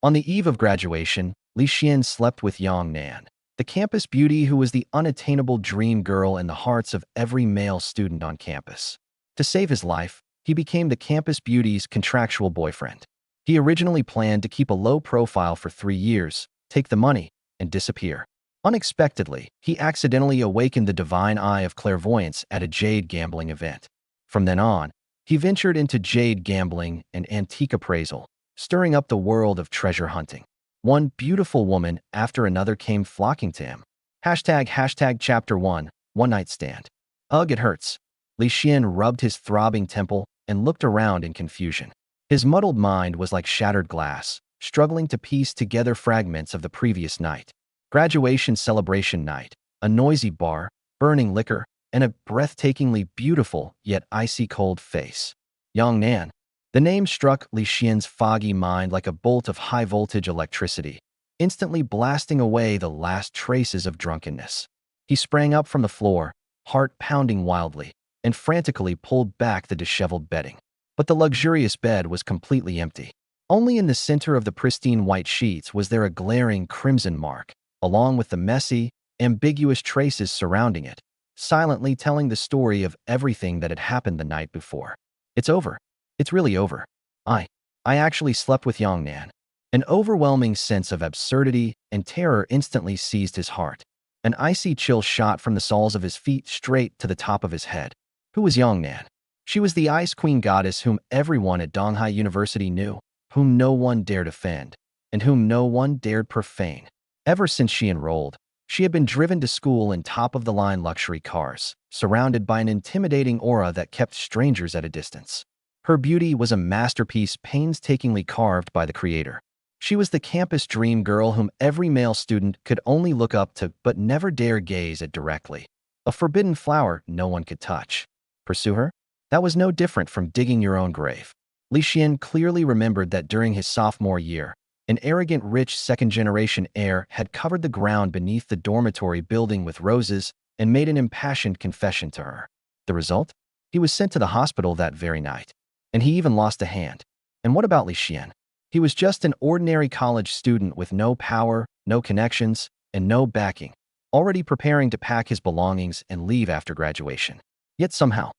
On the eve of graduation, Li Xian slept with Yang Nan, the campus beauty who was the unattainable dream girl in the hearts of every male student on campus. To save his life, he became the campus beauty's contractual boyfriend. He originally planned to keep a low profile for 3 years, take the money, and disappear. Unexpectedly, he accidentally awakened the Divine Eye of Clairvoyance at a jade gambling event. From then on, he ventured into jade gambling and antique appraisal, stirring up the world of treasure hunting. One beautiful woman after another came flocking to him. Hashtag Chapter 1, One Night Stand. Ugh, it hurts. Li Xian rubbed his throbbing temple and looked around in confusion. His muddled mind was like shattered glass, struggling to piece together fragments of the previous night. Graduation celebration night, a noisy bar, burning liquor, and a breathtakingly beautiful yet icy cold face. Yang Nan. The name struck Li Xian's foggy mind like a bolt of high-voltage electricity, instantly blasting away the last traces of drunkenness. He sprang up from the floor, heart pounding wildly, and frantically pulled back the disheveled bedding. But the luxurious bed was completely empty. Only in the center of the pristine white sheets was there a glaring crimson mark, along with the messy, ambiguous traces surrounding it, silently telling the story of everything that had happened the night before. It's over. It's really over. I actually slept with Yang Nan. An overwhelming sense of absurdity and terror instantly seized his heart. An icy chill shot from the soles of his feet straight to the top of his head. Who was Yang Nan? She was the Ice Queen goddess whom everyone at Donghai University knew, whom no one dared offend, and whom no one dared profane. Ever since she enrolled, she had been driven to school in top-of-the-line luxury cars, surrounded by an intimidating aura that kept strangers at a distance. Her beauty was a masterpiece painstakingly carved by the creator. She was the campus dream girl whom every male student could only look up to but never dare gaze at directly. A forbidden flower no one could touch. Pursue her? That was no different from digging your own grave. Li Xian clearly remembered that during his sophomore year, an arrogant rich second-generation heir had covered the ground beneath the dormitory building with roses and made an impassioned confession to her. The result? He was sent to the hospital that very night. And he even lost a hand. And what about Li Xian? He was just an ordinary college student with no power, no connections, and no backing, already preparing to pack his belongings and leave after graduation. Yet somehow,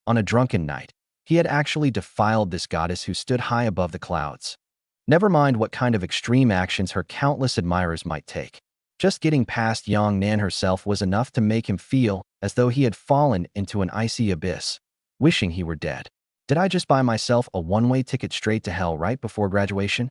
on a drunken night, he had actually defiled this goddess who stood high above the clouds. Never mind what kind of extreme actions her countless admirers might take. Just getting past Yang Nan herself was enough to make him feel as though he had fallen into an icy abyss, wishing he were dead. Did I just buy myself a one-way ticket straight to hell right before graduation?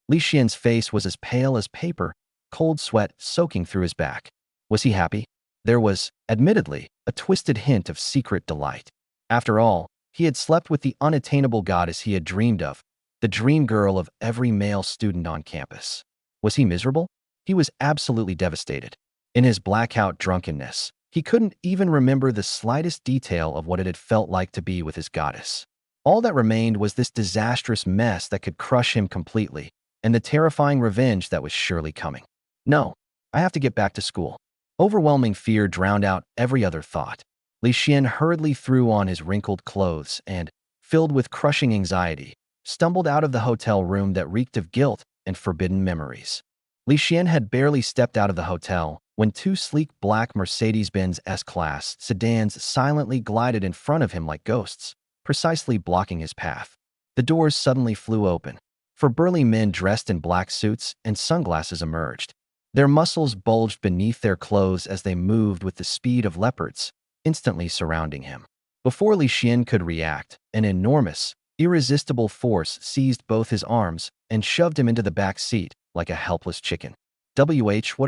Li Xian's face was as pale as paper, cold sweat soaking through his back. Was he happy? There was, admittedly, a twisted hint of secret delight. After all, he had slept with the unattainable goddess he had dreamed of, the dream girl of every male student on campus. Was he miserable? He was absolutely devastated. In his blackout drunkenness, he couldn't even remember the slightest detail of what it had felt like to be with his goddess. All that remained was this disastrous mess that could crush him completely, and the terrifying revenge that was surely coming. No, I have to get back to school. Overwhelming fear drowned out every other thought. Li Xian hurriedly threw on his wrinkled clothes and, filled with crushing anxiety, stumbled out of the hotel room that reeked of guilt and forbidden memories. Li Xian had barely stepped out of the hotel when 2 sleek black Mercedes-Benz S-Class sedans silently glided in front of him like ghosts, precisely blocking his path. The doors suddenly flew open. 4 burly men dressed in black suits and sunglasses emerged. Their muscles bulged beneath their clothes as they moved with the speed of leopards, instantly surrounding him. Before Li Xian could react, an enormous, irresistible force seized both his arms and shoved him into the back seat like a helpless chicken. What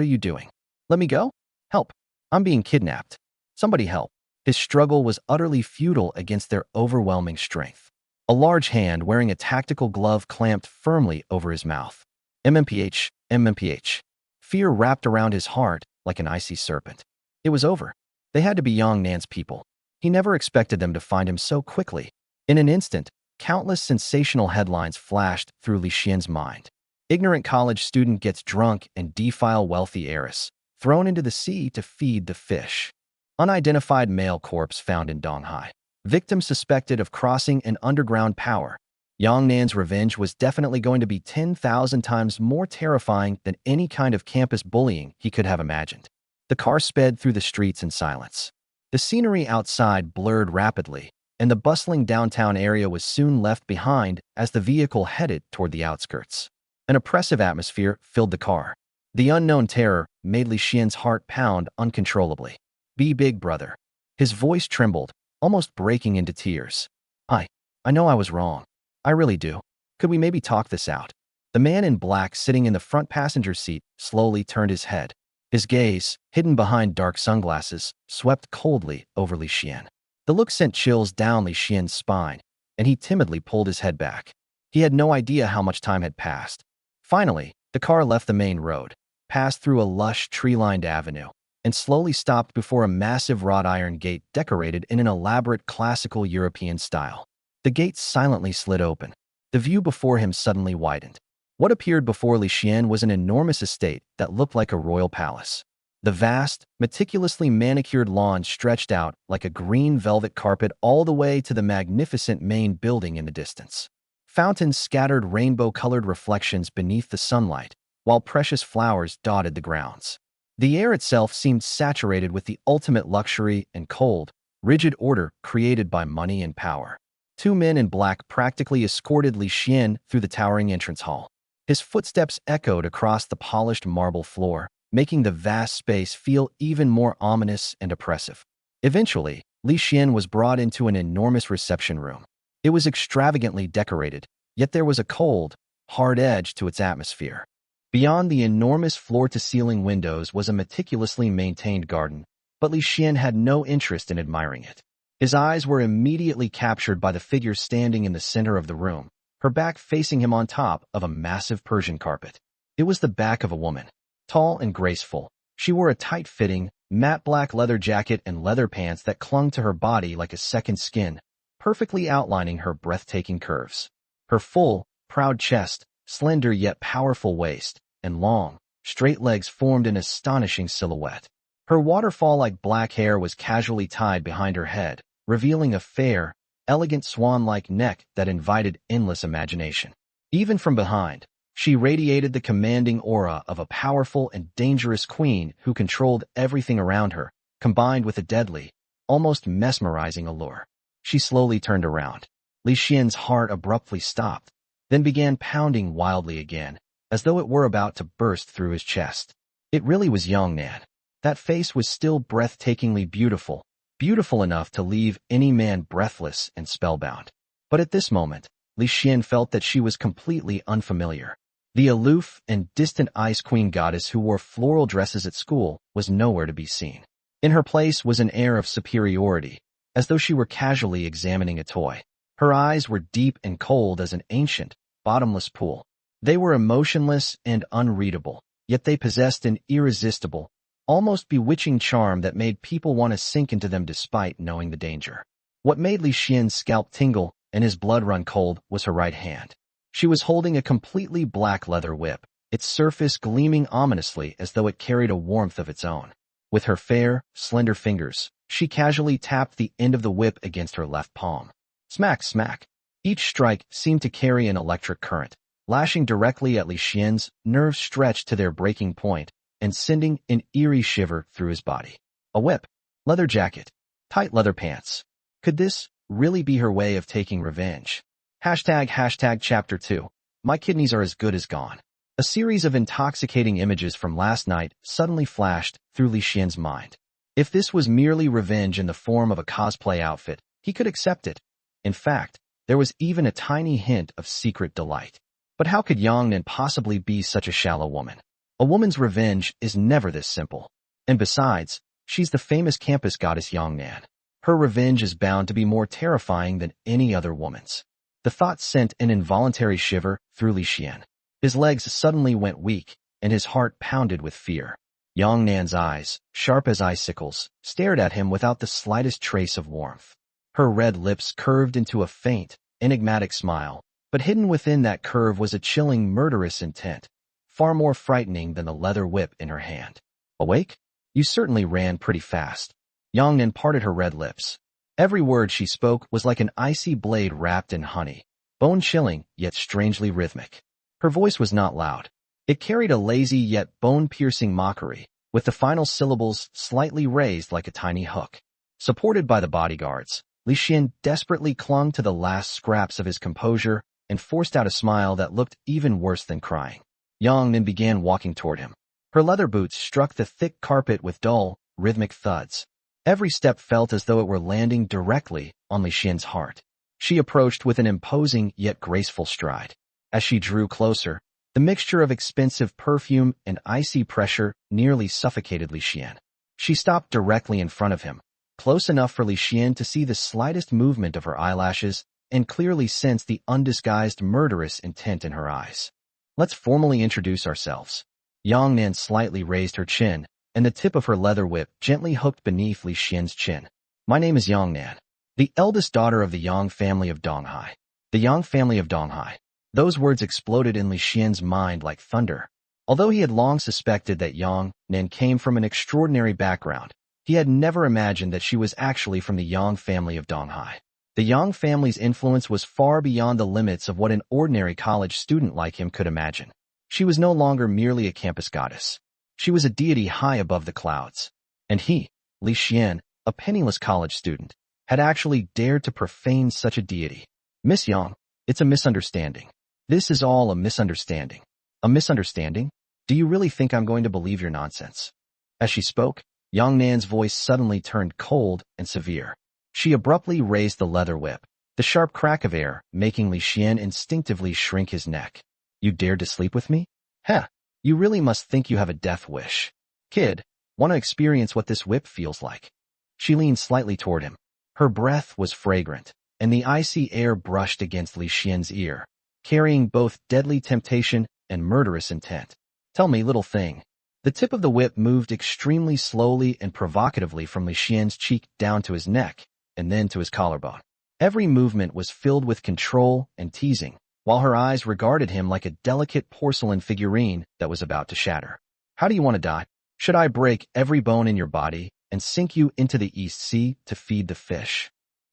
are you doing? Let me go? Help. I'm being kidnapped. Somebody help. His struggle was utterly futile against their overwhelming strength. A large hand wearing a tactical glove clamped firmly over his mouth. MMPH. Fear wrapped around his heart like an icy serpent. It was over. They had to be Yang Nan's people. He never expected them to find him so quickly. In an instant, countless sensational headlines flashed through Li Xian's mind. Ignorant college student gets drunk and defile wealthy heiress, thrown into the sea to feed the fish. Unidentified male corpse found in Donghai. Victim suspected of crossing an underground power. Yang Nan's revenge was definitely going to be 10,000 times more terrifying than any kind of campus bullying he could have imagined. The car sped through the streets in silence. The scenery outside blurred rapidly, and the bustling downtown area was soon left behind as the vehicle headed toward the outskirts. An oppressive atmosphere filled the car. The unknown terror made Li Xian's heart pound uncontrollably. "Be big, brother." His voice trembled, almost breaking into tears. I know I was wrong. I really do. Could we maybe talk this out?" The man in black sitting in the front passenger seat slowly turned his head. His gaze, hidden behind dark sunglasses, swept coldly over Li Xian. The look sent chills down Li Xian's spine, and he timidly pulled his head back. He had no idea how much time had passed. Finally, the car left the main road, passed through a lush, tree-lined avenue, and slowly stopped before a massive wrought iron gate decorated in an elaborate classical European style. The gate silently slid open. The view before him suddenly widened. What appeared before Li Xian was an enormous estate that looked like a royal palace. The vast, meticulously manicured lawn stretched out like a green velvet carpet all the way to the magnificent main building in the distance. Fountains scattered rainbow-colored reflections beneath the sunlight, while precious flowers dotted the grounds. The air itself seemed saturated with the ultimate luxury and cold, rigid order created by money and power. Two men in black practically escorted Li Xian through the towering entrance hall. His footsteps echoed across the polished marble floor, making the vast space feel even more ominous and oppressive. Eventually, Li Xian was brought into an enormous reception room. It was extravagantly decorated, yet there was a cold, hard edge to its atmosphere. Beyond the enormous floor-to-ceiling windows was a meticulously maintained garden, but Li Xian had no interest in admiring it. His eyes were immediately captured by the figure standing in the center of the room, her back facing him on top of a massive Persian carpet. It was the back of a woman. Tall and graceful, she wore a tight-fitting, matte black leather jacket and leather pants that clung to her body like a second skin, perfectly outlining her breathtaking curves. Her full, proud chest, slender yet powerful waist, and long, straight legs formed an astonishing silhouette. Her waterfall-like black hair was casually tied behind her head, revealing a fair, elegant swan-like neck that invited endless imagination. Even from behind, she radiated the commanding aura of a powerful and dangerous queen who controlled everything around her, combined with a deadly, almost mesmerizing allure. She slowly turned around. Li Xian's heart abruptly stopped, then began pounding wildly again, as though it were about to burst through his chest. It really was Yang Nan. That face was still breathtakingly beautiful, beautiful enough to leave any man breathless and spellbound. But at this moment, Li Xian felt that she was completely unfamiliar. The aloof and distant Ice Queen goddess who wore floral dresses at school was nowhere to be seen. In her place was an air of superiority, as though she were casually examining a toy. Her eyes were deep and cold as an ancient, bottomless pool. They were emotionless and unreadable, yet they possessed an irresistible, almost bewitching charm that made people want to sink into them despite knowing the danger. What made Li Xian's scalp tingle and his blood run cold was her right hand. She was holding a completely black leather whip, its surface gleaming ominously as though it carried a warmth of its own. With her fair, slender fingers, she casually tapped the end of the whip against her left palm. Smack, smack. Each strike seemed to carry an electric current, lashing directly at Li Xian's nerves stretched to their breaking point and sending an eerie shiver through his body. A whip, leather jacket, tight leather pants. Could this really be her way of taking revenge? Hashtag Chapter 2. My kidneys are as good as gone. A series of intoxicating images from last night suddenly flashed through Li Xian's mind. If this was merely revenge in the form of a cosplay outfit, he could accept it. In fact, there was even a tiny hint of secret delight. But how could Yang Nan possibly be such a shallow woman? A woman's revenge is never this simple. And besides, she's the famous campus goddess Yang Nan. Her revenge is bound to be more terrifying than any other woman's. The thought sent an involuntary shiver through Li Xian. His legs suddenly went weak, and his heart pounded with fear. Yang Nan's eyes, sharp as icicles, stared at him without the slightest trace of warmth. Her red lips curved into a faint, enigmatic smile, but hidden within that curve was a chilling, murderous intent, far more frightening than the leather whip in her hand. Awake? You certainly ran pretty fast. Yang Nan parted her red lips. Every word she spoke was like an icy blade wrapped in honey, bone-chilling yet strangely rhythmic. Her voice was not loud. It carried a lazy yet bone-piercing mockery, with the final syllables slightly raised like a tiny hook. Supported by the bodyguards, Li Xian desperately clung to the last scraps of his composure and forced out a smile that looked even worse than crying. Yang Nan began walking toward him. Her leather boots struck the thick carpet with dull, rhythmic thuds. Every step felt as though it were landing directly on Li Xian's heart. She approached with an imposing yet graceful stride. As she drew closer, the mixture of expensive perfume and icy pressure nearly suffocated Li Xian. She stopped directly in front of him, close enough for Li Xian to see the slightest movement of her eyelashes and clearly sense the undisguised murderous intent in her eyes. Let's formally introduce ourselves. Yang Nan slightly raised her chin, and the tip of her leather whip gently hooked beneath Li Xian's chin. My name is Yang Nan, the eldest daughter of the Yang family of Donghai. The Yang family of Donghai. Those words exploded in Li Xian's mind like thunder. Although he had long suspected that Yang Nan came from an extraordinary background, he had never imagined that she was actually from the Yang family of Donghai. The Yang family's influence was far beyond the limits of what an ordinary college student like him could imagine. She was no longer merely a campus goddess. She was a deity high above the clouds. And he, Li Xian, a penniless college student, had actually dared to profane such a deity. Miss Yang, it's a misunderstanding. This is all a misunderstanding. A misunderstanding? Do you really think I'm going to believe your nonsense? As she spoke, Yang Nan's voice suddenly turned cold and severe. She abruptly raised the leather whip, the sharp crack of air making Li Xian instinctively shrink his neck. You dared to sleep with me? Heh, you really must think you have a death wish. Kid, want to experience what this whip feels like? She leaned slightly toward him. Her breath was fragrant, and the icy air brushed against Li Xian's ear, carrying both deadly temptation and murderous intent. Tell me, little thing. The tip of the whip moved extremely slowly and provocatively from Li Xian's cheek down to his neck, and then to his collarbone. Every movement was filled with control and teasing, while her eyes regarded him like a delicate porcelain figurine that was about to shatter. How do you want to die? Should I break every bone in your body and sink you into the East Sea to feed the fish?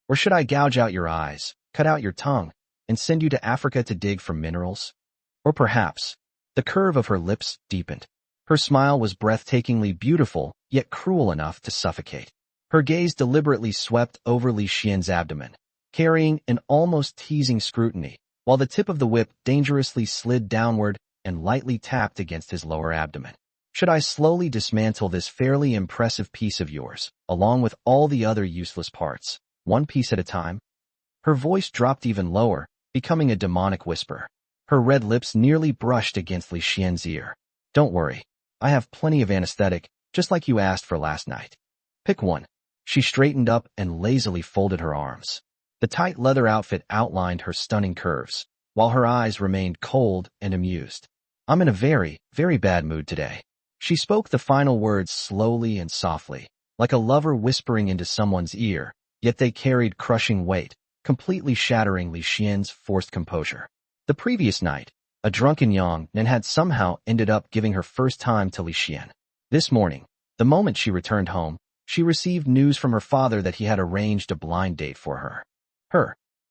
Or should I gouge out your eyes, cut out your tongue, and send you to Africa to dig for minerals? Or perhaps, the curve of her lips deepened. Her smile was breathtakingly beautiful, yet cruel enough to suffocate. Her gaze deliberately swept over Li Xian's abdomen, carrying an almost teasing scrutiny, while the tip of the whip dangerously slid downward and lightly tapped against his lower abdomen. Should I slowly dismantle this fairly impressive piece of yours, along with all the other useless parts, one piece at a time? Her voice dropped even lower, becoming a demonic whisper. Her red lips nearly brushed against Li Xian's ear. Don't worry, I have plenty of anesthetic, just like you asked for last night. Pick one. She straightened up and lazily folded her arms. The tight leather outfit outlined her stunning curves, while her eyes remained cold and amused. I'm in a very, very bad mood today. She spoke the final words slowly and softly, like a lover whispering into someone's ear, yet they carried crushing weight, completely shattering Li Xian's forced composure. The previous night, a drunken Yang Nan had somehow ended up giving her first time to Li Xian. This morning, the moment she returned home, she received news from her father that he had arranged a blind date for her.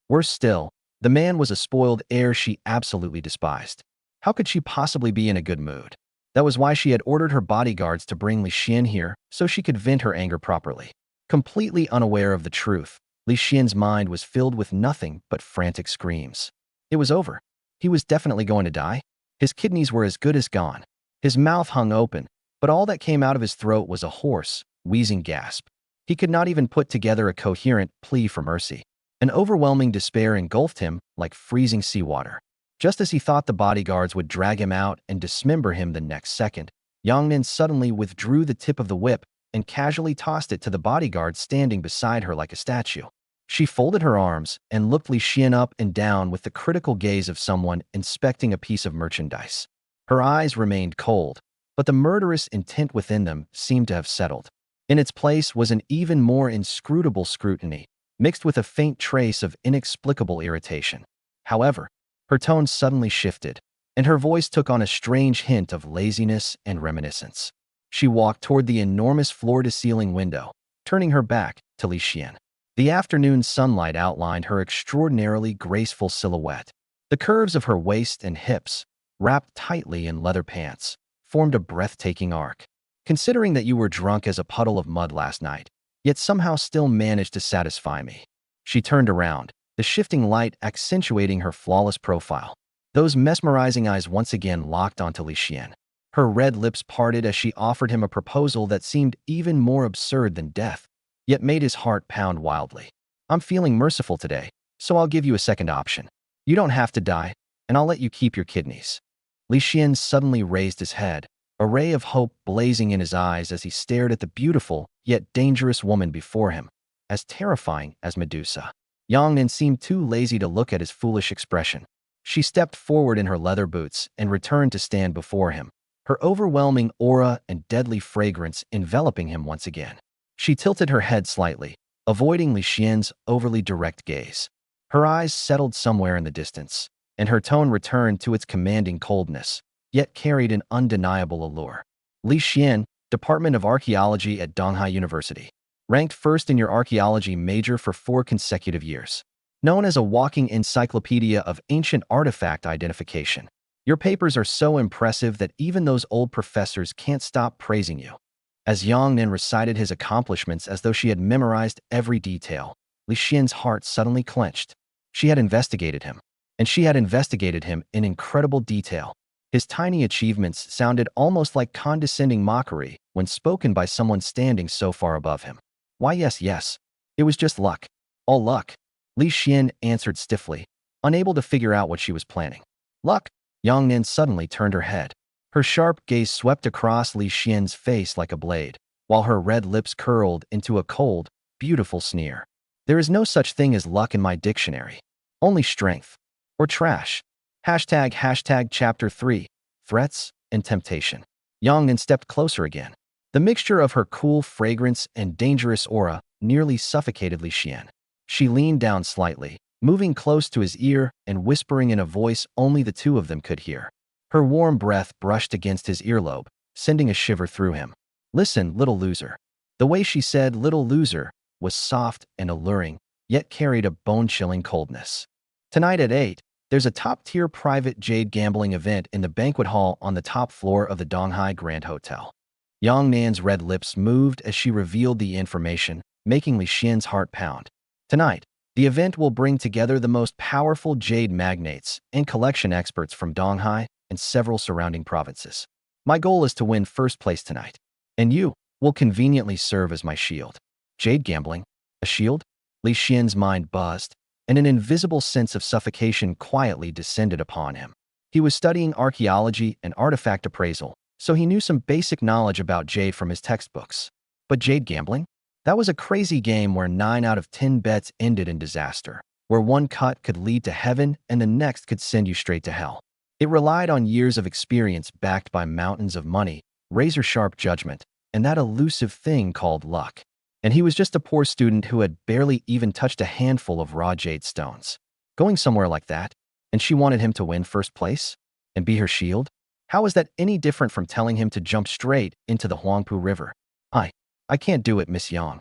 Worse still, the man was a spoiled heir she absolutely despised. How could she possibly be in a good mood? That was why she had ordered her bodyguards to bring Li Xian here so she could vent her anger properly. Completely unaware of the truth, Li Xian's mind was filled with nothing but frantic screams. It was over. He was definitely going to die. His kidneys were as good as gone. His mouth hung open, but all that came out of his throat was a hoarse, wheezing gasp. He could not even put together a coherent plea for mercy. An overwhelming despair engulfed him like freezing seawater. Just as he thought the bodyguards would drag him out and dismember him the next second, Yang Nan suddenly withdrew the tip of the whip and casually tossed it to the bodyguard standing beside her like a statue. She folded her arms and looked Li Xian up and down with the critical gaze of someone inspecting a piece of merchandise. Her eyes remained cold, but the murderous intent within them seemed to have settled. In its place was an even more inscrutable scrutiny, mixed with a faint trace of inexplicable irritation. However, her tone suddenly shifted, and her voice took on a strange hint of laziness and reminiscence. She walked toward the enormous floor-to-ceiling window, turning her back to Li Xian. The afternoon sunlight outlined her extraordinarily graceful silhouette. The curves of her waist and hips, wrapped tightly in leather pants, formed a breathtaking arc. Considering that you were drunk as a puddle of mud last night, yet somehow still managed to satisfy me. She turned around, the shifting light accentuating her flawless profile. Those mesmerizing eyes once again locked onto Li Xian. Her red lips parted as she offered him a proposal that seemed even more absurd than death, yet made his heart pound wildly. I'm feeling merciful today, so I'll give you a second option. You don't have to die, and I'll let you keep your kidneys. Li Xian suddenly raised his head, a ray of hope blazing in his eyes as he stared at the beautiful yet dangerous woman before him, as terrifying as Medusa. Yang Nan seemed too lazy to look at his foolish expression. She stepped forward in her leather boots and returned to stand before him, her overwhelming aura and deadly fragrance enveloping him once again. She tilted her head slightly, avoiding Li Xian's overly direct gaze. Her eyes settled somewhere in the distance, and her tone returned to its commanding coldness, yet carried an undeniable allure. Li Xian, Department of Archaeology at Donghai University. Ranked first in your archaeology major for 4 consecutive years. Known as a walking encyclopedia of ancient artifact identification. Your papers are so impressive that even those old professors can't stop praising you. As Yang Nan recited his accomplishments as though she had memorized every detail, Li Xian's heart suddenly clenched. She had investigated him, and she had investigated him in incredible detail. His tiny achievements sounded almost like condescending mockery when spoken by someone standing so far above him. Why yes, it was just luck. All luck. Li Xian answered stiffly, unable to figure out what she was planning. Luck? Yang Nan suddenly turned her head. Her sharp gaze swept across Li Xian's face like a blade, while her red lips curled into a cold, beautiful sneer. There is no such thing as luck in my dictionary. Only strength. Or trash. Hashtag Chapter 3, Threats and Temptation. Yang Nan stepped closer again. The mixture of her cool fragrance and dangerous aura nearly suffocated Li Xian. She leaned down slightly, moving close to his ear and whispering in a voice only the two of them could hear. Her warm breath brushed against his earlobe, sending a shiver through him. Listen, little loser. The way she said little loser was soft and alluring, yet carried a bone-chilling coldness. Tonight at 8, there's a top-tier private jade gambling event in the banquet hall on the top floor of the Donghai Grand Hotel. Yang Nan's red lips moved as she revealed the information, making Li Xian's heart pound. Tonight, the event will bring together the most powerful jade magnates and collection experts from Donghai and several surrounding provinces. My goal is to win first place tonight, and you will conveniently serve as my shield. Jade gambling? A shield? Li Xian's mind buzzed, and an invisible sense of suffocation quietly descended upon him. He was studying archaeology and artifact appraisal, so he knew some basic knowledge about jade from his textbooks. But jade gambling? That was a crazy game where 9 out of 10 bets ended in disaster, where one cut could lead to heaven and the next could send you straight to hell. It relied on years of experience backed by mountains of money, razor-sharp judgment, and that elusive thing called luck. And he was just a poor student who had barely even touched a handful of raw jade stones. Going somewhere like that, and she wanted him to win first place? And be her shield? How is that any different from telling him to jump straight into the Huangpu River? I can't do it, Miss Yang.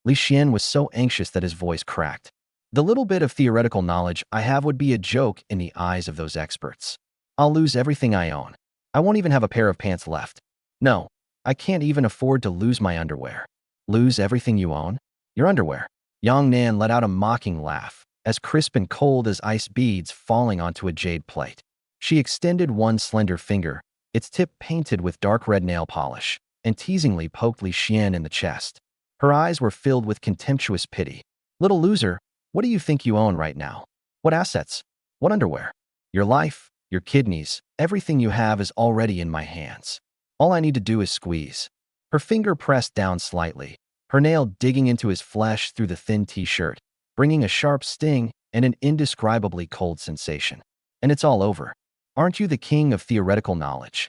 Li Xian was so anxious that his voice cracked. The little bit of theoretical knowledge I have would be a joke in the eyes of those experts. I'll lose everything I own. I won't even have a pair of pants left. No, I can't even afford to lose my underwear. Lose everything you own? Your underwear. Yang Nan let out a mocking laugh, as crisp and cold as ice beads falling onto a jade plate. She extended one slender finger, its tip painted with dark red nail polish, and teasingly poked Li Xian in the chest. Her eyes were filled with contemptuous pity. Little loser, what do you think you own right now? What assets? What underwear? Your life, your kidneys, everything you have is already in my hands. All I need to do is squeeze. Her finger pressed down slightly, her nail digging into his flesh through the thin t-shirt, bringing a sharp sting and an indescribably cold sensation. And it's all over. Aren't you the king of theoretical knowledge?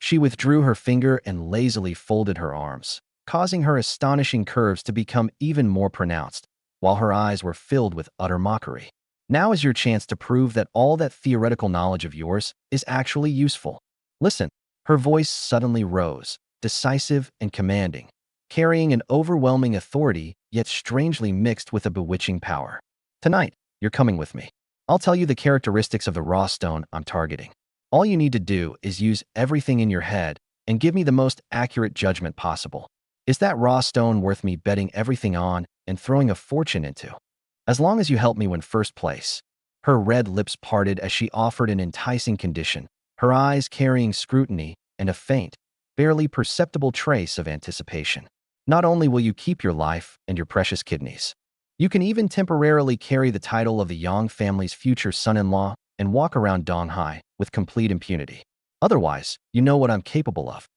She withdrew her finger and lazily folded her arms, causing her astonishing curves to become even more pronounced, while her eyes were filled with utter mockery. Now is your chance to prove that all that theoretical knowledge of yours is actually useful. Listen, her voice suddenly rose, decisive and commanding. carrying an overwhelming authority, yet strangely mixed with a bewitching power. Tonight, you're coming with me. I'll tell you the characteristics of the raw stone I'm targeting. All you need to do is use everything in your head and give me the most accurate judgment possible. Is that raw stone worth me betting everything on and throwing a fortune into? As long as you help me win first place. Her red lips parted as she offered an enticing condition, her eyes carrying scrutiny and a faint, barely perceptible trace of anticipation. Not only will you keep your life and your precious kidneys, you can even temporarily carry the title of the Yang family's future son-in-law and walk around Donghai with complete impunity. Otherwise, you know what I'm capable of.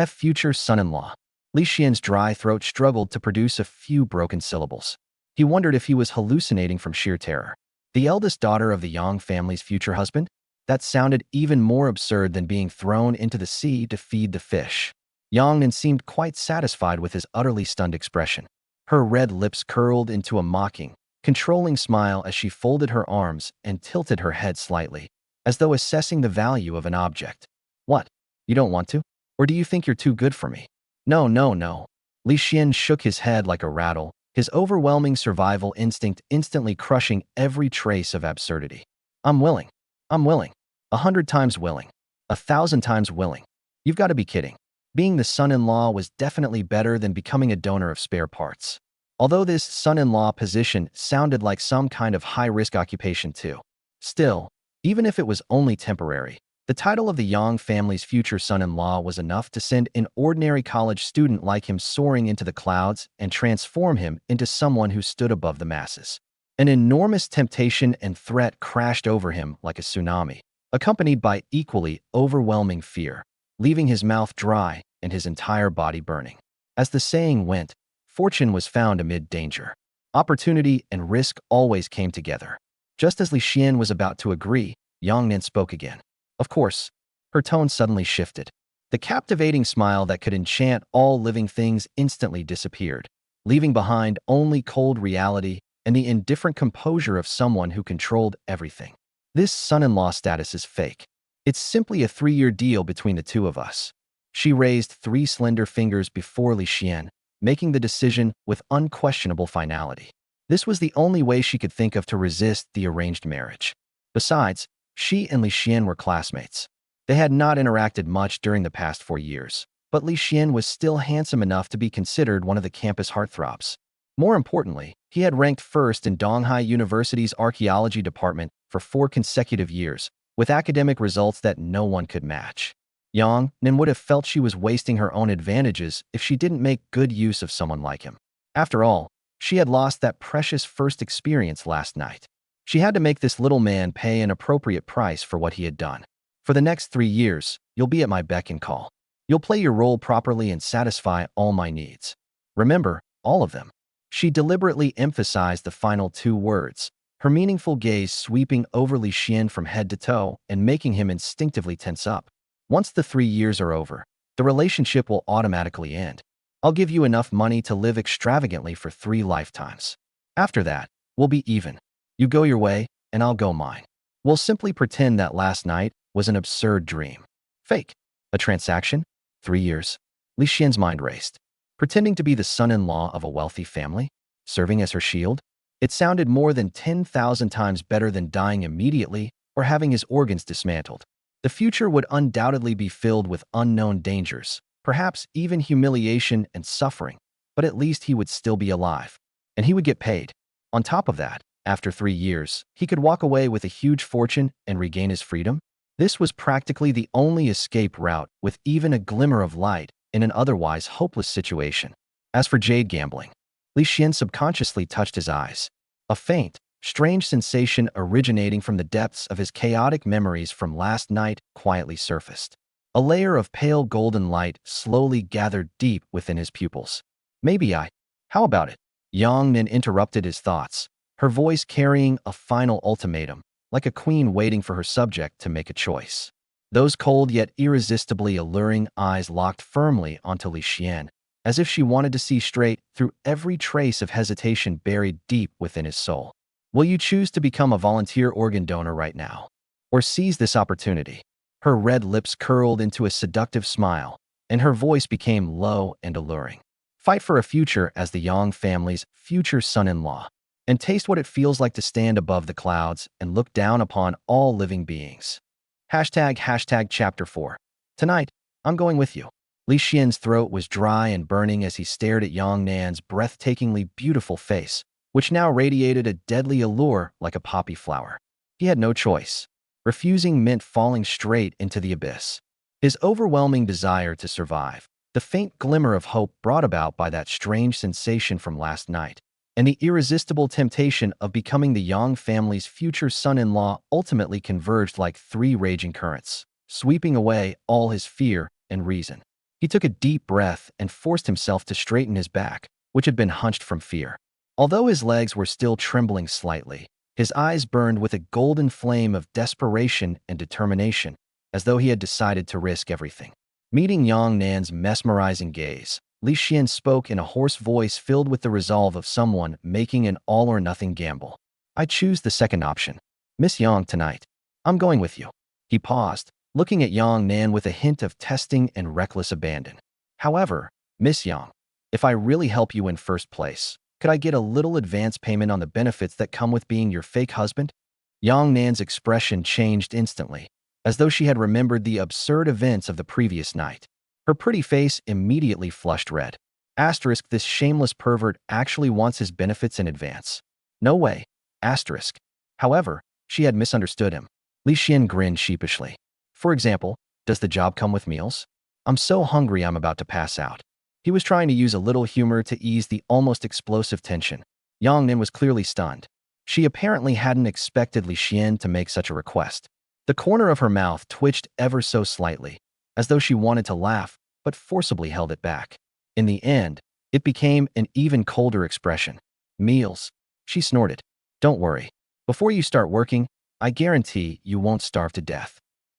Future son-in-law. Li Xian's dry throat struggled to produce a few broken syllables. He wondered if he was hallucinating from sheer terror. The eldest daughter of the Yang family's future husband? That sounded even more absurd than being thrown into the sea to feed the fish. Yang Nan seemed quite satisfied with his utterly stunned expression. Her red lips curled into a mocking, controlling smile as she folded her arms and tilted her head slightly, as though assessing the value of an object. What? You don't want to? Or do you think you're too good for me? No, no, no. Li Xian shook his head like a rattle, his overwhelming survival instinct instantly crushing every trace of absurdity. I'm willing. I'm willing. 100 times willing. 1,000 times willing. You've got to be kidding. Being the son-in-law was definitely better than becoming a donor of spare parts. Although this son-in-law position sounded like some kind of high-risk occupation too. Still, even if it was only temporary, the title of the Yang family's future son-in-law was enough to send an ordinary college student like him soaring into the clouds and transform him into someone who stood above the masses. An enormous temptation and threat crashed over him like a tsunami, accompanied by equally overwhelming fear, leaving his mouth dry and his entire body burning. As the saying went, fortune was found amid danger. Opportunity and risk always came together. Just as Li Xian was about to agree, Yang Nan spoke again. Of course, her tone suddenly shifted. The captivating smile that could enchant all living things instantly disappeared, leaving behind only cold reality and the indifferent composure of someone who controlled everything. This son-in-law status is fake. It's simply a 3-year deal between the two of us. She raised 3 slender fingers before Li Xian, making the decision with unquestionable finality. This was the only way she could think of to resist the arranged marriage. Besides, she and Li Xian were classmates. They had not interacted much during the past 4 years, but Li Xian was still handsome enough to be considered one of the campus heartthrobs. More importantly, he had ranked first in Donghai University's archaeology department for 4 consecutive years, with academic results that no one could match. Yang Nan would have felt she was wasting her own advantages if she didn't make good use of someone like him. After all, she had lost that precious first experience last night. She had to make this little man pay an appropriate price for what he had done. For the next 3 years, you'll be at my beck and call. You'll play your role properly and satisfy all my needs. Remember, all of them. She deliberately emphasized the final 2 words, her meaningful gaze sweeping over Li Xian from head to toe and making him instinctively tense up. Once the 3 years are over, the relationship will automatically end. I'll give you enough money to live extravagantly for 3 lifetimes. After that, we'll be even. You go your way, and I'll go mine. We'll simply pretend that last night was an absurd dream. Fake. A transaction? 3 years. Li Xian's mind raced. Pretending to be the son-in-law of a wealthy family? Serving as her shield? It sounded more than 10,000 times better than dying immediately or having his organs dismantled. The future would undoubtedly be filled with unknown dangers, perhaps even humiliation and suffering, but at least he would still be alive. And he would get paid. On top of that, after 3 years, he could walk away with a huge fortune and regain his freedom. This was practically the only escape route with even a glimmer of light in an otherwise hopeless situation. As for jade gambling, Li Xian subconsciously touched his eyes. A faint, strange sensation originating from the depths of his chaotic memories from last night quietly surfaced. A layer of pale golden light slowly gathered deep within his pupils. How about it? Yang Nan interrupted his thoughts, her voice carrying a final ultimatum, like a queen waiting for her subject to make a choice. Those cold yet irresistibly alluring eyes locked firmly onto Li Xian, as if she wanted to see straight through every trace of hesitation buried deep within his soul. Will you choose to become a volunteer organ donor right now? Or seize this opportunity? Her red lips curled into a seductive smile, and her voice became low and alluring. fight for a future as the Yang family's future son-in-law, and taste what it feels like to stand above the clouds and look down upon all living beings. Hashtag Chapter 4. Tonight, I'm going with you. Li Xian's throat was dry and burning as he stared at Yang Nan's breathtakingly beautiful face, which now radiated a deadly allure like a poppy flower. He had no choice. Refusing meant falling straight into the abyss. His overwhelming desire to survive, the faint glimmer of hope brought about by that strange sensation from last night, and the irresistible temptation of becoming the Yang family's future son-in-law ultimately converged like three raging currents, sweeping away all his fear and reason. He took a deep breath and forced himself to straighten his back, which had been hunched from fear. Although his legs were still trembling slightly, his eyes burned with a golden flame of desperation and determination, as though he had decided to risk everything. Meeting Yang Nan's mesmerizing gaze, Li Xian spoke in a hoarse voice filled with the resolve of someone making an all-or-nothing gamble. I choose the second option. Miss Yang, tonight, I'm going with you. He paused, looking at Yang Nan with a hint of testing and reckless abandon. However, Miss Yang, if I really help you in first place, could I get a little advance payment on the benefits that come with being your fake husband? Yang Nan's expression changed instantly, as though she had remembered the absurd events of the previous night. Her pretty face immediately flushed red. Asterisk, this shameless pervert actually wants his benefits in advance. No way. Asterisk. However, she had misunderstood him. Li Xian grinned sheepishly. For example, does the job come with meals? I'm so hungry I'm about to pass out. He was trying to use a little humor to ease the almost explosive tension. Yang Nan was clearly stunned. She apparently hadn't expected Li Xian to make such a request. The corner of her mouth twitched ever so slightly, as though she wanted to laugh, but forcibly held it back. In the end, it became an even colder expression. Meals. She snorted. Don't worry. Before you start working, I guarantee you won't starve to death.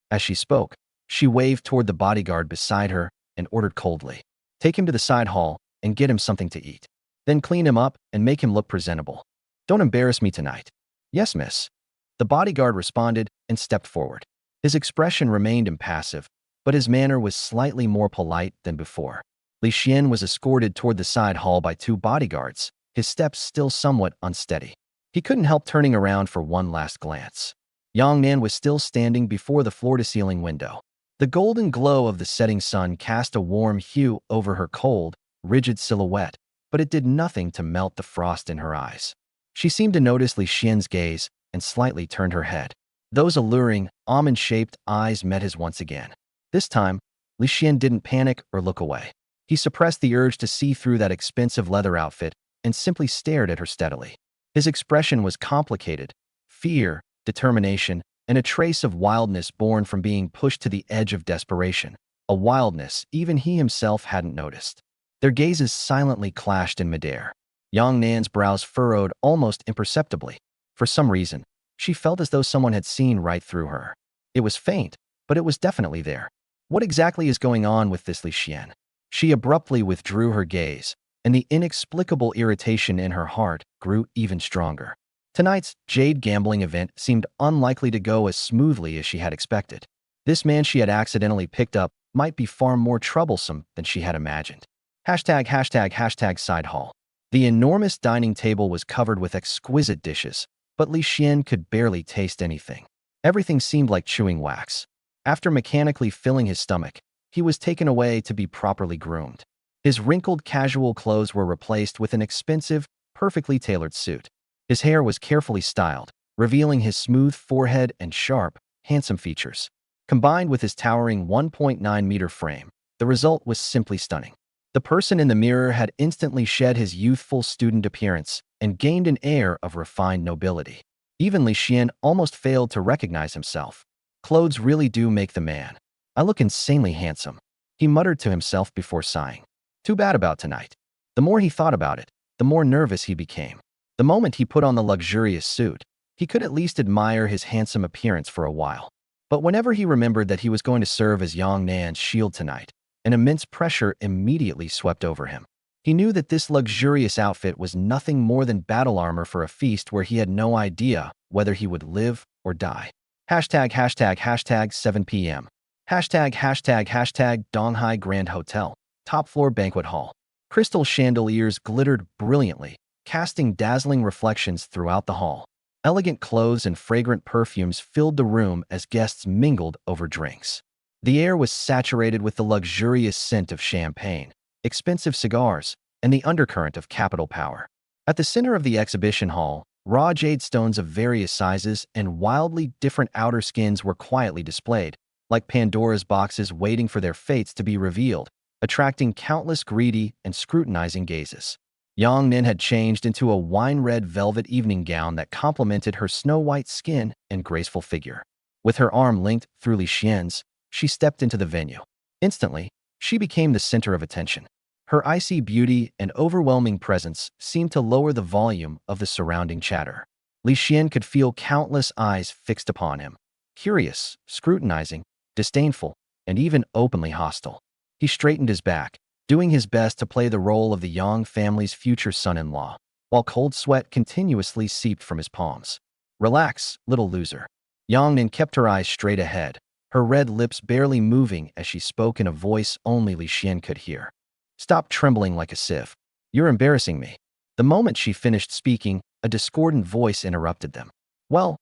As she spoke, she waved toward the bodyguard beside her and ordered coldly. Take him to the side hall and get him something to eat. Then clean him up and make him look presentable. Don't embarrass me tonight. Yes, miss. The bodyguard responded and stepped forward. His expression remained impassive, but his manner was slightly more polite than before. Li Xian was escorted toward the side hall by two bodyguards, his steps still somewhat unsteady. He couldn't help turning around for one last glance. Yang Nan was still standing before the floor-to-ceiling window. The golden glow of the setting sun cast a warm hue over her cold, rigid silhouette, but it did nothing to melt the frost in her eyes. She seemed to notice Li Xian's gaze and slightly turned her head. Those alluring, almond-shaped eyes met his once again. This time, Li Xian didn't panic or look away. He suppressed the urge to see through that expensive leather outfit and simply stared at her steadily. His expression was complicated: fear, determination, and a trace of wildness born from being pushed to the edge of desperation, a wildness even he himself hadn't noticed. Their gazes silently clashed in midair. Yang Nan's brows furrowed almost imperceptibly. For some reason, she felt as though someone had seen right through her. It was faint, but it was definitely there. What exactly is going on with this Li Xian? She abruptly withdrew her gaze, and the inexplicable irritation in her heart grew even stronger. Tonight's jade gambling event seemed unlikely to go as smoothly as she had expected. This man she had accidentally picked up might be far more troublesome than she had imagined. Hashtag side hall. The enormous dining table was covered with exquisite dishes, but Li Xian could barely taste anything. Everything seemed like chewing wax. After mechanically filling his stomach, he was taken away to be properly groomed. His wrinkled casual clothes were replaced with an expensive, perfectly tailored suit. His hair was carefully styled, revealing his smooth forehead and sharp, handsome features. Combined with his towering 1.9-meter frame, the result was simply stunning. The person in the mirror had instantly shed his youthful student appearance and gained an air of refined nobility. Even Li Xian almost failed to recognize himself. Clothes really do make the man. I look insanely handsome, he muttered to himself before sighing. Too bad about tonight. The more he thought about it, the more nervous he became. The moment he put on the luxurious suit, he could at least admire his handsome appearance for a while. But whenever he remembered that he was going to serve as Yang Nan's shield tonight, an immense pressure immediately swept over him. He knew that this luxurious outfit was nothing more than battle armor for a feast where he had no idea whether he would live or die. Hashtag 7 p.m. Hashtag Donghai Grand Hotel, top floor banquet hall. Crystal chandeliers glittered brilliantly, casting dazzling reflections throughout the hall. Elegant clothes and fragrant perfumes filled the room as guests mingled over drinks. The air was saturated with the luxurious scent of champagne, expensive cigars, and the undercurrent of capital power. At the center of the exhibition hall, raw jade stones of various sizes and wildly different outer skins were quietly displayed, like Pandora's boxes waiting for their fates to be revealed, attracting countless greedy and scrutinizing gazes. Yang Nan had changed into a wine-red velvet evening gown that complemented her snow-white skin and graceful figure. With her arm linked through Li Xian's, she stepped into the venue. Instantly, she became the center of attention. Her icy beauty and overwhelming presence seemed to lower the volume of the surrounding chatter. Li Xian could feel countless eyes fixed upon him, curious, scrutinizing, disdainful, and even openly hostile. He straightened his back, doing his best to play the role of the Yang family's future son-in-law, while cold sweat continuously seeped from his palms. "Relax, little loser." Yang Nan kept her eyes straight ahead, her red lips barely moving as she spoke in a voice only Li Xian could hear. "Stop trembling like a sieve. You're embarrassing me." The moment she finished speaking, a discordant voice interrupted them. Well,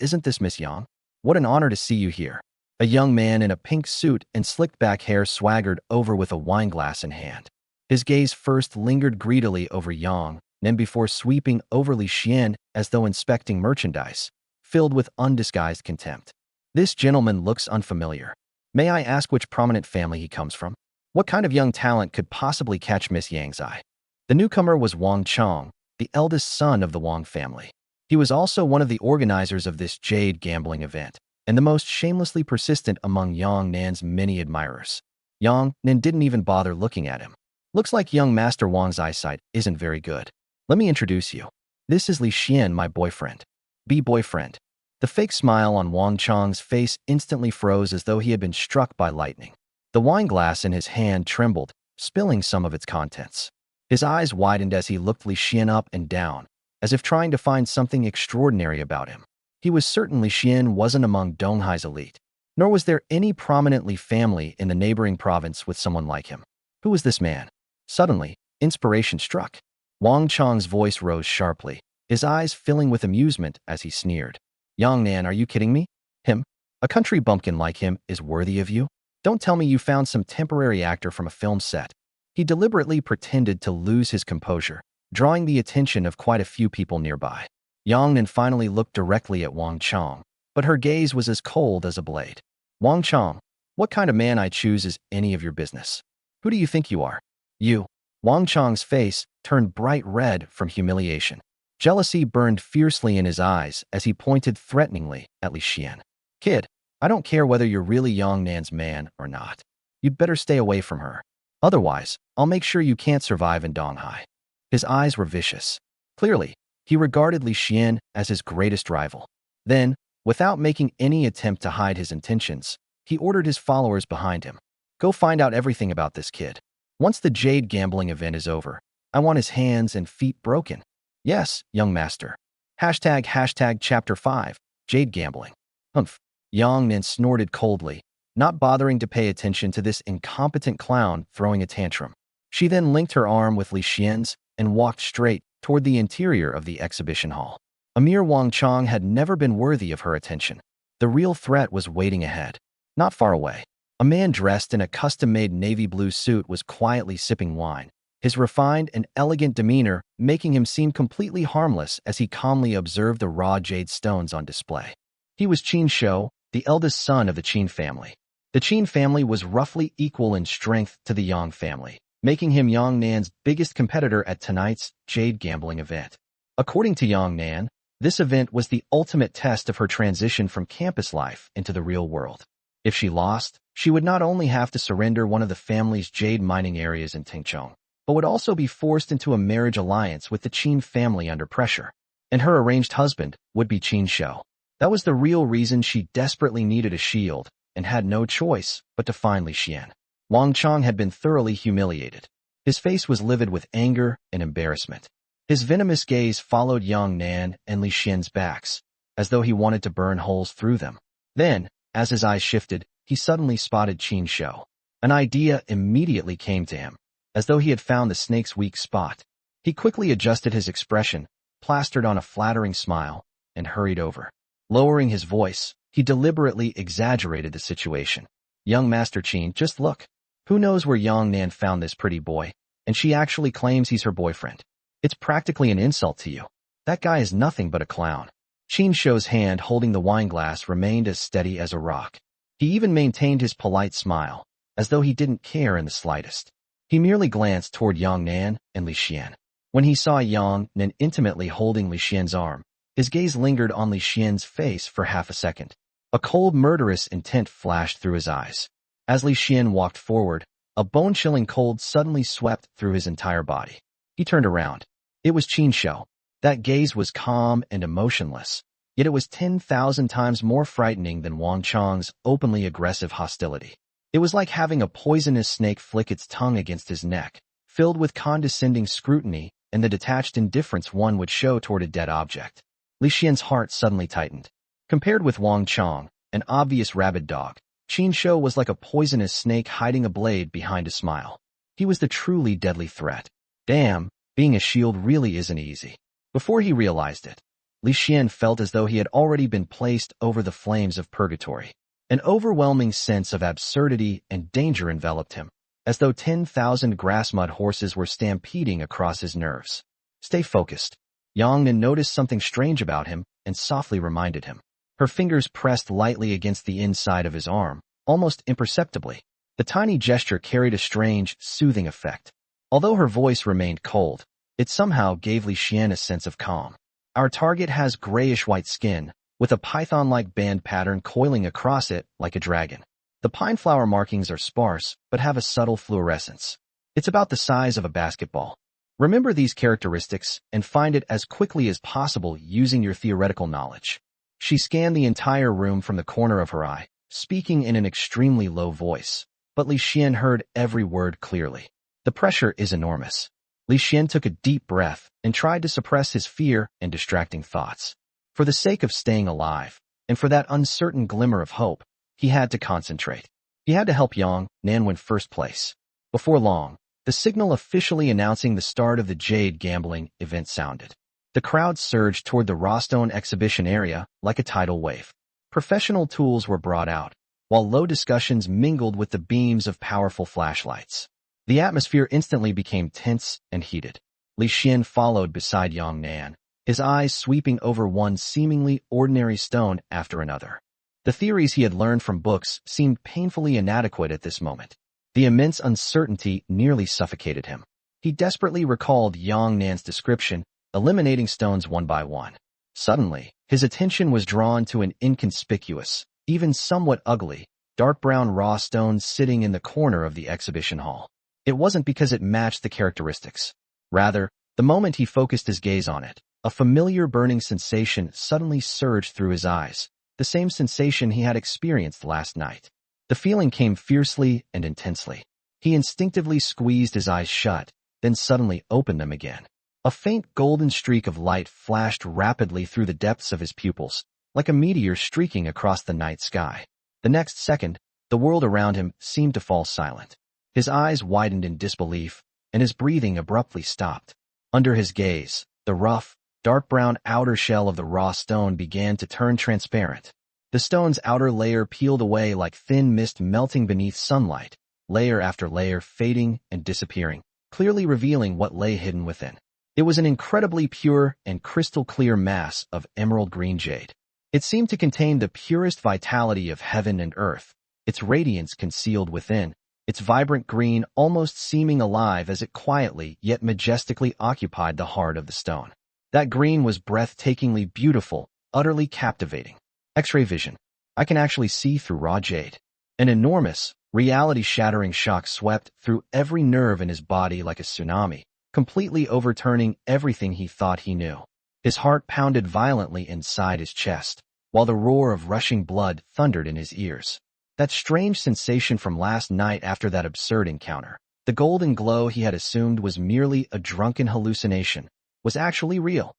isn't this Miss Yang? What an honor to see you here." A young man in a pink suit and slicked back hair swaggered over with a wineglass in hand. His gaze first lingered greedily over Yang Nan before sweeping over Li Xian as though inspecting merchandise, filled with undisguised contempt. "This gentleman looks unfamiliar. May I ask which prominent family he comes from? What kind of young talent could possibly catch Miss Yang's eye?" The newcomer was Wang Chong, the eldest son of the Wang family. He was also one of the organizers of this jade gambling event, and the most shamelessly persistent among Yang Nan's many admirers. Yang Nan didn't even bother looking at him. "Looks like young Master Wang's eyesight isn't very good. Let me introduce you. This is Li Xian, my boyfriend." Boyfriend. The fake smile on Wang Chong's face instantly froze as though he had been struck by lightning. The wineglass in his hand trembled, spilling some of its contents. His eyes widened as he looked Li Xian up and down, as if trying to find something extraordinary about him. He was certain Li Xian wasn't among Donghai's elite, nor was there any prominent Li family in the neighboring province with someone like him. Who was this man? Suddenly, inspiration struck. Wang Chong's voice rose sharply, his eyes filling with amusement as he sneered. "Yang Nan, are you kidding me? Him? A country bumpkin like him is worthy of you? Don't tell me you found some temporary actor from a film set." He deliberately pretended to lose his composure, drawing the attention of quite a few people nearby. Yang Nan finally looked directly at Wang Chong, but her gaze was as cold as a blade. "Wang Chong, what kind of man I choose is any of your business. Who do you think you are? You." Wang Chong's face turned bright red from humiliation. Jealousy burned fiercely in his eyes as he pointed threateningly at Li Xian. "Kid, I don't care whether you're really Yang Nan's man or not. You'd better stay away from her. Otherwise, I'll make sure you can't survive in Donghai." His eyes were vicious. Clearly, he regarded Li Xian as his greatest rival. Then, without making any attempt to hide his intentions, he ordered his followers behind him. "Go find out everything about this kid. Once the jade gambling event is over, I want his hands and feet broken." "Yes, young master." Hashtag Chapter 5, Jade Gambling. "Humph." Yang Nan snorted coldly, not bothering to pay attention to this incompetent clown throwing a tantrum. She then linked her arm with Li Xian's and walked straight toward the interior of the exhibition hall. Amir Wang Chong had never been worthy of her attention. The real threat was waiting ahead. Not far away, a man dressed in a custom-made navy blue suit was quietly sipping wine, his refined and elegant demeanor making him seem completely harmless as he calmly observed the raw jade stones on display. He was Qin Shou, the eldest son of the Qin family. The Qin family was roughly equal in strength to the Yang family, making him Yang Nan's biggest competitor at tonight's jade gambling event. According to Yang Nan, this event was the ultimate test of her transition from campus life into the real world. If she lost, she would not only have to surrender one of the family's jade mining areas in Tingchong, but would also be forced into a marriage alliance with the Qin family under pressure. And her arranged husband would be Qin Shou. That was the real reason she desperately needed a shield and had no choice but to find Li Xian. Wang Chong had been thoroughly humiliated. His face was livid with anger and embarrassment. His venomous gaze followed Yang Nan and Li Xian's backs, as though he wanted to burn holes through them. Then, as his eyes shifted, he suddenly spotted Qin Shou. An idea immediately came to him. as though he had found the snake's weak spot. He quickly adjusted his expression, plastered on a flattering smile, and hurried over. Lowering his voice, he deliberately exaggerated the situation. Young Master Qin, just look. Who knows where Yang Nan found this pretty boy, and she actually claims he's her boyfriend. It's practically an insult to you. That guy is nothing but a clown. Qin Shou's hand holding the wineglass remained as steady as a rock. He even maintained his polite smile, as though he didn't care in the slightest. He merely glanced toward Yang Nan and Li Xian. When he saw Yang Nan intimately holding Li Xian's arm, his gaze lingered on Li Xian's face for half a second. A cold, murderous intent flashed through his eyes. As Li Xian walked forward, a bone-chilling cold suddenly swept through his entire body. He turned around. It was Qin Shou. That gaze was calm and emotionless, yet it was 10,000 times more frightening than Wang Chang's openly aggressive hostility. It was like having a poisonous snake flick its tongue against his neck, filled with condescending scrutiny and the detached indifference one would show toward a dead object. Li Xian's heart suddenly tightened. Compared with Wang Chang, an obvious rabid dog, Qin Shou was like a poisonous snake hiding a blade behind a smile. He was the truly deadly threat. Damn, being a shield really isn't easy. Before he realized it, Li Xian felt as though he had already been placed over the flames of purgatory. An overwhelming sense of absurdity and danger enveloped him, as though 10,000 grass-mud horses were stampeding across his nerves. Stay focused. Yang Nan noticed something strange about him and softly reminded him. Her fingers pressed lightly against the inside of his arm, almost imperceptibly. The tiny gesture carried a strange, soothing effect. Although her voice remained cold, it somehow gave Li Xian a sense of calm. Our target has grayish-white skin, with a python-like band pattern coiling across it like a dragon. The pine flower markings are sparse, but have a subtle fluorescence. It's about the size of a basketball. Remember these characteristics and find it as quickly as possible using your theoretical knowledge. She scanned the entire room from the corner of her eye, speaking in an extremely low voice, but Li Xian heard every word clearly. The pressure is enormous. Li Xian took a deep breath and tried to suppress his fear and distracting thoughts. For the sake of staying alive, and for that uncertain glimmer of hope, he had to concentrate. He had to help Yang Nan win first place. Before long, the signal officially announcing the start of the Jade gambling event sounded. The crowd surged toward the Rawstone exhibition area like a tidal wave. Professional tools were brought out, while low discussions mingled with the beams of powerful flashlights. The atmosphere instantly became tense and heated. Li Xian followed beside Yang Nan, his eyes sweeping over one seemingly ordinary stone after another. The theories he had learned from books seemed painfully inadequate at this moment. The immense uncertainty nearly suffocated him. He desperately recalled Yang Nan's description, eliminating stones one by one. Suddenly, his attention was drawn to an inconspicuous, even somewhat ugly, dark brown raw stone sitting in the corner of the exhibition hall. It wasn't because it matched the characteristics. Rather, the moment he focused his gaze on it, a familiar burning sensation suddenly surged through his eyes, the same sensation he had experienced last night. The feeling came fiercely and intensely. He instinctively squeezed his eyes shut, then suddenly opened them again. A faint golden streak of light flashed rapidly through the depths of his pupils, like a meteor streaking across the night sky. The next second, the world around him seemed to fall silent. His eyes widened in disbelief, and his breathing abruptly stopped. Under his gaze, the rough, dark brown outer shell of the raw stone began to turn transparent. The stone's outer layer peeled away like thin mist melting beneath sunlight, layer after layer fading and disappearing, clearly revealing what lay hidden within. It was an incredibly pure and crystal-clear mass of emerald green jade. It seemed to contain the purest vitality of heaven and earth, its radiance concealed within, its vibrant green almost seeming alive as it quietly yet majestically occupied the heart of the stone. That green was breathtakingly beautiful, utterly captivating. X-ray vision. I can actually see through raw jade. An enormous, reality-shattering shock swept through every nerve in his body like a tsunami, completely overturning everything he thought he knew. His heart pounded violently inside his chest, while the roar of rushing blood thundered in his ears. That strange sensation from last night after that absurd encounter, the golden glow he had assumed was merely a drunken hallucination, was actually real.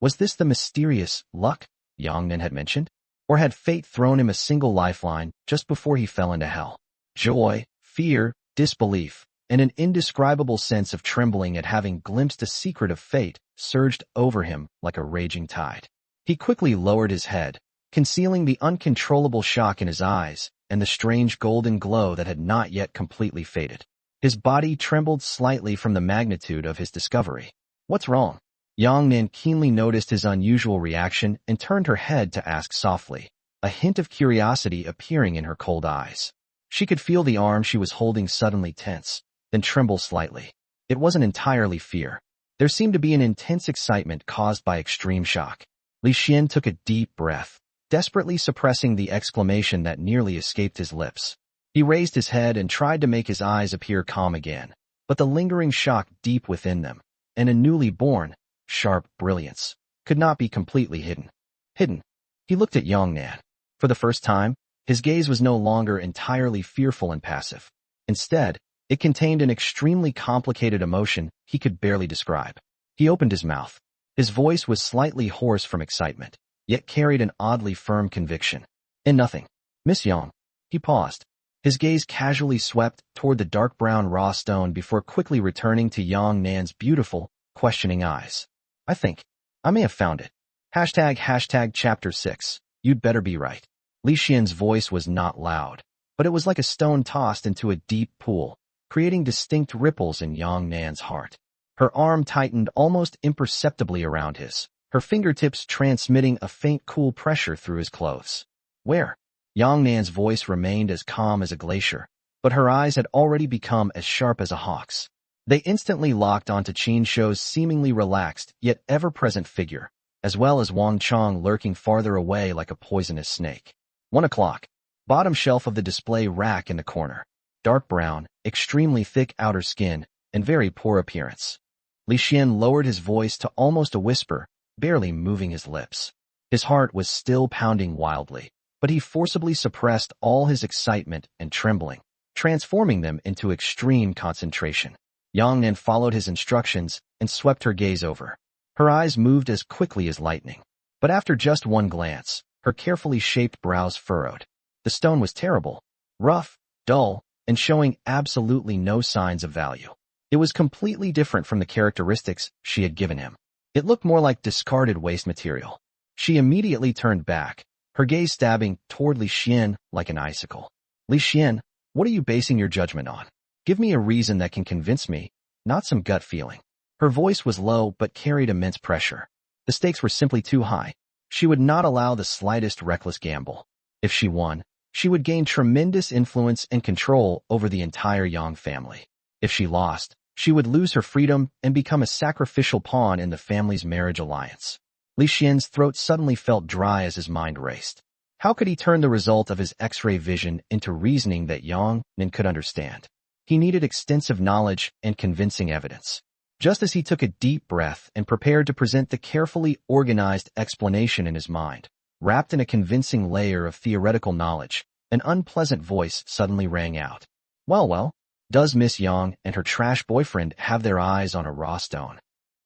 Was this the mysterious luck Yang Nan had mentioned? Or had fate thrown him a single lifeline just before he fell into hell? Joy, fear, disbelief, and an indescribable sense of trembling at having glimpsed a secret of fate surged over him like a raging tide. He quickly lowered his head, concealing the uncontrollable shock in his eyes and the strange golden glow that had not yet completely faded. His body trembled slightly from the magnitude of his discovery. "What's wrong?" Yang Nan keenly noticed his unusual reaction and turned her head to ask softly, a hint of curiosity appearing in her cold eyes. She could feel the arm she was holding suddenly tense, then tremble slightly. It wasn't entirely fear. There seemed to be an intense excitement caused by extreme shock. Li Xian took a deep breath, desperately suppressing the exclamation that nearly escaped his lips. He raised his head and tried to make his eyes appear calm again, but the lingering shock deep within them, and a newly born, sharp brilliance, could not be completely hidden. He looked at Yang Nan. For the first time, his gaze was no longer entirely fearful and passive. Instead, it contained an extremely complicated emotion he could barely describe. He opened his mouth. His voice was slightly hoarse from excitement, yet carried an oddly firm conviction. "In nothing. Miss Yang." He paused. His gaze casually swept toward the dark brown raw stone before quickly returning to Yang Nan's beautiful, questioning eyes. "I think I may have found it." ## Chapter 6. You'd better be right. Li Xian's voice was not loud, but it was like a stone tossed into a deep pool, creating distinct ripples in Yang Nan's heart. Her arm tightened almost imperceptibly around his, her fingertips transmitting a faint cool pressure through his clothes. "Where?" Yang Nan's voice remained as calm as a glacier, but her eyes had already become as sharp as a hawk's. They instantly locked onto Qin Shou's seemingly relaxed yet ever-present figure, as well as Wang Chong lurking farther away like a poisonous snake. 1 o'clock. Bottom shelf of the display rack in the corner. Dark brown, extremely thick outer skin, and very poor appearance. Li Xian lowered his voice to almost a whisper, barely moving his lips. His heart was still pounding wildly, but he forcibly suppressed all his excitement and trembling, transforming them into extreme concentration. Yang Nan followed his instructions and swept her gaze over. Her eyes moved as quickly as lightning. But after just one glance, her carefully shaped brows furrowed. The stone was terrible, rough, dull, and showing absolutely no signs of value. It was completely different from the characteristics she had given him. It looked more like discarded waste material. She immediately turned back, her gaze stabbing toward Li Xian like an icicle. "Li Xian, what are you basing your judgment on? Give me a reason that can convince me, not some gut feeling." Her voice was low but carried immense pressure. The stakes were simply too high. She would not allow the slightest reckless gamble. If she won, she would gain tremendous influence and control over the entire Yang family. If she lost, she would lose her freedom and become a sacrificial pawn in the family's marriage alliance. Li Xian's throat suddenly felt dry as his mind raced. How could he turn the result of his X-ray vision into reasoning that Yang Nan could understand? He needed extensive knowledge and convincing evidence. Just as he took a deep breath and prepared to present the carefully organized explanation in his mind, wrapped in a convincing layer of theoretical knowledge, an unpleasant voice suddenly rang out. Well, does Miss Yang and her trash boyfriend have their eyes on a raw stone?"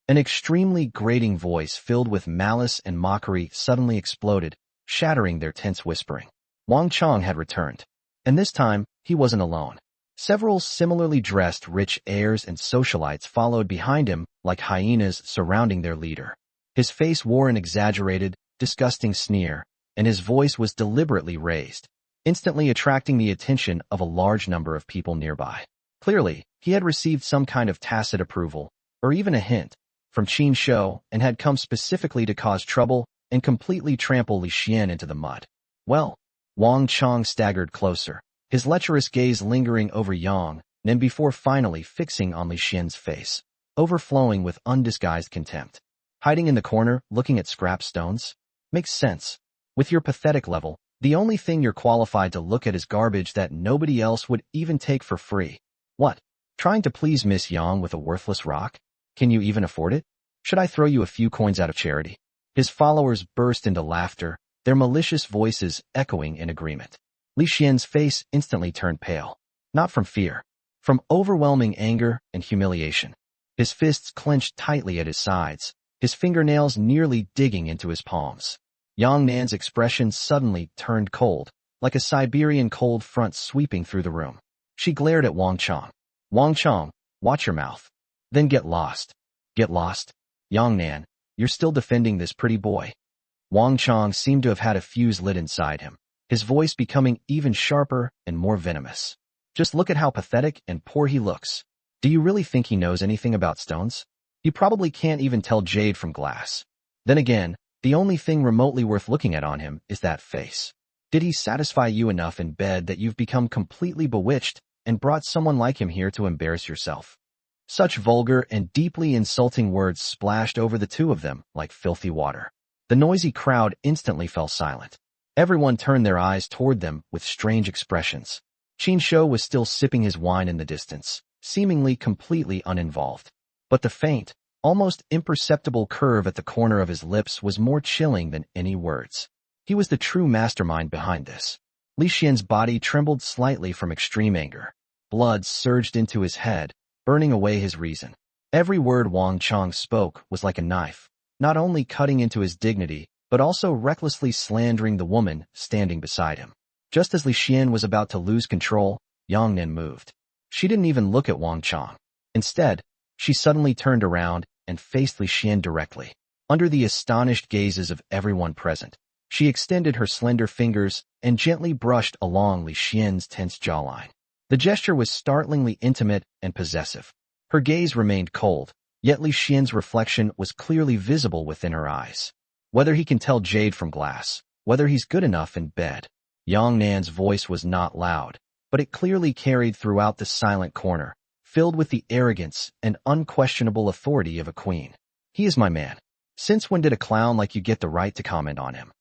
An extremely grating voice filled with malice and mockery suddenly exploded, shattering their tense whispering. Wang Chong had returned, and this time he wasn't alone. Several similarly dressed rich heirs and socialites followed behind him like hyenas surrounding their leader. His face wore an exaggerated, disgusting sneer, and his voice was deliberately raised, instantly attracting the attention of a large number of people nearby. Clearly, he had received some kind of tacit approval, or even a hint, from Qin Shou and had come specifically to cause trouble and completely trample Li Xian into the mud. Well, Wang Chong staggered closer, his lecherous gaze lingering over Yang Nan before finally fixing on Li Xian's face, overflowing with undisguised contempt. Hiding in the corner, looking at scrap stones? Makes sense. With your pathetic level, the only thing you're qualified to look at is garbage that nobody else would even take for free. What? Trying to please Miss Yang with a worthless rock? Can you even afford it? Should I throw you a few coins out of charity? His followers burst into laughter, their malicious voices echoing in agreement. Li Xian's face instantly turned pale, not from fear, from overwhelming anger and humiliation. His fists clenched tightly at his sides, his fingernails nearly digging into his palms. Yang Nan's expression suddenly turned cold, like a Siberian cold front sweeping through the room. She glared at Wang Chong. Wang Chong, watch your mouth. Then get lost. Get lost? Yang Nan, you're still defending this pretty boy. Wang Chong seemed to have had a fuse lit inside him, his voice becoming even sharper and more venomous. Just look at how pathetic and poor he looks. Do you really think he knows anything about stones? He probably can't even tell jade from glass. Then again, the only thing remotely worth looking at on him is that face. Did he satisfy you enough in bed that you've become completely bewitched and brought someone like him here to embarrass yourself? Such vulgar and deeply insulting words splashed over the two of them like filthy water. The noisy crowd instantly fell silent. Everyone turned their eyes toward them with strange expressions. Qin Shou was still sipping his wine in the distance, seemingly completely uninvolved. But the faint, almost imperceptible curve at the corner of his lips was more chilling than any words. He was the true mastermind behind this. Li Xian's body trembled slightly from extreme anger. Blood surged into his head, burning away his reason. Every word Wang Chong spoke was like a knife, not only cutting into his dignity, but also recklessly slandering the woman standing beside him. Just as Li Xian was about to lose control, Yang Nan moved. She didn't even look at Wang Chong. Instead, she suddenly turned around and faced Li Xian directly. Under the astonished gazes of everyone present, she extended her slender fingers and gently brushed along Li Xian's tense jawline. The gesture was startlingly intimate and possessive. Her gaze remained cold, yet Li Xian's reflection was clearly visible within her eyes. Whether he can tell jade from glass, whether he's good enough in bed. Yang Nan's voice was not loud, but it clearly carried throughout the silent corner, filled with the arrogance and unquestionable authority of a queen. He is my man. Since when did a clown like you get the right to comment on him?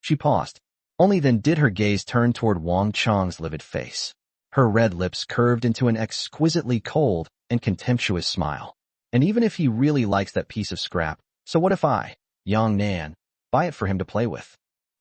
She paused. Only then did her gaze turn toward Wang Chong's livid face. Her red lips curved into an exquisitely cold and contemptuous smile. And even if he really likes that piece of scrap, so what if I, Yang Nan, buy it for him to play with?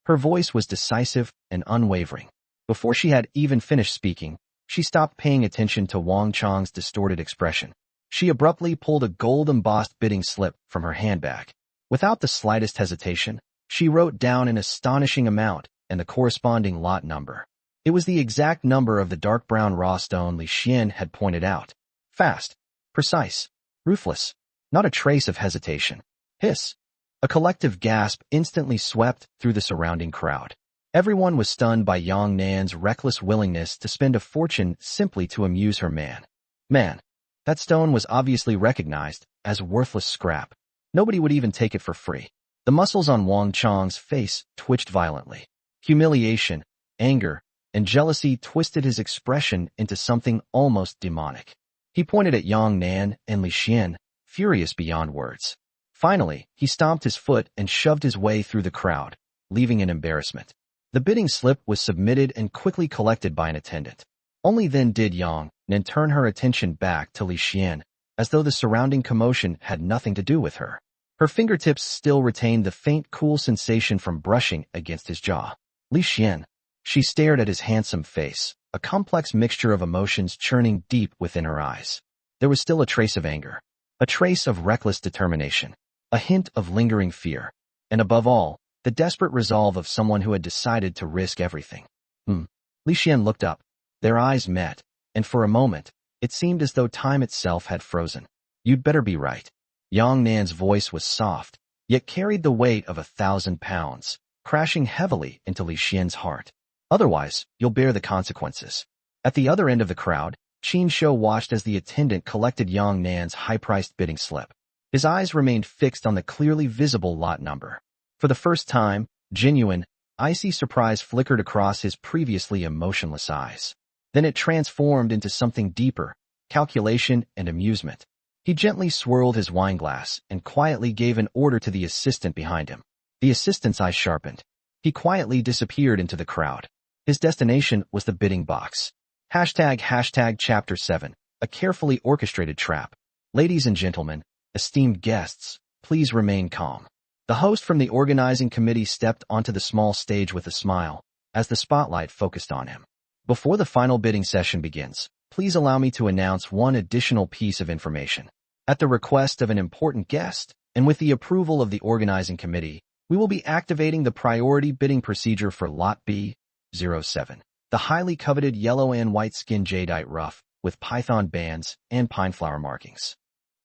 Her voice was decisive and unwavering. Before she had even finished speaking, she stopped paying attention to Wang Chong's distorted expression. She abruptly pulled a gold-embossed bidding slip from her handbag. Without the slightest hesitation, she wrote down an astonishing amount and the corresponding lot number. It was the exact number of the dark brown raw stone Li Xian had pointed out. Fast, precise, ruthless, not a trace of hesitation. Hiss! A collective gasp instantly swept through the surrounding crowd. Everyone was stunned by Yang Nan's reckless willingness to spend a fortune simply to amuse her man. Man, that stone was obviously recognized as worthless scrap. Nobody would even take it for free. The muscles on Wang Chong's face twitched violently. Humiliation, anger, and jealousy twisted his expression into something almost demonic. He pointed at Yang Nan and Li Xian, furious beyond words. Finally, he stomped his foot and shoved his way through the crowd, leaving in embarrassment. The bidding slip was submitted and quickly collected by an attendant. Only then did Yang Nan turn her attention back to Li Xian, as though the surrounding commotion had nothing to do with her. Her fingertips still retained the faint cool sensation from brushing against his jaw. Li Xian. She stared at his handsome face, a complex mixture of emotions churning deep within her eyes. There was still a trace of anger, a trace of reckless determination, a hint of lingering fear, and above all, the desperate resolve of someone who had decided to risk everything. Li Xian looked up. Their eyes met, and for a moment, it seemed as though time itself had frozen. You'd better be right. Yang Nan's voice was soft, yet carried the weight of 1,000 pounds, crashing heavily into Li Xian's heart. Otherwise, you'll bear the consequences. At the other end of the crowd, Qin Shou watched as the attendant collected Yang Nan's high-priced bidding slip. His eyes remained fixed on the clearly visible lot number. For the first time, genuine, icy surprise flickered across his previously emotionless eyes. Then it transformed into something deeper, calculation and amusement. He gently swirled his wineglass and quietly gave an order to the assistant behind him. The assistant's eyes sharpened. He quietly disappeared into the crowd. His destination was the bidding box. Chapter 7, a carefully orchestrated trap. Ladies and gentlemen, esteemed guests, please remain calm. The host from the organizing committee stepped onto the small stage with a smile, as the spotlight focused on him. Before the final bidding session begins, please allow me to announce one additional piece of information. At the request of an important guest, and with the approval of the organizing committee, we will be activating the priority bidding procedure for Lot B07, the highly coveted yellow and white skin jadeite rough, with python bands and pine flower markings.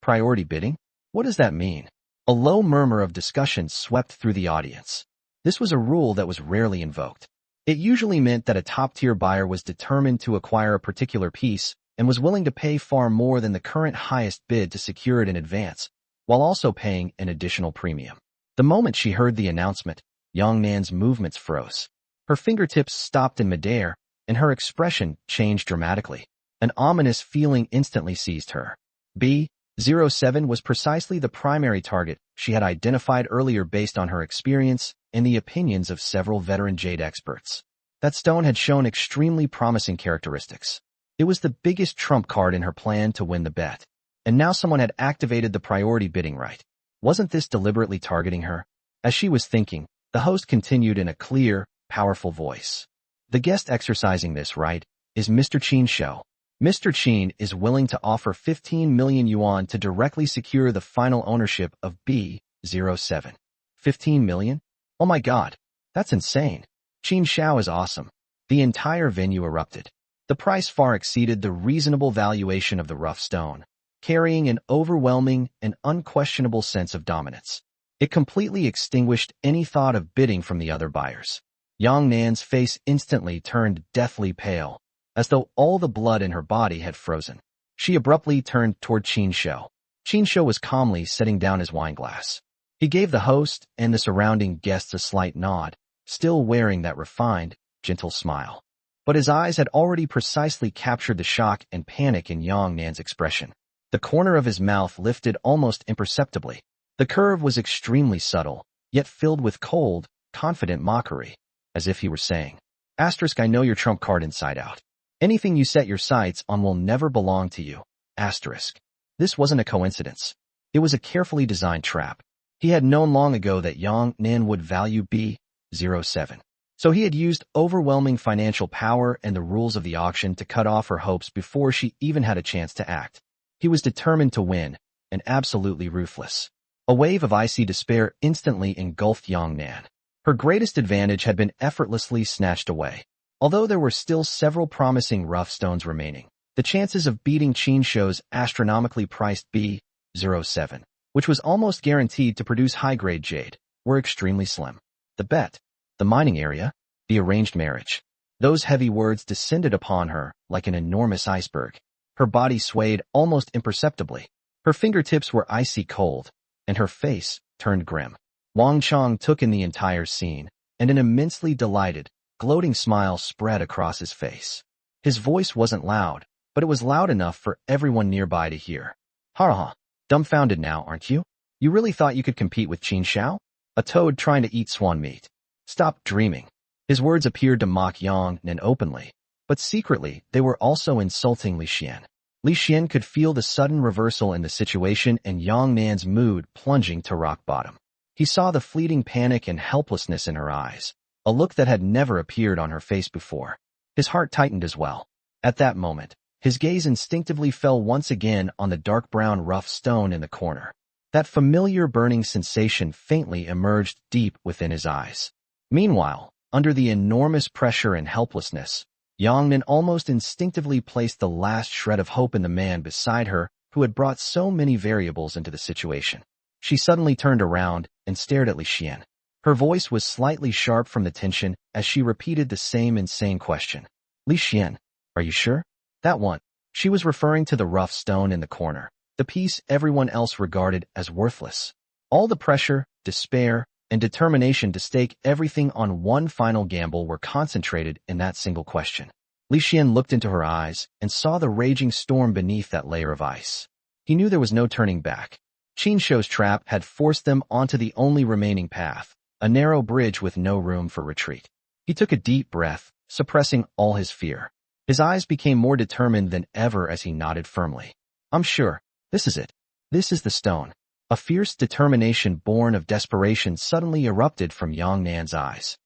Priority bidding? What does that mean? A low murmur of discussion swept through the audience. This was a rule that was rarely invoked. It usually meant that a top-tier buyer was determined to acquire a particular piece and was willing to pay far more than the current highest bid to secure it in advance, while also paying an additional premium. The moment she heard the announcement, Yang Nan's movements froze. Her fingertips stopped in midair, and her expression changed dramatically. An ominous feeling instantly seized her. B07 was precisely the primary target she had identified earlier based on her experience and the opinions of several veteran jade experts. That stone had shown extremely promising characteristics. It was the biggest trump card in her plan to win the bet. And now someone had activated the priority bidding right. Wasn't this deliberately targeting her? As she was thinking, the host continued in a clear, powerful voice. The guest exercising this right is Mr. Qin Shou. Mr. Qin is willing to offer 15 million yuan to directly secure the final ownership of B07. 15 million? Oh my god, that's insane. Qin Shou is awesome. The entire venue erupted. The price far exceeded the reasonable valuation of the rough stone, carrying an overwhelming and unquestionable sense of dominance. It completely extinguished any thought of bidding from the other buyers. Yang Nan's face instantly turned deathly pale, as though all the blood in her body had frozen. She abruptly turned toward Qin Shou. Qin Shou was calmly setting down his wineglass. He gave the host and the surrounding guests a slight nod, still wearing that refined, gentle smile. But his eyes had already precisely captured the shock and panic in Yang Nan's expression. The corner of his mouth lifted almost imperceptibly. The curve was extremely subtle, yet filled with cold, confident mockery, as if he were saying, "Asterisk, I know your trump card inside out. Anything you set your sights on will never belong to you." Asterisk. This wasn't a coincidence. It was a carefully designed trap. He had known long ago that Yang Nan would value B07. So he had used overwhelming financial power and the rules of the auction to cut off her hopes before she even had a chance to act. He was determined to win, and absolutely ruthless. A wave of icy despair instantly engulfed Yang Nan. Her greatest advantage had been effortlessly snatched away. Although there were still several promising rough stones remaining, the chances of beating Qin Shou's astronomically priced B07, which was almost guaranteed to produce high-grade jade, were extremely slim. The bet, the mining area, the arranged marriage. Those heavy words descended upon her like an enormous iceberg. Her body swayed almost imperceptibly. Her fingertips were icy cold, and her face turned grim. Wang Chong took in the entire scene, and an immensely delighted, gloating smile spread across his face. His voice wasn't loud, but it was loud enough for everyone nearby to hear. "Ha ha, dumbfounded now, aren't you? You really thought you could compete with Qin Shou? A toad trying to eat swan meat. Stop dreaming." His words appeared to mock Yang Nan openly, but secretly they were also insulting Li Xian. Li Xian could feel the sudden reversal in the situation and Yang Nan's mood plunging to rock bottom. He saw the fleeting panic and helplessness in her eyes, a look that had never appeared on her face before. His heart tightened as well. At that moment, his gaze instinctively fell once again on the dark brown rough stone in the corner. That familiar burning sensation faintly emerged deep within his eyes. Meanwhile, under the enormous pressure and helplessness, Yang Nan almost instinctively placed the last shred of hope in the man beside her who had brought so many variables into the situation. She suddenly turned around and stared at Li Xian. Her voice was slightly sharp from the tension as she repeated the same insane question. "Li Xian, are you sure? That one." She was referring to the rough stone in the corner, the piece everyone else regarded as worthless. All the pressure, despair, and determination to stake everything on one final gamble were concentrated in that single question. Li Xian looked into her eyes and saw the raging storm beneath that layer of ice. He knew there was no turning back. Qin Shou's trap had forced them onto the only remaining path, a narrow bridge with no room for retreat. He took a deep breath, suppressing all his fear. His eyes became more determined than ever as he nodded firmly. "I'm sure. This is it. This is the stone." A fierce determination born of desperation suddenly erupted from Yang Nan's eyes.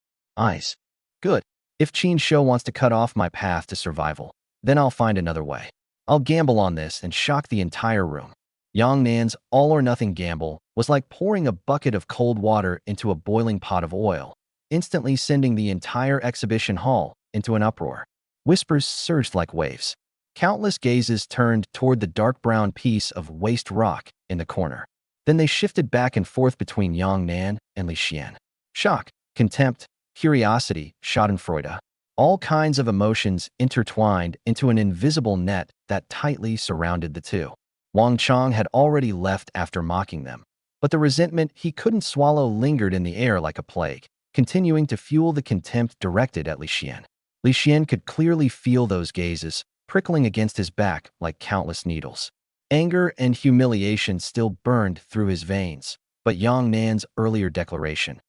Good. If Qin Shou wants to cut off my path to survival, then I'll find another way. I'll gamble on this and shock the entire room. Yang Nan's all-or-nothing gamble was like pouring a bucket of cold water into a boiling pot of oil, instantly sending the entire exhibition hall into an uproar. Whispers surged like waves. Countless gazes turned toward the dark brown piece of waste rock in the corner. Then they shifted back and forth between Yang Nan and Li Xian. Shock, contempt, curiosity, schadenfreude. All kinds of emotions intertwined into an invisible net that tightly surrounded the two. Wang Chong had already left after mocking them, but the resentment he couldn't swallow lingered in the air like a plague, continuing to fuel the contempt directed at Li Xian. Li Xian could clearly feel those gazes, prickling against his back like countless needles. Anger and humiliation still burned through his veins, but Yang Nan's earlier declaration,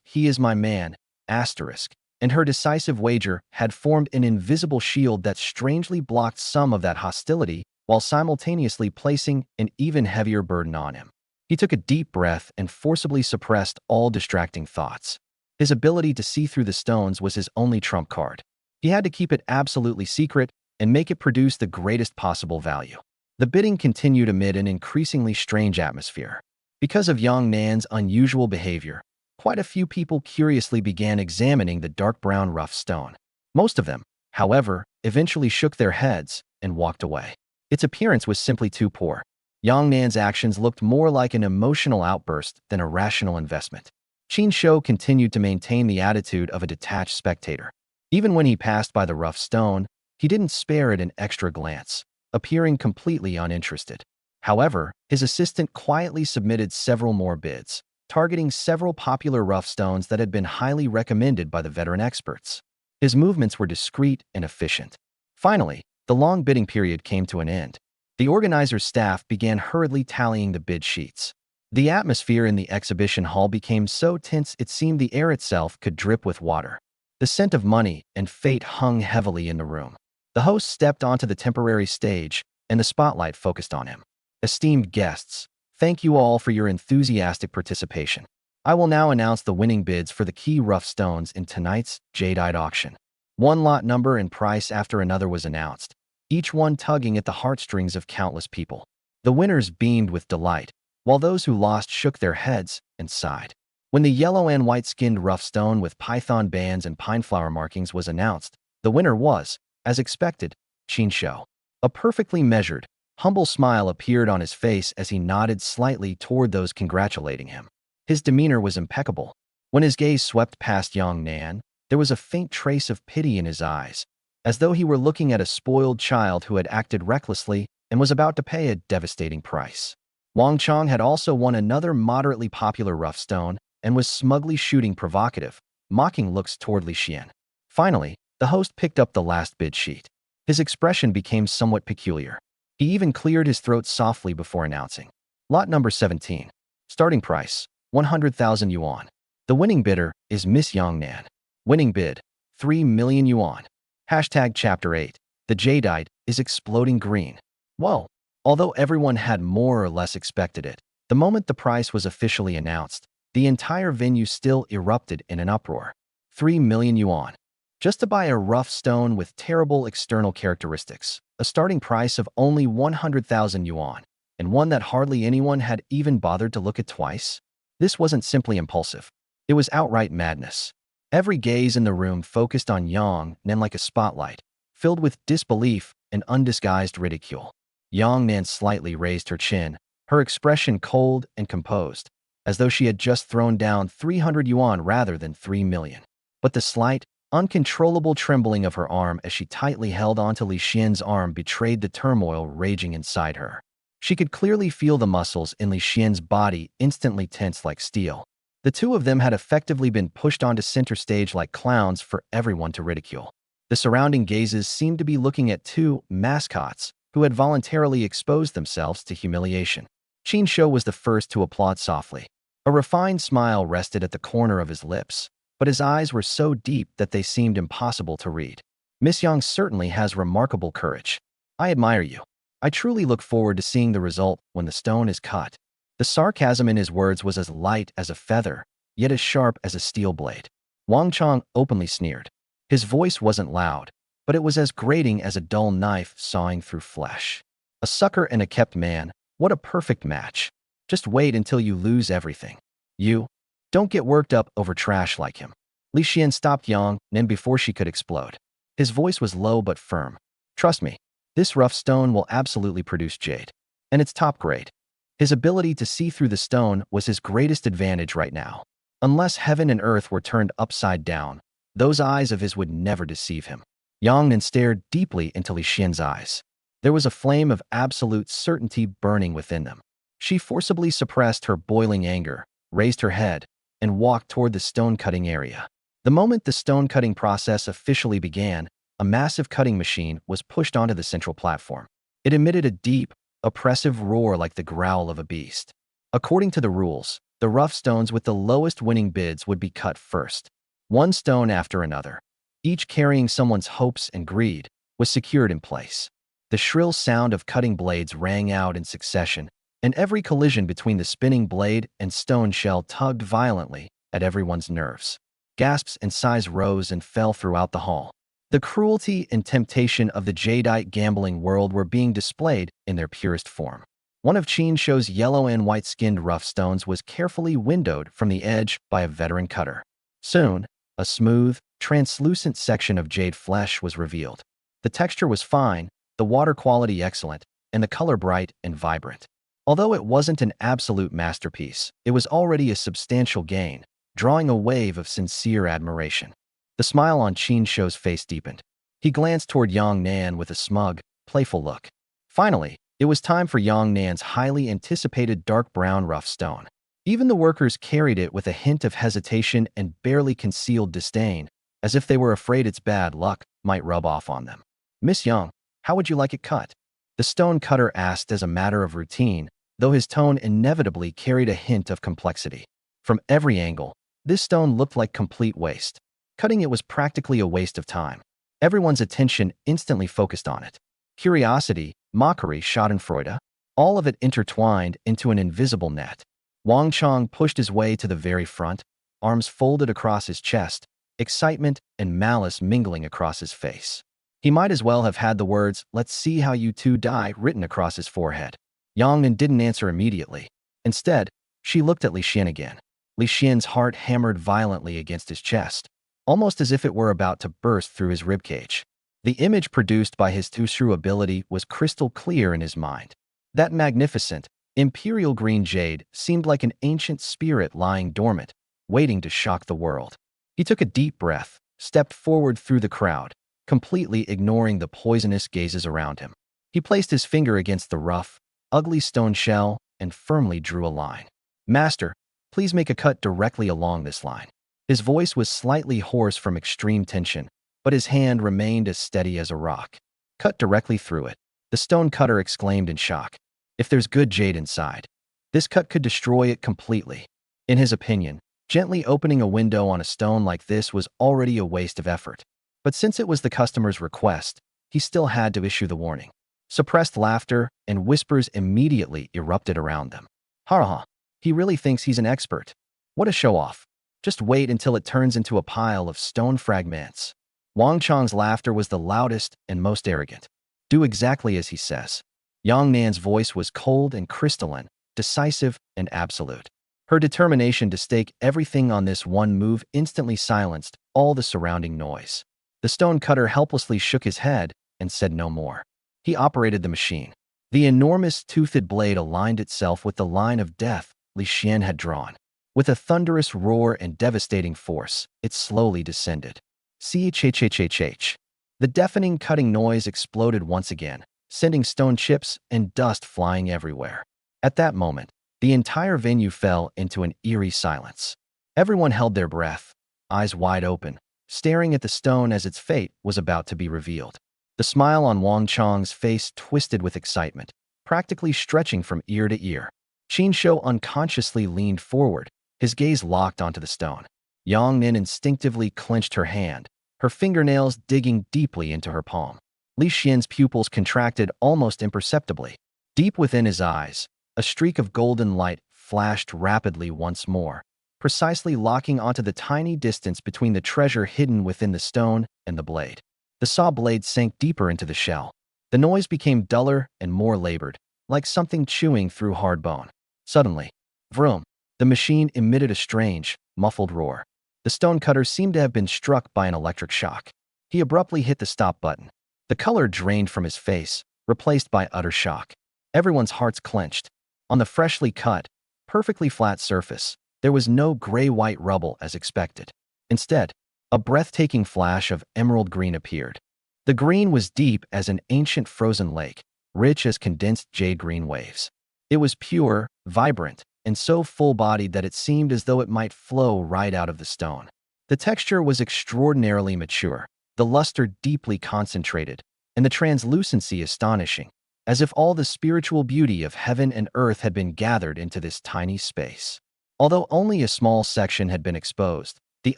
"he is my man," and her decisive wager had formed an invisible shield that strangely blocked some of that hostility while simultaneously placing an even heavier burden on him. He took a deep breath and forcibly suppressed all distracting thoughts. His ability to see through the stones was his only trump card. He had to keep it absolutely secret and make it produce the greatest possible value. The bidding continued amid an increasingly strange atmosphere. Because of Yang Nan's unusual behavior, quite a few people curiously began examining the dark brown rough stone. Most of them, however, eventually shook their heads and walked away. Its appearance was simply too poor. Yang Nan's actions looked more like an emotional outburst than a rational investment. Qin Shou continued to maintain the attitude of a detached spectator. Even when he passed by the rough stone, he didn't spare it an extra glance, appearing completely uninterested. However, his assistant quietly submitted several more bids, targeting several popular rough stones that had been highly recommended by the veteran experts. His movements were discreet and efficient. Finally, the long bidding period came to an end. The organizer's staff began hurriedly tallying the bid sheets. The atmosphere in the exhibition hall became so tense it seemed the air itself could drip with water. The scent of money and fate hung heavily in the room. The host stepped onto the temporary stage, and the spotlight focused on him. Esteemed guests, thank you all for your enthusiastic participation. I will now announce the winning bids for the key rough stones in tonight's jadeite auction. One lot number and price after another was announced, each one tugging at the heartstrings of countless people. The winners beamed with delight, while those who lost shook their heads and sighed. When the yellow and white-skinned rough stone with python bands and pine flower markings was announced, the winner was, as expected, Qin Shou. A perfectly measured, humble smile appeared on his face as he nodded slightly toward those congratulating him. His demeanor was impeccable. When his gaze swept past Yang Nan, there was a faint trace of pity in his eyes, as though he were looking at a spoiled child who had acted recklessly and was about to pay a devastating price. Wang Chong had also won another moderately popular rough stone and was smugly shooting provocative, mocking looks toward Li Xian. Finally, the host picked up the last bid sheet. His expression became somewhat peculiar. He even cleared his throat softly before announcing, "Lot number 17. Starting price, 100,000 yuan. The winning bidder is Miss Yang Nan. Winning bid, 3 million yuan. Hashtag Chapter 8. The jadeite is exploding green." Whoa! Although everyone had more or less expected it, the moment the price was officially announced, the entire venue still erupted in an uproar. 3 million yuan. Just to buy a rough stone with terrible external characteristics, a starting price of only 100,000 yuan, and one that hardly anyone had even bothered to look at twice? This wasn't simply impulsive. It was outright madness. Every gaze in the room focused on Yang Nan like a spotlight, filled with disbelief and undisguised ridicule. Yang Nan slightly raised her chin, her expression cold and composed, as though she had just thrown down 300 yuan rather than 3 million. But the slight, uncontrollable trembling of her arm as she tightly held onto Li Xian's arm betrayed the turmoil raging inside her. She could clearly feel the muscles in Li Xian's body instantly tense like steel. The two of them had effectively been pushed onto center stage like clowns for everyone to ridicule. The surrounding gazes seemed to be looking at two mascots who had voluntarily exposed themselves to humiliation. Qin Shou was the first to applaud softly. A refined smile rested at the corner of his lips, but his eyes were so deep that they seemed impossible to read. Miss Yang certainly has remarkable courage. I admire you. I truly look forward to seeing the result when the stone is cut. The sarcasm in his words was as light as a feather, yet as sharp as a steel blade. Wang Chong openly sneered. His voice wasn't loud, but it was as grating as a dull knife sawing through flesh. A sucker and a kept man, what a perfect match. Just wait until you lose everything. You don't get worked up over trash like him. Li Xian stopped Yang Nan before she could explode. His voice was low but firm. Trust me, this rough stone will absolutely produce jade. And it's top grade. His ability to see through the stone was his greatest advantage right now. Unless heaven and earth were turned upside down, those eyes of his would never deceive him. Yang Nan stared deeply into Li Xian's eyes. There was a flame of absolute certainty burning within them. She forcibly suppressed her boiling anger, raised her head, and walked toward the stone-cutting area. The moment the stone-cutting process officially began, a massive cutting machine was pushed onto the central platform. It emitted a deep, oppressive roar like the growl of a beast. According to the rules, the rough stones with the lowest winning bids would be cut first. One stone after another, each carrying someone's hopes and greed, was secured in place. The shrill sound of cutting blades rang out in succession, and every collision between the spinning blade and stone shell tugged violently at everyone's nerves. Gasps and sighs rose and fell throughout the hall. The cruelty and temptation of the jadeite gambling world were being displayed in their purest form. One of Qianshou's yellow and white-skinned rough stones was carefully windowed from the edge by a veteran cutter. Soon, a smooth, translucent section of jade flesh was revealed. The texture was fine, the water quality excellent, and the color bright and vibrant. Although it wasn't an absolute masterpiece, it was already a substantial gain, drawing a wave of sincere admiration. The smile on Qianshou's face deepened. He glanced toward Yang Nan with a smug, playful look. Finally, it was time for Yang Nan's highly anticipated dark brown rough stone. Even the workers carried it with a hint of hesitation and barely concealed disdain, as if they were afraid its bad luck might rub off on them. "Miss Yang, how would you like it cut?" The stone cutter asked as a matter of routine, though his tone inevitably carried a hint of complexity. From every angle, this stone looked like complete waste. Cutting it was practically a waste of time. Everyone's attention instantly focused on it. Curiosity, mockery, schadenfreude, all of it intertwined into an invisible net. Wang Chong pushed his way to the very front, arms folded across his chest, excitement and malice mingling across his face. He might as well have had the words, "Let's see how you two die," written across his forehead. Yang Nan didn't answer immediately. Instead, she looked at Li Xian again. Li Xian's heart hammered violently against his chest, almost as if it were about to burst through his ribcage. The image produced by his Tushu ability was crystal clear in his mind. That magnificent, imperial green jade seemed like an ancient spirit lying dormant, waiting to shock the world. He took a deep breath, stepped forward through the crowd, completely ignoring the poisonous gazes around him. He placed his finger against the rough, ugly stone shell and firmly drew a line. "Master, please make a cut directly along this line." His voice was slightly hoarse from extreme tension, but his hand remained as steady as a rock. "Cut directly through it," the stone cutter exclaimed in shock. If there's good jade inside, this cut could destroy it completely. In his opinion, gently opening a window on a stone like this was already a waste of effort. But since it was the customer's request, he still had to issue the warning. Suppressed laughter and whispers immediately erupted around them. "Ha ha, he really thinks he's an expert. What a show-off. Just wait until it turns into a pile of stone fragments." Wang Chong's laughter was the loudest and most arrogant. "Do exactly as he says." Yang Nan's voice was cold and crystalline, decisive and absolute. Her determination to stake everything on this one move instantly silenced all the surrounding noise. The stone cutter helplessly shook his head and said no more. He operated the machine. The enormous toothed blade aligned itself with the line of death Li Xian had drawn. With a thunderous roar and devastating force, it slowly descended. Ch-ch-ch-ch-ch. The deafening cutting noise exploded once again, sending stone chips and dust flying everywhere. At that moment, the entire venue fell into an eerie silence. Everyone held their breath, eyes wide open, staring at the stone as its fate was about to be revealed. The smile on Wang Chong's face twisted with excitement, practically stretching from ear to ear. Qianshou unconsciously leaned forward, his gaze locked onto the stone. Yang Nan instinctively clenched her hand, her fingernails digging deeply into her palm. Li Xian's pupils contracted almost imperceptibly. Deep within his eyes, a streak of golden light flashed rapidly once more, precisely locking onto the tiny distance between the treasure hidden within the stone and the blade. The saw blade sank deeper into the shell. The noise became duller and more labored, like something chewing through hard bone. Suddenly, vroom, the machine emitted a strange, muffled roar. The stone cutter seemed to have been struck by an electric shock. He abruptly hit the stop button. The color drained from his face, replaced by utter shock. Everyone's hearts clenched. On the freshly cut, perfectly flat surface, there was no gray-white rubble as expected. Instead, a breathtaking flash of emerald green appeared. The green was deep as an ancient frozen lake, rich as condensed jade green waves. It was pure, vibrant, and so full-bodied that it seemed as though it might flow right out of the stone. The texture was extraordinarily mature, the luster deeply concentrated, and the translucency astonishing, as if all the spiritual beauty of heaven and earth had been gathered into this tiny space. Although only a small section had been exposed, the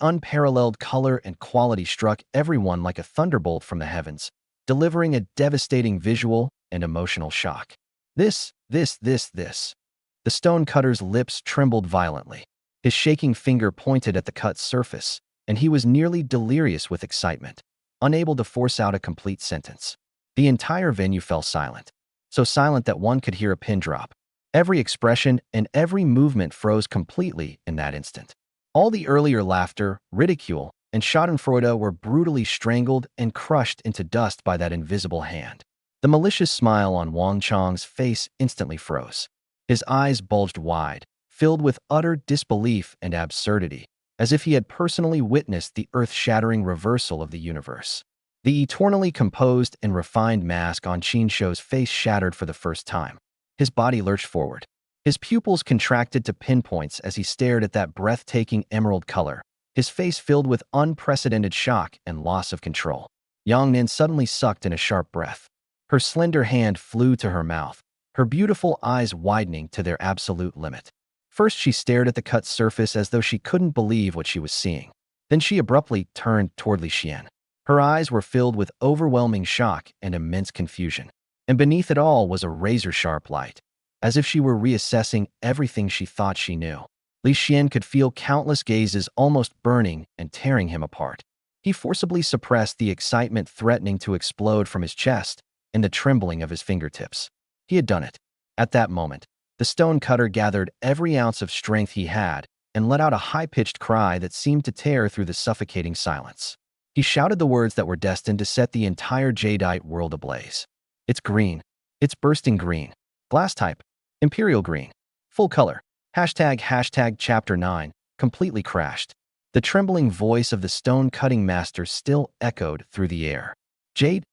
unparalleled color and quality struck everyone like a thunderbolt from the heavens, delivering a devastating visual and emotional shock. This. The stonecutter's lips trembled violently. His shaking finger pointed at the cut surface, and he was nearly delirious with excitement, unable to force out a complete sentence. The entire venue fell silent, so silent that one could hear a pin drop. Every expression and every movement froze completely in that instant. All the earlier laughter, ridicule, and schadenfreude were brutally strangled and crushed into dust by that invisible hand. The malicious smile on Wang Chang's face instantly froze. His eyes bulged wide, filled with utter disbelief and absurdity, as if he had personally witnessed the earth-shattering reversal of the universe. The eternally composed and refined mask on Qin Shou's face shattered for the first time. His body lurched forward. His pupils contracted to pinpoints as he stared at that breathtaking emerald color, his face filled with unprecedented shock and loss of control. Yang Nan suddenly sucked in a sharp breath. Her slender hand flew to her mouth, her beautiful eyes widening to their absolute limit. First, she stared at the cut surface as though she couldn't believe what she was seeing. Then she abruptly turned toward Li Xian. Her eyes were filled with overwhelming shock and immense confusion. And beneath it all was a razor-sharp light, as if she were reassessing everything she thought she knew. Li Xian could feel countless gazes almost burning and tearing him apart. He forcibly suppressed the excitement threatening to explode from his chest and the trembling of his fingertips. He had done it. At that moment, the stonecutter gathered every ounce of strength he had and let out a high-pitched cry that seemed to tear through the suffocating silence. He shouted the words that were destined to set the entire jadeite world ablaze. It's green. It's bursting green. Glass type. Imperial green. Full color. Hashtag chapter 9. Completely crashed. The trembling voice of the stone-cutting master still echoed through the air. Jade.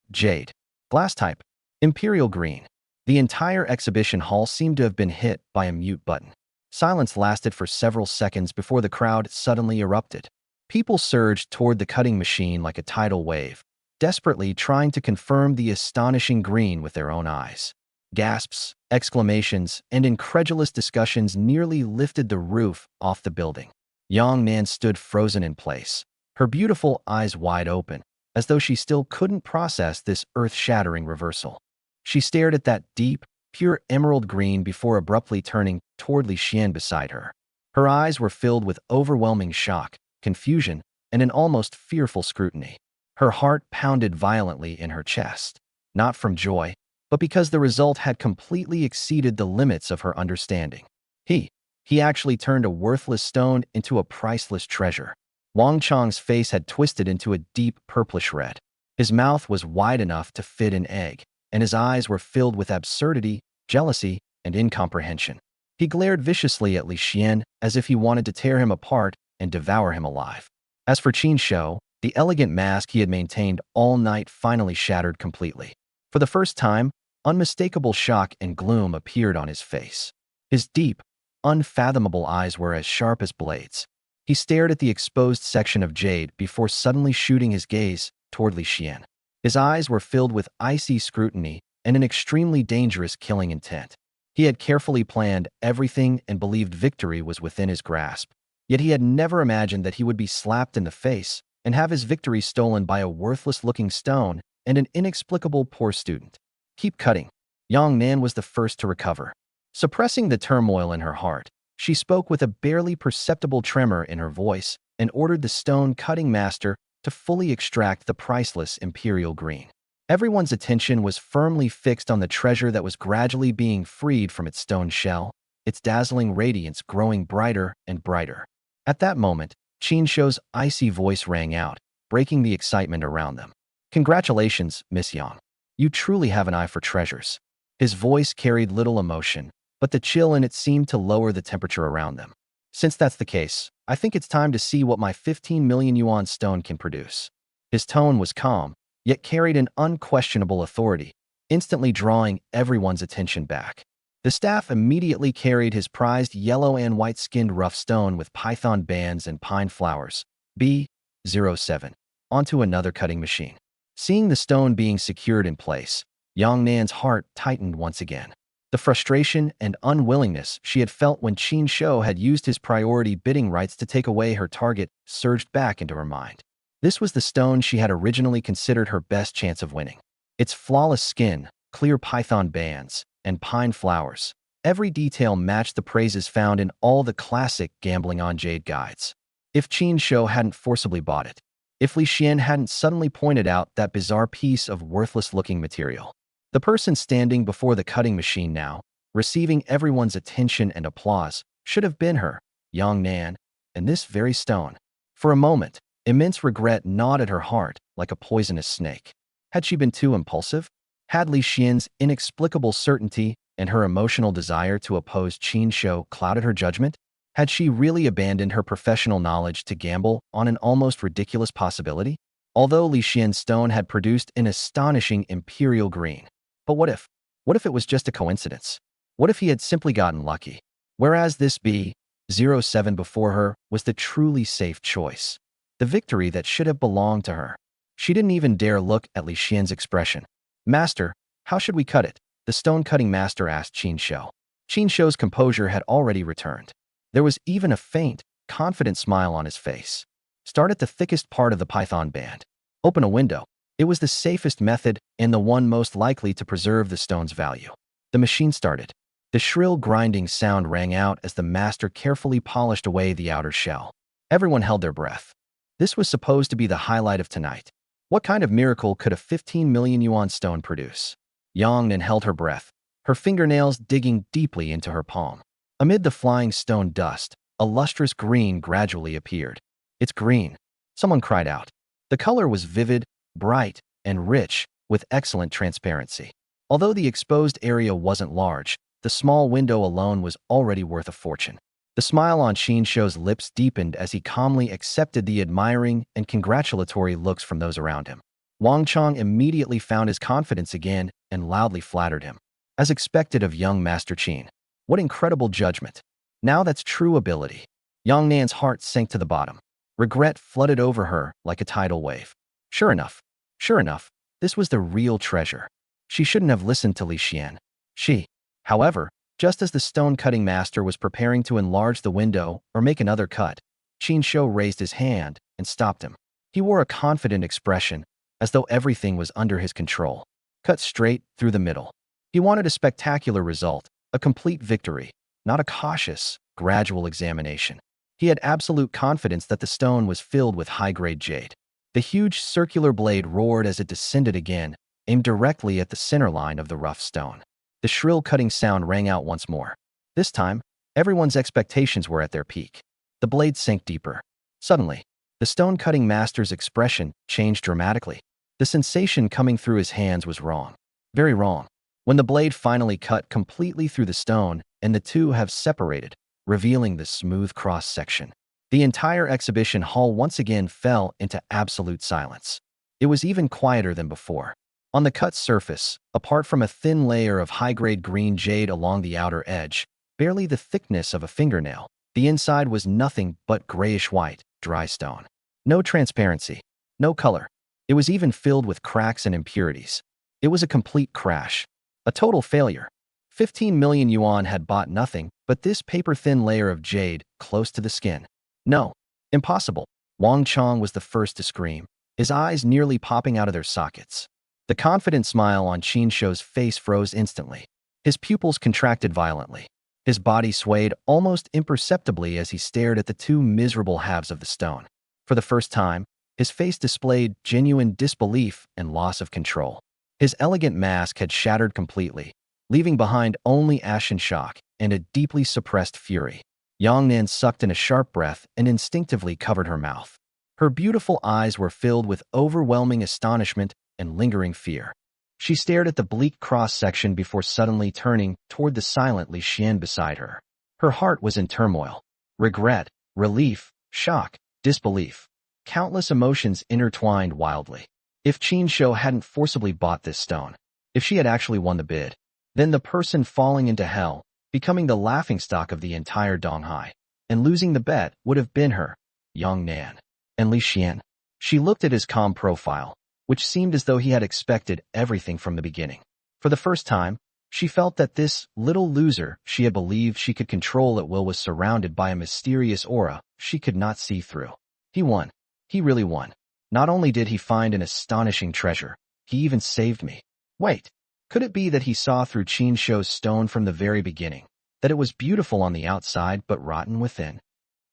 Glass type. Imperial green. The entire exhibition hall seemed to have been hit by a mute button. Silence lasted for several seconds before the crowd suddenly erupted. People surged toward the cutting machine like a tidal wave, desperately trying to confirm the astonishing green with their own eyes. Gasps, exclamations, and incredulous discussions nearly lifted the roof off the building. Yang Nan stood frozen in place, her beautiful eyes wide open, as though she still couldn't process this earth-shattering reversal. She stared at that deep, pure emerald green before abruptly turning toward Li Xian beside her. Her eyes were filled with overwhelming shock, confusion, and an almost fearful scrutiny. Her heart pounded violently in her chest, not from joy, but because the result had completely exceeded the limits of her understanding. He actually turned a worthless stone into a priceless treasure. Wang Chang's face had twisted into a deep purplish red. His mouth was wide enough to fit an egg, and his eyes were filled with absurdity, jealousy, and incomprehension. He glared viciously at Li Xian as if he wanted to tear him apart and devour him alive. As for Qin Shou, the elegant mask he had maintained all night finally shattered completely. For the first time, unmistakable shock and gloom appeared on his face. His deep, unfathomable eyes were as sharp as blades. He stared at the exposed section of jade before suddenly shooting his gaze toward Li Xian. His eyes were filled with icy scrutiny and an extremely dangerous killing intent. He had carefully planned everything and believed victory was within his grasp, yet he had never imagined that he would be slapped in the face and have his victory stolen by a worthless-looking stone and an inexplicable poor student. Keep cutting. Yang Nan was the first to recover. Suppressing the turmoil in her heart, she spoke with a barely perceptible tremor in her voice and ordered the stone-cutting master to fully extract the priceless imperial green. Everyone's attention was firmly fixed on the treasure that was gradually being freed from its stone shell, its dazzling radiance growing brighter and brighter. At that moment, Qin Shou's icy voice rang out, breaking the excitement around them. Congratulations, Miss Yang. You truly have an eye for treasures. His voice carried little emotion, but the chill in it seemed to lower the temperature around them. Since that's the case, I think it's time to see what my 15 million yuan stone can produce. His tone was calm, yet carried an unquestionable authority, instantly drawing everyone's attention back. The staff immediately carried his prized yellow and white-skinned rough stone with python bands and pine flowers, B07, onto another cutting machine. Seeing the stone being secured in place, Yang Nan's heart tightened once again. The frustration and unwillingness she had felt when Qin Shou had used his priority bidding rights to take away her target surged back into her mind. This was the stone she had originally considered her best chance of winning. Its flawless skin, clear python bands, and pine flowers. Every detail matched the praises found in all the classic gambling on jade guides. If Qin Shou hadn't forcibly bought it, if Li Xian hadn't suddenly pointed out that bizarre piece of worthless-looking material, the person standing before the cutting machine now, receiving everyone's attention and applause, should have been her, Yang Nan, and this very stone. For a moment, immense regret gnawed at her heart like a poisonous snake. Had she been too impulsive? Had Li Xian's inexplicable certainty and her emotional desire to oppose Qin Shou clouded her judgment? Had she really abandoned her professional knowledge to gamble on an almost ridiculous possibility? Although Li Xian's stone had produced an astonishing imperial green. But what if? What if it was just a coincidence? What if he had simply gotten lucky? Whereas this B07 before her was the truly safe choice. The victory that should have belonged to her. She didn't even dare look at Li Xian's expression. Master, how should we cut it? The stone-cutting master asked Qin Shou. Qin Shou's composure had already returned. There was even a faint, confident smile on his face. Start at the thickest part of the python band. Open a window. It was the safest method and the one most likely to preserve the stone's value. The machine started. The shrill grinding sound rang out as the master carefully polished away the outer shell. Everyone held their breath. This was supposed to be the highlight of tonight. What kind of miracle could a 15 million yuan stone produce? Yang Nan held her breath, her fingernails digging deeply into her palm. Amid the flying stone dust, a lustrous green gradually appeared. It's green, someone cried out. The color was vivid, bright, and rich, with excellent transparency. Although the exposed area wasn't large, the small window alone was already worth a fortune. The smile on Qin Shou's lips deepened as he calmly accepted the admiring and congratulatory looks from those around him. Wang Chong immediately found his confidence again and loudly flattered him. As expected of young Master Qin. What incredible judgment. Now that's true ability. Yang Nan's heart sank to the bottom. Regret flooded over her like a tidal wave. Sure enough, this was the real treasure. She shouldn't have listened to Li Xian. However, just as the stone-cutting master was preparing to enlarge the window or make another cut, Qin Shou raised his hand and stopped him. He wore a confident expression, as though everything was under his control. Cut straight through the middle. He wanted a spectacular result, a complete victory, not a cautious, gradual examination. He had absolute confidence that the stone was filled with high-grade jade. The huge circular blade roared as it descended again, aimed directly at the center line of the rough stone. The shrill cutting sound rang out once more. This time, everyone's expectations were at their peak. The blade sank deeper. Suddenly, the stone-cutting master's expression changed dramatically. The sensation coming through his hands was wrong. Very wrong. When the blade finally cut completely through the stone and the two have separated, revealing the smooth cross-section, the entire exhibition hall once again fell into absolute silence. It was even quieter than before. On the cut surface, apart from a thin layer of high-grade green jade along the outer edge, barely the thickness of a fingernail, the inside was nothing but grayish-white, dry stone. No transparency, no color. It was even filled with cracks and impurities. It was a complete crash. A total failure. 15 million yuan had bought nothing but this paper-thin layer of jade close to the skin. No, impossible. Wang Chong was the first to scream, his eyes nearly popping out of their sockets. The confident smile on Qin Shou's face froze instantly. His pupils contracted violently. His body swayed almost imperceptibly as he stared at the two miserable halves of the stone. For the first time, his face displayed genuine disbelief and loss of control. His elegant mask had shattered completely, leaving behind only ashen shock and a deeply suppressed fury. Yang Nan sucked in a sharp breath and instinctively covered her mouth. Her beautiful eyes were filled with overwhelming astonishment and lingering fear. She stared at the bleak cross-section before suddenly turning toward the silent Li Xian beside her. Her heart was in turmoil. Regret, relief, shock, disbelief. Countless emotions intertwined wildly. If Qin Shou hadn't forcibly bought this stone, if she had actually won the bid, then the person falling into hell, becoming the laughingstock of the entire Donghai, and losing the bet would have been her, Yang Nan. And Li Xian? She looked at his calm profile, which seemed as though he had expected everything from the beginning. For the first time, she felt that this little loser she had believed she could control at will was surrounded by a mysterious aura she could not see through. He won. He really won. Not only did he find an astonishing treasure, he even saved me. Wait, could it be that he saw through Qin Shou's stone from the very beginning, that it was beautiful on the outside but rotten within?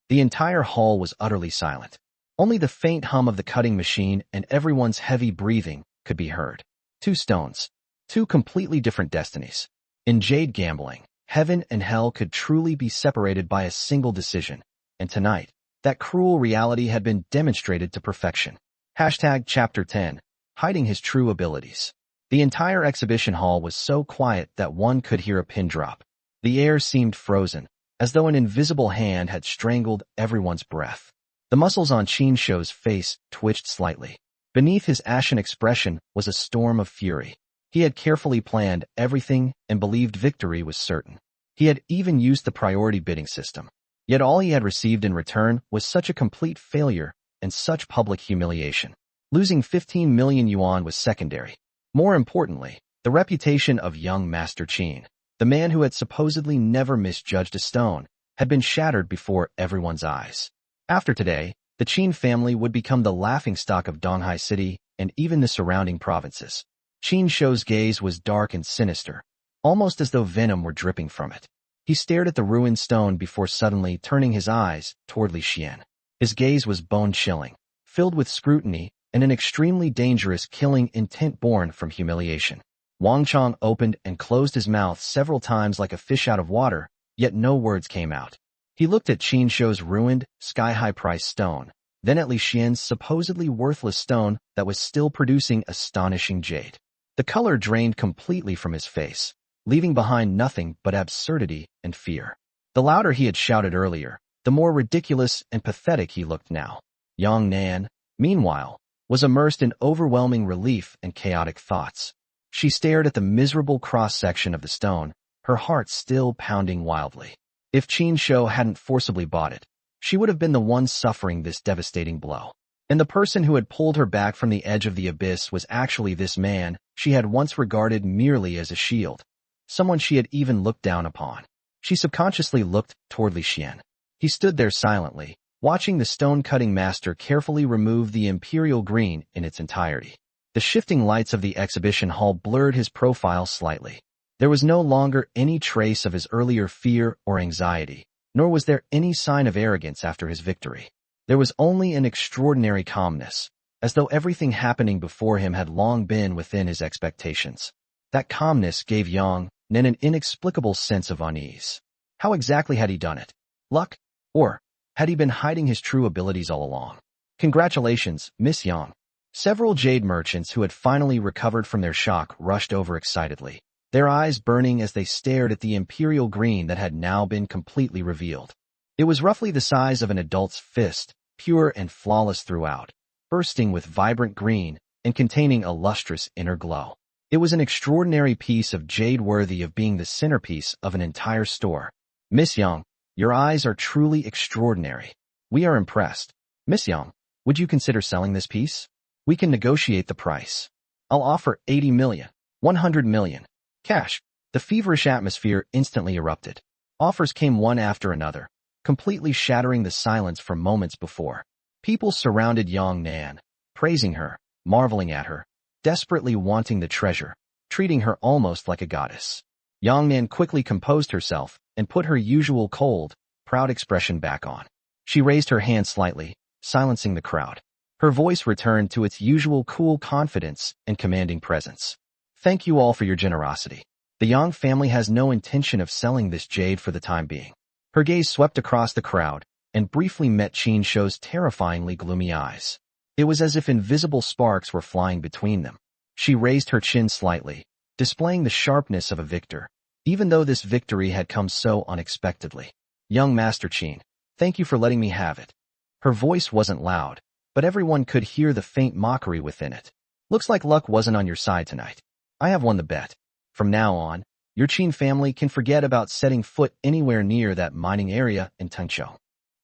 The entire hall was utterly silent. Only the faint hum of the cutting machine and everyone's heavy breathing could be heard. Two stones. Two completely different destinies. In jade gambling, heaven and hell could truly be separated by a single decision, and tonight, that cruel reality had been demonstrated to perfection. Chapter 10. Hiding his true abilities. The entire exhibition hall was so quiet that one could hear a pin drop. The air seemed frozen, as though an invisible hand had strangled everyone's breath. The muscles on Qin Shou's face twitched slightly. Beneath his ashen expression was a storm of fury. He had carefully planned everything and believed victory was certain. He had even used the priority bidding system. Yet all he had received in return was such a complete failure and such public humiliation. Losing 15 million yuan was secondary. More importantly, the reputation of young Master Qin, the man who had supposedly never misjudged a stone, had been shattered before everyone's eyes. After today, the Qin family would become the laughingstock of Donghai City and even the surrounding provinces. Qin Shou's gaze was dark and sinister, almost as though venom were dripping from it. He stared at the ruined stone before suddenly turning his eyes toward Li Xian. His gaze was bone-chilling, filled with scrutiny and an extremely dangerous killing intent born from humiliation. Wang Chong opened and closed his mouth several times like a fish out of water, yet no words came out. He looked at Qin Shou's ruined, sky-high priced stone, then at Li Xian's supposedly worthless stone that was still producing astonishing jade. The color drained completely from his face, leaving behind nothing but absurdity and fear. The louder he had shouted earlier, the more ridiculous and pathetic he looked now. Yang Nan, meanwhile, was immersed in overwhelming relief and chaotic thoughts. She stared at the miserable cross-section of the stone, her heart still pounding wildly. If Qin Shou hadn't forcibly bought it, she would have been the one suffering this devastating blow. And the person who had pulled her back from the edge of the abyss was actually this man she had once regarded merely as a shield, someone she had even looked down upon. She subconsciously looked toward Li Xian. He stood there silently, watching the stone-cutting master carefully remove the imperial green in its entirety. The shifting lights of the exhibition hall blurred his profile slightly. There was no longer any trace of his earlier fear or anxiety, nor was there any sign of arrogance after his victory. There was only an extraordinary calmness, as though everything happening before him had long been within his expectations. That calmness gave Yang Nan an inexplicable sense of unease. How exactly had he done it? Luck? Or had he been hiding his true abilities all along? Congratulations, Miss Yang. Several jade merchants who had finally recovered from their shock rushed over excitedly, their eyes burning as they stared at the imperial green that had now been completely revealed. It was roughly the size of an adult's fist, pure and flawless throughout, bursting with vibrant green and containing a lustrous inner glow. It was an extraordinary piece of jade worthy of being the centerpiece of an entire store. Miss Yang, your eyes are truly extraordinary. We are impressed. Miss Yang, would you consider selling this piece? We can negotiate the price. I'll offer 80 million, 100 million. Cash. The feverish atmosphere instantly erupted. Offers came one after another, completely shattering the silence from moments before. People surrounded Yang Nan, praising her, marveling at her, desperately wanting the treasure, treating her almost like a goddess. Yang Nan quickly composed herself and put her usual cold, proud expression back on. She raised her hand slightly, silencing the crowd. Her voice returned to its usual cool confidence and commanding presence. Thank you all for your generosity. The Yang family has no intention of selling this jade for the time being. Her gaze swept across the crowd and briefly met Qin Shou's terrifyingly gloomy eyes. It was as if invisible sparks were flying between them. She raised her chin slightly, displaying the sharpness of a victor, even though this victory had come so unexpectedly. Young Master Qin, thank you for letting me have it. Her voice wasn't loud, but everyone could hear the faint mockery within it. Looks like luck wasn't on your side tonight. I have won the bet. From now on, your Qin family can forget about setting foot anywhere near that mining area in Tengzhou.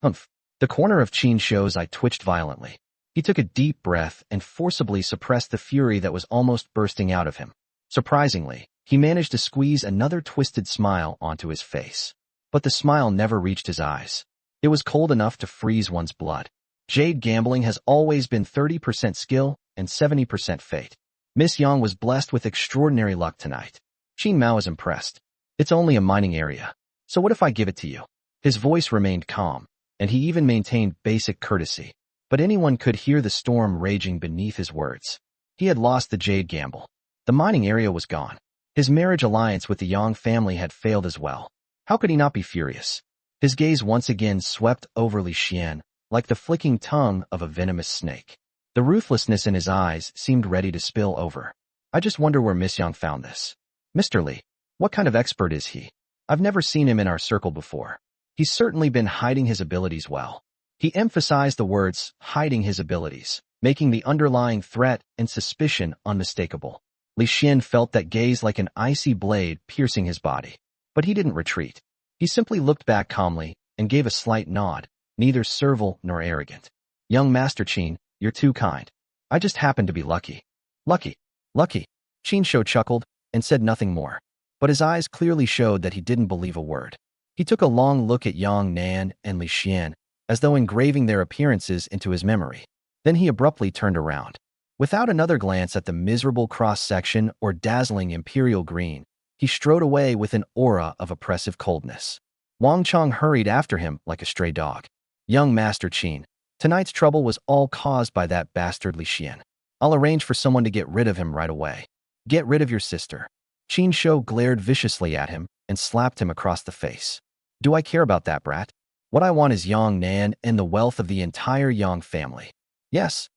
Humph. The corner of Qin Shou's eye twitched violently. He took a deep breath and forcibly suppressed the fury that was almost bursting out of him. Surprisingly, he managed to squeeze another twisted smile onto his face. But the smile never reached his eyes. It was cold enough to freeze one's blood. Jade gambling has always been 30% skill and 70% fate. Miss Yang was blessed with extraordinary luck tonight. Qin Mao is impressed. It's only a mining area. So what if I give it to you? His voice remained calm, and he even maintained basic courtesy. But anyone could hear the storm raging beneath his words. He had lost the jade gamble. The mining area was gone. His marriage alliance with the Yang family had failed as well. How could he not be furious? His gaze once again swept over Li Xian, like the flicking tongue of a venomous snake. The ruthlessness in his eyes seemed ready to spill over. I just wonder where Miss Yang found this. Mr. Li, what kind of expert is he? I've never seen him in our circle before. He's certainly been hiding his abilities well. He emphasized the words, hiding his abilities, making the underlying threat and suspicion unmistakable. Li Xian felt that gaze like an icy blade piercing his body. But he didn't retreat. He simply looked back calmly and gave a slight nod, neither servile nor arrogant. Young Master Qin, you're too kind. I just happened to be lucky. Lucky. Lucky. Qin Shou chuckled and said nothing more. But his eyes clearly showed that he didn't believe a word. He took a long look at Yang Nan and Li Xian, as though engraving their appearances into his memory. Then he abruptly turned around. Without another glance at the miserable cross-section or dazzling imperial green, he strode away with an aura of oppressive coldness. Wang Chong hurried after him like a stray dog. Young Master Qin, tonight's trouble was all caused by that bastard Li Xian. I'll arrange for someone to get rid of him right away. Get rid of your sister. Qin Shou glared viciously at him and slapped him across the face. Do I care about that brat? What I want is Yang Nan and the wealth of the entire Yang family. Yes,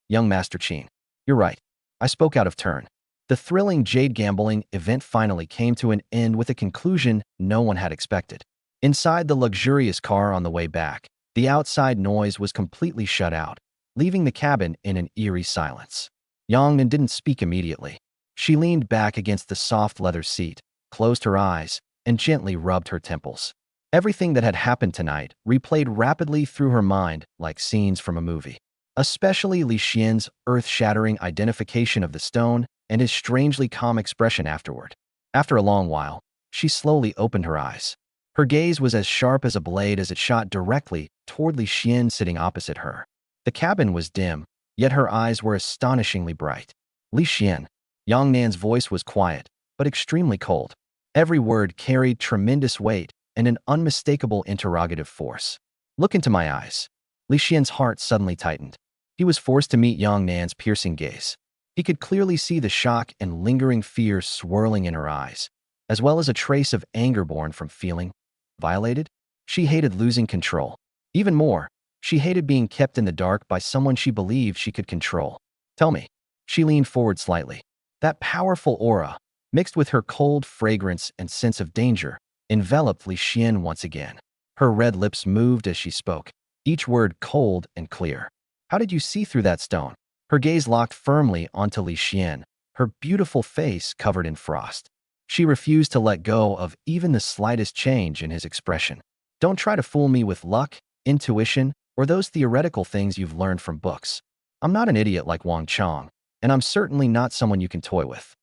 young Master Qin. You're right. I spoke out of turn. The thrilling jade gambling event finally came to an end with a conclusion no one had expected. Inside the luxurious car on the way back, the outside noise was completely shut out, leaving the cabin in an eerie silence. Yang Nan didn't speak immediately. She leaned back against the soft leather seat, closed her eyes, and gently rubbed her temples. Everything that had happened tonight replayed rapidly through her mind like scenes from a movie. Especially Li Xian's earth-shattering identification of the stone and his strangely calm expression afterward. After a long while, she slowly opened her eyes. Her gaze was as sharp as a blade as it shot directly toward Li Xian sitting opposite her. The cabin was dim, yet her eyes were astonishingly bright. Li Xian. Yang Nan's voice was quiet, but extremely cold. Every word carried tremendous weight and an unmistakable interrogative force. Look into my eyes. Li Xian's heart suddenly tightened. He was forced to meet Yang Nan's piercing gaze. He could clearly see the shock and lingering fear swirling in her eyes, as well as a trace of anger born from feeling violated. She hated losing control. Even more, she hated being kept in the dark by someone she believed she could control. Tell me. She leaned forward slightly. That powerful aura, mixed with her cold fragrance and sense of danger, enveloped Li Xian once again. Her red lips moved as she spoke, each word cold and clear. How did you see through that stone? Her gaze locked firmly onto Li Xian, her beautiful face covered in frost. She refused to let go of even the slightest change in his expression. Don't try to fool me with luck, intuition, or those theoretical things you've learned from books. I'm not an idiot like Wang Chong, and I'm certainly not someone you can toy with.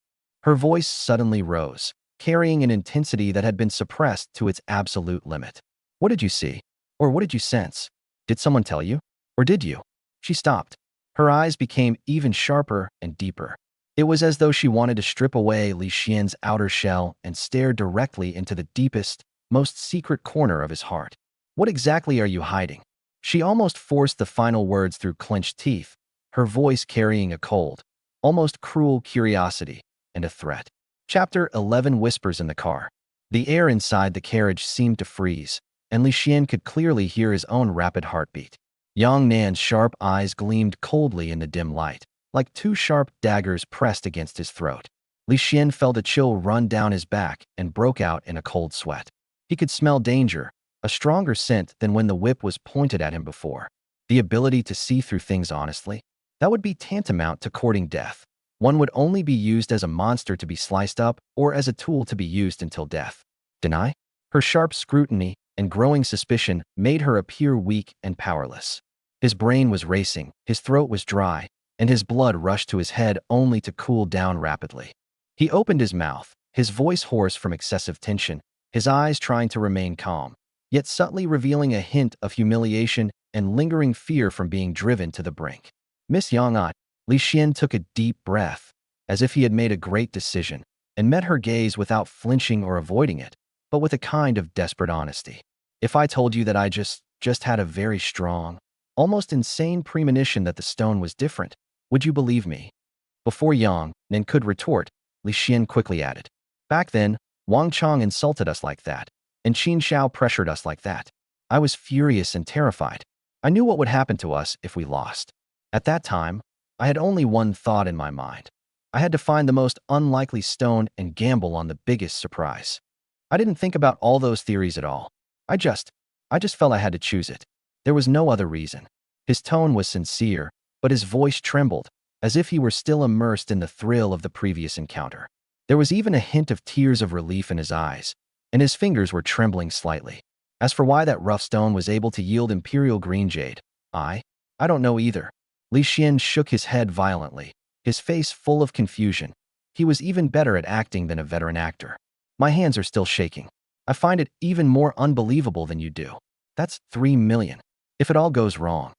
Her voice suddenly rose, carrying an intensity that had been suppressed to its absolute limit. What did you see? Or what did you sense? Did someone tell you? Or did you? She stopped. Her eyes became even sharper and deeper. It was as though she wanted to strip away Li Xian's outer shell and stare directly into the deepest, most secret corner of his heart. What exactly are you hiding? She almost forced the final words through clenched teeth, her voice carrying a cold, almost cruel curiosity and a threat. Chapter 11. Whispers in the car. The air inside the carriage seemed to freeze, and Li Xian could clearly hear his own rapid heartbeat. Yang Nan's sharp eyes gleamed coldly in the dim light, like two sharp daggers pressed against his throat. Li Xian felt a chill run down his back and broke out in a cold sweat. He could smell danger, a stronger scent than when the whip was pointed at him before. The ability to see through things honestly? That would be tantamount to courting death. One would only be used as a monster to be sliced up or as a tool to be used until death. Deny? Her sharp scrutiny and growing suspicion made her appear weak and powerless. His brain was racing, his throat was dry, and his blood rushed to his head only to cool down rapidly. He opened his mouth, his voice hoarse from excessive tension, his eyes trying to remain calm, yet subtly revealing a hint of humiliation and lingering fear from being driven to the brink. Miss Yang Nan, Li Xian took a deep breath, as if he had made a great decision, and met her gaze without flinching or avoiding it, but with a kind of desperate honesty. If I told you that I just had a very strong, almost insane premonition that the stone was different, would you believe me? Before Yang Nan could retort, Li Xian quickly added, back then, Wang Chong insulted us like that, and Qin Xiao pressured us like that. I was furious and terrified. I knew what would happen to us if we lost. At that time, I had only one thought in my mind. I had to find the most unlikely stone and gamble on the biggest surprise. I didn't think about all those theories at all. I just felt I had to choose it. There was no other reason. His tone was sincere, but his voice trembled, as if he were still immersed in the thrill of the previous encounter. There was even a hint of tears of relief in his eyes, and his fingers were trembling slightly. As for why that rough stone was able to yield imperial green jade, I don't know either. Li Xian shook his head violently, his face full of confusion. He was even better at acting than a veteran actor. My hands are still shaking. I find it even more unbelievable than you do. That's 3 million. If it all goes wrong,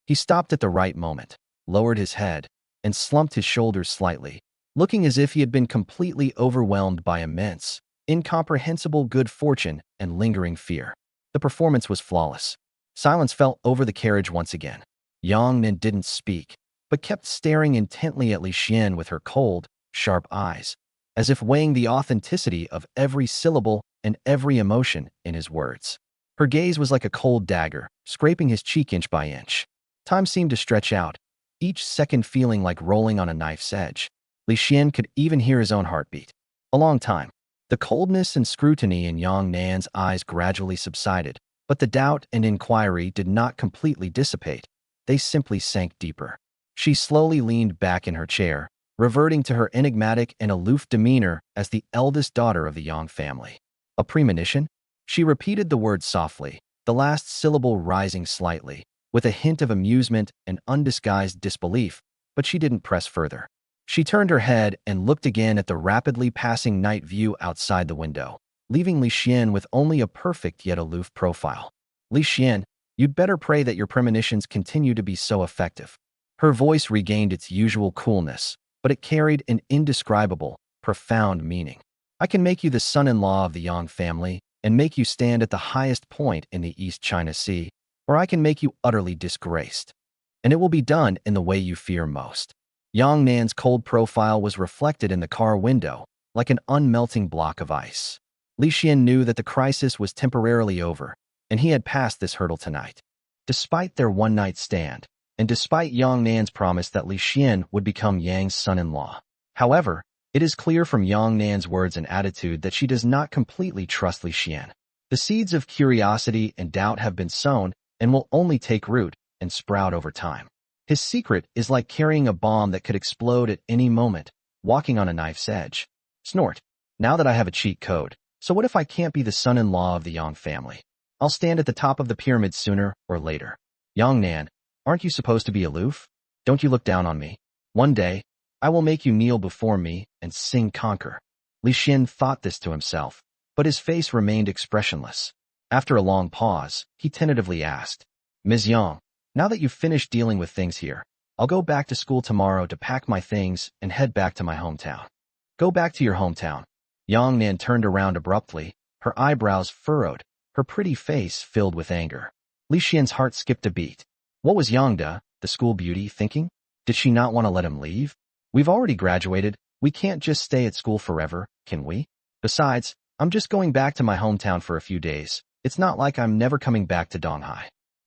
He stopped at the right moment, lowered his head, and slumped his shoulders slightly, looking as if he had been completely overwhelmed by immense, incomprehensible good fortune and lingering fear. The performance was flawless. Silence fell over the carriage once again. Yang Nan didn't speak, but kept staring intently at Li Xian with her cold, sharp eyes, as if weighing the authenticity of every syllable and every emotion in his words. Her gaze was like a cold dagger, scraping his cheek inch by inch. Time seemed to stretch out, each second feeling like rolling on a knife's edge. Li Xian could even hear his own heartbeat. A long time. The coldness and scrutiny in Yang Nan's eyes gradually subsided, but the doubt and inquiry did not completely dissipate. They simply sank deeper. She slowly leaned back in her chair, reverting to her enigmatic and aloof demeanor as the eldest daughter of the Yang family. A premonition? She repeated the word softly, the last syllable rising slightly, with a hint of amusement and undisguised disbelief, but she didn't press further. She turned her head and looked again at the rapidly passing night view outside the window, leaving Li Xian with only a perfect yet aloof profile. Li Xian, you'd better pray that your premonitions continue to be so effective. Her voice regained its usual coolness, but it carried an indescribable, profound meaning. I can make you the son-in-law of the Yang family and make you stand at the highest point in the East China Sea, or I can make you utterly disgraced. And it will be done in the way you fear most. Yang Nan's cold profile was reflected in the car window, like an unmelting block of ice. Li Xian knew that the crisis was temporarily over, and he had passed this hurdle tonight. Despite their one-night stand, and despite Yang Nan's promise that Li Xian would become Yang's son-in-law. However, it is clear from Yang Nan's words and attitude that she does not completely trust Li Xian. The seeds of curiosity and doubt have been sown and will only take root and sprout over time. His secret is like carrying a bomb that could explode at any moment, walking on a knife's edge. Snort. Now that I have a cheat code, so what if I can't be the son-in-law of the Yang family? I'll stand at the top of the pyramid sooner or later. Yang Nan, aren't you supposed to be aloof? Don't you look down on me? One day, I will make you kneel before me and sing conquer. Li Xian thought this to himself, but his face remained expressionless. After a long pause, he tentatively asked, Ms. Yang, now that you've finished dealing with things here, I'll go back to school tomorrow to pack my things and head back to my hometown. Go back to your hometown. Yang Nan turned around abruptly, her eyebrows furrowed, her pretty face filled with anger. Li Xian's heart skipped a beat. What was Yang Da, the school beauty, thinking? Did she not want to let him leave? We've already graduated. We can't just stay at school forever, can we? Besides, I'm just going back to my hometown for a few days. It's not like I'm never coming back to Donghai.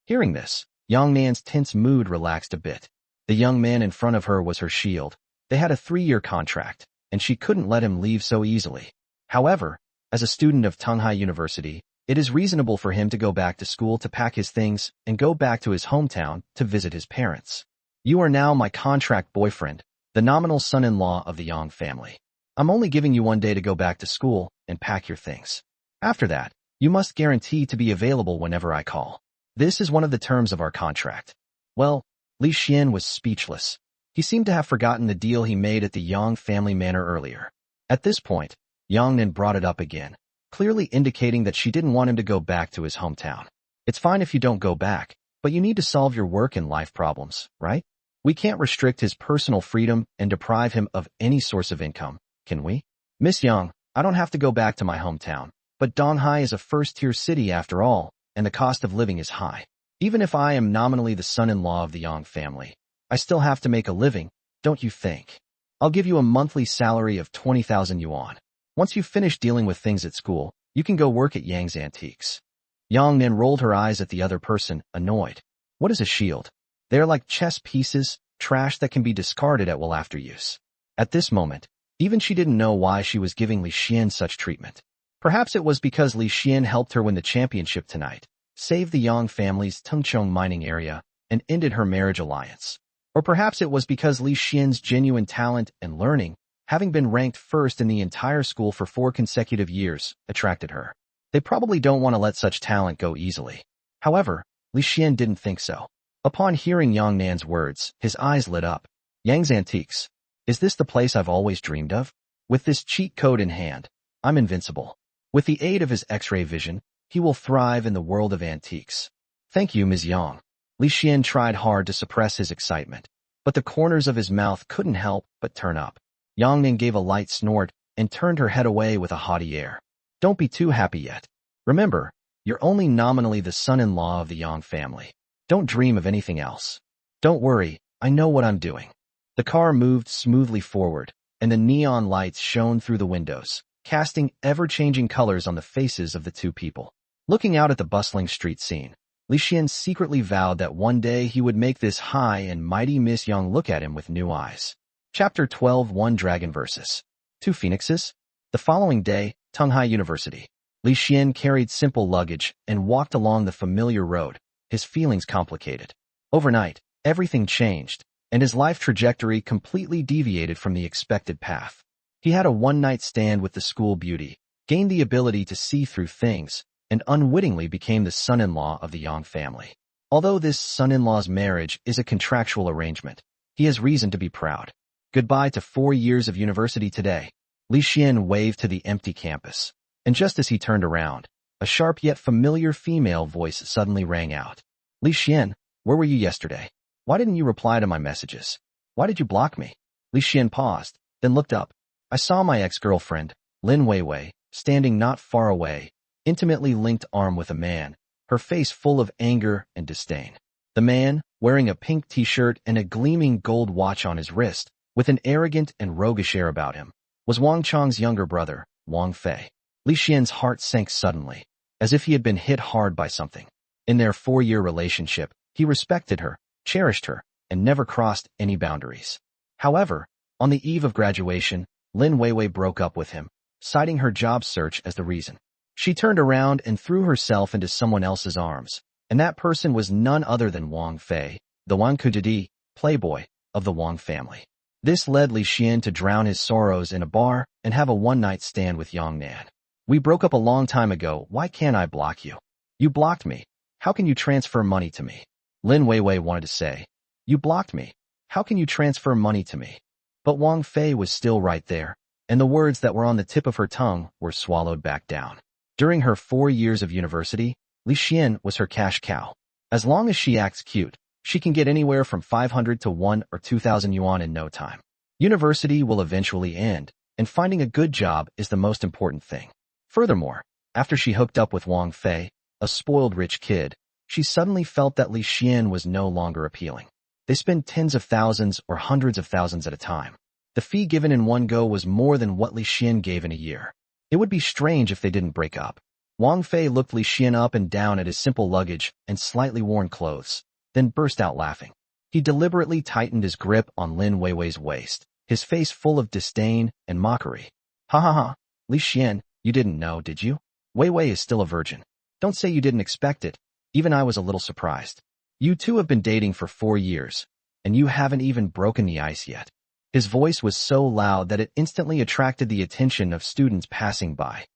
Hearing this, Yang Nan's tense mood relaxed a bit. The young man in front of her was her shield. They had a 3-year contract, and she couldn't let him leave so easily. However, as a student of Tanghai University, it is reasonable for him to go back to school to pack his things and go back to his hometown to visit his parents. You are now my contract boyfriend, the nominal son-in-law of the Yang family. I'm only giving you 1 day to go back to school and pack your things. After that, you must guarantee to be available whenever I call. This is one of the terms of our contract. Well, Li Xian was speechless. He seemed to have forgotten the deal he made at the Yang family manor earlier. At this point, Yang Nan brought it up again, clearly indicating that she didn't want him to go back to his hometown. It's fine if you don't go back, but you need to solve your work and life problems, right? We can't restrict his personal freedom and deprive him of any source of income, can we? Miss Yang, I don't have to go back to my hometown, but Donghai is a first-tier city after all, and the cost of living is high. Even if I am nominally the son-in-law of the Yang family, I still have to make a living, don't you think? I'll give you a monthly salary of 20,000 yuan. Once you finish dealing with things at school, you can go work at Yang's Antiques. Yang Nan rolled her eyes at the other person, annoyed. What is a shield? They are like chess pieces, trash that can be discarded at will after use. At this moment, even she didn't know why she was giving Li Xian such treatment. Perhaps it was because Li Xian helped her win the championship tonight, saved the Yang family's Tengchong mining area, and ended her marriage alliance. Or perhaps it was because Li Xian's genuine talent and learning, having been ranked first in the entire school for 4 consecutive years, attracted her. They probably don't want to let such talent go easily. However, Li Xian didn't think so. Upon hearing Yang Nan's words, his eyes lit up. Yang's Antiques. Is this the place I've always dreamed of? With this cheat code in hand, I'm invincible. With the aid of his X-ray vision, he will thrive in the world of antiques. Thank you, Ms. Yang. Li Xian tried hard to suppress his excitement, but the corners of his mouth couldn't help but turn up. Yang Nan gave a light snort and turned her head away with a haughty air. Don't be too happy yet. Remember, you're only nominally the son-in-law of the Yang family. Don't dream of anything else. Don't worry, I know what I'm doing. The car moved smoothly forward, and the neon lights shone through the windows, casting ever-changing colors on the faces of the two people. Looking out at the bustling street scene, Li Xian secretly vowed that one day he would make this high and mighty Miss Yang look at him with new eyes. Chapter 12 One Dragon vs. 2 Phoenixes. The following day, Tanghai University. Li Xian carried simple luggage and walked along the familiar road, his feelings complicated. Overnight, everything changed, and his life trajectory completely deviated from the expected path. He had a one-night stand with the school beauty, gained the ability to see through things, and unwittingly became the son-in-law of the Yang family. Although this son-in-law's marriage is a contractual arrangement, he has reason to be proud. Goodbye to 4 years of university today. Li Xian waved to the empty campus, and just as he turned around, a sharp yet familiar female voice suddenly rang out. Li Xian, where were you yesterday? Why didn't you reply to my messages? Why did you block me? Li Xian paused, then looked up. I saw my ex-girlfriend, Lin Weiwei, standing not far away, intimately linked arm with a man, her face full of anger and disdain. The man, wearing a pink t-shirt and a gleaming gold watch on his wrist, with an arrogant and roguish air about him, was Wang Chang's younger brother, Wang Fei. Li Xian's heart sank suddenly, as if he had been hit hard by something. In their 4-year relationship, he respected her, cherished her, and never crossed any boundaries. However, on the eve of graduation, Lin Weiwei broke up with him, citing her job search as the reason. She turned around and threw herself into someone else's arms, and that person was none other than Wang Fei, the Wang Kujidi, playboy, of the Wang family. This led Li Xian to drown his sorrows in a bar and have a one-night stand with Yang Nan. We broke up a long time ago, why can't I block you? You blocked me. How can you transfer money to me? Lin Weiwei wanted to say. You blocked me. How can you transfer money to me? But Wang Fei was still right there, and the words that were on the tip of her tongue were swallowed back down. During her 4 years of university, Li Xian was her cash cow. As long as she acts cute, she can get anywhere from 500 to 1 or 2,000 yuan in no time. University will eventually end, and finding a good job is the most important thing. Furthermore, after she hooked up with Wang Fei, a spoiled rich kid, she suddenly felt that Li Xian was no longer appealing. They spent tens of thousands or hundreds of thousands at a time. The fee given in one go was more than what Li Xian gave in a year. It would be strange if they didn't break up. Wang Fei looked Li Xian up and down at his simple luggage and slightly worn clothes, then burst out laughing. He deliberately tightened his grip on Lin Weiwei's waist, his face full of disdain and mockery. Ha ha ha, Li Xian, you didn't know, did you? Weiwei is still a virgin. Don't say you didn't expect it. Even I was a little surprised. You two have been dating for 4 years, and you haven't even broken the ice yet. His voice was so loud that it instantly attracted the attention of students passing by.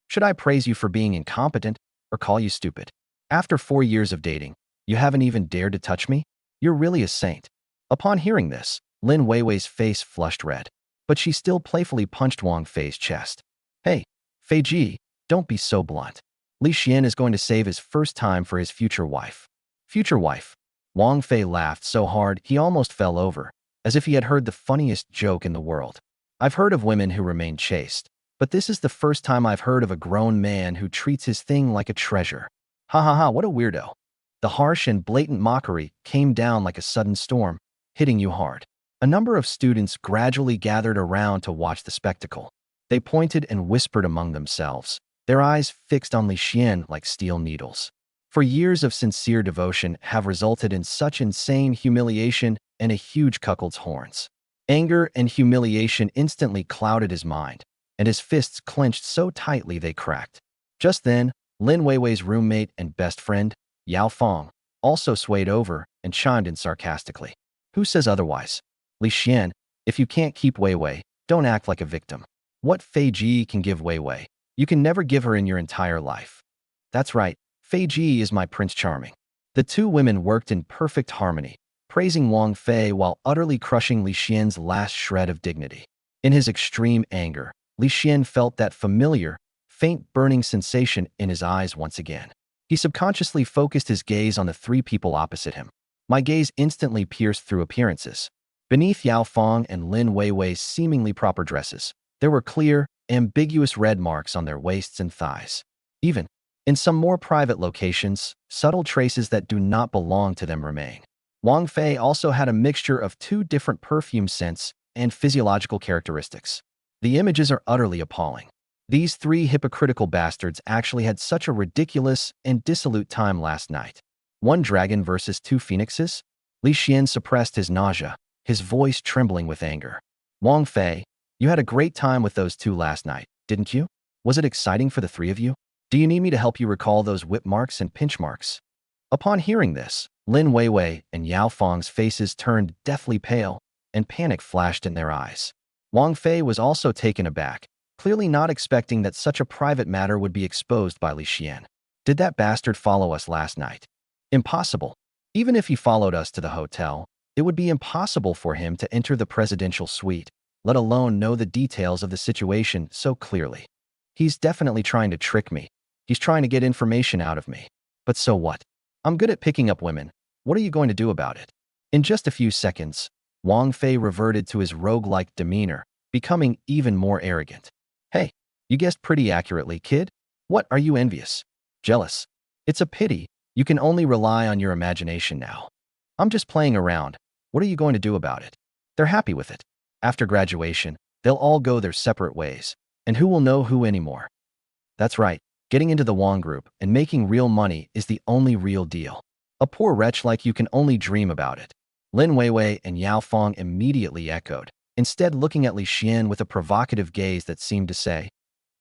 Should I praise you for being incompetent or call you stupid? After 4 years of dating, you haven't even dared to touch me? You're really a saint. Upon hearing this, Lin Weiwei's face flushed red, but she still playfully punched Wang Fei's chest. Hey, Fei Ji, don't be so blunt. Li Xian is going to save his first time for his future wife. Future wife. Wang Fei laughed so hard he almost fell over, as if he had heard the funniest joke in the world. I've heard of women who remain chaste, but this is the first time I've heard of a grown man who treats his thing like a treasure. Ha ha ha, what a weirdo. The harsh and blatant mockery came down like a sudden storm, hitting you hard. A number of students gradually gathered around to watch the spectacle. They pointed and whispered among themselves, their eyes fixed on Li Xian like steel needles. For years of sincere devotion have resulted in such insane humiliation and a huge cuckold's horns. Anger and humiliation instantly clouded his mind, and his fists clenched so tightly they cracked. Just then, Lin Weiwei's roommate and best friend, Yao Fong, also swayed over and chimed in sarcastically. Who says otherwise? Li Xian, if you can't keep Weiwei, don't act like a victim. What Fei Ji can give Weiwei, you can never give her in your entire life. That's right, Fei Ji is my Prince Charming. The two women worked in perfect harmony, praising Wang Fei while utterly crushing Li Xian's last shred of dignity. In his extreme anger, Li Xian felt that familiar, faint burning sensation in his eyes once again. He subconsciously focused his gaze on the 3 people opposite him. My gaze instantly pierced through appearances. Beneath Yao Fong and Lin Weiwei's seemingly proper dresses, there were clear, ambiguous red marks on their waists and thighs. Even in some more private locations, subtle traces that do not belong to them remain. Wang Fei also had a mixture of 2 different perfume scents and physiological characteristics. The images are utterly appalling. These 3 hypocritical bastards actually had such a ridiculous and dissolute time last night. 1 dragon versus 2 phoenixes? Li Xian suppressed his nausea, his voice trembling with anger. Wang Fei, you had a great time with those 2 last night, didn't you? Was it exciting for the 3 of you? Do you need me to help you recall those whip marks and pinch marks? Upon hearing this, Lin Weiwei and Yao Fong's faces turned deathly pale, and panic flashed in their eyes. Wang Fei was also taken aback, clearly not expecting that such a private matter would be exposed by Li Xian. Did that bastard follow us last night? Impossible. Even if he followed us to the hotel, it would be impossible for him to enter the presidential suite, let alone know the details of the situation so clearly. He's definitely trying to trick me. He's trying to get information out of me. But so what? I'm good at picking up women. What are you going to do about it? In just a few seconds, Wang Fei reverted to his rogue-like demeanor, becoming even more arrogant. Hey, you guessed pretty accurately, kid. What, are you envious? Jealous? It's a pity. You can only rely on your imagination now. I'm just playing around. What are you going to do about it? They're happy with it. After graduation, they'll all go their separate ways, and who will know who anymore? That's right, getting into the Wang group and making real money is the only real deal. A poor wretch like you can only dream about it. Lin Weiwei and Yao Fong immediately echoed, instead looking at Li Xian with a provocative gaze that seemed to say,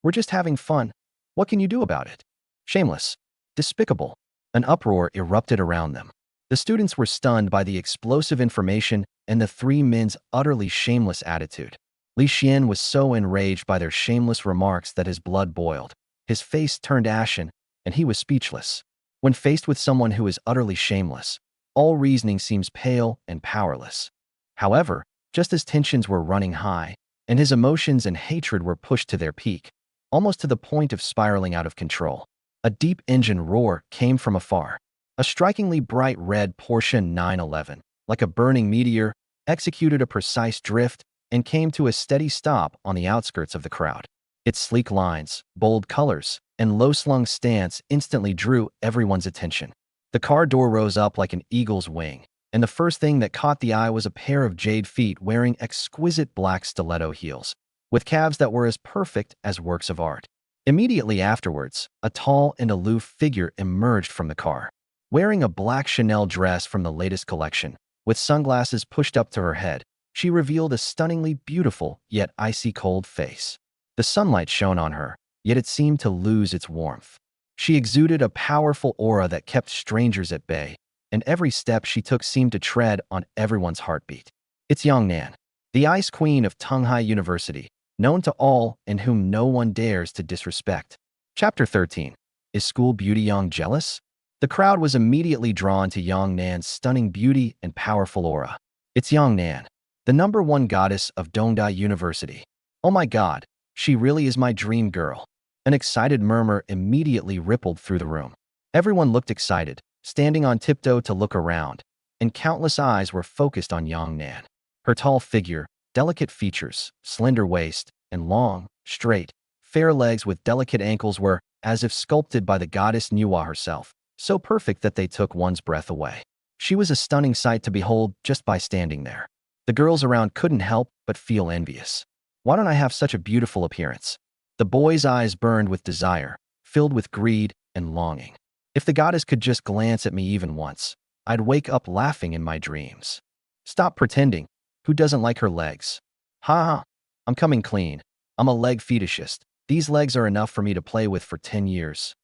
we're just having fun. What can you do about it? Shameless. Despicable. An uproar erupted around them. The students were stunned by the explosive information and the 3 men's utterly shameless attitude. Li Xian was so enraged by their shameless remarks that his blood boiled. His face turned ashen, and he was speechless. When faced with someone who is utterly shameless, all reasoning seems pale and powerless. However, just as tensions were running high, and his emotions and hatred were pushed to their peak, almost to the point of spiraling out of control, a deep engine roar came from afar. A strikingly bright red Porsche 911, like a burning meteor, executed a precise drift and came to a steady stop on the outskirts of the crowd. Its sleek lines, bold colors, and low-slung stance instantly drew everyone's attention. The car door rose up like an eagle's wing, and the first thing that caught the eye was a pair of jade feet wearing exquisite black stiletto heels, with calves that were as perfect as works of art. Immediately afterwards, a tall and aloof figure emerged from the car. Wearing a black Chanel dress from the latest collection, with sunglasses pushed up to her head, she revealed a stunningly beautiful yet icy cold face. The sunlight shone on her, yet it seemed to lose its warmth. She exuded a powerful aura that kept strangers at bay, and every step she took seemed to tread on everyone's heartbeat. It's Yang Nan, the Ice Queen of Tunghai University, known to all and whom no one dares to disrespect. Chapter 13. Is School Beauty Yang jealous? The crowd was immediately drawn to Yang Nan's stunning beauty and powerful aura. It's Yang Nan, the #1 goddess of Dongdai University. Oh my god, she really is my dream girl. An excited murmur immediately rippled through the room. Everyone looked excited, standing on tiptoe to look around, and countless eyes were focused on Yang Nan. Her tall figure, delicate features, slender waist, and long, straight, fair legs with delicate ankles were as if sculpted by the goddess Nuwa herself, so perfect that they took one's breath away. She was a stunning sight to behold just by standing there. The girls around couldn't help but feel envious. Why don't I have such a beautiful appearance? The boys' eyes burned with desire, filled with greed and longing. If the goddess could just glance at me even once, I'd wake up laughing in my dreams. Stop pretending. Who doesn't like her legs? Ha ha. I'm coming clean. I'm a leg fetishist. These legs are enough for me to play with for 10 years.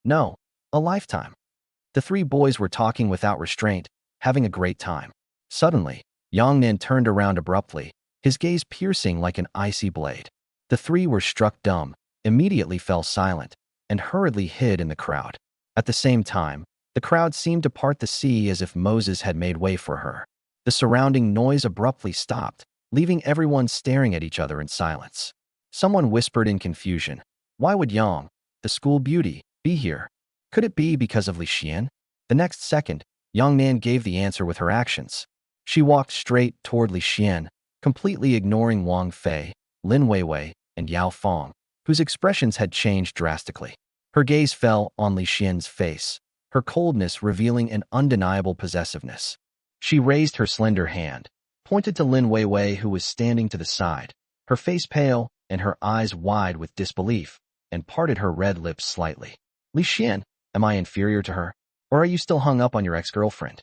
No, a lifetime. The three boys were talking without restraint, having a great time. Suddenly, Yang Nan turned around abruptly, his gaze piercing like an icy blade. The three were struck dumb, immediately fell silent, and hurriedly hid in the crowd. At the same time, the crowd seemed to part the sea as if Moses had made way for her. The surrounding noise abruptly stopped, leaving everyone staring at each other in silence. Someone whispered in confusion, "Why would Yang, the school beauty, be here? Could it be because of Li Xian?" The next second, Yang Nan gave the answer with her actions. She walked straight toward Li Xian, completely ignoring Wang Fei, Lin Weiwei, and Yao Fong, whose expressions had changed drastically. Her gaze fell on Li Xian's face, her coldness revealing an undeniable possessiveness. She raised her slender hand, pointed to Lin Weiwei who was standing to the side, her face pale and her eyes wide with disbelief, and parted her red lips slightly. "Li Xian, am I inferior to her? Or are you still hung up on your ex-girlfriend?"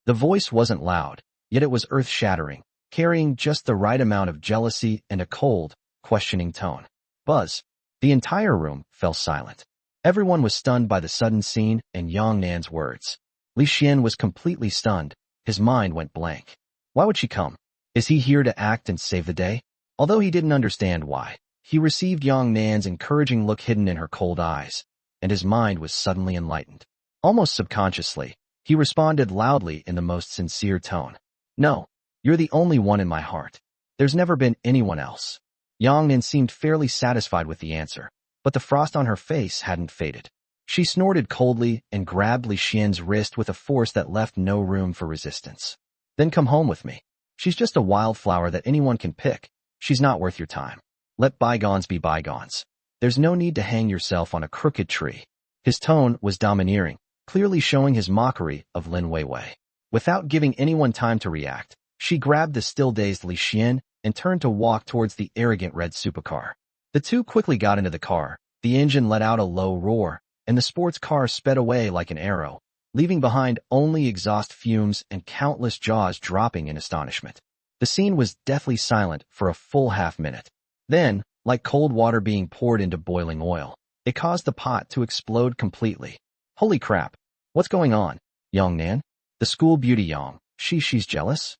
The voice wasn't loud, yet it was earth-shattering, carrying just the right amount of jealousy and a cold, questioning tone. Buzz. The entire room fell silent. Everyone was stunned by the sudden scene and Yang Nan's words. Li Xian was completely stunned. His mind went blank. Why would she come? Is he here to act and save the day? Although he didn't understand why, he received Yang Nan's encouraging look hidden in her cold eyes, and his mind was suddenly enlightened. Almost subconsciously, he responded loudly in the most sincere tone. "No, you're the only one in my heart. There's never been anyone else." Yang Nan seemed fairly satisfied with the answer, but the frost on her face hadn't faded. She snorted coldly and grabbed Li Xian's wrist with a force that left no room for resistance. "Then come home with me. She's just a wildflower that anyone can pick. She's not worth your time. Let bygones be bygones. There's no need to hang yourself on a crooked tree." His tone was domineering, clearly showing his mockery of Lin Weiwei. Without giving anyone time to react, she grabbed the still-dazed Li Xian and turned to walk towards the arrogant red supercar. The two quickly got into the car, the engine let out a low roar, and the sports car sped away like an arrow, leaving behind only exhaust fumes and countless jaws dropping in astonishment. The scene was deathly silent for a full half-minute. Then, like cold water being poured into boiling oil, it caused the pot to explode completely. Holy crap! What's going on? Yang Nan? The school beauty Yang, she's jealous?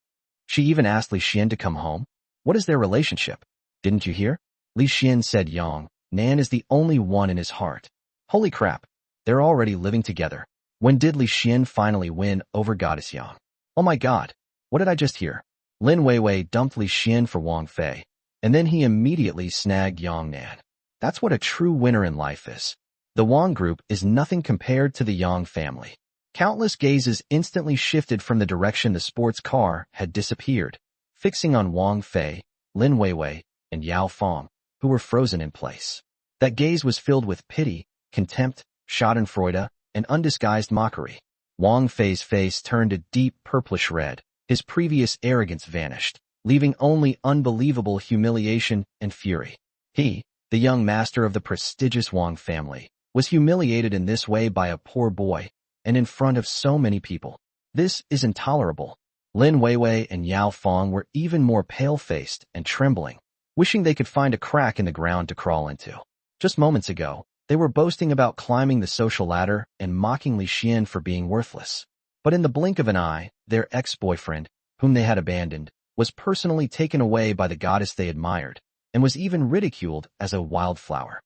She even asked Li Xian to come home? What is their relationship? Didn't you hear? Li Xian said Yang Nan is the only one in his heart. Holy crap! They're already living together. When did Li Xian finally win over Goddess Yang? Oh my god! What did I just hear? Lin Weiwei dumped Li Xian for Wang Fei, and then he immediately snagged Yang Nan. That's what a true winner in life is. The Wang group is nothing compared to the Yang family. Countless gazes instantly shifted from the direction the sports car had disappeared, fixing on Wang Fei, Lin Weiwei, and Yao Fong, who were frozen in place. That gaze was filled with pity, contempt, schadenfreude, and undisguised mockery. Wang Fei's face turned a deep purplish red. His previous arrogance vanished, leaving only unbelievable humiliation and fury. He, the young master of the prestigious Wang family, was humiliated in this way by a poor boy, and in front of so many people. This is intolerable. Lin Weiwei and Yao Fong were even more pale-faced and trembling, wishing they could find a crack in the ground to crawl into. Just moments ago, they were boasting about climbing the social ladder and mocking Li Xian for being worthless. But in the blink of an eye, their ex-boyfriend, whom they had abandoned, was personally taken away by the goddess they admired, and was even ridiculed as a wildflower.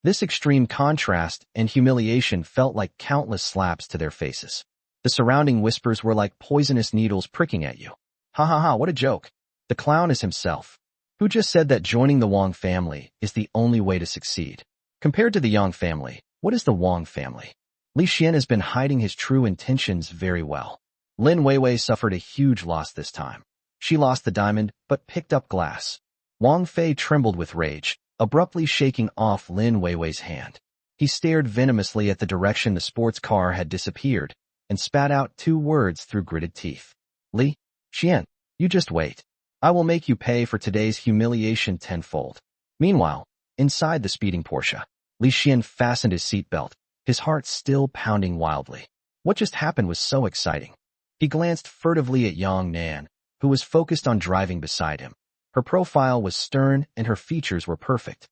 This extreme contrast and humiliation felt like countless slaps to their faces. The surrounding whispers were like poisonous needles pricking at you. Ha ha ha, what a joke. The clown is himself. Who just said that joining the Wang family is the only way to succeed? Compared to the Yang family, what is the Wang family? Li Xian has been hiding his true intentions very well. Lin Weiwei suffered a huge loss this time. She lost the diamond, but picked up glass. Wang Fei trembled with rage, abruptly shaking off Lin Weiwei's hand. He stared venomously at the direction the sports car had disappeared, and spat out 2 words through gritted teeth. Li Xian, you just wait. I will make you pay for today's humiliation tenfold. Meanwhile, inside the speeding Porsche, Li Xian fastened his seatbelt, his heart still pounding wildly. What just happened was so exciting. He glanced furtively at Yang Nan, who was focused on driving beside him. Her profile was stern and her features were perfect.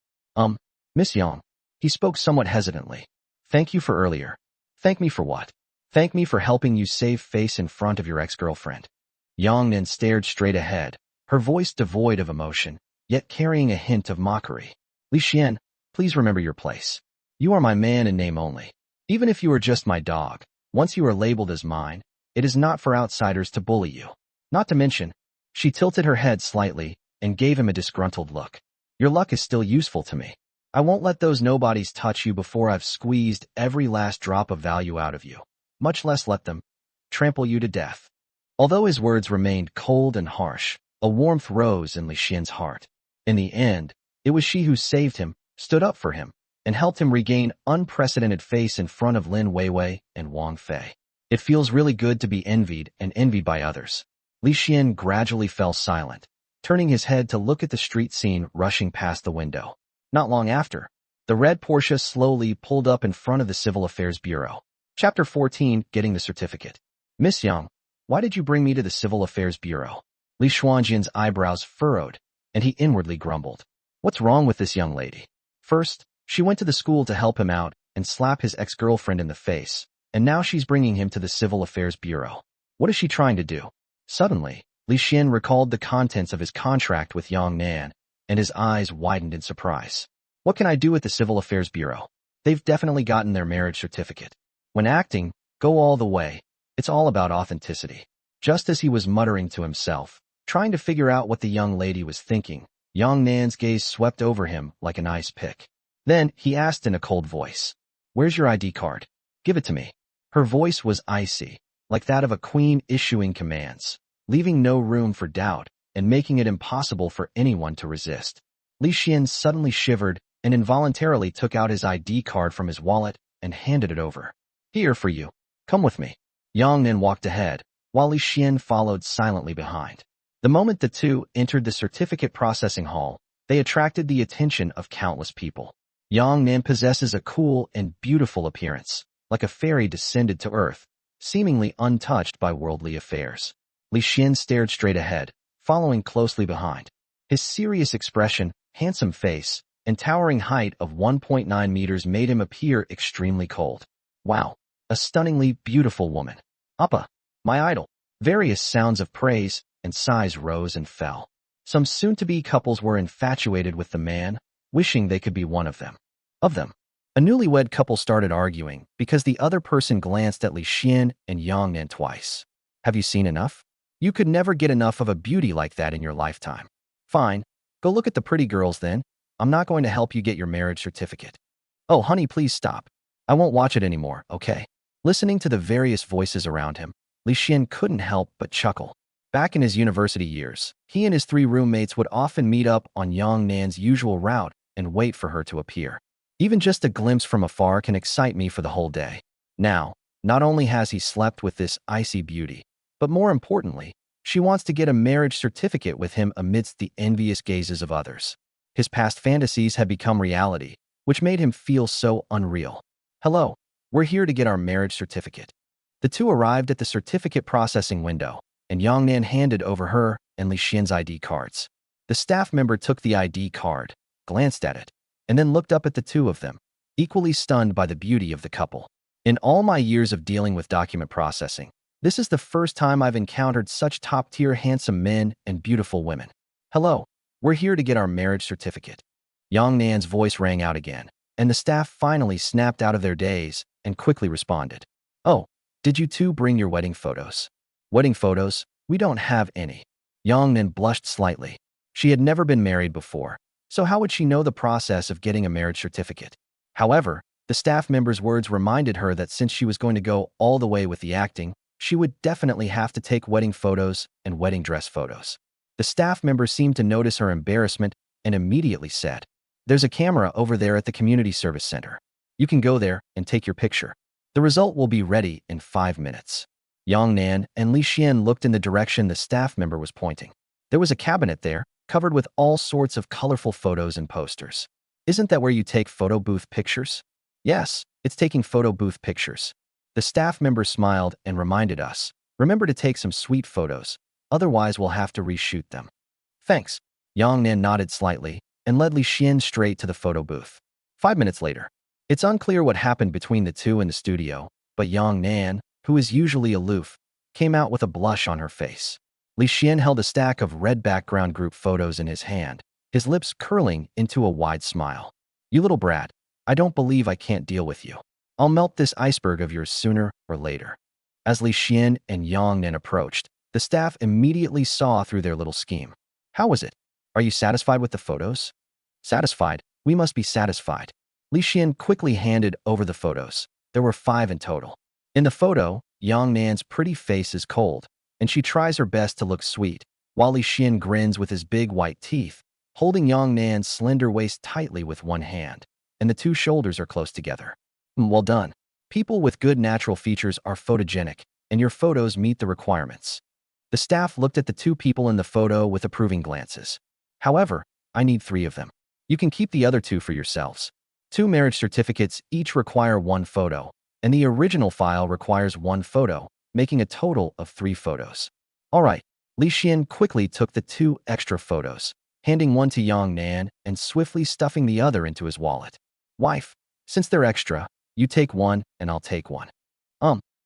Miss Yang. He spoke somewhat hesitantly. Thank you for earlier. Thank me for what? Thank me for helping you save face in front of your ex-girlfriend. Yang Nan stared straight ahead, her voice devoid of emotion, yet carrying a hint of mockery. Li Xian, please remember your place. You are my man in name only. Even if you are just my dog, once you are labeled as mine, it is not for outsiders to bully you. Not to mention, she tilted her head slightly and gave him a disgruntled look. Your luck is still useful to me. I won't let those nobodies touch you before I've squeezed every last drop of value out of you, much less let them trample you to death. Although his words remained cold and harsh, a warmth rose in Li Xian's heart. In the end, it was she who saved him, stood up for him, and helped him regain unprecedented face in front of Lin Weiwei and Wang Fei. It feels really good to be envied and envied by others. Li Xian gradually fell silent, turning his head to look at the street scene rushing past the window. Not long after, the red Porsche slowly pulled up in front of the Civil Affairs Bureau. Chapter 14, Getting the Certificate. Miss Yang, why did you bring me to the Civil Affairs Bureau? Li Xuanjian's eyebrows furrowed, and he inwardly grumbled. What's wrong with this young lady? First, she went to the school to help him out and slap his ex-girlfriend in the face, and now she's bringing him to the Civil Affairs Bureau. What is she trying to do? Suddenly, Li Xian recalled the contents of his contract with Yang Nan, and his eyes widened in surprise. What can I do at the Civil Affairs Bureau? They've definitely gotten their marriage certificate. When acting, go all the way. It's all about authenticity. Just as he was muttering to himself, trying to figure out what the young lady was thinking, Yang Nan's gaze swept over him like an ice pick. Then, he asked in a cold voice, "Where's your ID card? Give it to me." Her voice was icy, like that of a queen issuing commands, leaving no room for doubt and making it impossible for anyone to resist. Li Xian suddenly shivered and involuntarily took out his ID card from his wallet and handed it over. Here for you. Come with me. Yang Nan walked ahead, while Li Xian followed silently behind. The moment the two entered the certificate processing hall, they attracted the attention of countless people. Yang Nan possesses a cool and beautiful appearance, like a fairy descended to earth, seemingly untouched by worldly affairs. Li Xian stared straight ahead, following closely behind. His serious expression, handsome face, and towering height of 1.9 meters made him appear extremely cold. Wow, a stunningly beautiful woman. Appa, my idol. Various sounds of praise and sighs rose and fell. Some soon-to-be couples were infatuated with the man, wishing they could be one of them. A newlywed couple started arguing because the other person glanced at Li Xian and Yang Nan twice. Have you seen enough? You could never get enough of a beauty like that in your lifetime. Fine, go look at the pretty girls then. I'm not going to help you get your marriage certificate. Oh, honey, please stop. I won't watch it anymore, okay? Listening to the various voices around him, Li Xian couldn't help but chuckle. Back in his university years, he and his 3 roommates would often meet up on Yang Nan's usual route and wait for her to appear. Even just a glimpse from afar can excite me for the whole day. Now, not only has he slept with this icy beauty, but more importantly, she wants to get a marriage certificate with him amidst the envious gazes of others. His past fantasies had become reality, which made him feel so unreal. Hello, we're here to get our marriage certificate. The two arrived at the certificate processing window, and Yang Nan handed over her and Li Xian's ID cards. The staff member took the ID card, glanced at it, and then looked up at the two of them, equally stunned by the beauty of the couple. In all my years of dealing with document processing, this is the first time I've encountered such top-tier handsome men and beautiful women. Hello, we're here to get our marriage certificate. Yang Nan's voice rang out again, and the staff finally snapped out of their daze and quickly responded. Oh, did you two bring your wedding photos? Wedding photos? We don't have any. Yang Nan blushed slightly. She had never been married before, so how would she know the process of getting a marriage certificate? However, the staff member's words reminded her that since she was going to go all the way with the acting, she would definitely have to take wedding photos and wedding dress photos. The staff member seemed to notice her embarrassment and immediately said, "There's a camera over there at the community service center. You can go there and take your picture. The result will be ready in 5 minutes." Yang Nan and Li Xian looked in the direction the staff member was pointing. There was a cabinet there, covered with all sorts of colorful photos and posters. "Isn't that where you take photo booth pictures?" "Yes, it's taking photo booth pictures." The staff member smiled and reminded us, "Remember to take some sweet photos, otherwise we'll have to reshoot them." "Thanks." Yang Nan nodded slightly and led Li Xian straight to the photo booth. 5 minutes later. It's unclear what happened between the two in the studio, but Yang Nan, who is usually aloof, came out with a blush on her face. Li Xian held a stack of red background group photos in his hand, his lips curling into a wide smile. "You little brat, I don't believe I can't deal with you. I'll melt this iceberg of yours sooner or later." As Li Xian and Yang Nan approached, the staff immediately saw through their little scheme. "How was it? Are you satisfied with the photos?" "Satisfied? We must be satisfied." Li Xian quickly handed over the photos. There were 5 in total. In the photo, Yang Nan's pretty face is cold, and she tries her best to look sweet, while Li Xian grins with his big white teeth, holding Yang Nan's slender waist tightly with one hand, and the two shoulders are close together. Well done. People with good natural features are photogenic, and your photos meet the requirements. The staff looked at the two people in the photo with approving glances. However, I need 3 of them. You can keep the other 2 for yourselves. 2 marriage certificates each require 1 photo, and the original file requires 1 photo, making a total of 3 photos. All right. Li Xian quickly took the 2 extra photos, handing one to Yang Nan and swiftly stuffing the other into his wallet. "Wife, since they're extra, you take one and I'll take one."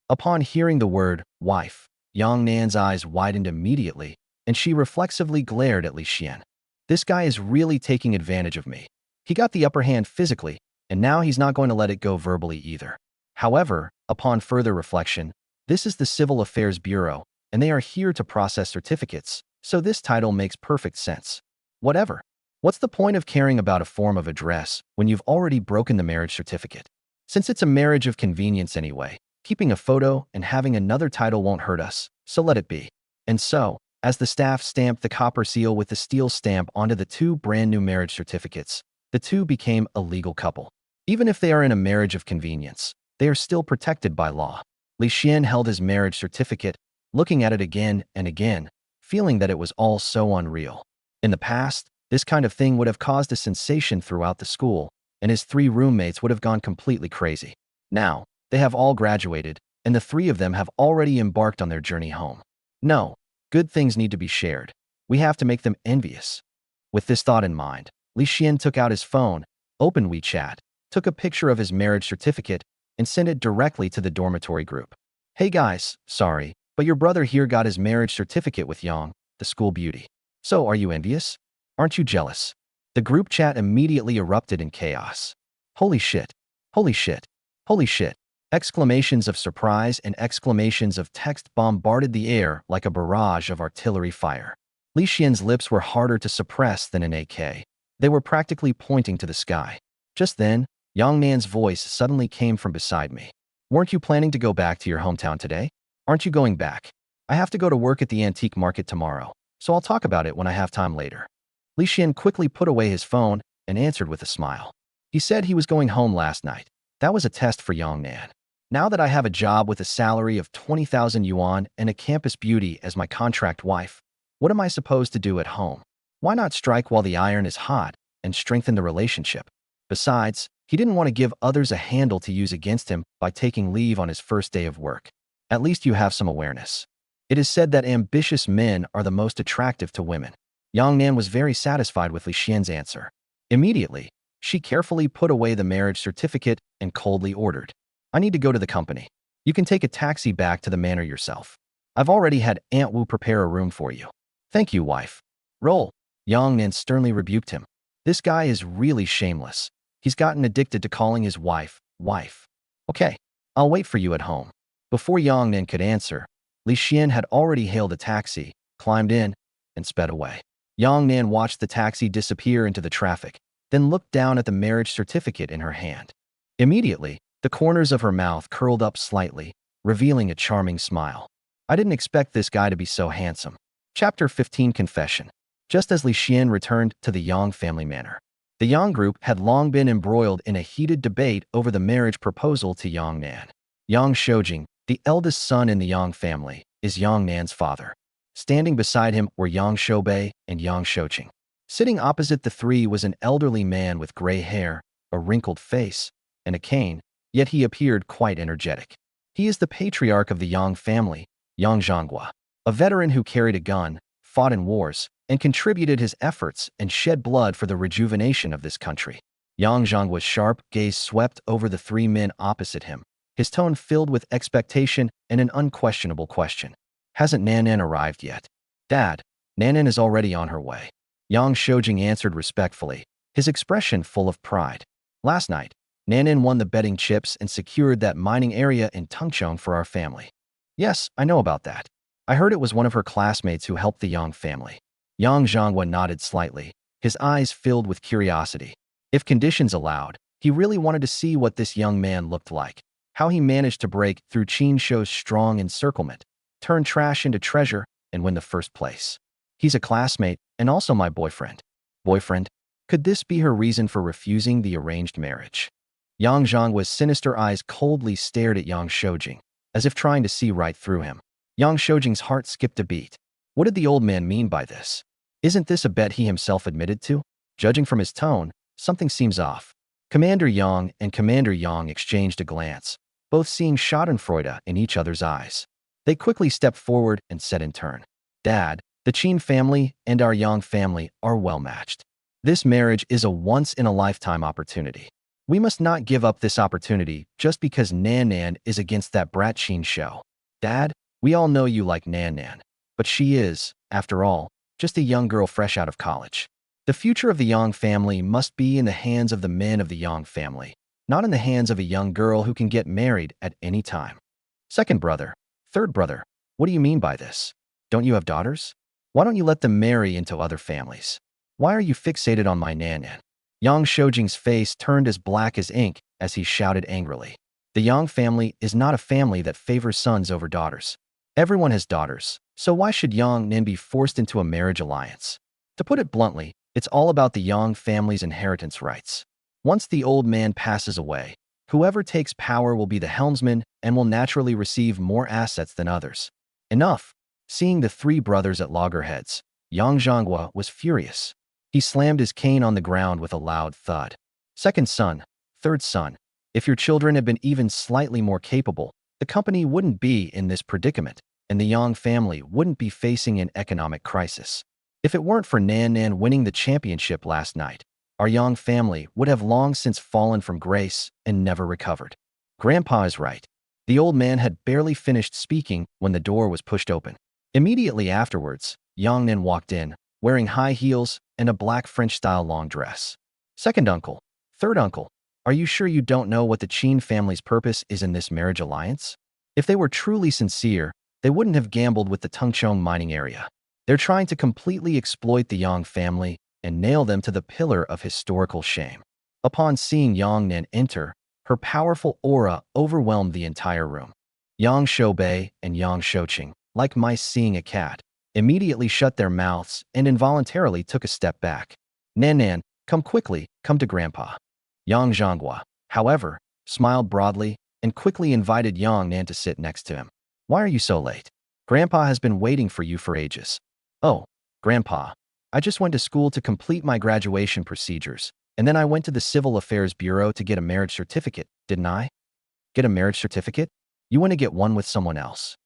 Upon hearing the word wife, Yang Nan's eyes widened immediately, and she reflexively glared at Li Xian. This guy is really taking advantage of me. He got the upper hand physically, and now he's not going to let it go verbally either. However, upon further reflection, this is the Civil Affairs Bureau, and they are here to process certificates, so this title makes perfect sense. Whatever. What's the point of caring about a form of address when you've already broken the marriage certificate? Since it's a marriage of convenience anyway, keeping a photo and having another title won't hurt us, so let it be. And so, as the staff stamped the copper seal with the steel stamp onto the 2 brand new marriage certificates, the 2 became a legal couple. Even if they are in a marriage of convenience, they are still protected by law. Li Xian held his marriage certificate, looking at it again and again, feeling that it was all so unreal. In the past, this kind of thing would have caused a sensation throughout the school, and his 3 roommates would have gone completely crazy. Now, they have all graduated, and the 3 of them have already embarked on their journey home. No, good things need to be shared. We have to make them envious. With this thought in mind, Li Xian took out his phone, opened WeChat, took a picture of his marriage certificate, and sent it directly to the dormitory group. "Hey guys, sorry, but your brother here got his marriage certificate with Yang, the school beauty. So are you envious? Aren't you jealous?" The group chat immediately erupted in chaos. "Holy shit! Holy shit! Holy shit!" Exclamations of surprise and exclamations of text bombarded the air like a barrage of artillery fire. Li Xian's lips were harder to suppress than an AK. They were practically pointing to the sky. Just then, Yang Nan's voice suddenly came from beside me. "Weren't you planning to go back to your hometown today? Aren't you going back? I have to go to work at the antique market tomorrow, so I'll talk about it when I have time later." Li Xian quickly put away his phone and answered with a smile. He said he was going home last night. That was a test for Yang Nan. Now that I have a job with a salary of 20,000 yuan and a campus beauty as my contract wife, what am I supposed to do at home? Why not strike while the iron is hot and strengthen the relationship? Besides, he didn't want to give others a handle to use against him by taking leave on his first day of work. At least you have some awareness. It is said that ambitious men are the most attractive to women. Yang Nan was very satisfied with Li Xian's answer. Immediately, she carefully put away the marriage certificate and coldly ordered, I need to go to the company. You can take a taxi back to the manor yourself. I've already had Aunt Wu prepare a room for you. Thank you, wife. Roll. Yang Nan sternly rebuked him. This guy is really shameless. He's gotten addicted to calling his wife, wife. Okay, I'll wait for you at home. Before Yang Nan could answer, Li Xian had already hailed a taxi, climbed in, and sped away. Yang Nan watched the taxi disappear into the traffic, then looked down at the marriage certificate in her hand. Immediately, the corners of her mouth curled up slightly, revealing a charming smile. I didn't expect this guy to be so handsome. Chapter 15 Confession. Just as Li Xian returned to the Yang family manor, the Yang group had long been embroiled in a heated debate over the marriage proposal to Yang Nan. Yang Shoujing, the eldest son in the Yang family, is Yang Nan's father. Standing beside him were Yang Shoubei and Yang Shouqing. Sitting opposite the three was an elderly man with gray hair, a wrinkled face, and a cane, yet he appeared quite energetic. He is the patriarch of the Yang family, Yang Zhonghua, a veteran who carried a gun, fought in wars, and contributed his efforts and shed blood for the rejuvenation of this country. Yang Zhonghua's sharp gaze swept over the three men opposite him, his tone filled with expectation and an unquestionable question. Hasn't Nan Nan arrived yet? Dad, Nan Nan is already on her way. Yang Shoujing answered respectfully, his expression full of pride. Last night, Nan Nan won the betting chips and secured that mining area in Tengchong for our family. Yes, I know about that. I heard it was one of her classmates who helped the Yang family. Yang Zhonghua nodded slightly, his eyes filled with curiosity. If conditions allowed, he really wanted to see what this young man looked like, how he managed to break through Qin Shou's strong encirclement, turn trash into treasure, and win the first place. He's a classmate and also my boyfriend. Boyfriend? Could this be her reason for refusing the arranged marriage? Yang Zhonghua's sinister eyes coldly stared at Yang Shoujing, as if trying to see right through him. Yang Shoujing's heart skipped a beat. What did the old man mean by this? Isn't this a bet he himself admitted to? Judging from his tone, something seems off. Commander Yang and Commander Yang exchanged a glance, both seeing schadenfreude in each other's eyes. They quickly stepped forward and said in turn, Dad, the Qin family and our Yang family are well matched. This marriage is a once-in-a-lifetime opportunity. We must not give up this opportunity just because Nan Nan is against that brat Qin Shou. Dad, we all know you like Nan Nan, but she is, after all, just a young girl fresh out of college. The future of the Yang family must be in the hands of the men of the Yang family, not in the hands of a young girl who can get married at any time. Second brother, third brother, what do you mean by this? Don't you have daughters? Why don't you let them marry into other families? Why are you fixated on my Nan Nan? Yang Shoujing's face turned as black as ink as he shouted angrily. The Yang family is not a family that favors sons over daughters. Everyone has daughters, so why should Yang Nan be forced into a marriage alliance? To put it bluntly, it's all about the Yang family's inheritance rights. Once the old man passes away, whoever takes power will be the helmsman and will naturally receive more assets than others. Enough. Seeing the three brothers at loggerheads, Yang Zhonghua was furious. He slammed his cane on the ground with a loud thud. Second son, third son, if your children had been even slightly more capable, the company wouldn't be in this predicament, and the Yang family wouldn't be facing an economic crisis. If it weren't for Nan Nan winning the championship last night, our Yang family would have long since fallen from grace and never recovered. Grandpa is right. The old man had barely finished speaking when the door was pushed open. Immediately afterwards, Yang Nan walked in, wearing high heels and a black French-style long dress. Second uncle, third uncle, are you sure you don't know what the Qin family's purpose is in this marriage alliance? If they were truly sincere, they wouldn't have gambled with the Tengchong mining area. They're trying to completely exploit the Yang family and nail them to the pillar of historical shame. Upon seeing Yang Nan enter, her powerful aura overwhelmed the entire room. Yang Shoubei and Yang Shouqing, like mice seeing a cat, immediately shut their mouths and involuntarily took a step back. Nan Nan, come quickly, come to Grandpa. Yang Zhonghua, however, smiled broadly and quickly invited Yang Nan to sit next to him. Why are you so late? Grandpa has been waiting for you for ages. Oh, Grandpa, I just went to school to complete my graduation procedures, and then I went to the Civil Affairs Bureau to get a marriage certificate, didn't I? Get a marriage certificate? You want to get one with someone else.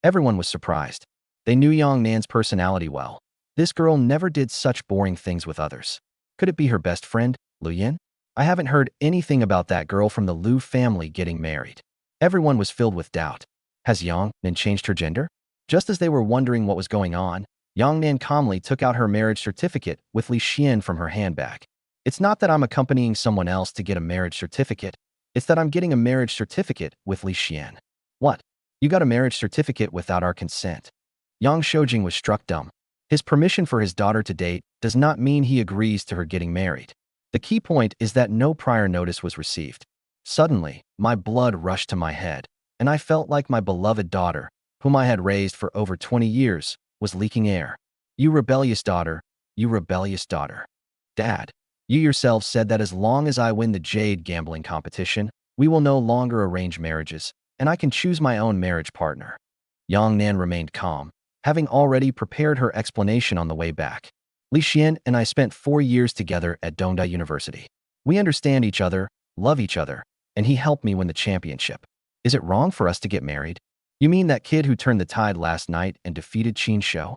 Everyone was surprised. They knew Yang Nan's personality well. This girl never did such boring things with others. Could it be her best friend, Lu Yin? I haven't heard anything about that girl from the Lu family getting married. Everyone was filled with doubt. Has Yang Nan changed her gender? Just as they were wondering what was going on, Yang Nan calmly took out her marriage certificate with Li Xian from her handbag. It's not that I'm accompanying someone else to get a marriage certificate. It's that I'm getting a marriage certificate with Li Xian. What? You got a marriage certificate without our consent? Yang Shoujing was struck dumb. His permission for his daughter to date does not mean he agrees to her getting married. The key point is that no prior notice was received. Suddenly, my blood rushed to my head, and I felt like my beloved daughter, whom I had raised for over 20 years, was leaking air. You rebellious daughter, you rebellious daughter. Dad, you yourself said that as long as I win the jade gambling competition, we will no longer arrange marriages, and I can choose my own marriage partner. Yang Nan remained calm, having already prepared her explanation on the way back. Li Xian and I spent 4 years together at Dongda University. We understand each other, love each other, and he helped me win the championship. Is it wrong for us to get married? You mean that kid who turned the tide last night and defeated Qin Shou?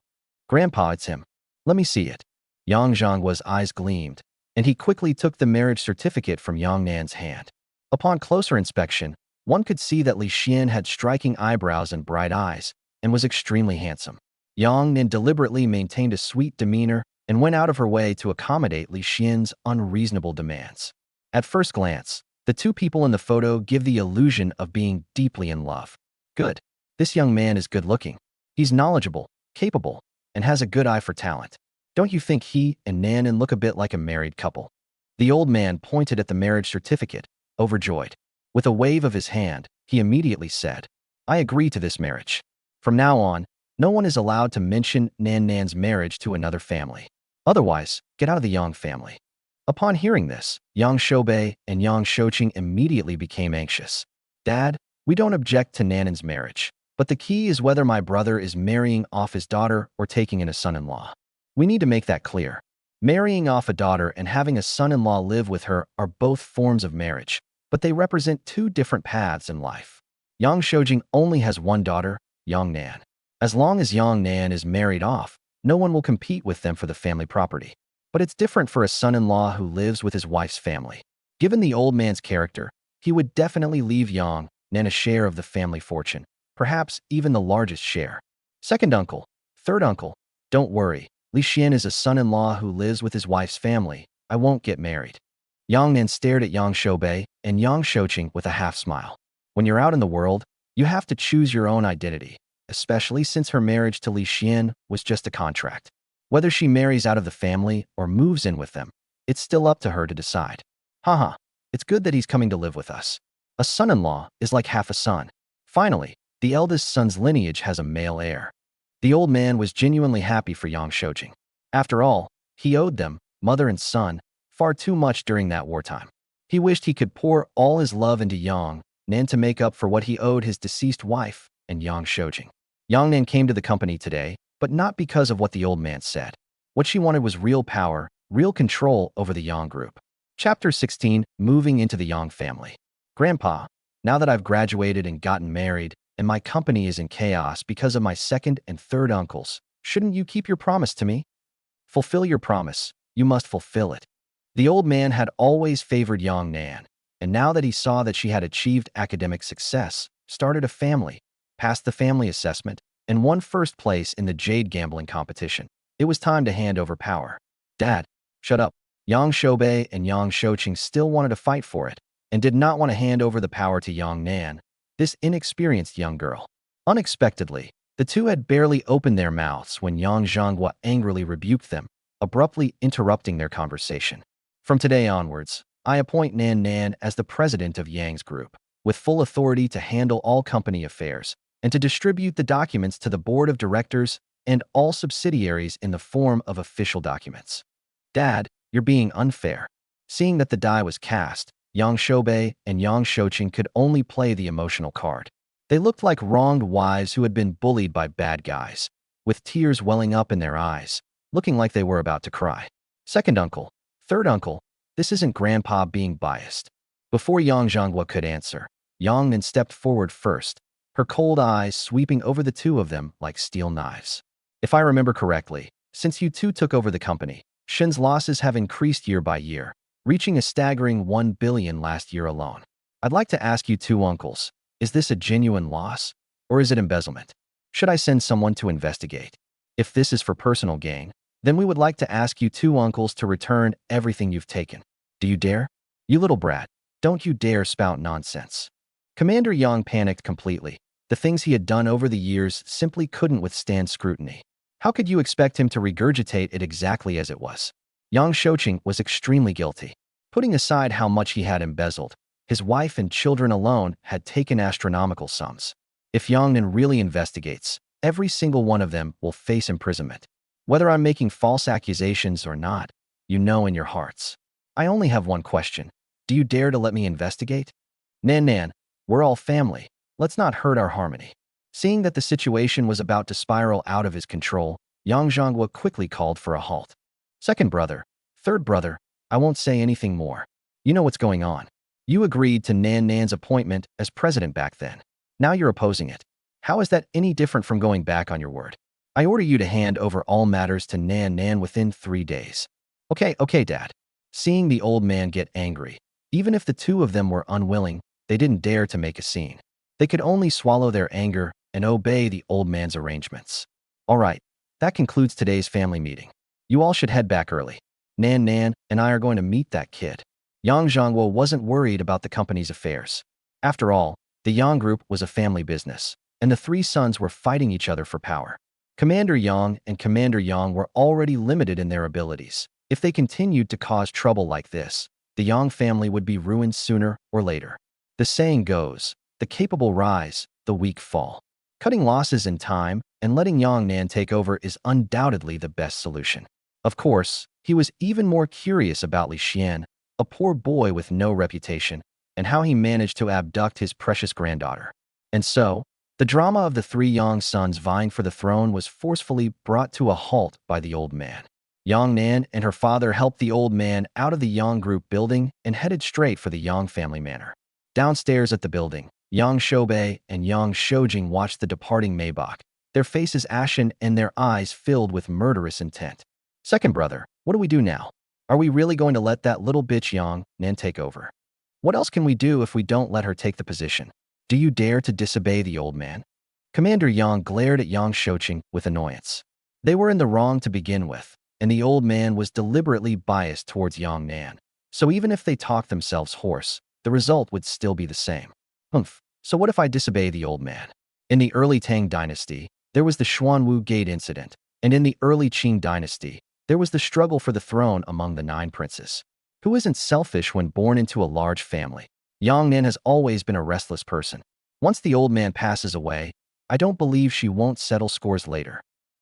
Grandpa, it's him. Let me see it. Yang Zhanghua's eyes gleamed, and he quickly took the marriage certificate from Yang Nan's hand. Upon closer inspection, one could see that Li Xian had striking eyebrows and bright eyes, and was extremely handsome. Yang Nan deliberately maintained a sweet demeanor and went out of her way to accommodate Li Xian's unreasonable demands. At first glance, the two people in the photo give the illusion of being deeply in love. Good. This young man is good-looking. He's knowledgeable, capable, and has a good eye for talent. Don't you think he and Nan look a bit like a married couple? The old man pointed at the marriage certificate, overjoyed. With a wave of his hand, he immediately said, I agree to this marriage. From now on, no one is allowed to mention Nan's marriage to another family. Otherwise, get out of the Yang family. Upon hearing this, Yang Shoubei and Yang Shouqing immediately became anxious. Dad, we don't object to Nan's marriage, but the key is whether my brother is marrying off his daughter or taking in a son-in-law. We need to make that clear. Marrying off a daughter and having a son-in-law live with her are both forms of marriage, but they represent two different paths in life. Yang Shoujing only has one daughter, Yang Nan. As long as Yang Nan is married off, no one will compete with them for the family property. But it's different for a son-in-law who lives with his wife's family. Given the old man's character, he would definitely leave Yang Nan a share of the family fortune, perhaps even the largest share. Second uncle, third uncle, don't worry. Li Xian is a son-in-law who lives with his wife's family. I won't get married. Yang Nan stared at Yang Shoubei and Yang Shouqing with a half-smile. When you're out in the world, you have to choose your own identity, especially since her marriage to Li Xian was just a contract. Whether she marries out of the family or moves in with them, it's still up to her to decide. Haha, it's good that he's coming to live with us. A son-in-law is like half a son. Finally, the eldest son's lineage has a male heir. The old man was genuinely happy for Yang Shouqing. After all, he owed them, mother and son, far too much during that wartime. He wished he could pour all his love into Yang Nan to make up for what he owed his deceased wife and Yang Shouqing. Yang Nan came to the company today, but not because of what the old man said. What she wanted was real power, real control over the Yang group. Chapter 16, Moving into the Yang family. Grandpa, now that I've graduated and gotten married, and my company is in chaos because of my second and third uncles, shouldn't you keep your promise to me? Fulfill your promise. You must fulfill it. The old man had always favored Yang Nan, and now that he saw that she had achieved academic success, started a family, passed the family assessment, and won first place in the jade gambling competition, it was time to hand over power. Dad, shut up. Yang Shoubei and Yang Shouqing still wanted to fight for it, and did not want to hand over the power to Yang Nan, this inexperienced young girl. Unexpectedly, the two had barely opened their mouths when Yang Zhanghua angrily rebuked them, abruptly interrupting their conversation. From today onwards, I appoint Nan as the president of Yang's group, with full authority to handle all company affairs and to distribute the documents to the board of directors and all subsidiaries in the form of official documents. Dad, you're being unfair. Seeing that the die was cast, Yang Shoubei and Yang Shouqing could only play the emotional card. They looked like wronged wives who had been bullied by bad guys, with tears welling up in their eyes, looking like they were about to cry. Second uncle, third uncle, this isn't Grandpa being biased. Before Yang Zhanghua could answer, Yang Nan stepped forward first, her cold eyes sweeping over the two of them like steel knives. If I remember correctly, since you two took over the company, Shen's losses have increased year by year, reaching a staggering 1 billion last year alone. I'd like to ask you two uncles, is this a genuine loss, or is it embezzlement? Should I send someone to investigate? If this is for personal gain, then we would like to ask you two uncles to return everything you've taken. Do you dare? You little brat, don't you dare spout nonsense. Commander Yang panicked completely. The things he had done over the years simply couldn't withstand scrutiny. How could you expect him to regurgitate it exactly as it was? Yang Shouqing was extremely guilty. Putting aside how much he had embezzled, his wife and children alone had taken astronomical sums. If Yang Nan really investigates, every single one of them will face imprisonment. Whether I'm making false accusations or not, you know in your hearts. I only have one question. Do you dare to let me investigate? Nan, we're all family. Let's not hurt our harmony. Seeing that the situation was about to spiral out of his control, Yang Zhonghua quickly called for a halt. Second brother, third brother, I won't say anything more. You know what's going on. You agreed to Nan's appointment as president back then. Now you're opposing it. How is that any different from going back on your word? I order you to hand over all matters to Nan within 3 days. Okay, Dad. Seeing the old man get angry, even if the two of them were unwilling, they didn't dare to make a scene. They could only swallow their anger and obey the old man's arrangements. All right, that concludes today's family meeting. You all should head back early. Nan and I are going to meet that kid. Yang Zhonghua wasn't worried about the company's affairs. After all, the Yang Group was a family business, and the three sons were fighting each other for power. Commander Yang and Commander Yang were already limited in their abilities. If they continued to cause trouble like this, the Yang family would be ruined sooner or later. The saying goes, the capable rise, the weak fall. Cutting losses in time and letting Yang Nan take over is undoubtedly the best solution. Of course, he was even more curious about Li Xian, a poor boy with no reputation, and how he managed to abduct his precious granddaughter. And so, the drama of the three Yang sons vying for the throne was forcefully brought to a halt by the old man. Yang Nan and her father helped the old man out of the Yang Group building and headed straight for the Yang family manor. Downstairs at the building, Yang Shoubei and Yang Shoujing watched the departing Maybach, their faces ashen and their eyes filled with murderous intent. Second brother, what do we do now? Are we really going to let that little bitch Yang Nan take over? What else can we do if we don't let her take the position? Do you dare to disobey the old man? Commander Yang glared at Yang Shouqing with annoyance. They were in the wrong to begin with, and the old man was deliberately biased towards Yang Nan. So even if they talked themselves hoarse, the result would still be the same. So what if I disobey the old man? In the early Tang dynasty, there was the Xuanwu Gate incident, and in the early Qing dynasty, there was the struggle for the throne among the 9 princes. Who isn't selfish when born into a large family? Yang Nan has always been a restless person. Once the old man passes away, I don't believe she won't settle scores later.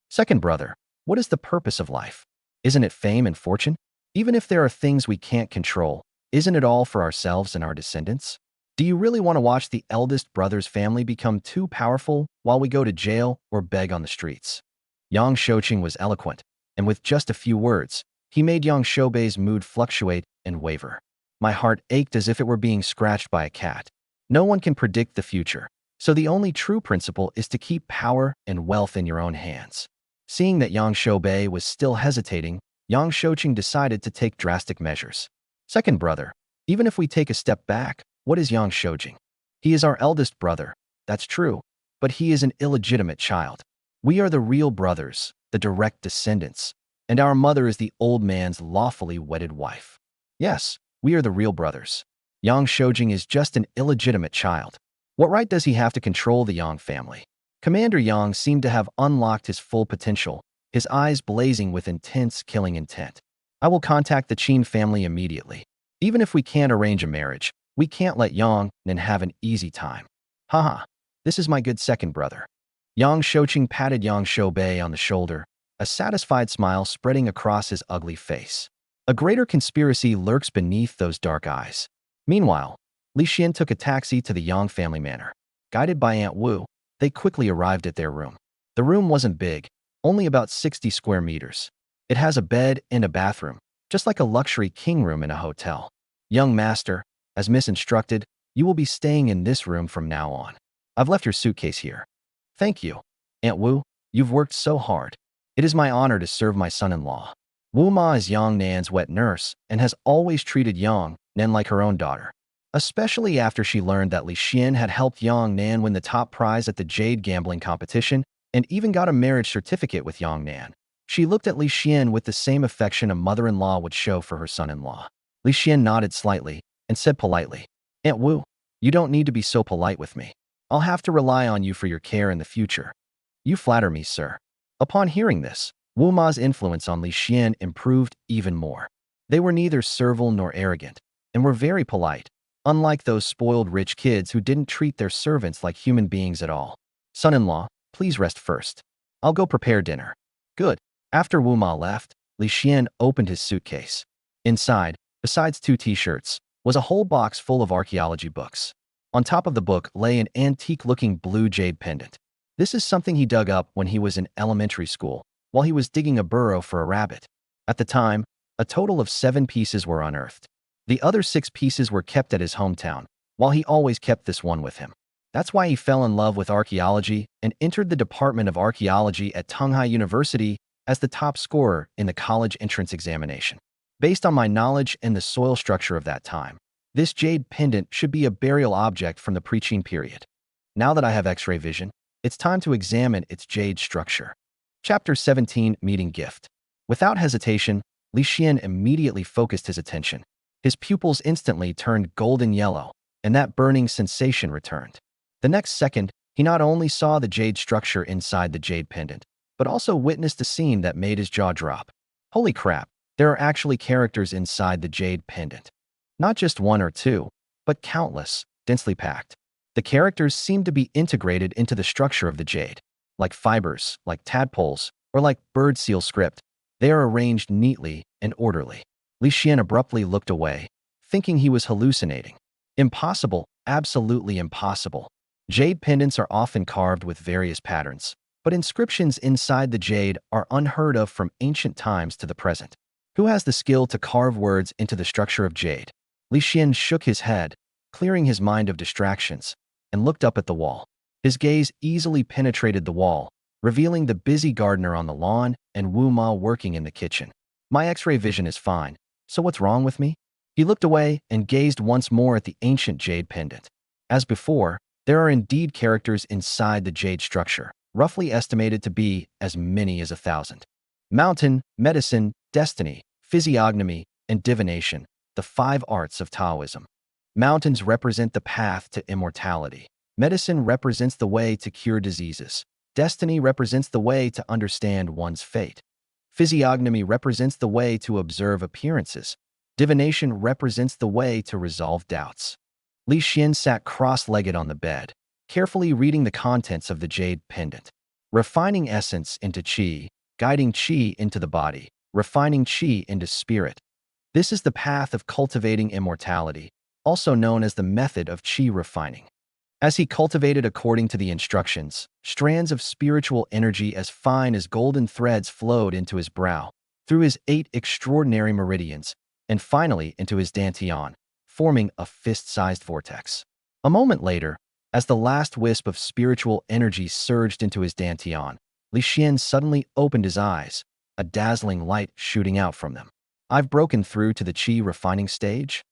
Second brother, what is the purpose of life? Isn't it fame and fortune? Even if there are things we can't control, isn't it all for ourselves and our descendants? Do you really want to watch the eldest brother's family become too powerful while we go to jail or beg on the streets? Yang Shouqing was eloquent, and with just a few words, he made Yang Shoubei's mood fluctuate and waver. My heart ached as if it were being scratched by a cat. No one can predict the future, so the only true principle is to keep power and wealth in your own hands. Seeing that Yang Shoubei was still hesitating, Yang Shouqing decided to take drastic measures. Second brother, even if we take a step back, what is Yang Shouqing? He is our eldest brother, that's true, but he is an illegitimate child. We are the real brothers, the direct descendants, and our mother is the old man's lawfully wedded wife. Yes, we are the real brothers. Yang Shouqing is just an illegitimate child. What right does he have to control the Yang family? Commander Yang seemed to have unlocked his full potential, his eyes blazing with intense killing intent. I will contact the Qin family immediately. Even if we can't arrange a marriage, we can't let Yang Nan have an easy time. Haha, this is my good second brother. Yang Shouqing patted Yang Shoubei on the shoulder, a satisfied smile spreading across his ugly face. A greater conspiracy lurks beneath those dark eyes. Meanwhile, Li Xian took a taxi to the Yang family manor. Guided by Aunt Wu, they quickly arrived at their room. The room wasn't big, only about 60 square meters. It has a bed and a bathroom, just like a luxury king room in a hotel. Young master, as Miss instructed, you will be staying in this room from now on. I've left your suitcase here. Thank you. Aunt Wu, you've worked so hard. It is my honor to serve my son-in-law. Wu Ma is Yang Nan's wet nurse and has always treated Yang Nan like her own daughter. Especially after she learned that Li Xian had helped Yang Nan win the top prize at the jade gambling competition and even got a marriage certificate with Yang Nan. She looked at Li Xian with the same affection a mother-in-law would show for her son-in-law. Li Xian nodded slightly and said politely, Aunt Wu, you don't need to be so polite with me. I'll have to rely on you for your care in the future. You flatter me, sir. Upon hearing this, Wu Ma's influence on Li Xian improved even more. They were neither servile nor arrogant, and were very polite, unlike those spoiled rich kids who didn't treat their servants like human beings at all. Son-in-law, please rest first. I'll go prepare dinner. Good. After Wu Ma left, Li Xian opened his suitcase. Inside, besides 2 t-shirts, was a whole box full of archaeology books. On top of the book lay an antique-looking blue jade pendant. This is something he dug up when he was in elementary school, while he was digging a burrow for a rabbit. At the time, a total of 7 pieces were unearthed. The other 6 pieces were kept at his hometown, while he always kept this one with him. That's why he fell in love with archaeology and entered the Department of Archaeology at Tonghai University as the top scorer in the college entrance examination. Based on my knowledge and the soil structure of that time, this jade pendant should be a burial object from the pre-Qin period. Now that I have X-ray vision, it's time to examine its jade structure. Chapter 17, Meeting Gift. Without hesitation, Li Xian immediately focused his attention. His pupils instantly turned golden yellow, and that burning sensation returned. The next second, he not only saw the jade structure inside the jade pendant, but also witnessed a scene that made his jaw drop. Holy crap, there are actually characters inside the jade pendant. Not just 1 or 2, but countless, densely packed. The characters seem to be integrated into the structure of the jade. Like fibers, like tadpoles, or like bird seal script, they are arranged neatly and orderly. Li Xian abruptly looked away, thinking he was hallucinating. Impossible, absolutely impossible. Jade pendants are often carved with various patterns, but inscriptions inside the jade are unheard of from ancient times to the present. Who has the skill to carve words into the structure of jade? Li Xian shook his head, clearing his mind of distractions, and looked up at the wall. His gaze easily penetrated the wall, revealing the busy gardener on the lawn and Wu Ma working in the kitchen. My X-ray vision is fine, so what's wrong with me? He looked away and gazed once more at the ancient jade pendant. As before, there are indeed characters inside the jade structure, roughly estimated to be as many as 1,000. Mountain, medicine, destiny, physiognomy, and divination, the 5 arts of Taoism. Mountains represent the path to immortality. Medicine represents the way to cure diseases. Destiny represents the way to understand one's fate. Physiognomy represents the way to observe appearances. Divination represents the way to resolve doubts. Li Xian sat cross-legged on the bed, carefully reading the contents of the jade pendant. Refining essence into qi, guiding qi into the body, refining qi into spirit. This is the path of cultivating immortality, also known as the method of qi refining. As he cultivated according to the instructions, strands of spiritual energy as fine as golden threads flowed into his brow, through his 8 extraordinary meridians, and finally into his dantian, forming a fist-sized vortex. A moment later, as the last wisp of spiritual energy surged into his dantian, Li Xian suddenly opened his eyes, a dazzling light shooting out from them. I've broken through to the qi refining stage?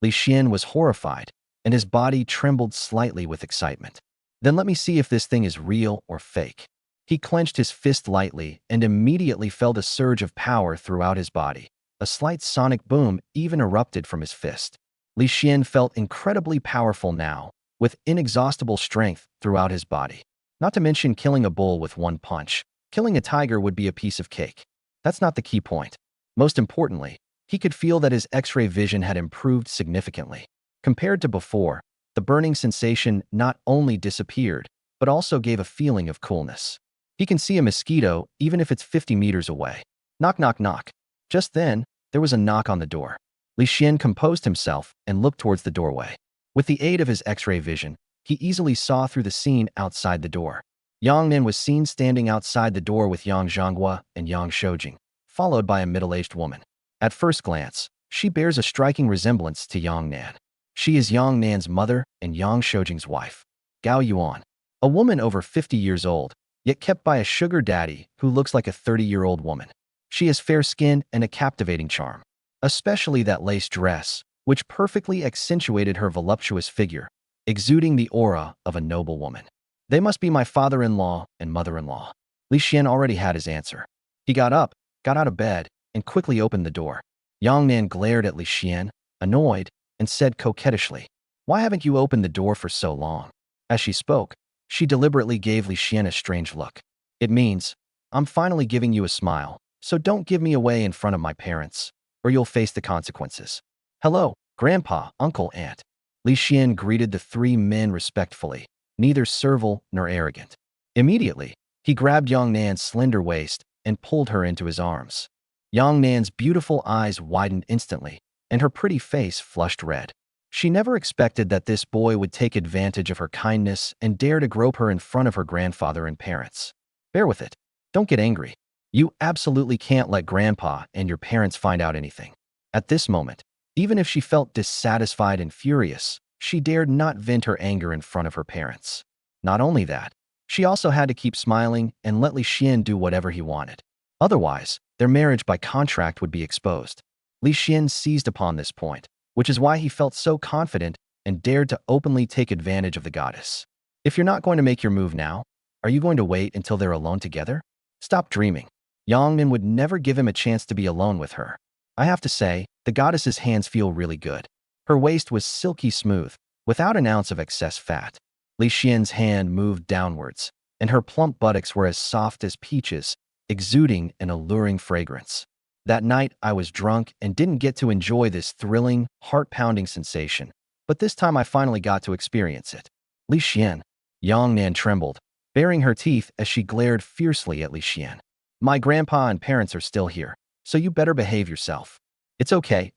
Li Xian was horrified, and his body trembled slightly with excitement. Then let me see if this thing is real or fake. He clenched his fist lightly and immediately felt a surge of power throughout his body. A slight sonic boom even erupted from his fist. Li Xian felt incredibly powerful now, with inexhaustible strength throughout his body. Not to mention killing a bull with 1 punch. Killing a tiger would be a piece of cake. That's not the key point. Most importantly, he could feel that his X-ray vision had improved significantly. Compared to before, the burning sensation not only disappeared, but also gave a feeling of coolness. He can see a mosquito even if it's 50 meters away. Knock, knock, knock. Just then, there was a knock on the door. Li Xian composed himself and looked towards the doorway. With the aid of his X-ray vision, he easily saw through the scene outside the door. Yang Nan was seen standing outside the door with Yang Zhonghua and Yang Shoujing, followed by a middle-aged woman. At first glance, she bears a striking resemblance to Yang Nan. She is Yang Nan's mother and Yang Shoujing's wife, Gao Yuan. A woman over 50 years old, yet kept by a sugar daddy who looks like a 30-year-old woman. She has fair skin and a captivating charm, especially that lace dress, which perfectly accentuated her voluptuous figure, exuding the aura of a noble woman. They must be my father-in-law and mother-in-law. Li Xian already had his answer. He got up, got out of bed, and quickly opened the door. Yang Nan glared at Li Xian, annoyed, and said coquettishly, "Why haven't you opened the door for so long?" As she spoke, she deliberately gave Li Xian a strange look. "It means, I'm finally giving you a smile, so don't give me away in front of my parents, or you'll face the consequences." "Hello, Grandpa, Uncle, Aunt." Li Xian greeted the three men respectfully, neither servile nor arrogant. Immediately, he grabbed Yang Nan's slender waist and pulled her into his arms. Yang Nan's beautiful eyes widened instantly, and her pretty face flushed red. She never expected that this boy would take advantage of her kindness and dare to grope her in front of her grandfather and parents. "Bear with it. Don't get angry. You absolutely can't let Grandpa and your parents find out anything." At this moment, even if she felt dissatisfied and furious, she dared not vent her anger in front of her parents. Not only that, she also had to keep smiling and let Li Xian do whatever he wanted. Otherwise, their marriage by contract would be exposed. Li Xian seized upon this point, which is why he felt so confident and dared to openly take advantage of the goddess. "If you're not going to make your move now, are you going to wait until they're alone together? Stop dreaming." Yang Nan would never give him a chance to be alone with her. I have to say, the goddess's hands feel really good. Her waist was silky smooth, without an ounce of excess fat. Li Xian's hand moved downwards, and her plump buttocks were as soft as peaches, exuding an alluring fragrance. That night, I was drunk and didn't get to enjoy this thrilling, heart-pounding sensation, but this time I finally got to experience it. "Li Xian." Yang Nan trembled, baring her teeth as she glared fiercely at Li Xian. "My grandpa and parents are still here, so you better behave yourself." It's okay.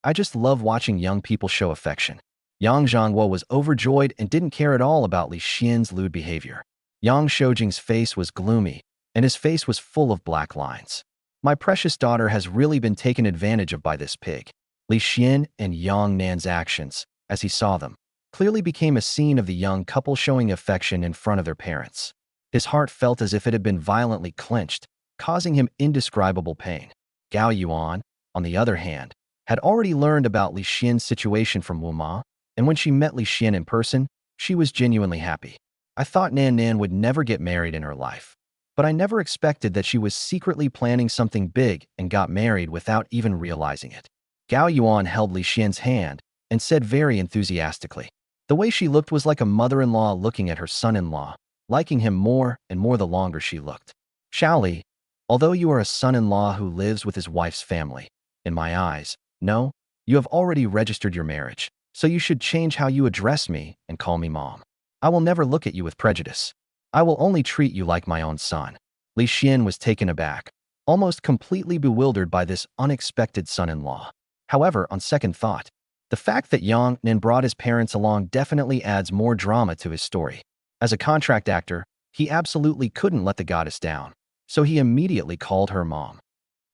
I just love watching young people show affection." Yang Zhangguo was overjoyed and didn't care at all about Li Xian's lewd behavior. Yang Shoujing's face was gloomy, and his face was full of black lines. "My precious daughter has really been taken advantage of by this pig." Li Xian and Yang Nan's actions, as he saw them, clearly became a scene of the young couple showing affection in front of their parents. His heart felt as if it had been violently clenched, causing him indescribable pain. Gao Yuan, on the other hand, had already learned about Li Xian's situation from Wu Ma, and when she met Li Xian in person, she was genuinely happy. "I thought Nan Nan would never get married in her life, but I never expected that she was secretly planning something big and got married without even realizing it." Gao Yuan held Li Xian's hand and said very enthusiastically. The way she looked was like a mother-in-law looking at her son-in-law, liking him more and more the longer she looked. "Xiao Li, although you are a son-in-law who lives with his wife's family, in my eyes, no, you have already registered your marriage, so you should change how you address me and call me mom. I will never look at you with prejudice. I will only treat you like my own son." Li Xian was taken aback, almost completely bewildered by this unexpected son-in-law. However, on second thought, the fact that Yang Nan brought his parents along definitely adds more drama to his story. As a contract actor, he absolutely couldn't let the goddess down, so he immediately called her mom.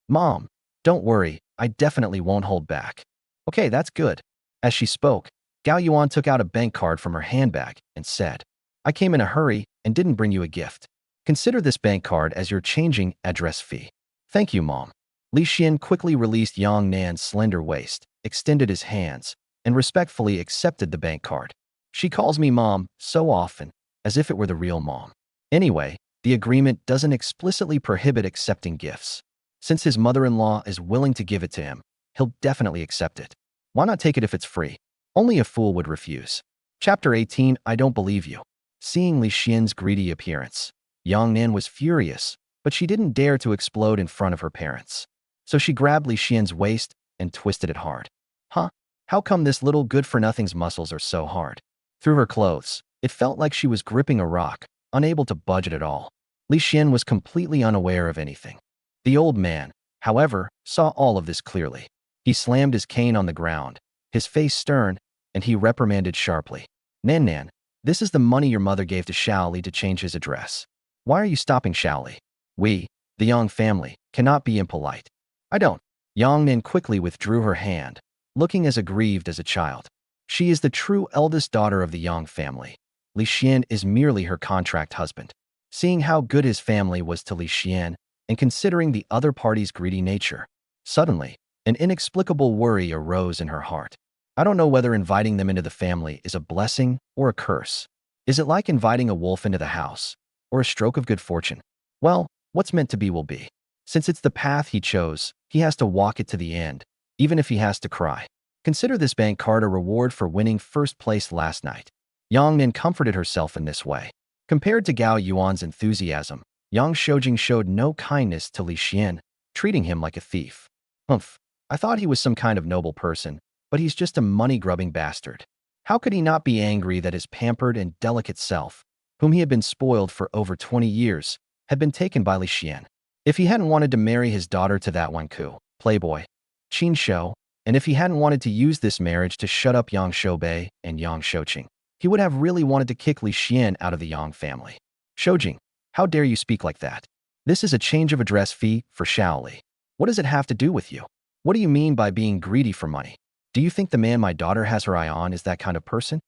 "Mom, don't worry, I definitely won't hold back." "Okay, that's good." As she spoke, Gao Yuan took out a bank card from her handbag and said, "I came in a hurry and didn't bring you a gift. Consider this bank card as your changing address fee." "Thank you, Mom." Li Xian quickly released Yang Nan's slender waist, extended his hands, and respectfully accepted the bank card. "She calls me Mom so often, as if it were the real Mom. Anyway, the agreement doesn't explicitly prohibit accepting gifts. Since his mother-in-law is willing to give it to him, he'll definitely accept it. Why not take it if it's free? Only a fool would refuse." Chapter 18, I Don't Believe You. Seeing Li Xian's greedy appearance, Yang Nan was furious, but she didn't dare to explode in front of her parents. So she grabbed Li Xian's waist and twisted it hard. "Huh? How come this little good-for-nothing's muscles are so hard?" Through her clothes, it felt like she was gripping a rock, unable to budge it at all. Li Xian was completely unaware of anything. The old man, however, saw all of this clearly. He slammed his cane on the ground, his face stern, and he reprimanded sharply. "Nan Nan, this is the money your mother gave to Xiao Li to change his address. Why are you stopping Xiao Li? We, the Yang family, cannot be impolite." "I don't." Yang Nan quickly withdrew her hand, looking as aggrieved as a child. She is the true eldest daughter of the Yang family. Li Xian is merely her contract husband. Seeing how good his family was to Li Xian, and considering the other party's greedy nature, suddenly, an inexplicable worry arose in her heart. I don't know whether inviting them into the family is a blessing or a curse. Is it like inviting a wolf into the house, or a stroke of good fortune? Well, what's meant to be will be. Since it's the path he chose, he has to walk it to the end, even if he has to cry. Consider this bank card a reward for winning first place last night. Yang Nan comforted herself in this way. Compared to Gao Yuan's enthusiasm, Yang Shoujing showed no kindness to Li Xian, treating him like a thief. Humph, I thought he was some kind of noble person, but he's just a money-grubbing bastard. How could he not be angry that his pampered and delicate self, whom he had been spoiled for over 20 years, had been taken by Li Xian? If he hadn't wanted to marry his daughter to that Wanku, playboy, Qin Shou, and if he hadn't wanted to use this marriage to shut up Yang Shoubei and Yang Shouqing, he would have really wanted to kick Li Xian out of the Yang family. Shoujing, how dare you speak like that? This is a change of address fee for Shaoli. What does it have to do with you? What do you mean by being greedy for money? Do you think the man my daughter has her eye on is that kind of person?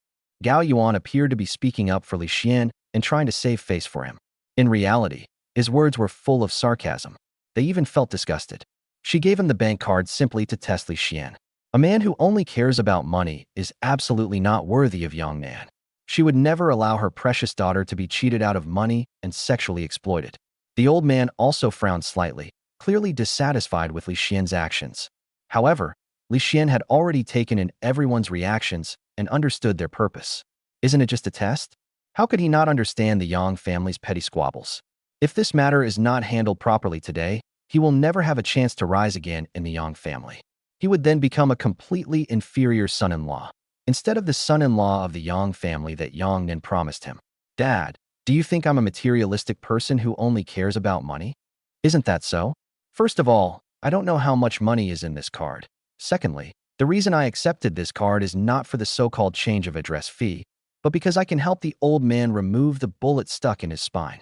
Gao Yuan appeared to be speaking up for Li Xian and trying to save face for him. In reality, his words were full of sarcasm. They even felt disgusted. She gave him the bank card simply to test Li Xian. A man who only cares about money is absolutely not worthy of Yang Nan. She would never allow her precious daughter to be cheated out of money and sexually exploited. The old man also frowned slightly, clearly dissatisfied with Li Xian's actions. However, Li Xian had already taken in everyone's reactions and understood their purpose. Isn't it just a test? How could he not understand the Yang family's petty squabbles? If this matter is not handled properly today, he will never have a chance to rise again in the Yang family. He would then become a completely inferior son-in-law, instead of the son-in-law of the Yang family that Yang Nan promised him. Dad, do you think I'm a materialistic person who only cares about money? Isn't that so? First of all, I don't know how much money is in this card. Secondly, the reason I accepted this card is not for the so-called change of address fee, but because I can help the old man remove the bullet stuck in his spine.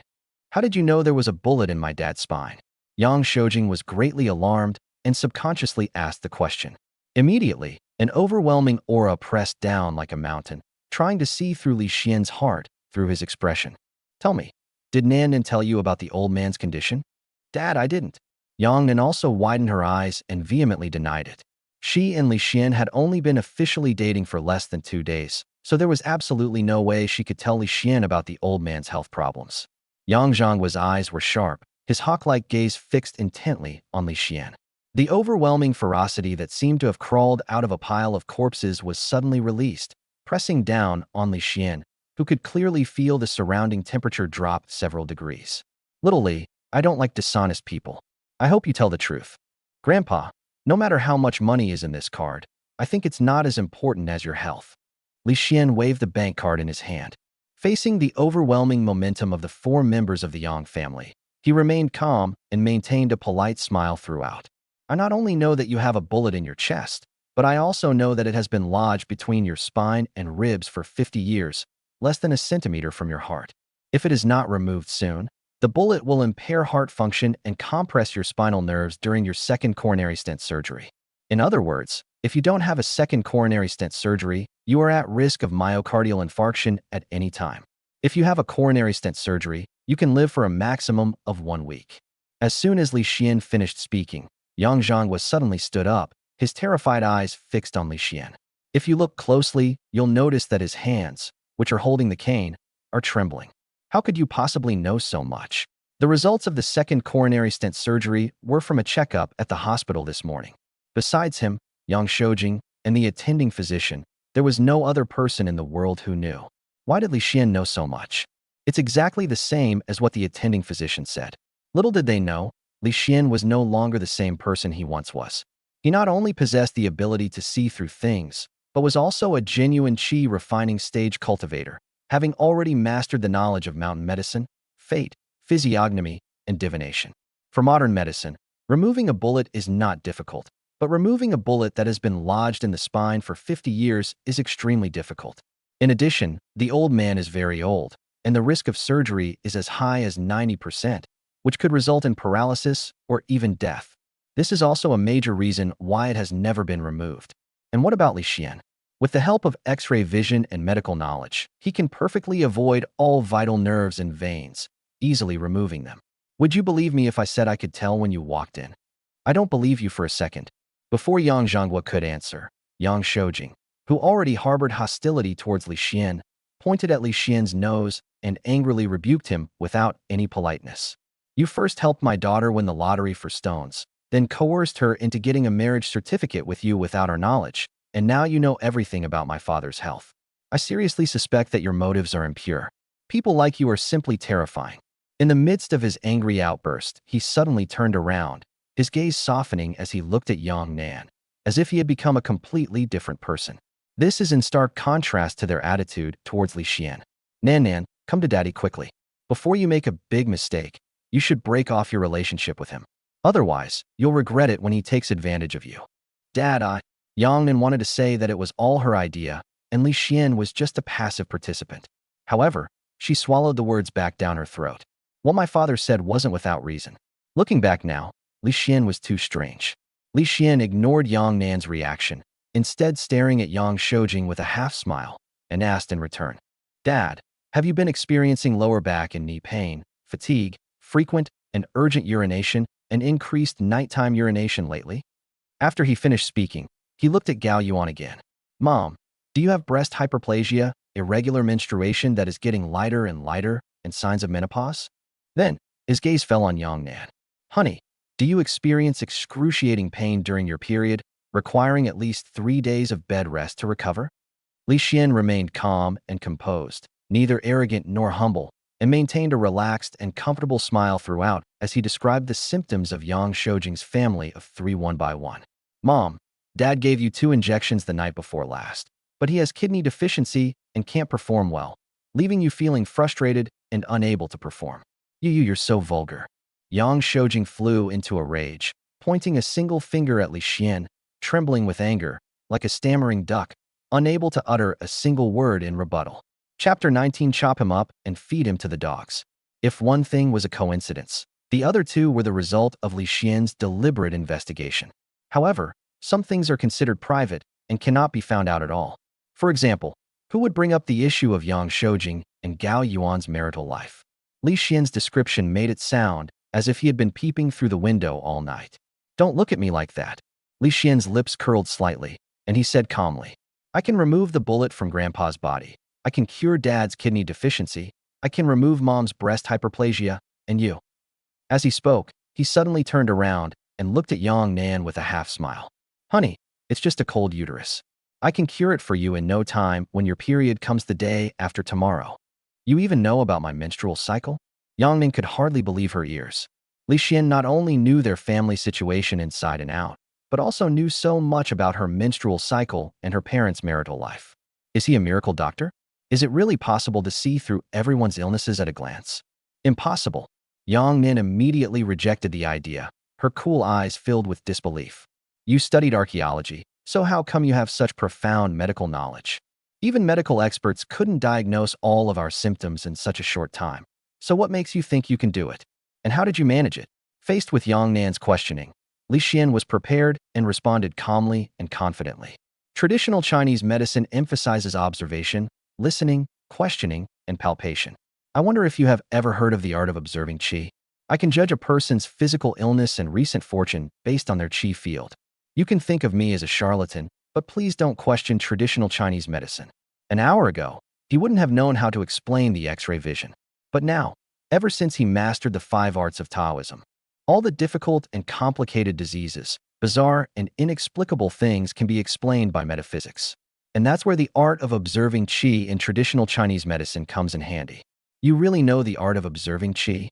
How did you know there was a bullet in my dad's spine? Yang Shoujing was greatly alarmed and subconsciously asked the question. Immediately, an overwhelming aura pressed down like a mountain, trying to see through Li Xian's heart through his expression. Tell me, did Nan Nan tell you about the old man's condition? Dad, I didn't. Yang Nan also widened her eyes and vehemently denied it. She and Li Xian had only been officially dating for less than 2 days, so there was absolutely no way she could tell Li Xian about the old man's health problems. Yang Zhang's eyes were sharp, his hawk-like gaze fixed intently on Li Xian. The overwhelming ferocity that seemed to have crawled out of a pile of corpses was suddenly released, pressing down on Li Xian, who could clearly feel the surrounding temperature drop several degrees. Little Li, I don't like dishonest people. I hope you tell the truth. Grandpa, no matter how much money is in this card, I think it's not as important as your health. Li Xian waved the bank card in his hand. Facing the overwhelming momentum of the 4 members of the Yang family, he remained calm and maintained a polite smile throughout. I not only know that you have a bullet in your chest, but I also know that it has been lodged between your spine and ribs for 50 years, less than a centimeter from your heart. If it is not removed soon, the bullet will impair heart function and compress your spinal nerves during your second coronary stent surgery. In other words, if you don't have a second coronary stent surgery, you are at risk of myocardial infarction at any time. If you have a coronary stent surgery, you can live for a maximum of 1 week. As soon as Li Xian finished speaking, Yang Zhang was suddenly stood up, his terrified eyes fixed on Li Xian. If you look closely, you'll notice that his hands, which are holding the cane, are trembling. How could you possibly know so much? The results of the second coronary stent surgery were from a checkup at the hospital this morning. Besides him, Yang Shoujing, and the attending physician, there was no other person in the world who knew. Why did Li Xian know so much? It's exactly the same as what the attending physician said. Little did they know, Li Xian was no longer the same person he once was. He not only possessed the ability to see through things, but was also a genuine qi refining stage cultivator, having already mastered the knowledge of mountain medicine, fate, physiognomy, and divination. For modern medicine, removing a bullet is not difficult, but removing a bullet that has been lodged in the spine for 50 years is extremely difficult. In addition, the old man is very old, and the risk of surgery is as high as 90%, which could result in paralysis or even death. This is also a major reason why it has never been removed. And what about Li Xian? With the help of X-ray vision and medical knowledge, he can perfectly avoid all vital nerves and veins, easily removing them. Would you believe me if I said I could tell when you walked in? I don't believe you for a second. Before Yang Zhonghua could answer, Yang Shoujing, who already harbored hostility towards Li Xian, pointed at Li Xian's nose and angrily rebuked him without any politeness. You first helped my daughter win the lottery for stones, then coerced her into getting a marriage certificate with you without our knowledge, and now you know everything about my father's health. I seriously suspect that your motives are impure. People like you are simply terrifying. In the midst of his angry outburst, he suddenly turned around, his gaze softening as he looked at Yang Nan, as if he had become a completely different person. This is in stark contrast to their attitude towards Li Xian. Nan, come to daddy quickly. Before you make a big mistake, you should break off your relationship with him. Otherwise, you'll regret it when he takes advantage of you. Dad, Yang Nan wanted to say that it was all her idea, and Li Xian was just a passive participant. However, she swallowed the words back down her throat. What my father said wasn't without reason. Looking back now, Li Xian was too strange. Li Xian ignored Yang Nan's reaction, instead staring at Yang Shoujing with a half-smile, and asked in return, Dad, have you been experiencing lower back and knee pain, fatigue, frequent and urgent urination, and increased nighttime urination lately? After he finished speaking, he looked at Gao Yuan again. Mom, do you have breast hyperplasia, irregular menstruation that is getting lighter, and signs of menopause? Then, his gaze fell on Yang Nan. Honey, do you experience excruciating pain during your period, requiring at least 3 days of bed rest to recover? Li Xian remained calm and composed, neither arrogant nor humble, and maintained a relaxed and comfortable smile throughout as he described the symptoms of Yang Shoujing's family of 3 one by one. Mom, Dad gave you 2 injections the night before last, but he has kidney deficiency and can't perform well, leaving you feeling frustrated and unable to perform. You're so vulgar. Yang Shoujing flew into a rage, pointing a single finger at Li Xian, trembling with anger, like a stammering duck, unable to utter a single word in rebuttal. Chapter 19. Chop him up and feed him to the dogs. If one thing was a coincidence, the other 2 were the result of Li Xian's deliberate investigation. However, some things are considered private and cannot be found out at all. For example, who would bring up the issue of Yang Shoujing and Gao Yuan's marital life? Li Xian's description made it sound as if he had been peeping through the window all night. Don't look at me like that. Li Xian's lips curled slightly, and he said calmly, I can remove the bullet from Grandpa's body. I can cure Dad's kidney deficiency. I can remove Mom's breast hyperplasia, and you. As he spoke, he suddenly turned around and looked at Yang Nan with a half-smile. Honey, it's just a cold uterus. I can cure it for you in no time when your period comes the day after tomorrow. You even know about my menstrual cycle? Yang Nan could hardly believe her ears. Li Xian not only knew their family situation inside and out, but also knew so much about her menstrual cycle and her parents' marital life. Is he a miracle doctor? Is it really possible to see through everyone's illnesses at a glance? Impossible. Yang Nan immediately rejected the idea, her cool eyes filled with disbelief. You studied archaeology, so how come you have such profound medical knowledge? Even medical experts couldn't diagnose all of our symptoms in such a short time. So what makes you think you can do it? And how did you manage it? Faced with Yang Nan's questioning, Li Xian was prepared and responded calmly and confidently. Traditional Chinese medicine emphasizes observation, listening, questioning, and palpation. I wonder if you have ever heard of the art of observing qi. I can judge a person's physical illness and recent fortune based on their qi field. You can think of me as a charlatan, but please don't question traditional Chinese medicine. An hour ago, he wouldn't have known how to explain the X-ray vision. But now, ever since he mastered the 5 arts of Taoism, all the difficult and complicated diseases, bizarre and inexplicable things can be explained by metaphysics. And that's where the art of observing qi in traditional Chinese medicine comes in handy. You really know the art of observing qi?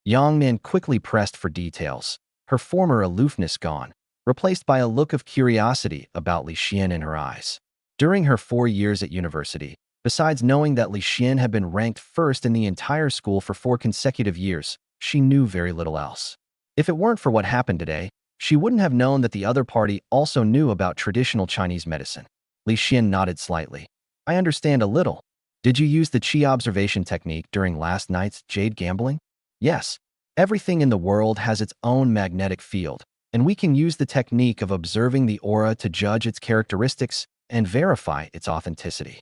Yang Nan quickly pressed for details, her former aloofness gone, replaced by a look of curiosity about Li Xian in her eyes. During her 4 years at university, besides knowing that Li Xian had been ranked first in the entire school for 4 consecutive years, she knew very little else. If it weren't for what happened today, she wouldn't have known that the other party also knew about traditional Chinese medicine. Li Xian nodded slightly. I understand a little. Did you use the qi observation technique during last night's jade gambling? Yes. Everything in the world has its own magnetic field, and we can use the technique of observing the aura to judge its characteristics, and verify its authenticity.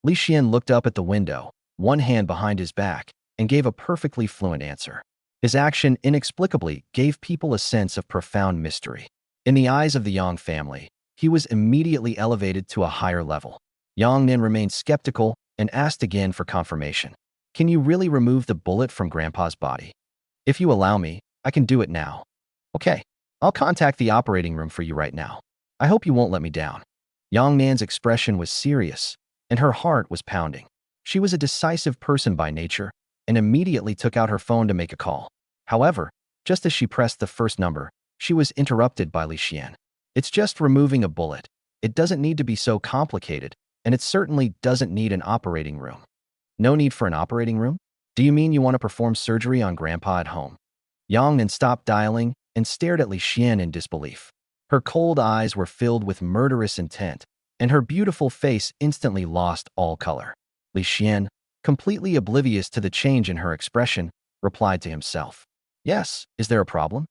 Li Xian looked up at the window, one hand behind his back, and gave a perfectly fluent answer. His action inexplicably gave people a sense of profound mystery. In the eyes of the Yang family, he was immediately elevated to a higher level. Yang Nan remained skeptical and asked again for confirmation. Can you really remove the bullet from Grandpa's body? If you allow me, I can do it now. Okay, I'll contact the operating room for you right now. I hope you won't let me down. Yang Nan's expression was serious, and her heart was pounding. She was a decisive person by nature, and immediately took out her phone to make a call. However, just as she pressed the first number, she was interrupted by Li Xian. It's just removing a bullet. It doesn't need to be so complicated, and it certainly doesn't need an operating room. No need for an operating room? Do you mean you want to perform surgery on Grandpa at home? Yang Nan stopped dialing and stared at Li Xian in disbelief. Her cold eyes were filled with murderous intent, and her beautiful face instantly lost all color. Li Xian, completely oblivious to the change in her expression, replied to himself. Yes, is there a problem?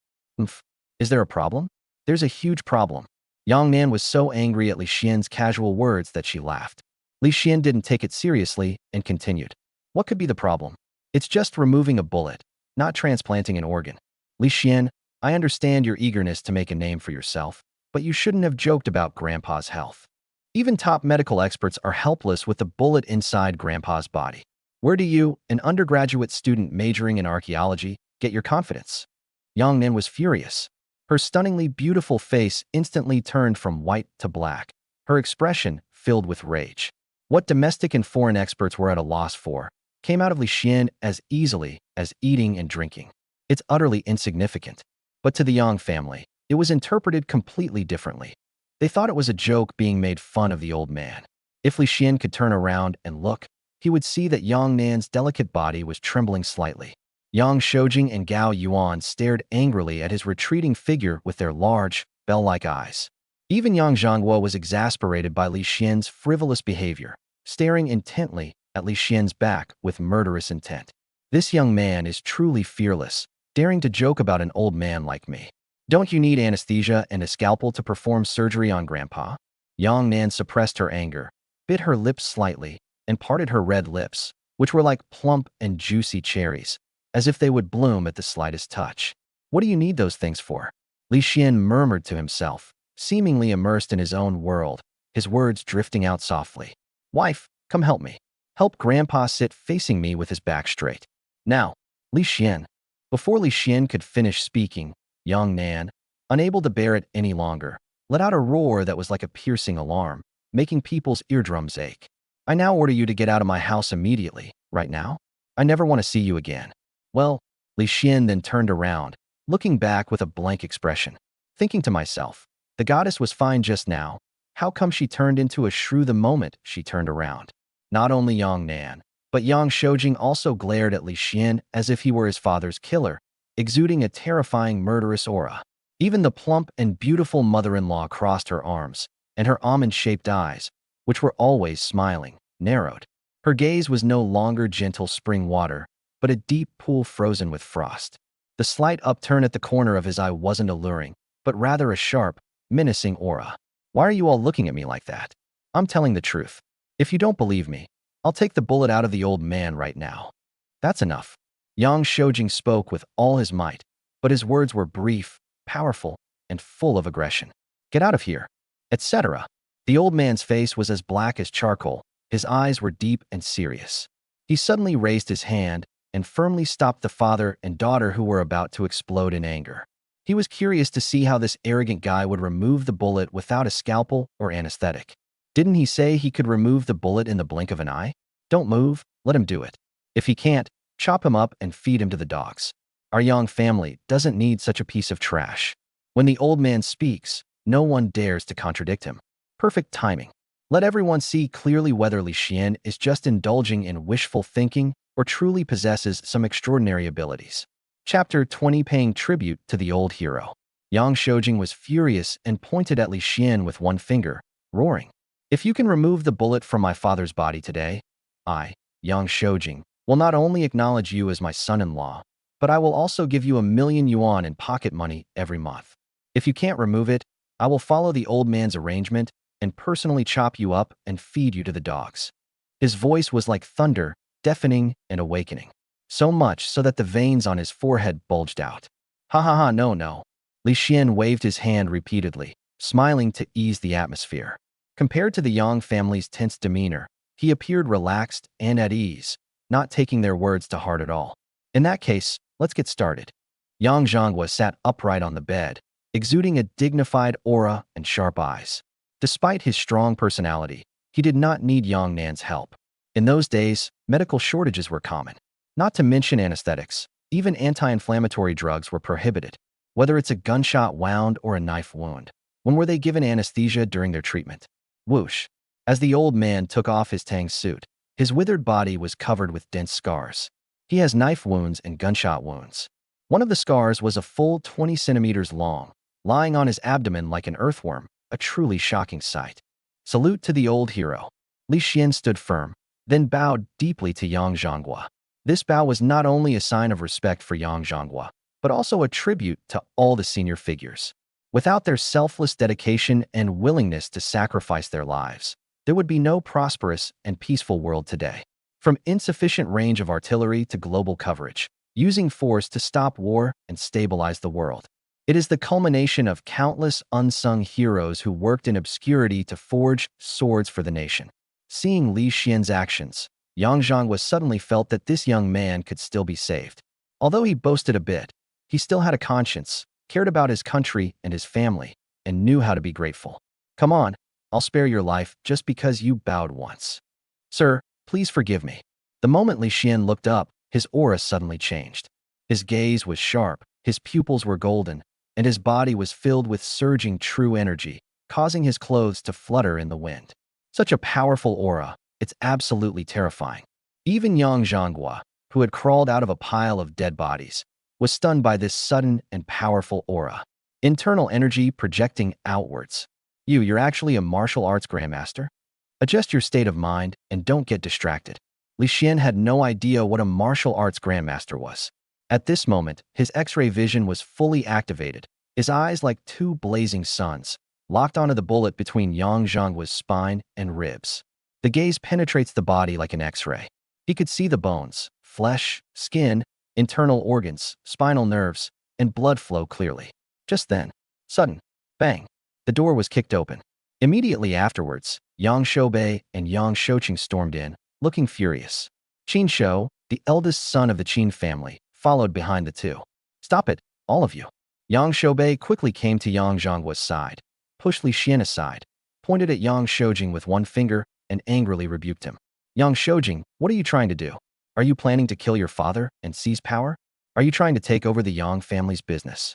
Is there a problem? There's a huge problem. Yang Nan was so angry at Li Xian's casual words that she laughed. Li Xian didn't take it seriously and continued. What could be the problem? It's just removing a bullet, not transplanting an organ. Li Xian, I understand your eagerness to make a name for yourself, but you shouldn't have joked about Grandpa's health. Even top medical experts are helpless with the bullet inside Grandpa's body. Where do you, an undergraduate student majoring in archaeology, get your confidence? Yang Nan was furious. Her stunningly beautiful face instantly turned from white to black, her expression filled with rage. What domestic and foreign experts were at a loss for came out of Li Xian as easily as eating and drinking. It's utterly insignificant. But to the Yang family, it was interpreted completely differently. They thought it was a joke being made fun of the old man. If Li Xian could turn around and look, he would see that Yang Nan's delicate body was trembling slightly. Yang Shoujing and Gao Yuan stared angrily at his retreating figure with their large, bell-like eyes. Even Yang Zhonghua was exasperated by Li Xian's frivolous behavior, staring intently at Li Xian's back with murderous intent. This young man is truly fearless, daring to joke about an old man like me. Don't you need anesthesia and a scalpel to perform surgery on Grandpa? Yang Nan suppressed her anger, bit her lips slightly, and parted her red lips, which were like plump and juicy cherries, as if they would bloom at the slightest touch. What do you need those things for? Li Xian murmured to himself, seemingly immersed in his own world, his words drifting out softly. Wife, come help me. Help Grandpa sit facing me with his back straight. Now, Li Xian. Before Li Xian could finish speaking, Yang Nan, unable to bear it any longer, let out a roar that was like a piercing alarm, making people's eardrums ache. I now order you to get out of my house immediately, right now. I never want to see you again. Well, Li Xian then turned around, looking back with a blank expression. Thinking to myself, the goddess was fine just now. How come she turned into a shrew the moment she turned around? Not only Yang Nan, but Yang Shoujing also glared at Li Xian as if he were his father's killer, exuding a terrifying murderous aura. Even the plump and beautiful mother-in-law crossed her arms, and her almond-shaped eyes, which were always smiling, narrowed. Her gaze was no longer gentle spring water, but a deep pool frozen with frost. The slight upturn at the corner of his eye wasn't alluring, but rather a sharp, menacing aura. Why are you all looking at me like that? I'm telling the truth. If you don't believe me, I'll take the bullet out of the old man right now. That's enough. Yang Shoujing spoke with all his might, but his words were brief, powerful, and full of aggression. Get out of here, etc. The old man's face was as black as charcoal. His eyes were deep and serious. He suddenly raised his hand and firmly stopped the father and daughter who were about to explode in anger. He was curious to see how this arrogant guy would remove the bullet without a scalpel or anesthetic. Didn't he say he could remove the bullet in the blink of an eye? Don't move, let him do it. If he can't, chop him up and feed him to the dogs. Our Yang family doesn't need such a piece of trash. When the old man speaks, no one dares to contradict him. Perfect timing. Let everyone see clearly whether Li Xian is just indulging in wishful thinking or truly possesses some extraordinary abilities. Chapter 20, Paying Tribute to the Old Hero. Yang Shoujing was furious and pointed at Li Xian with one finger, roaring. If you can remove the bullet from my father's body today, I, Yang Shoujing, will not only acknowledge you as my son-in-law, but I will also give you 1,000,000 yuan in pocket money every month. If you can't remove it, I will follow the old man's arrangement and personally chop you up and feed you to the dogs. His voice was like thunder, deafening and awakening. So much so that the veins on his forehead bulged out. Ha ha ha, no, no. Li Xian waved his hand repeatedly, smiling to ease the atmosphere. Compared to the Yang family's tense demeanor, he appeared relaxed and at ease, not taking their words to heart at all. In that case, let's get started. Yang Zhonghua sat upright on the bed, exuding a dignified aura and sharp eyes. Despite his strong personality, he did not need Yang Nan's help. In those days, medical shortages were common. Not to mention anesthetics, even anti-inflammatory drugs were prohibited. Whether it's a gunshot wound or a knife wound, when were they given anesthesia during their treatment? Whoosh. As the old man took off his tang suit, his withered body was covered with dense scars. He has knife wounds and gunshot wounds. One of the scars was a full 20 centimeters long, lying on his abdomen like an earthworm, a truly shocking sight. Salute to the old hero. Li Xian stood firm, then bowed deeply to Yang Zhonghua. This bow was not only a sign of respect for Yang Zhonghua, but also a tribute to all the senior figures. Without their selfless dedication and willingness to sacrifice their lives, there would be no prosperous and peaceful world today. From insufficient range of artillery to global coverage, using force to stop war and stabilize the world. It is the culmination of countless unsung heroes who worked in obscurity to forge swords for the nation. Seeing Li Xian's actions, Yang Zhonghua suddenly felt that this young man could still be saved. Although he boasted a bit, he still had a conscience, cared about his country and his family, and knew how to be grateful. Come on, I'll spare your life just because you bowed once. Sir, please forgive me. The moment Li Xian looked up, his aura suddenly changed. His gaze was sharp, his pupils were golden, and his body was filled with surging true energy, causing his clothes to flutter in the wind. Such a powerful aura, it's absolutely terrifying. Even Yang Zhonghua, who had crawled out of a pile of dead bodies, was stunned by this sudden and powerful aura. Internal energy projecting outwards. You're actually a martial arts grandmaster? Adjust your state of mind and don't get distracted. Li Xian had no idea what a martial arts grandmaster was. At this moment, his X-ray vision was fully activated, his eyes like two blazing suns, locked onto the bullet between Yang Zhonghua's spine and ribs. The gaze penetrates the body like an X-ray. He could see the bones, flesh, skin, internal organs, spinal nerves, and blood flow clearly. Just then, sudden, bang, the door was kicked open. Immediately afterwards, Yang Shoubei and Yang Shouqing stormed in, looking furious. Qin Shou, the eldest son of the Qin family, followed behind the two. Stop it, all of you. Yang Shoubei quickly came to Yang Zhonghua's side, pushed Li Xian aside, pointed at Yang Shouqing with one finger, and angrily rebuked him. Yang Shouqing, what are you trying to do? Are you planning to kill your father and seize power? Are you trying to take over the Yang family's business?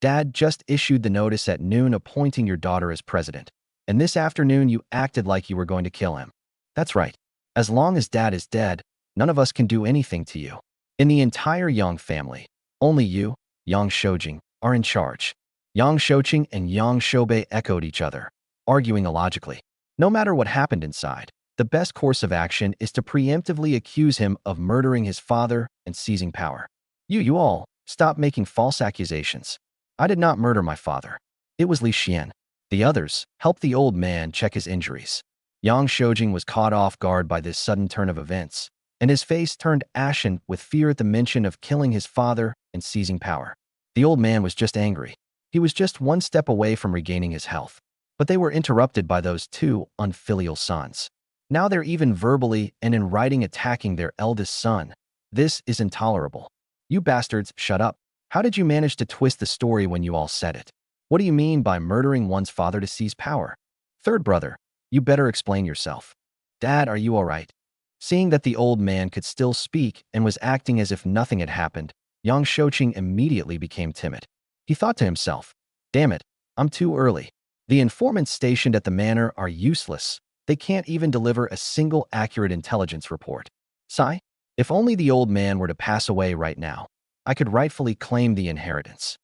Dad just issued the notice at noon appointing your daughter as president, and this afternoon you acted like you were going to kill him. That's right. As long as Dad is dead, none of us can do anything to you. In the entire Yang family, only you, Yang Shouqing, are in charge. Yang Shouqing and Yang Shoubei echoed each other, arguing illogically. No matter what happened inside, the best course of action is to preemptively accuse him of murdering his father and seizing power. You all, stop making false accusations. I did not murder my father. It was Li Xian. The others helped the old man check his injuries. Yang Shouqing was caught off guard by this sudden turn of events, and his face turned ashen with fear at the mention of killing his father and seizing power. The old man was just angry. He was just one step away from regaining his health. But they were interrupted by those two unfilial sons. Now they're even verbally and in writing attacking their eldest son. This is intolerable. You bastards, shut up. How did you manage to twist the story when you all said it? What do you mean by murdering one's father to seize power? Third brother, you better explain yourself. Dad, are you all right? Seeing that the old man could still speak and was acting as if nothing had happened, Yang Shouqing immediately became timid. He thought to himself, damn it, I'm too early. The informants stationed at the manor are useless. They can't even deliver a single accurate intelligence report. Sigh, if only the old man were to pass away right now, I could rightfully claim the inheritance.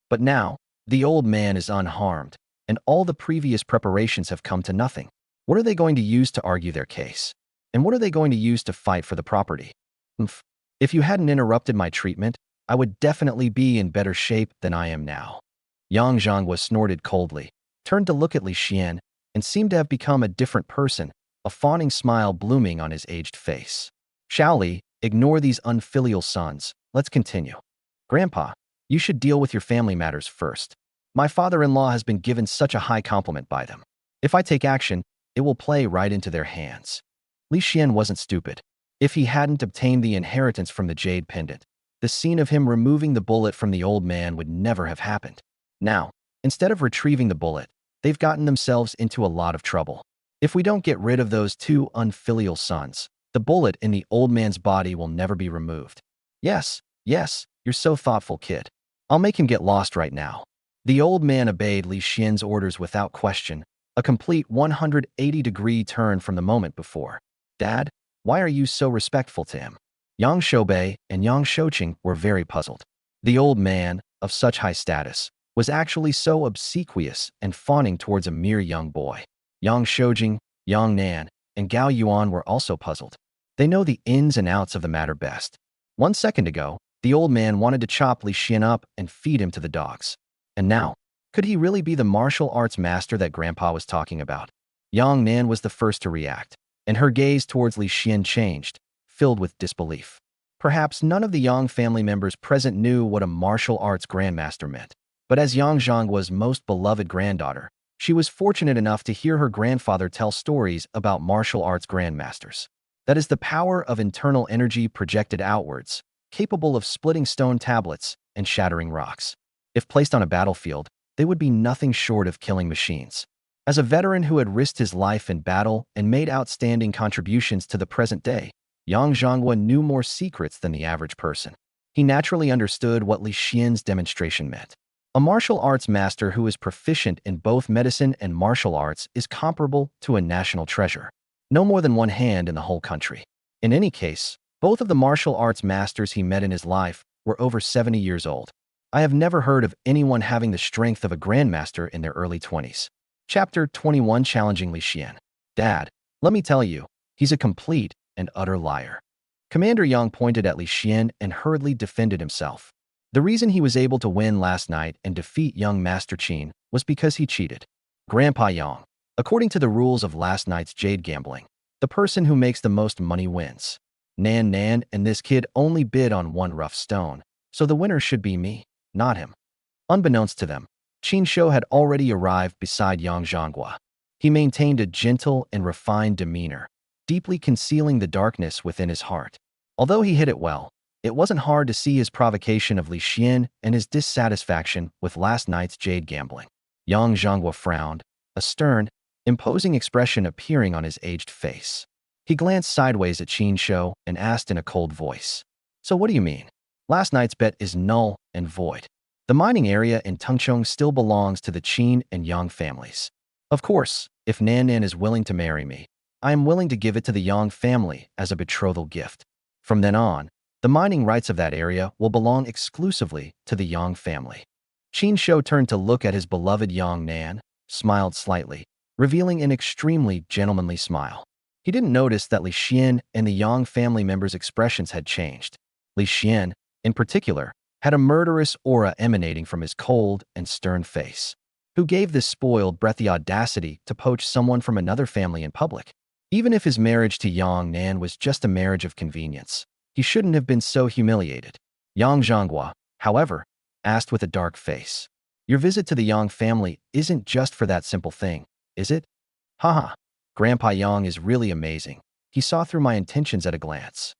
But now, the old man is unharmed, and all the previous preparations have come to nothing. What are they going to use to argue their case? And what are they going to use to fight for the property? If you hadn't interrupted my treatment, I would definitely be in better shape than I am now. Yang Zhonghua snorted coldly, turned to look at Li Xian, and seemed to have become a different person, a fawning smile blooming on his aged face. Shaoli, ignore these unfilial sons. Let's continue. Grandpa, you should deal with your family matters first. My father-in-law has been given such a high compliment by them. If I take action, it will play right into their hands. Li Xian wasn't stupid. If he hadn't obtained the inheritance from the jade pendant, the scene of him removing the bullet from the old man would never have happened. Now, instead of retrieving the bullet, they've gotten themselves into a lot of trouble. If we don't get rid of those two unfilial sons, the bullet in the old man's body will never be removed. Yes, you're so thoughtful, kid. I'll make him get lost right now. The old man obeyed Li Xian's orders without question, a complete 180-degree turn from the moment before. Dad, why are you so respectful to him? Yang Shoubei and Yang Shouqing were very puzzled. The old man, of such high status, was actually so obsequious and fawning towards a mere young boy. Yang Shouqing, Yang Nan, and Gao Yuan were also puzzled. They know the ins and outs of the matter best. 1 second ago, the old man wanted to chop Li Xian up and feed him to the dogs. And now, could he really be the martial arts master that Grandpa was talking about? Yang Nan was the first to react, and her gaze towards Li Xian changed, filled with disbelief. Perhaps none of the Yang family members present knew what a martial arts grandmaster meant. But as Yang Zhanggua's most beloved granddaughter, she was fortunate enough to hear her grandfather tell stories about martial arts grandmasters. That is the power of internal energy projected outwards, capable of splitting stone tablets and shattering rocks. If placed on a battlefield, they would be nothing short of killing machines. As a veteran who had risked his life in battle and made outstanding contributions to the present day, Yang Zhanghua knew more secrets than the average person. He naturally understood what Li Xian's demonstration meant. A martial arts master who is proficient in both medicine and martial arts is comparable to a national treasure. No more than one hand in the whole country. In any case, both of the martial arts masters he met in his life were over 70 years old. I have never heard of anyone having the strength of a grandmaster in their early 20s. Chapter 21 Challenging Li Xian. Dad, let me tell you, he's a complete and utter liar. Commander Yang pointed at Li Xian and hurriedly defended himself. The reason he was able to win last night and defeat young Master Qin was because he cheated. Grandpa Yang, according to the rules of last night's jade gambling, the person who makes the most money wins. Nan and this kid only bid on one rough stone, so the winner should be me, not him. Unbeknownst to them, Qin Shou had already arrived beside Yang Zhanghua. He maintained a gentle and refined demeanor, deeply concealing the darkness within his heart. Although he hid it well, it wasn't hard to see his provocation of Li Xian and his dissatisfaction with last night's jade gambling. Yang Zhanghua frowned, a stern, imposing expression appearing on his aged face. He glanced sideways at Qin Shou and asked in a cold voice, "So what do you mean? Last night's bet is null and void. The mining area in Tengchong still belongs to the Qin and Yang families. Of course, if Nan is willing to marry me, I am willing to give it to the Yang family as a betrothal gift. From then on, the mining rights of that area will belong exclusively to the Yang family." Qin Shou turned to look at his beloved Yang Nan, smiled slightly, revealing an extremely gentlemanly smile. He didn't notice that Li Xian and the Yang family members' expressions had changed. Li Xian, in particular, had a murderous aura emanating from his cold and stern face. Who gave this spoiled brat the audacity to poach someone from another family in public? Even if his marriage to Yang Nan was just a marriage of convenience, he shouldn't have been so humiliated. Yang Zhanghua, however, asked with a dark face, "Your visit to the Yang family isn't just for that simple thing, is it?" Haha, Grandpa Yang is really amazing. He saw through my intentions at a glance.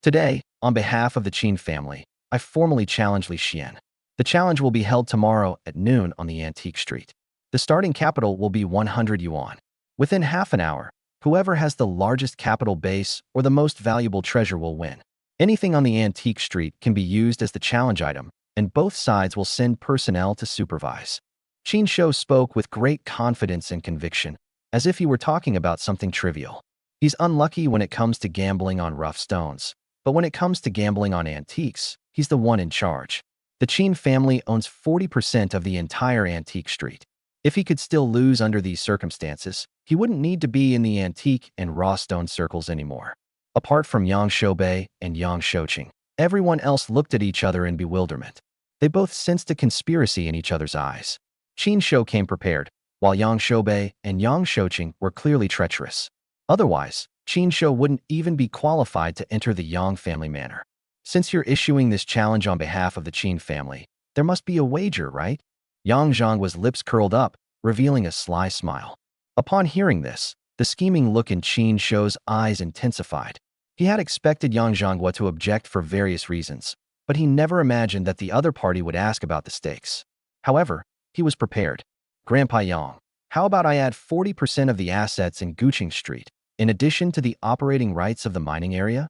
Today, on behalf of the Qin family, I formally challenge Li Xian. The challenge will be held tomorrow at noon on the Antique Street. The starting capital will be 100 yuan. Within half an hour, whoever has the largest capital base or the most valuable treasure will win. Anything on the Antique Street can be used as the challenge item, and both sides will send personnel to supervise. Qin Shou spoke with great confidence and conviction, as if he were talking about something trivial. He's unlucky when it comes to gambling on rough stones, but when it comes to gambling on antiques, he's the one in charge. The Qin family owns 40% of the entire Antique Street. If he could still lose under these circumstances, he wouldn't need to be in the antique and raw stone circles anymore. Apart from Yang Shoubei and Yang Shouqing, everyone else looked at each other in bewilderment. They both sensed a conspiracy in each other's eyes. Qin Shou came prepared, while Yang Shoubei and Yang Shouqing were clearly treacherous. Otherwise, Qin Shou wouldn't even be qualified to enter the Yang family manor. Since you're issuing this challenge on behalf of the Qin family, there must be a wager, right? Yang Zhanghua's lips curled up, revealing a sly smile. Upon hearing this, the scheming look in Qin Shou's eyes intensified. He had expected Yang Zhanghua to object for various reasons, but he never imagined that the other party would ask about the stakes. However, he was prepared. Grandpa Yang, how about I add 40% of the assets in Guqing Street, in addition to the operating rights of the mining area?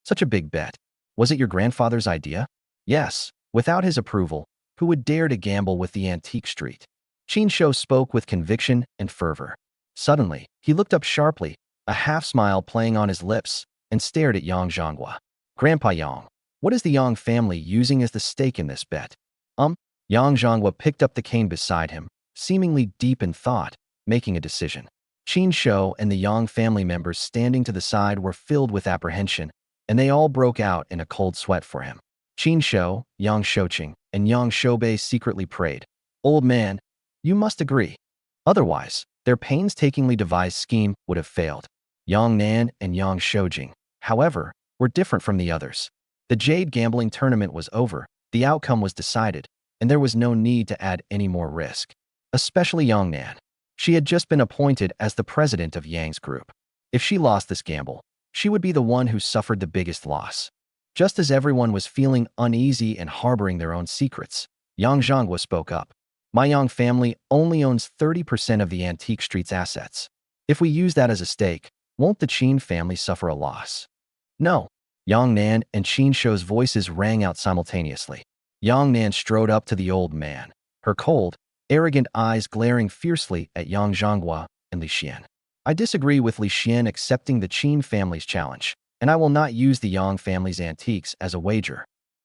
Such a big bet. Was it your grandfather's idea? Yes. Without his approval, who would dare to gamble with the antique street? Qin Shou spoke with conviction and fervor. Suddenly, he looked up sharply, a half-smile playing on his lips, and stared at Yang Zhanghua. Grandpa Yang, what is the Yang family using as the stake in this bet? Yang Zhanghua picked up the cane beside him, seemingly deep in thought, making a decision. Qin Shou and the Yang family members standing to the side were filled with apprehension, and they all broke out in a cold sweat for him. Qin Shou, Yang Shouqing, and Yang Shoubei secretly prayed, "Old man, you must agree. Otherwise, their painstakingly devised scheme would have failed." Yang Nan and Yang Shoujing, however, were different from the others. The Jade gambling tournament was over, the outcome was decided, and there was no need to add any more risk. Especially Yang Nan. She had just been appointed as the president of Yang's group. If she lost this gamble, she would be the one who suffered the biggest loss. Just as everyone was feeling uneasy and harboring their own secrets, Yang Zhanghua spoke up. My Yang family only owns 30% of the antique street's assets. If we use that as a stake, won't the Qin family suffer a loss? No. Yang Nan and Qin Shou's voices rang out simultaneously. Yang Nan strode up to the old man, her cold, arrogant eyes glaring fiercely at Yang Zhanghua and Li Xian. I disagree with Li Xian accepting the Qin family's challenge, and I will not use the Yang family's antiques as a wager.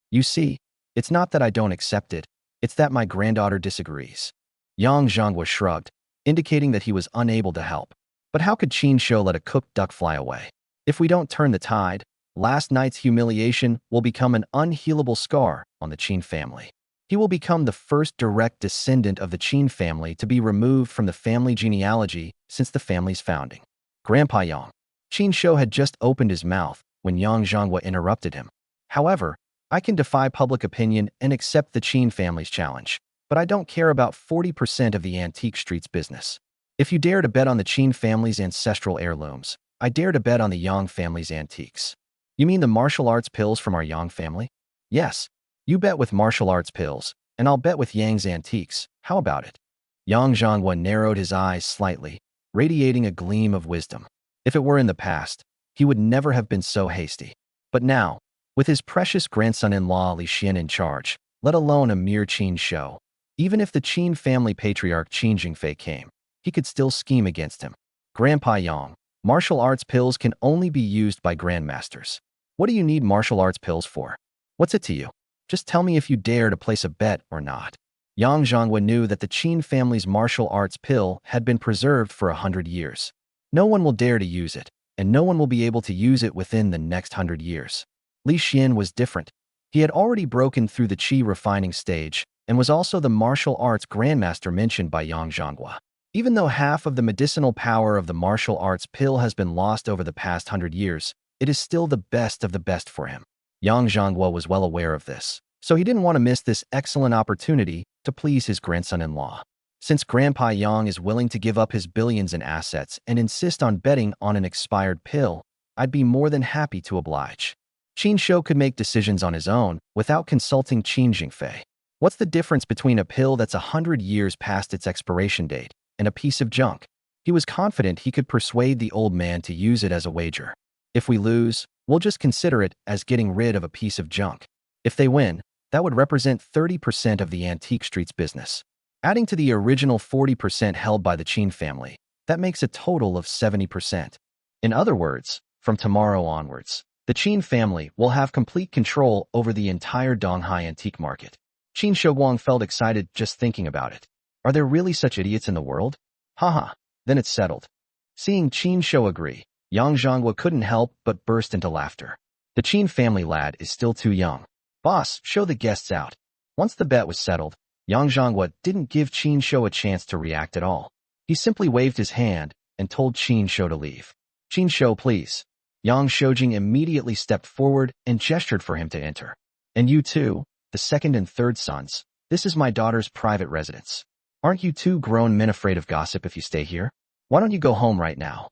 You see, it's not that I don't accept it, it's that my granddaughter disagrees. Yang Zhanghua shrugged, indicating that he was unable to help. But how could Qin Shou let a cooked duck fly away? If we don't turn the tide, last night's humiliation will become an unhealable scar on the Qin family. He will become the first direct descendant of the Qin family to be removed from the family genealogy since the family's founding. Grandpa Yang. Qin Shou had just opened his mouth when Yang Zhanghua interrupted him. However, I can defy public opinion and accept the Qin family's challenge, but I don't care about 40% of the antique street's business. If you dare to bet on the Qin family's ancestral heirlooms, I dare to bet on the Yang family's antiques. You mean the martial arts pills from our Yang family? Yes. You bet with martial arts pills, and I'll bet with Yang's antiques. How about it? Yang Zhanghua narrowed his eyes slightly, radiating a gleam of wisdom. If it were in the past, he would never have been so hasty. But now, with his precious grandson-in-law Li Xian in charge, let alone a mere Qin Shou, even if the Qin family patriarch Qin Jingfei came, he could still scheme against him. Grandpa Yang, martial arts pills can only be used by grandmasters. What do you need martial arts pills for? What's it to you? Just tell me if you dare to place a bet or not. Yang Zhanghua knew that the Qin family's martial arts pill had been preserved for 100 years. No one will dare to use it, and no one will be able to use it within the next 100 years. Li Xian was different. He had already broken through the qi refining stage and was also the martial arts grandmaster mentioned by Yang Zhanghua. Even though half of the medicinal power of the martial arts pill has been lost over the past 100 years, it is still the best of the best for him. Yang Zhanghua was well aware of this, so he didn't want to miss this excellent opportunity to please his grandson-in-law. Since Grandpa Yang is willing to give up his billions in assets and insist on betting on an expired pill, I'd be more than happy to oblige. Qin Shou could make decisions on his own without consulting Qin Jingfei. What's the difference between a pill that's 100 years past its expiration date and a piece of junk? He was confident he could persuade the old man to use it as a wager. If we lose, we'll just consider it as getting rid of a piece of junk. If they win, that would represent 30% of the antique street's business. Adding to the original 40% held by the Qin family, that makes a total of 70%. In other words, from tomorrow onwards, the Qin family will have complete control over the entire Donghai antique market. Qin Shouguang felt excited just thinking about it. Are there really such idiots in the world? Haha, then it's settled. Seeing Qin Shou agree, Yang Zhanghua couldn't help but burst into laughter. The Qin family lad is still too young. Boss, show the guests out. Once the bet was settled, Yang Zhanghua didn't give Qin Shou a chance to react at all. He simply waved his hand and told Qin Shou to leave. "Qin Shou, please." Yang Shoujing immediately stepped forward and gestured for him to enter. "And you too, the second and third sons. This is my daughter's private residence. Aren't you two grown men afraid of gossip if you stay here? Why don't you go home right now?"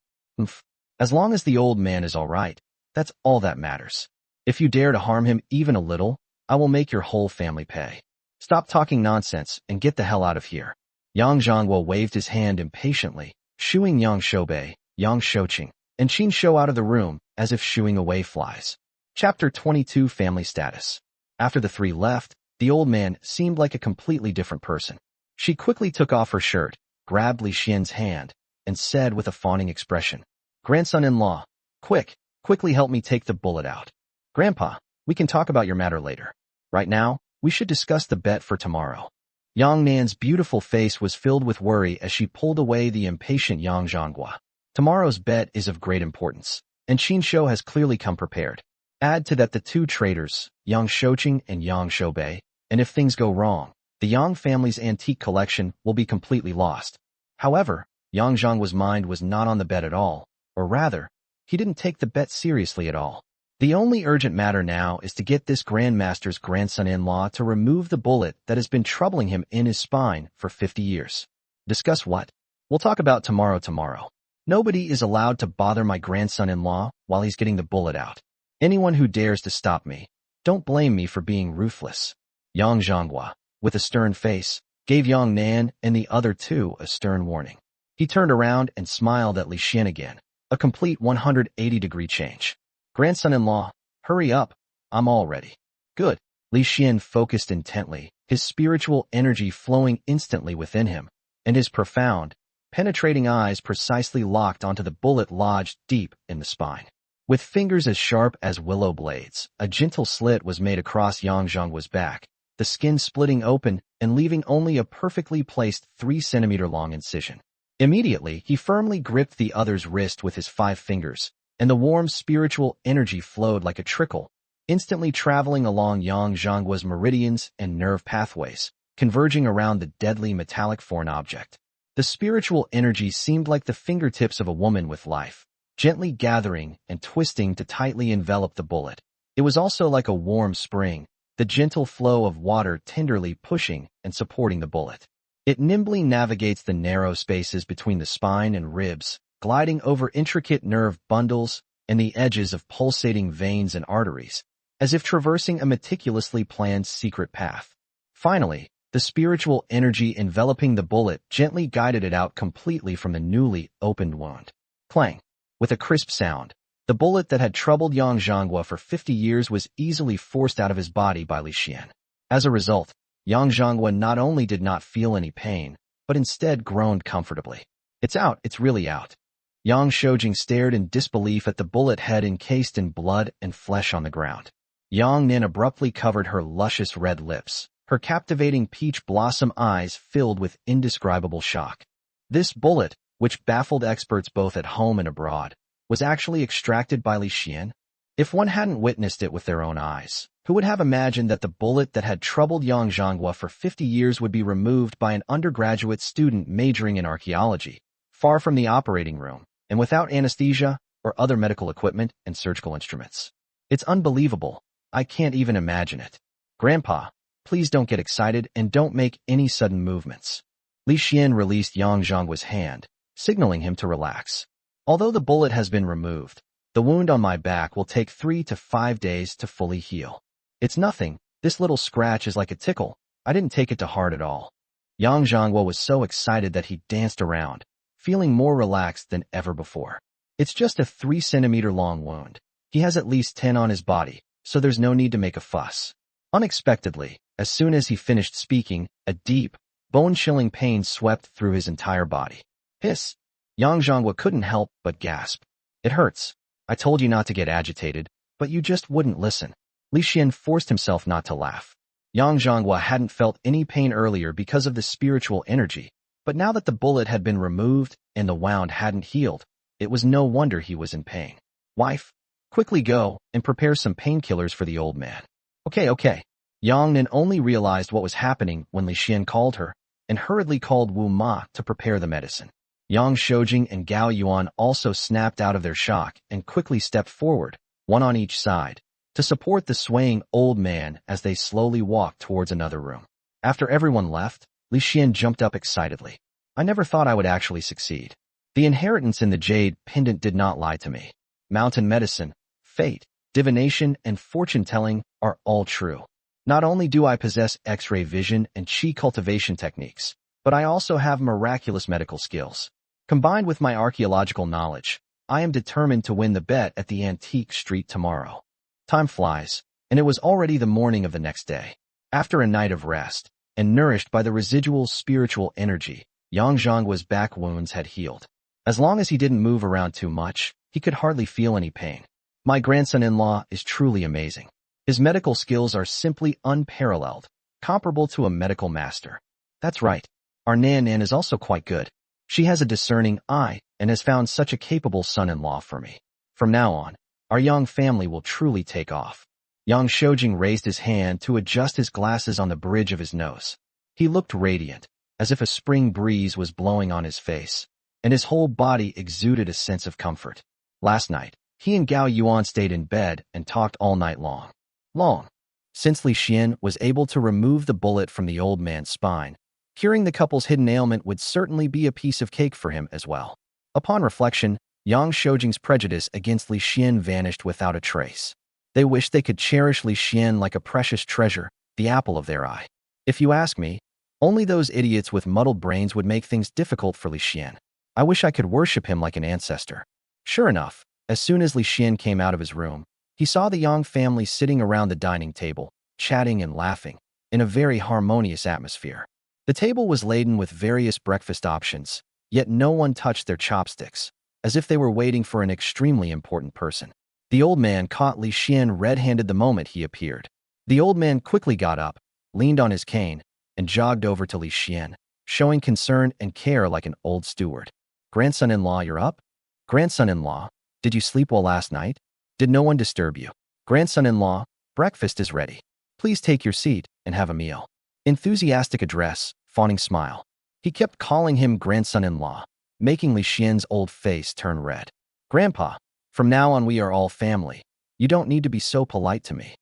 As long as the old man is all right, that's all that matters. If you dare to harm him even a little, I will make your whole family pay. Stop talking nonsense and get the hell out of here." Yang Zhongguo waved his hand impatiently, shooing Yang Shoubei, Yang Shouqing, and Qin Shou out of the room as if shooing away flies. Chapter 22 Family Status. After the three left, the old man seemed like a completely different person. She quickly took off her shirt, grabbed Li Xian's hand, and said with a fawning expression, "Grandson-in-law, quickly help me take the bullet out. Grandpa, we can talk about your matter later. Right now, we should discuss the bet for tomorrow." Yang Nan's beautiful face was filled with worry as she pulled away the impatient Yang Zhonghua. Tomorrow's bet is of great importance, and Qin Shou has clearly come prepared. Add to that the two traitors, Yang Shouqing and Yang Shoubei, and if things go wrong, the Yang family's antique collection will be completely lost. However, Yang Zhonghua's mind was not on the bet at all, or rather, he didn't take the bet seriously at all. The only urgent matter now is to get this Grandmaster's grandson-in-law to remove the bullet that has been troubling him in his spine for 50 years. Discuss what? We'll talk about tomorrow. Nobody is allowed to bother my grandson-in-law while he's getting the bullet out. Anyone who dares to stop me, don't blame me for being ruthless. Yang Zhonghua, with a stern face, gave Yang Nan and the other two a stern warning. He turned around and smiled at Li Xian again, a complete 180-degree change. "Grandson-in-law, hurry up, I'm all ready." "Good." Li Xian focused intently, his spiritual energy flowing instantly within him, and his profound, penetrating eyes precisely locked onto the bullet lodged deep in the spine. With fingers as sharp as willow blades, a gentle slit was made across Yang Zhonghua's back, the skin splitting open and leaving only a perfectly placed 3-centimeter-long incision. Immediately, he firmly gripped the other's wrist with his 5 fingers, and the warm spiritual energy flowed like a trickle, instantly traveling along Yang Zhonghua's meridians and nerve pathways, converging around the deadly metallic foreign object. The spiritual energy seemed like the fingertips of a woman with life, gently gathering and twisting to tightly envelop the bullet. It was also like a warm spring, the gentle flow of water tenderly pushing and supporting the bullet. It nimbly navigates the narrow spaces between the spine and ribs, gliding over intricate nerve bundles and the edges of pulsating veins and arteries, as if traversing a meticulously planned secret path. Finally, the spiritual energy enveloping the bullet gently guided it out completely from the newly opened wound. Clang! With a crisp sound, the bullet that had troubled Yang Zhonghua for 50 years was easily forced out of his body by Li Xian. As a result, Yang Zhonghua not only did not feel any pain, but instead groaned comfortably. "It's out, it's really out." Yang Shoujing stared in disbelief at the bullet head encased in blood and flesh on the ground. Yang Nan abruptly covered her luscious red lips, her captivating peach blossom eyes filled with indescribable shock. This bullet, which baffled experts both at home and abroad, was actually extracted by Li Xian. If one hadn't witnessed it with their own eyes, who would have imagined that the bullet that had troubled Yang Zhonghua for 50 years would be removed by an undergraduate student majoring in archaeology, far from the operating room, and without anesthesia or other medical equipment and surgical instruments? It's unbelievable. I can't even imagine it. Grandpa, please don't get excited and don't make any sudden movements. Li Xian released Yang Zhonghua's hand, signaling him to relax. Although the bullet has been removed, the wound on my back will take 3 to 5 days to fully heal. It's nothing. This little scratch is like a tickle. I didn't take it to heart at all. Yang Zhonghua was so excited that he danced around, feeling more relaxed than ever before. It's just a 3-centimeter-long wound. He has at least 10 on his body, so there's no need to make a fuss. Unexpectedly, as soon as he finished speaking, a deep, bone-chilling pain swept through his entire body. Hiss! Yang Zhonghua couldn't help but gasp. It hurts. I told you not to get agitated, but you just wouldn't listen. Li Xian forced himself not to laugh. Yang Zhonghua hadn't felt any pain earlier because of the spiritual energy, but now that the bullet had been removed and the wound hadn't healed, it was no wonder he was in pain. Wife, quickly go and prepare some painkillers for the old man. Okay. Yang Nan only realized what was happening when Li Xian called her and hurriedly called Wu Ma to prepare the medicine. Yang Shoujing and Gao Yuan also snapped out of their shock and quickly stepped forward, one on each side, to support the swaying old man as they slowly walked towards another room. After everyone left, Li Xian jumped up excitedly. I never thought I would actually succeed. The inheritance in the jade pendant did not lie to me. Mountain medicine, fate, divination, and fortune-telling are all true. Not only do I possess X-ray vision and chi cultivation techniques, but I also have miraculous medical skills. Combined with my archaeological knowledge, I am determined to win the bet at the antique street tomorrow. Time flies, and it was already the morning of the next day. After a night of rest, and nourished by the residual spiritual energy, Yang Zhang's back wounds had healed. As long as he didn't move around too much, he could hardly feel any pain. My grandson-in-law is truly amazing. His medical skills are simply unparalleled, comparable to a medical master. That's right. Our Nan Nan is also quite good. She has a discerning eye and has found such a capable son-in-law for me. From now on, our Yang family will truly take off. Yang Shoujing raised his hand to adjust his glasses on the bridge of his nose. He looked radiant, as if a spring breeze was blowing on his face, and his whole body exuded a sense of comfort. Last night, he and Gao Yuan stayed in bed and talked all night long. Since Li Xian was able to remove the bullet from the old man's spine, curing the couple's hidden ailment would certainly be a piece of cake for him as well. Upon reflection, Yang Shoujing's prejudice against Li Xian vanished without a trace. They wished they could cherish Li Xian like a precious treasure, the apple of their eye. If you ask me, only those idiots with muddled brains would make things difficult for Li Xian. I wish I could worship him like an ancestor. Sure enough, as soon as Li Xian came out of his room, he saw the Yang family sitting around the dining table, chatting and laughing, in a very harmonious atmosphere. The table was laden with various breakfast options, yet no one touched their chopsticks, as if they were waiting for an extremely important person. The old man caught Li Xian red-handed the moment he appeared. The old man quickly got up, leaned on his cane, and jogged over to Li Xian, showing concern and care like an old steward. Grandson-in-law, you're up? Grandson-in-law, did you sleep well last night? Did no one disturb you? Grandson-in-law, breakfast is ready. Please take your seat and have a meal. Enthusiastic address, fawning smile. He kept calling him grandson-in-law, making Li Xian's old face turn red. Grandpa, from now on we are all family. You don't need to be so polite to me.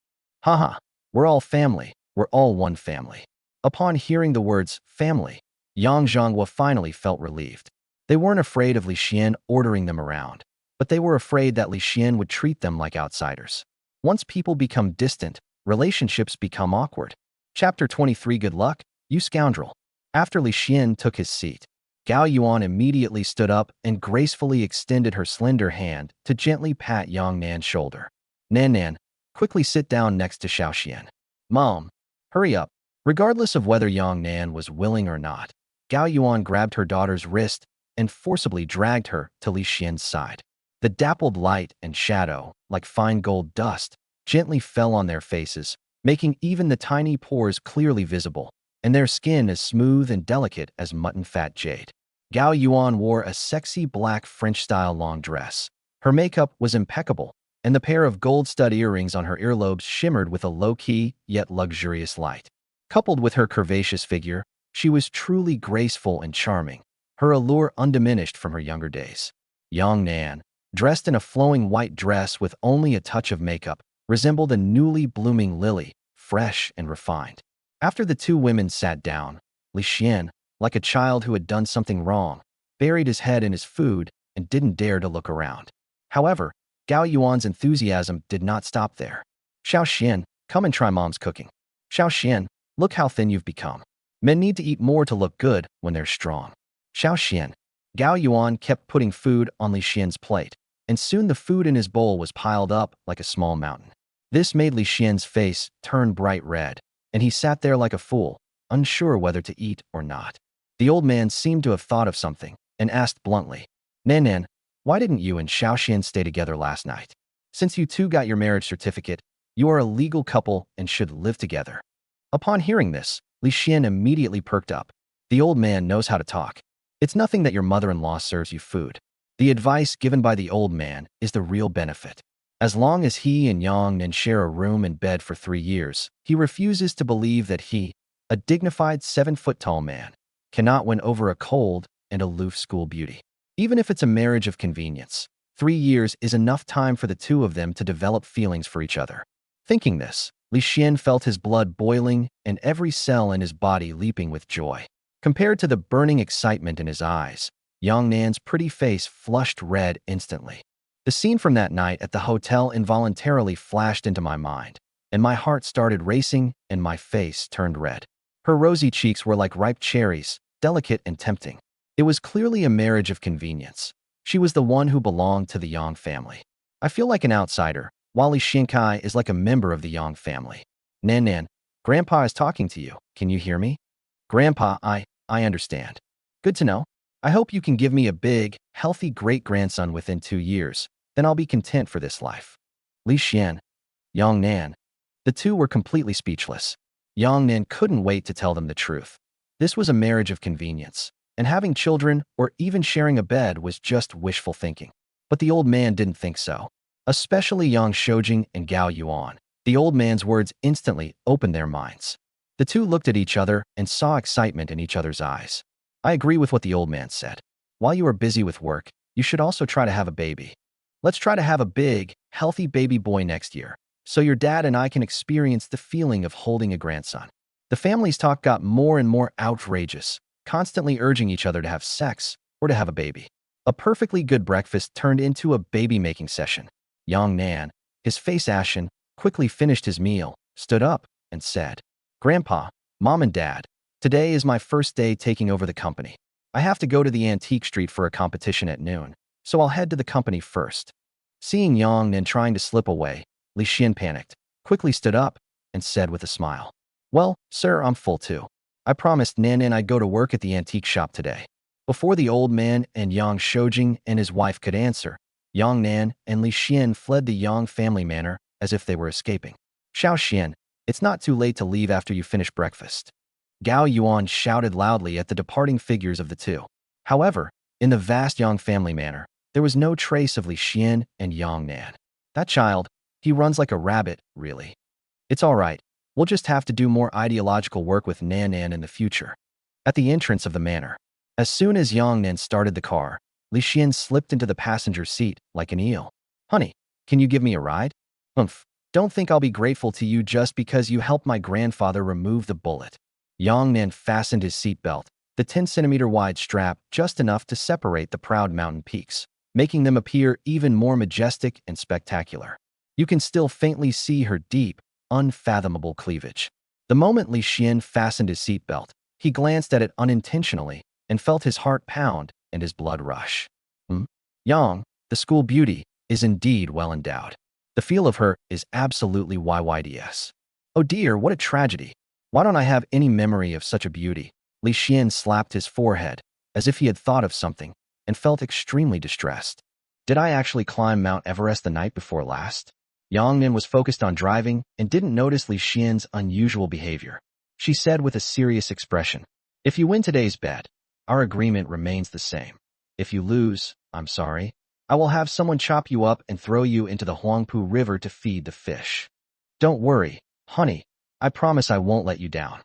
Haha, we're all family. We're all one family. Upon hearing the words family, Yang Zhangwa finally felt relieved. They weren't afraid of Li Xian ordering them around, but they were afraid that Li Xian would treat them like outsiders. Once people become distant, relationships become awkward. Chapter 23. Good luck, you scoundrel. After Li Xian took his seat, Gao Yuan immediately stood up and gracefully extended her slender hand to gently pat Yang Nan's shoulder. Nan Nan, quickly sit down next to Xiaoxian. Mom, hurry up. Regardless of whether Yang Nan was willing or not, Gao Yuan grabbed her daughter's wrist and forcibly dragged her to Li Xian's side. The dappled light and shadow, like fine gold dust, gently fell on their faces, making even the tiny pores clearly visible, and their skin as smooth and delicate as mutton-fat jade. Gao Yuan wore a sexy black French-style long dress. Her makeup was impeccable, and the pair of gold-stud earrings on her earlobes shimmered with a low-key yet luxurious light. Coupled with her curvaceous figure, she was truly graceful and charming, her allure undiminished from her younger days. Yang Nan, dressed in a flowing white dress with only a touch of makeup, resembled a newly blooming lily, fresh and refined. After the two women sat down, Li Xian, like a child who had done something wrong, buried his head in his food and didn't dare to look around. However, Gao Yuan's enthusiasm did not stop there. Xiaoxian, come and try mom's cooking. Xiaoxian, look how thin you've become. Men need to eat more to look good when they're strong. Xiaoxian. Gao Yuan kept putting food on Li Xian's plate, and soon the food in his bowl was piled up like a small mountain. This made Li Xian's face turn bright red, and he sat there like a fool, unsure whether to eat or not. The old man seemed to have thought of something, and asked bluntly, Nan Nan, why didn't you and Xiaoxian stay together last night? Since you two got your marriage certificate, you are a legal couple and should live together. Upon hearing this, Li Xian immediately perked up. The old man knows how to talk. It's nothing that your mother-in-law serves you food. The advice given by the old man is the real benefit. As long as he and Yang Nan share a room and bed for 3 years, he refuses to believe that he, a dignified 7-foot-tall man, cannot win over a cold, and aloof school beauty. Even if it's a marriage of convenience, 3 years is enough time for the two of them to develop feelings for each other. Thinking this, Li Xian felt his blood boiling and every cell in his body leaping with joy. Compared to the burning excitement in his eyes, Yang Nan's pretty face flushed red instantly. The scene from that night at the hotel involuntarily flashed into my mind, and my heart started racing and my face turned red. Her rosy cheeks were like ripe cherries, delicate and tempting. It was clearly a marriage of convenience. She was the one who belonged to the Yang family. I feel like an outsider, while Li Xinkai is like a member of the Yang family. Nan Nan, Grandpa is talking to you. Can you hear me? Grandpa, I understand. Good to know. I hope you can give me a big, healthy great-grandson within 2 years. Then I'll be content for this life. Li Xian, Yang Nan. The two were completely speechless. Yang Nan couldn't wait to tell them the truth. This was a marriage of convenience, and having children or even sharing a bed was just wishful thinking. But the old man didn't think so. Especially Yang Shojing and Gao Yuan. The old man's words instantly opened their minds. The two looked at each other and saw excitement in each other's eyes. I agree with what the old man said. While you are busy with work, you should also try to have a baby. Let's try to have a big, healthy baby boy next year, so your dad and I can experience the feeling of holding a grandson. The family's talk got more and more outrageous, constantly urging each other to have sex or to have a baby. A perfectly good breakfast turned into a baby-making session. Yang Nan, his face ashen, quickly finished his meal, stood up, and said, Grandpa, Mom and Dad, today is my first day taking over the company. I have to go to the antique street for a competition at noon, so I'll head to the company first. Seeing Yang Nan trying to slip away, Li Xian panicked, quickly stood up, and said with a smile, Well, sir, I'm full too. I promised Nan Nan I'd go to work at the antique shop today. Before the old man and Yang Shojing and his wife could answer, Yang Nan and Li Xian fled the Yang family manor as if they were escaping. Xiao Xian, it's not too late to leave after you finish breakfast. Gao Yuan shouted loudly at the departing figures of the two. However, in the vast Yang family manor, there was no trace of Li Xian and Yang Nan. That child, he runs like a rabbit, really. It's all right. We'll just have to do more ideological work with Nan Nan in the future. At the entrance of the manor, as soon as Yang Nan started the car, Li Xian slipped into the passenger seat like an eel. Honey, can you give me a ride? Don't think I'll be grateful to you just because you helped my grandfather remove the bullet. Yang Nan fastened his seatbelt, the 10-centimeter wide strap just enough to separate the proud mountain peaks, making them appear even more majestic and spectacular. You can still faintly see her deep, unfathomable cleavage. The moment Li Xian fastened his seatbelt, he glanced at it unintentionally and felt his heart pound and his blood rush. Yang, the school beauty, is indeed well endowed. The feel of her is absolutely YYDS. Oh dear, what a tragedy. Why don't I have any memory of such a beauty? Li Xian slapped his forehead, as if he had thought of something, and felt extremely distressed. Did I actually climb Mount Everest the night before last? Yang Nan was focused on driving and didn't notice Li Xian's unusual behavior. She said with a serious expression, If you win today's bet, our agreement remains the same. If you lose, I'm sorry. I will have someone chop you up and throw you into the Huangpu River to feed the fish. Don't worry, honey. I promise I won't let you down.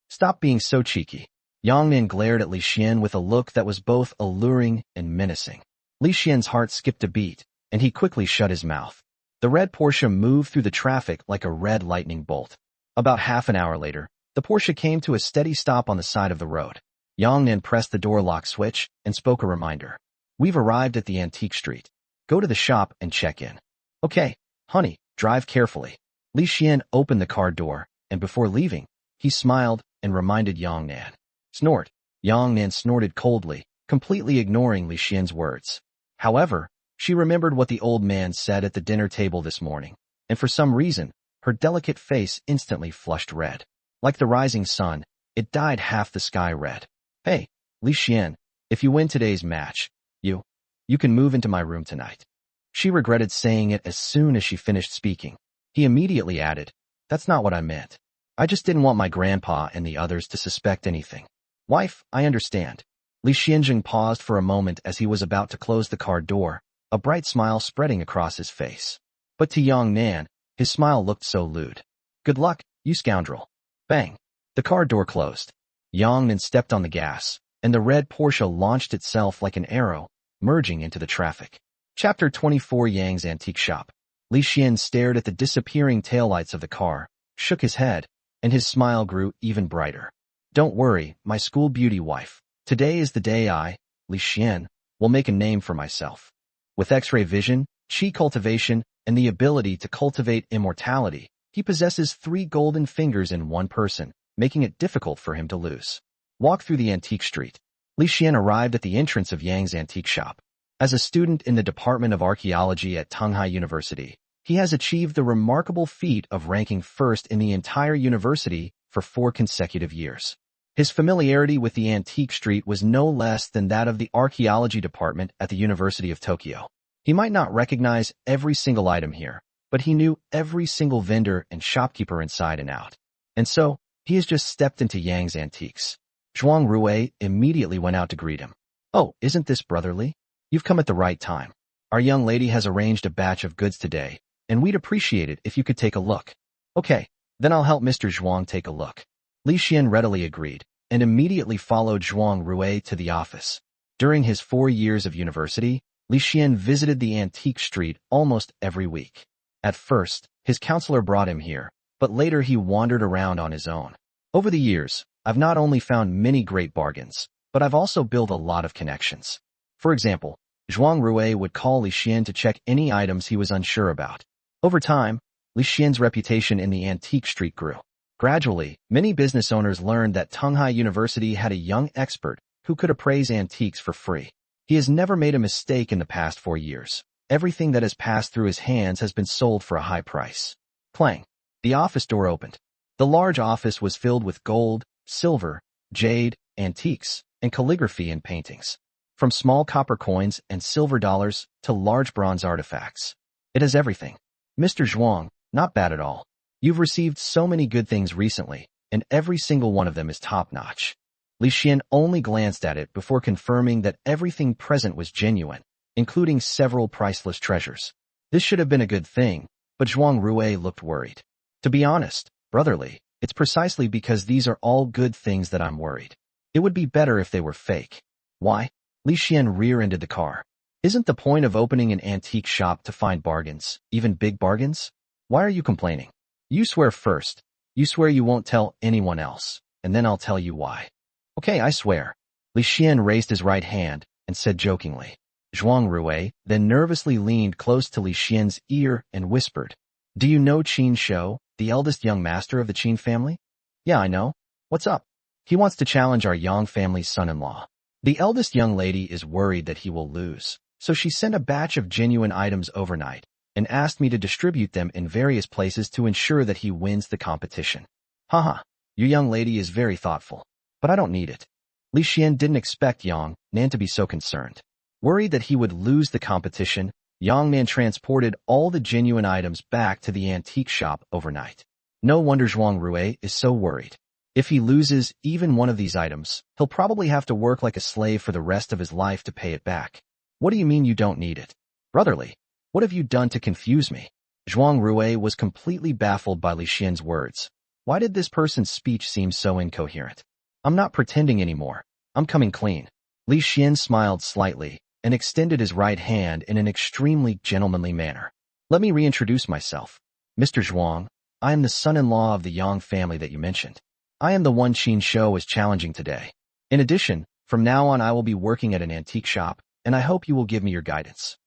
Stop being so cheeky. Yang Nan glared at Li Xian with a look that was both alluring and menacing. Li Xian's heart skipped a beat, and he quickly shut his mouth. The red Porsche moved through the traffic like a red lightning bolt. About half an hour later, the Porsche came to a steady stop on the side of the road. Yang Nan pressed the door lock switch and spoke a reminder. We've arrived at the antique street. Go to the shop and check in. Okay, honey, drive carefully. Li Xian opened the car door, and before leaving, he smiled and reminded Yang Nan. Snort. Yang Nan snorted coldly, completely ignoring Li Xian's words. However, she remembered what the old man said at the dinner table this morning, and for some reason, her delicate face instantly flushed red. Like the rising sun, it dyed half the sky red. Hey, Li Xian, if you win today's match, you can move into my room tonight. She regretted saying it as soon as she finished speaking. He immediately added, That's not what I meant. I just didn't want my grandpa and the others to suspect anything. Wife, I understand. Li Xianjing paused for a moment as he was about to close the car door, a bright smile spreading across his face. But to Yang Nan, his smile looked so lewd. Good luck, you scoundrel. Bang. The car door closed. Yang Nan stepped on the gas, and the red Porsche launched itself like an arrow, merging into the traffic. Chapter 24 Yang's Antique Shop. Li Xian stared at the disappearing taillights of the car, shook his head, and his smile grew even brighter. Don't worry, my school beauty wife. Today is the day I, Li Xian, will make a name for myself. With X-ray vision, chi cultivation, and the ability to cultivate immortality, he possesses 3 golden fingers in one person, making it difficult for him to lose. Walk through the antique street. Li Xian arrived at the entrance of Yang's antique shop. As a student in the Department of Archaeology at Tanghai University, he has achieved the remarkable feat of ranking first in the entire university for 4 consecutive years. His familiarity with the antique street was no less than that of the archaeology department at the University of Tokyo. He might not recognize every single item here, but he knew every single vendor and shopkeeper inside and out. And so, he has just stepped into Yang's Antiques. Zhuang Rui immediately went out to greet him. Oh, isn't this brotherly? You've come at the right time. Our young lady has arranged a batch of goods today, and we'd appreciate it if you could take a look. Okay, then I'll help Mr. Zhuang take a look. Li Xian readily agreed, and immediately followed Zhuang Rui to the office. During his 4 years of university, Li Xian visited the antique street almost every week. At first, his counselor brought him here, but later he wandered around on his own. Over the years, I've not only found many great bargains, but I've also built a lot of connections. For example, Zhuang Rui would call Li Xian to check any items he was unsure about. Over time, Li Xian's reputation in the antique street grew. Gradually, many business owners learned that Tanghai University had a young expert who could appraise antiques for free. He has never made a mistake in the past 4 years. Everything that has passed through his hands has been sold for a high price. Clang. The office door opened. The large office was filled with gold, silver, jade, antiques, and calligraphy and paintings. From small copper coins and silver dollars to large bronze artifacts. It has everything. Mr. Zhuang, not bad at all. You've received so many good things recently, and every single one of them is top-notch. Li Xian only glanced at it before confirming that everything present was genuine, including several priceless treasures. This should have been a good thing, but Zhuang Rui looked worried. To be honest, brotherly, it's precisely because these are all good things that I'm worried. It would be better if they were fake. Why? Li Xian rear-ended the car. Isn't the point of opening an antique shop to find bargains, even big bargains? Why are you complaining? You swear first. You swear you won't tell anyone else, and then I'll tell you why. Okay, I swear. Li Xian raised his right hand and said jokingly. Zhuang Rui then nervously leaned close to Li Xian's ear and whispered, Do you know Qin Shou, the eldest young master of the Qin family? Yeah, I know. What's up? He wants to challenge our Yang family's son-in-law. The eldest young lady is worried that he will lose, so she sent a batch of genuine items overnight and asked me to distribute them in various places to ensure that he wins the competition. Haha, your young lady is very thoughtful, but I don't need it. Li Xian didn't expect Yang Nan to be so concerned. Worried that he would lose the competition, Yang Nan transported all the genuine items back to the antique shop overnight. No wonder Zhuang Rui is so worried. If he loses even one of these items, he'll probably have to work like a slave for the rest of his life to pay it back. What do you mean you don't need it? Brotherly, what have you done to confuse me? Zhuang Rui was completely baffled by Li Xian's words. Why did this person's speech seem so incoherent? I'm not pretending anymore. I'm coming clean. Li Xian smiled slightly and extended his right hand in an extremely gentlemanly manner. Let me reintroduce myself. Mr. Zhuang, I am the son-in-law of the Yang family that you mentioned. I am the one Qin Shou is challenging today. In addition, from now on I will be working at an antique shop, and I hope you will give me your guidance.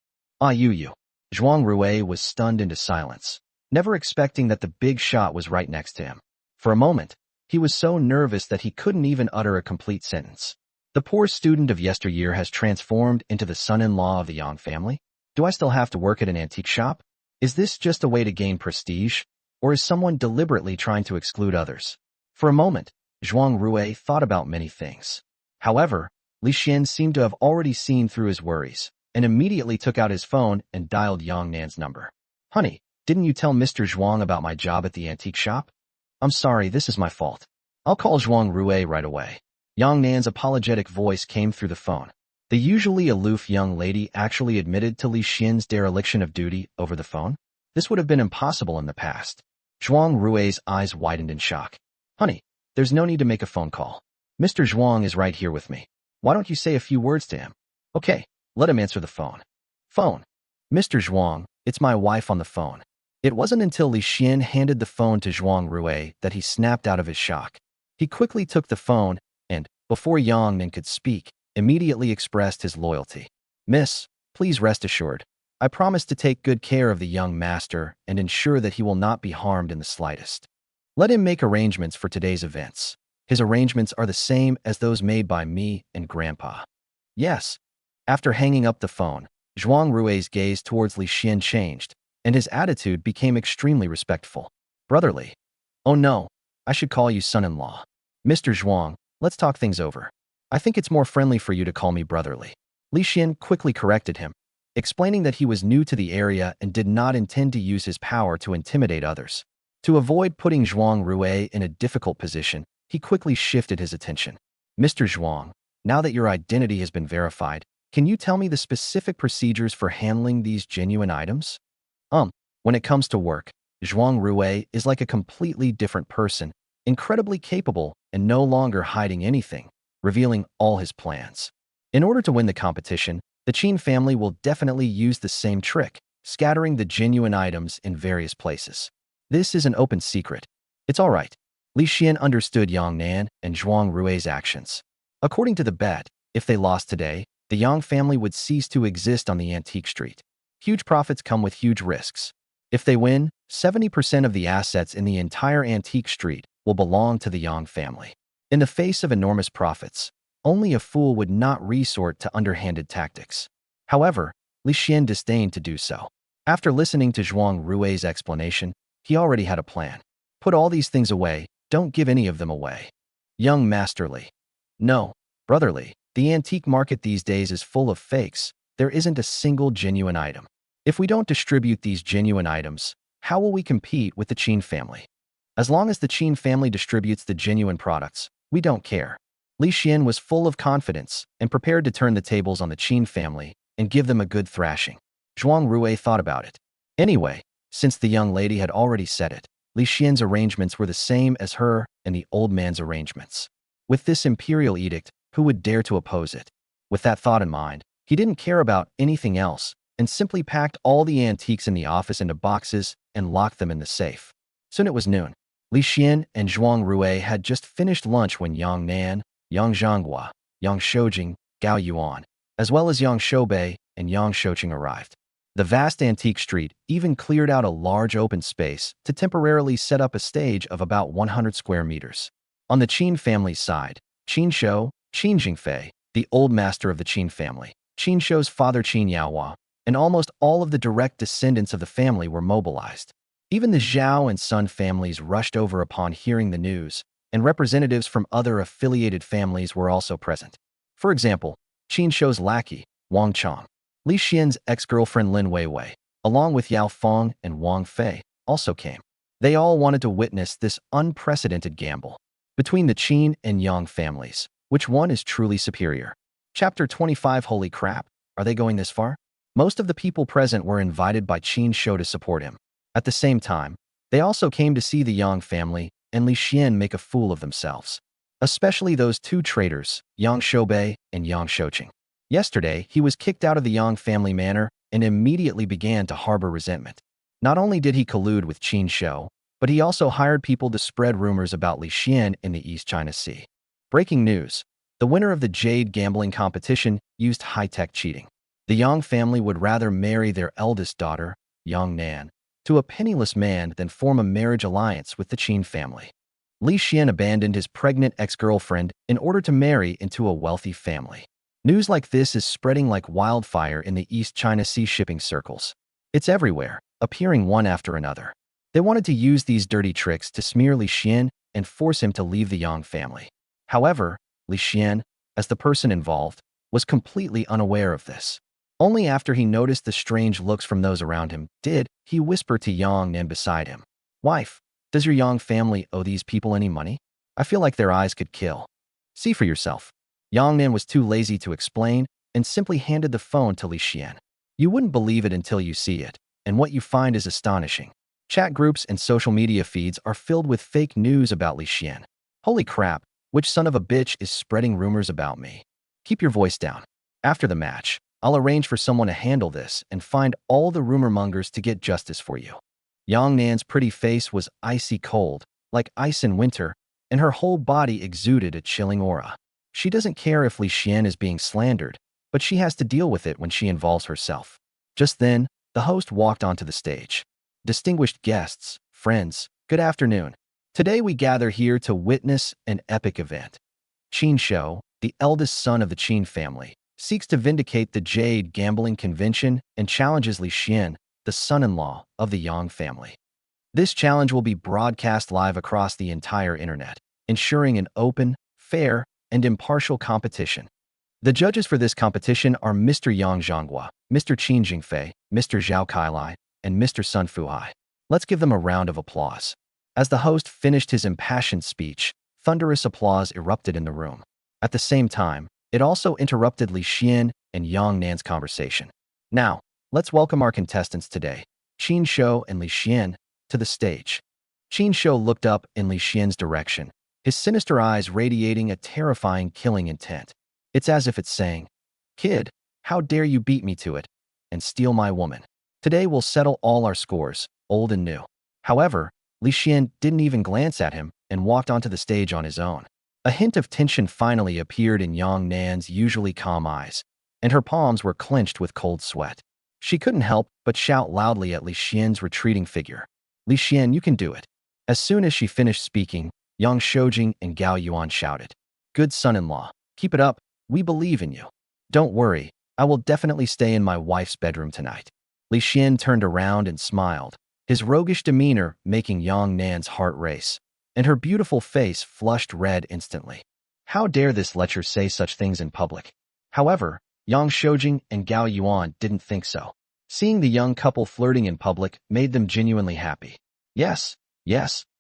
You. Zhuang Rui was stunned into silence, never expecting that the big shot was right next to him. For a moment, he was so nervous that he couldn't even utter a complete sentence. The poor student of yesteryear has transformed into the son-in-law of the Yang family? Do I still have to work at an antique shop? Is this just a way to gain prestige, or is someone deliberately trying to exclude others? For a moment, Zhuang Rui thought about many things. However, Li Xian seemed to have already seen through his worries, and immediately took out his phone and dialed Yang Nan's number. Honey, didn't you tell Mr. Zhuang about my job at the antique shop? I'm sorry, this is my fault. I'll call Zhuang Rui right away. Yang Nan's apologetic voice came through the phone. The usually aloof young lady actually admitted to Li Xian's dereliction of duty over the phone. This would have been impossible in the past. Zhuang Rui's eyes widened in shock. Honey, there's no need to make a phone call. Mr. Zhuang is right here with me. Why don't you say a few words to him? Okay, let him answer the phone. Phone. Mr. Zhuang, it's my wife on the phone. It wasn't until Li Xian handed the phone to Zhuang Rui that he snapped out of his shock. He quickly took the phone and, before Yang Nan could speak, immediately expressed his loyalty. Miss, please rest assured. I promise to take good care of the young master and ensure that he will not be harmed in the slightest. Let him make arrangements for today's events. His arrangements are the same as those made by me and Grandpa. Yes. After hanging up the phone, Zhuang Rui's gaze towards Li Xian changed, and his attitude became extremely respectful. Brotherly. Oh no, I should call you son-in-law. Mr. Zhuang, let's talk things over. I think it's more friendly for you to call me brotherly. Li Xian quickly corrected him, explaining that he was new to the area and did not intend to use his power to intimidate others. To avoid putting Zhuang Rui in a difficult position, he quickly shifted his attention. Mr. Zhuang, now that your identity has been verified, can you tell me the specific procedures for handling these genuine items? When it comes to work, Zhuang Rui is like a completely different person, incredibly capable and no longer hiding anything, revealing all his plans. In order to win the competition, the Qin family will definitely use the same trick, scattering the genuine items in various places. This is an open secret. It's all right. Li Xian understood Yang Nan and Zhuang Rui's actions. According to the bet, if they lost today, the Yang family would cease to exist on the antique street. Huge profits come with huge risks. If they win, 70% of the assets in the entire antique street will belong to the Yang family. In the face of enormous profits, only a fool would not resort to underhanded tactics. However, Li Xian disdained to do so. After listening to Zhuang Rui's explanation, he already had a plan. Put all these things away, don't give any of them away. Young Masterly. No, brotherly, the antique market these days is full of fakes. There isn't a single genuine item. If we don't distribute these genuine items, how will we compete with the Qin family? As long as the Qin family distributes the genuine products, we don't care. Li Xian was full of confidence and prepared to turn the tables on the Qin family and give them a good thrashing. Zhuang Rui thought about it. Anyway, since the young lady had already said it, Li Xian's arrangements were the same as her and the old man's arrangements. With this imperial edict, who would dare to oppose it? With that thought in mind, he didn't care about anything else and simply packed all the antiques in the office into boxes and locked them in the safe. Soon it was noon. Li Xian and Zhuang Rui had just finished lunch when Yang Nan, Yang Zhanghua, Yang Shoujing, Gao Yuan, as well as Yang Shoubei and Yang Shouqing arrived. The vast antique street even cleared out a large open space to temporarily set up a stage of about 100 square meters. On the Qin family's side, Qin Shou, Qin Jingfei, the old master of the Qin family, Qin Shou's father Qin Yaohua, and almost all of the direct descendants of the family were mobilized. Even the Zhao and Sun families rushed over upon hearing the news, and representatives from other affiliated families were also present. For example, Qin Shou's lackey, Wang Chong, Li Xian's ex-girlfriend Lin Weiwei, along with Yao Feng and Wang Fei, also came. They all wanted to witness this unprecedented gamble. Between the Qin and Yang families, which one is truly superior? Chapter 25. Holy crap, are they going this far? Most of the people present were invited by Qin Shou to support him. At the same time, they also came to see the Yang family and Li Xian make a fool of themselves. Especially those two traitors, Yang Shoubei and Yang Shouqing. Yesterday, he was kicked out of the Yang family manor and immediately began to harbor resentment. Not only did he collude with Qin Shou, but he also hired people to spread rumors about Li Xian in the East China Sea. Breaking news. The winner of the Jade gambling competition used high-tech cheating. The Yang family would rather marry their eldest daughter, Yang Nan, to a penniless man than form a marriage alliance with the Qin family. Li Xian abandoned his pregnant ex-girlfriend in order to marry into a wealthy family. News like this is spreading like wildfire in the East China Sea shipping circles. It's everywhere, appearing one after another. They wanted to use these dirty tricks to smear Li Xian and force him to leave the Yang family. However, Li Xian, as the person involved, was completely unaware of this. Only after he noticed the strange looks from those around him did he whisper to Yang Nan beside him. Wife, does your Yang family owe these people any money? I feel like their eyes could kill. See for yourself. Yang Nan was too lazy to explain and simply handed the phone to Li Xian. You wouldn't believe it until you see it, and what you find is astonishing. Chat groups and social media feeds are filled with fake news about Li Xian. Holy crap, which son of a bitch is spreading rumors about me? Keep your voice down. After the match, I'll arrange for someone to handle this and find all the rumor mongers to get justice for you. Yang Nan's pretty face was icy cold, like ice in winter, and her whole body exuded a chilling aura. She doesn't care if Li Xian is being slandered, but she has to deal with it when she involves herself. Just then, the host walked onto the stage. Distinguished guests, friends, good afternoon. Today we gather here to witness an epic event. Qin Shou, the eldest son of the Qin family, seeks to vindicate the Jade gambling convention and challenges Li Xian, the son-in-law of the Yang family. This challenge will be broadcast live across the entire internet, ensuring an open, fair, and impartial competition. The judges for this competition are Mr. Yang Zhonghua, Mr. Qin Jingfei, Mr. Zhao Kailai, and Mr. Sun Fuhai. Let's give them a round of applause. As the host finished his impassioned speech, thunderous applause erupted in the room. At the same time, it also interrupted Li Xian and Yang Nan's conversation. Now, let's welcome our contestants today, Qin Shou and Li Xian, to the stage. Qin Shou looked up in Li Xian's direction, his sinister eyes radiating a terrifying killing intent. It's as if it's saying, "Kid, how dare you beat me to it and steal my woman? Today we'll settle all our scores, old and new." However, Li Xian didn't even glance at him and walked onto the stage on his own. A hint of tension finally appeared in Yang Nan's usually calm eyes, and her palms were clenched with cold sweat. She couldn't help but shout loudly at Li Xian's retreating figure. "Li Xian, you can do it." As soon as she finished speaking, Yang Shoujing and Gao Yuan shouted, "Good son-in-law, keep it up, we believe in you. Don't worry, I will definitely stay in my wife's bedroom tonight." Li Xian turned around and smiled, his roguish demeanor making Yang Nan's heart race, and her beautiful face flushed red instantly. How dare this lecher say such things in public? However, Yang Shoujing and Gao Yuan didn't think so. Seeing the young couple flirting in public made them genuinely happy. Yes,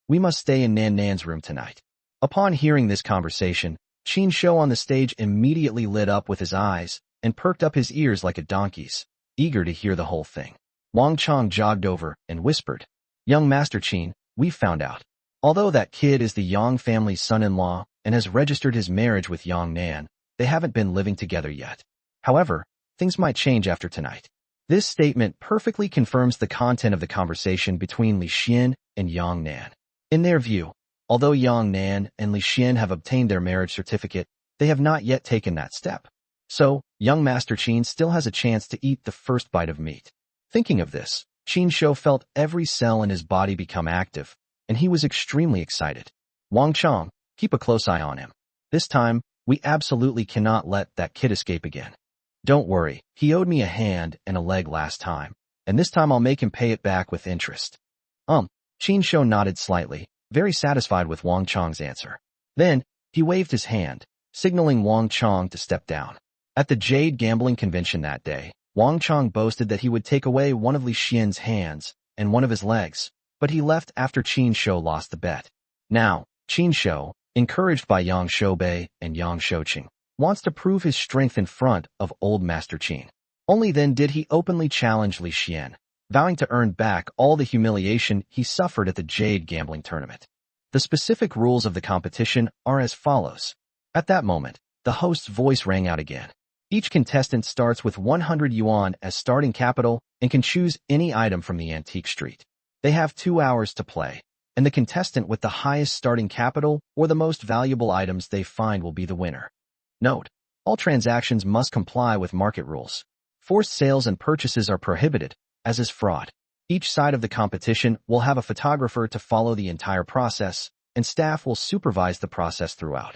we must stay in Nan Nan's room tonight. Upon hearing this conversation, Qin Shou on the stage immediately lit up with his eyes and perked up his ears like a donkey's, eager to hear the whole thing. Wang Chong jogged over and whispered, "Young Master Qin, we've found out. Although that kid is the Yang family's son-in-law and has registered his marriage with Yang Nan, they haven't been living together yet. However, things might change after tonight." This statement perfectly confirms the content of the conversation between Li Xian and Yang Nan. In their view, although Yang Nan and Li Xian have obtained their marriage certificate, they have not yet taken that step. So, young Master Qin still has a chance to eat the first bite of meat. Thinking of this, Qin Shou felt every cell in his body become active, and he was extremely excited. "Wang Chong, keep a close eye on him. This time, we absolutely cannot let that kid escape again. Don't worry, he owed me a hand and a leg last time, and this time I'll make him pay it back with interest." Qin Shou nodded slightly, very satisfied with Wang Chong's answer. Then, he waved his hand, signaling Wang Chong to step down. At the Jade gambling convention that day, Wang Chong boasted that he would take away one of Li Xian's hands and one of his legs, but he left after Qin Shou lost the bet. Now, Qin Shou, encouraged by Yang Shoubei and Yang Shouqing, wants to prove his strength in front of old Master Qin. Only then did he openly challenge Li Xian, vowing to earn back all the humiliation he suffered at the Jade gambling tournament. The specific rules of the competition are as follows. At that moment, the host's voice rang out again. Each contestant starts with 100 yuan as starting capital and can choose any item from the antique street. They have 2 hours to play, and the contestant with the highest starting capital or the most valuable items they find will be the winner. Note: all transactions must comply with market rules. Forced sales and purchases are prohibited, as is fraud. Each side of the competition will have a photographer to follow the entire process, and staff will supervise the process throughout.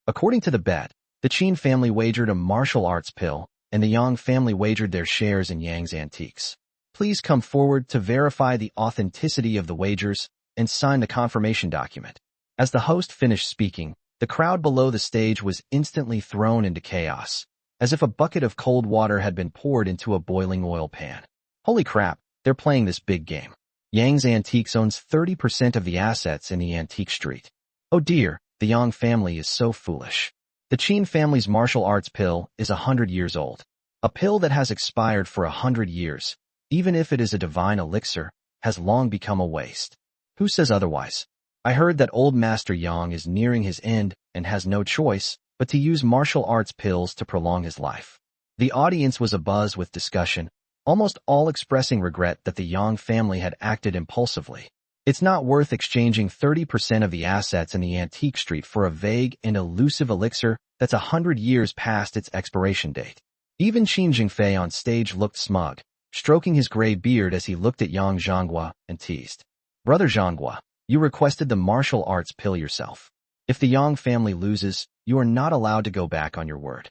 According to the bet, the Qin family wagered a martial arts pill, and the Yang family wagered their shares in Yang's antiques. Please come forward to verify the authenticity of the wagers and sign the confirmation document. As the host finished speaking, the crowd below the stage was instantly thrown into chaos, as if a bucket of cold water had been poured into a boiling oil pan. Holy crap, they're playing this big game. Yang's Antiques owns 30% of the assets in the antique street. Oh dear, the Yang family is so foolish. The Qin family's martial arts pill is 100 years old. A pill that has expired for 100 years, even if it is a divine elixir, has long become a waste. Who says otherwise? I heard that old Master Yang is nearing his end and has no choice but to use martial arts pills to prolong his life. The audience was abuzz with discussion, almost all expressing regret that the Yang family had acted impulsively. It's not worth exchanging 30% of the assets in the antique street for a vague and elusive elixir that's 100 years past its expiration date. Even Qin Jingfei on stage looked smug, stroking his gray beard as he looked at Yang Zhanghua and teased. Brother Zhanghua, you requested the martial arts pill yourself. If the Yang family loses, you are not allowed to go back on your word.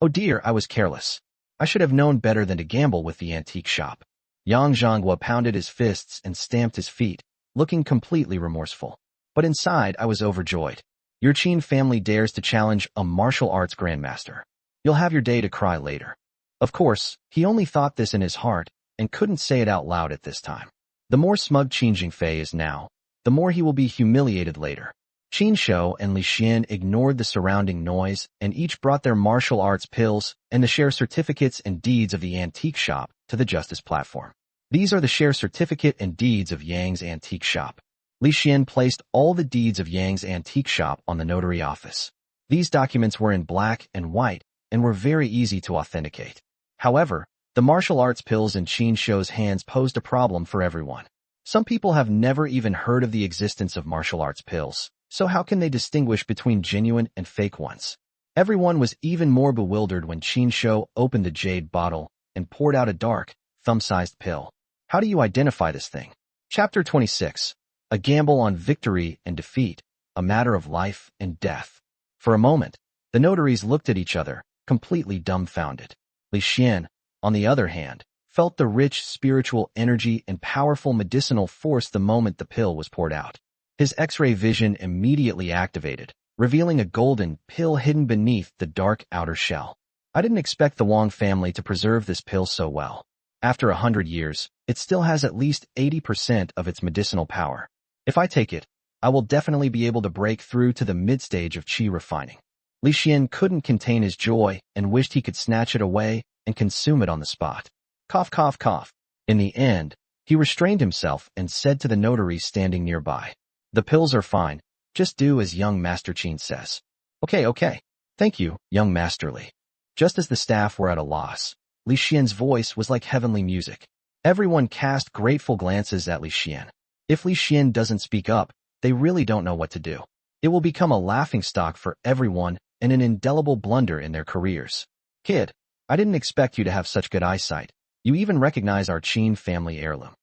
Oh dear, I was careless. I should have known better than to gamble with the antique shop. Yang Zhanghua pounded his fists and stamped his feet, looking completely remorseful. But inside, I was overjoyed. Your Qin family dares to challenge a martial arts grandmaster. You'll have your day to cry later. Of course, he only thought this in his heart and couldn't say it out loud at this time. The more smug Qin Jingfei is now, the more he will be humiliated later. Qin Shou and Li Xian ignored the surrounding noise and each brought their martial arts pills and the share certificates and deeds of the antique shop to the justice platform. These are the share certificate and deeds of Yang's antique shop. Li Xian placed all the deeds of Yang's antique shop on the notary office. These documents were in black and white and were very easy to authenticate. However, the martial arts pills in Qin Shou's hands posed a problem for everyone. Some people have never even heard of the existence of martial arts pills, so how can they distinguish between genuine and fake ones? Everyone was even more bewildered when Qin Shou opened the jade bottle and poured out a dark, thumb-sized pill. How do you identify this thing? Chapter 26. A gamble on victory and defeat, a matter of life and death. For a moment, the notaries looked at each other, completely dumbfounded. Li Xian, on the other hand, felt the rich spiritual energy and powerful medicinal force the moment the pill was poured out. His X-ray vision immediately activated, revealing a golden pill hidden beneath the dark outer shell. I didn't expect the Wang family to preserve this pill so well. After 100 years, it still has at least 80% of its medicinal power. If I take it, I will definitely be able to break through to the mid-stage of qi refining. Li Xian couldn't contain his joy and wished he could snatch it away and consume it on the spot. Cough, cough, cough. In the end, he restrained himself and said to the notary standing nearby, "The pills are fine. Just do as young Master Qin says." Okay. Thank you, young Master Li." Just as the staff were at a loss, Li Xian's voice was like heavenly music. Everyone cast grateful glances at Li Xian. If Li Xian doesn't speak up, they really don't know what to do. It will become a laughingstock for everyone and an indelible blunder in their careers. "Kid, I didn't expect you to have such good eyesight. You even recognize our Qin family heirloom."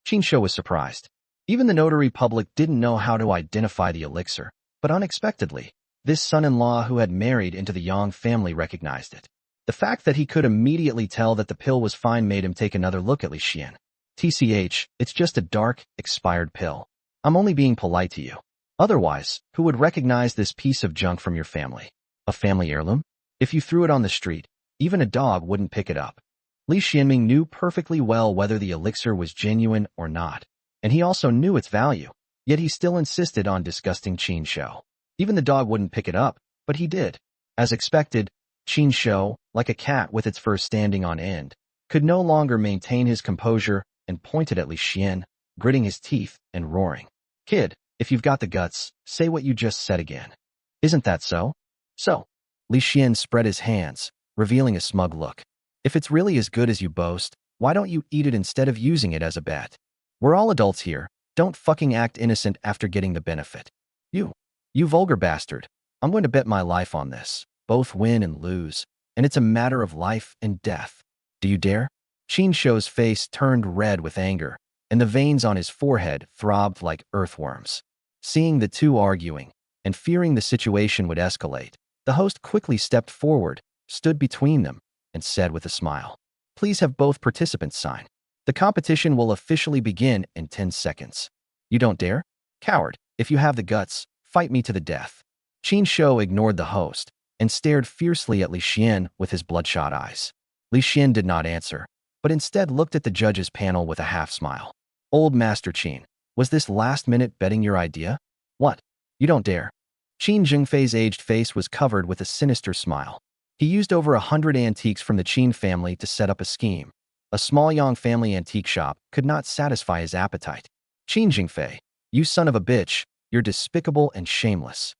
Qin Shou was surprised. Even the notary public didn't know how to identify the elixir, but unexpectedly, this son-in-law who had married into the Yang family recognized it. The fact that he could immediately tell that the pill was fine made him take another look at Li Xian. "TCH, it's just a dark, expired pill. I'm only being polite to you. Otherwise, who would recognize this piece of junk from your family? A family heirloom? If you threw it on the street, even a dog wouldn't pick it up." Li Xianming knew perfectly well whether the elixir was genuine or not, and he also knew its value, yet he still insisted on disgusting Qin Shou. Even the dog wouldn't pick it up, but he did. As expected, Qin Shou, like a cat with its fur standing on end, could no longer maintain his composure and pointed at Li Xian, gritting his teeth and roaring. "Kid, if you've got the guts, say what you just said again. Isn't that so?" "So." Li Xian spread his hands, revealing a smug look. "If it's really as good as you boast, why don't you eat it instead of using it as a bet? We're all adults here. Don't fucking act innocent after getting the benefit. You vulgar bastard. I'm going to bet my life on this. Both win and lose, and it's a matter of life and death. Do you dare?" Qin Shou's face turned red with anger, and the veins on his forehead throbbed like earthworms. Seeing the two arguing, and fearing the situation would escalate, the host quickly stepped forward, stood between them, and said with a smile, "Please have both participants sign. The competition will officially begin in 10 seconds. You don't dare? Coward, if you have the guts, fight me to the death." Qin Shou ignored the host and stared fiercely at Li Xian with his bloodshot eyes. Li Xian did not answer, but instead looked at the judges' panel with a half-smile. "Old Master Qin, was this last-minute betting your idea? What? You don't dare?" Qin Jingfei's aged face was covered with a sinister smile. He used over 100 antiques from the Qin family to set up a scheme. A small Yang family antique shop could not satisfy his appetite. "Qin Jingfei, you son of a bitch, you're despicable and shameless."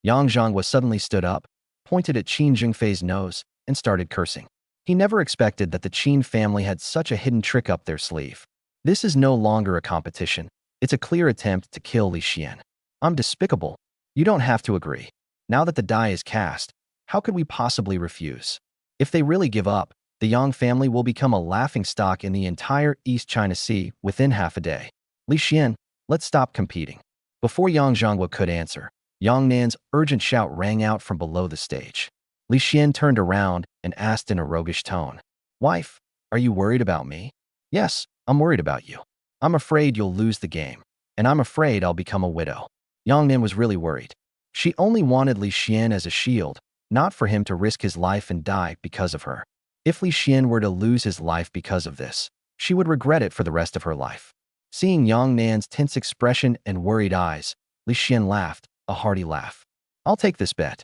Yang Zhanghua suddenly stood up, pointed at Qin Jingfei's nose and started cursing. He never expected that the Qin family had such a hidden trick up their sleeve. This is no longer a competition. It's a clear attempt to kill Li Xian. I'm despicable. You don't have to agree. Now that the die is cast, how could we possibly refuse? If they really give up, the Yang family will become a laughingstock in the entire East China Sea within half a day. Li Xian, let's stop competing. Before Yang Zhonghua could answer, Yang Nan's urgent shout rang out from below the stage. Li Xian turned around and asked in a roguish tone, "Wife, are you worried about me?" "Yes, I'm worried about you. I'm afraid you'll lose the game, and I'm afraid I'll become a widow." Yang Nan was really worried. She only wanted Li Xian as a shield, not for him to risk his life and die because of her. If Li Xian were to lose his life because of this, she would regret it for the rest of her life. Seeing Yang Nan's tense expression and worried eyes, Li Xian laughed, a hearty laugh. "I'll take this bet.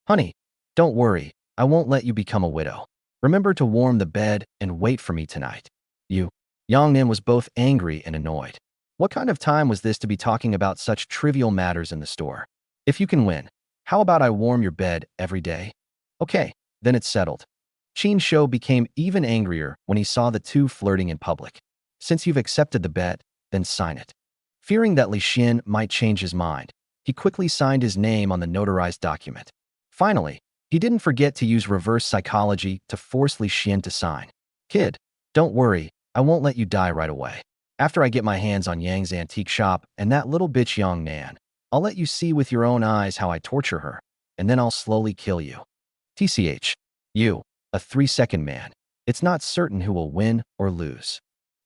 Honey, don't worry, I won't let you become a widow. Remember to warm the bed and wait for me tonight." "You." Yang Nan was both angry and annoyed. What kind of time was this to be talking about such trivial matters in the store? "If you can win, how about I warm your bed every day?" "Okay, then it's settled." Qin Shou became even angrier when he saw the two flirting in public. "Since you've accepted the bet, then sign it." Fearing that Li Xian might change his mind, he quickly signed his name on the notarized document. Finally, he didn't forget to use reverse psychology to force Li Xian to sign. "Kid, don't worry, I won't let you die right away. After I get my hands on Yang's antique shop and that little bitch Yang Nan, I'll let you see with your own eyes how I torture her, and then I'll slowly kill you." TCH. You, a 3-second man. It's not certain who will win or lose.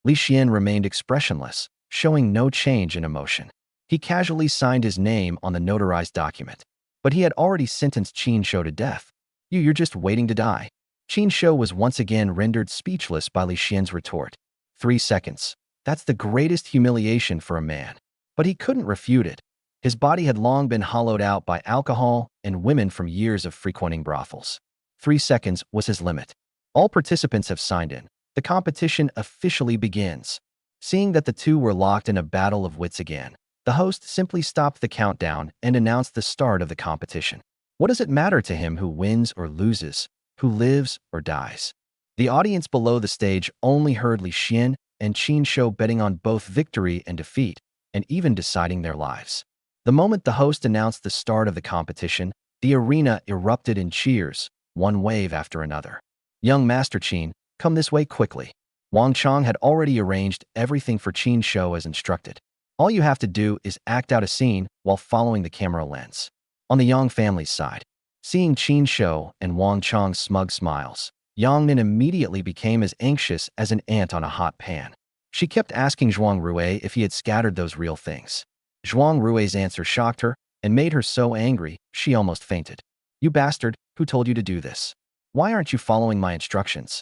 Li Xian remained expressionless, showing no change in emotion. He casually signed his name on the notarized document. But he had already sentenced Qin Shou to death. You're just waiting to die." Qin Shou was once again rendered speechless by Li Xian's retort. 3 seconds. That's the greatest humiliation for a man. But he couldn't refute it. His body had long been hollowed out by alcohol and women from years of frequenting brothels. 3 seconds was his limit. All participants have signed in. The competition officially begins. Seeing that the two were locked in a battle of wits again, the host simply stopped the countdown and announced the start of the competition. What does it matter to him who wins or loses, who lives or dies? The audience below the stage only heard Li Xian and Qin Shou betting on both victory and defeat, and even deciding their lives. The moment the host announced the start of the competition, the arena erupted in cheers, one wave after another. "Young Master Qin, come this way quickly." Wang Chong had already arranged everything for Qin Shou as instructed. All you have to do is act out a scene while following the camera lens. On the Yang family's side, seeing Qin Shou and Wang Chong's smug smiles, Yang Nan immediately became as anxious as an ant on a hot pan. She kept asking Zhuang Rui if he had scattered those real things. Zhuang Rui's answer shocked her and made her so angry she almost fainted. "You bastard, who told you to do this? Why aren't you following my instructions?"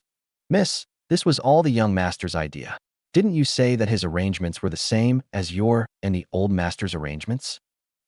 "Miss, this was all the young master's idea. Didn't you say that his arrangements were the same as your and the old master's arrangements?"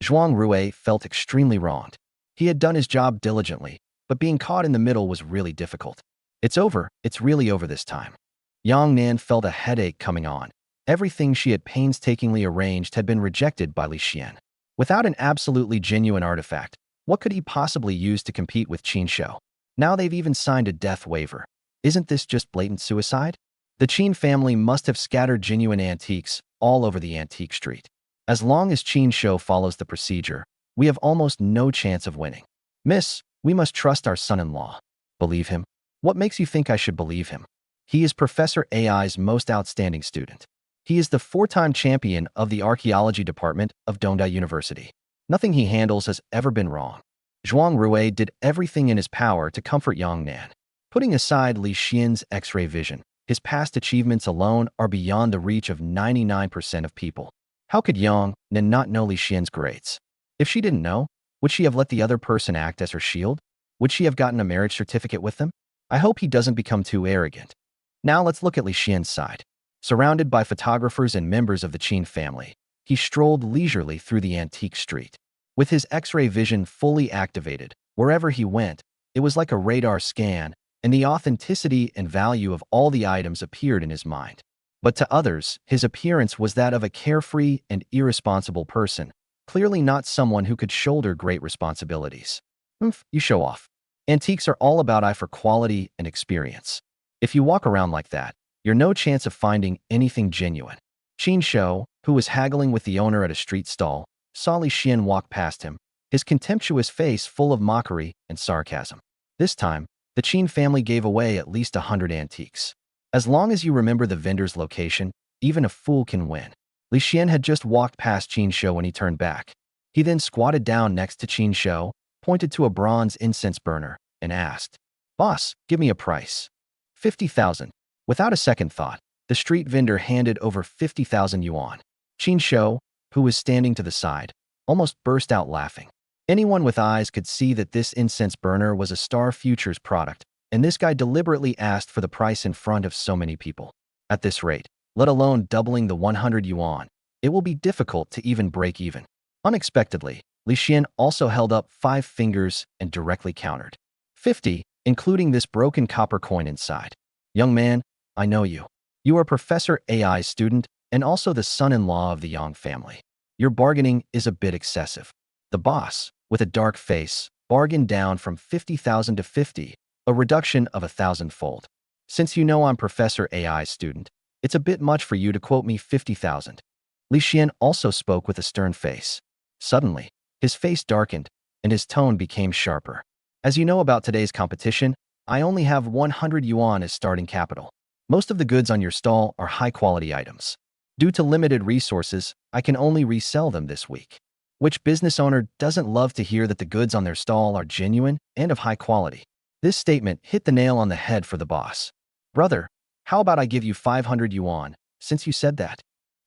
Zhuang Rui felt extremely wronged. He had done his job diligently, but being caught in the middle was really difficult. "It's over. It's really over this time." Yang Nan felt a headache coming on. Everything she had painstakingly arranged had been rejected by Li Xian. Without an absolutely genuine artifact, what could he possibly use to compete with Qin Shou? Now they've even signed a death waiver. Isn't this just blatant suicide? The Qin family must have scattered genuine antiques all over the antique street. As long as Qin Shou follows the procedure, we have almost no chance of winning. "Miss, we must trust our son-in-law." "Believe him? What makes you think I should believe him? He is Professor AI's most outstanding student. He is the 4-time champion of the archaeology department of Dongda University. Nothing he handles has ever been wrong." Zhuang Rui did everything in his power to comfort Yang Nan. Putting aside Li Xian's X-ray vision, his past achievements alone are beyond the reach of 99% of people. How could Yang Nan not know Li Xian's grades? If she didn't know, would she have let the other person act as her shield? Would she have gotten a marriage certificate with them? I hope he doesn't become too arrogant. Now let's look at Li Xian's side. Surrounded by photographers and members of the Qin family, he strolled leisurely through the antique street. With his X-ray vision fully activated, wherever he went, it was like a radar scan, and the authenticity and value of all the items appeared in his mind. But to others, his appearance was that of a carefree and irresponsible person, clearly not someone who could shoulder great responsibilities. You show off. Antiques are all about eye for quality and experience. If you walk around like that, you're no chance of finding anything genuine. Qin Shou, who was haggling with the owner at a street stall, saw Li Xian walk past him, his contemptuous face full of mockery and sarcasm. This time, the Qin family gave away at least 100 antiques. As long as you remember the vendor's location, even a fool can win. Li Xian had just walked past Qin Shou when he turned back. He then squatted down next to Qin Shou, pointed to a bronze incense burner, and asked, "Boss, give me a price." 50,000. Without a second thought, the street vendor handed over 50,000 yuan. Qin Shou, who was standing to the side, almost burst out laughing. Anyone with eyes could see that this incense burner was a Star Futures product, and this guy deliberately asked for the price in front of so many people. At this rate, let alone doubling the 100 yuan, it will be difficult to even break even. Unexpectedly, Li Xian also held up 5 fingers and directly countered. 50, including this broken copper coin inside. Young man, I know you. You are Professor AI's student and also the son-in-law of the Yang family. Your bargaining is a bit excessive. The boss, with a dark face, bargained down from 50,000 to 50, a reduction of 1,000-fold. Since you know I'm Professor AI's student, it's a bit much for you to quote me 50,000. Li Xian also spoke with a stern face. Suddenly, his face darkened, and his tone became sharper. As you know about today's competition, I only have 100 yuan as starting capital. Most of the goods on your stall are high-quality items. Due to limited resources, I can only resell them this week. Which business owner doesn't love to hear that the goods on their stall are genuine and of high quality? This statement hit the nail on the head for the boss. Brother, how about I give you 500 yuan, since you said that?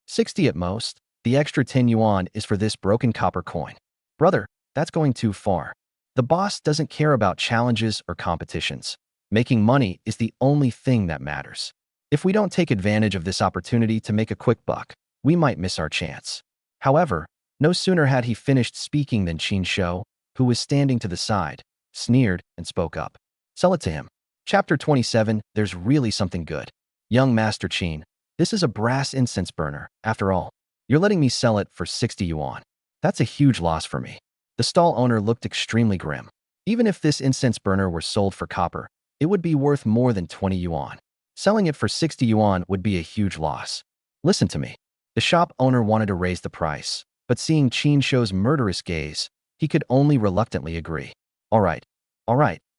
60 at most. The extra 10 yuan is for this broken copper coin. Brother, that's going too far. The boss doesn't care about challenges or competitions. Making money is the only thing that matters. If we don't take advantage of this opportunity to make a quick buck, we might miss our chance. However, no sooner had he finished speaking than Qin Shou, who was standing to the side, sneered and spoke up. Sell it to him. Chapter 27, There's really something good. Young Master Qin, this is a brass incense burner, after all. You're letting me sell it for 60 yuan. That's a huge loss for me. The stall owner looked extremely grim. Even if this incense burner were sold for copper, it would be worth more than 20 yuan. Selling it for 60 yuan would be a huge loss. Listen to me. The shop owner wanted to raise the price, but seeing Qin Shou's murderous gaze, he could only reluctantly agree. All right.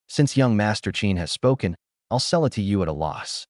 Since young Master Qin has spoken, I'll sell it to you at a loss.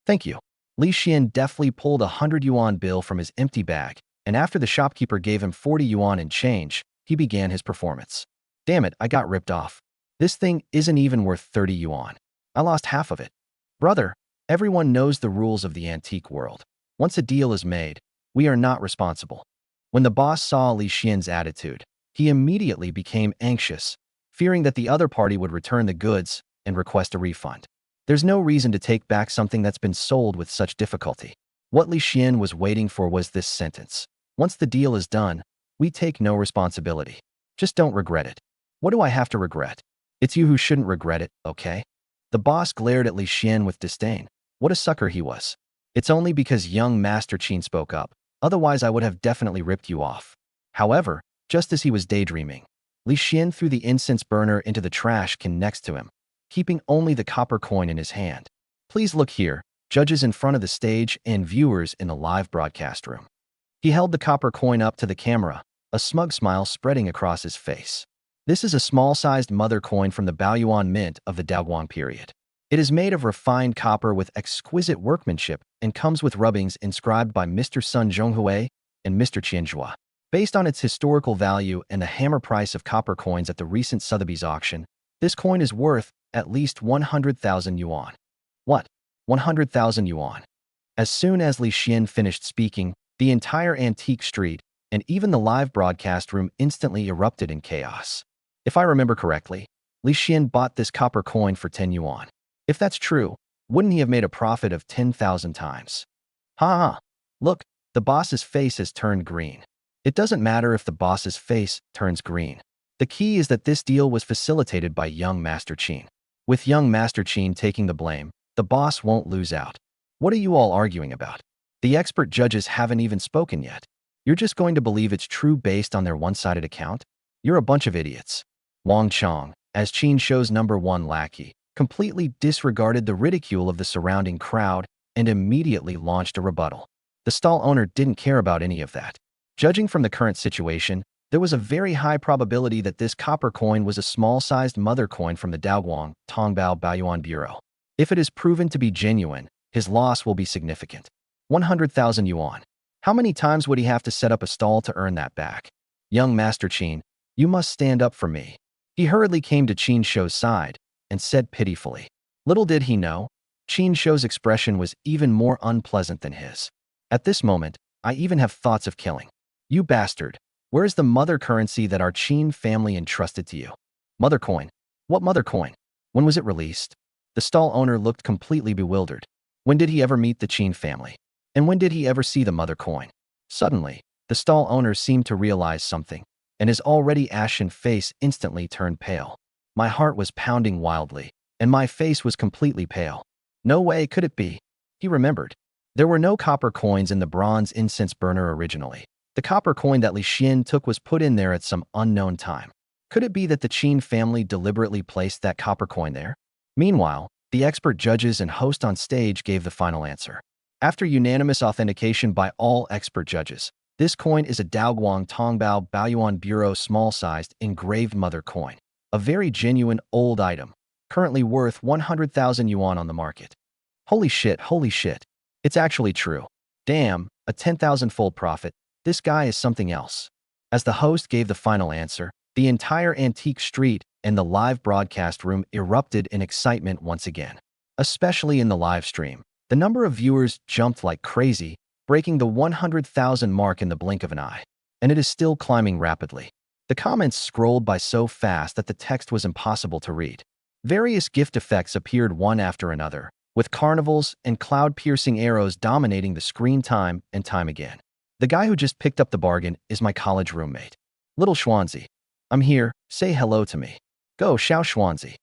Thank you. Li Xian deftly pulled a 100 yuan bill from his empty bag, and after the shopkeeper gave him 40 yuan in change, he began his performance. Damn it, I got ripped off. This thing isn't even worth 30 yuan. I lost half of it. Brother, everyone knows the rules of the antique world. Once a deal is made, we are not responsible. When the boss saw Li Xian's attitude, he immediately became anxious, fearing that the other party would return the goods and request a refund. There's no reason to take back something that's been sold with such difficulty. What Li Xian was waiting for was this sentence. Once the deal is done, we take no responsibility. Just don't regret it. What do I have to regret? It's you who shouldn't regret it, okay? The boss glared at Li Xian with disdain. What a sucker he was. It's only because young Master Qin spoke up. Otherwise, I would have definitely ripped you off. However, just as he was daydreaming, Li Xian threw the incense burner into the trash can next to him, keeping only the copper coin in his hand. Please look here, judges in front of the stage and viewers in the live broadcast room. He held the copper coin up to the camera, a smug smile spreading across his face. This is a small-sized mother coin from the Baoyuan Mint of the Daoguang period. It is made of refined copper with exquisite workmanship and comes with rubbings inscribed by Mr. Sun Zhonghui and Mr. Qianzhua. Based on its historical value and the hammer price of copper coins at the recent Sotheby's auction, this coin is worth at least 100,000 yuan. What? 100,000 yuan? As soon as Li Xian finished speaking, the entire antique street and even the live broadcast room instantly erupted in chaos. If I remember correctly, Li Xian bought this copper coin for 10 yuan. If that's true, wouldn't he have made a profit of 10,000 times? Ha ha! Look, the boss's face has turned green. It doesn't matter if the boss's face turns green. The key is that this deal was facilitated by young Master Qin. With young Master Qin taking the blame, the boss won't lose out. What are you all arguing about? The expert judges haven't even spoken yet. You're just going to believe it's true based on their one-sided account? You're a bunch of idiots. Wang Chong, as Qin Shou's #1 lackey completely disregarded the ridicule of the surrounding crowd and immediately launched a rebuttal. The stall owner didn't care about any of that. Judging from the current situation, there was a very high probability that this copper coin was a small-sized mother coin from the Daoguang Tongbao Baoyuan Bureau. If it is proven to be genuine, his loss will be significant. 100,000 yuan. How many times would he have to set up a stall to earn that back? Young Master Qin, you must stand up for me. He hurriedly came to Qin Shou's side and said pitifully. Little did he know, Qin Shou's expression was even more unpleasant than his. At this moment, I even have thoughts of killing. You bastard, where is the mother currency that our Qin family entrusted to you? Mother coin? What mother coin? When was it released? The stall owner looked completely bewildered. When did he ever meet the Qin family? And when did he ever see the mother coin? Suddenly, the stall owner seemed to realize something, and his already ashen face instantly turned pale. My heart was pounding wildly, and my face was completely pale. No way could it be. He remembered. There were no copper coins in the bronze incense burner originally. The copper coin that Li Xian took was put in there at some unknown time. Could it be that the Qin family deliberately placed that copper coin there? Meanwhile, the expert judges and host on stage gave the final answer. After unanimous authentication by all expert judges, this coin is a Daoguang Tongbao Baoyuan Bureau small-sized engraved mother coin, a very genuine old item, currently worth 100,000 yuan on the market. Holy shit, holy shit. It's actually true. Damn, a 10,000-fold profit. This guy is something else. As the host gave the final answer, the entire antique street and the live broadcast room erupted in excitement once again. Especially in the live stream, the number of viewers jumped like crazy, breaking the 100,000 mark in the blink of an eye. And it is still climbing rapidly. The comments scrolled by so fast that the text was impossible to read. Various gift effects appeared one after another, with carnivals and cloud-piercing arrows dominating the screen time and time again. The guy who just picked up the bargain is my college roommate. Little Xuanzi. I'm here, say hello to me. Go, Xiao Xuanzi.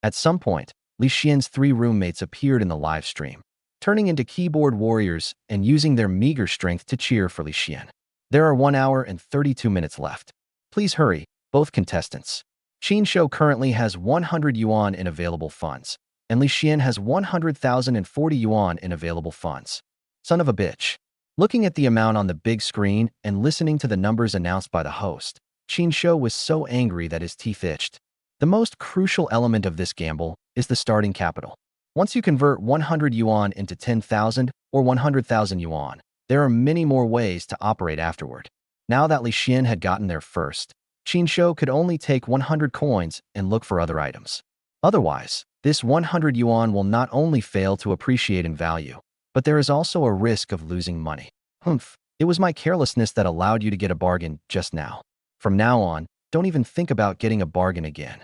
At some point, Li Xian's 3 roommates appeared in the live stream, turning into keyboard warriors and using their meager strength to cheer for Li Xian. There are 1 hour and 32 minutes left. Please hurry, both contestants. Qin Shou currently has 100 yuan in available funds, and Li Xian has 100,040 yuan in available funds. Son of a bitch. Looking at the amount on the big screen and listening to the numbers announced by the host, Qin Shou was so angry that his teeth itched. The most crucial element of this gamble is the starting capital. Once you convert 100 yuan into 10,000 or 100,000 yuan, there are many more ways to operate afterward. Now that Li Xian had gotten there first, Qin Shou could only take 100 coins and look for other items. Otherwise, this 100 yuan will not only fail to appreciate in value, but there is also a risk of losing money. Humph, it was my carelessness that allowed you to get a bargain just now. From now on, don't even think about getting a bargain again.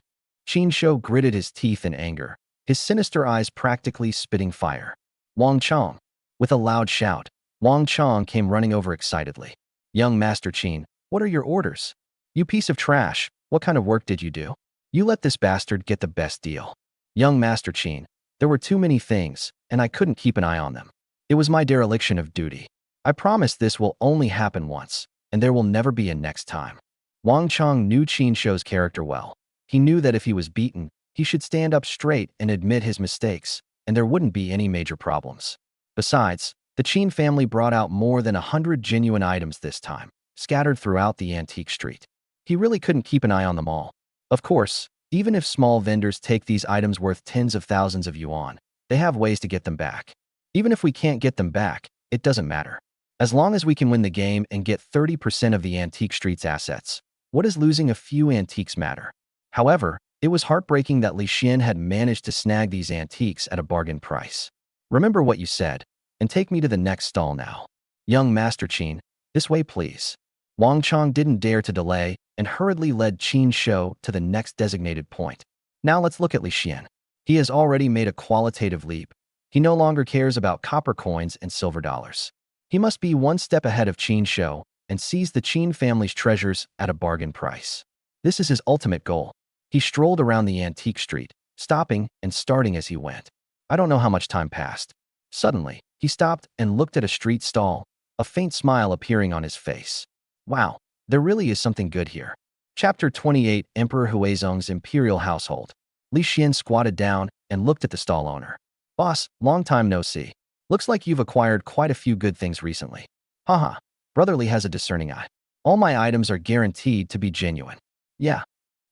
Qin Shou gritted his teeth in anger, his sinister eyes practically spitting fire. Wang Chong. With a loud shout, Wang Chong came running over excitedly. Young Master Qin, what are your orders? You piece of trash, what kind of work did you do? You let this bastard get the best deal. Young Master Qin, there were too many things, and I couldn't keep an eye on them. It was my dereliction of duty. I promise this will only happen once, and there will never be a next time. Wang Chong knew Qin Shou's character well. He knew that if he was beaten, he should stand up straight and admit his mistakes, and there wouldn't be any major problems. Besides, the Qin family brought out more than 100 genuine items this time, scattered throughout the antique street. He really couldn't keep an eye on them all. Of course, even if small vendors take these items worth tens of thousands of yuan, they have ways to get them back. Even if we can't get them back, it doesn't matter. As long as we can win the game and get 30% of the antique street's assets, what does losing a few antiques matter? However, it was heartbreaking that Li Xian had managed to snag these antiques at a bargain price. Remember what you said, and take me to the next stall now. Young Master Qin, this way please. Wang Chong didn't dare to delay and hurriedly led Qin Shou to the next designated point. Now let's look at Li Xian. He has already made a qualitative leap. He no longer cares about copper coins and silver dollars. He must be one step ahead of Qin Shou and seize the Qin family's treasures at a bargain price. This is his ultimate goal. He strolled around the antique street, stopping and starting as he went. I don't know how much time passed. Suddenly, he stopped and looked at a street stall, a faint smile appearing on his face. Wow, there really is something good here. Chapter 28, Emperor Huizong's Imperial Household. Li Xian squatted down and looked at the stall owner. Boss, long time no see. Looks like you've acquired quite a few good things recently. Haha, Brother Li has a discerning eye. All my items are guaranteed to be genuine. Yeah.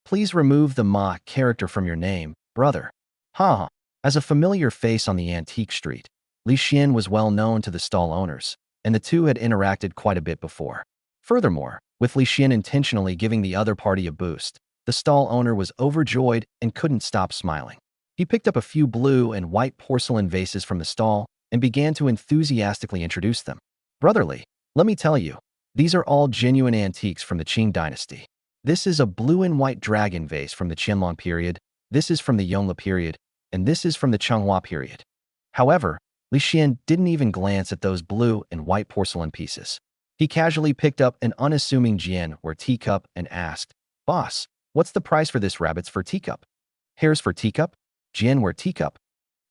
Please remove the Ma character from your name, brother. Haha. As a familiar face on the antique street, Li Xian was well known to the stall owners, and the two had interacted quite a bit before. Furthermore, with Li Xian intentionally giving the other party a boost, the stall owner was overjoyed and couldn't stop smiling. He picked up a few blue and white porcelain vases from the stall and began to enthusiastically introduce them. Brother Li, let me tell you, these are all genuine antiques from the Qing dynasty. This is a blue and white dragon vase from the Qianlong period, this is from the Yongle period, and this is from the Changhua period. However, Li Xian didn't even glance at those blue and white porcelain pieces. He casually picked up an unassuming jian or teacup and asked, Boss, what's the price for this rabbit's fur teacup? Hares for teacup? Jian or teacup?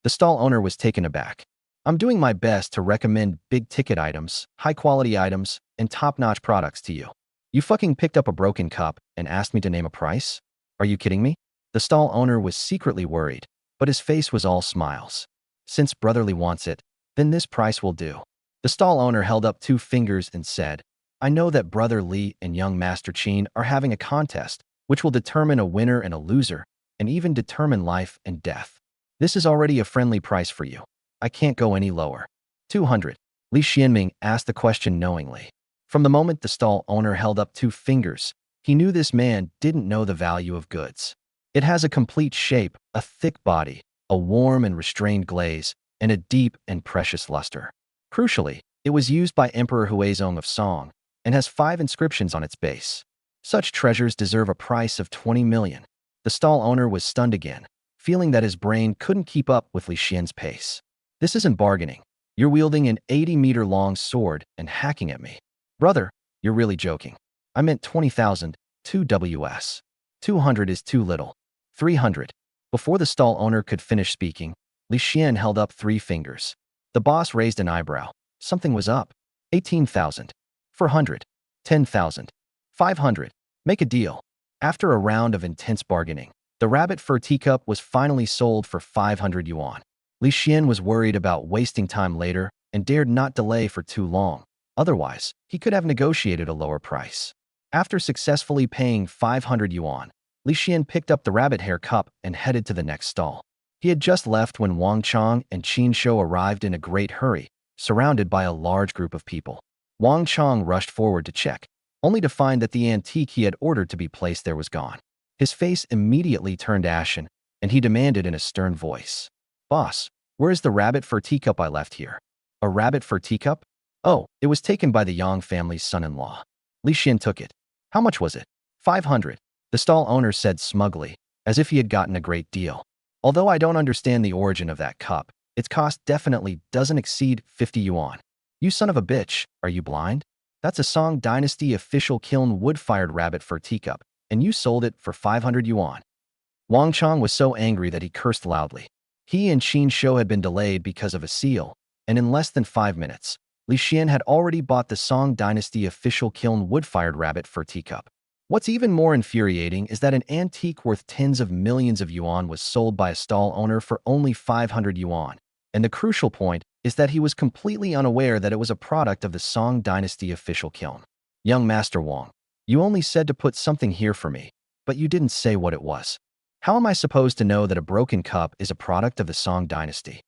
The stall owner was taken aback. I'm doing my best to recommend big-ticket items, high-quality items, and top-notch products to you. You fucking picked up a broken cup and asked me to name a price? Are you kidding me? The stall owner was secretly worried, but his face was all smiles. Since Brother Li wants it, then this price will do. The stall owner held up 2 fingers and said, I know that Brother Li and young Master Qin are having a contest, which will determine a winner and a loser, and even determine life and death. This is already a friendly price for you. I can't go any lower. 200. Li Xianming asked the question knowingly. From the moment the stall owner held up 2 fingers, he knew this man didn't know the value of goods. It has a complete shape, a thick body, a warm and restrained glaze, and a deep and precious luster. Crucially, it was used by Emperor Huizong of Song and has 5 inscriptions on its base. Such treasures deserve a price of 20 million. The stall owner was stunned again, feeling that his brain couldn't keep up with Li Xian's pace. This isn't bargaining. You're wielding an 80-meter-long sword and hacking at me. Brother, you're really joking. I meant 20,000, 2 Ws. 200 is too little. 300. Before the stall owner could finish speaking, Li Xian held up 3 fingers. The boss raised an eyebrow. Something was up. 18,000. 400. 10,000. 500. Make a deal. After a round of intense bargaining, the rabbit fur teacup was finally sold for 500 yuan. Li Xian was worried about wasting time later and dared not delay for too long. Otherwise, he could have negotiated a lower price. After successfully paying 500 yuan, Li Xian picked up the rabbit hair cup and headed to the next stall. He had just left when Wang Chong and Qin Shou arrived in a great hurry, surrounded by a large group of people. Wang Chong rushed forward to check, only to find that the antique he had ordered to be placed there was gone. His face immediately turned ashen, and he demanded in a stern voice, Boss, where is the rabbit fur teacup I left here? A rabbit fur teacup? Oh, it was taken by the Yang family's son-in-law. Li Xian took it. How much was it? 500. The stall owner said smugly, as if he had gotten a great deal. Although I don't understand the origin of that cup, its cost definitely doesn't exceed 50 yuan. You son of a bitch, are you blind? That's a Song Dynasty official kiln wood-fired rabbit fur teacup, and you sold it for 500 yuan. Wang Chong was so angry that he cursed loudly. He and Qin Shou had been delayed because of a seal, and in less than 5 minutes, Li Xian had already bought the Song Dynasty official kiln wood-fired rabbit fur teacup. What's even more infuriating is that an antique worth tens of millions of yuan was sold by a stall owner for only 500 yuan, and the crucial point is that he was completely unaware that it was a product of the Song Dynasty official kiln. Young Master Wang, you only said to put something here for me, but you didn't say what it was. How am I supposed to know that a broken cup is a product of the Song Dynasty?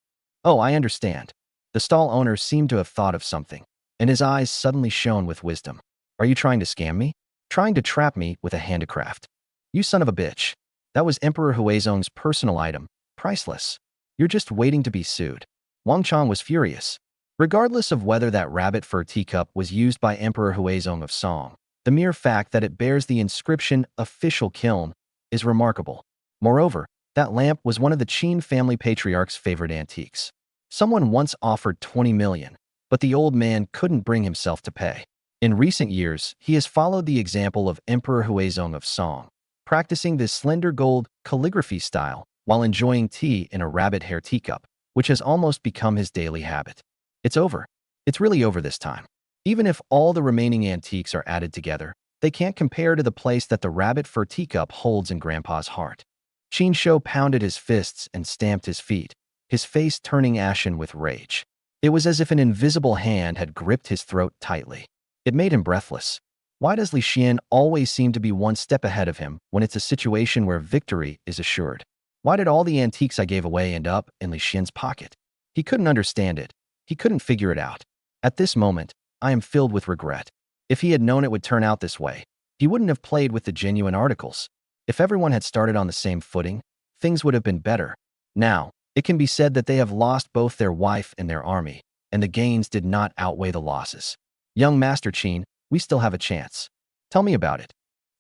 Oh, I understand. The stall owner seemed to have thought of something, and his eyes suddenly shone with wisdom. Are you trying to scam me? Trying to trap me with a handicraft? You son of a bitch. That was Emperor Huizong's personal item, priceless. You're just waiting to be sued. Wang Chong was furious. Regardless of whether that rabbit fur teacup was used by Emperor Huizong of Song, the mere fact that it bears the inscription official kiln is remarkable. Moreover, that lamp was one of the Qin family patriarch's favorite antiques. Someone once offered 20 million, but the old man couldn't bring himself to pay. In recent years, he has followed the example of Emperor Huizong of Song, practicing this slender gold calligraphy style while enjoying tea in a rabbit hair teacup, which has almost become his daily habit. It's over. It's really over this time. Even if all the remaining antiques are added together, They can't compare to the place that the rabbit fur teacup holds in Grandpa's heart. Qin Shou pounded his fists and stamped his feet, his face turning ashen with rage. It was as if an invisible hand had gripped his throat tightly. It made him breathless. Why does Li Xian always seem to be one step ahead of him when it's a situation where victory is assured? Why did all the antiques I gave away end up in Li Xian's pocket? He couldn't understand it. He couldn't figure it out. At this moment, I am filled with regret. If he had known it would turn out this way, he wouldn't have played with the genuine articles. If everyone had started on the same footing, things would have been better. Now, it can be said that they have lost both their wife and their army, and the gains did not outweigh the losses. Young Master Qin, we still have a chance. Tell me about it.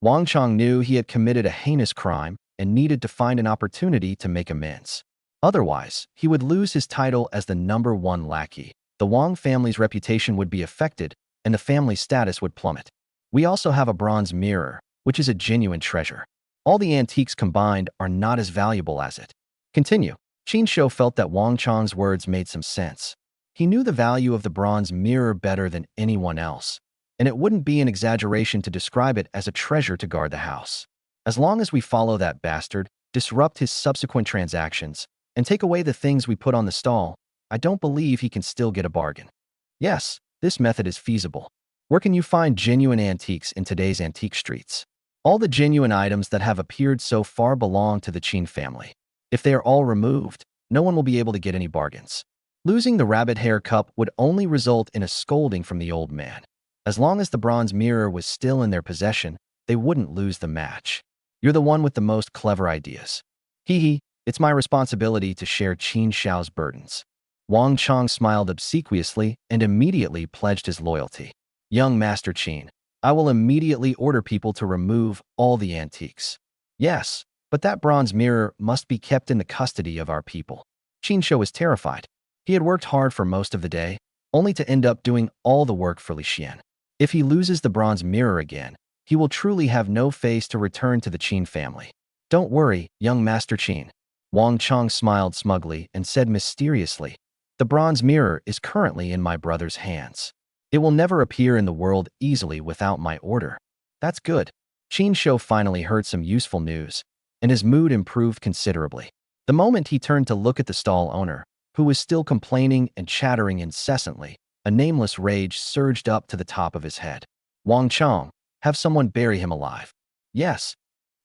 Wang Chong knew he had committed a heinous crime and needed to find an opportunity to make amends. Otherwise, he would lose his title as the #1 lackey. The Wang family's reputation would be affected, and the family's status would plummet. We also have a bronze mirror, which is a genuine treasure. All the antiques combined are not as valuable as it. Continue. Qin Shou felt that Wang Chong's words made some sense. He knew the value of the bronze mirror better than anyone else, and it wouldn't be an exaggeration to describe it as a treasure to guard the house. As long as we follow that bastard, disrupt his subsequent transactions, and take away the things we put on the stall, I don't believe he can still get a bargain. Yes, this method is feasible. Where can you find genuine antiques in today's antique streets? All the genuine items that have appeared so far belong to the Qin family. If they are all removed, no one will be able to get any bargains. Losing the rabbit hair cup would only result in a scolding from the old man. As long as the bronze mirror was still in their possession, they wouldn't lose the match. You're the one with the most clever ideas. Hee, it's my responsibility to share Qin Shao's burdens. Wang Chong smiled obsequiously and immediately pledged his loyalty. Young Master Qin, I will immediately order people to remove all the antiques. Yes, but that bronze mirror must be kept in the custody of our people. Qin Shou was terrified. He had worked hard for most of the day, only to end up doing all the work for Li Xian. If he loses the bronze mirror again, he will truly have no face to return to the Qin family. Don't worry, young Master Qin. Wang Chong smiled smugly and said mysteriously, the bronze mirror is currently in my brother's hands. It will never appear in the world easily without my order. That's good. Qin Shou finally heard some useful news, and his mood improved considerably. The moment he turned to look at the stall owner, who was still complaining and chattering incessantly, a nameless rage surged up to the top of his head. Wang Chong, have someone bury him alive. Yes.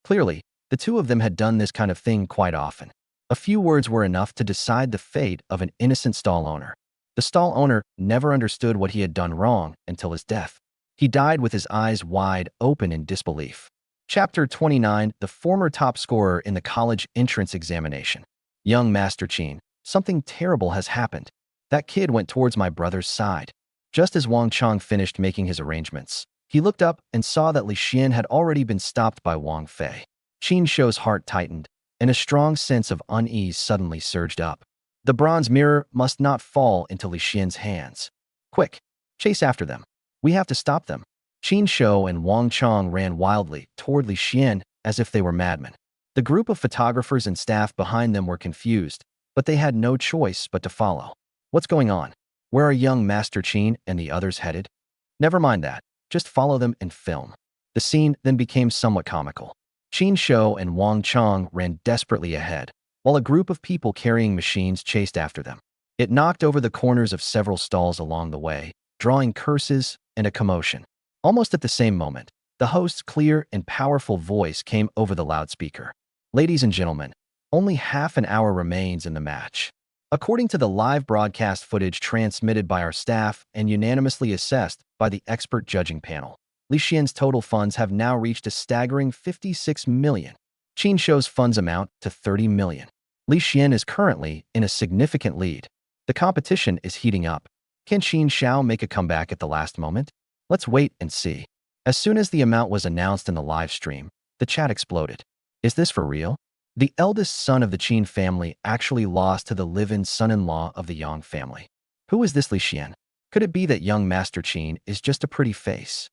Clearly, the two of them had done this kind of thing quite often. A few words were enough to decide the fate of an innocent stall owner. The stall owner never understood what he had done wrong until his death. He died with his eyes wide open in disbelief. Chapter 29, the former top scorer in the college entrance examination. Young Master Qin, something terrible has happened. That kid went towards my brother's side. Just as Wang Chong finished making his arrangements, he looked up and saw that Li Xian had already been stopped by Wang Fei. Qin Shou's heart tightened, and a strong sense of unease suddenly surged up. The bronze mirror must not fall into Li Xian's hands. Quick, chase after them. We have to stop them. Qin Shou and Wang Chong ran wildly toward Li Xian as if they were madmen. The group of photographers and staff behind them were confused, but they had no choice but to follow. What's going on? Where are young Master Qin and the others headed? Never mind that. Just follow them and film. The scene then became somewhat comical. Qin Shou and Wang Chong ran desperately ahead, while a group of people carrying machines chased after them. It knocked over the corners of several stalls along the way, drawing curses and a commotion. Almost at the same moment, the host's clear and powerful voice came over the loudspeaker. Ladies and gentlemen, only half an hour remains in the match. According to the live broadcast footage transmitted by our staff and unanimously assessed by the expert judging panel, Li Xian's total funds have now reached a staggering 56 million. Qin Shou's funds amount to 30 million. Li Xian is currently in a significant lead. The competition is heating up. Can Qin Shou make a comeback at the last moment? Let's wait and see. As soon as the amount was announced in the live stream, the chat exploded. Is this for real? The eldest son of the Qin family actually lost to the live-in son-in-law of the Yang family. Who is this Li Xian? Could it be that young Master Qin is just a pretty face?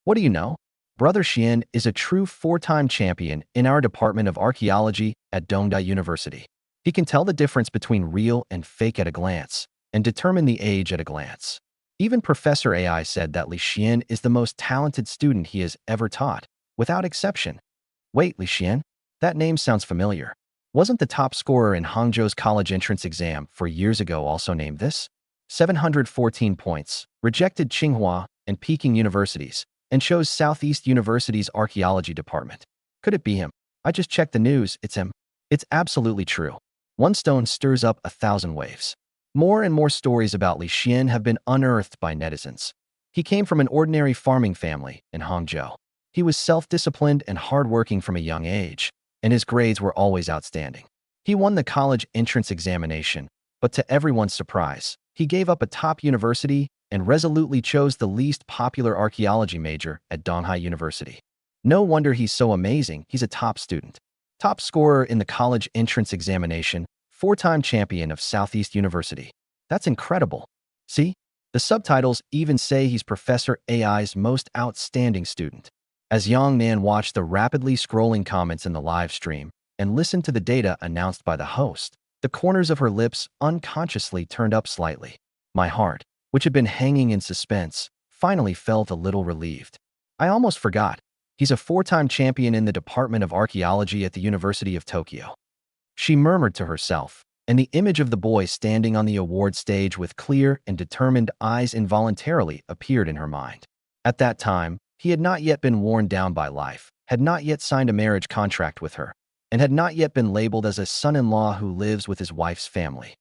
What do you know? Brother Xian is a true 4-time champion in our Department of Archaeology at Dongda University. He can tell the difference between real and fake at a glance, and determine the age at a glance. Even Professor AI said that Li Xian is the most talented student he has ever taught, without exception. Wait, Li Xian? That name sounds familiar. Wasn't the top scorer in Hangzhou's college entrance exam 4 years ago also named this? 714 points, rejected Tsinghua and Peking universities, and chose Southeast University's archaeology department. Could it be him? I just checked the news, it's him. It's absolutely true. One stone stirs up 1,000 waves. More and more stories about Li Xian have been unearthed by netizens. He came from an ordinary farming family in Hangzhou. He was self-disciplined and hardworking from a young age, and his grades were always outstanding. He won the college entrance examination, but to everyone's surprise, he gave up a top university and resolutely chose the least popular archaeology major at Donghai University. No wonder he's so amazing, he's a top student. Top scorer in the college entrance examination, 4-time champion of Southeast University. That's incredible. See? The subtitles even say he's Professor AI's most outstanding student. As Yang Nan watched the rapidly scrolling comments in the live stream and listened to the data announced by the host, the corners of her lips unconsciously turned up slightly. My heart, which had been hanging in suspense, finally felt a little relieved. I almost forgot. He's a 4-time champion in the Department of Archaeology at the University of Tokyo. She murmured to herself, and the image of the boy standing on the award stage with clear and determined eyes involuntarily appeared in her mind. At that time, he had not yet been worn down by life, had not yet signed a marriage contract with her, and had not yet been labeled as a son-in-law who lives with his wife's family.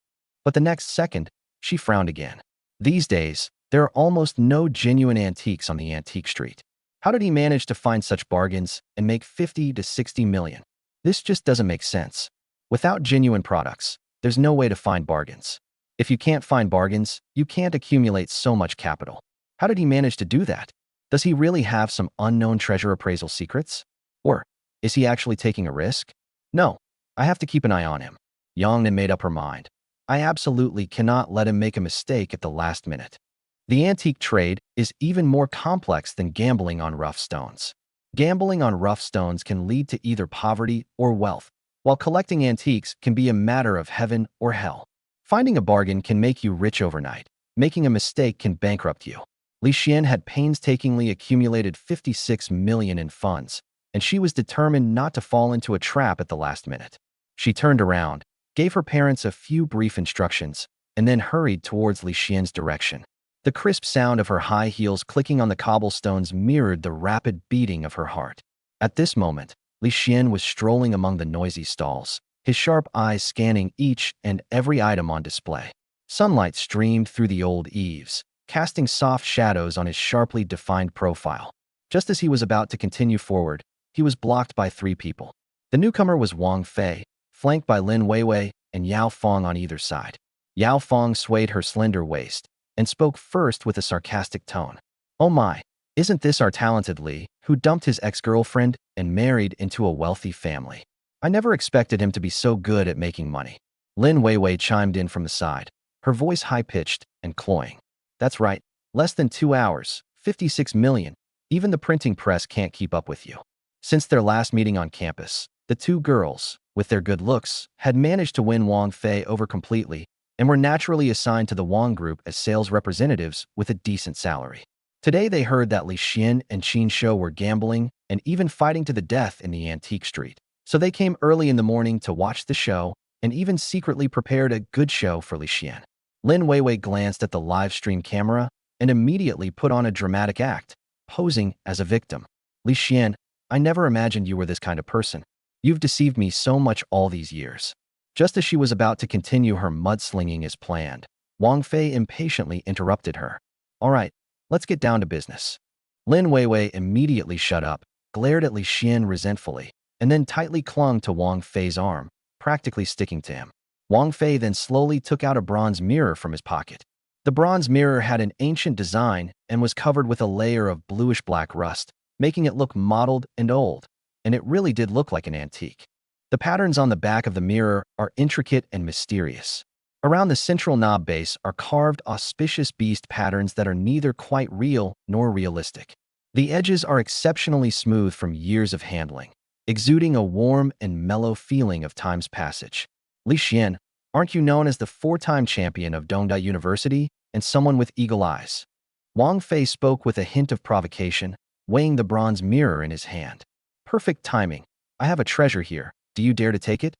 But the next second, she frowned again. These days, there are almost no genuine antiques on the antique street. How did he manage to find such bargains and make 50 to 60 million? This just doesn't make sense. Without genuine products, there's no way to find bargains. If you can't find bargains, you can't accumulate so much capital. How did he manage to do that? Does he really have some unknown treasure appraisal secrets? Or is he actually taking a risk? No, I have to keep an eye on him. Yang Nan made up her mind. I absolutely cannot let him make a mistake at the last minute. The antique trade is even more complex than gambling on rough stones. Gambling on rough stones can lead to either poverty or wealth, while collecting antiques can be a matter of heaven or hell. Finding a bargain can make you rich overnight. Making a mistake can bankrupt you. Li Xian had painstakingly accumulated 56 million in funds, and she was determined not to fall into a trap at the last minute. She turned around, gave her parents a few brief instructions, and then hurried towards Li Xian's direction. The crisp sound of her high heels clicking on the cobblestones mirrored the rapid beating of her heart. At this moment, Li Xian was strolling among the noisy stalls, his sharp eyes scanning each and every item on display. Sunlight streamed through the old eaves, casting soft shadows on his sharply defined profile. Just as he was about to continue forward, he was blocked by 3 people. The newcomer was Wang Fei, flanked by Lin Weiwei and Yao Fong on either side. Yao Fong swayed her slender waist and spoke first with a sarcastic tone. Oh my, isn't this our talented Li, who dumped his ex-girlfriend and married into a wealthy family? I never expected him to be so good at making money. Lin Weiwei chimed in from the side, her voice high-pitched and cloying. That's right, less than 2 hours, 56 million. Even the printing press can't keep up with you. Since their last meeting on campus, the 2 girls, with their good looks, had managed to win Wang Fei over completely and were naturally assigned to the Wang group as sales representatives with a decent salary. Today they heard that Li Xian and Qin Shou were gambling and even fighting to the death in the antique street. So they came early in the morning to watch the show and even secretly prepared a good show for Li Xian. Lin Weiwei glanced at the live stream camera and immediately put on a dramatic act, posing as a victim. Li Xian, I never imagined you were this kind of person. You've deceived me so much all these years. Just as she was about to continue her mudslinging as planned, Wang Fei impatiently interrupted her. All right, let's get down to business. Lin Weiwei immediately shut up, glared at Li Xian resentfully, and then tightly clung to Wang Fei's arm, practically sticking to him. Wang Fei then slowly took out a bronze mirror from his pocket. The bronze mirror had an ancient design and was covered with a layer of bluish-black rust, making it look mottled and old, and it really did look like an antique. The patterns on the back of the mirror are intricate and mysterious. Around the central knob base are carved auspicious beast patterns that are neither quite real nor realistic. The edges are exceptionally smooth from years of handling, exuding a warm and mellow feeling of time's passage. Li Xian, aren't you known as the 4-time champion of Donghai University and someone with eagle eyes. Wang Fei spoke with a hint of provocation, weighing the bronze mirror in his hand. Perfect timing. I have a treasure here. Do you dare to take it?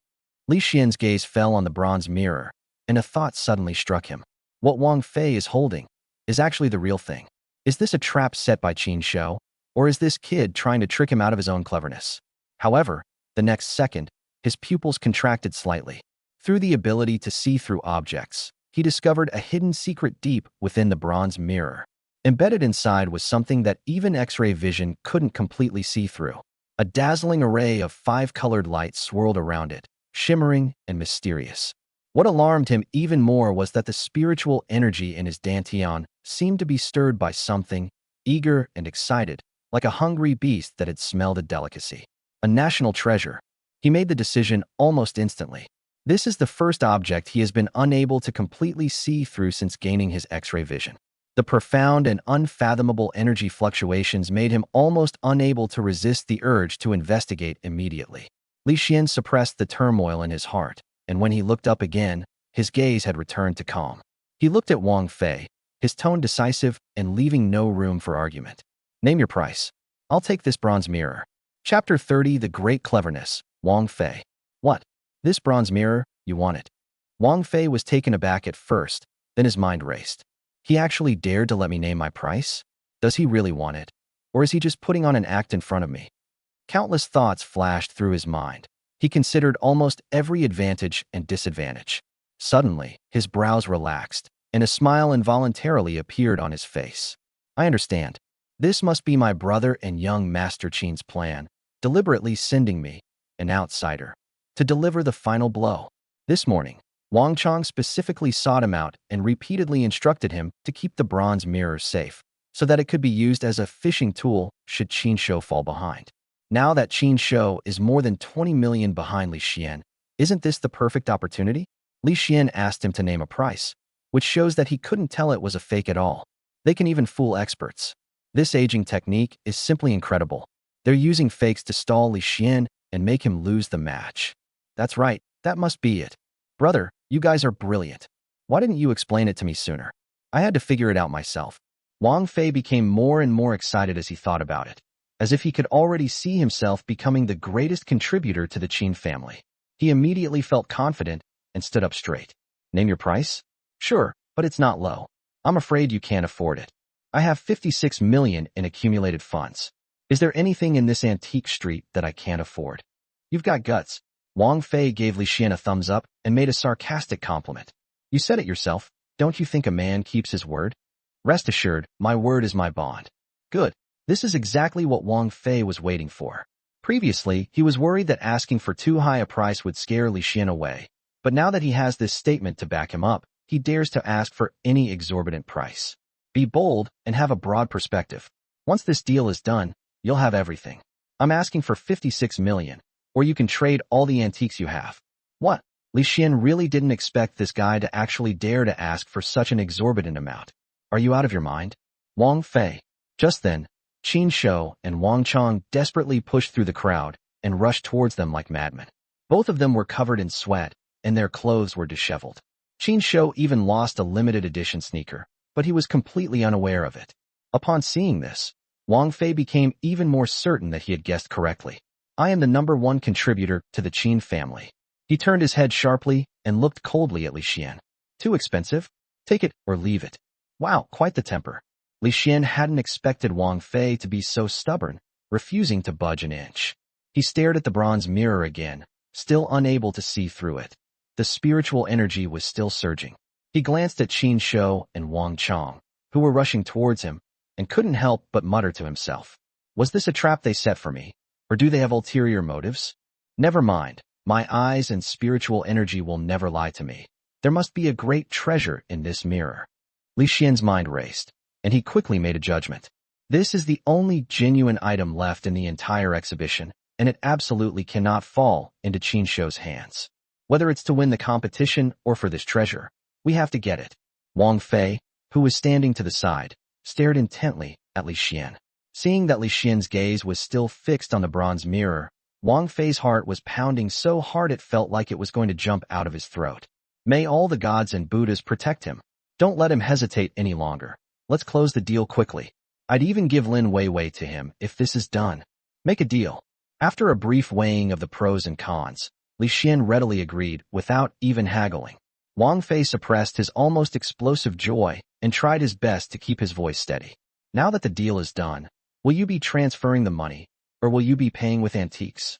Li Xian's gaze fell on the bronze mirror, and a thought suddenly struck him. What Wang Fei is holding is actually the real thing. Is this a trap set by Qin Shou, or is this kid trying to trick him out of his own cleverness? However, the next second, his pupils contracted slightly. Through the ability to see through objects, he discovered a hidden secret deep within the bronze mirror. Embedded inside was something that even X-ray vision couldn't completely see through. A dazzling array of 5-colored lights swirled around it, shimmering and mysterious. What alarmed him even more was that the spiritual energy in his dantian seemed to be stirred by something, eager and excited, like a hungry beast that had smelled a delicacy. A national treasure. He made the decision almost instantly. This is the first object he has been unable to completely see through since gaining his X-ray vision. The profound and unfathomable energy fluctuations made him almost unable to resist the urge to investigate immediately. Li Xian suppressed the turmoil in his heart, and when he looked up again, his gaze had returned to calm. He looked at Wang Fei, his tone decisive and leaving no room for argument. Name your price. I'll take this bronze mirror. Chapter 30, The Great Cleverness, Wang Fei. What? This bronze mirror? You want it? Wang Fei was taken aback at first, then his mind raced. He actually dared to let me name my price? Does he really want it? Or is he just putting on an act in front of me? Countless thoughts flashed through his mind. He considered almost every advantage and disadvantage. Suddenly, his brows relaxed, and a smile involuntarily appeared on his face. I understand. This must be my brother and young Master Qin's plan, deliberately sending me, an outsider, to deliver the final blow. This morning, Wang Chong specifically sought him out and repeatedly instructed him to keep the bronze mirror safe, so that it could be used as a fishing tool should Qin Shou fall behind. Now that Qin Shou is more than 20 million behind Li Xian, isn't this the perfect opportunity? Li Xian asked him to name a price, which shows that he couldn't tell it was a fake at all. They can even fool experts. This aging technique is simply incredible. They're using fakes to stall Li Xian and make him lose the match. That's right, that must be it. Brother, you guys are brilliant. Why didn't you explain it to me sooner? I had to figure it out myself. Wang Fei became more and more excited as he thought about it, as if he could already see himself becoming the greatest contributor to the Qin family. He immediately felt confident and stood up straight. Name your price? Sure, but it's not low. I'm afraid you can't afford it. I have 56 million in accumulated funds. Is there anything in this antique street that I can't afford? You've got guts. Wang Fei gave Li Xian a thumbs up and made a sarcastic compliment. You said it yourself. Don't you think a man keeps his word? Rest assured, my word is my bond. Good. This is exactly what Wang Fei was waiting for. Previously, he was worried that asking for too high a price would scare Li Xian away. But now that he has this statement to back him up, he dares to ask for any exorbitant price. Be bold and have a broad perspective. Once this deal is done, you'll have everything. I'm asking for 56 million. Or you can trade all the antiques you have. What? Li Xian really didn't expect this guy to actually dare to ask for such an exorbitant amount. Are you out of your mind? Wang Fei. Just then, Qin Shou and Wang Chong desperately pushed through the crowd and rushed towards them like madmen. Both of them were covered in sweat, and their clothes were disheveled. Qin Shou even lost a limited edition sneaker, but he was completely unaware of it. Upon seeing this, Wang Fei became even more certain that he had guessed correctly. I am the #1 contributor to the Qin family. He turned his head sharply and looked coldly at Li Xian. Too expensive? Take it or leave it. Wow, quite the temper. Li Xian hadn't expected Wang Fei to be so stubborn, refusing to budge an inch. He stared at the bronze mirror again, still unable to see through it. The spiritual energy was still surging. He glanced at Qin Shou and Wang Chong, who were rushing towards him, and couldn't help but mutter to himself. Was this a trap they set for me? Or do they have ulterior motives? Never mind. My eyes and spiritual energy will never lie to me. There must be a great treasure in this mirror. Li Xian's mind raced, and he quickly made a judgment. This is the only genuine item left in the entire exhibition, and it absolutely cannot fall into Qin Shou's hands. Whether it's to win the competition or for this treasure, we have to get it. Wang Fei, who was standing to the side, stared intently at Li Xian. Seeing that Li Xian's gaze was still fixed on the bronze mirror, Wang Fei's heart was pounding so hard it felt like it was going to jump out of his throat. May all the gods and Buddhas protect him. Don't let him hesitate any longer. Let's close the deal quickly. I'd even give Lin Weiwei to him if this is done. Make a deal. After a brief weighing of the pros and cons, Li Xian readily agreed without even haggling. Wang Fei suppressed his almost explosive joy and tried his best to keep his voice steady. Now that the deal is done, will you be transferring the money, or will you be paying with antiques?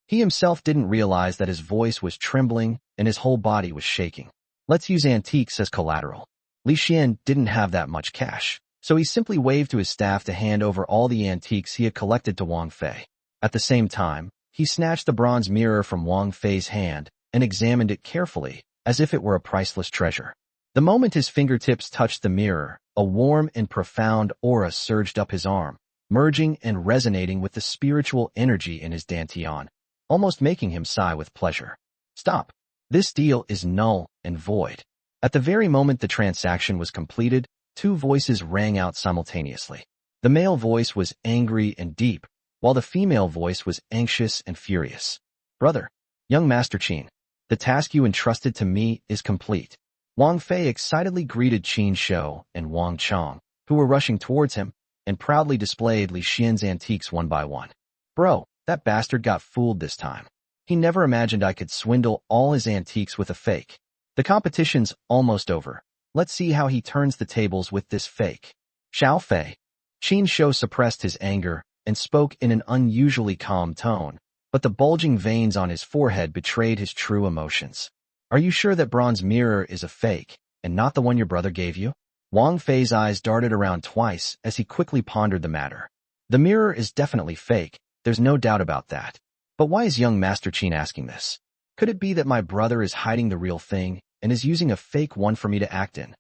He himself didn't realize that his voice was trembling and his whole body was shaking. Let's use antiques as collateral. Li Xian didn't have that much cash, so he simply waved to his staff to hand over all the antiques he had collected to Wang Fei. At the same time, he snatched the bronze mirror from Wang Fei's hand and examined it carefully, as if it were a priceless treasure. The moment his fingertips touched the mirror, a warm and profound aura surged up his arm, merging and resonating with the spiritual energy in his dantian, almost making him sigh with pleasure. Stop. This deal is null and void. At the very moment the transaction was completed, two voices rang out simultaneously. The male voice was angry and deep, while the female voice was anxious and furious. Brother, young Master Qin, the task you entrusted to me is complete. Wang Fei excitedly greeted Qin Shou and Wang Chong, who were rushing towards him, and proudly displayed Li Xian's antiques one by one. Bro, that bastard got fooled this time. He never imagined I could swindle all his antiques with a fake. The competition's almost over. Let's see how he turns the tables with this fake. Xiao Fei. Qin Shou suppressed his anger and spoke in an unusually calm tone, but the bulging veins on his forehead betrayed his true emotions. Are you sure that bronze mirror is a fake, and not the one your brother gave you? Wang Fei's eyes darted around twice as he quickly pondered the matter. The mirror is definitely fake, there's no doubt about that. But why is young Master Qin asking this? Could it be that my brother is hiding the real thing and is using a fake one for me to act in?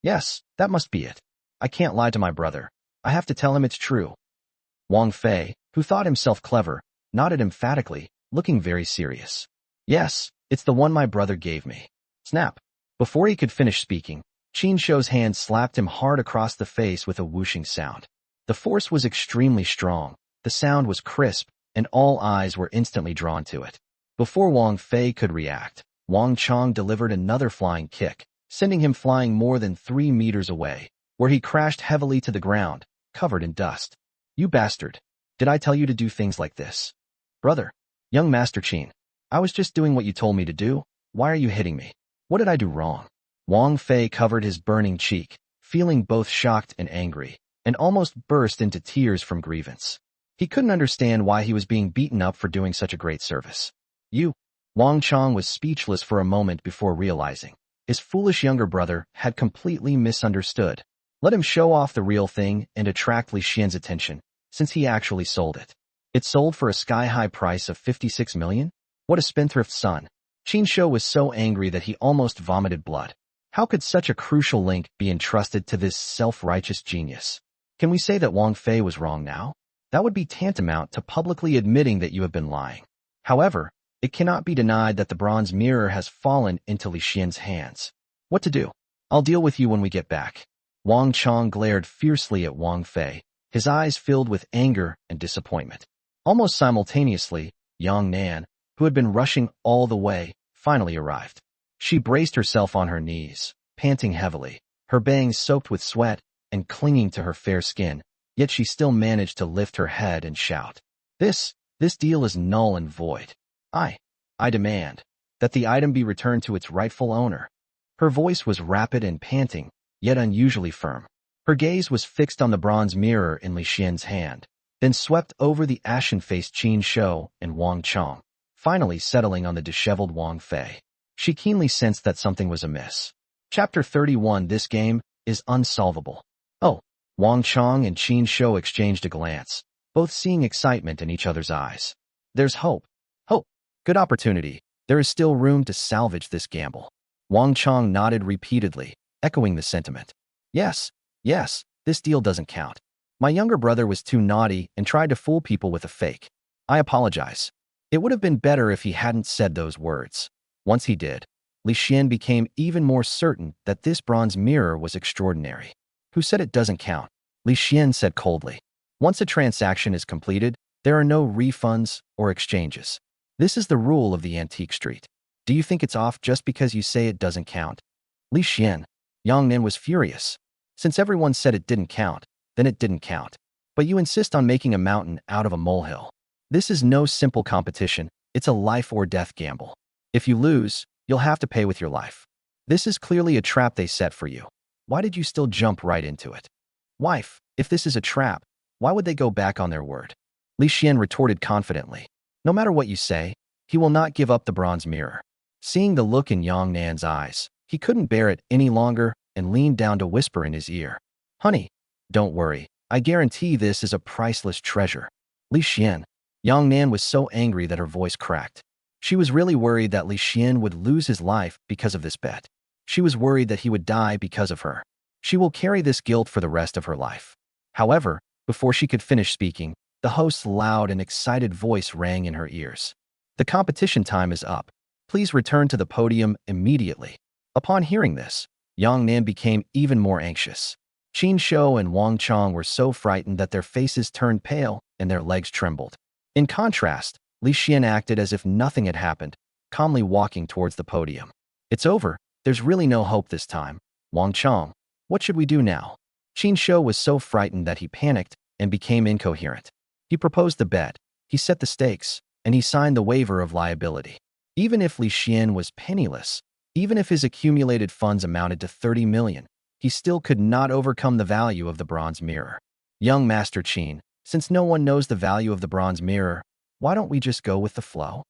Yes, that must be it. I can't lie to my brother. I have to tell him it's true. Wang Fei, who thought himself clever, nodded emphatically, looking very serious. Yes, it's the one my brother gave me. Snap. Before he could finish speaking, Qin Shou's hand slapped him hard across the face with a whooshing sound. The force was extremely strong, the sound was crisp, and all eyes were instantly drawn to it. Before Wang Fei could react, Wang Chong delivered another flying kick, sending him flying more than 3 meters away, where he crashed heavily to the ground, covered in dust. You bastard! Did I tell you to do things like this? Brother, young Master Qin, I was just doing what you told me to do. Why are you hitting me? What did I do wrong? Wang Fei covered his burning cheek, feeling both shocked and angry, and almost burst into tears from grievance. He couldn't understand why he was being beaten up for doing such a great service. Wang Chong was speechless for a moment before realizing his foolish younger brother had completely misunderstood. Let him show off the real thing and attract Li Xian's attention, since he actually sold it. It sold for a sky-high price of 56 million? What a spendthrift son. Qin Shou was so angry that he almost vomited blood. How could such a crucial link be entrusted to this self-righteous genius? Can we say that Wang Fei was wrong now? That would be tantamount to publicly admitting that you have been lying. However, it cannot be denied that the bronze mirror has fallen into Li Xian's hands. What to do? I'll deal with you when we get back. Wang Chong glared fiercely at Wang Fei, his eyes filled with anger and disappointment. Almost simultaneously, Yang Nan, who had been rushing all the way, finally arrived. She braced herself on her knees, panting heavily, her bangs soaked with sweat and clinging to her fair skin, yet she still managed to lift her head and shout. This deal is null and void. I demand that the item be returned to its rightful owner. Her voice was rapid and panting, yet unusually firm. Her gaze was fixed on the bronze mirror in Li Xian's hand, then swept over the ashen-faced Qin Shou and Wang Chong, finally settling on the disheveled Wang Fei. She keenly sensed that something was amiss. Chapter 31. This game is unsolvable. Oh, Wang Chong and Qin Shou exchanged a glance, both seeing excitement in each other's eyes. There's hope. Hope. Good opportunity. There is still room to salvage this gamble. Wang Chong nodded repeatedly, echoing the sentiment. Yes, this deal doesn't count. My younger brother was too naughty and tried to fool people with a fake. I apologize. It would have been better if he hadn't said those words. Once he did, Li Xian became even more certain that this bronze mirror was extraordinary. Who said it doesn't count? Li Xian said coldly. Once a transaction is completed, there are no refunds or exchanges. This is the rule of the antique street. Do you think it's off just because you say it doesn't count? Li Xian, Yang Nan was furious. Since everyone said it didn't count, then it didn't count. But you insist on making a mountain out of a molehill. This is no simple competition, it's a life or death gamble. If you lose, you'll have to pay with your life. This is clearly a trap they set for you. Why did you still jump right into it? Wife, if this is a trap, why would they go back on their word? Li Xian retorted confidently. No matter what you say, he will not give up the bronze mirror. Seeing the look in Yang Nan's eyes, he couldn't bear it any longer and leaned down to whisper in his ear. Honey, don't worry. I guarantee this is a priceless treasure. Li Xian. Yang Nan was so angry that her voice cracked. She was really worried that Li Xian would lose his life because of this bet. She was worried that he would die because of her. She will carry this guilt for the rest of her life. However, before she could finish speaking, the host's loud and excited voice rang in her ears. The competition time is up. Please return to the podium immediately. Upon hearing this, Yang Nan became even more anxious. Qin Shou and Wang Chong were so frightened that their faces turned pale and their legs trembled. In contrast, Li Xian acted as if nothing had happened, calmly walking towards the podium. It's over. There's really no hope this time. Wang Chong, what should we do now? Qin Shou was so frightened that he panicked and became incoherent. He proposed the bet, he set the stakes, and he signed the waiver of liability. Even if Li Xian was penniless, even if his accumulated funds amounted to 30 million, he still could not overcome the value of the bronze mirror. Young Master Qin, since no one knows the value of the bronze mirror, why don't we just go with the flow?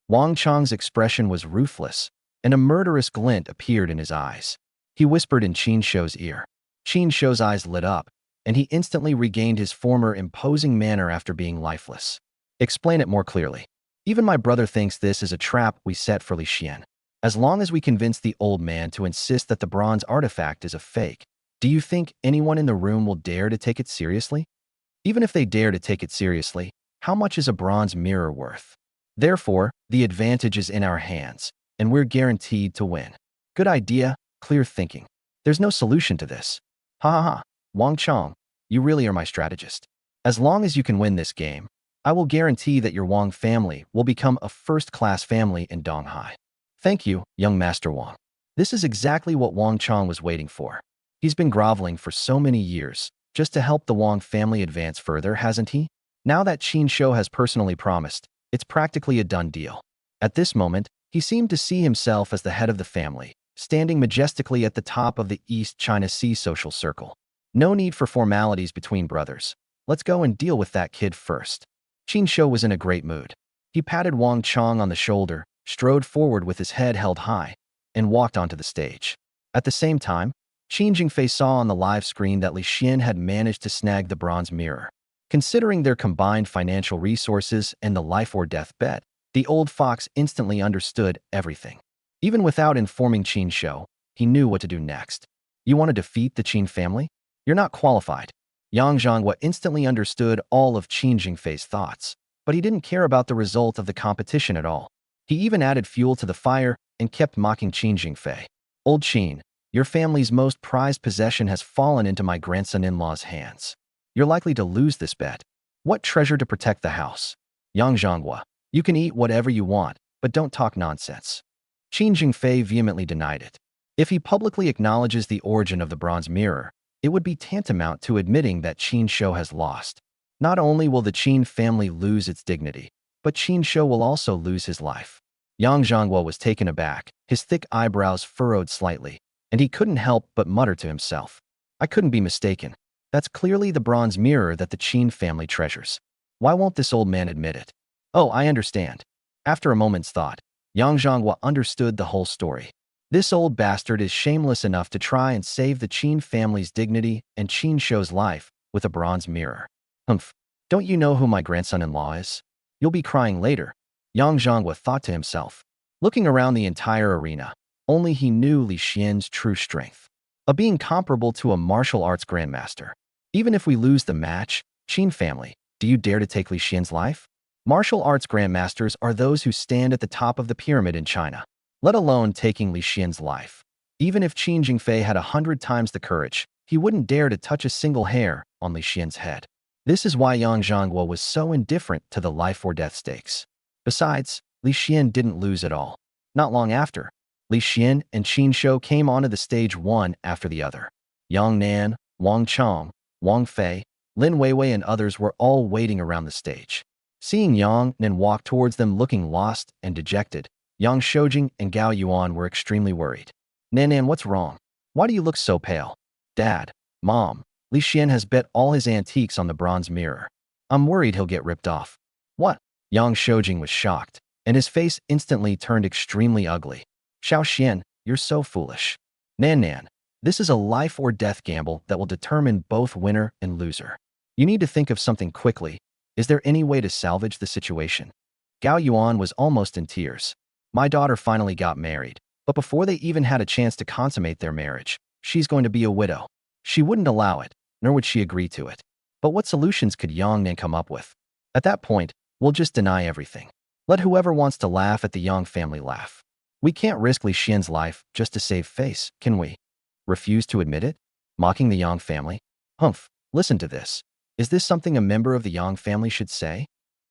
Wang Chong's expression was ruthless, and a murderous glint appeared in his eyes. He whispered in Qin Shou's ear. Qin Shou's eyes lit up, and he instantly regained his former imposing manner after being lifeless. Explain it more clearly. Even my brother thinks this is a trap we set for Li Xian. As long as we convince the old man to insist that the bronze artifact is a fake, do you think anyone in the room will dare to take it seriously? Even if they dare to take it seriously, how much is a bronze mirror worth? Therefore, the advantage is in our hands, and we're guaranteed to win. Good idea, clear thinking. There's no solution to this. Ha ha ha, Wang Chong, you really are my strategist. As long as you can win this game, I will guarantee that your Wang family will become a first-class family in Donghai. Thank you, young Master Wang. This is exactly what Wang Chong was waiting for. He's been groveling for so many years, just to help the Wang family advance further, hasn't he? Now that Qin Shou has personally promised, it's practically a done deal. At this moment, he seemed to see himself as the head of the family, standing majestically at the top of the East China Sea social circle. No need for formalities between brothers. Let's go and deal with that kid first. Qin Shou was in a great mood. He patted Wang Chong on the shoulder, strode forward with his head held high, and walked onto the stage. At the same time, Qin Jingfei saw on the live screen that Li Xian had managed to snag the bronze mirror. Considering their combined financial resources and the life or death bet, the old fox instantly understood everything. Even without informing Qin Shou, he knew what to do next. You want to defeat the Qin family? You're not qualified. Yang Zhonghua instantly understood all of Qin Jingfei's thoughts, but he didn't care about the result of the competition at all. He even added fuel to the fire and kept mocking Qin Jingfei. Old Qin, your family's most prized possession has fallen into my grandson-in-law's hands. You're likely to lose this bet. What treasure to protect the house? Yang Zhonghua, you can eat whatever you want, but don't talk nonsense. Qin Jingfei vehemently denied it. If he publicly acknowledges the origin of the bronze mirror, it would be tantamount to admitting that Qin Shou has lost. Not only will the Qin family lose its dignity, but Qin Shou will also lose his life. Yang Zhonghua was taken aback, his thick eyebrows furrowed slightly, and he couldn't help but mutter to himself. I couldn't be mistaken. That's clearly the bronze mirror that the Qin family treasures. Why won't this old man admit it? Oh, I understand. After a moment's thought, Yang Zhonghua understood the whole story. This old bastard is shameless enough to try and save the Qin family's dignity and Qin Shou's life with a bronze mirror. Humph, don't you know who my grandson-in-law is? You'll be crying later, Yang Zhonghua thought to himself. Looking around the entire arena, only he knew Li Xian's true strength. A being comparable to a martial arts grandmaster. Even if we lose the match, Qin family, do you dare to take Li Xian's life? Martial arts grandmasters are those who stand at the top of the pyramid in China, let alone taking Li Xian's life. Even if Qin Jingfei had 100 times the courage, he wouldn't dare to touch a single hair on Li Xian's head. This is why Yang Zhonghua was so indifferent to the life or death stakes. Besides, Li Xian didn't lose at all. Not long after, Li Xian and Qin Shou came onto the stage one after the other. Yang Nan, Wang Chong, Wang Fei, Lin Weiwei and others were all waiting around the stage. Seeing Yang Nan walk towards them looking lost and dejected, Yang Shoujing and Gao Yuan were extremely worried. Nan, what's wrong? Why do you look so pale? Dad, Mom, Li Xian has bet all his antiques on the bronze mirror. I'm worried he'll get ripped off. What? Yang Shoujing was shocked, and his face instantly turned extremely ugly. Xiao Xian, you're so foolish. Nan, this is a life or death gamble that will determine both winner and loser. You need to think of something quickly. Is there any way to salvage the situation? Gao Yuan was almost in tears. My daughter finally got married, but before they even had a chance to consummate their marriage, she's going to be a widow. She wouldn't allow it, nor would she agree to it. But what solutions could Yang Nan come up with? At that point, we'll just deny everything. Let whoever wants to laugh at the Yang family laugh. We can't risk Li Xian's life just to save face, can we? Refuse to admit it? Mocking the Yang family? Humph, listen to this. Is this something a member of the Yang family should say?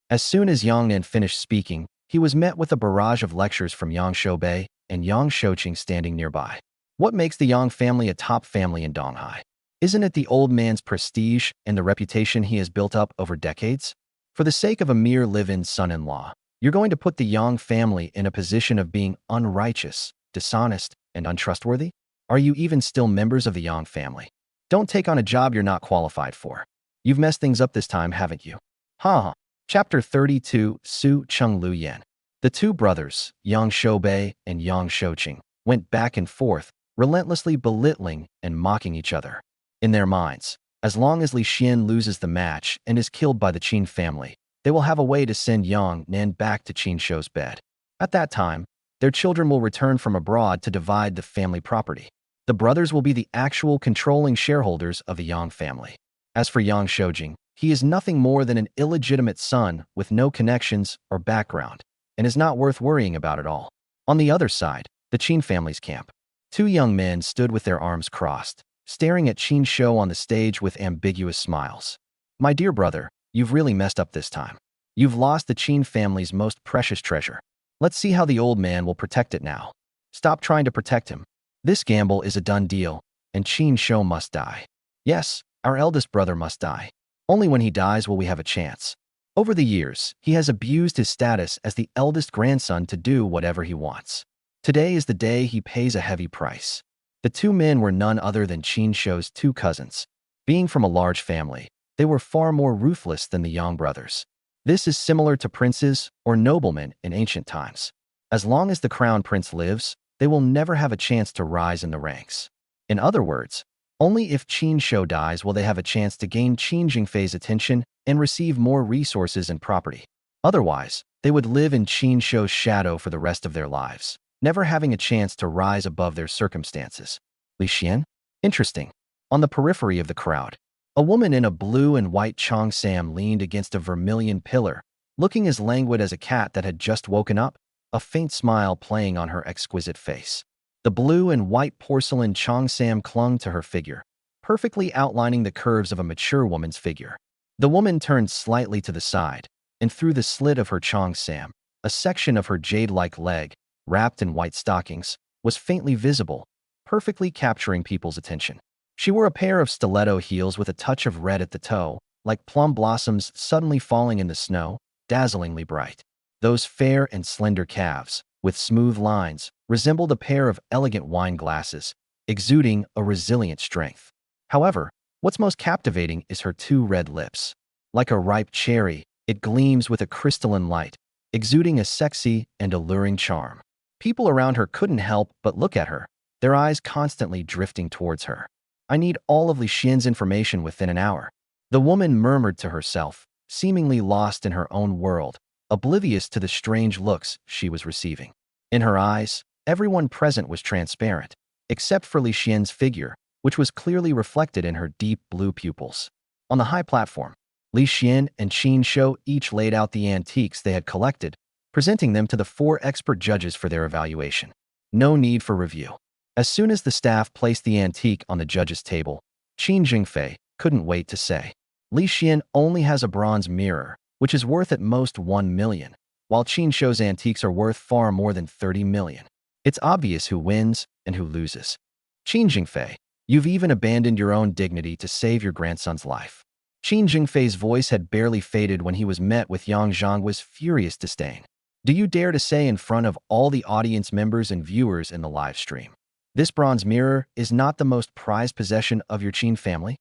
As soon as Yang Nan finished speaking, he was met with a barrage of lectures from Yang Shoubei and Yang Shouqing standing nearby. What makes the Yang family a top family in Donghai? Isn't it the old man's prestige and the reputation he has built up over decades? For the sake of a mere live-in son-in-law, you're going to put the Yang family in a position of being unrighteous, dishonest, and untrustworthy? Are you even still members of the Yang family? Don't take on a job you're not qualified for. You've messed things up this time, haven't you? Ha! Chapter 32, Su Cheng Lu Yan. The two brothers, Yang Shoubei and Yang Shouqing, went back and forth, relentlessly belittling and mocking each other. In their minds, as long as Li Xian loses the match and is killed by the Qin family, they will have a way to send Yang Nan back to Qin Shou's bed. At that time, their children will return from abroad to divide the family property. The brothers will be the actual controlling shareholders of the Yang family. As for Yang Shoujing, he is nothing more than an illegitimate son with no connections or background, and is not worth worrying about at all. On the other side, the Qin family's camp. Two young men stood with their arms crossed, staring at Qin Shou on the stage with ambiguous smiles. My dear brother, you've really messed up this time. You've lost the Qin family's most precious treasure. Let's see how the old man will protect it now. Stop trying to protect him. This gamble is a done deal, and Qin Shou must die. Yes, our eldest brother must die. Only when he dies will we have a chance. Over the years, he has abused his status as the eldest grandson to do whatever he wants. Today is the day he pays a heavy price. The two men were none other than Qin Shou's two cousins. Being from a large family, they were far more ruthless than the Yang brothers. This is similar to princes or noblemen in ancient times. As long as the crown prince lives, they will never have a chance to rise in the ranks. In other words, only if Qin Shou dies will they have a chance to gain Qin Jingfei's attention and receive more resources and property. Otherwise, they would live in Qin Shou's shadow for the rest of their lives, never having a chance to rise above their circumstances. Li Xian? Interesting. On the periphery of the crowd, a woman in a blue and white cheongsam leaned against a vermilion pillar, looking as languid as a cat that had just woken up, a faint smile playing on her exquisite face. The blue and white porcelain cheongsam clung to her figure, perfectly outlining the curves of a mature woman's figure. The woman turned slightly to the side, and through the slit of her cheongsam, a section of her jade-like leg, wrapped in white stockings, was faintly visible, perfectly capturing people's attention. She wore a pair of stiletto heels with a touch of red at the toe, like plum blossoms suddenly falling in the snow, dazzlingly bright. Those fair and slender calves, with smooth lines, resembled a pair of elegant wine glasses, exuding a resilient strength. However, what's most captivating is her two red lips. Like a ripe cherry, it gleams with a crystalline light, exuding a sexy and alluring charm. People around her couldn't help but look at her, their eyes constantly drifting towards her. I need all of Li Xian's information within an hour. The woman murmured to herself, seemingly lost in her own world, oblivious to the strange looks she was receiving. In her eyes, everyone present was transparent, except for Li Xian's figure, which was clearly reflected in her deep blue pupils. On the high platform, Li Xian and Qin Shou each laid out the antiques they had collected, presenting them to the four expert judges for their evaluation. No need for review. As soon as the staff placed the antique on the judge's table, Qin Jingfei couldn't wait to say, Li Xian only has a bronze mirror, which is worth at most 1 million, while Qin Shou's antiques are worth far more than 30 million. It's obvious who wins and who loses. Qin Jingfei, you've even abandoned your own dignity to save your grandson's life. Qin Jingfei's voice had barely faded when he was met with Yang Zhangguo's furious disdain. Do you dare to say in front of all the audience members and viewers in the live stream, this bronze mirror is not the most prized possession of your Qin family?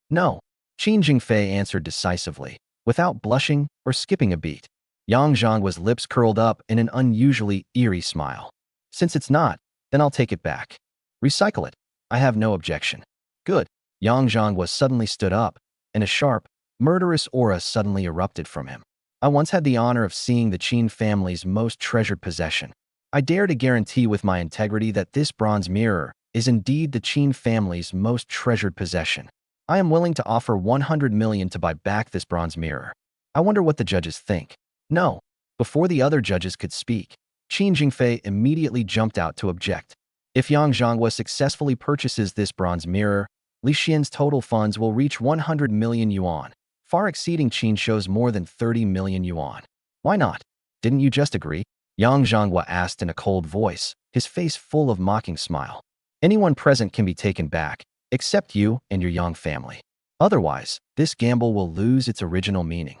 No, Qin Jingfei answered decisively, without blushing or skipping a beat. Yang Zhangguo's lips curled up in an unusually eerie smile. Since it's not, then I'll take it back. Recycle it. I have no objection. Good. Yang Zhangguo suddenly stood up, and a sharp, murderous aura suddenly erupted from him. I once had the honor of seeing the Qin family's most treasured possession. I dare to guarantee with my integrity that this bronze mirror is indeed the Qin family's most treasured possession. I am willing to offer 100 million to buy back this bronze mirror. I wonder what the judges think. No. Before the other judges could speak, Qin Jingfei immediately jumped out to object. If Yang Zhangguo successfully purchases this bronze mirror, Li Xian's total funds will reach 100 million yuan, far exceeding Qin Shou's more than 30 million yuan. Why not? Didn't you just agree? Yang Zhangguo asked in a cold voice, his face full of mocking smile. Anyone present can be taken back, except you and your Yang family. Otherwise, this gamble will lose its original meaning.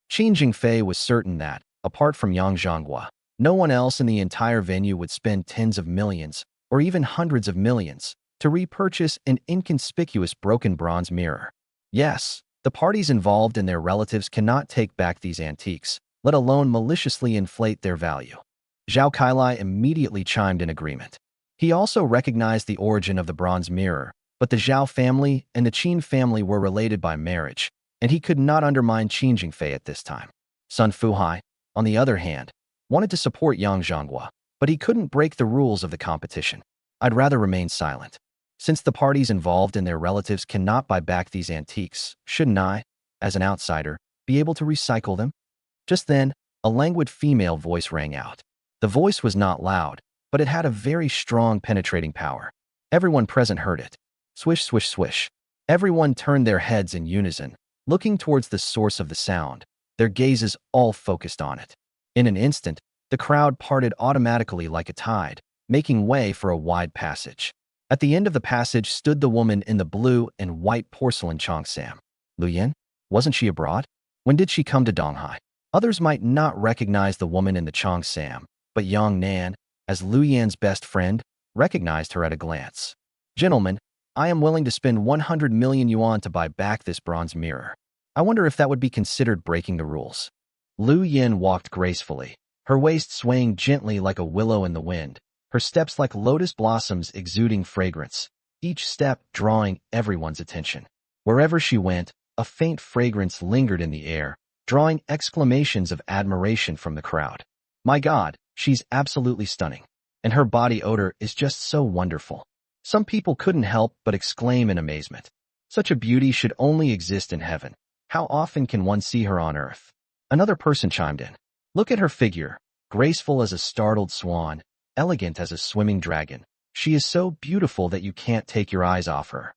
Qin Jingfei was certain that, apart from Yang Zhangguo, no one else in the entire venue would spend tens of millions, or even hundreds of millions, to repurchase an inconspicuous broken bronze mirror. Yes, the parties involved and their relatives cannot take back these antiques, let alone maliciously inflate their value. Zhao Kailai immediately chimed in agreement. He also recognized the origin of the bronze mirror, but the Zhao family and the Qin family were related by marriage, and he could not undermine Qin Jingfei at this time. Sun Fuhai, on the other hand, wanted to support Yang Zhangguo, but he couldn't break the rules of the competition. I'd rather remain silent. Since the parties involved and their relatives cannot buy back these antiques, shouldn't I, as an outsider, be able to recycle them? Just then, a languid female voice rang out. The voice was not loud, but it had a very strong penetrating power. Everyone present heard it. Swish, swish, swish. Everyone turned their heads in unison, looking towards the source of the sound, their gazes all focused on it. In an instant, the crowd parted automatically like a tide, making way for a wide passage. At the end of the passage stood the woman in the blue and white porcelain cheongsam. Lu Yan? Wasn't she abroad? When did she come to Donghai? Others might not recognize the woman in the cheongsam, but Yang Nan, as Lu Yan's best friend, recognized her at a glance. Gentlemen, I am willing to spend 100 million yuan to buy back this bronze mirror. I wonder if that would be considered breaking the rules. Lu Yan walked gracefully, her waist swaying gently like a willow in the wind, her steps like lotus blossoms exuding fragrance, each step drawing everyone's attention. Wherever she went, a faint fragrance lingered in the air, drawing exclamations of admiration from the crowd. My God, she's absolutely stunning. And her body odor is just so wonderful. Some people couldn't help but exclaim in amazement. Such a beauty should only exist in heaven. How often can one see her on earth? Another person chimed in. Look at her figure, graceful as a startled swan, elegant as a swimming dragon. She is so beautiful that you can't take your eyes off her.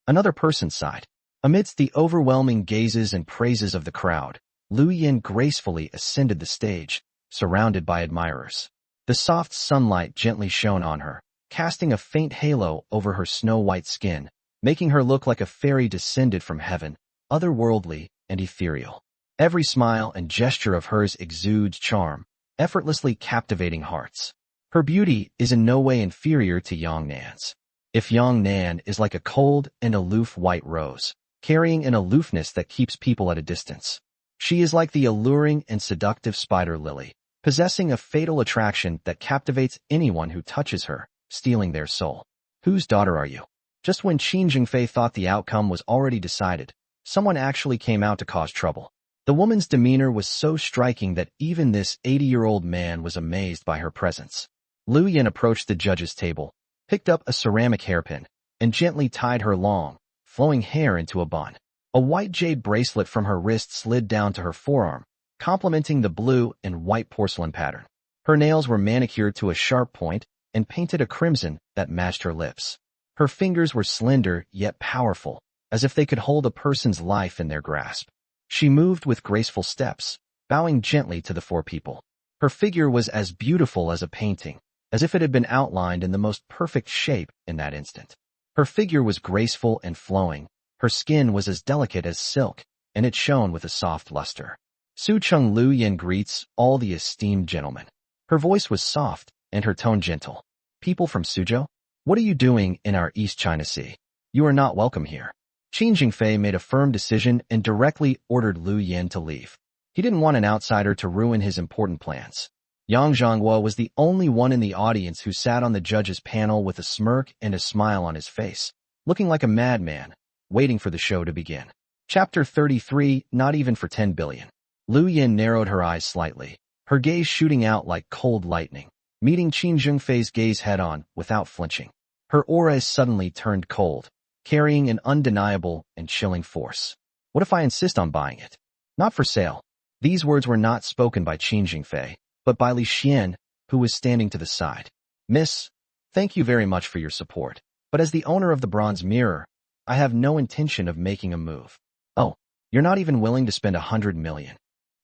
Another person sighed. Amidst the overwhelming gazes and praises of the crowd, Lu Yan gracefully ascended the stage, surrounded by admirers. The soft sunlight gently shone on her, casting a faint halo over her snow-white skin, making her look like a fairy descended from heaven, otherworldly and ethereal. Every smile and gesture of hers exudes charm, effortlessly captivating hearts. Her beauty is in no way inferior to Yang Nan's. If Yang Nan is like a cold and aloof white rose, carrying an aloofness that keeps people at a distance, she is like the alluring and seductive spider lily, possessing a fatal attraction that captivates anyone who touches her, stealing their soul. Whose daughter are you? Just when Qin Jingfei thought the outcome was already decided, someone actually came out to cause trouble. The woman's demeanor was so striking that even this 80-year-old man was amazed by her presence. Lu Yan approached the judge's table, picked up a ceramic hairpin, and gently tied her long, flowing hair into a bun. A white jade bracelet from her wrist slid down to her forearm, complementing the blue and white porcelain pattern. Her nails were manicured to a sharp point and painted a crimson that matched her lips. Her fingers were slender yet powerful, as if they could hold a person's life in their grasp. She moved with graceful steps, bowing gently to the four people. Her figure was as beautiful as a painting, as if it had been outlined in the most perfect shape in that instant. Her figure was graceful and flowing, her skin was as delicate as silk, and it shone with a soft luster. Su Chung Lu Yin greets all the esteemed gentlemen. Her voice was soft, and her tone gentle. People from Suzhou? What are you doing in our East China Sea? You are not welcome here. Qin Jingfei made a firm decision and directly ordered Lu Yin to leave. He didn't want an outsider to ruin his important plans. Yang Zhonghua was the only one in the audience who sat on the judges' panel with a smirk and a smile on his face, looking like a madman, waiting for the show to begin. Chapter 33, Not Even for 10 Billion. Lu Yin narrowed her eyes slightly, her gaze shooting out like cold lightning, meeting Qin Jingfei's gaze head-on without flinching. Her aura suddenly turned cold, carrying an undeniable and chilling force. What if I insist on buying it? Not for sale. These words were not spoken by Qin Jingfei, but by Li Xian, who was standing to the side. Miss, thank you very much for your support, but as the owner of the bronze mirror, I have no intention of making a move. Oh, you're not even willing to spend 100 million.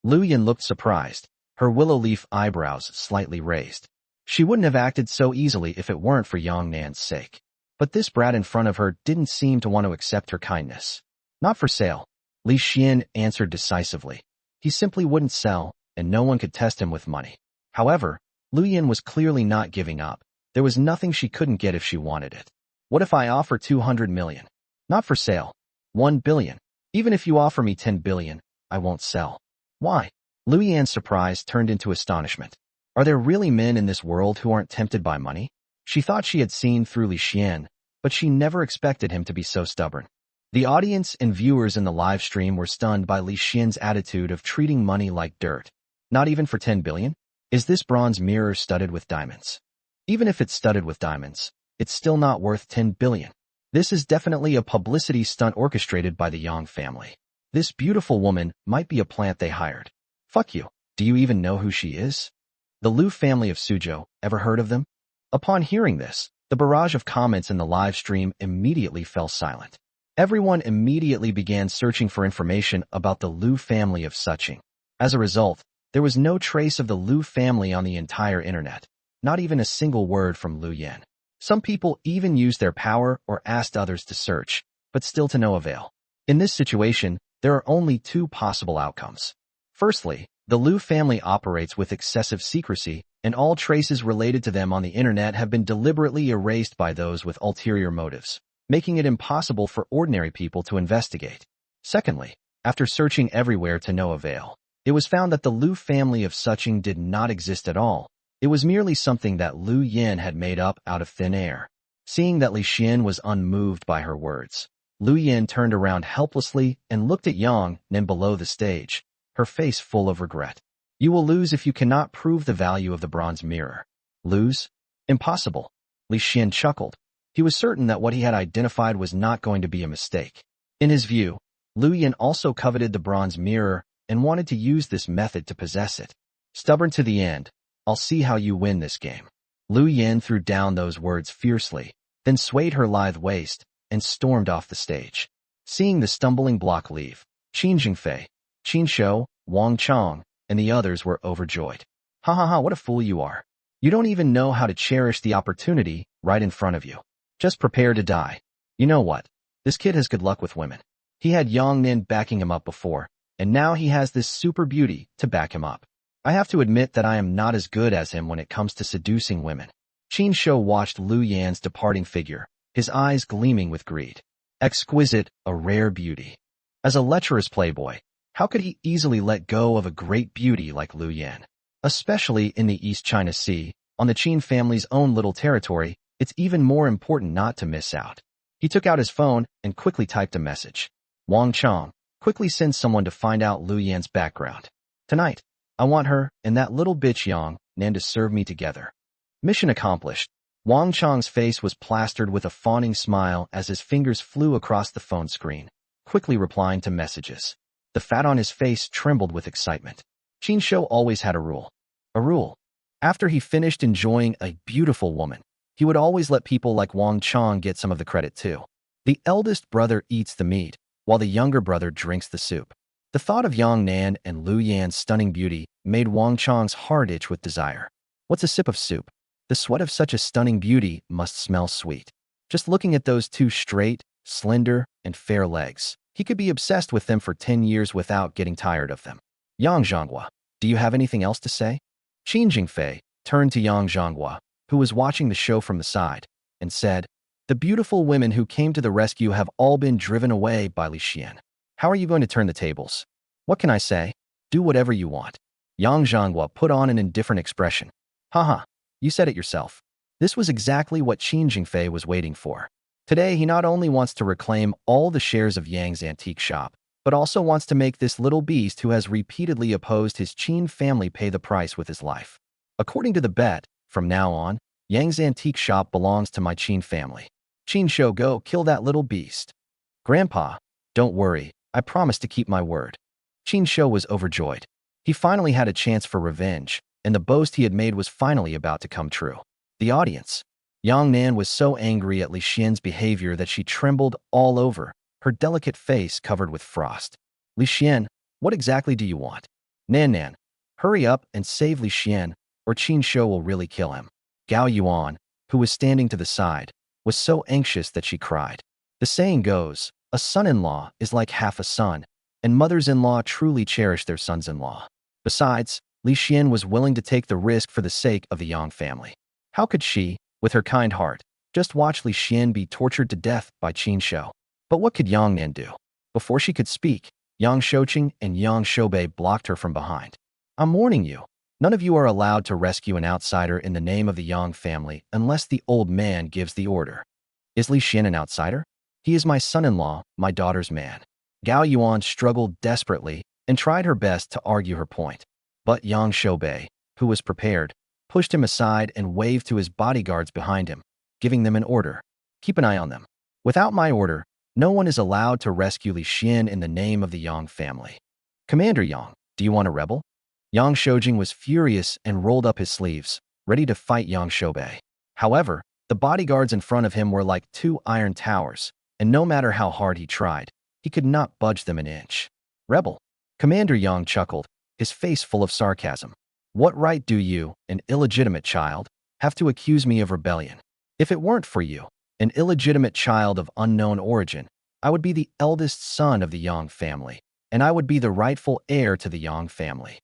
Lu Yin looked surprised, her willow leaf eyebrows slightly raised. She wouldn't have acted so easily if it weren't for Yang Nan's sake. But this brat in front of her didn't seem to want to accept her kindness. Not for sale, Li Xian answered decisively. He simply wouldn't sell, and no one could test him with money. However, Lu Yin was clearly not giving up. There was nothing she couldn't get if she wanted it. What if I offer 200 million? Not for sale. 1 billion. Even if you offer me 10 billion, I won't sell. Why? Lu Yan's surprise turned into astonishment. Are there really men in this world who aren't tempted by money? She thought she had seen through Li Xian, but she never expected him to be so stubborn. The audience and viewers in the live stream were stunned by Li Xian's attitude of treating money like dirt. Not even for 10 billion? Is this bronze mirror studded with diamonds? Even if it's studded with diamonds, it's still not worth 10 billion. This is definitely a publicity stunt orchestrated by the Yang family. This beautiful woman might be a plant they hired. Fuck you. Do you even know who she is? The Lu family of Suzhou, ever heard of them? Upon hearing this, the barrage of comments in the live stream immediately fell silent. Everyone immediately began searching for information about the Lu family of Suching. As a result, there was no trace of the Lu family on the entire internet, not even a single word from Lu Yin. Some people even used their power or asked others to search, but still to no avail. In this situation, there are only two possible outcomes. Firstly, the Lu family operates with excessive secrecy, and all traces related to them on the internet have been deliberately erased by those with ulterior motives, making it impossible for ordinary people to investigate. Secondly, after searching everywhere to no avail, it was found that the Lu family of Suching did not exist at all. It was merely something that Lu Yin had made up out of thin air. Seeing that Li Xian was unmoved by her words, Lu Yin turned around helplessly and looked at Yang Nan below the stage, her face full of regret. You will lose if you cannot prove the value of the bronze mirror. Lose? Impossible. Li Xian chuckled. He was certain that what he had identified was not going to be a mistake. In his view, Lu Yin also coveted the bronze mirror and wanted to use this method to possess it. Stubborn to the end, I'll see how you win this game. Lu Yin threw down those words fiercely, then swayed her lithe waist and stormed off the stage. Seeing the stumbling block leave, Qin Jingfei, Qin Shou, Wang Chong, and the others were overjoyed. Ha ha ha, what a fool you are. You don't even know how to cherish the opportunity right in front of you. Just prepare to die. You know what? This kid has good luck with women. He had Yang Nan backing him up before, and now he has this super beauty to back him up. I have to admit that I am not as good as him when it comes to seducing women. Qin Shou watched Lu Yan's departing figure, his eyes gleaming with greed. Exquisite, a rare beauty. As a lecherous playboy, how could he easily let go of a great beauty like Lu Yan? Especially in the East China Sea, on the Qin family's own little territory, it's even more important not to miss out. He took out his phone and quickly typed a message. Wang Chong, quickly send someone to find out Lu Yan's background. Tonight, I want her and that little bitch Yang Nan to serve me together. Mission accomplished. Wang Chong's face was plastered with a fawning smile as his fingers flew across the phone screen, quickly replying to messages. The fat on his face trembled with excitement. Qin Shou always had a rule. A rule. After he finished enjoying a beautiful woman, he would always let people like Wang Chong get some of the credit too. The eldest brother eats the meat, while the younger brother drinks the soup. The thought of Yang Nan and Lu Yan's stunning beauty made Wang Chong's heart itch with desire. What's a sip of soup? The sweat of such a stunning beauty must smell sweet. Just looking at those two straight, slender, and fair legs, he could be obsessed with them for 10 years without getting tired of them. Yang Zhonghua, do you have anything else to say? Qin Jingfei turned to Yang Zhonghua, who was watching the show from the side, and said, the beautiful women who came to the rescue have all been driven away by Li Xian. How are you going to turn the tables? What can I say? Do whatever you want. Yang Zhonghua put on an indifferent expression. Haha, you said it yourself. This was exactly what Qin Jingfei was waiting for. Today, he not only wants to reclaim all the shares of Yang's antique shop, but also wants to make this little beast who has repeatedly opposed his Qin family pay the price with his life. According to the bet, from now on, Yang's antique shop belongs to my Qin family. Qin Shou, go kill that little beast. Grandpa, don't worry, I promise to keep my word. Qin Shou was overjoyed. He finally had a chance for revenge, and the boast he had made was finally about to come true. The audience. Yang Nan was so angry at Li Xian's behavior that she trembled all over, her delicate face covered with frost. Li Xian, what exactly do you want? Nan, hurry up and save Li Xian, or Qin Shou will really kill him. Gao Yuan, who was standing to the side, was so anxious that she cried. The saying goes, a son-in-law is like half a son, and mothers-in-law truly cherish their sons-in-law. Besides, Li Xian was willing to take the risk for the sake of the Yang family. How could she, with her kind heart, just watch Li Xian be tortured to death by Qin Shou? But what could Yang Nan do? Before she could speak, Yang Shouqing and Yang Shoubei blocked her from behind. I'm warning you, none of you are allowed to rescue an outsider in the name of the Yang family unless the old man gives the order. Is Li Xian an outsider? He is my son-in-law, my daughter's man. Gao Yuan struggled desperately and tried her best to argue her point. But Yang Shoubei, who was prepared, pushed him aside and waved to his bodyguards behind him, giving them an order. Keep an eye on them. Without my order, no one is allowed to rescue Li Xian in the name of the Yang family. Commander Yang, do you want a rebel? Yang Shoujing was furious and rolled up his sleeves, ready to fight Yang Shoubei. However, the bodyguards in front of him were like two iron towers, and no matter how hard he tried, he could not budge them an inch. Rebel. Commander Yang chuckled, his face full of sarcasm. What right do you, an illegitimate child, have to accuse me of rebellion? If it weren't for you, an illegitimate child of unknown origin, I would be the eldest son of the Yang family, and I would be the rightful heir to the Yang family.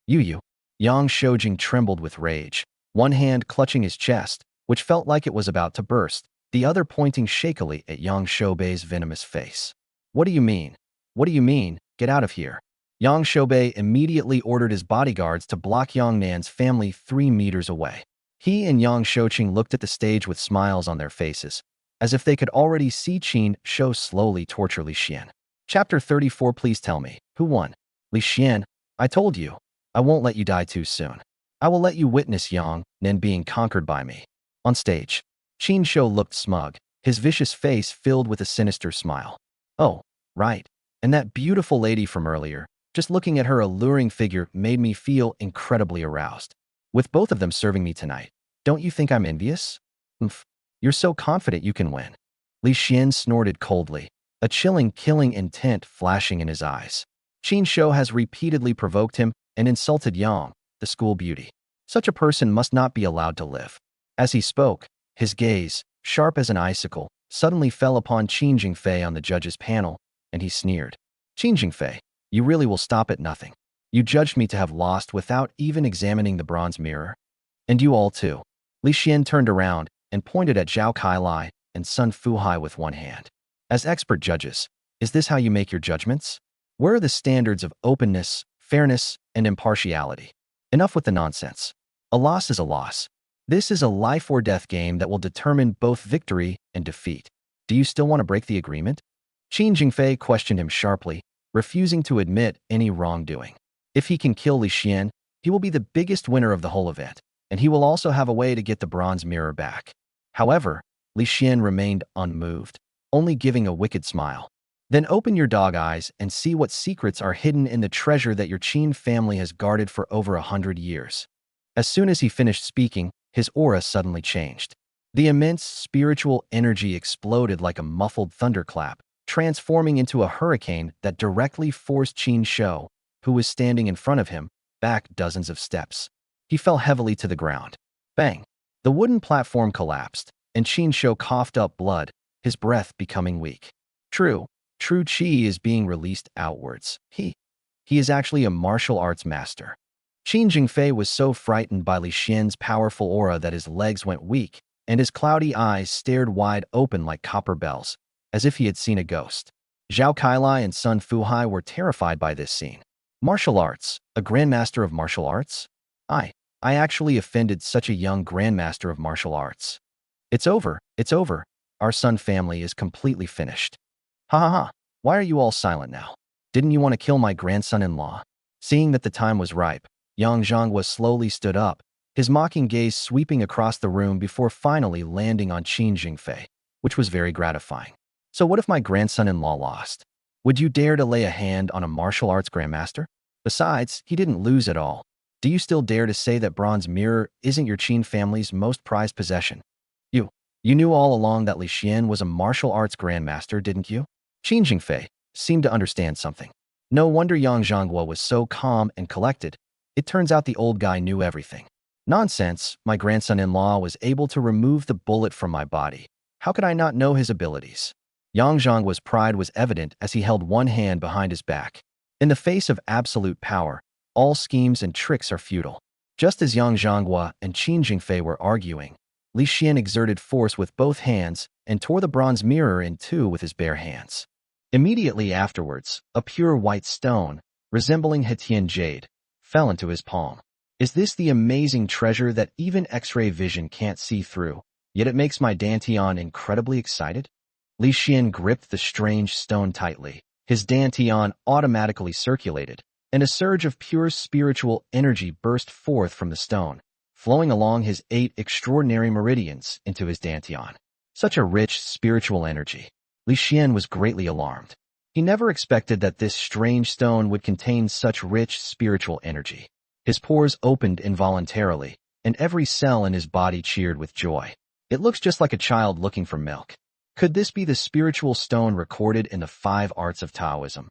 You. Yang Shoujing trembled with rage, one hand clutching his chest, which felt like it was about to burst, the other pointing shakily at Yang Shoubei's venomous face. What do you mean? What do you mean? Get out of here. Yang Shoubei immediately ordered his bodyguards to block Yang Nan's family 3 meters away. He and Yang Shouqing looked at the stage with smiles on their faces, as if they could already see Qin Shou slowly torture Li Xian. Chapter 34. Please tell me, who won? Li Xian, I told you, I won't let you die too soon. I will let you witness Yang Nan being conquered by me. On stage, Qin Shou looked smug, his vicious face filled with a sinister smile. Oh, right, and that beautiful lady from earlier, just looking at her alluring figure made me feel incredibly aroused. With both of them serving me tonight, don't you think I'm envious? Oomph, you're so confident you can win. Li Xian snorted coldly, a chilling killing intent flashing in his eyes. Qin Shou has repeatedly provoked him and insulted Yang, the school beauty. Such a person must not be allowed to live. As he spoke, his gaze, sharp as an icicle, suddenly fell upon Qin Jingfei on the judges' panel, and he sneered. Qin Jingfei, you really will stop at nothing. You judged me to have lost without even examining the bronze mirror. And you all too. Li Xian turned around and pointed at Zhao Kailai and Sun Fuhai with one hand. As expert judges, is this how you make your judgments? Where are the standards of openness, fairness, and impartiality? Enough with the nonsense. A loss is a loss. This is a life or death game that will determine both victory and defeat. Do you still want to break the agreement? Qin Jingfei questioned him sharply, refusing to admit any wrongdoing. If he can kill Li Xian, he will be the biggest winner of the whole event, and he will also have a way to get the bronze mirror back. However, Li Xian remained unmoved, only giving a wicked smile. Then open your dog eyes and see what secrets are hidden in the treasure that your Qin family has guarded for over 100 years. As soon as he finished speaking, his aura suddenly changed. The immense spiritual energy exploded like a muffled thunderclap, transforming into a hurricane that directly forced Qin Shou, who was standing in front of him, back dozens of steps. He fell heavily to the ground. Bang! The wooden platform collapsed, and Qin Shou coughed up blood, his breath becoming weak. True qi is being released outwards. He is actually a martial arts master. Qin Jingfei was so frightened by Li Xian's powerful aura that his legs went weak, and his cloudy eyes stared wide open like copper bells, as if he had seen a ghost. Zhao Kailai and Sun Fuhai were terrified by this scene. Martial arts, a grandmaster of martial arts? I actually offended such a young grandmaster of martial arts. It's over, our Sun family is completely finished. Ha ha ha, why are you all silent now? Didn't you want to kill my grandson-in-law? Seeing that the time was ripe, Yang Zhangwa slowly stood up, his mocking gaze sweeping across the room before finally landing on Qin Jingfei, which was very gratifying. So what if my grandson-in-law lost? Would you dare to lay a hand on a martial arts grandmaster? Besides, he didn't lose at all. Do you still dare to say that bronze mirror isn't your Qin family's most prized possession? You knew all along that Li Xian was a martial arts grandmaster, didn't you? Qin Jingfei seemed to understand something. No wonder Yang Zhangwa was so calm and collected. It turns out the old guy knew everything. Nonsense, my grandson-in-law was able to remove the bullet from my body. How could I not know his abilities? Yang Zhangwa's pride was evident as he held one hand behind his back. In the face of absolute power, all schemes and tricks are futile. Just as Yang Zhangwa and Qin Jingfei were arguing, Li Xian exerted force with both hands and tore the bronze mirror in two with his bare hands. Immediately afterwards, a pure white stone, resembling Hetian jade, fell into his palm. Is this the amazing treasure that even X-ray vision can't see through, yet it makes my Dantian incredibly excited? Li Xian gripped the strange stone tightly. His Dantian automatically circulated, and a surge of pure spiritual energy burst forth from the stone, flowing along his 8 extraordinary meridians into his Dantian. Such a rich spiritual energy. Li Xian was greatly alarmed. He never expected that this strange stone would contain such rich spiritual energy. His pores opened involuntarily, and every cell in his body cheered with joy. It looks just like a child looking for milk. Could this be the spiritual stone recorded in the 5 arts of Taoism?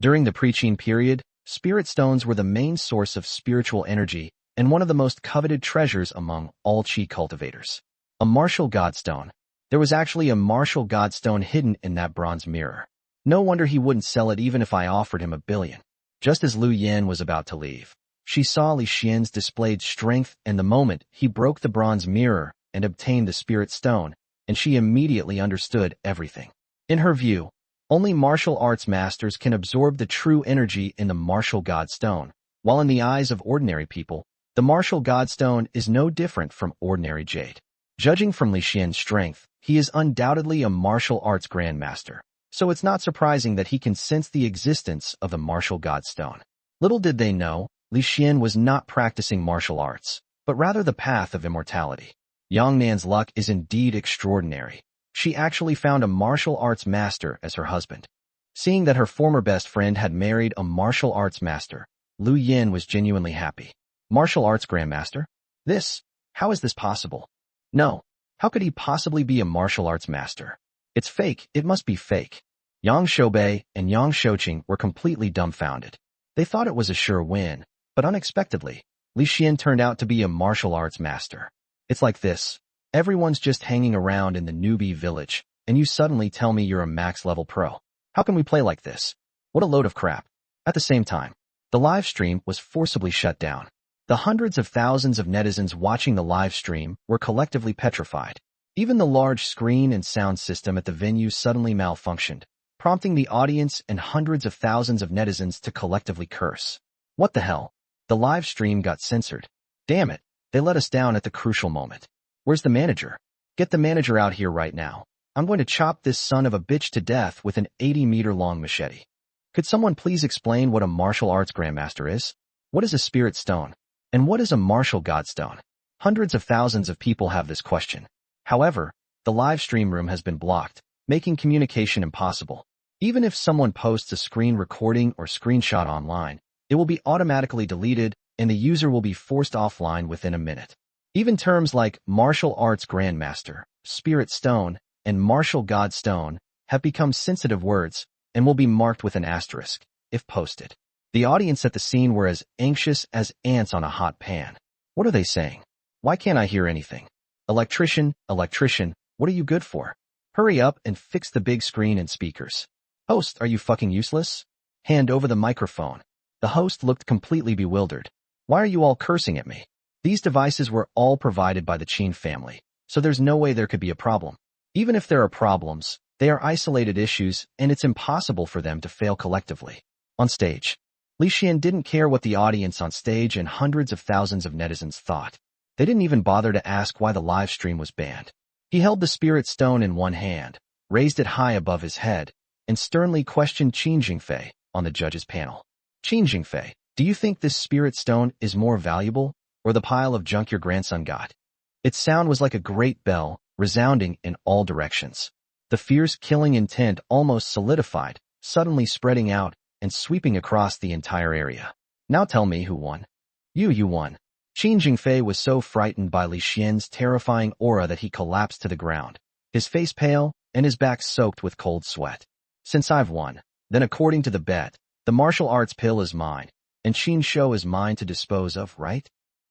During the pre-Qin period, spirit stones were the main source of spiritual energy and one of the most coveted treasures among all Qi cultivators. A martial godstone. There was actually a martial godstone hidden in that bronze mirror. No wonder he wouldn't sell it even if I offered him $1 billion. Just as Lu Yan was about to leave, she saw Li Xian's displayed strength, and the moment he broke the bronze mirror and obtained the spirit stone, and she immediately understood everything. In her view, only martial arts masters can absorb the true energy in the martial godstone, while in the eyes of ordinary people, the martial godstone is no different from ordinary jade. Judging from Li Xian's strength, he is undoubtedly a martial arts grandmaster, so it's not surprising that he can sense the existence of the martial godstone. Little did they know, Li Xian was not practicing martial arts, but rather the path of immortality. Yang Nan's luck is indeed extraordinary. She actually found a martial arts master as her husband. Seeing that her former best friend had married a martial arts master, Lu Yin was genuinely happy. Martial arts grandmaster? How is this possible? No, how could he possibly be a martial arts master? It's fake, it must be fake. Yang Shoubei and Yang Shouqing were completely dumbfounded. They thought it was a sure win, but unexpectedly, Li Xian turned out to be a martial arts master. It's like this. Everyone's just hanging around in the newbie village, and you suddenly tell me you're a max-level pro. How can we play like this? What a load of crap. At the same time, the live stream was forcibly shut down. The hundreds of thousands of netizens watching the live stream were collectively petrified. Even the large screen and sound system at the venue suddenly malfunctioned, prompting the audience and hundreds of thousands of netizens to collectively curse. What the hell? The live stream got censored. Damn it, they let us down at the crucial moment. Where's the manager? Get the manager out here right now. I'm going to chop this son of a bitch to death with an 80-meter-long machete. Could someone please explain what a martial arts grandmaster is? What is a spirit stone? And what is a martial godstone? Hundreds of thousands of people have this question. However, the live stream room has been blocked, making communication impossible. Even if someone posts a screen recording or screenshot online, it will be automatically deleted and the user will be forced offline within a minute. Even terms like martial arts grandmaster, spirit stone, and martial godstone have become sensitive words and will be marked with an asterisk if posted. The audience at the scene were as anxious as ants on a hot pan. What are they saying? Why can't I hear anything? Electrician, electrician, what are you good for? Hurry up and fix the big screen and speakers. Host, are you fucking useless? Hand over the microphone. The host looked completely bewildered. Why are you all cursing at me? These devices were all provided by the Qin family, so there's no way there could be a problem. Even if there are problems, they are isolated issues and it's impossible for them to fail collectively. On stage, Li Xian didn't care what the audience on stage and hundreds of thousands of netizens thought. They didn't even bother to ask why the live stream was banned. He held the spirit stone in one hand, raised it high above his head, and sternly questioned Qin Jingfei on the judges' panel. Qin Jingfei, do you think this spirit stone is more valuable, or the pile of junk your grandson got? Its sound was like a great bell, resounding in all directions. The fierce killing intent almost solidified, suddenly spreading out and sweeping across the entire area. Now tell me who won. You won. Qin Jingfei was so frightened by Li Xian's terrifying aura that he collapsed to the ground, his face pale and his back soaked with cold sweat. Since I've won, then according to the bet, the martial arts pill is mine, and Qin Shou is mine to dispose of, right?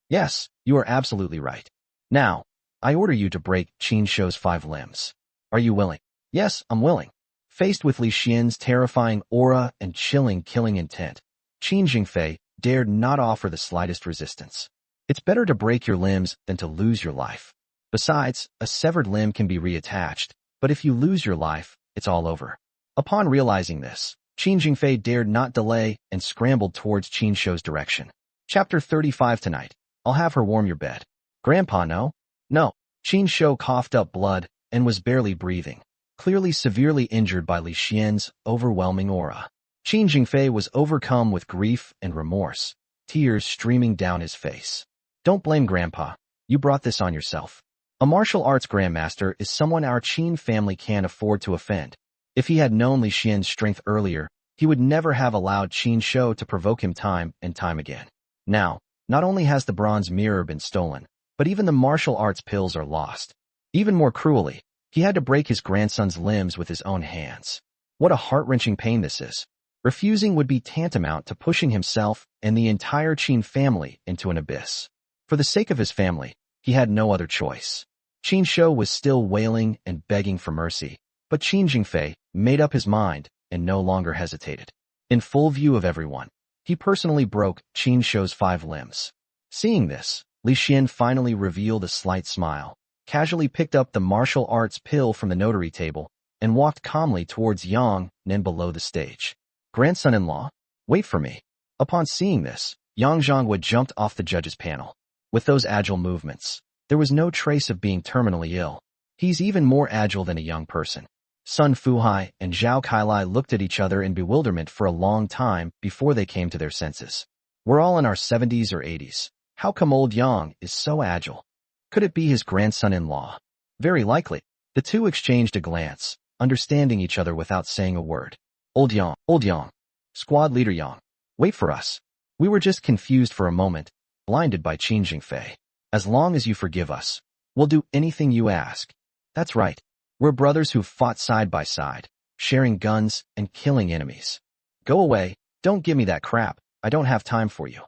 Yes, you are absolutely right. Now, I order you to break Qin Shou's 5 limbs. Are you willing? Yes, I'm willing. Faced with Li Xian's terrifying aura and chilling killing intent, Qin Jingfei dared not offer the slightest resistance. It's better to break your limbs than to lose your life. Besides, a severed limb can be reattached, but if you lose your life, it's all over. Upon realizing this, Qin Jingfei dared not delay and scrambled towards Qin Shou's direction. Chapter 35 tonight. I'll have her warm your bed. Grandpa, no? No. Qin Shou coughed up blood and was barely breathing, clearly severely injured by Li Xian's overwhelming aura. Qin Jingfei was overcome with grief and remorse, tears streaming down his face. Don't blame Grandpa. You brought this on yourself. A martial arts grandmaster is someone our Qin family can't afford to offend. If he had known Li Xian's strength earlier, he would never have allowed Qin Shou to provoke him time and time again. Now, not only has the bronze mirror been stolen, but even the martial arts pills are lost. Even more cruelly, he had to break his grandson's limbs with his own hands. What a heart-wrenching pain this is. Refusing would be tantamount to pushing himself and the entire Qin family into an abyss. For the sake of his family, he had no other choice. Qin Shou was still wailing and begging for mercy, but Qin Jingfei made up his mind and no longer hesitated. In full view of everyone, he personally broke Qin Shou's 5 limbs. Seeing this, Li Xian finally revealed a slight smile, casually picked up the martial arts pill from the notary table, and walked calmly towards Yang Nan below the stage. Grandson-in-law, wait for me. Upon seeing this, Yang Zhongwa jumped off the judge's panel. With those agile movements, there was no trace of being terminally ill. He's even more agile than a young person. Sun Fuhai and Zhao Kailai looked at each other in bewilderment for a long time before they came to their senses. We're all in our 70s or 80s. How come old Yang is so agile? Could it be his grandson-in-law? Very likely. The two exchanged a glance, understanding each other without saying a word. Old Yang. Squad leader Yang. Wait for us. We were just confused for a moment, blinded by Qin Jingfei. As long as you forgive us, we'll do anything you ask. That's right. We're brothers who've fought side by side, sharing guns and killing enemies. Go away, don't give me that crap, I don't have time for you.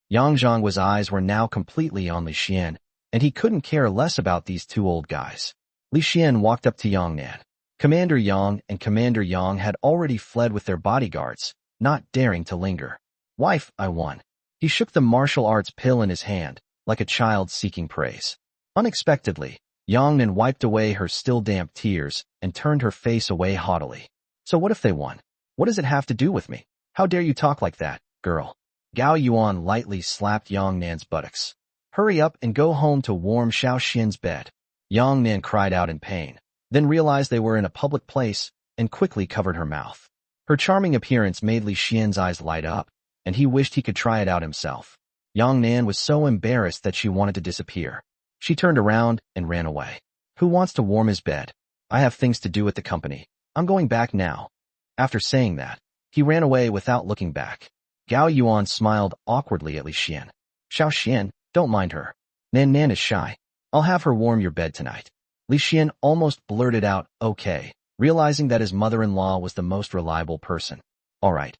Yang Zhongwa's eyes were now completely on Li Xian, and he couldn't care less about these 2 old guys. Li Xian walked up to Yang Nan. Commander Yang and Commander Yang had already fled with their bodyguards, not daring to linger. Wife, I won. He shook the martial arts pill in his hand, like a child seeking praise. Unexpectedly, Yang Nan wiped away her still damp tears and turned her face away haughtily. So what if they won? What does it have to do with me? How dare you talk like that, girl? Gao Yuan lightly slapped Yang Nan's buttocks. Hurry up and go home to warm Xiao Xian's bed. Yang Nan cried out in pain, then realized they were in a public place and quickly covered her mouth. Her charming appearance made Li Xian's eyes light up, and he wished he could try it out himself. Yang Nan was so embarrassed that she wanted to disappear. She turned around and ran away. Who wants to warm his bed? I have things to do at the company. I'm going back now. After saying that, he ran away without looking back. Gao Yuan smiled awkwardly at Li Xian. Xiao Xian, don't mind her. Nan is shy. I'll have her warm your bed tonight. Li Xian almost blurted out, okay, realizing that his mother-in-law was the most reliable person. All right.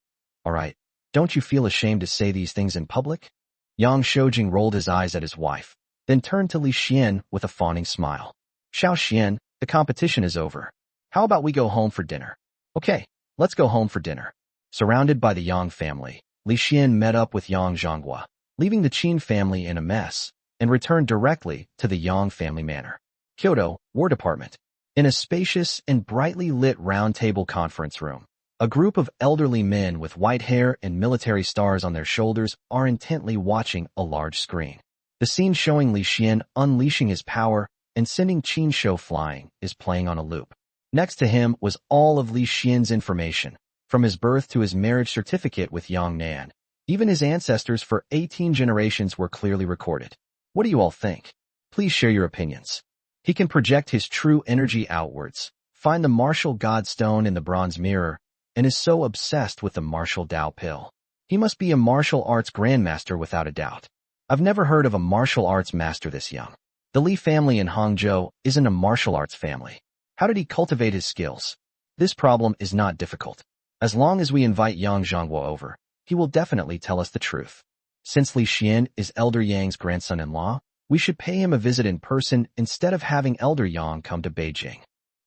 Don't you feel ashamed to say these things in public? Yang Shoujing rolled his eyes at his wife, then turned to Li Xian with a fawning smile. Xiao Xian, the competition is over. How about we go home for dinner? Okay, let's go home for dinner. Surrounded by the Yang family, Li Xian met up with Yang Zhonghua, leaving the Qin family in a mess, and returned directly to the Yang family manor. Kyoto, War Department. In a spacious and brightly lit round-table conference room, a group of elderly men with white hair and military stars on their shoulders are intently watching a large screen. The scene showing Li Xian unleashing his power and sending Qin Shou flying is playing on a loop. Next to him was all of Li Xian's information, from his birth to his marriage certificate with Yang Nan. Even his ancestors for 18 generations were clearly recorded. What do you all think? Please share your opinions. He can project his true energy outwards, find the martial god stone in the bronze mirror, and is so obsessed with the martial Dao pill. He must be a martial arts grandmaster without a doubt. I've never heard of a martial arts master this young. The Li family in Hangzhou isn't a martial arts family. How did he cultivate his skills? This problem is not difficult. As long as we invite Yang Zhonghua over, he will definitely tell us the truth. Since Li Xian is Elder Yang's grandson-in-law, we should pay him a visit in person instead of having Elder Yang come to Beijing.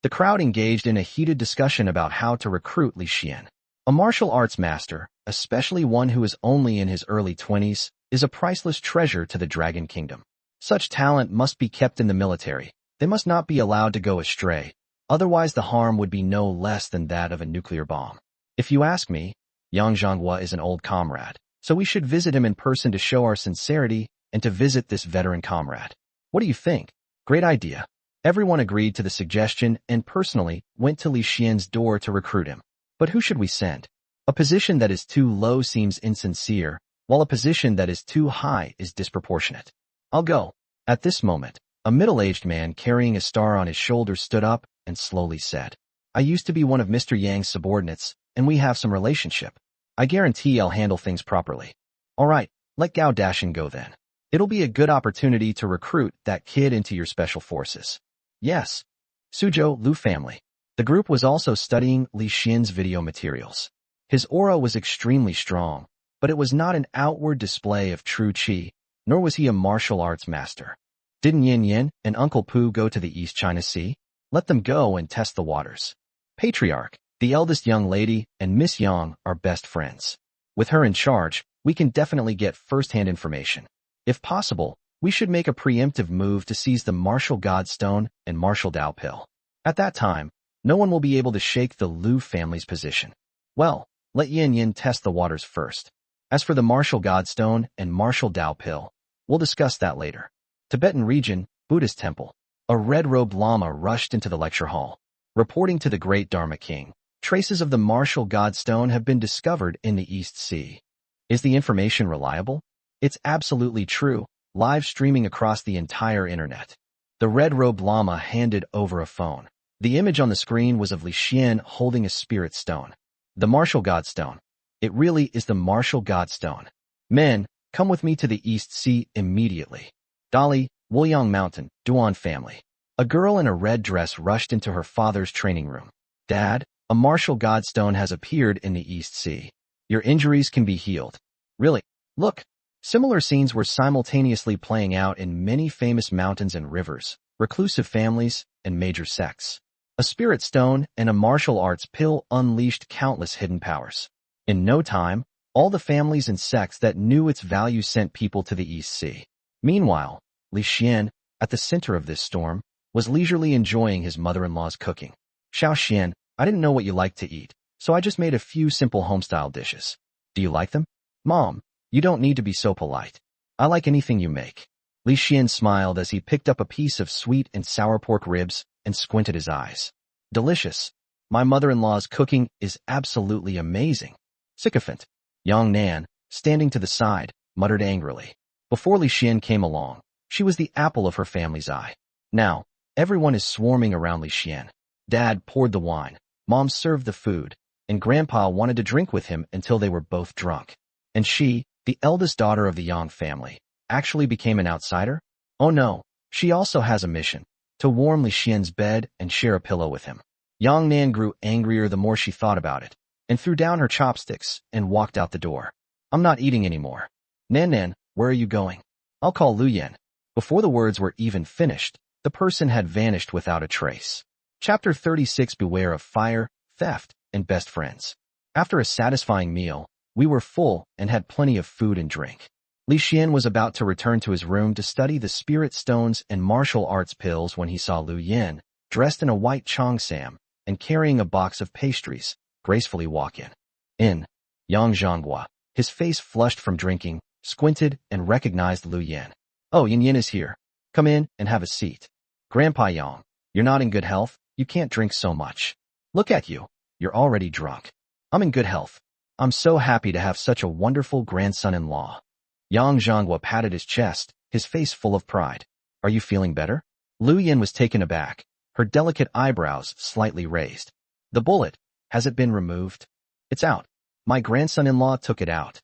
The crowd engaged in a heated discussion about how to recruit Li Xian. A martial arts master, especially one who is only in his early 20s, is a priceless treasure to the Dragon Kingdom. Such talent must be kept in the military. They must not be allowed to go astray, otherwise the harm would be no less than that of a nuclear bomb. If you ask me, Yang Zhonghua is an old comrade, so we should visit him in person to show our sincerity and to visit this veteran comrade. What do you think? Great idea. Everyone agreed to the suggestion and personally went to Li Xian's door to recruit him. But who should we send? A position that is too low seems insincere, while a position that is too high is disproportionate. I'll go. At this moment, a middle-aged man carrying a star on his shoulder stood up and slowly said, I used to be one of Mr. Yang's subordinates, and we have some relationship. I guarantee I'll handle things properly. All right, let Gao Dashin go then. It'll be a good opportunity to recruit that kid into your special forces. Yes. Suzhou, Lu family. The group was also studying Li Xian's video materials. His aura was extremely strong, but it was not an outward display of true qi, nor was he a martial arts master. Didn't Yin Yin and Uncle Pooh go to the East China Sea? Let them go and test the waters. Patriarch, the eldest young lady, and Miss Yang are best friends. With her in charge, we can definitely get first-hand information. If possible, we should make a preemptive move to seize the martial god stone and martial Dao pill. At that time, no one will be able to shake the Lu family's position. Well, let Yin Yin test the waters first. As for the martial god stone and martial Dao pill, we'll discuss that later. Tibetan region, Buddhist temple. A red-robed lama rushed into the lecture hall. Reporting to the great Dharma king, traces of the martial god stone have been discovered in the East Sea. Is the information reliable? It's absolutely true, live streaming across the entire internet. The red-robed lama handed over a phone. The image on the screen was of Li Xian holding a spirit stone. The martial god stone. It really is the martial god stone. Men, come with me to the East Sea immediately. Dali, Wuliang Mountain, Duan family. A girl in a red dress rushed into her father's training room. Dad, a martial god stone has appeared in the East Sea. Your injuries can be healed. Really? Look. Similar scenes were simultaneously playing out in many famous mountains and rivers, reclusive families, and major sects. A spirit stone and a martial arts pill unleashed countless hidden powers. In no time, all the families and sects that knew its value sent people to the East Sea. Meanwhile, Li Xian, at the center of this storm, was leisurely enjoying his mother-in-law's cooking. Xiao Xian, I didn't know what you liked to eat, so I just made a few simple home-style dishes. Do you like them? Mom, you don't need to be so polite. I like anything you make. Li Xian smiled as he picked up a piece of sweet and sour pork ribs and squinted his eyes. Delicious. My mother-in-law's cooking is absolutely amazing. Sycophant. Yang Nan, standing to the side, muttered angrily. Before Li Xian came along, she was the apple of her family's eye. Now, everyone is swarming around Li Xian. Dad poured the wine, Mom served the food, and Grandpa wanted to drink with him until they were both drunk. And she, the eldest daughter of the Yang family, actually became an outsider? Oh no, she also has a mission, to warm Li Xian's bed and share a pillow with him. Yang Nan grew angrier the more she thought about it, and threw down her chopsticks and walked out the door. I'm not eating anymore. Nan Nan, where are you going? I'll call Lu Yan. Before the words were even finished, the person had vanished without a trace. Chapter 36. Beware of fire, theft, and best friends. After a satisfying meal, we were full and had plenty of food and drink. Li Xian was about to return to his room to study the spirit stones and martial arts pills when he saw Lu Yin, dressed in a white cheongsam and carrying a box of pastries, gracefully walk in. Yang Zhonghua, his face flushed from drinking, squinted and recognized Lu Yin. "Oh, Yin is here. Come in and have a seat." "Grandpa Yang, you're not in good health. You can't drink so much. Look at you. You're already drunk." "I'm in good health. I'm so happy to have such a wonderful grandson-in-law." Yang Zhonghua patted his chest, his face full of pride. "Are you feeling better?" Lu Yin was taken aback, her delicate eyebrows slightly raised. "The bullet, has it been removed?" "It's out. My grandson-in-law took it out."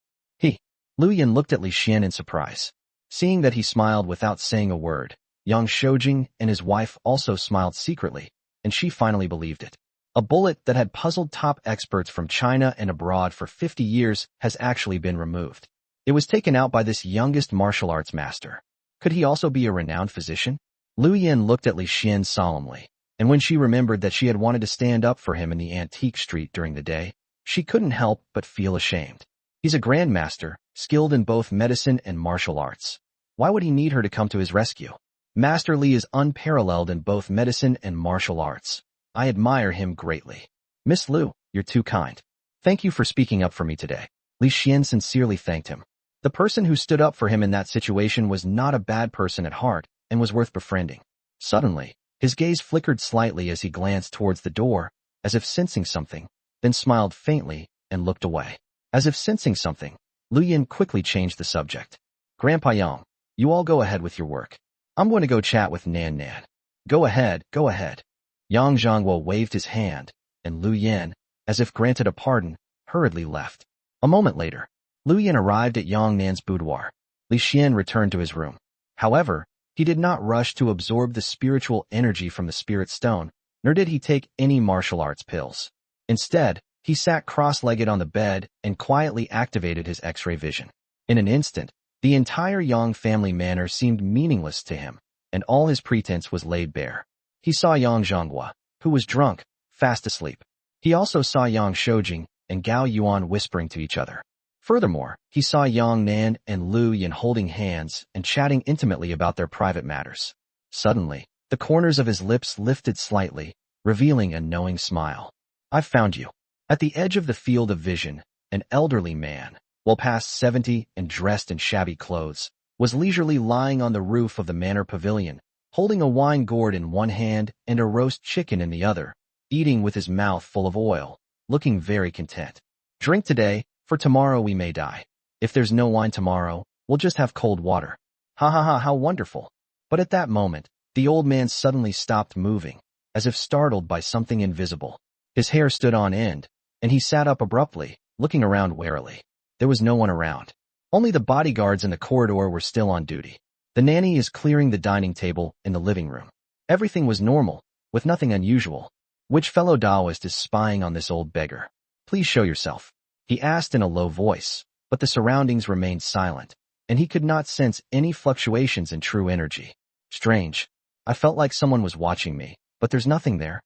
Lu Yin looked at Li Xian in surprise. Seeing that he smiled without saying a word, Yang Shoujing and his wife also smiled secretly, and she finally believed it. A bullet that had puzzled top experts from China and abroad for 50 years has actually been removed. It was taken out by this youngest martial arts master. Could he also be a renowned physician? Lu Yin looked at Li Xian solemnly, and when she remembered that she had wanted to stand up for him in the antique street during the day, she couldn't help but feel ashamed. He's a grandmaster, skilled in both medicine and martial arts. Why would he need her to come to his rescue? Master Li is unparalleled in both medicine and martial arts. I admire him greatly. "Miss Lu, you're too kind. Thank you for speaking up for me today." Li Xian sincerely thanked him. The person who stood up for him in that situation was not a bad person at heart and was worth befriending. Suddenly, his gaze flickered slightly as he glanced towards the door, as if sensing something, then smiled faintly and looked away. As if sensing something, Lu Yin quickly changed the subject. "Grandpa Yang, you all go ahead with your work. I'm going to go chat with Nan Nan." Go ahead. Yang Zhonghua waved his hand, and Lu Yin, as if granted a pardon, hurriedly left. A moment later, Lu Yin arrived at Yang Nan's boudoir. Li Xian returned to his room. However, he did not rush to absorb the spiritual energy from the spirit stone, nor did he take any martial arts pills. Instead, he sat cross-legged on the bed and quietly activated his X-ray vision. In an instant, the entire Yang family manor seemed meaningless to him, and all his pretense was laid bare. He saw Yang Zhonghua, who was drunk, fast asleep. He also saw Yang Shoujing and Gao Yuan whispering to each other. Furthermore, he saw Yang Nan and Lu Yin holding hands and chatting intimately about their private matters. Suddenly, the corners of his lips lifted slightly, revealing a knowing smile. "I've found you." At the edge of the field of vision, an elderly man, well past 70 and dressed in shabby clothes, was leisurely lying on the roof of the manor pavilion, holding a wine gourd in one hand and a roast chicken in the other, eating with his mouth full of oil, looking very content. "Drink today, for tomorrow we may die. If there's no wine tomorrow, we'll just have cold water." "Ha ha ha, how wonderful." But at that moment, the old man suddenly stopped moving, as if startled by something invisible. His hair stood on end, and he sat up abruptly, looking around warily. There was no one around. Only the bodyguards in the corridor were still on duty. The nanny is clearing the dining table in the living room. Everything was normal, with nothing unusual. "Which fellow Taoist is spying on this old beggar? Please show yourself," he asked in a low voice, but the surroundings remained silent, and he could not sense any fluctuations in true energy. "Strange. I felt like someone was watching me, but there's nothing there."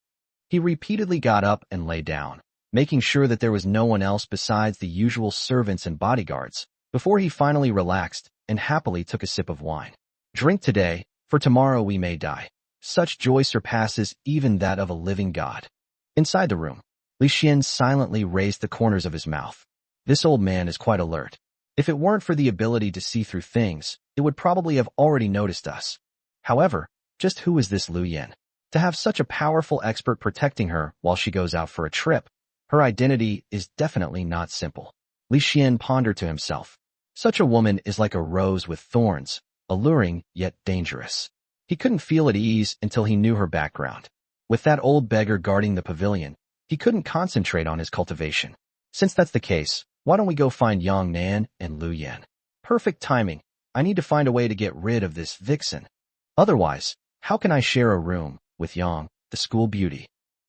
He repeatedly got up and lay down, making sure that there was no one else besides the usual servants and bodyguards, before he finally relaxed and happily took a sip of wine. "Drink today, for tomorrow we may die. Such joy surpasses even that of a living god." Inside the room, Li Xian silently raised the corners of his mouth. This old man is quite alert. If it weren't for the ability to see through things, it would probably have already noticed us. However, just who is this Lu Yin? To have such a powerful expert protecting her while she goes out for a trip, her identity is definitely not simple. Li Xian pondered to himself. Such a woman is like a rose with thorns, alluring yet dangerous. He couldn't feel at ease until he knew her background. With that old beggar guarding the pavilion, he couldn't concentrate on his cultivation. Since that's the case, why don't we go find Yang Nan and Lu Yin? Perfect timing. I need to find a way to get rid of this vixen. Otherwise, how can I share a room with Yang, the school beauty?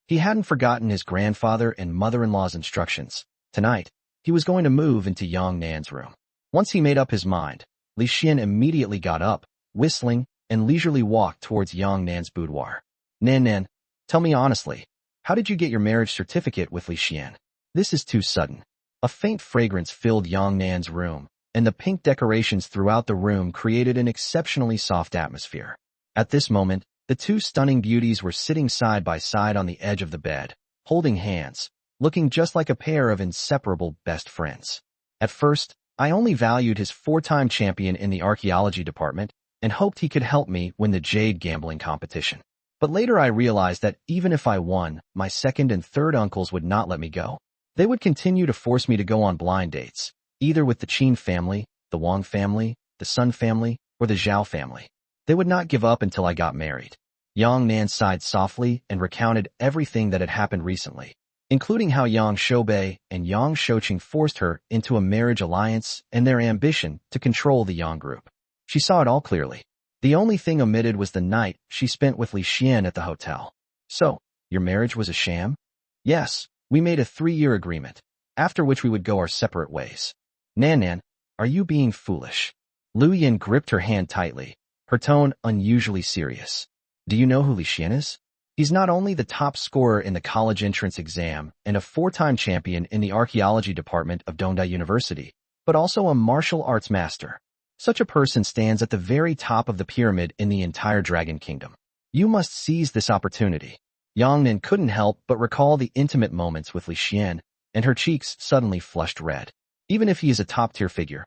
He hadn't forgotten his grandfather and mother-in-law's instructions. Tonight, he was going to move into Yang Nan's room. Once he made up his mind, Li Xian immediately got up, whistling, and leisurely walked towards Yang Nan's boudoir. Nan, tell me honestly, how did you get your marriage certificate with Li Xian? This is too sudden. A faint fragrance filled Yang Nan's room, and the pink decorations throughout the room created an exceptionally soft atmosphere. At this moment, the two stunning beauties were sitting side by side on the edge of the bed, holding hands, looking just like a pair of inseparable best friends. At first, I only valued his 4-time champion in the archaeology department and hoped he could help me win the jade gambling competition. But later I realized that even if I won, my second and third uncles would not let me go. They would continue to force me to go on blind dates, either with the Qin family, the Wang family, the Sun family, or the Zhao family. They would not give up until I got married. Yang Nan sighed softly and recounted everything that had happened recently, including how Yang Shoubei and Yang Shouqing forced her into a marriage alliance and their ambition to control the Yang group. She saw it all clearly. The only thing omitted was the night she spent with Li Xian at the hotel. So, your marriage was a sham? Yes, we made a 3-year agreement, after which we would go our separate ways. Nan, are you being foolish? Lu Yin gripped her hand tightly, her tone unusually serious. Do you know who Li Xian is? He's not only the top scorer in the college entrance exam and a 4-time champion in the archaeology department of Dongda University, but also a martial arts master. Such a person stands at the very top of the pyramid in the entire Dragon Kingdom. You must seize this opportunity. Yang Nan couldn't help but recall the intimate moments with Li Xian, and her cheeks suddenly flushed red. Even if he is a top-tier figure,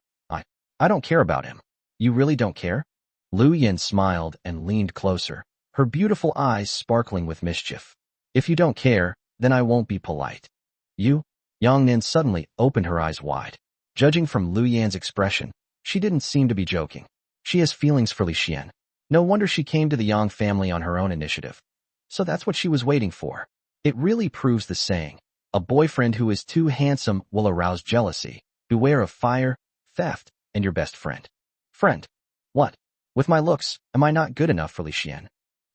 I don't care about him. You really don't care? Lu Yin smiled and leaned closer, her beautiful eyes sparkling with mischief. If you don't care, then I won't be polite. You? Yang Nan suddenly opened her eyes wide. Judging from Lu Yan's expression, she didn't seem to be joking. She has feelings for Li Xian. No wonder she came to the Yang family on her own initiative. So that's what she was waiting for. It really proves the saying, a boyfriend who is too handsome will arouse jealousy. Beware of fire, theft, and your best friend. Friend? What? With my looks, am I not good enough for Li Xian?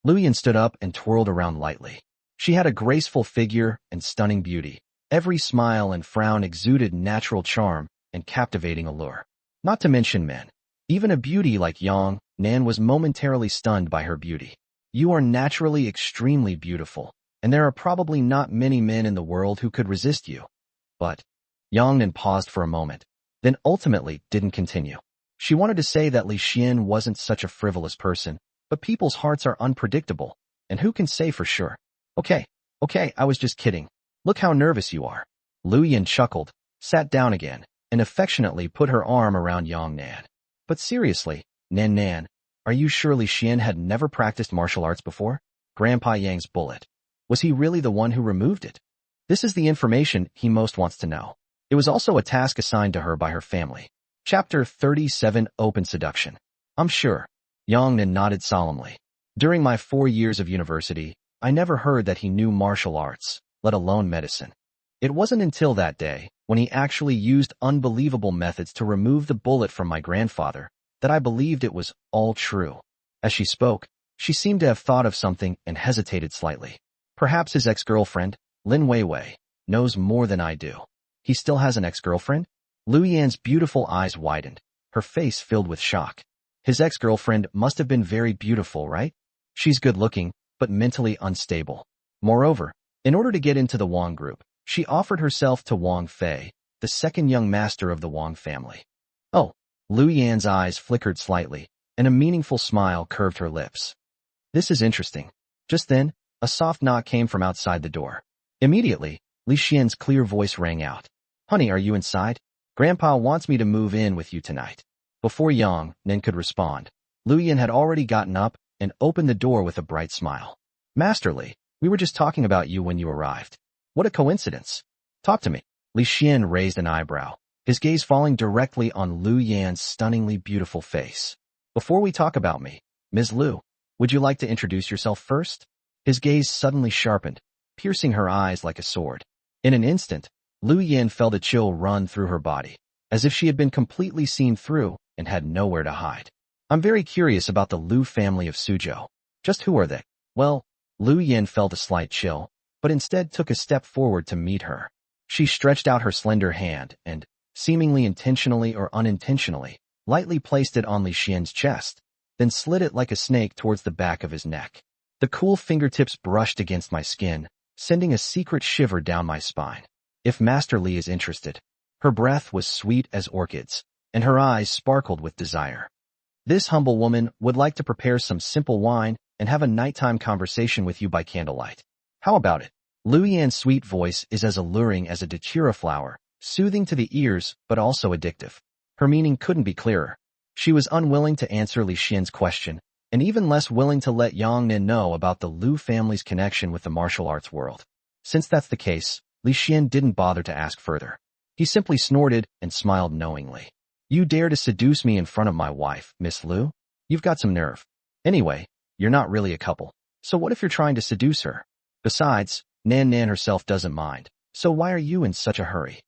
Lu Yin stood up and twirled around lightly. She had a graceful figure and stunning beauty. Every smile and frown exuded natural charm and captivating allure. Not to mention men. Even a beauty like Yang Nan was momentarily stunned by her beauty. You are naturally extremely beautiful, and there are probably not many men in the world who could resist you. But Yang Nan paused for a moment, then ultimately didn't continue. She wanted to say that Li Xian wasn't such a frivolous person, but people's hearts are unpredictable, and who can say for sure? Okay, I was just kidding. Look how nervous you are. Lu Yin chuckled, sat down again, and affectionately put her arm around Yang Nan. But seriously, Nan, are you sure Li Xian had never practiced martial arts before? Grandpa Yang's bullet. Was he really the one who removed it? This is the information he most wants to know. It was also a task assigned to her by her family. Chapter 37 Open Seduction. I'm sure. Yang Nan nodded solemnly. During my 4 years of university, I never heard that he knew martial arts, let alone medicine. It wasn't until that day, when he actually used unbelievable methods to remove the bullet from my grandfather, that I believed it was all true. As she spoke, she seemed to have thought of something and hesitated slightly. Perhaps his ex-girlfriend, Lin Weiwei, knows more than I do. He still has an ex-girlfriend? Lu Yan's beautiful eyes widened, her face filled with shock. His ex-girlfriend must have been very beautiful, right? She's good-looking, but mentally unstable. Moreover, in order to get into the Wang group, she offered herself to Wang Fei, the second young master of the Wang family. Oh, Lu Yan's eyes flickered slightly, and a meaningful smile curved her lips. This is interesting. Just then, a soft knock came from outside the door. Immediately, Li Xian's clear voice rang out. Honey, are you inside? Grandpa wants me to move in with you tonight. Before Yang Nan could respond, Lu Yan had already gotten up and opened the door with a bright smile. Masterly, we were just talking about you when you arrived. What a coincidence. Talk to me. Li Xian raised an eyebrow, his gaze falling directly on Lu Yan's stunningly beautiful face. Before we talk about me, Ms. Lu, would you like to introduce yourself first? His gaze suddenly sharpened, piercing her eyes like a sword. In an instant, Lu Yan felt a chill run through her body, as if she had been completely seen through and had nowhere to hide. I'm very curious about the Lu family of Suzhou. Just who are they? Well, Lu Yan felt a slight chill, but instead took a step forward to meet her. She stretched out her slender hand and, seemingly intentionally or unintentionally, lightly placed it on Li Xian's chest, then slid it like a snake towards the back of his neck. The cool fingertips brushed against my skin, sending a secret shiver down my spine. If Master Li is interested. Her breath was sweet as orchids, and her eyes sparkled with desire. This humble woman would like to prepare some simple wine and have a nighttime conversation with you by candlelight. How about it? Lu Yan's sweet voice is as alluring as a datura flower, soothing to the ears but also addictive. Her meaning couldn't be clearer. She was unwilling to answer Li Xian's question, and even less willing to let Yang Nan know about the Lu family's connection with the martial arts world. Since that's the case, Li Xian didn't bother to ask further. He simply snorted and smiled knowingly. You dare to seduce me in front of my wife, Miss Lu? You've got some nerve. Anyway, you're not really a couple. So what if you're trying to seduce her? Besides, Nan Nan herself doesn't mind. So why are you in such a hurry?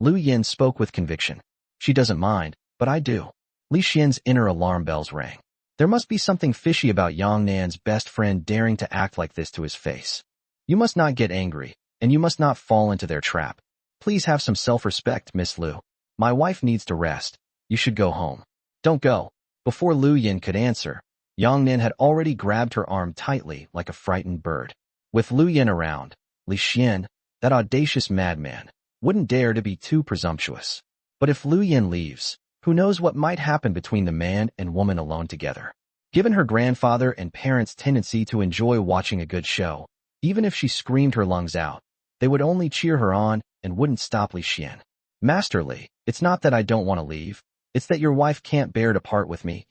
Lu Yan spoke with conviction. She doesn't mind, but I do. Li Xian's inner alarm bells rang. There must be something fishy about Yang Nan's best friend daring to act like this to his face. You must not get angry, and you must not fall into their trap. Please have some self-respect, Miss Lu. My wife needs to rest. You should go home. Don't go. Before Lu Yan could answer, Yang Nan had already grabbed her arm tightly like a frightened bird. With Lu Yan around, Li Xian, that audacious madman, wouldn't dare to be too presumptuous. But if Lu Yan leaves, who knows what might happen between the man and woman alone together. Given her grandfather and parents' tendency to enjoy watching a good show, even if she screamed her lungs out, they would only cheer her on and wouldn't stop Li Xian. Master Li, it's not that I don't want to leave. It's that your wife can't bear to part with me.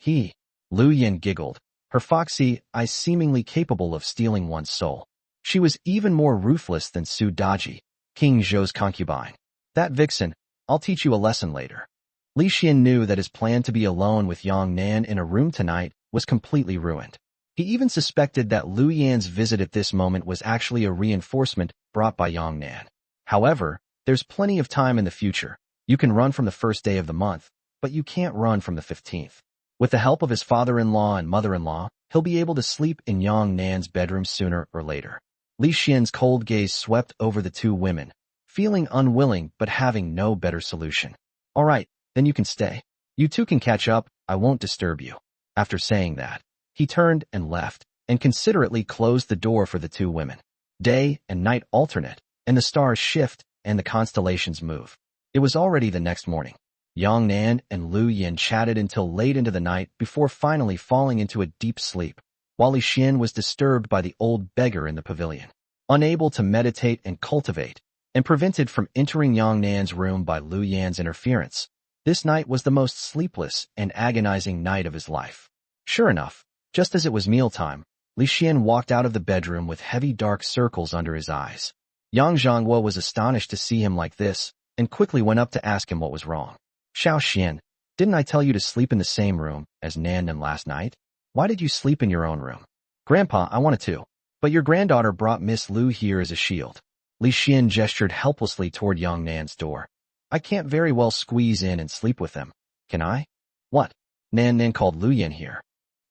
Lu Yan giggled, her foxy eyes seemingly capable of stealing one's soul. She was even more ruthless than Su Daji, King Zhou's concubine. That vixen, I'll teach you a lesson later. Li Xian knew that his plan to be alone with Yang Nan in a room tonight was completely ruined. He even suspected that Lu Yan's visit at this moment was actually a reinforcement brought by Yang Nan. However, there's plenty of time in the future. You can run from the first day of the month, but you can't run from the 15th. With the help of his father-in-law and mother-in-law, he'll be able to sleep in Yang Nan's bedroom sooner or later. Li Xian's cold gaze swept over the two women, feeling unwilling but having no better solution. All right, then you can stay. You two can catch up, I won't disturb you. After saying that, he turned and left, and considerately closed the door for the two women. Day and night alternate, and the stars shift, and the constellations move. It was already the next morning. Yang Nan and Lu Yan chatted until late into the night before finally falling into a deep sleep, while Li Xian was disturbed by the old beggar in the pavilion. Unable to meditate and cultivate, and prevented from entering Yang Nan's room by Lu Yan's interference, this night was the most sleepless and agonizing night of his life. Sure enough, just as it was mealtime, Li Xian walked out of the bedroom with heavy dark circles under his eyes. Yang Zhonghua was astonished to see him like this, and quickly went up to ask him what was wrong. Xiao Xian, didn't I tell you to sleep in the same room as Nan Nan last night? Why did you sleep in your own room? Grandpa, I wanted to. But your granddaughter brought Miss Lu here as a shield. Li Xian gestured helplessly toward Yang Nan's door. I can't very well squeeze in and sleep with them. Can I? What? Nan Nan called Lu Yan here.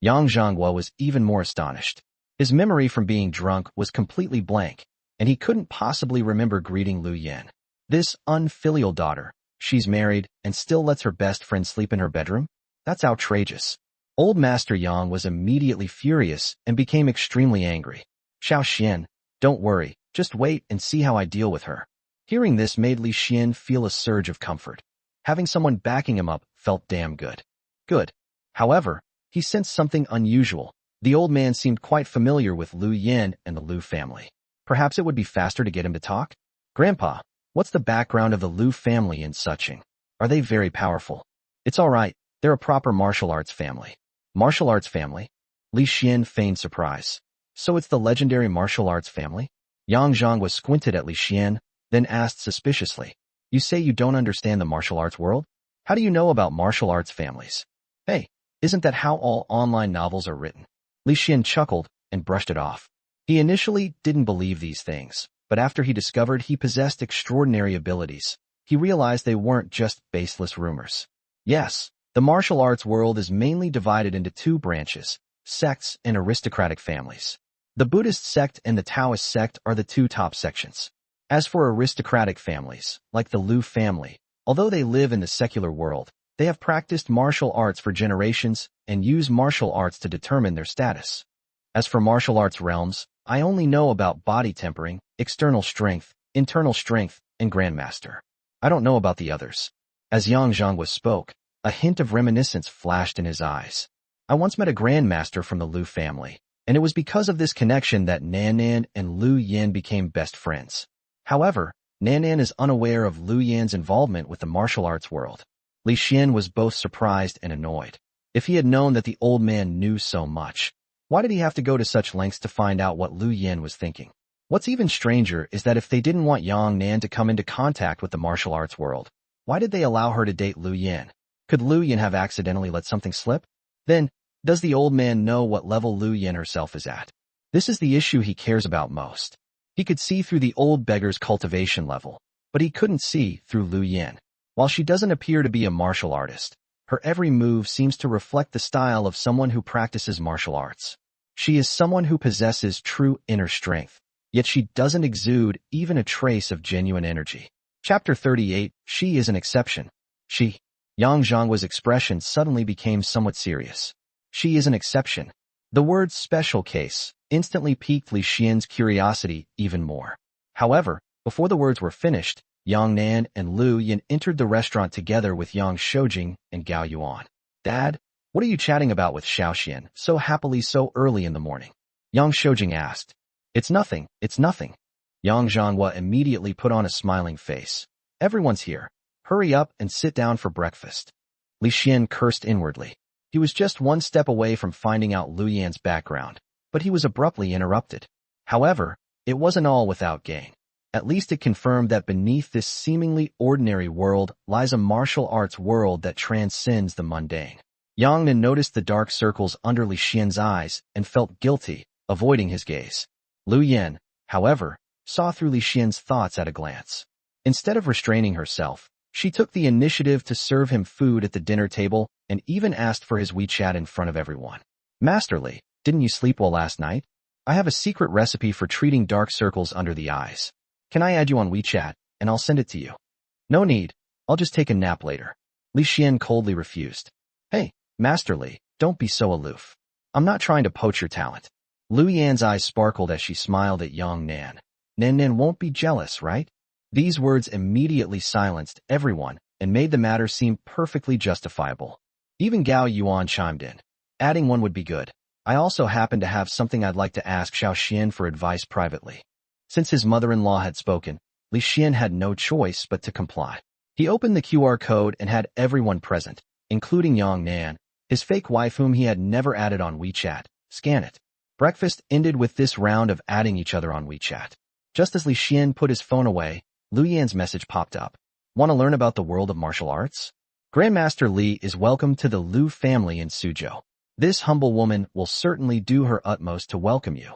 Yang Zhonghua was even more astonished. His memory from being drunk was completely blank, and he couldn't possibly remember greeting Lu Yan. This unfilial daughter, she's married and still lets her best friend sleep in her bedroom? That's outrageous. Old Master Yang was immediately furious and became extremely angry. Xiao Xian, don't worry, just wait and see how I deal with her. Hearing this made Li Xian feel a surge of comfort. Having someone backing him up felt damn good. Good. However, he sensed something unusual. The old man seemed quite familiar with Lu Yan and the Lu family. Perhaps it would be faster to get him to talk? Grandpa, what's the background of the Lu family in Suching? Are they very powerful? It's all right, they're a proper martial arts family. Martial arts family? Li Xian feigned surprise. So it's the legendary martial arts family? Yang Zhang was squinted at Li Xian, then asked suspiciously. You say you don't understand the martial arts world? How do you know about martial arts families? Hey, isn't that how all online novels are written? Li Xian chuckled and brushed it off. He initially didn't believe these things, but after he discovered he possessed extraordinary abilities, he realized they weren't just baseless rumors. Yes, the martial arts world is mainly divided into two branches, sects and aristocratic families. The Buddhist sect and the Taoist sect are the two top sections. As for aristocratic families, like the Lu family, although they live in the secular world, They have practiced martial arts for generations and use martial arts to determine their status. As for martial arts realms, I only know about body tempering, external strength, internal strength, and grandmaster. I don't know about the others. As Yang Zhangwa spoke, a hint of reminiscence flashed in his eyes. I once met a grandmaster from the Lu family, and it was because of this connection that Nan Nan and Lu Yan became best friends. However, Nan Nan is unaware of Lu Yan's involvement with the martial arts world. Li Xian was both surprised and annoyed. If he had known that the old man knew so much, why did he have to go to such lengths to find out what Lu Yan was thinking? What's even stranger is that if they didn't want Yang Nan to come into contact with the martial arts world, why did they allow her to date Lu Yan? Could Lu Yan have accidentally let something slip? Then, does the old man know what level Lu Yan herself is at? This is the issue he cares about most. He could see through the old beggar's cultivation level, but he couldn't see through Lu Yan. While she doesn't appear to be a martial artist, her every move seems to reflect the style of someone who practices martial arts. She is someone who possesses true inner strength, yet she doesn't exude even a trace of genuine energy. Chapter 38, She is an exception. Yang Zhangwa's expression suddenly became somewhat serious. She is an exception. The word special case instantly piqued Li Xian's curiosity even more. However, before the words were finished, Yang Nan and Lu Yan entered the restaurant together with Yang Shoujing and Gao Yuan. Dad, what are you chatting about with Xiaoxian so happily so early in the morning? Yang Shoujing asked. It's nothing. Yang Zhangwa immediately put on a smiling face. Everyone's here. Hurry up and sit down for breakfast. Li Xian cursed inwardly. He was just one step away from finding out Lu Yan's background, but he was abruptly interrupted. However, it wasn't all without gain. At least it confirmed that beneath this seemingly ordinary world lies a martial arts world that transcends the mundane. Yang Nan noticed the dark circles under Li Xian's eyes and felt guilty, avoiding his gaze. Lu Yan, however, saw through Li Xian's thoughts at a glance. Instead of restraining herself, she took the initiative to serve him food at the dinner table and even asked for his WeChat in front of everyone. Master Li, didn't you sleep well last night? I have a secret recipe for treating dark circles under the eyes. Can I add you on WeChat, and I'll send it to you? No need. I'll just take a nap later. Li Xian coldly refused. Hey, Master Li, don't be so aloof. I'm not trying to poach your talent. Lu Yan's eyes sparkled as she smiled at Yang Nan. Nan Nan won't be jealous, right? These words immediately silenced everyone and made the matter seem perfectly justifiable. Even Gao Yuan chimed in, adding one would be good. I also happen to have something I'd like to ask Xiaoxian for advice privately. Since his mother-in-law had spoken, Li Xian had no choice but to comply. He opened the QR code and had everyone present, including Yang Nan, his fake wife whom he had never added on WeChat, scan it. Breakfast ended with this round of adding each other on WeChat. Just as Li Xian put his phone away, Lu Yan's message popped up. Want to learn about the world of martial arts? Grandmaster Li is welcome to the Lu family in Suzhou. This humble woman will certainly do her utmost to welcome you.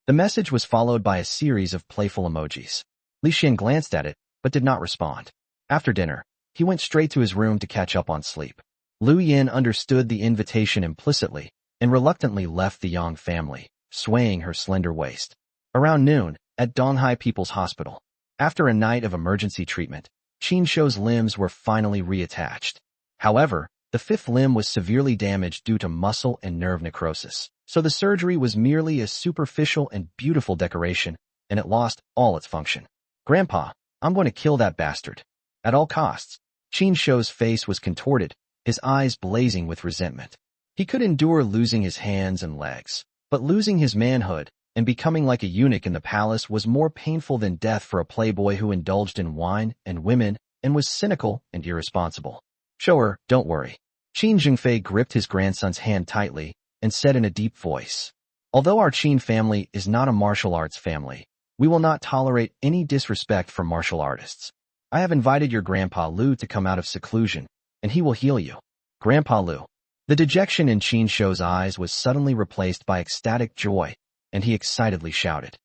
The message was followed by a series of playful emojis. Li Xian glanced at it, but did not respond. After dinner, he went straight to his room to catch up on sleep. Lu Yan understood the invitation implicitly and reluctantly left the Yang family, swaying her slender waist. Around noon, at Donghai People's Hospital, after a night of emergency treatment, Qin Shou's limbs were finally reattached. However, the fifth limb was severely damaged due to muscle and nerve necrosis, so the surgery was merely a superficial and beautiful decoration, and it lost all its function. Grandpa, I'm going to kill that bastard. At all costs. Qin Shou's face was contorted, his eyes blazing with resentment. He could endure losing his hands and legs, but losing his manhood and becoming like a eunuch in the palace was more painful than death for a playboy who indulged in wine and women and was cynical and irresponsible. Shower, don't worry. Qin Zhengfei gripped his grandson's hand tightly and said in a deep voice, although our Qin family is not a martial arts family, we will not tolerate any disrespect for martial artists. I have invited your Grandpa Lu to come out of seclusion, and he will heal you. Grandpa Lu. The dejection in Qin Shou's eyes was suddenly replaced by ecstatic joy, and he excitedly shouted,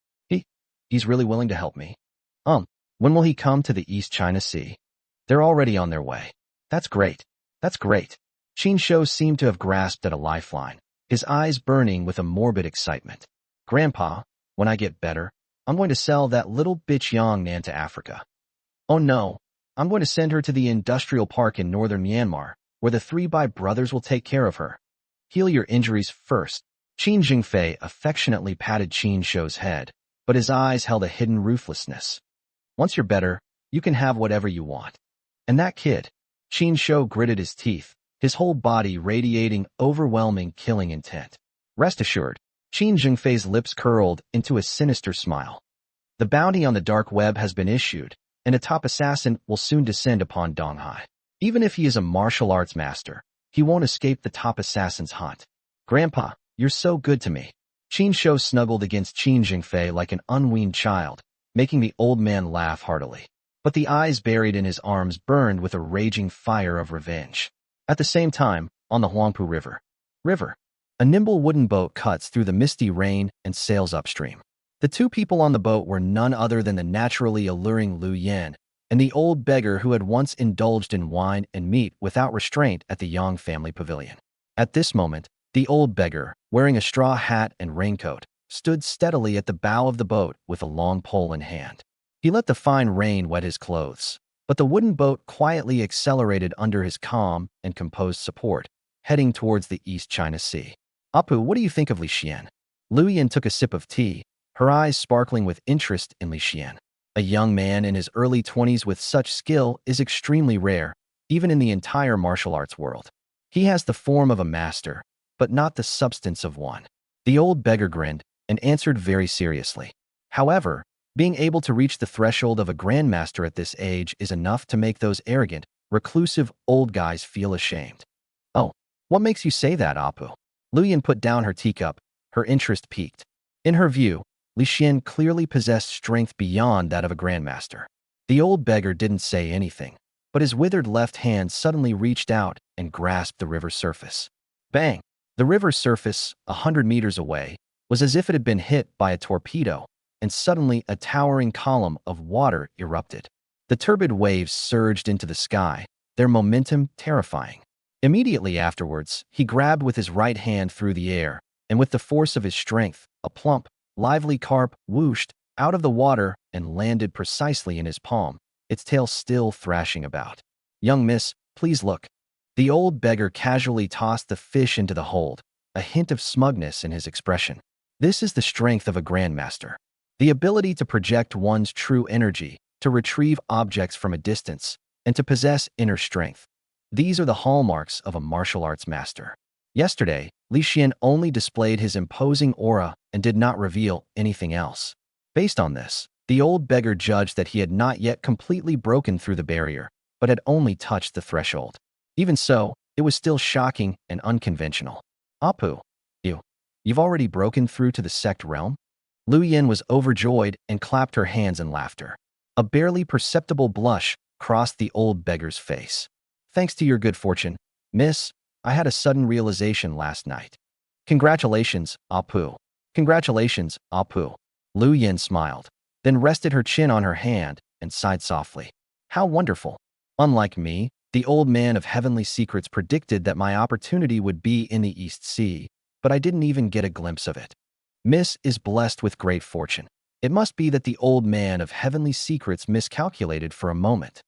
He's really willing to help me. When will he come to the East China Sea? They're already on their way. That's great. Qin Shou seemed to have grasped at a lifeline, his eyes burning with a morbid excitement. Grandpa, when I get better, I'm going to sell that little bitch Yang Nan to Africa. Oh no, I'm going to send her to the industrial park in northern Myanmar, where the three Bai brothers will take care of her. Heal your injuries first. Qin Jingfei affectionately patted Qin Shou's head, but his eyes held a hidden ruthlessness. Once you're better, you can have whatever you want. And that kid? Qin Shou gritted his teeth, his whole body radiating overwhelming killing intent. Rest assured, Qin Jingfei's lips curled into a sinister smile. The bounty on the dark web has been issued, and a top assassin will soon descend upon Donghai. Even if he is a martial arts master, he won't escape the top assassin's hunt. Grandpa, you're so good to me. Qin Shou snuggled against Qin Jingfei like an unweaned child, making the old man laugh heartily. But the eyes buried in his arms burned with a raging fire of revenge. At the same time, on the Huangpu River, a nimble wooden boat cuts through the misty rain and sails upstream. The two people on the boat were none other than the naturally alluring Lu Yan and the old beggar who had once indulged in wine and meat without restraint at the Yang family pavilion. At this moment, the old beggar, wearing a straw hat and raincoat, stood steadily at the bow of the boat with a long pole in hand. He let the fine rain wet his clothes, but the wooden boat quietly accelerated under his calm and composed support, heading towards the East China Sea. Apu, what do you think of Li Xian? Lu Yan took a sip of tea, her eyes sparkling with interest in Li Xian. A young man in his early 20s with such skill is extremely rare, even in the entire martial arts world. He has the form of a master, but not the substance of one. The old beggar grinned and answered very seriously. However, being able to reach the threshold of a grandmaster at this age is enough to make those arrogant, reclusive old guys feel ashamed. Oh, what makes you say that, Apu? Lu Yan put down her teacup, her interest piqued. In her view, Li Xian clearly possessed strength beyond that of a grandmaster. The old beggar didn't say anything, but his withered left hand suddenly reached out and grasped the river's surface. Bang! The river's surface, 100 meters away, was as if it had been hit by a torpedo, and suddenly a towering column of water erupted. The turbid waves surged into the sky, their momentum terrifying. Immediately afterwards, he grabbed with his right hand through the air, and with the force of his strength, a plump, lively carp whooshed out of the water and landed precisely in his palm, its tail still thrashing about. Young miss, please look. The old beggar casually tossed the fish into the hold, a hint of smugness in his expression. This is the strength of a grandmaster. The ability to project one's true energy, to retrieve objects from a distance, and to possess inner strength. These are the hallmarks of a martial arts master. Yesterday, Li Xian only displayed his imposing aura and did not reveal anything else. Based on this, the old beggar judged that he had not yet completely broken through the barrier, but had only touched the threshold. Even so, it was still shocking and unconventional. Apu, you've already broken through to the sect realm? Lu Yan was overjoyed and clapped her hands in laughter. A barely perceptible blush crossed the old beggar's face. Thanks to your good fortune, miss, I had a sudden realization last night. Congratulations, Apu. Congratulations, Apu. Lu Yan smiled, then rested her chin on her hand and sighed softly. How wonderful. Unlike me, the old man of heavenly secrets predicted that my opportunity would be in the East Sea, but I didn't even get a glimpse of it. Miss is blessed with great fortune. It must be that the old man of heavenly secrets miscalculated for a moment.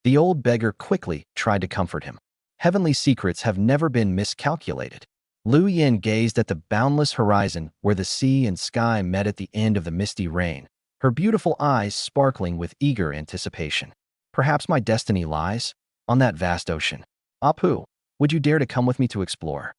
The old beggar quickly tried to comfort him. Heavenly secrets have never been miscalculated. Lu Yan gazed at the boundless horizon where the sea and sky met at the end of the misty rain, her beautiful eyes sparkling with eager anticipation. Perhaps my destiny lies on that vast ocean. Apu, would you dare to come with me to explore?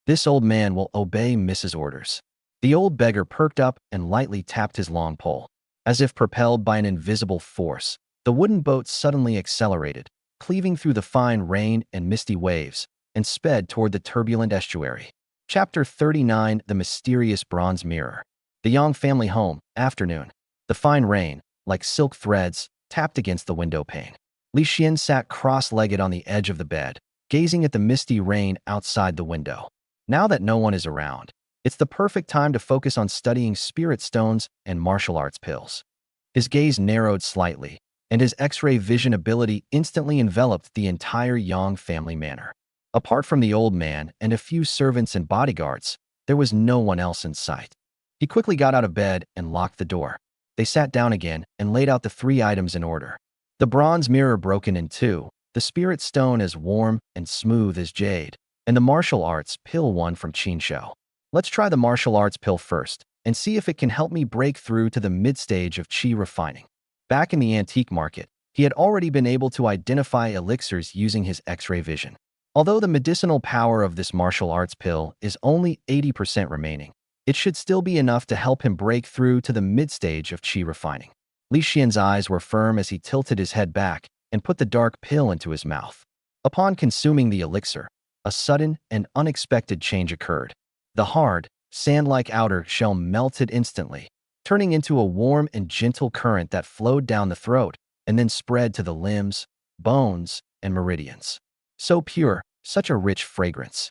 This old man will obey Mrs. orders. The old beggar perked up and lightly tapped his long pole. As if propelled by an invisible force, the wooden boat suddenly accelerated, cleaving through the fine rain and misty waves, and sped toward the turbulent estuary. Chapter 39, The Mysterious Bronze Mirror. The Yang family home, afternoon. The fine rain, like silk threads, tapped against the window pane. Li Xian sat cross-legged on the edge of the bed, gazing at the misty rain outside the window. Now that no one is around, it's the perfect time to focus on studying spirit stones and martial arts pills. His gaze narrowed slightly, and his X-ray vision ability instantly enveloped the entire Yang family manor. Apart from the old man and a few servants and bodyguards, there was no one else in sight. He quickly got out of bed and locked the door. They sat down again and laid out the 3 items in order. The bronze mirror broken in 2, the spirit stone as warm and smooth as jade, and the martial arts pill one from Qinshou. Let's try the martial arts pill first and see if it can help me break through to the mid-stage of qi refining. Back in the antique market, he had already been able to identify elixirs using his X-ray vision. Although the medicinal power of this martial arts pill is only 80% remaining, it should still be enough to help him break through to the mid-stage of qi refining. Li Xian's eyes were firm as he tilted his head back and put the dark pill into his mouth. Upon consuming the elixir, a sudden and unexpected change occurred. The hard, sand-like outer shell melted instantly, turning into a warm and gentle current that flowed down the throat and then spread to the limbs, bones, and meridians. So pure, such a rich fragrance.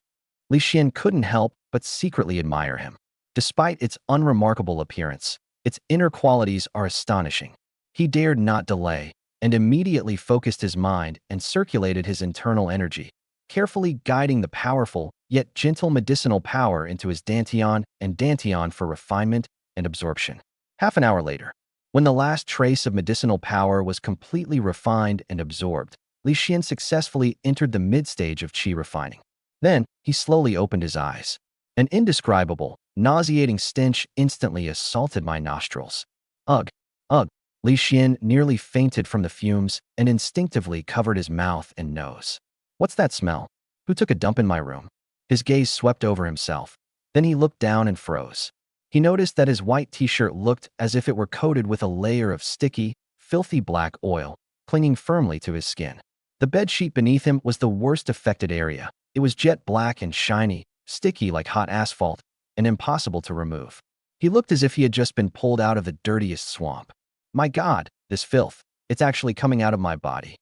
Li Xian couldn't help but secretly admire him. Despite its unremarkable appearance, its inner qualities are astonishing. He dared not delay and immediately focused his mind and circulated his internal energy, carefully guiding the powerful yet gentle medicinal power into his dantian and dantian for refinement and absorption. Half an hour later, when the last trace of medicinal power was completely refined and absorbed, Li Xian successfully entered the mid-stage of qi refining. Then, he slowly opened his eyes. An indescribable, nauseating stench instantly assaulted my nostrils. Ugh! Ugh! Li Xian nearly fainted from the fumes and instinctively covered his mouth and nose. What's that smell? Who took a dump in my room? His gaze swept over himself. Then he looked down and froze. He noticed that his white t-shirt looked as if it were coated with a layer of sticky, filthy black oil, clinging firmly to his skin. The bedsheet beneath him was the worst affected area. It was jet black and shiny, sticky like hot asphalt, and impossible to remove. He looked as if he had just been pulled out of the dirtiest swamp. My God, this filth, it's actually coming out of my body.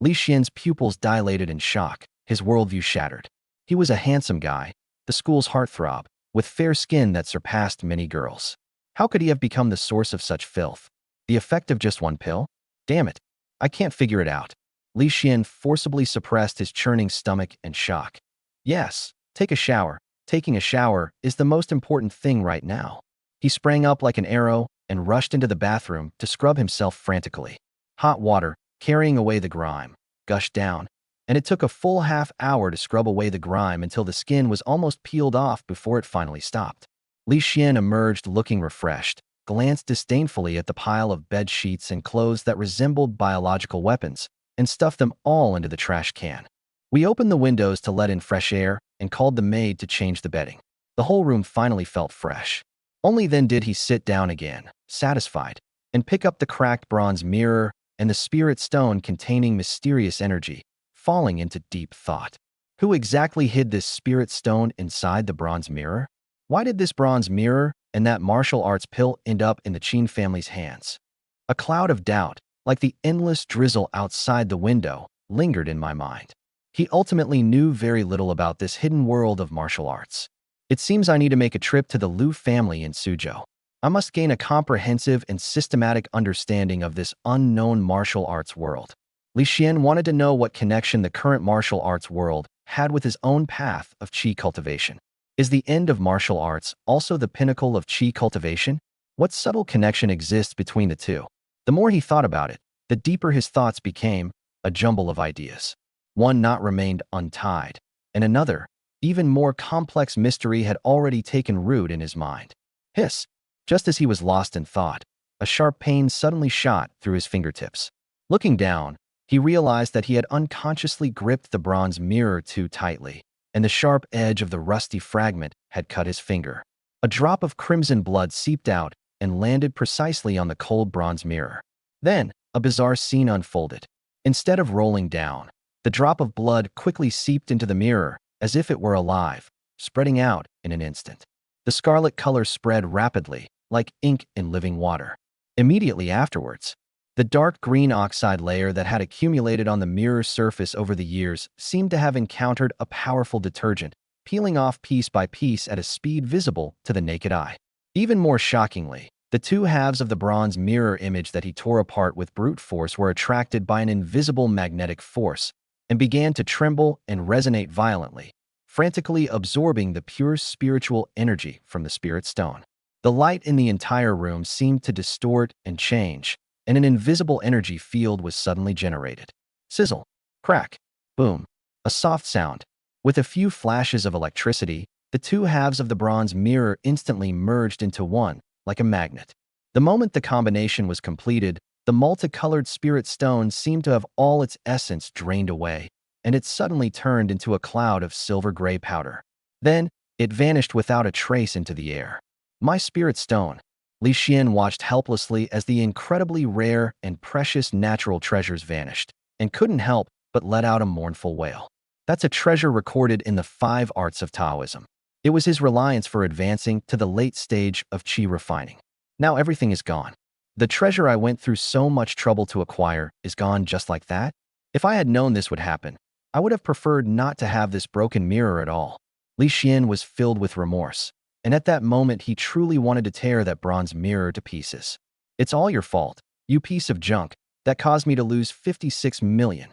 Li Xian's pupils dilated in shock, his worldview shattered. He was a handsome guy, the school's heartthrob, with fair skin that surpassed many girls. How could he have become the source of such filth? The effect of just one pill? Damn it, I can't figure it out. Li Xian forcibly suppressed his churning stomach and shock. Yes, take a shower. Taking a shower is the most important thing right now. He sprang up like an arrow and rushed into the bathroom to scrub himself frantically. Hot water, carrying away the grime, gushed down, and it took a full half-hour to scrub away the grime until the skin was almost peeled off before it finally stopped. Li Xian emerged looking refreshed, glanced disdainfully at the pile of bed sheets and clothes that resembled biological weapons, and stuffed them all into the trash can. We opened the windows to let in fresh air and called the maid to change the bedding. The whole room finally felt fresh. Only then did he sit down again, satisfied, and pick up the cracked bronze mirror and the spirit stone containing mysterious energy, falling into deep thought. Who exactly hid this spirit stone inside the bronze mirror? Why did this bronze mirror and that martial arts pill end up in the Qin family's hands? A cloud of doubt, like the endless drizzle outside the window, lingered in my mind. He ultimately knew very little about this hidden world of martial arts. It seems I need to make a trip to the Liu family in Suzhou. I must gain a comprehensive and systematic understanding of this unknown martial arts world. Li Xian wanted to know what connection the current martial arts world had with his own path of qi cultivation. Is the end of martial arts also the pinnacle of qi cultivation? What subtle connection exists between the two? The more he thought about it, the deeper his thoughts became, a jumble of ideas. One knot remained untied, and another, even more complex mystery had already taken root in his mind. Hiss! Just as he was lost in thought, a sharp pain suddenly shot through his fingertips. Looking down, he realized that he had unconsciously gripped the bronze mirror too tightly, and the sharp edge of the rusty fragment had cut his finger. A drop of crimson blood seeped out and landed precisely on the cold bronze mirror. Then, a bizarre scene unfolded. Instead of rolling down, the drop of blood quickly seeped into the mirror as if it were alive, spreading out in an instant. The scarlet color spread rapidly, like ink in living water. Immediately afterwards, the dark green oxide layer that had accumulated on the mirror's surface over the years seemed to have encountered a powerful detergent, peeling off piece by piece at a speed visible to the naked eye. Even more shockingly, the two halves of the bronze mirror image that he tore apart with brute force were attracted by an invisible magnetic force and began to tremble and resonate violently, frantically absorbing the pure spiritual energy from the spirit stone. The light in the entire room seemed to distort and change, and an invisible energy field was suddenly generated. Sizzle! Crack. Boom. A soft sound. With a few flashes of electricity, the two halves of the bronze mirror instantly merged into one, like a magnet. The moment the combination was completed, the multicolored spirit stone seemed to have all its essence drained away, and it suddenly turned into a cloud of silver-gray powder. Then, it vanished without a trace into the air. My spirit stone. Li Xian watched helplessly as the incredibly rare and precious natural treasures vanished, and couldn't help but let out a mournful wail. That's a treasure recorded in the 5 arts of Taoism. It was his reliance for advancing to the late stage of qi refining. Now everything is gone. The treasure I went through so much trouble to acquire is gone just like that? If I had known this would happen, I would have preferred not to have this broken mirror at all. Li Xian was filled with remorse, and at that moment he truly wanted to tear that bronze mirror to pieces. It's all your fault, you piece of junk, that caused me to lose 56 million.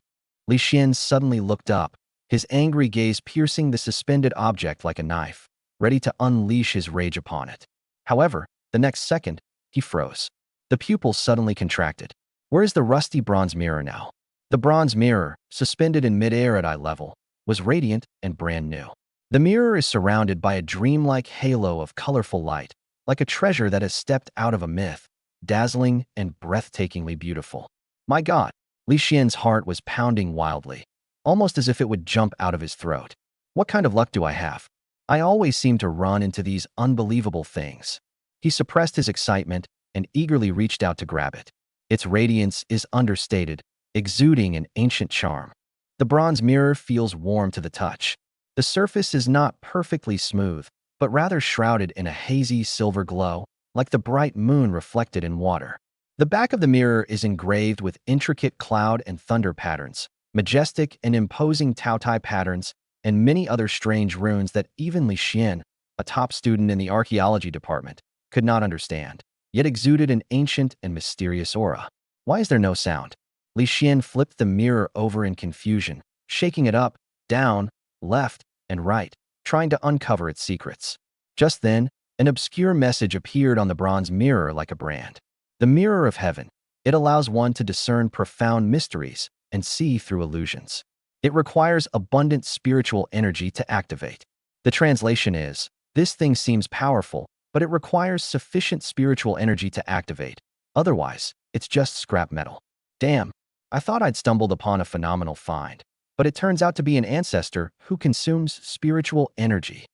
Li Xian suddenly looked up, his angry gaze piercing the suspended object like a knife, ready to unleash his rage upon it. However, the next second, he froze. The pupils suddenly contracted. Where is the rusty bronze mirror now? The bronze mirror, suspended in midair at eye level, was radiant and brand new. The mirror is surrounded by a dreamlike halo of colorful light, like a treasure that has stepped out of a myth, dazzling and breathtakingly beautiful. My God, Li Xian's heart was pounding wildly, almost as if it would jump out of his throat. What kind of luck do I have? I always seem to run into these unbelievable things. He suppressed his excitement and eagerly reached out to grab it. Its radiance is understated, exuding an ancient charm. The bronze mirror feels warm to the touch. The surface is not perfectly smooth, but rather shrouded in a hazy silver glow, like the bright moon reflected in water. The back of the mirror is engraved with intricate cloud and thunder patterns, majestic and imposing Taotai patterns, and many other strange runes that even Li Xian, a top student in the archaeology department, could not understand, yet exuded an ancient and mysterious aura. Why is there no sound? Li Xian flipped the mirror over in confusion, shaking it up, down, left, and right, trying to uncover its secrets. Just then, an obscure message appeared on the bronze mirror like a brand. The mirror of heaven. It allows one to discern profound mysteries and see through illusions. It requires abundant spiritual energy to activate. The translation is, this thing seems powerful, but it requires sufficient spiritual energy to activate. Otherwise, it's just scrap metal. Damn, I thought I'd stumbled upon a phenomenal find, but it turns out to be an ancestor who consumes spiritual energy.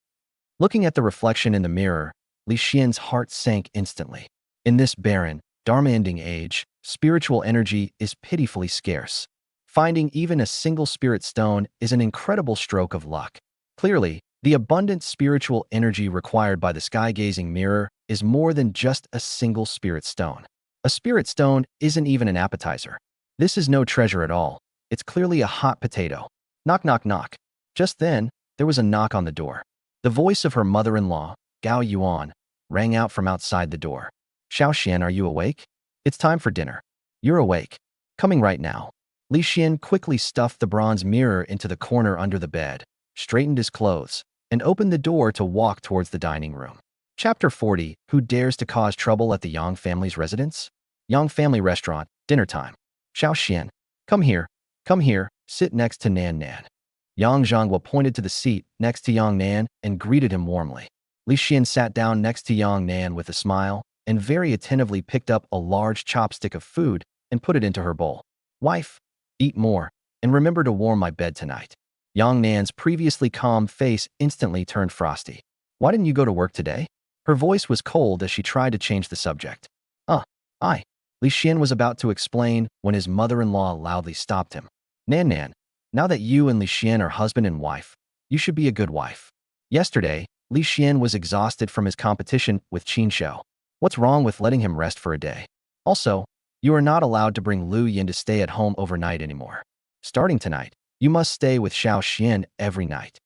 Looking at the reflection in the mirror, Li Xian's heart sank instantly. In this barren, dharma-ending age, spiritual energy is pitifully scarce. Finding even a single spirit stone is an incredible stroke of luck. Clearly, the abundant spiritual energy required by the sky-gazing mirror is more than just a single spirit stone. A spirit stone isn't even an appetizer. This is no treasure at all. It's clearly a hot potato. Knock, knock, knock. Just then, there was a knock on the door. The voice of her mother-in-law, Gao Yuan, rang out from outside the door. Xiaoxian, are you awake? It's time for dinner. You're awake. Coming right now. Li Xian quickly stuffed the bronze mirror into the corner under the bed, straightened his clothes, and opened the door to walk towards the dining room. Chapter 40. Who dares to cause trouble at the Yang family's residence? Yang family restaurant, dinner time. Xiaoxian, come here, sit next to Nan Nan. Yang Zhonghua pointed to the seat next to Yang Nan and greeted him warmly. Li Xian sat down next to Yang Nan with a smile and very attentively picked up a large chopstick of food and put it into her bowl. Wife, eat more, and remember to warm my bed tonight. Yang Nan's previously calm face instantly turned frosty. Why didn't you go to work today? Her voice was cold as she tried to change the subject. Li Xian was about to explain when his mother-in-law loudly stopped him. Nan, now that you and Li Xian are husband and wife, you should be a good wife. Yesterday, Li Xian was exhausted from his competition with Qin Shou. What's wrong with letting him rest for a day? Also, you are not allowed to bring Lu Yin to stay at home overnight anymore. Starting tonight, you must stay with Xiaoxian every night.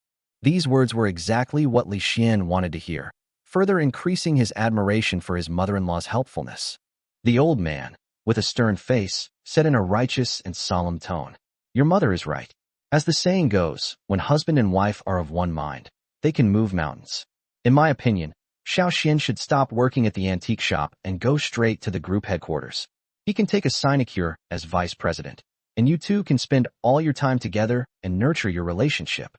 These words were exactly what Li Xian wanted to hear, further increasing his admiration for his mother-in-law's helpfulness. The old man, with a stern face, said in a righteous and solemn tone, Your mother is right. As the saying goes, when husband and wife are of one mind, they can move mountains. In my opinion, Xiaoxian should stop working at the antique shop and go straight to the group headquarters. He can take a sinecure as vice president. and you two can spend all your time together and nurture your relationship.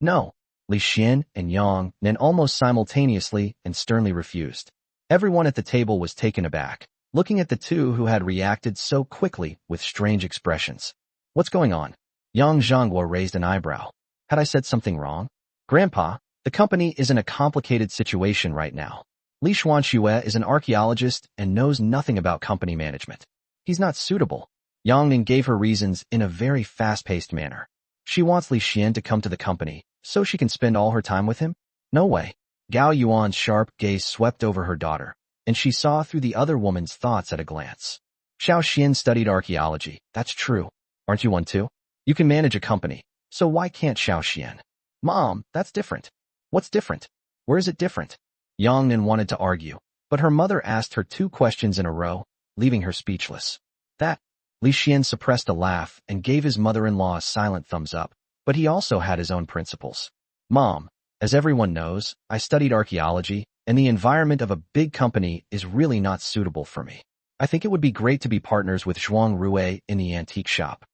No, Li Xian and Yang Nan almost simultaneously and sternly refused. Everyone at the table was taken aback, looking at the two who had reacted so quickly with strange expressions. What's going on? Yang Zhonghua raised an eyebrow. Had I said something wrong? Grandpa, the company is in a complicated situation right now. Li Xuanxue is an archaeologist and knows nothing about company management. He's not suitable. Yang Nan gave her reasons in a very fast-paced manner. She wants Li Xian to come to the company so she can spend all her time with him? No way. Gao Yuan's sharp gaze swept over her daughter, and she saw through the other woman's thoughts at a glance. Xiao Xian studied archaeology. That's true. Aren't you one too? You can manage a company, so why can't Xiao Xian? Mom, that's different. What's different? Where is it different? Yang Nan wanted to argue, but her mother asked her 2 questions in a row, leaving her speechless. That. Li Xian suppressed a laugh and gave his mother-in-law a silent thumbs up, but he also had his own principles. Mom, as everyone knows, I studied archaeology, and the environment of a big company is really not suitable for me. I think it would be great to be partners with Zhuang Rue in the antique shop.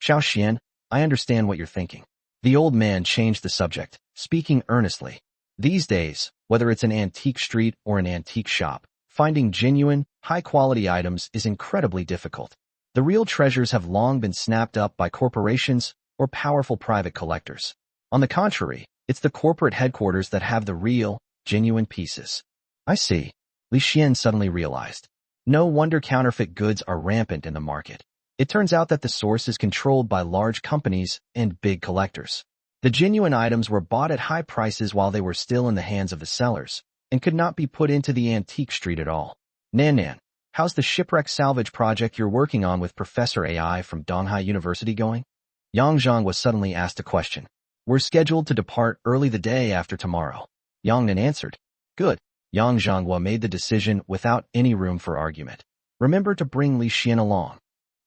Xiao Xian, I understand what you're thinking. The old man changed the subject, speaking earnestly. These days, whether it's an antique street or an antique shop, finding genuine, high-quality items is incredibly difficult. The real treasures have long been snapped up by corporations or powerful private collectors. On the contrary, it's the corporate headquarters that have the real, genuine pieces. I see. Li Xian suddenly realized. No wonder counterfeit goods are rampant in the market. It turns out that the source is controlled by large companies and big collectors. The genuine items were bought at high prices while they were still in the hands of the sellers, and could not be put into the antique street at all. Nan, how's the shipwreck salvage project you're working on with Professor AI from Donghai University going? Yang Zhang was suddenly asked a question. We're scheduled to depart early the day after tomorrow. Yang Nan answered. Good. Yang Zhonghua made the decision without any room for argument. Remember to bring Li Xian along.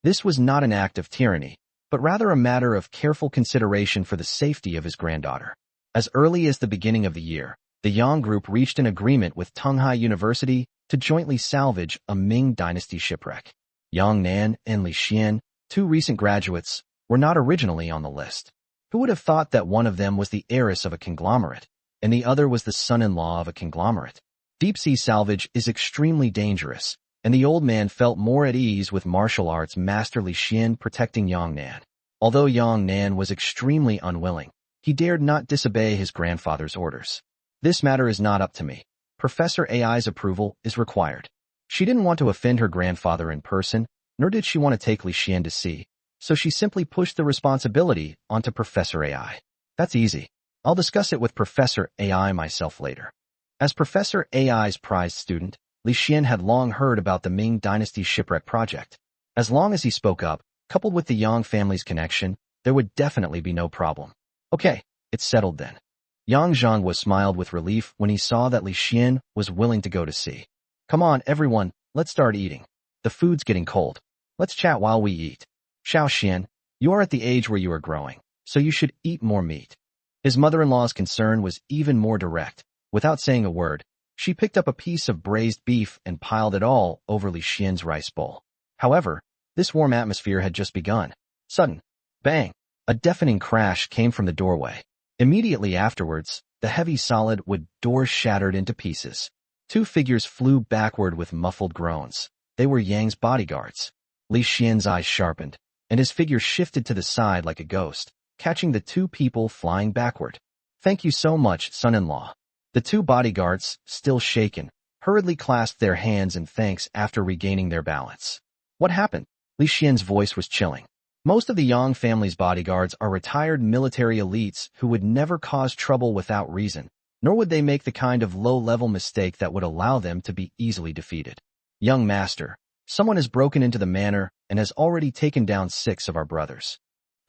This was not an act of tyranny, but rather a matter of careful consideration for the safety of his granddaughter. As early as the beginning of the year, the Yang group reached an agreement with Donghai University to jointly salvage a Ming Dynasty shipwreck. Yang Nan and Li Xian, 2 recent graduates, were not originally on the list. Who would have thought that one of them was the heiress of a conglomerate, and the other was the son-in-law of a conglomerate? Deep-sea salvage is extremely dangerous, and the old man felt more at ease with martial arts master Li Xian protecting Yang Nan. Although Yang Nan was extremely unwilling, he dared not disobey his grandfather's orders. This matter is not up to me. Professor AI's approval is required. She didn't want to offend her grandfather in person, nor did she want to take Li Xian to sea, so she simply pushed the responsibility onto Professor AI. That's easy. I'll discuss it with Professor AI myself later. As Professor AI's prized student, Li Xian had long heard about the Ming Dynasty shipwreck project. As long as he spoke up, coupled with the Yang family's connection, there would definitely be no problem. Okay, it's settled then. Yang Zhonghua smiled with relief when he saw that Li Xian was willing to go to sea. Come on, everyone, let's start eating. The food's getting cold. Let's chat while we eat. Xiao Xian, you are at the age where you are growing, so you should eat more meat. His mother-in-law's concern was even more direct. Without saying a word, she picked up a piece of braised beef and piled it all over Li Xian's rice bowl. However, this warm atmosphere had just begun. Sudden, bang, a deafening crash came from the doorway. Immediately afterwards, the heavy solid wood door shattered into pieces. 2 figures flew backward with muffled groans. They were Yang's bodyguards. Li Xian's eyes sharpened, and his figure shifted to the side like a ghost, catching the 2 people flying backward. Thank you so much, son-in-law. The 2 bodyguards, still shaken, hurriedly clasped their hands in thanks after regaining their balance. What happened? Li Xian's voice was chilling. Most of the Yang family's bodyguards are retired military elites who would never cause trouble without reason, nor would they make the kind of low-level mistake that would allow them to be easily defeated. Young master, someone has broken into the manor and has already taken down 6 of our brothers.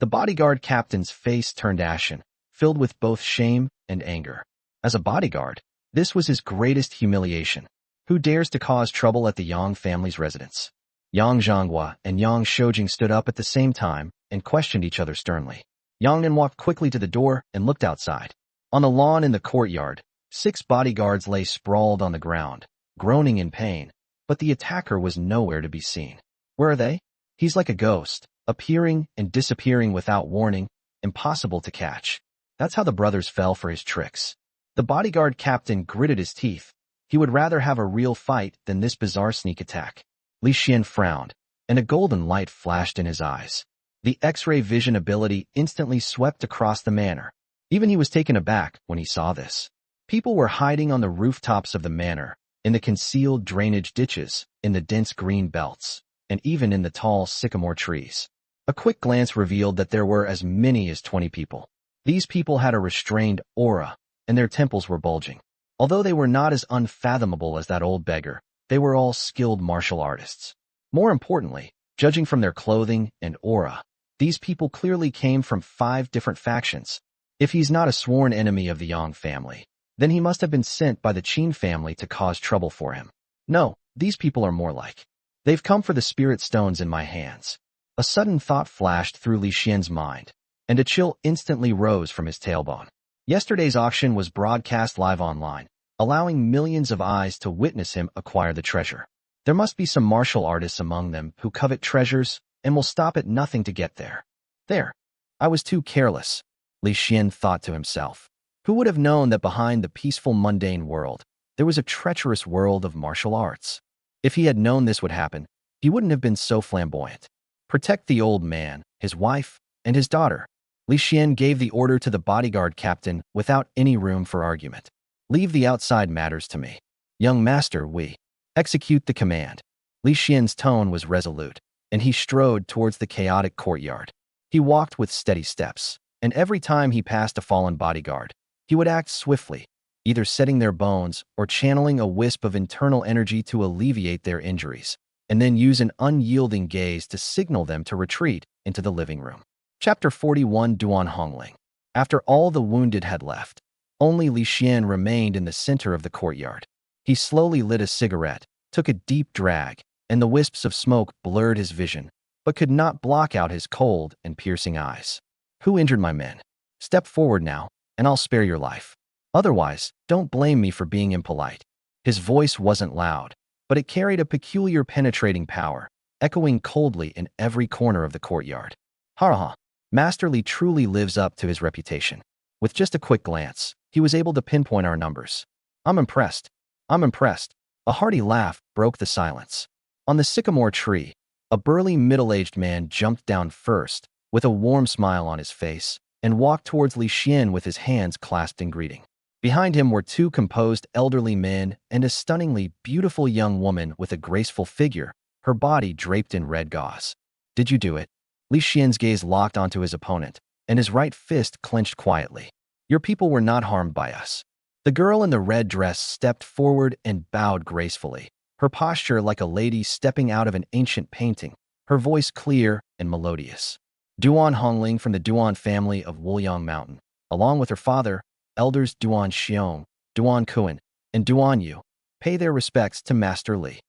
The bodyguard captain's face turned ashen, filled with both shame and anger. As a bodyguard, this was his greatest humiliation. Who dares to cause trouble at the Yang family's residence? Yang Zhonghua and Yang Shoujing stood up at the same time and questioned each other sternly. Yang Nan walked quickly to the door and looked outside. On the lawn in the courtyard, 6 bodyguards lay sprawled on the ground, groaning in pain, but the attacker was nowhere to be seen. Where are they? He's like a ghost, appearing and disappearing without warning, impossible to catch. That's how the brothers fell for his tricks. The bodyguard captain gritted his teeth. He would rather have a real fight than this bizarre sneak attack. Li Xian frowned, and a golden light flashed in his eyes. The X-ray vision ability instantly swept across the manor. Even he was taken aback when he saw this. People were hiding on the rooftops of the manor, in the concealed drainage ditches, in the dense green belts, and even in the tall sycamore trees. A quick glance revealed that there were as many as 20 people. These people had a restrained aura, and their temples were bulging. Although they were not as unfathomable as that old beggar, they were all skilled martial artists. More importantly, judging from their clothing and aura, these people clearly came from 5 different factions. If he's not a sworn enemy of the Yang family, then he must have been sent by the Qin family to cause trouble for him. No, these people are more like, they've come for the spirit stones in my hands. A sudden thought flashed through Li Xian's mind, and a chill instantly rose from his tailbone. Yesterday's auction was broadcast live online, allowing millions of eyes to witness him acquire the treasure. There must be some martial artists among them who covet treasures and will stop at nothing to get there. There. I was too careless, Li Xian thought to himself. Who would have known that behind the peaceful mundane world, there was a treacherous world of martial arts? If he had known this would happen, he wouldn't have been so flamboyant. Protect the old man, his wife, and his daughter. Li Xian gave the order to the bodyguard captain without any room for argument. Leave the outside matters to me. Young master, we execute the command. Li Xian's tone was resolute, and he strode towards the chaotic courtyard. He walked with steady steps, and every time he passed a fallen bodyguard, he would act swiftly, either setting their bones or channeling a wisp of internal energy to alleviate their injuries, and then use an unyielding gaze to signal them to retreat into the living room. Chapter 41. Duan Hongling. After all the wounded had left, only Li Xian remained in the center of the courtyard. He slowly lit a cigarette, took a deep drag, and the wisps of smoke blurred his vision, but could not block out his cold and piercing eyes. Who injured my men? Step forward now, and I'll spare your life. Otherwise, don't blame me for being impolite. His voice wasn't loud, but it carried a peculiar penetrating power, echoing coldly in every corner of the courtyard. Ha! Master Li truly lives up to his reputation. With just a quick glance, he was able to pinpoint our numbers. I'm impressed. A hearty laugh broke the silence. On the sycamore tree, a burly middle-aged man jumped down first, with a warm smile on his face, and walked towards Li Xian with his hands clasped in greeting. Behind him were 2 composed elderly men and a stunningly beautiful young woman with a graceful figure, her body draped in red gauze. Did you do it? Li Xian's gaze locked onto his opponent, and his right fist clenched quietly. Your people were not harmed by us. The girl in the red dress stepped forward and bowed gracefully, her posture like a lady stepping out of an ancient painting, her voice clear and melodious. Duan Hongling from the Duan family of Wuliang Mountain, along with her father, elders Duan Xiong, Duan Kuan, and Duan Yu, pay their respects to Master Li.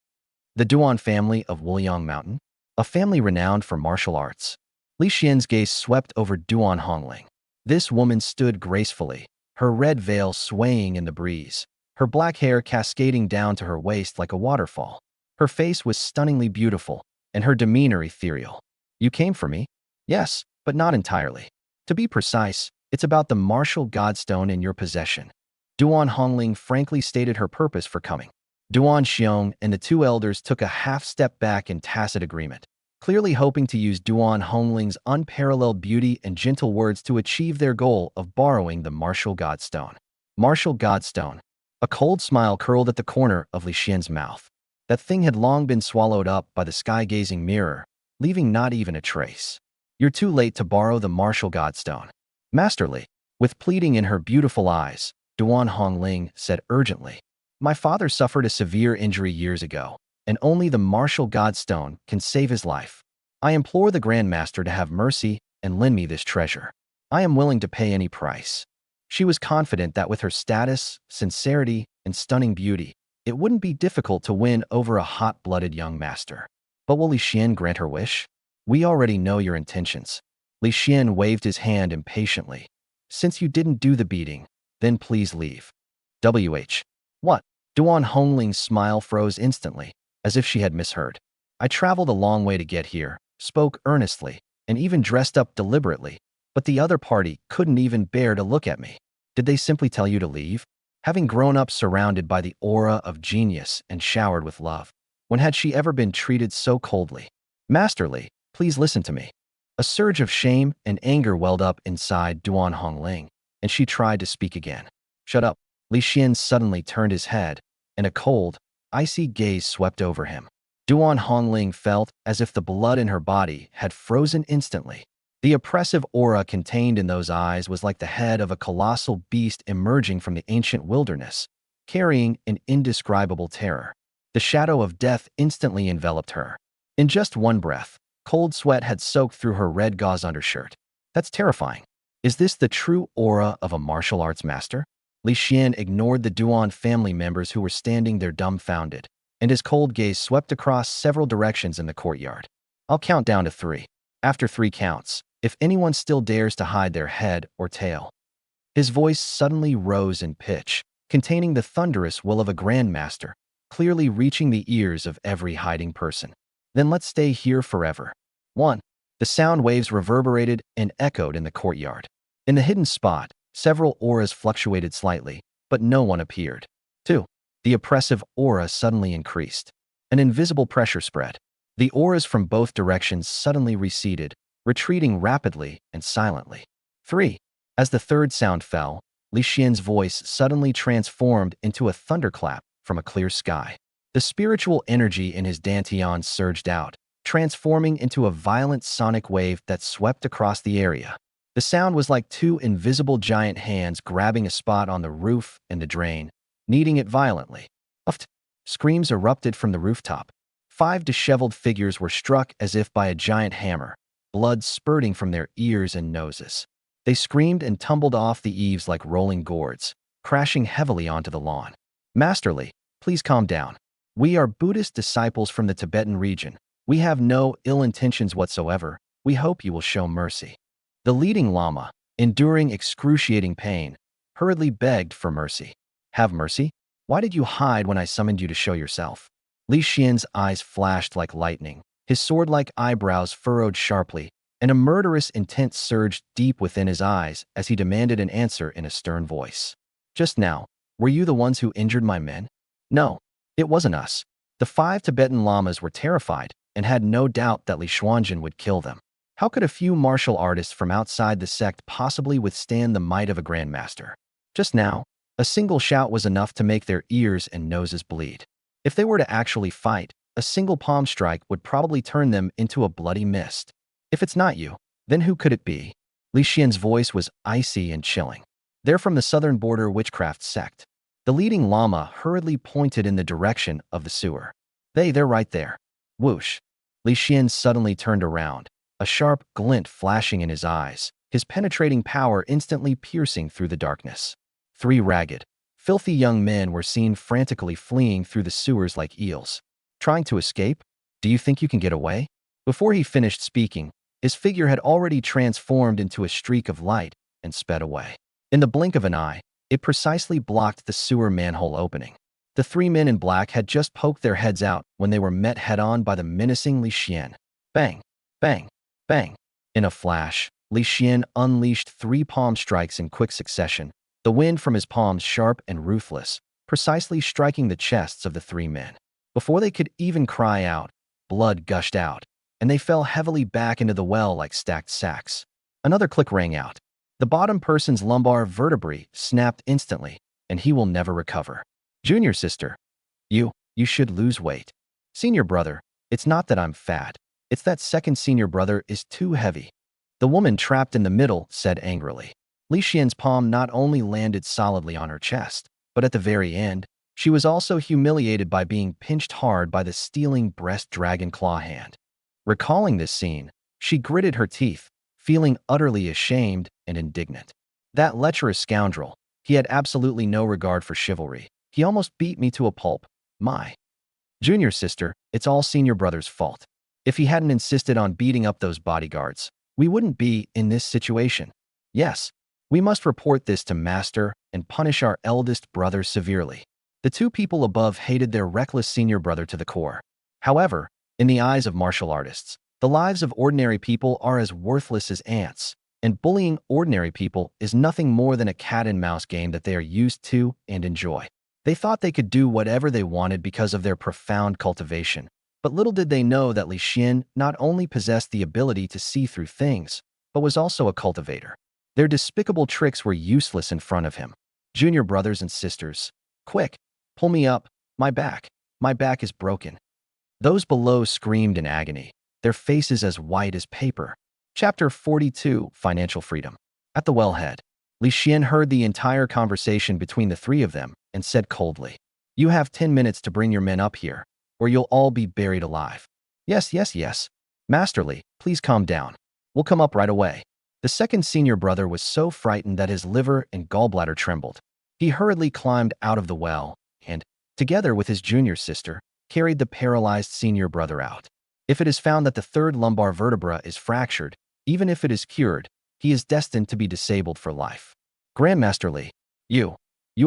The Duan family of Wuliang Mountain, a family renowned for martial arts. Li Xian's gaze swept over Duan Hongling. This woman stood gracefully, her red veil swaying in the breeze, her black hair cascading down to her waist like a waterfall. Her face was stunningly beautiful, and her demeanor ethereal. You came for me? Yes, but not entirely. To be precise, it's about the martial godstone in your possession. Duan Hongling frankly stated her purpose for coming. Duan Xiong and the 2 elders took a half-step back in tacit agreement, clearly hoping to use Duan Hongling's unparalleled beauty and gentle words to achieve their goal of borrowing the martial godstone. Martial godstone. A cold smile curled at the corner of Li Xian's mouth. That thing had long been swallowed up by the sky-gazing mirror, leaving not even a trace. You're too late to borrow the martial godstone. Master Li, with pleading in her beautiful eyes, Duan Hongling said urgently, my father suffered a severe injury years ago, and only the martial godstone can save his life. I implore the Grand Master to have mercy and lend me this treasure. I am willing to pay any price. She was confident that with her status, sincerity, and stunning beauty, it wouldn't be difficult to win over a hot-blooded young master. But will Li Xian grant her wish? We already know your intentions. Li Xian waved his hand impatiently. Since you didn't do the beating, then please leave. What? Duan Hongling's smile froze instantly, as if she had misheard. I traveled a long way to get here, spoke earnestly, and even dressed up deliberately, but the other party couldn't even bear to look at me. Did they simply tell you to leave? Having grown up surrounded by the aura of genius and showered with love, when had she ever been treated so coldly? Master Li, please listen to me. A surge of shame and anger welled up inside Duan Hongling, and she tried to speak again. Shut up. Li Xian suddenly turned his head, and a cold, icy gaze swept over him. Duan Hongling felt as if the blood in her body had frozen instantly. The oppressive aura contained in those eyes was like the head of a colossal beast emerging from the ancient wilderness, carrying an indescribable terror. The shadow of death instantly enveloped her. In just one breath, cold sweat had soaked through her red gauze undershirt. That's terrifying. Is this the true aura of a martial arts master? Li Xian ignored the Duan family members who were standing there dumbfounded, and his cold gaze swept across several directions in the courtyard. I'll count down to 3. After 3 counts, if anyone still dares to hide their head or tail. His voice suddenly rose in pitch, containing the thunderous will of a grandmaster, clearly reaching the ears of every hiding person. Then let's stay here forever. 1. The sound waves reverberated and echoed in the courtyard. In the hidden spot, several auras fluctuated slightly, but no one appeared. 2. The oppressive aura suddenly increased. An invisible pressure spread. The auras from both directions suddenly receded, retreating rapidly and silently. 3. As the third sound fell, Li Xian's voice suddenly transformed into a thunderclap from a clear sky. The spiritual energy in his dantian surged out, transforming into a violent sonic wave that swept across the area. The sound was like 2 invisible giant hands grabbing a spot on the roof and the drain, kneading it violently. Uft! Screams erupted from the rooftop. 5 disheveled figures were struck as if by a giant hammer, blood spurting from their ears and noses. They screamed and tumbled off the eaves like rolling gourds, crashing heavily onto the lawn. Master Li, please calm down. We are Buddhist disciples from the Tibetan region. We have no ill intentions whatsoever. We hope you will show mercy. The leading lama, enduring excruciating pain, hurriedly begged for mercy. Have mercy? Why did you hide when I summoned you to show yourself? Li Xian's eyes flashed like lightning. His sword-like eyebrows furrowed sharply, and a murderous intent surged deep within his eyes as he demanded an answer in a stern voice. Just now, were you the ones who injured my men? No, it wasn't us. The 5 Tibetan lamas were terrified and had no doubt that Li Xuanjin would kill them. How could a few martial artists from outside the sect possibly withstand the might of a grandmaster? Just now, a single shout was enough to make their ears and noses bleed. If they were to actually fight, a single palm strike would probably turn them into a bloody mist. If it's not you, then who could it be? Li Xian's voice was icy and chilling. They're from the southern border witchcraft sect. The leading lama hurriedly pointed in the direction of the sewer. They're right there. Whoosh. Li Xian suddenly turned around, a sharp glint flashing in his eyes, his penetrating power instantly piercing through the darkness. 3 ragged, filthy young men were seen frantically fleeing through the sewers like eels. Trying to escape? Do you think you can get away? Before he finished speaking, his figure had already transformed into a streak of light and sped away. In the blink of an eye, it precisely blocked the sewer manhole opening. The 3 men in black had just poked their heads out when they were met head-on by the menacing Li Xian. Bang! Bang! Bang! In a flash, Li Xian unleashed 3 palm strikes in quick succession, the wind from his palms sharp and ruthless, precisely striking the chests of the 3 men. Before they could even cry out, blood gushed out, and they fell heavily back into the well like stacked sacks. Another click rang out. The bottom person's lumbar vertebrae snapped instantly, and he will never recover. Junior sister, you should lose weight. Senior brother, it's not that I'm fat. It's that second senior brother is too heavy. The woman trapped in the middle said angrily. Li Xian's palm not only landed solidly on her chest, but at the very end, she was also humiliated by being pinched hard by the stealing breast dragon claw hand. Recalling this scene, she gritted her teeth, feeling utterly ashamed and indignant. That lecherous scoundrel, he had absolutely no regard for chivalry. He almost beat me to a pulp. My junior sister, it's all senior brother's fault. If he hadn't insisted on beating up those bodyguards, we wouldn't be in this situation. Yes, we must report this to Master and punish our eldest brother severely. The 2 people above hated their reckless senior brother to the core. However, in the eyes of martial artists, The lives of ordinary people are as worthless as ants, and bullying ordinary people is nothing more than a cat-and-mouse game that they are used to and enjoy. They thought they could do whatever they wanted because of their profound cultivation, but little did they know that Li Xian not only possessed the ability to see through things, but was also a cultivator. Their despicable tricks were useless in front of him. Junior brothers and sisters, quick, pull me up, my back is broken. Those below screamed in agony, their faces as white as paper. Chapter 42, Financial Freedom. At the wellhead, Li Xian heard the entire conversation between the three of them and said coldly, "You have 10 minutes to bring your men up here, or you'll all be buried alive." Yes. Master Li, please calm down. We'll come up right away." The second senior brother was so frightened that his liver and gallbladder trembled. He hurriedly climbed out of the well and, together with his junior sister, carried the paralyzed senior brother out. If it is found that the third lumbar vertebra is fractured, even if it is cured, he is destined to be disabled for life. "Grandmaster Li, you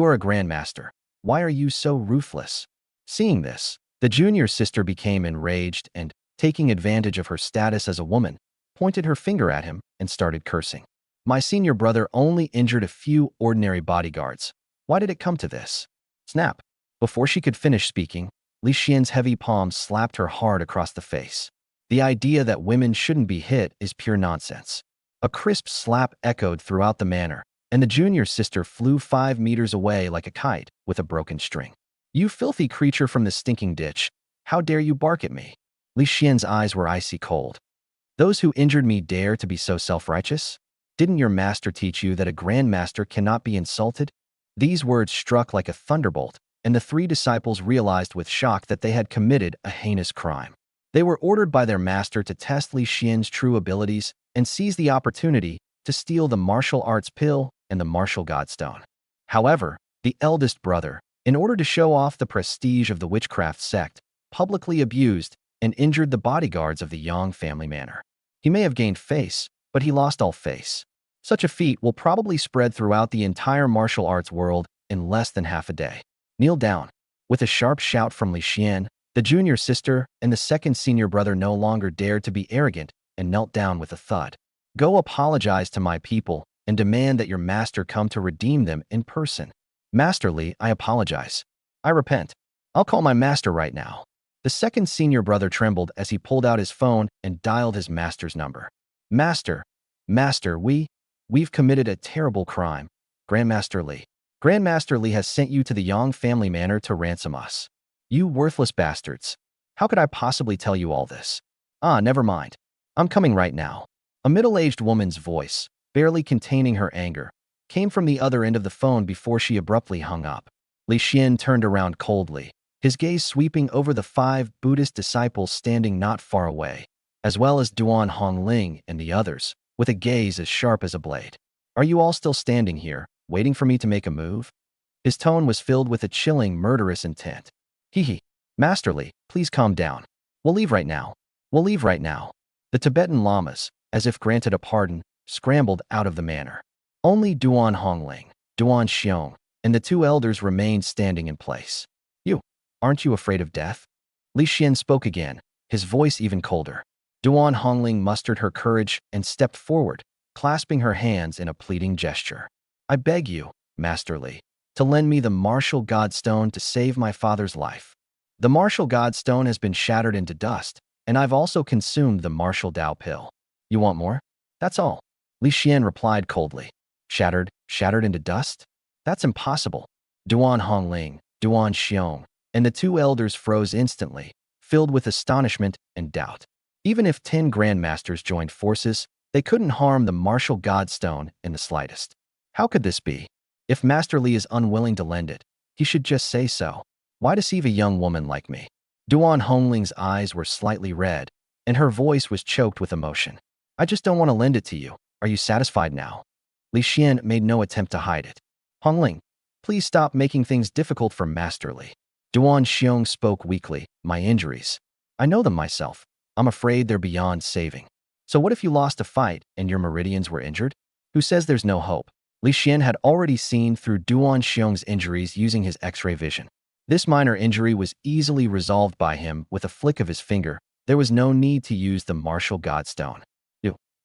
are a grandmaster. Why are you so ruthless?" Seeing this, the junior sister became enraged and, taking advantage of her status as a woman, pointed her finger at him and started cursing. "My senior brother only injured a few ordinary bodyguards. Why did it come to this?" Snap! Before she could finish speaking, Li Xian's heavy palm slapped her hard across the face. The idea that women shouldn't be hit is pure nonsense. A crisp slap echoed throughout the manor, and the junior sister flew 5 meters away like a kite with a broken string. "You filthy creature from the stinking ditch! How dare you bark at me?" Li Xian's eyes were icy cold. "Those who injured me dare to be so self-righteous? Didn't your master teach you that a grandmaster cannot be insulted?" These words struck like a thunderbolt, and the three disciples realized with shock that they had committed a heinous crime. They were ordered by their master to test Li Xian's true abilities and seize the opportunity to steal the martial arts pill and the martial godstone. However, the eldest brother, in order to show off the prestige of the witchcraft sect, publicly abused and injured the bodyguards of the Yang family manor. He may have gained face, but he lost all face. Such a feat will probably spread throughout the entire martial arts world in less than half a day. "Kneel down." With a sharp shout from Li Xian, the junior sister and the second senior brother no longer dared to be arrogant and knelt down with a thud. "Go apologize to my people and demand that your master come to redeem them in person." "Master Li, I apologize. I repent. I'll call my master right now." The second senior brother trembled as he pulled out his phone and dialed his master's number. Master, we've committed a terrible crime. Grandmaster Li has sent you to the Yang family manor to ransom us. You worthless bastards. How could I possibly tell you all this?" Never mind. I'm coming right now." A middle-aged woman's voice, barely containing her anger, came from the other end of the phone before she abruptly hung up. Li Xian turned around coldly, his gaze sweeping over the 5 Buddhist disciples standing not far away, as well as Duan Hongling and the others, with a gaze as sharp as a blade. "Are you all still standing here, waiting for me to make a move?" His tone was filled with a chilling, murderous intent. Master Li, please calm down. We'll leave right now. The Tibetan lamas, as if granted a pardon, scrambled out of the manor. Only Duan Hongling, Duan Xiong, and the 2 elders remained standing in place. Aren't you afraid of death?" Li Xian spoke again, his voice even colder. Duan Hongling mustered her courage and stepped forward, clasping her hands in a pleading gesture. "I beg you, Master Li, to lend me the martial godstone to save my father's life. The martial godstone has been shattered into dust, and I've also consumed the martial Dao pill. You want more?" "That's all," Li Xian replied coldly. Shattered into dust? That's impossible." Duan Hongling, Duan Xiong, and the 2 elders froze instantly, filled with astonishment and doubt. Even if 10 grandmasters joined forces, they couldn't harm the martial godstone in the slightest. How could this be? If Master Li is unwilling to lend it, he should just say so. Why deceive a young woman like me? Duan Hongling's eyes were slightly red, and her voice was choked with emotion. "I just don't want to lend it to you. Are you satisfied now?" Li Xian made no attempt to hide it. "Hongling, please stop making things difficult for Master Li." Duan Xiong spoke weakly. "My injuries. I know them myself. I'm afraid they're beyond saving." "So what if you lost a fight and your meridians were injured? Who says there's no hope?" Li Xian had already seen through Duan Xiong's injuries using his X-ray vision. This minor injury was easily resolved by him with a flick of his finger, There was no need to use the martial godstone.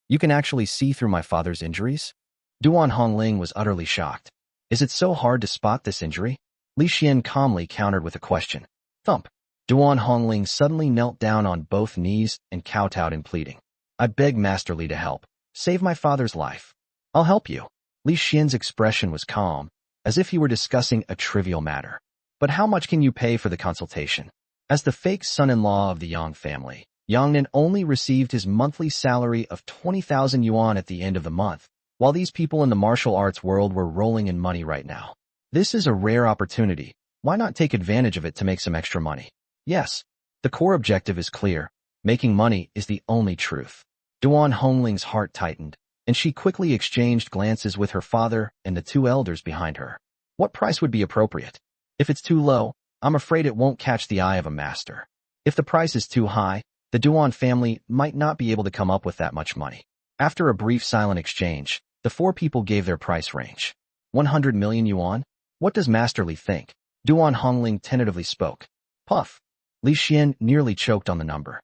You can actually see through my father's injuries? Duan Hongling was utterly shocked. Is it so hard to spot this injury? Li Xian calmly countered with a question. Thump. Duan Hongling suddenly knelt down on both knees and kowtowed in pleading. I beg Master Li to help. Save my father's life. I'll help you. Li Xian's expression was calm, as if he were discussing a trivial matter. But how much can you pay for the consultation? As the fake son-in-law of the Yang family, Yang Nan only received his monthly salary of 20,000 yuan at the end of the month, while these people in the martial arts world were rolling in money right now. This is a rare opportunity. Why not take advantage of it to make some extra money? Yes, the core objective is clear. Making money is the only truth. Duan Hongling's heart tightened, and she quickly exchanged glances with her father and the two elders behind her. What price would be appropriate? If it's too low, I'm afraid it won't catch the eye of a master. If the price is too high, the Duan family might not be able to come up with that much money. After a brief silent exchange, the four people gave their price range. 100 million yuan? What does Master Li think? Duan Hongling tentatively spoke. Puff. Li Xian nearly choked on the number.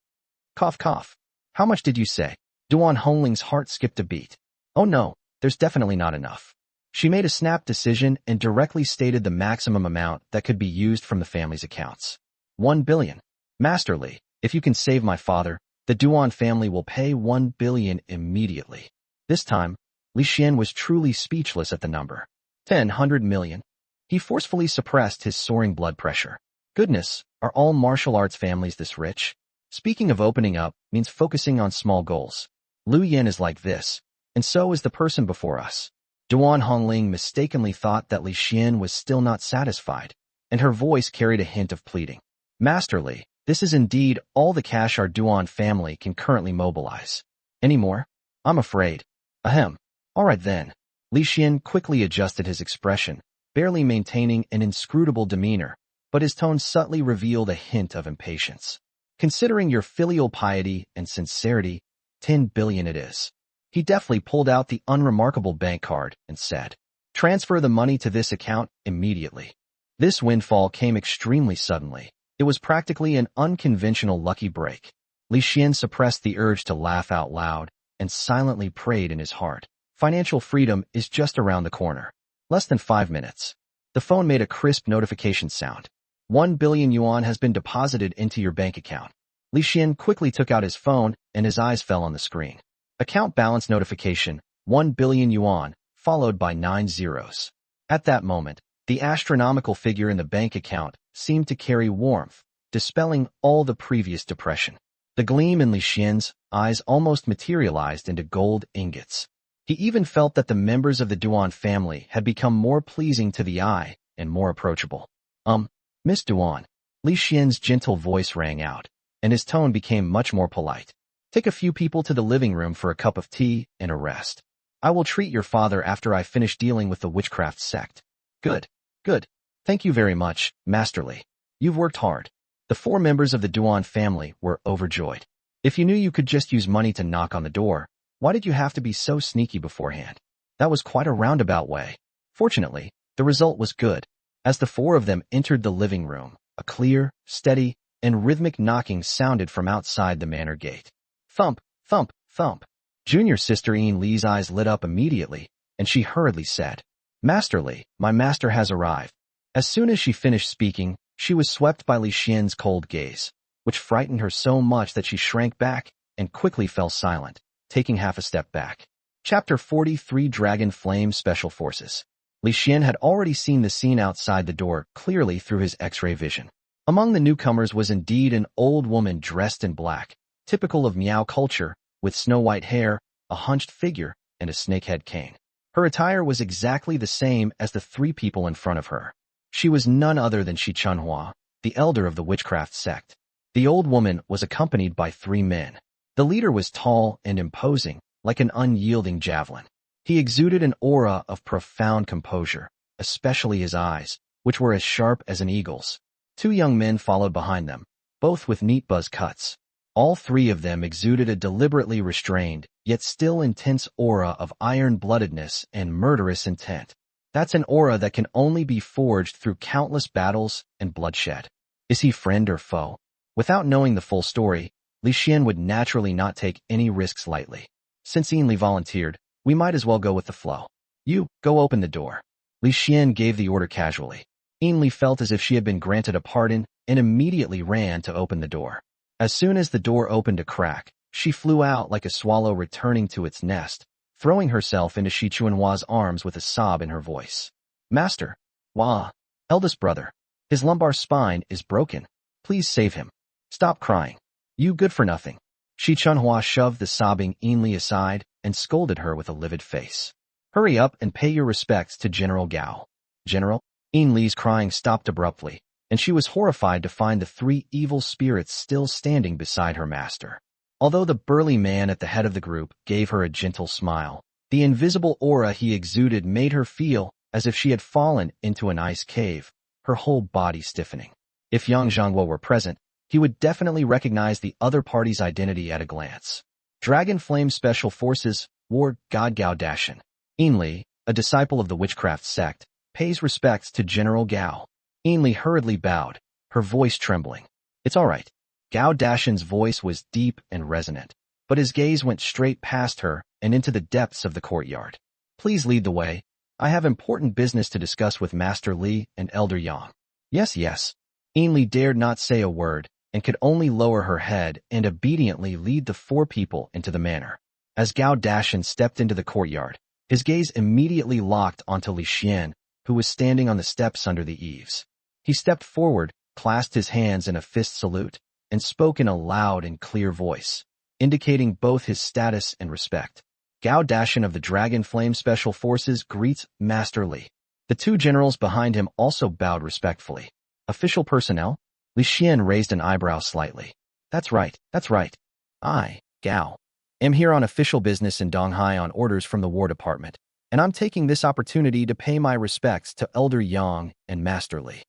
Cough cough. How much did you say? Duan Hongling's heart skipped a beat. Oh no, there's definitely not enough. She made a snap decision and directly stated the maximum amount that could be used from the family's accounts. 1 billion. Master Li, if you can save my father, the Duan family will pay 1 billion immediately. This time, Li Xian was truly speechless at the number. 100 million. He forcefully suppressed his soaring blood pressure. Goodness, are all martial arts families this rich? Speaking of opening up means focusing on small goals. Lu Yen is like this, and so is the person before us. Duan Hongling mistakenly thought that Li Xian was still not satisfied, and her voice carried a hint of pleading. Master Li, this is indeed all the cash our Duan family can currently mobilize. Any more? I'm afraid. Ahem. All right then. Li Xian quickly adjusted his expression, barely maintaining an inscrutable demeanor, but his tone subtly revealed a hint of impatience. Considering your filial piety and sincerity, 10 billion it is. He deftly pulled out the unremarkable bank card and said, transfer the money to this account immediately. This windfall came extremely suddenly. It was practically an unconventional lucky break. Li Xian suppressed the urge to laugh out loud and silently prayed in his heart. Financial freedom is just around the corner. Less than 5 minutes. The phone made a crisp notification sound. 1 billion yuan has been deposited into your bank account. Li Xian quickly took out his phone and his eyes fell on the screen. Account balance notification, 1 billion yuan, followed by 9 zeros. At that moment, the astronomical figure in the bank account seemed to carry warmth, dispelling all the previous depression. The gleam in Li Xian's eyes almost materialized into gold ingots. He even felt that the members of the Duan family had become more pleasing to the eye and more approachable. Miss Duan. Li Xian's gentle voice rang out, and his tone became much more polite. Take a few people to the living room for a cup of tea and a rest. I will treat your father after I finish dealing with the witchcraft sect. Good. Good. Thank you very much, Master Li. You've worked hard. The 4 members of the Duan family were overjoyed. If you knew you could just use money to knock on the door, why did you have to be so sneaky beforehand? That was quite a roundabout way. Fortunately, the result was good. As the 4 of them entered the living room, a clear, steady, and rhythmic knocking sounded from outside the manor gate. Thump, thump, thump. Junior sister Ian Li's eyes lit up immediately, and she hurriedly said, Master Li, my master has arrived. As soon as she finished speaking, she was swept by Li Xian's cold gaze, which frightened her so much that she shrank back and quickly fell silent, taking half a step back. Chapter 43 Dragon Flame Special Forces. Li Xian had already seen the scene outside the door clearly through his X-ray vision. Among the newcomers was indeed an old woman dressed in black, typical of Miao culture, with snow-white hair, a hunched figure, and a snakehead cane. Her attire was exactly the same as the 3 people in front of her. She was none other than Shi Chunhua, the elder of the witchcraft sect. The old woman was accompanied by 3 men. The leader was tall and imposing, like an unyielding javelin. He exuded an aura of profound composure, especially his eyes, which were as sharp as an eagle's. 2 young men followed behind them, both with neat buzz cuts. All 3 of them exuded a deliberately restrained, yet still intense aura of iron-bloodedness and murderous intent. That's an aura that can only be forged through countless battles and bloodshed. Is he friend or foe? Without knowing the full story, Li Xian would naturally not take any risks lightly. Since Li volunteered, we might as well go with the flow. You, go open the door. Li Xian gave the order casually. Li felt as if she had been granted a pardon and immediately ran to open the door. As soon as the door opened a crack, she flew out like a swallow returning to its nest, throwing herself into Shi Chuanhua's arms with a sob in her voice. Master! Wah! Eldest brother! His lumbar spine is broken. Please save him. Stop crying. You good for nothing. Shi Chuanhua shoved the sobbing Li aside and scolded her with a livid face. Hurry up and pay your respects to General Gao. General? Li's crying stopped abruptly, and she was horrified to find the three evil spirits still standing beside her master. Although the burly man at the head of the group gave her a gentle smile, the invisible aura he exuded made her feel as if she had fallen into an ice cave, her whole body stiffening. If Yang Zhangguo were present, he would definitely recognize the other party's identity at a glance. Dragon Flame Special Forces, War God Gao Dashan. Li, a disciple of the witchcraft sect, pays respects to General Gao. Li hurriedly bowed, her voice trembling. It's all right. Gao Dashan's voice was deep and resonant, but his gaze went straight past her and into the depths of the courtyard. Please lead the way. I have important business to discuss with Master Li and Elder Yang. Yes, yes. Li dared not say a word and could only lower her head and obediently lead the four people into the manor. As Gao Dashan stepped into the courtyard, his gaze immediately locked onto Li Xian, who was standing on the steps under the eaves. He stepped forward, clasped his hands in a fist salute, and spoke in a loud and clear voice, indicating both his status and respect. Gao Dashan of the Dragon Flame Special Forces greets Master Li. The two generals behind him also bowed respectfully. Official personnel? Li Xian raised an eyebrow slightly. That's right, that's right. I, Gao, am here on official business in Donghai on orders from the War Department, and I'm taking this opportunity to pay my respects to Elder Yang and Master Li.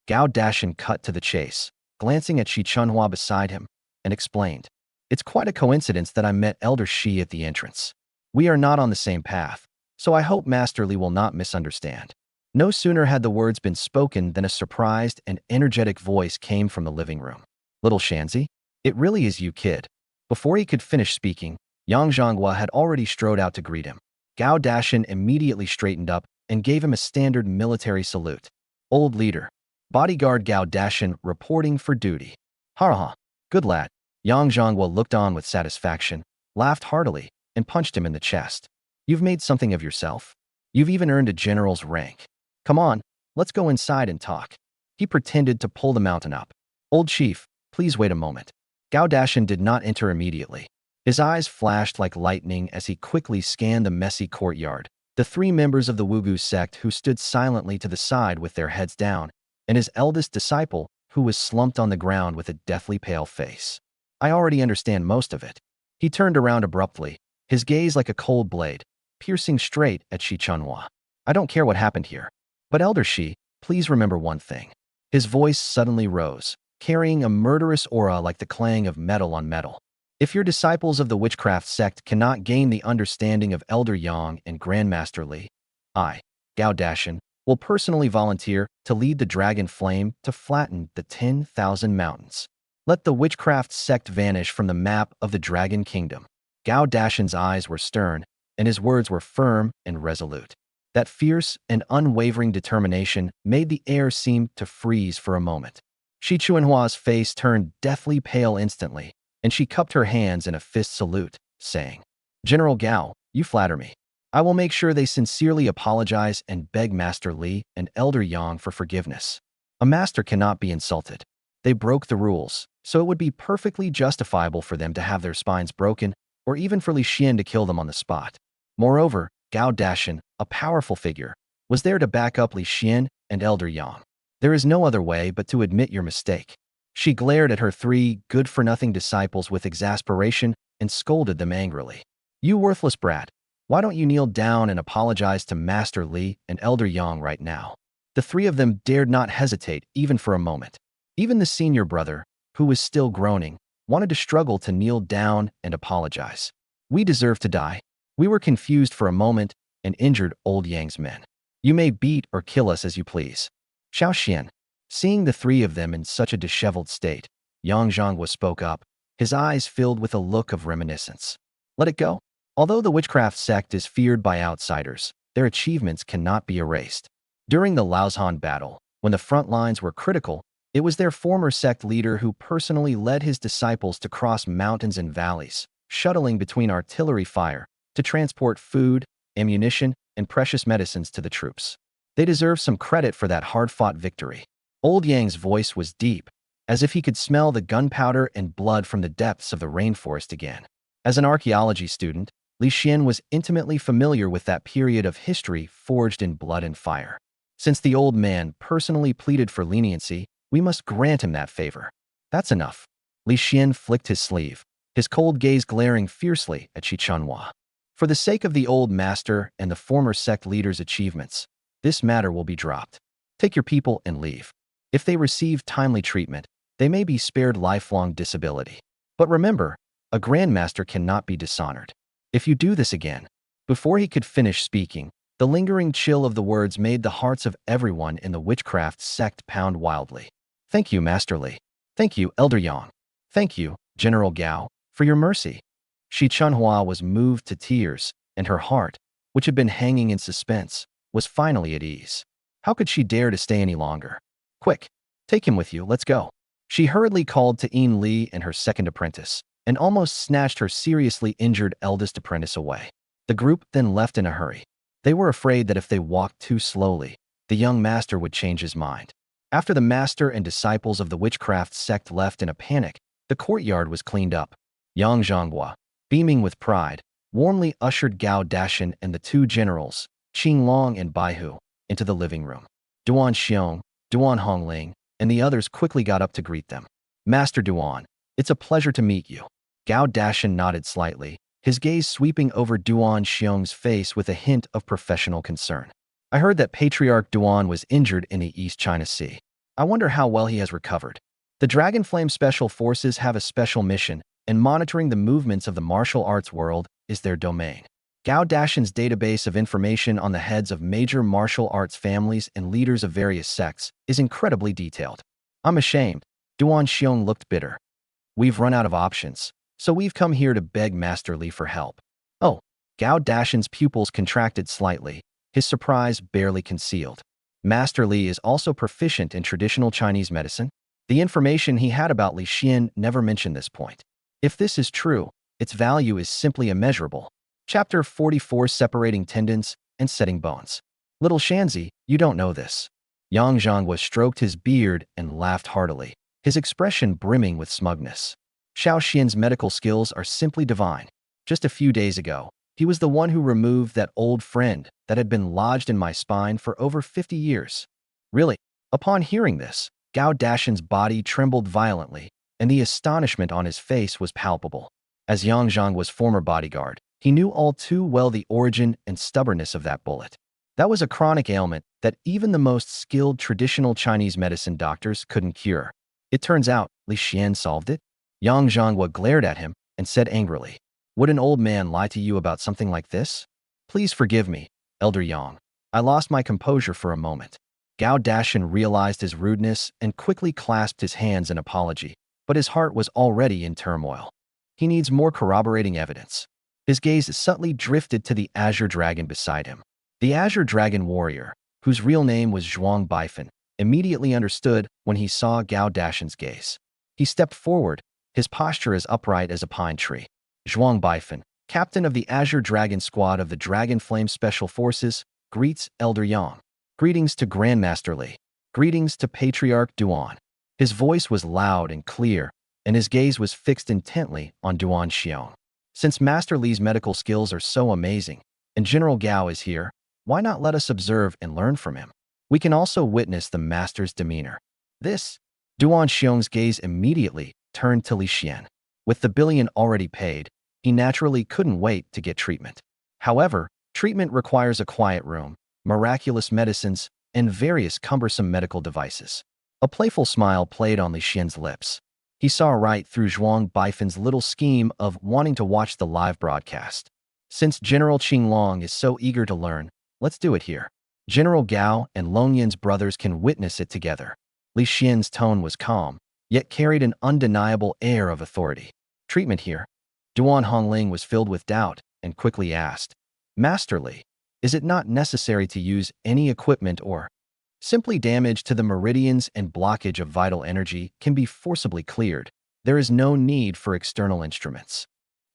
Gao Dashan cut to the chase, glancing at Shi Chuanhua beside him, and explained, It's quite a coincidence that I met Elder Shi at the entrance. We are not on the same path, so I hope Master Li will not misunderstand. No sooner had the words been spoken than a surprised and energetic voice came from the living room. Little Shanzi, it really is you, kid. Before he could finish speaking, Yang Zhangguo had already strode out to greet him. Gao Dashan immediately straightened up and gave him a standard military salute. Old leader. Bodyguard Gao Dashan reporting for duty. Ha, good lad. Yang Zhangguo looked on with satisfaction, laughed heartily, and punched him in the chest. You've made something of yourself. You've even earned a general's rank. Come on, let's go inside and talk. He pretended to pull the mountain up. Old chief, please wait a moment. Gao Dashan did not enter immediately. His eyes flashed like lightning as he quickly scanned the messy courtyard, the three members of the Wugu sect who stood silently to the side with their heads down, and his eldest disciple, who was slumped on the ground with a deathly pale face. I already understand most of it. He turned around abruptly, his gaze like a cold blade, piercing straight at Shi Chuanhua. I don't care what happened here. But Elder Shi, please remember one thing. His voice suddenly rose, carrying a murderous aura like the clang of metal on metal. If your disciples of the witchcraft sect cannot gain the understanding of Elder Yang and Grandmaster Li, I, Gao Dashan, will personally volunteer to lead the Dragon Flame to flatten the 10,000 mountains. Let the witchcraft sect vanish from the map of the Dragon Kingdom. Gao Dashan's eyes were stern, and his words were firm and resolute. That fierce and unwavering determination made the air seem to freeze for a moment. Shi Chuanhua's face turned deathly pale instantly, and she cupped her hands in a fist salute, saying, General Gao, you flatter me. I will make sure they sincerely apologize and beg Master Li and Elder Yang for forgiveness. A master cannot be insulted. They broke the rules, so it would be perfectly justifiable for them to have their spines broken, or even for Li Xian to kill them on the spot. Moreover, Gao Dashan, a powerful figure, was there to back up Li Xian and Elder Yang. There is no other way but to admit your mistake. She glared at her three good-for-nothing disciples with exasperation and scolded them angrily. You worthless brat, why don't you kneel down and apologize to Master Li and Elder Yang right now? The three of them dared not hesitate even for a moment. Even the senior brother, who was still groaning, wanted to struggle to kneel down and apologize. We deserve to die. We were confused for a moment and injured old Yang's men. You may beat or kill us as you please. Xiao Xian, seeing the three of them in such a disheveled state, Yang Zhangguo spoke up, his eyes filled with a look of reminiscence. Let it go. Although the witchcraft sect is feared by outsiders, their achievements cannot be erased. During the Laozhan battle, when the front lines were critical, it was their former sect leader who personally led his disciples to cross mountains and valleys, shuttling between artillery fire to transport food, ammunition, and precious medicines to the troops. They deserve some credit for that hard-fought victory. Old Yang's voice was deep, as if he could smell the gunpowder and blood from the depths of the rainforest again. As an archaeology student, Li Xian was intimately familiar with that period of history forged in blood and fire. Since the old man personally pleaded for leniency, we must grant him that favor. That's enough. Li Xian flicked his sleeve, his cold gaze glaring fiercely at Xuan. For the sake of the old master and the former sect leader's achievements, this matter will be dropped. Take your people and leave. If they receive timely treatment, they may be spared lifelong disability. But remember, a grandmaster cannot be dishonored. If you do this again. Before he could finish speaking, the lingering chill of the words made the hearts of everyone in the witchcraft sect pound wildly. Thank you, Master Li. Thank you, Elder Yang. Thank you, General Gao, for your mercy. Xuan was moved to tears, and her heart, which had been hanging in suspense, was finally at ease. How could she dare to stay any longer? Quick, take him with you, let's go. She hurriedly called to Yin Li and her second apprentice, and almost snatched her seriously injured eldest apprentice away. The group then left in a hurry. They were afraid that if they walked too slowly, the young master would change his mind. After the master and disciples of the witchcraft sect left in a panic, the courtyard was cleaned up. Yang Zhonghua, beaming with pride, warmly ushered Gao Dashan and the two generals, Qing Long and Baihu, into the living room. Duan Xiong, Duan Hongling, and the others quickly got up to greet them. Master Duan, it's a pleasure to meet you. Gao Dashan nodded slightly, his gaze sweeping over Duan Xiong's face with a hint of professional concern. I heard that Patriarch Duan was injured in the East China Sea. I wonder how well he has recovered. The Dragon Flame Special Forces have a special mission, and monitoring the movements of the martial arts world is their domain. Gao Dashan's database of information on the heads of major martial arts families and leaders of various sects is incredibly detailed. I'm ashamed. Duan Xiong looked bitter. We've run out of options, so we've come here to beg Master Li for help. Oh, Gao Dashan's pupils contracted slightly, his surprise barely concealed. Master Li is also proficient in traditional Chinese medicine. The information he had about Li Xian never mentioned this point. If this is true, its value is simply immeasurable. Chapter 44, Separating Tendons and Setting Bones. Little Shanzi, you don't know this. Yang Zhonghua stroked his beard and laughed heartily, his expression brimming with smugness. Xiao Xian's medical skills are simply divine. Just a few days ago, he was the one who removed that old friend that had been lodged in my spine for over 50 years. Really? Upon hearing this, Gao Dashan's body trembled violently, and the astonishment on his face was palpable. As Yang Zhonghua's former bodyguard, he knew all too well the origin and stubbornness of that bullet. That was a chronic ailment that even the most skilled traditional Chinese medicine doctors couldn't cure. It turns out Li Xian solved it. Yang Zhonghua glared at him and said angrily, "Would an old man lie to you about something like this? Please forgive me, Elder Yang. I lost my composure for a moment." Gao Dashan realized his rudeness and quickly clasped his hands in apology, but his heart was already in turmoil. He needs more corroborating evidence. His gaze subtly drifted to the Azure Dragon beside him. The Azure Dragon warrior, whose real name was Zhuang Baifan, immediately understood when he saw Gao Dashan's gaze. He stepped forward, his posture as upright as a pine tree. Zhuang Baifan, captain of the Azure Dragon Squad of the Dragon Flame Special Forces, greets Elder Yang. Greetings to Grandmaster Li. Greetings to Patriarch Duan. His voice was loud and clear, and his gaze was fixed intently on Duan Xiong. Since Master Li's medical skills are so amazing, and General Gao is here, why not let us observe and learn from him? We can also witness the master's demeanor. Duan Xiong's gaze immediately turned to Li Xian. With the billion already paid, he naturally couldn't wait to get treatment. However, treatment requires a quiet room, miraculous medicines, and various cumbersome medical devices. A playful smile played on Li Xian's lips. He saw right through Zhuang Baifan's little scheme of wanting to watch the live broadcast. Since General Qing Long is so eager to learn, let's do it here. General Gao and Long Yin's brothers can witness it together. Li Xian's tone was calm, yet carried an undeniable air of authority. Treatment here. Duan Hongling was filled with doubt and quickly asked, Master Li, is it not necessary to use any equipment or simply damage to the meridians and blockage of vital energy can be forcibly cleared? There is no need for external instruments.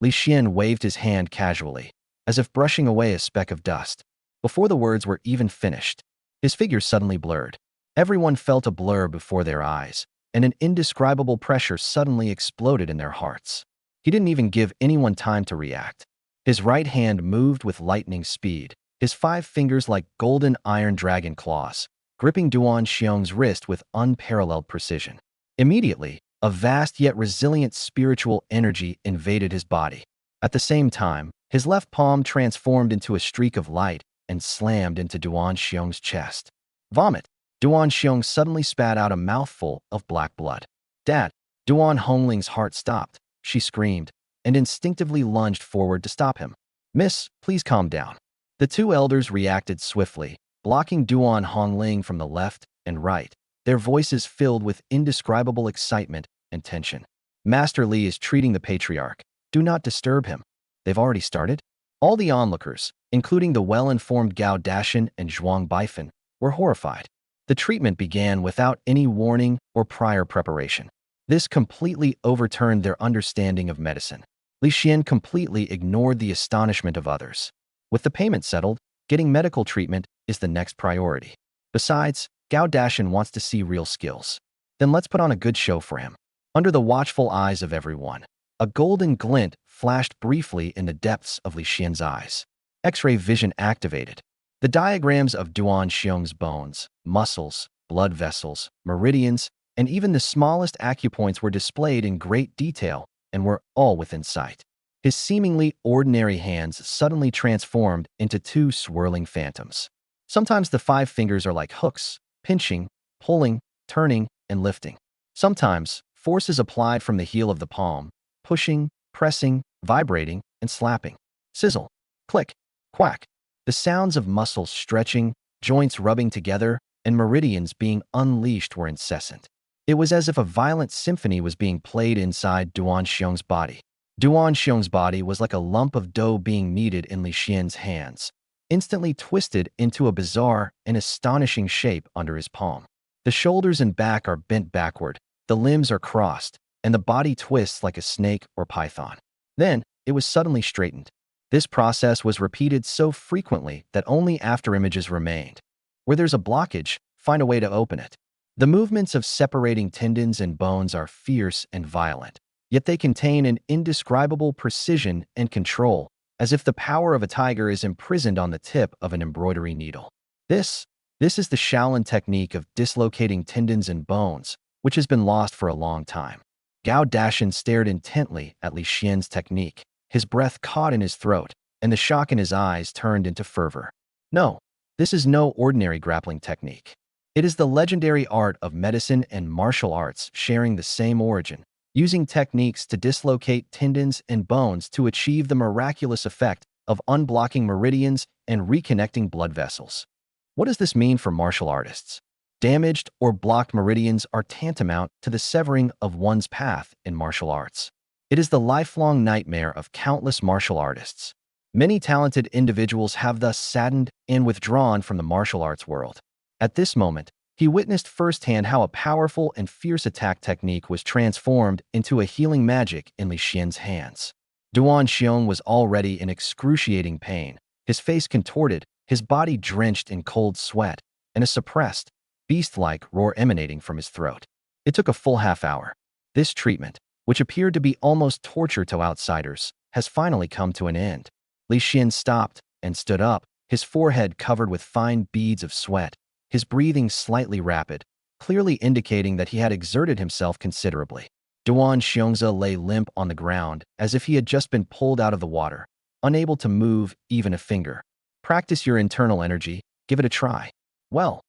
Li Xian waved his hand casually, as if brushing away a speck of dust. Before the words were even finished, his figure suddenly blurred. Everyone felt a blur before their eyes, and an indescribable pressure suddenly exploded in their hearts. He didn't even give anyone time to react. His right hand moved with lightning speed, his 5 fingers like golden iron dragon claws, gripping Duan Xiong's wrist with unparalleled precision. Immediately, a vast yet resilient spiritual energy invaded his body. At the same time, his left palm transformed into a streak of light and slammed into Duan Xiong's chest. Vomit! Duan Xiong suddenly spat out a mouthful of black blood. Dad! Duan Hongling's heart stopped. She screamed, and instinctively lunged forward to stop him. Miss, please calm down. The 2 elders reacted swiftly, blocking Duan Hongling from the left and right, their voices filled with indescribable excitement and tension. Master Li is treating the patriarch. Do not disturb him. They've already started? All the onlookers, including the well-informed Gao Dashan and Zhuang Baifan, were horrified. The treatment began without any warning or prior preparation. This completely overturned their understanding of medicine. Li Xian completely ignored the astonishment of others. With the payment settled, getting medical treatment is the next priority. Besides, Gao Dashan wants to see real skills. Then let's put on a good show for him. Under the watchful eyes of everyone, a golden glint flashed briefly in the depths of Li Xian's eyes. X-ray vision activated. The diagrams of Duan Xiong's bones, muscles, blood vessels, meridians, and even the smallest acupoints were displayed in great detail and were all within sight. His seemingly ordinary hands suddenly transformed into 2 swirling phantoms. Sometimes the 5 fingers are like hooks, pinching, pulling, turning, and lifting. Sometimes, force is applied from the heel of the palm, pushing, pressing, vibrating, and slapping. Sizzle, click, quack. The sounds of muscles stretching, joints rubbing together, and meridians being unleashed were incessant. It was as if a violent symphony was being played inside Duan Xiong's body. Duan Xiong's body was like a lump of dough being kneaded in Li Xian's hands, instantly twisted into a bizarre and astonishing shape under his palm. The shoulders and back are bent backward, the limbs are crossed, and the body twists like a snake or python. Then, it was suddenly straightened. This process was repeated so frequently that only afterimages remained. Where there's a blockage, find a way to open it. The movements of separating tendons and bones are fierce and violent, yet they contain an indescribable precision and control, as if the power of a tiger is imprisoned on the tip of an embroidery needle. This is the Shaolin technique of dislocating tendons and bones, which has been lost for a long time. Gao Dashan stared intently at Li Xian's technique, his breath caught in his throat, and the shock in his eyes turned into fervor. No, this is no ordinary grappling technique. It is the legendary art of medicine and martial arts sharing the same origin, using techniques to dislocate tendons and bones to achieve the miraculous effect of unblocking meridians and reconnecting blood vessels. What does this mean for martial artists? Damaged or blocked meridians are tantamount to the severing of one's path in martial arts. It is the lifelong nightmare of countless martial artists. Many talented individuals have thus saddened and withdrawn from the martial arts world. At this moment, he witnessed firsthand how a powerful and fierce attack technique was transformed into a healing magic in Li Xian's hands. Duan Xiong was already in excruciating pain, his face contorted, his body drenched in cold sweat, and a suppressed, beast-like roar emanating from his throat. It took a full half-hour. This treatment, which appeared to be almost torture to outsiders, has finally come to an end. Li Xian stopped and stood up, his forehead covered with fine beads of sweat, his breathing slightly rapid, clearly indicating that he had exerted himself considerably. Duan Xiongze lay limp on the ground as if he had just been pulled out of the water, unable to move even a finger. Practice your internal energy, give it a try. Well,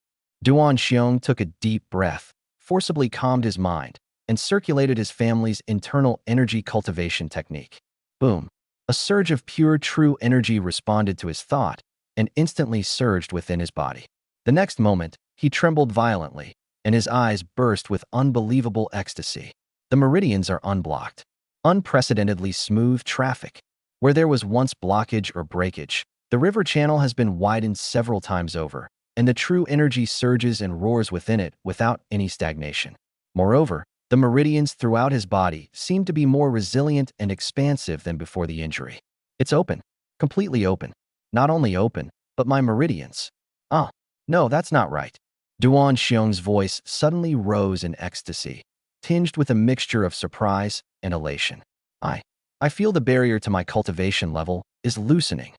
Duan Xiong took a deep breath, forcibly calmed his mind, and circulated his family's internal energy cultivation technique. Boom! A surge of pure, true energy responded to his thought and instantly surged within his body. The next moment, he trembled violently, and his eyes burst with unbelievable ecstasy. The meridians are unblocked. unprecedentedly smooth traffic. Where there was once blockage or breakage, the river channel has been widened several times over, and the true energy surges and roars within it without any stagnation. Moreover, the meridians throughout his body seem to be more resilient and expansive than before the injury. It's open, completely open. Not only open, but my meridians. Ah, no, that's not right. Duan Xiong's voice suddenly rose in ecstasy, tinged with a mixture of surprise and elation. I feel the barrier to my cultivation level is loosening.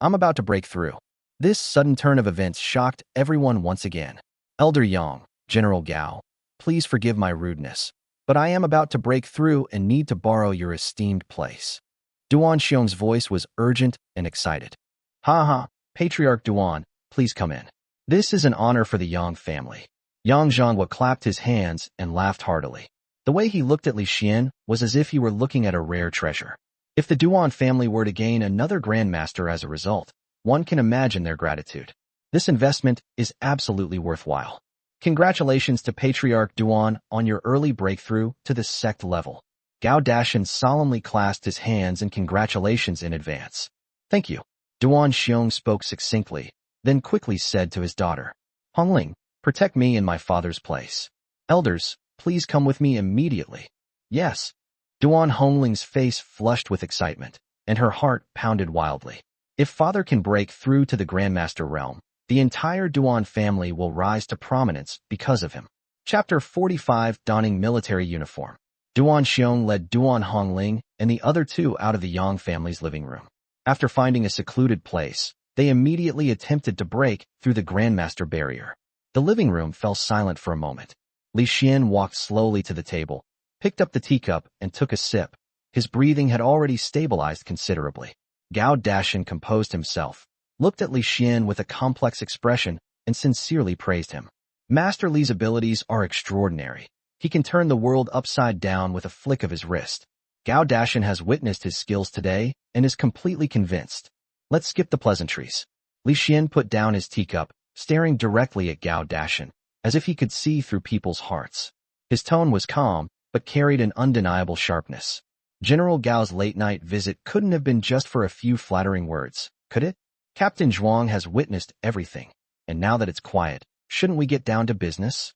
I'm about to break through. This sudden turn of events shocked everyone once again. Elder Yang, General Gao, please forgive my rudeness, but I am about to break through and need to borrow your esteemed place. Duan Xiong's voice was urgent and excited. Ha ha, Patriarch Duan, please come in. This is an honor for the Yang family. Yang Zhangwa clapped his hands and laughed heartily. The way he looked at Li Xian was as if he were looking at a rare treasure. If the Duan family were to gain another grandmaster as a result, one can imagine their gratitude. This investment is absolutely worthwhile. Congratulations to Patriarch Duan on your early breakthrough to the sect level. Gao Dashan solemnly clasped his hands in congratulations in advance. Thank you. Duan Xiong spoke succinctly, then quickly said to his daughter, Hongling, protect me in my father's place. Elders, please come with me immediately. Yes. Duan Hongling's face flushed with excitement, and her heart pounded wildly. If father can break through to the Grandmaster realm, the entire Duan family will rise to prominence because of him. Chapter 45, Donning Military Uniform. Duan Xiong led Duan Hongling and the other two out of the Yang family's living room. After finding a secluded place, they immediately attempted to break through the Grandmaster barrier. The living room fell silent for a moment. Li Xian walked slowly to the table, picked up the teacup, and took a sip. His breathing had already stabilized considerably. Gao Dashan composed himself, looked at Li Xian with a complex expression, and sincerely praised him. Master Li's abilities are extraordinary. He can turn the world upside down with a flick of his wrist. Gao Dashan has witnessed his skills today and is completely convinced. Let's skip the pleasantries. Li Xian put down his teacup, staring directly at Gao Dashan, as if he could see through people's hearts. His tone was calm, but carried an undeniable sharpness. General Gao's late-night visit couldn't have been just for a few flattering words, could it? Captain Zhuang has witnessed everything, and now that it's quiet, shouldn't we get down to business?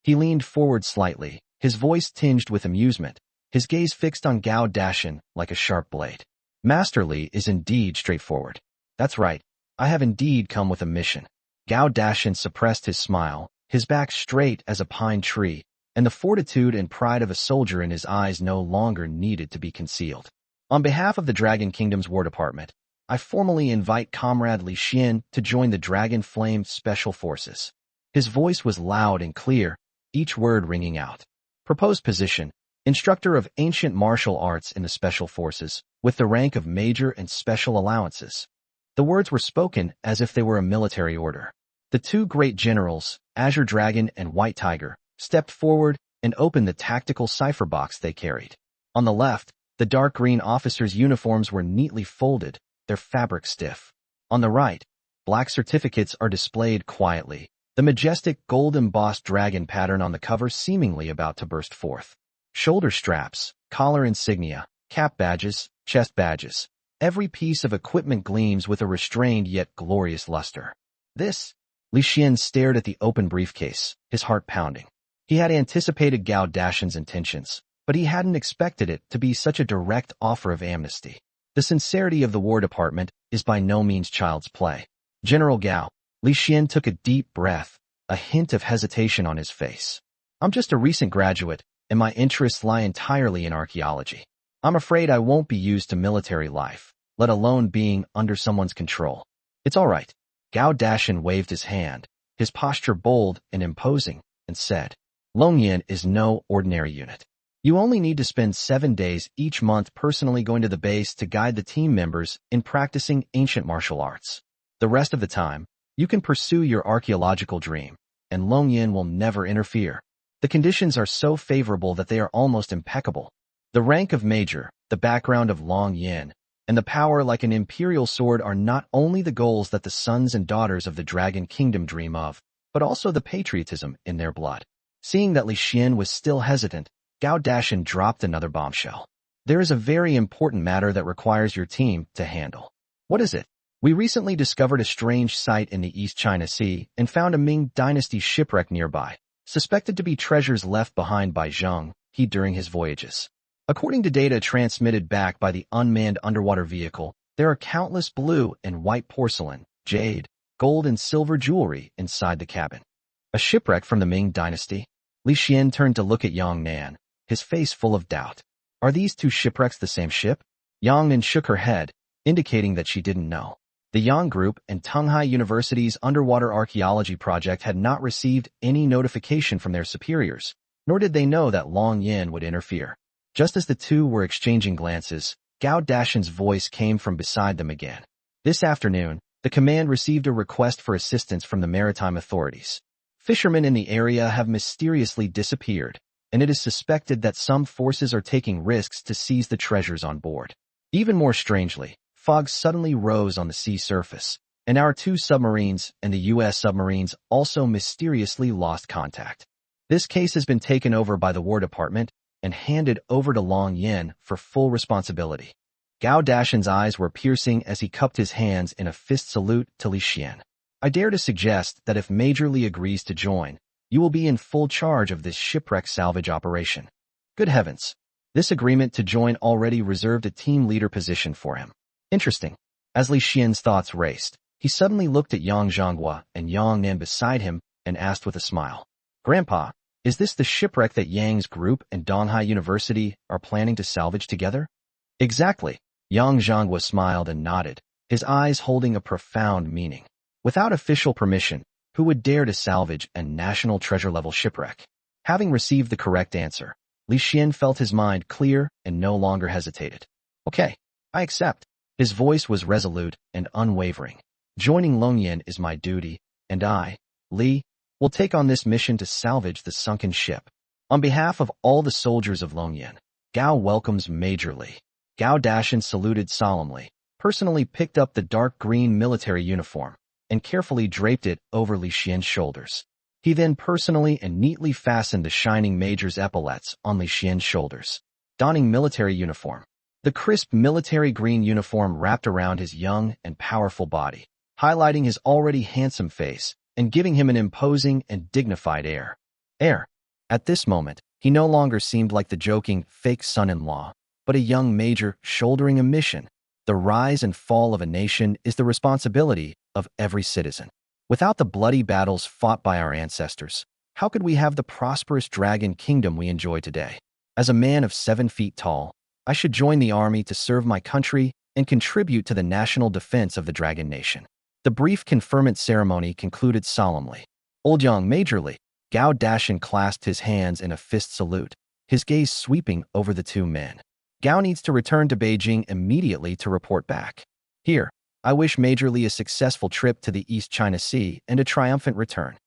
He leaned forward slightly, his voice tinged with amusement, his gaze fixed on Gao Dashan like a sharp blade. Master Li is indeed straightforward. That's right, I have indeed come with a mission. Gao Dashan suppressed his smile, his back straight as a pine tree, and the fortitude and pride of a soldier in his eyes no longer needed to be concealed. On behalf of the Dragon Kingdom's War Department, I formally invite Comrade Li Xian to join the Dragon Flame Special Forces. His voice was loud and clear, each word ringing out. Proposed position: Instructor of Ancient Martial Arts in the Special Forces, with the rank of Major and Special Allowances. The words were spoken as if they were a military order. The two great generals, Azure Dragon and White Tiger, stepped forward and opened the tactical cipher box they carried. On the left, the dark green officers' uniforms were neatly folded, their fabric stiff. On the right, black certificates are displayed quietly, the majestic gold-embossed dragon pattern on the cover seemingly about to burst forth. Shoulder straps, collar insignia, cap badges, chest badges. Every piece of equipment gleams with a restrained yet glorious luster. This? Li Xian stared at the open briefcase, his heart pounding. He had anticipated Gao Dashan's intentions, but he hadn't expected it to be such a direct offer of amnesty. The sincerity of the War Department is by no means child's play. General Gao. Li Xian took a deep breath, a hint of hesitation on his face. I'm just a recent graduate, and my interests lie entirely in archaeology. I'm afraid I won't be used to military life, let alone being under someone's control. It's all right. Gao Dashan waved his hand, his posture bold and imposing, and said, Longyan is no ordinary unit. You only need to spend 7 days each month personally going to the base to guide the team members in practicing ancient martial arts. The rest of the time, you can pursue your archaeological dream, and Longyan will never interfere. The conditions are so favorable that they are almost impeccable. The rank of Major, the background of Long Yin, and the power like an imperial sword are not only the goals that the sons and daughters of the Dragon Kingdom dream of, but also the patriotism in their blood. Seeing that Li Xian was still hesitant, Gao Dashan dropped another bombshell. There is a very important matter that requires your team to handle. What is it? We recently discovered a strange site in the East China Sea and found a Ming Dynasty shipwreck nearby, suspected to be treasures left behind by Zhang He during his voyages. According to data transmitted back by the unmanned underwater vehicle, there are countless blue and white porcelain, jade, gold and silver jewelry inside the cabin. A shipwreck from the Ming Dynasty? Li Xian turned to look at Yang Nan, his face full of doubt. Are these two shipwrecks the same ship? Yang Nan shook her head, indicating that she didn't know. The Yang Group and Tunghai University's underwater archaeology project had not received any notification from their superiors, nor did they know that Long Yin would interfere. Just as the two were exchanging glances, Gao Dashan's voice came from beside them again. This afternoon, the command received a request for assistance from the maritime authorities. Fishermen in the area have mysteriously disappeared, and it is suspected that some forces are taking risks to seize the treasures on board. Even more strangely, fog suddenly rose on the sea surface, and our two submarines and the U.S. submarines also mysteriously lost contact. This case has been taken over by the War Department and handed over to Long Yin for full responsibility. Gao Dashan's eyes were piercing as he cupped his hands in a fist salute to Li Xian. I dare to suggest that if Major Li agrees to join, you will be in full charge of this shipwreck salvage operation. Good heavens! This agreement to join already reserved a team leader position for him. Interesting. As Li Xian's thoughts raced, he suddenly looked at Yang Zhanghua and Yang Nan beside him and asked with a smile, Grandpa, is this the shipwreck that Yang's group and Donghai University are planning to salvage together? Exactly. Yang Zhanghua smiled and nodded, his eyes holding a profound meaning. Without official permission, who would dare to salvage a national treasure-level shipwreck? Having received the correct answer, Li Xian felt his mind clear and no longer hesitated. Okay, I accept. His voice was resolute and unwavering. Joining Long Yin is my duty, and I, Li, will take on this mission to salvage the sunken ship. On behalf of all the soldiers of Long Yin, Gao welcomes Major Li. Gao Dashan saluted solemnly, personally picked up the dark green military uniform, and carefully draped it over Li Xian's shoulders. He then personally and neatly fastened the shining major's epaulets on Li Xian's shoulders. Donning military uniform. The crisp military green uniform wrapped around his young and powerful body, highlighting his already handsome face and giving him an imposing and dignified air. At this moment, he no longer seemed like the joking, fake son-in-law, but a young major shouldering a mission. The rise and fall of a nation is the responsibility of every citizen. Without the bloody battles fought by our ancestors, how could we have the prosperous dragon kingdom we enjoy today? As a man of 7 feet tall, I should join the army to serve my country and contribute to the national defense of the Dragon Nation. The brief conferment ceremony concluded solemnly. Old Yang Major Li, Gao Dashan clasped his hands in a fist salute, his gaze sweeping over the two men. Gao needs to return to Beijing immediately to report back. Here, I wish Major Li a successful trip to the East China Sea and a triumphant return.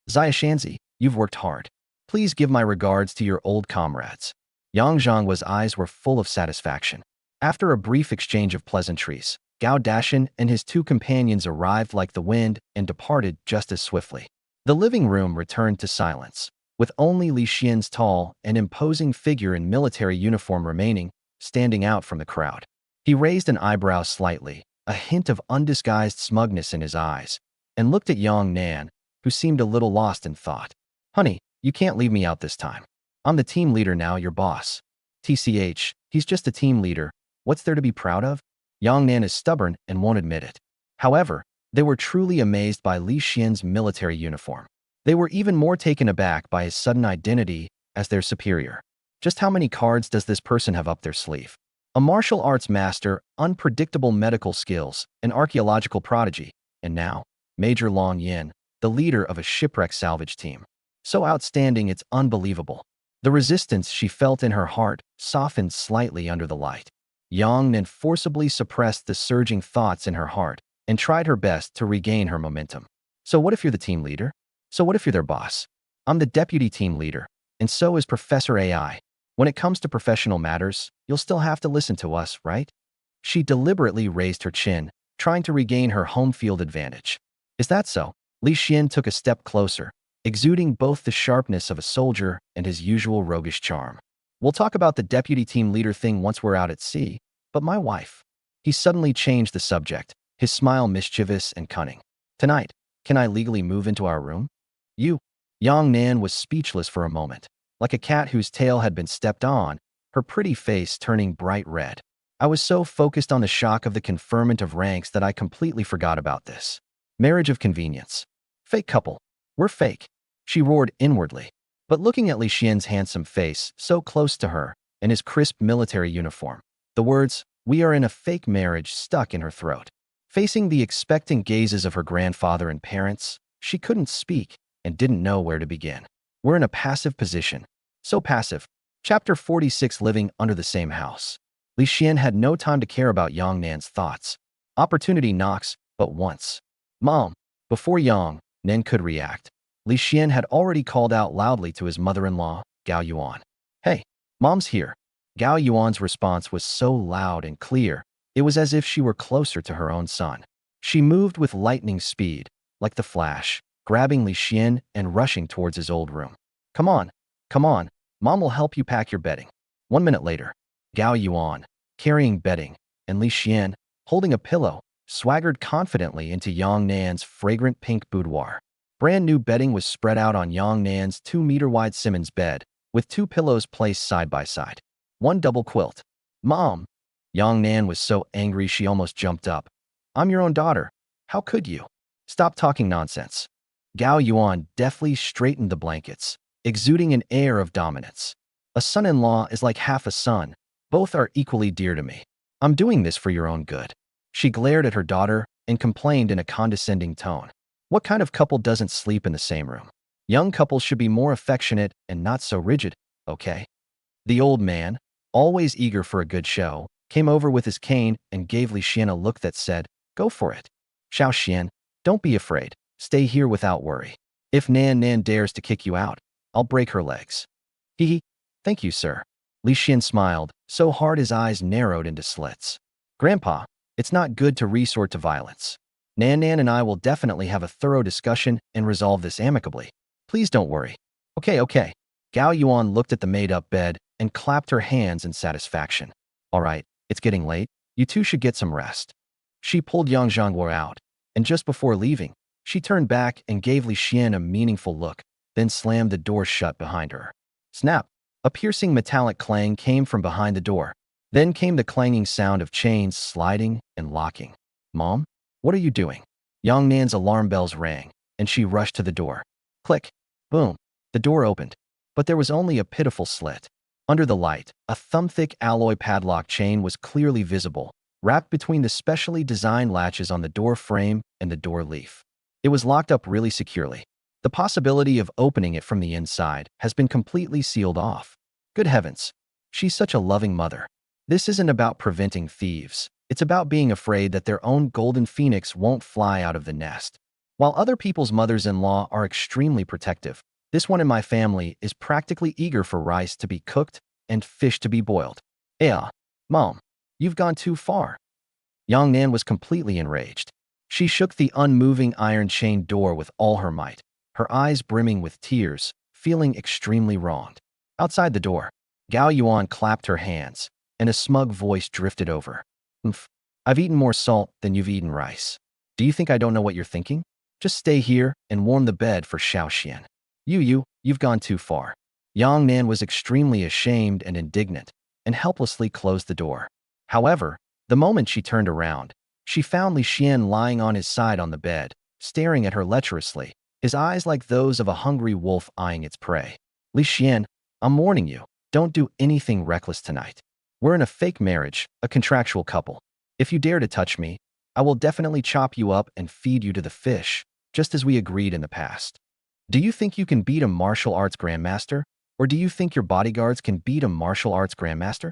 Xia Shanzi, you've worked hard. Please give my regards to your old comrades. Yang Zhanghua's eyes were full of satisfaction. After a brief exchange of pleasantries, Gao Dashan and his two companions arrived like the wind and departed just as swiftly. The living room returned to silence, with only Li Xian's tall and imposing figure in military uniform remaining, standing out from the crowd. He raised an eyebrow slightly, a hint of undisguised smugness in his eyes, and looked at Yang Nan, who seemed a little lost in thought. Honey, you can't leave me out this time. I'm the team leader now, your boss. TCH, he's just a team leader. What's there to be proud of? Yang Nan is stubborn and won't admit it. However, they were truly amazed by Li Xian's military uniform. They were even more taken aback by his sudden identity as their superior. Just how many cards does this person have up their sleeve? A martial arts master, unpredictable medical skills, an archaeological prodigy, and now, Major Long Yin, the leader of a shipwreck salvage team. So outstanding it's unbelievable. The resistance she felt in her heart softened slightly under the light. Yang Nan forcibly suppressed the surging thoughts in her heart and tried her best to regain her momentum. So what if you're the team leader? So what if you're their boss? I'm the deputy team leader, and so is Professor AI. When it comes to professional matters, you'll still have to listen to us, right? She deliberately raised her chin, trying to regain her home field advantage. Is that so? Li Xian took a step closer, exuding both the sharpness of a soldier and his usual roguish charm. We'll talk about the deputy team leader thing once we're out at sea, but my wife. He suddenly changed the subject, his smile mischievous and cunning. Tonight, can I legally move into our room? You. Yang Nan was speechless for a moment, like a cat whose tail had been stepped on, her pretty face turning bright red. I was so focused on the shock of the conferment of ranks that I completely forgot about this. Marriage of convenience. Fake couple. We're fake. She roared inwardly. But looking at Li Xian's handsome face, so close to her, and his crisp military uniform, the words, "We are in a fake marriage," stuck in her throat. Facing the expectant gazes of her grandfather and parents, she couldn't speak and didn't know where to begin. We're in a passive position. So passive. Chapter 46, Living Under the Same House. Li Xian had no time to care about Yang Nan's thoughts. Opportunity knocks, but once. Mom. Before Yang Nan could react, Li Xian had already called out loudly to his mother-in-law, Gao Yuan. Hey, Mom's here. Gao Yuan's response was so loud and clear, it was as if she were closer to her own son. She moved with lightning speed, like the Flash, grabbing Li Xian and rushing towards his old room. Come on, Mom will help you pack your bedding. 1 minute later, Gao Yuan, carrying bedding, and Li Xian, holding a pillow, swaggered confidently into Yang Nan's fragrant pink boudoir. Brand new bedding was spread out on Yang Nan's 2-meter-wide Simmons bed, with 2 pillows placed side by side. 1 double quilt. Mom! Yang Nan was so angry she almost jumped up. I'm your own daughter. How could you? Stop talking nonsense. Gao Yuan deftly straightened the blankets, exuding an air of dominance. A son-in-law is like half a son. Both are equally dear to me. I'm doing this for your own good. She glared at her daughter and complained in a condescending tone. What kind of couple doesn't sleep in the same room? Young couples should be more affectionate and not so rigid, okay? The old man, always eager for a good show, came over with his cane and gave Li Xian a look that said, go for it. Xiao Xian, don't be afraid. Stay here without worry. If Nan dares to kick you out, I'll break her legs. Hee. Thank you, sir. Li Xian smiled, so hard his eyes narrowed into slits. Grandpa, it's not good to resort to violence. Nan and I will definitely have a thorough discussion and resolve this amicably. Please don't worry. Okay. Gao Yuan looked at the made-up bed and clapped her hands in satisfaction. All right, it's getting late. You two should get some rest. She pulled Yang Zhangguo out, and just before leaving, she turned back and gave Li Xian a meaningful look, then slammed the door shut behind her. Snap! A piercing metallic clang came from behind the door. Then came the clanging sound of chains sliding and locking. Mom? What are you doing? Yang Nan's alarm bells rang, and she rushed to the door. Click. Boom. The door opened, but there was only a pitiful slit. Under the light, a thumb-thick alloy padlock chain was clearly visible, wrapped between the specially designed latches on the door frame and the door leaf. It was locked up really securely. The possibility of opening it from the inside has been completely sealed off. Good heavens. She's such a loving mother. This isn't about preventing thieves. It's about being afraid that their own golden phoenix won't fly out of the nest. While other people's mothers-in-law are extremely protective, this one in my family is practically eager for rice to be cooked and fish to be boiled. Mom, you've gone too far. Yang Nan was completely enraged. She shook the unmoving iron chain door with all her might, her eyes brimming with tears, feeling extremely wronged. Outside the door, Gao Yuan clapped her hands, and a smug voice drifted over. I've eaten more salt than you've eaten rice. Do you think I don't know what you're thinking? Just stay here and warm the bed for Xiao Xian. You've gone too far. Yang Nan was extremely ashamed and indignant, and helplessly closed the door. However, the moment she turned around, she found Li Xian lying on his side on the bed, staring at her lecherously, his eyes like those of a hungry wolf eyeing its prey. Li Xian, I'm warning you, don't do anything reckless tonight. We're in a fake marriage, a contractual couple. If you dare to touch me, I will definitely chop you up and feed you to the fish, just as we agreed in the past. Do you think you can beat a martial arts grandmaster? Or do you think your bodyguards can beat a martial arts grandmaster?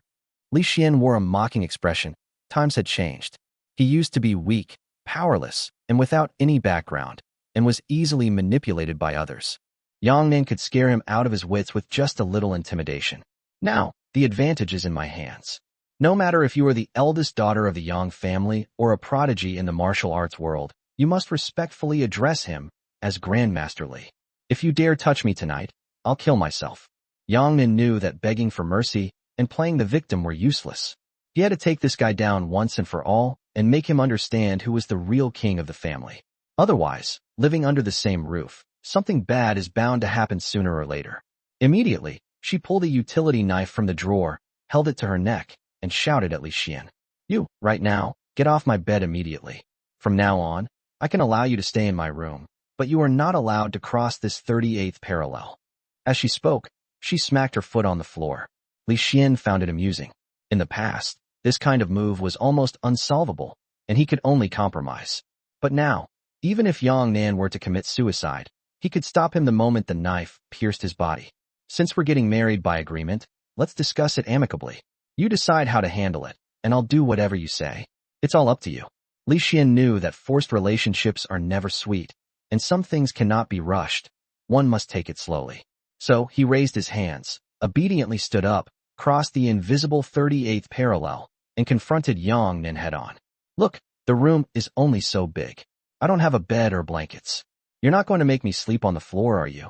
Li Xian wore a mocking expression. Times had changed. He used to be weak, powerless, and without any background, and was easily manipulated by others. Yang Nan could scare him out of his wits with just a little intimidation. Now, the advantage is in my hands. No matter if you are the eldest daughter of the Yang family or a prodigy in the martial arts world, you must respectfully address him as Grandmaster Li. If you dare touch me tonight, I'll kill myself. Yang Nan knew that begging for mercy and playing the victim were useless. He had to take this guy down once and for all and make him understand who was the real king of the family. Otherwise, living under the same roof, something bad is bound to happen sooner or later. Immediately, she pulled a utility knife from the drawer, held it to her neck, and shouted at Li Xian. You, right now, get off my bed immediately. From now on, I can allow you to stay in my room, but you are not allowed to cross this 38th parallel. As she spoke, she smacked her foot on the floor. Li Xian found it amusing. In the past, this kind of move was almost unsolvable, and he could only compromise. But now, even if Yang Nan were to commit suicide, he could stop him the moment the knife pierced his body. Since we're getting married by agreement, let's discuss it amicably. You decide how to handle it, and I'll do whatever you say. It's all up to you. Li Xian knew that forced relationships are never sweet, and some things cannot be rushed. One must take it slowly. So he raised his hands, obediently stood up, crossed the invisible 38th parallel, and confronted Yang Nan head-on. Look, the room is only so big. I don't have a bed or blankets. You're not going to make me sleep on the floor, are you?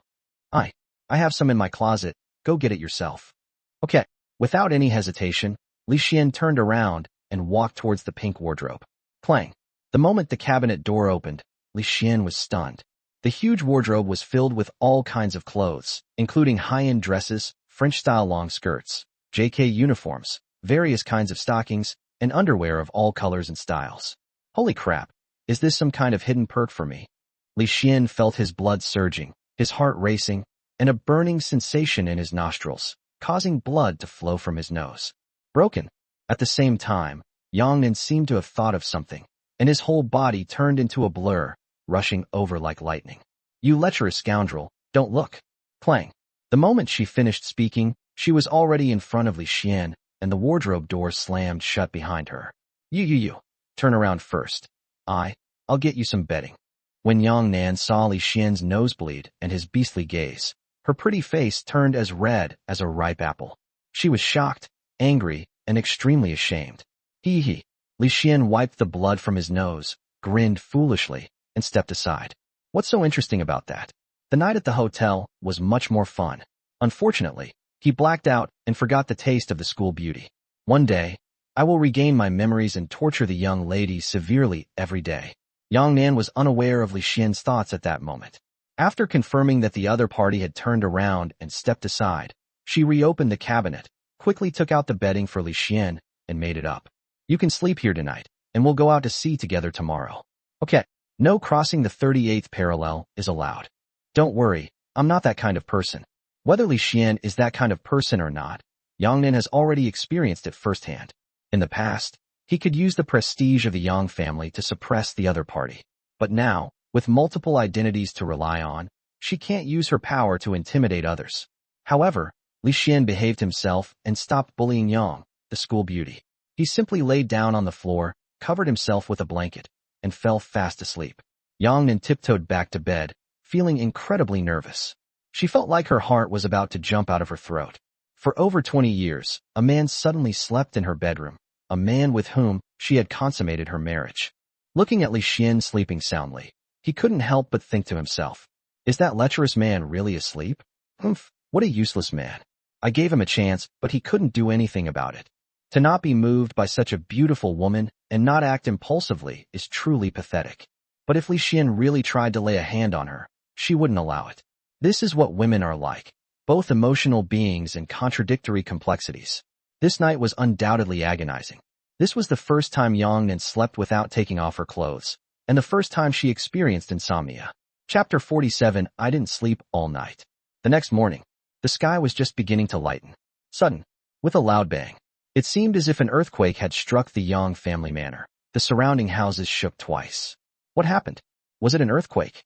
I have some in my closet. Go get it yourself. Okay. Without any hesitation, Li Xian turned around and walked towards the pink wardrobe. Clang. The moment the cabinet door opened, Li Xian was stunned. The huge wardrobe was filled with all kinds of clothes, including high-end dresses, French-style long skirts, JK uniforms, various kinds of stockings, and underwear of all colors and styles. Holy crap, is this some kind of hidden perk for me? Li Xian felt his blood surging, his heart racing, and a burning sensation in his nostrils, causing blood to flow from his nose. Broken. At the same time, Yang Nan seemed to have thought of something, and his whole body turned into a blur, rushing over like lightning. You lecherous scoundrel, don't look. Clang. The moment she finished speaking, she was already in front of Li Xian, and the wardrobe door slammed shut behind her. You. Turn around first. I'll get you some bedding. When Yang Nan saw Li Xian's nosebleed and his beastly gaze, her pretty face turned as red as a ripe apple. She was shocked, angry, and extremely ashamed. He. Li Xian wiped the blood from his nose, grinned foolishly, and stepped aside. What's so interesting about that? The night at the hotel was much more fun. Unfortunately, he blacked out and forgot the taste of the school beauty. One day, I will regain my memories and torture the young lady severely every day. Yang Nan was unaware of Li Xian's thoughts at that moment. After confirming that the other party had turned around and stepped aside, she reopened the cabinet, quickly took out the bedding for Li Xian, and made it up. You can sleep here tonight, and we'll go out to sea together tomorrow. Okay, no crossing the 38th parallel is allowed. Don't worry, I'm not that kind of person. Whether Li Xian is that kind of person or not, Yang Nan has already experienced it firsthand. In the past, he could use the prestige of the Yang family to suppress the other party. But now, with multiple identities to rely on, she can't use her power to intimidate others. However, Li Xian behaved himself and stopped bullying Yang, the school beauty. He simply laid down on the floor, covered himself with a blanket, and fell fast asleep. Yang Nan tiptoed back to bed, feeling incredibly nervous. She felt like her heart was about to jump out of her throat. For over 20 years, a man suddenly slept in her bedroom, a man with whom she had consummated her marriage. Looking at Li Xian sleeping soundly, he couldn't help but think to himself, is that lecherous man really asleep? Humph, what a useless man. I gave him a chance, but he couldn't do anything about it. To not be moved by such a beautiful woman and not act impulsively is truly pathetic. But if Li Xian really tried to lay a hand on her, she wouldn't allow it. This is what women are like, both emotional beings and contradictory complexities. This night was undoubtedly agonizing. This was the first time Yang Nan slept without taking off her clothes, and the first time she experienced insomnia. Chapter 47. I didn't sleep all night. The next morning, the sky was just beginning to lighten. Sudden, with a loud bang. It seemed as if an earthquake had struck the Yang family manor. The surrounding houses shook twice. What happened? Was it an earthquake?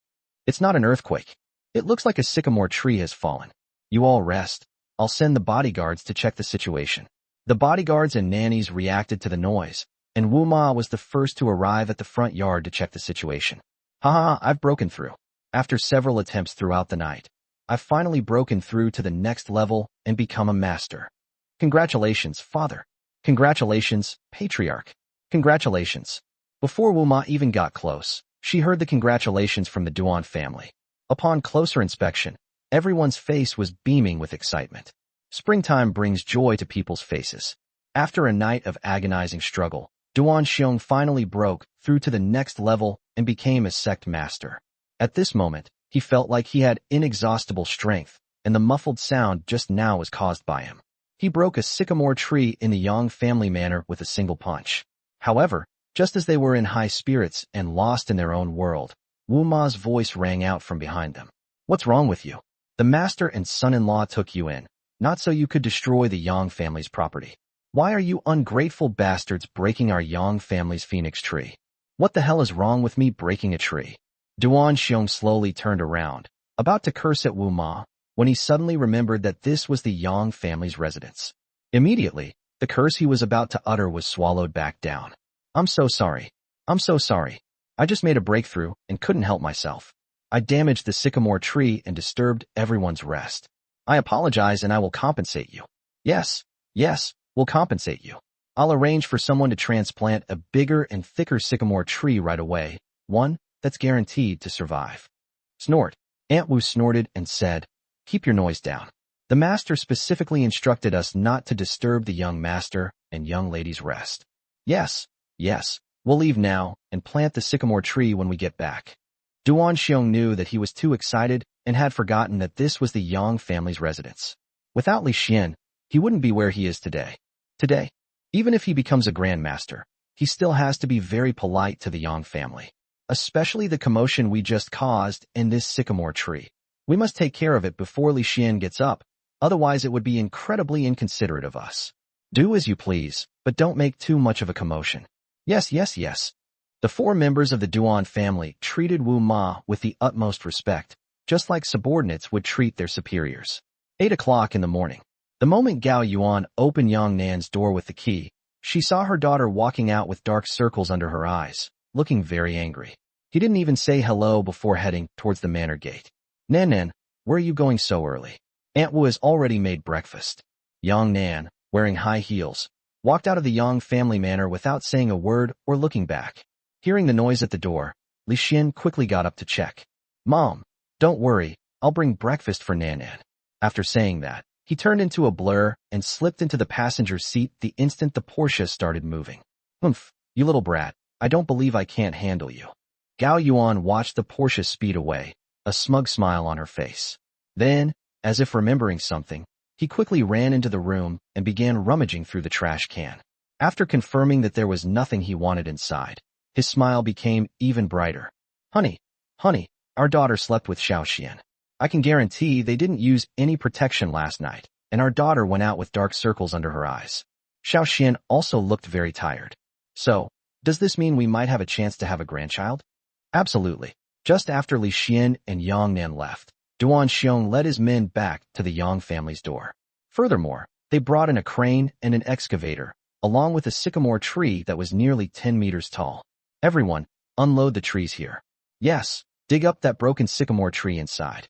It's not an earthquake. It looks like a sycamore tree has fallen. You all rest. I'll send the bodyguards to check the situation. The bodyguards and nannies reacted to the noise, and Wu Ma was the first to arrive at the front yard to check the situation. I've broken through. After several attempts throughout the night, I've finally broken through to the next level and become a master. Congratulations, father. Congratulations, patriarch. Congratulations. Before Wu Ma even got close, she heard the congratulations from the Duan family. Upon closer inspection, everyone's face was beaming with excitement. Springtime brings joy to people's faces. After a night of agonizing struggle, Duan Xiong finally broke through to the next level and became a sect master. At this moment, he felt like he had inexhaustible strength, and the muffled sound just now was caused by him. He broke a sycamore tree in the Yang family manor with a single punch. However, just as they were in high spirits and lost in their own world, Wu Ma's voice rang out from behind them. What's wrong with you? The master and son-in-law took you in, not so you could destroy the Yang family's property. Why are you ungrateful bastards breaking our Yang family's phoenix tree? What the hell is wrong with me breaking a tree? Duan Xiong slowly turned around, about to curse at Wu Ma, when he suddenly remembered that this was the Yang family's residence. Immediately, the curse he was about to utter was swallowed back down. I'm so sorry. I'm so sorry. I just made a breakthrough and couldn't help myself. I damaged the sycamore tree and disturbed everyone's rest. I apologize and I will compensate you. Yes, we'll compensate you. I'll arrange for someone to transplant a bigger and thicker sycamore tree right away, one that's guaranteed to survive. Snort. Aunt Wu snorted and said, keep your noise down. The master specifically instructed us not to disturb the young master and young lady's rest. Yes, we'll leave now and plant the sycamore tree when we get back. Duan Xiong knew that he was too excited and had forgotten that this was the Yang family's residence. Without Li Xian, he wouldn't be where he is today. Even if he becomes a grandmaster, he still has to be very polite to the Yang family. Especially the commotion we just caused in this sycamore tree. We must take care of it before Li Xian gets up, otherwise it would be incredibly inconsiderate of us. Do as you please, but don't make too much of a commotion. Yes. The four members of the Duan family treated Wu Ma with the utmost respect, just like subordinates would treat their superiors. 8 o'clock in the morning. The moment Gao Yuan opened Yang Nan's door with the key, she saw her daughter walking out with dark circles under her eyes, looking very angry. He didn't even say hello before heading towards the manor gate. Nan, where are you going so early? Aunt Wu has already made breakfast. Yang Nan, wearing high heels, walked out of the Yang family manor without saying a word or looking back. Hearing the noise at the door, Li Xian quickly got up to check. Mom, don't worry, I'll bring breakfast for Nan. After saying that, he turned into a blur and slipped into the passenger seat the instant the Porsche started moving. Humph, you little brat, I don't believe I can't handle you. Gao Yuan watched the Porsche speed away, a smug smile on her face. Then, as if remembering something, he quickly ran into the room and began rummaging through the trash can. After confirming that there was nothing he wanted inside, his smile became even brighter. Honey, our daughter slept with Xiaoxian. I can guarantee they didn't use any protection last night, and our daughter went out with dark circles under her eyes. Xiaoxian also looked very tired. So, does this mean we might have a chance to have a grandchild? Absolutely. Just after Li Xian and Yang Nan left, Duan Xiong led his men back to the Yang family's door. Furthermore, they brought in a crane and an excavator, along with a sycamore tree that was nearly 10 meters tall. Everyone, unload the trees here. Yes, dig up that broken sycamore tree inside.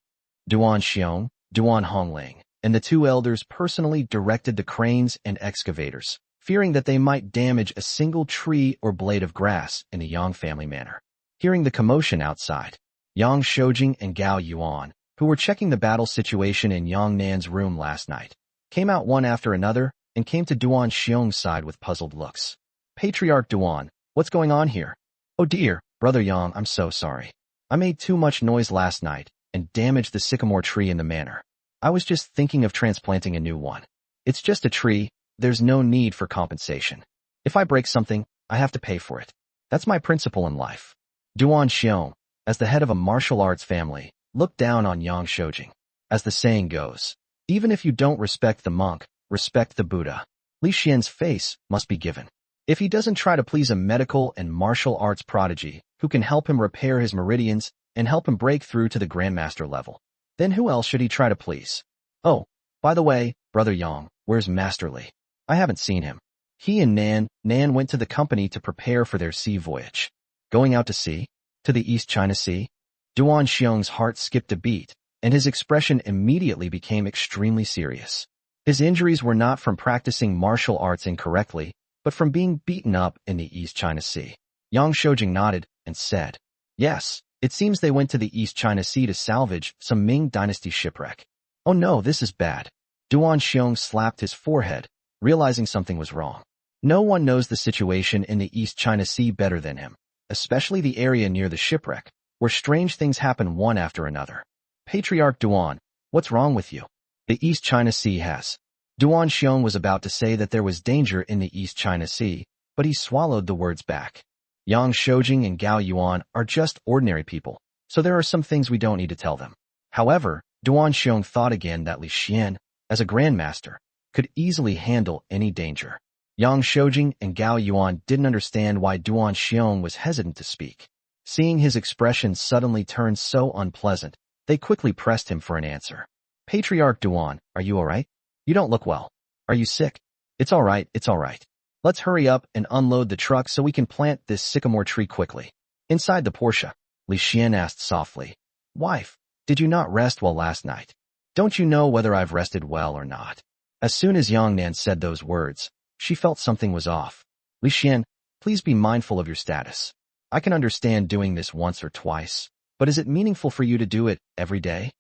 Duan Xiong, Duan Hongling, and the two elders personally directed the cranes and excavators, fearing that they might damage a single tree or blade of grass in the Yang family manor. Hearing the commotion outside, Yang Shoujing and Gao Yuan, who were checking the battle situation in Yang Nan's room last night, came out one after another and came to Duan Xiong's side with puzzled looks. Patriarch Duan, what's going on here? Oh dear, Brother Yang, I'm so sorry. I made too much noise last night and damaged the sycamore tree in the manor. I was just thinking of transplanting a new one. It's just a tree, there's no need for compensation. If I break something, I have to pay for it. That's my principle in life. Duan Xiong, as the head of a martial arts family, looked down on Yang Shoujing. As the saying goes, even if you don't respect the monk, respect the Buddha. Li Xian's face must be given. If he doesn't try to please a medical and martial arts prodigy who can help him repair his meridians and help him break through to the grandmaster level, then who else should he try to please? Oh, by the way, Brother Yang, where's Master Li? I haven't seen him. He and Nan went to the company to prepare for their sea voyage. Going out to sea? To the East China Sea? Duan Xiong's heart skipped a beat, and his expression immediately became extremely serious. His injuries were not from practicing martial arts incorrectly, but from being beaten up in the East China Sea. Yang Shoujing nodded and said, yes, it seems they went to the East China Sea to salvage some Ming Dynasty shipwreck. Oh no, this is bad. Duan Xiong slapped his forehead, realizing something was wrong. No one knows the situation in the East China Sea better than him, especially the area near the shipwreck, where strange things happen one after another. Patriarch Duan, what's wrong with you? The East China Sea has. Duan Xiong was about to say that there was danger in the East China Sea, but he swallowed the words back. Yang Shoujing and Gao Yuan are just ordinary people, so there are some things we don't need to tell them. However, Duan Xiong thought again that Li Xian, as a grandmaster, could easily handle any danger. Yang Shoujing and Gao Yuan didn't understand why Duan Xiong was hesitant to speak. Seeing his expression suddenly turn so unpleasant, they quickly pressed him for an answer. Patriarch Duan, are you alright? You don't look well. Are you sick? It's alright, it's alright. Let's hurry up and unload the truck so we can plant this sycamore tree quickly. Inside the Porsche, Li Xian asked softly, Wife, did you not rest well last night? Don't you know whether I've rested well or not? As soon as Yang Nan said those words, she felt something was off. Li Xian, please be mindful of your status. I can understand doing this once or twice, but is it meaningful for you to do it every day?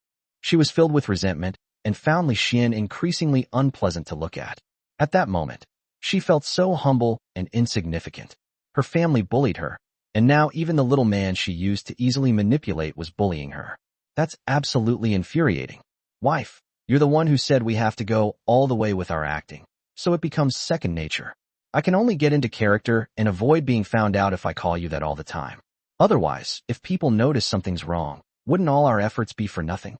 She was filled with resentment and found Li Xian increasingly unpleasant to look at. At that moment, she felt so humble and insignificant. Her family bullied her, and now even the little man she used to easily manipulate was bullying her. That's absolutely infuriating. Wife, you're the one who said we have to go all the way with our acting, so it becomes second nature. I can only get into character and avoid being found out if I call you that all the time. Otherwise, if people notice something's wrong, wouldn't all our efforts be for nothing?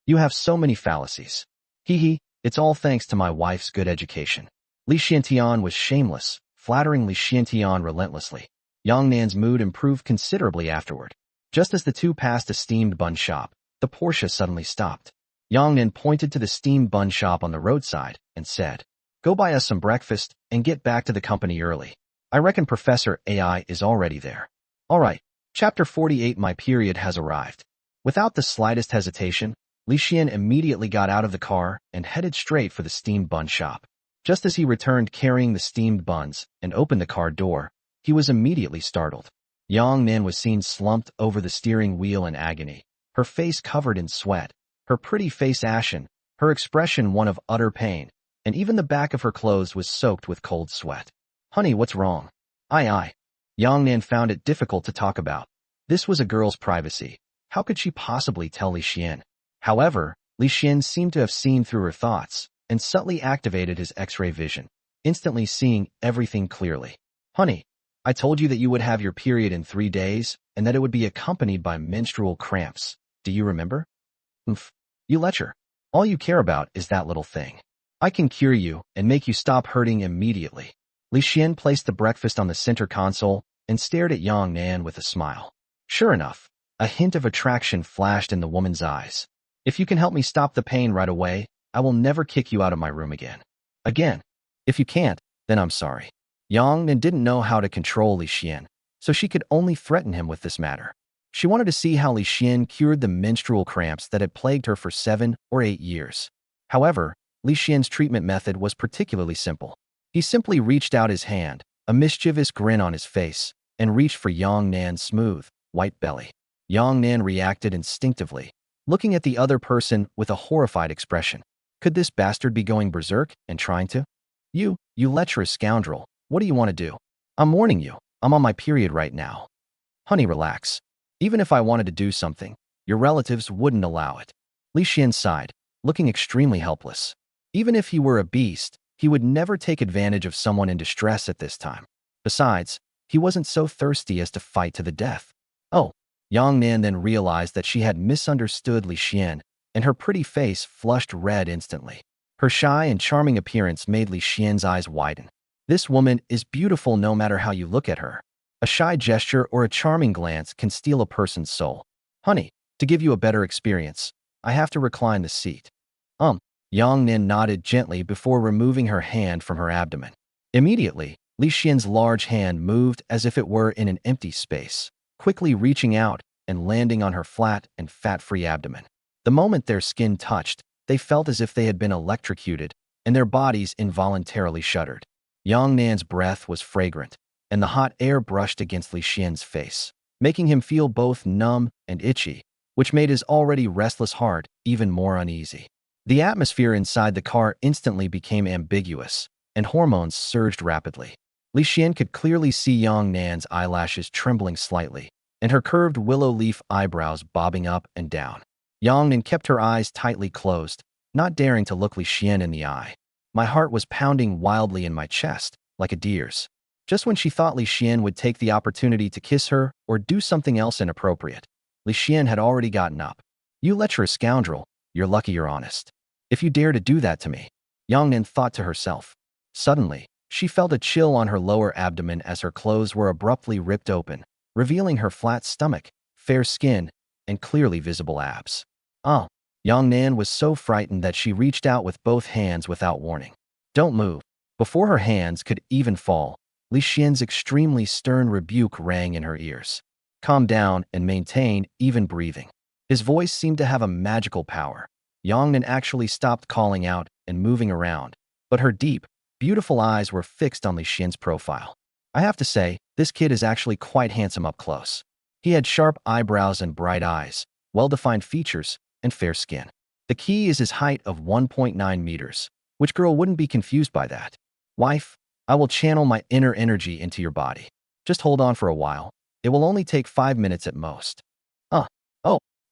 You have so many fallacies. Hee, it's all thanks to my wife's good education. Li Xiantian was shameless, flattering Li Xiantian relentlessly. Yang Nan's mood improved considerably afterward. Just as the two passed a steamed bun shop, the Porsche suddenly stopped. Yang Nan pointed to the steamed bun shop on the roadside and said, Go buy us some breakfast and get back to the company early. I reckon Professor AI is already there. Alright, Chapter 48 My period has arrived. Without the slightest hesitation, Li Xian immediately got out of the car and headed straight for the steamed bun shop. Just as he returned carrying the steamed buns and opened the car door, he was immediately startled. Yang Nan was seen slumped over the steering wheel in agony, her face covered in sweat, her pretty face ashen, her expression one of utter pain, and even the back of her clothes was soaked with cold sweat. Honey, what's wrong? Aye. Yang Nan found it difficult to talk about. This was a girl's privacy. How could she possibly tell Li Xian? However, Li Xian seemed to have seen through her thoughts and subtly activated his X-ray vision, instantly seeing everything clearly. Honey, I told you that you would have your period in 3 days and that it would be accompanied by menstrual cramps. Do you remember? You lecher. All you care about is that little thing. I can cure you and make you stop hurting immediately. Li Xian placed the breakfast on the center console and stared at Yang Nan with a smile. Sure enough, a hint of attraction flashed in the woman's eyes. If you can help me stop the pain right away, I will never kick you out of my room again. Again. If you can't, then I'm sorry. Yang Nan didn't know how to control Li Xian, so she could only threaten him with this matter. She wanted to see how Li Xian cured the menstrual cramps that had plagued her for 7 or 8 years. However, Li Xian's treatment method was particularly simple. He simply reached out his hand, a mischievous grin on his face, and reached for Yang Nan's smooth, white belly. Yang Nan reacted instinctively, looking at the other person with a horrified expression. Could this bastard be going berserk and trying to? You lecherous scoundrel, what do you want to do? I'm warning you, I'm on my period right now. Honey, relax. Even if I wanted to do something, your relatives wouldn't allow it. Li Xian sighed, looking extremely helpless. Even if he were a beast, he would never take advantage of someone in distress at this time. Besides, he wasn't so thirsty as to fight to the death. Oh, Yang Nan then realized that she had misunderstood Li Xian, and her pretty face flushed red instantly. Her shy and charming appearance made Li Xian's eyes widen. This woman is beautiful no matter how you look at her. A shy gesture or a charming glance can steal a person's soul. Honey, to give you a better experience, I have to recline the seat. Yang Nan nodded gently before removing her hand from her abdomen. Immediately, Li Xian's large hand moved as if it were in an empty space, quickly reaching out and landing on her flat and fat-free abdomen. The moment their skin touched, they felt as if they had been electrocuted, and their bodies involuntarily shuddered. Yang Nan's breath was fragrant, and the hot air brushed against Li Xian's face, making him feel both numb and itchy, which made his already restless heart even more uneasy. The atmosphere inside the car instantly became ambiguous, and hormones surged rapidly. Li Xian could clearly see Yang Nan's eyelashes trembling slightly, and her curved willow leaf eyebrows bobbing up and down. Yang Nan kept her eyes tightly closed, not daring to look Li Xian in the eye. My heart was pounding wildly in my chest, like a deer's. Just when she thought Li Xian would take the opportunity to kiss her or do something else inappropriate, Li Xian had already gotten up. "You lecherous scoundrel, you're lucky you're honest. If you dare to do that to me," Yang Nan thought to herself. Suddenly, she felt a chill on her lower abdomen as her clothes were abruptly ripped open, revealing her flat stomach, fair skin, and clearly visible abs. "Oh." Yang Nan was so frightened that she reached out with both hands without warning. "Don't move." Before her hands could even fall, Li Xian's extremely stern rebuke rang in her ears. "Calm down and maintain even breathing." His voice seemed to have a magical power. Yang Nan actually stopped calling out and moving around, but her deep, beautiful eyes were fixed on Li Xian's profile. I have to say, this kid is actually quite handsome up close. He had sharp eyebrows and bright eyes, well-defined features, and fair skin. The key is his height of 1.9 meters. Which girl wouldn't be confused by that? "Wife, I will channel my inner energy into your body. Just hold on for a while. It will only take 5 minutes at most." Oh.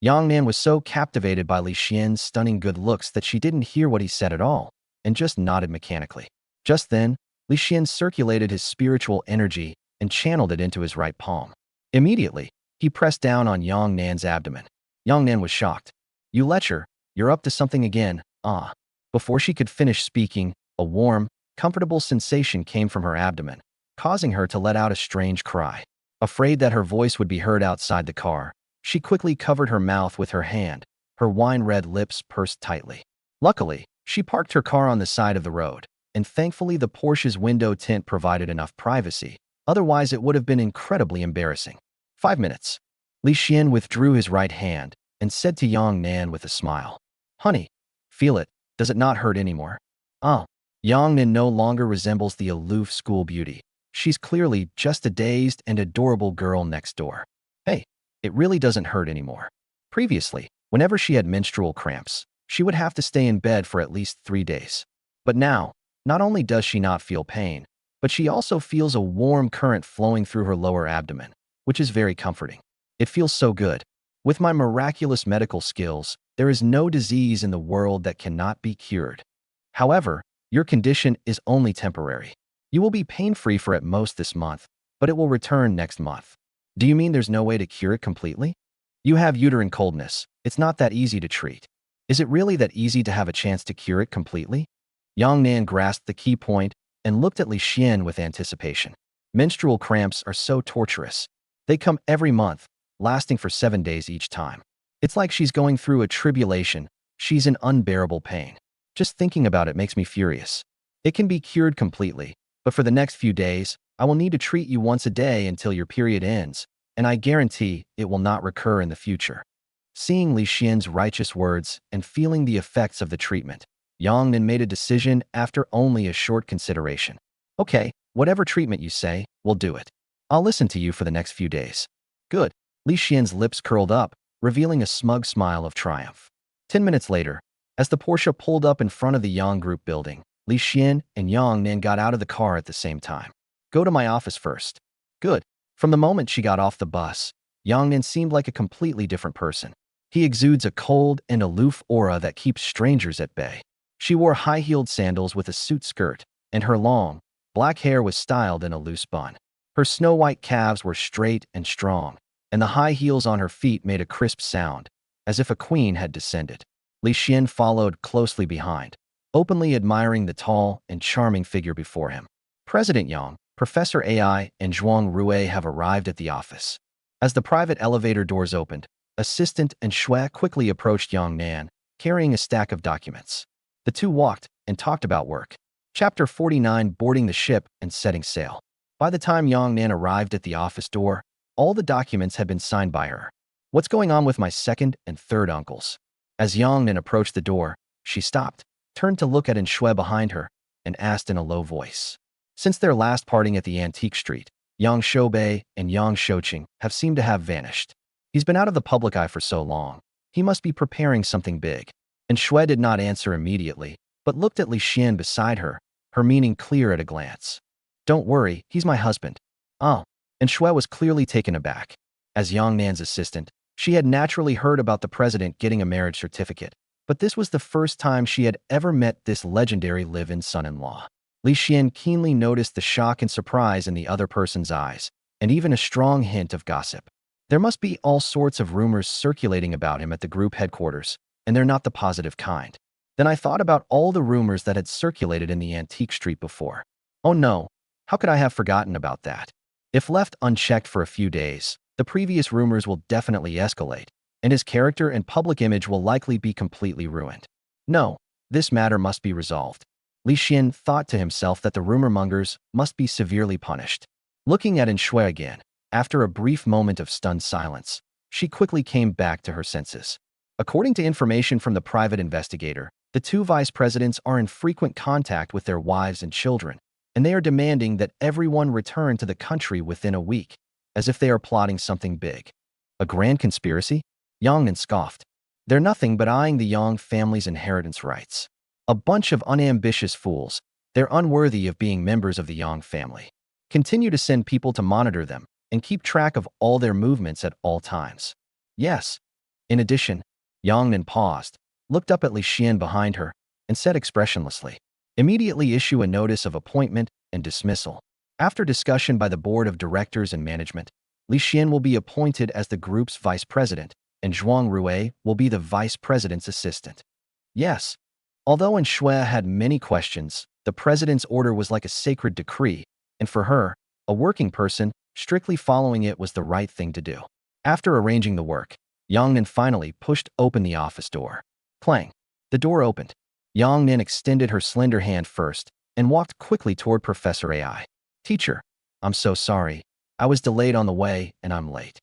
Yang Nan was so captivated by Li Xian's stunning good looks that she didn't hear what he said at all, and just nodded mechanically. Just then, Li Xian circulated his spiritual energy and channeled it into his right palm. Immediately, he pressed down on Yang Nan's abdomen. Yang Nan was shocked. "You lecher, you're up to something again, ah." Before she could finish speaking, a warm, comfortable sensation came from her abdomen, causing her to let out a strange cry. Afraid that her voice would be heard outside the car, she quickly covered her mouth with her hand, her wine-red lips pursed tightly. Luckily, she parked her car on the side of the road, and thankfully the Porsche's window tint provided enough privacy, otherwise it would have been incredibly embarrassing. 5 minutes. Li Xian withdrew his right hand and said to Yang Nan with a smile, "Honey, feel it. Does it not hurt anymore?" "Oh." Yang Nan no longer resembles the aloof school beauty. She's clearly just a dazed and adorable girl next door. "Hey, it really doesn't hurt anymore." Previously, whenever she had menstrual cramps, she would have to stay in bed for at least 3 days. But now, not only does she not feel pain, but she also feels a warm current flowing through her lower abdomen, which is very comforting. It feels so good. With my miraculous medical skills, there is no disease in the world that cannot be cured. However, your condition is only temporary. You will be pain-free for at most this month, but it will return next month. Do you mean there's no way to cure it completely? You have uterine coldness. It's not that easy to treat. Is it really that easy to have a chance to cure it completely? Yang Nan grasped the key point and looked at Li Xian with anticipation. Menstrual cramps are so torturous. They come every month, lasting for 7 days each time. It's like she's going through a tribulation. She's in unbearable pain. Just thinking about it makes me furious. It can be cured completely, but for the next few days, I will need to treat you once a day until your period ends, and I guarantee it will not recur in the future. Seeing Li Xian's righteous words and feeling the effects of the treatment, Yang Nan made a decision after only a short consideration. "Okay, whatever treatment you say, we'll do it. I'll listen to you for the next few days." "Good." Li Xian's lips curled up, revealing a smug smile of triumph. 10 minutes later, as the Porsche pulled up in front of the Yang Group building, Li Xian and Yang Nan got out of the car at the same time. "Go to my office first." "Good." From the moment she got off the bus, Yang Nan seemed like a completely different person. He exudes a cold and aloof aura that keeps strangers at bay. She wore high-heeled sandals with a suit skirt, and her long, black hair was styled in a loose bun. Her snow-white calves were straight and strong, and the high heels on her feet made a crisp sound, as if a queen had descended. Li Xian followed closely behind, openly admiring the tall and charming figure before him. President Yang, Professor AI, and Zhuang Rue have arrived at the office. As the private elevator doors opened, Assistant and Xuan quickly approached Yang Nan, carrying a stack of documents. The two walked and talked about work. Chapter 49: Boarding the Ship and Setting Sail. By the time Yang Nan arrived at the office door, all the documents had been signed by her. "What's going on with my second and third uncles?" As Yang Nan approached the door, she stopped, turned to look at Xuan behind her, and asked in a low voice. Since their last parting at the Antique Street, Yang Shoubei and Yang Shouqing have seemed to have vanished. He's been out of the public eye for so long. He must be preparing something big. And Xue did not answer immediately, but looked at Li Xian beside her, her meaning clear at a glance. Don't worry, he's my husband. Oh. And Xue was clearly taken aback. As Yang Nan's assistant, she had naturally heard about the president getting a marriage certificate, but this was the first time she had ever met this legendary live-in son-in-law. Li Xian keenly noticed the shock and surprise in the other person's eyes, and even a strong hint of gossip. There must be all sorts of rumors circulating about him at the group headquarters, and they're not the positive kind. Then I thought about all the rumors that had circulated in the antique street before. Oh no, how could I have forgotten about that? If left unchecked for a few days, the previous rumors will definitely escalate, and his character and public image will likely be completely ruined. No, this matter must be resolved. Li Xian thought to himself that the rumor-mongers must be severely punished. Looking at Shui again, after a brief moment of stunned silence, she quickly came back to her senses. According to information from the private investigator, the two vice presidents are in frequent contact with their wives and children, and they are demanding that everyone return to the country within a week, as if they are plotting something big. A grand conspiracy? Yang Nan scoffed. They're nothing but eyeing the Yang family's inheritance rights. A bunch of unambitious fools. They're unworthy of being members of the Yang family. Continue to send people to monitor them and keep track of all their movements at all times. Yes. In addition, Yang Nan paused, looked up at Li Xian behind her, and said expressionlessly, immediately issue a notice of appointment and dismissal. After discussion by the board of directors and management, Li Xian will be appointed as the group's vice president, and Zhuang Rui will be the vice president's assistant. Yes. Although Shui had many questions, the president's order was like a sacred decree, and for her, a working person, strictly following it was the right thing to do. After arranging the work, Yang Nan finally pushed open the office door. Clang. The door opened. Yang Nan extended her slender hand first and walked quickly toward Professor AI. Teacher, I'm so sorry. I was delayed on the way and I'm late.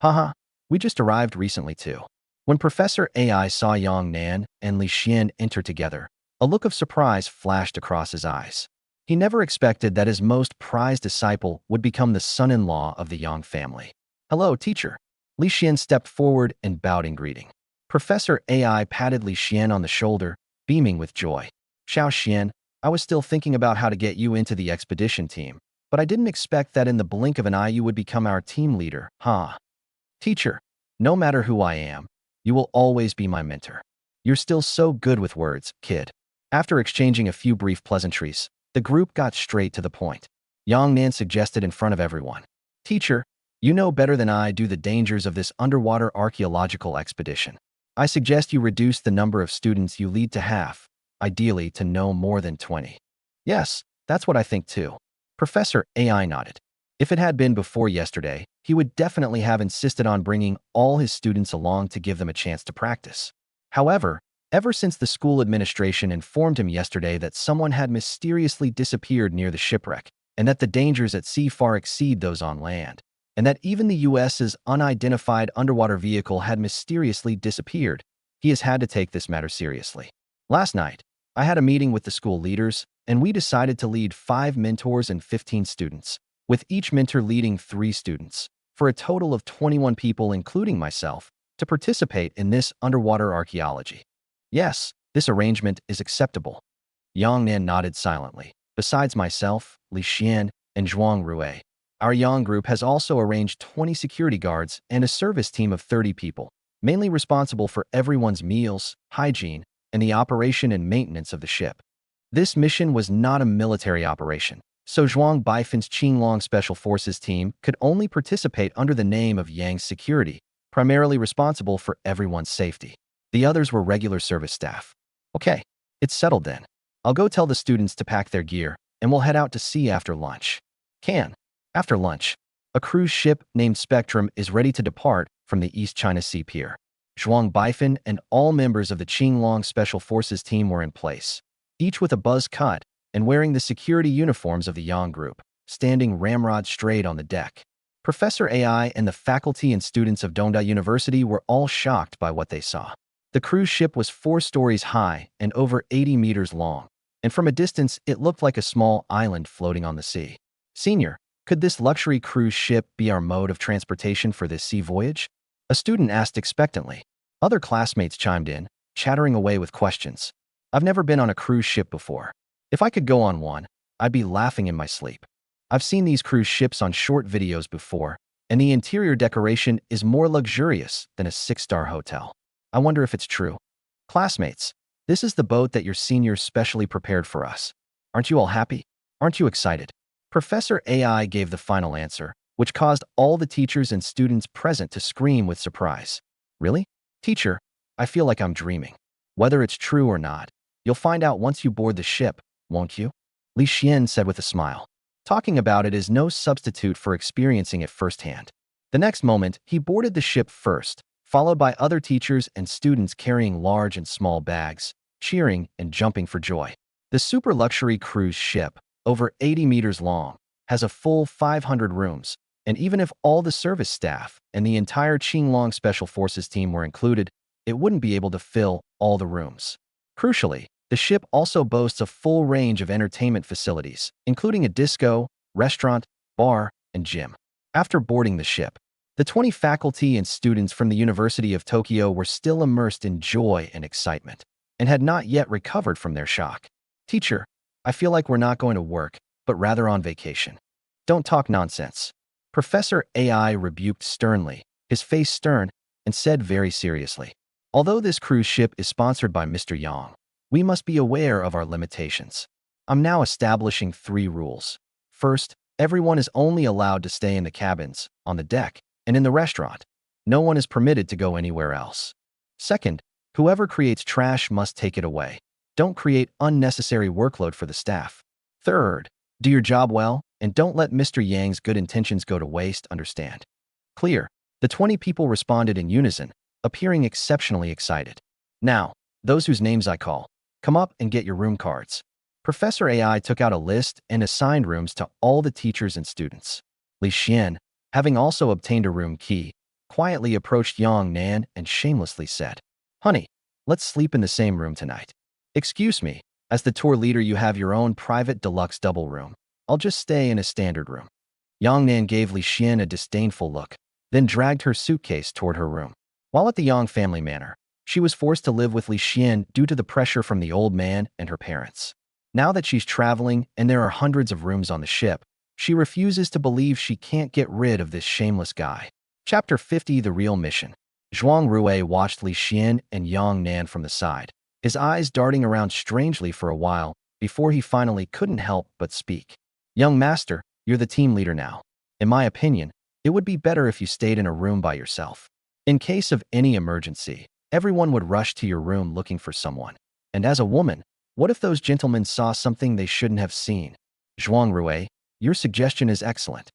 Haha, we just arrived recently too. When Professor AI saw Yang Nan and Li Xian enter together, a look of surprise flashed across his eyes. He never expected that his most prized disciple would become the son-in-law of the Yang family. Hello, teacher. Li Xian stepped forward and bowed in greeting. Professor AI patted Li Xian on the shoulder, beaming with joy. Xiao Xian, I was still thinking about how to get you into the expedition team, but I didn't expect that in the blink of an eye you would become our team leader, huh? Teacher, no matter who I am, you will always be my mentor. You're still so good with words, kid. After exchanging a few brief pleasantries, the group got straight to the point. Yang Nan suggested in front of everyone. Teacher, you know better than I do the dangers of this underwater archaeological expedition. I suggest you reduce the number of students you lead to half, ideally to no more than 20. Yes, that's what I think too. Professor AI nodded. If it had been before yesterday, he would definitely have insisted on bringing all his students along to give them a chance to practice. However, ever since the school administration informed him yesterday that someone had mysteriously disappeared near the shipwreck, and that the dangers at sea far exceed those on land, and that even the US's unidentified underwater vehicle had mysteriously disappeared, he has had to take this matter seriously. Last night, I had a meeting with the school leaders, and we decided to lead 5 mentors and 15 students, with each mentor leading 3 students, for a total of 21 people including myself, to participate in this underwater archaeology. Yes, this arrangement is acceptable. Yang Nan nodded silently. Besides myself, Li Xian, and Zhuang Rui, our Yang group has also arranged 20 security guards and a service team of 30 people, mainly responsible for everyone's meals, hygiene, and the operation and maintenance of the ship. This mission was not a military operation, so Zhuang Baifan's Qinglong Special Forces team could only participate under the name of Yang's Security, primarily responsible for everyone's safety. The others were regular service staff. Okay, it's settled then. I'll go tell the students to pack their gear, and we'll head out to sea after lunch. After lunch, a cruise ship named Spectrum is ready to depart from the East China Sea Pier. Zhuang Baifan and all members of the Qinglong Special Forces team were in place, each with a buzz cut and wearing the security uniforms of the Yang group, standing ramrod straight on the deck. Professor AI and the faculty and students of Dongda University were all shocked by what they saw. The cruise ship was 4 stories high and over 80 meters long, and from a distance it looked like a small island floating on the sea. Senior, could this luxury cruise ship be our mode of transportation for this sea voyage? A student asked expectantly. Other classmates chimed in, chattering away with questions. I've never been on a cruise ship before. If I could go on one, I'd be laughing in my sleep. I've seen these cruise ships on short videos before, and the interior decoration is more luxurious than a 6-star hotel. I wonder if it's true. Classmates, this is the boat that your seniors specially prepared for us. Aren't you all happy? Aren't you excited? Professor AI gave the final answer, which caused all the teachers and students present to scream with surprise. Really? Teacher, I feel like I'm dreaming. Whether it's true or not, you'll find out once you board the ship, won't you? Li Xian said with a smile. Talking about it is no substitute for experiencing it firsthand. The next moment, he boarded the ship first, followed by other teachers and students carrying large and small bags, cheering and jumping for joy. The super luxury cruise ship, over 80 meters long, has a full 500 rooms, and even if all the service staff and the entire Qinglong Special Forces team were included, it wouldn't be able to fill all the rooms. Crucially, the ship also boasts a full range of entertainment facilities, including a disco, restaurant, bar, and gym. After boarding the ship, the 20 faculty and students from the University of Tokyo were still immersed in joy and excitement, and had not yet recovered from their shock. Teacher, I feel like we're not going to work, but rather on vacation. Don't talk nonsense. Professor AI rebuked sternly, his face stern, and said very seriously, although this cruise ship is sponsored by Mr. Yang, we must be aware of our limitations. I'm now establishing 3 rules. First, everyone is only allowed to stay in the cabins, on the deck, and in the restaurant. No one is permitted to go anywhere else. Second, whoever creates trash must take it away. Don't create unnecessary workload for the staff. Third, do your job well, and don't let Mr. Yang's good intentions go to waste, understand? Clear. The 20 people responded in unison, appearing exceptionally excited. Now, those whose names I call, come up and get your room cards. Professor AI took out a list and assigned rooms to all the teachers and students. Li Xian, having also obtained a room key, quietly approached Yang Nan and shamelessly said, "Honey, let's sleep in the same room tonight." "Excuse me, as the tour leader you have your own private deluxe double room. I'll just stay in a standard room." Yang Nan gave Li Xian a disdainful look, then dragged her suitcase toward her room. While at the Yang family manor, she was forced to live with Li Xian due to the pressure from the old man and her parents. Now that she's traveling and there are hundreds of rooms on the ship, she refuses to believe she can't get rid of this shameless guy. Chapter 50, The Real Mission. Zhuang Rui watched Li Xian and Yang Nan from the side, his eyes darting around strangely for a while before he finally couldn't help but speak. "Young master, you're the team leader now. In my opinion, it would be better if you stayed in a room by yourself. In case of any emergency, everyone would rush to your room looking for someone. And as a woman, what if those gentlemen saw something they shouldn't have seen?" "Zhuang Rui, your suggestion is excellent."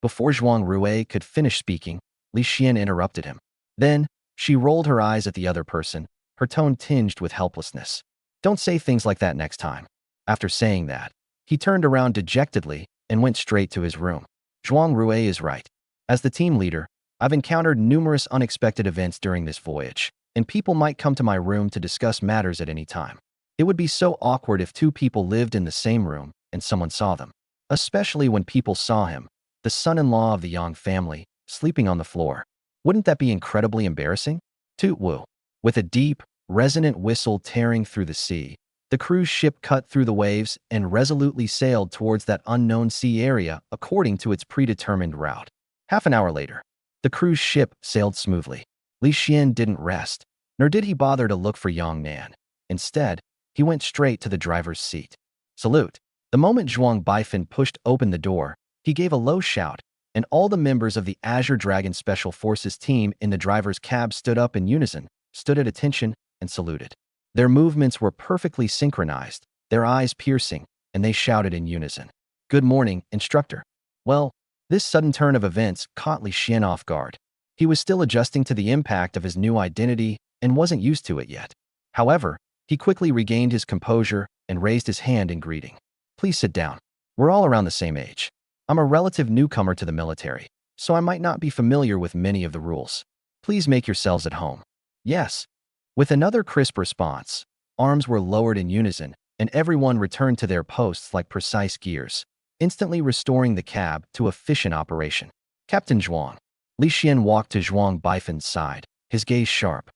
Before Zhuang Rui could finish speaking, Li Xian interrupted him. Then, she rolled her eyes at the other person, her tone tinged with helplessness. "Don't say things like that next time." After saying that, he turned around dejectedly and went straight to his room. Zhuang Rui is right. As the team leader, I've encountered numerous unexpected events during this voyage, and people might come to my room to discuss matters at any time. It would be so awkward if 2 people lived in the same room and someone saw them. Especially when people saw him, the son-in-law of the Yang family, sleeping on the floor. Wouldn't that be incredibly embarrassing? Toot woo. With a deep, resonant whistle tearing through the sea, the cruise ship cut through the waves and resolutely sailed towards that unknown sea area according to its predetermined route. Half an hour later, the cruise ship sailed smoothly. Li Xian didn't rest, nor did he bother to look for Yang Nan. Instead, he went straight to the driver's seat. "Salute." The moment Zhuang Baifan pushed open the door, he gave a low shout, and all the members of the Azure Dragon Special Forces team in the driver's cab stood up in unison, stood at attention, and saluted. Their movements were perfectly synchronized, their eyes piercing, and they shouted in unison, "Good morning, instructor." Well, this sudden turn of events caught Li Xian off guard. He was still adjusting to the impact of his new identity and wasn't used to it yet. However, he quickly regained his composure and raised his hand in greeting. "Please sit down. We're all around the same age. I'm a relative newcomer to the military, so I might not be familiar with many of the rules. Please make yourselves at home." "Yes." With another crisp response, arms were lowered in unison, and everyone returned to their posts like precise gears, instantly restoring the cab to efficient operation. "Captain Zhuang." Li Xian walked to Zhuang Baifan's side, his gaze sharp.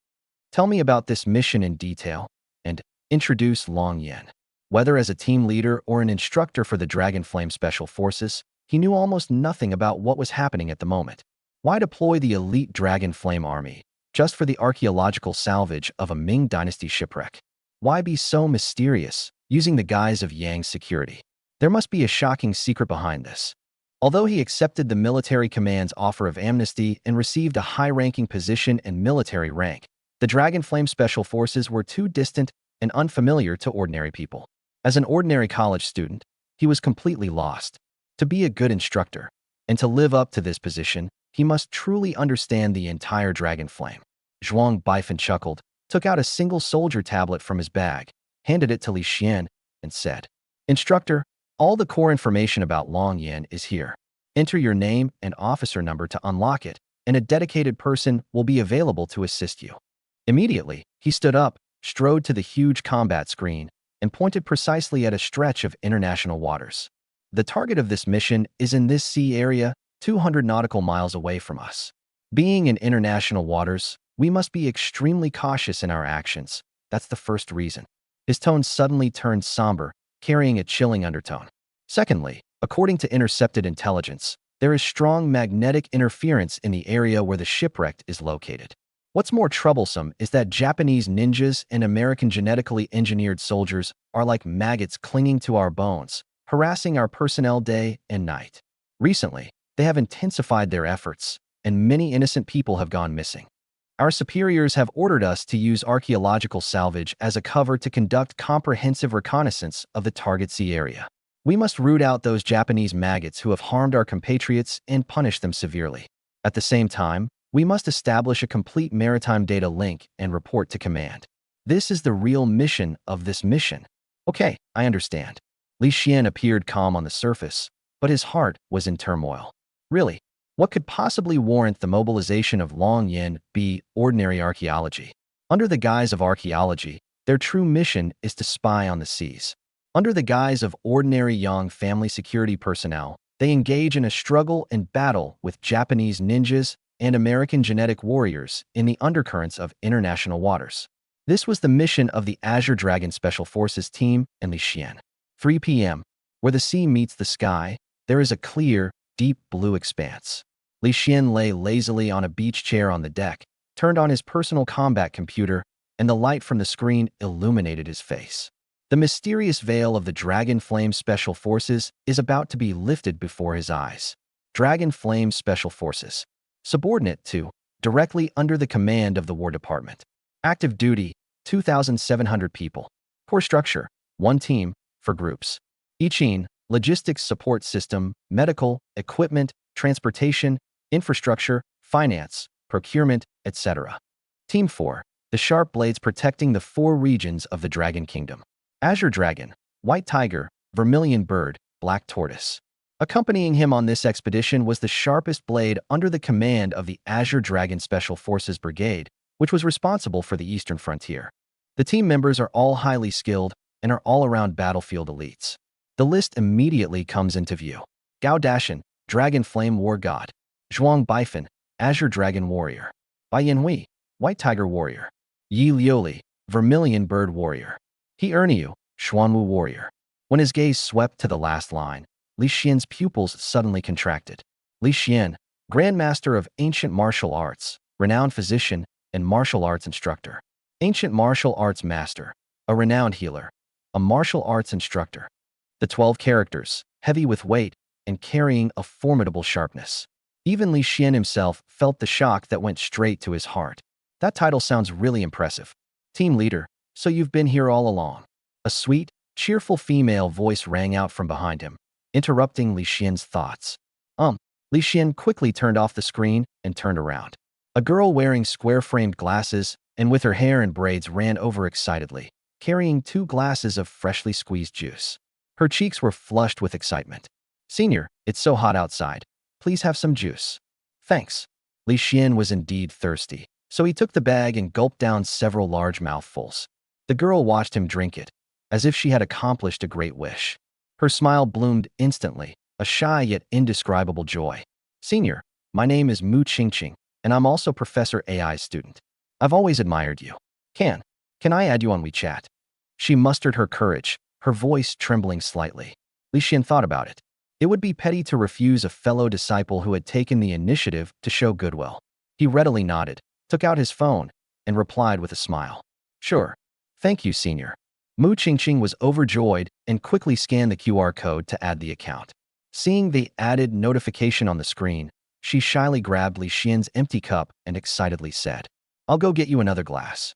Tell me about this mission in detail, and introduce Long Yan. Whether as a team leader or an instructor for the Dragon Flame Special Forces, he knew almost nothing about what was happening at the moment. Why deploy the elite Dragon Flame army just for the archaeological salvage of a Ming Dynasty shipwreck? Why be so mysterious, using the guise of Yang's security? There must be a shocking secret behind this. Although he accepted the military command's offer of amnesty and received a high-ranking position and military rank, the Dragon Flame Special Forces were too distant and unfamiliar to ordinary people. As an ordinary college student, he was completely lost. To be a good instructor and to live up to this position, he must truly understand the entire Dragon Flame. Zhuang Baifan chuckled, took out a single soldier tablet from his bag, handed it to Li Xian, and said, "Instructor, all the core information about Long Yan is here. Enter your name and officer number to unlock it, and a dedicated person will be available to assist you." Immediately, he stood up, strode to the huge combat screen, and pointed precisely at a stretch of international waters. The target of this mission is in this sea area, 200 nautical miles away from us. Being in international waters, we must be extremely cautious in our actions. That's the first reason. His tone suddenly turned somber, carrying a chilling undertone. Secondly, according to intercepted intelligence, there is strong magnetic interference in the area where the shipwreck is located. What's more troublesome is that Japanese ninjas and American genetically engineered soldiers are like maggots clinging to our bones, harassing our personnel day and night. Recently, they have intensified their efforts, and many innocent people have gone missing. Our superiors have ordered us to use archaeological salvage as a cover to conduct comprehensive reconnaissance of the target sea area. We must root out those Japanese maggots who have harmed our compatriots and punish them severely. At the same time, we must establish a complete maritime data link and report to command. This is the real mission of this mission. Okay, I understand. Li Xian appeared calm on the surface, but his heart was in turmoil. Really, what could possibly warrant the mobilization of Long Yan be ordinary archaeology? Under the guise of archaeology, their true mission is to spy on the seas. Under the guise of ordinary Yang family security personnel, they engage in a struggle and battle with Japanese ninjas and American genetic warriors in the undercurrents of international waters. This was the mission of the Azure Dragon Special Forces team and Li Xian. 3 p.m. Where the sea meets the sky, there is a clear, deep blue expanse. Li Xian lay lazily on a beach chair on the deck, turned on his personal combat computer, and the light from the screen illuminated his face. The mysterious veil of the Dragon Flame Special Forces is about to be lifted before his eyes. Dragon Flame Special Forces. Subordinate to, directly under the command of the War Department. Active duty, 2,700 people. Core structure, 1 team, for groups. Ichin, logistics support system, medical, equipment, transportation, infrastructure, finance, procurement, etc. Team 4, the sharp blades protecting the 4 regions of the Dragon Kingdom. Azure Dragon, White Tiger, Vermilion Bird, Black Tortoise. Accompanying him on this expedition was the sharpest blade under the command of the Azure Dragon Special Forces Brigade, which was responsible for the eastern frontier. The team members are all highly skilled and are all-around battlefield elites. The list immediately comes into view. Gao Dashan, Dragon Flame War God. Zhuang Baifan, Azure Dragon Warrior. Bai Yanhui, White Tiger Warrior. Yi Liuli, Vermilion Bird Warrior. He Erniu, Xuanwu Warrior. When his gaze swept to the last line, Li Xian's pupils suddenly contracted. Li Xian, Grandmaster of Ancient Martial Arts, renowned physician, and martial arts instructor. Ancient Martial Arts Master, a renowned healer, a martial arts instructor. The 12 characters, heavy with weight and carrying a formidable sharpness. Even Li Xian himself felt the shock that went straight to his heart. That title sounds really impressive. Team leader, so you've been here all along. A sweet, cheerful female voice rang out from behind him, interrupting Li Xian's thoughts. Li Xian quickly turned off the screen and turned around. A girl wearing square-framed glasses and with her hair in braids ran over excitedly, carrying 2 glasses of freshly squeezed juice. Her cheeks were flushed with excitement. "Senior, it's so hot outside. Please have some juice." "Thanks." Li Xian was indeed thirsty, so he took the bag and gulped down several large mouthfuls. The girl watched him drink it, as if she had accomplished a great wish. Her smile bloomed instantly, a shy yet indescribable joy. "Senior, my name is Mu Qingqing, and I'm also Professor AI's student. I've always admired you. Can. Can I add you on WeChat? She mustered her courage, her voice trembling slightly. Li Xian thought about it. It would be petty to refuse a fellow disciple who had taken the initiative to show goodwill. He readily nodded, took out his phone, and replied with a smile. Sure. Thank you, Senior. Mu Qingqing was overjoyed and quickly scanned the QR code to add the account. Seeing the added notification on the screen, she shyly grabbed Li Xian's empty cup and excitedly said, I'll go get you another glass.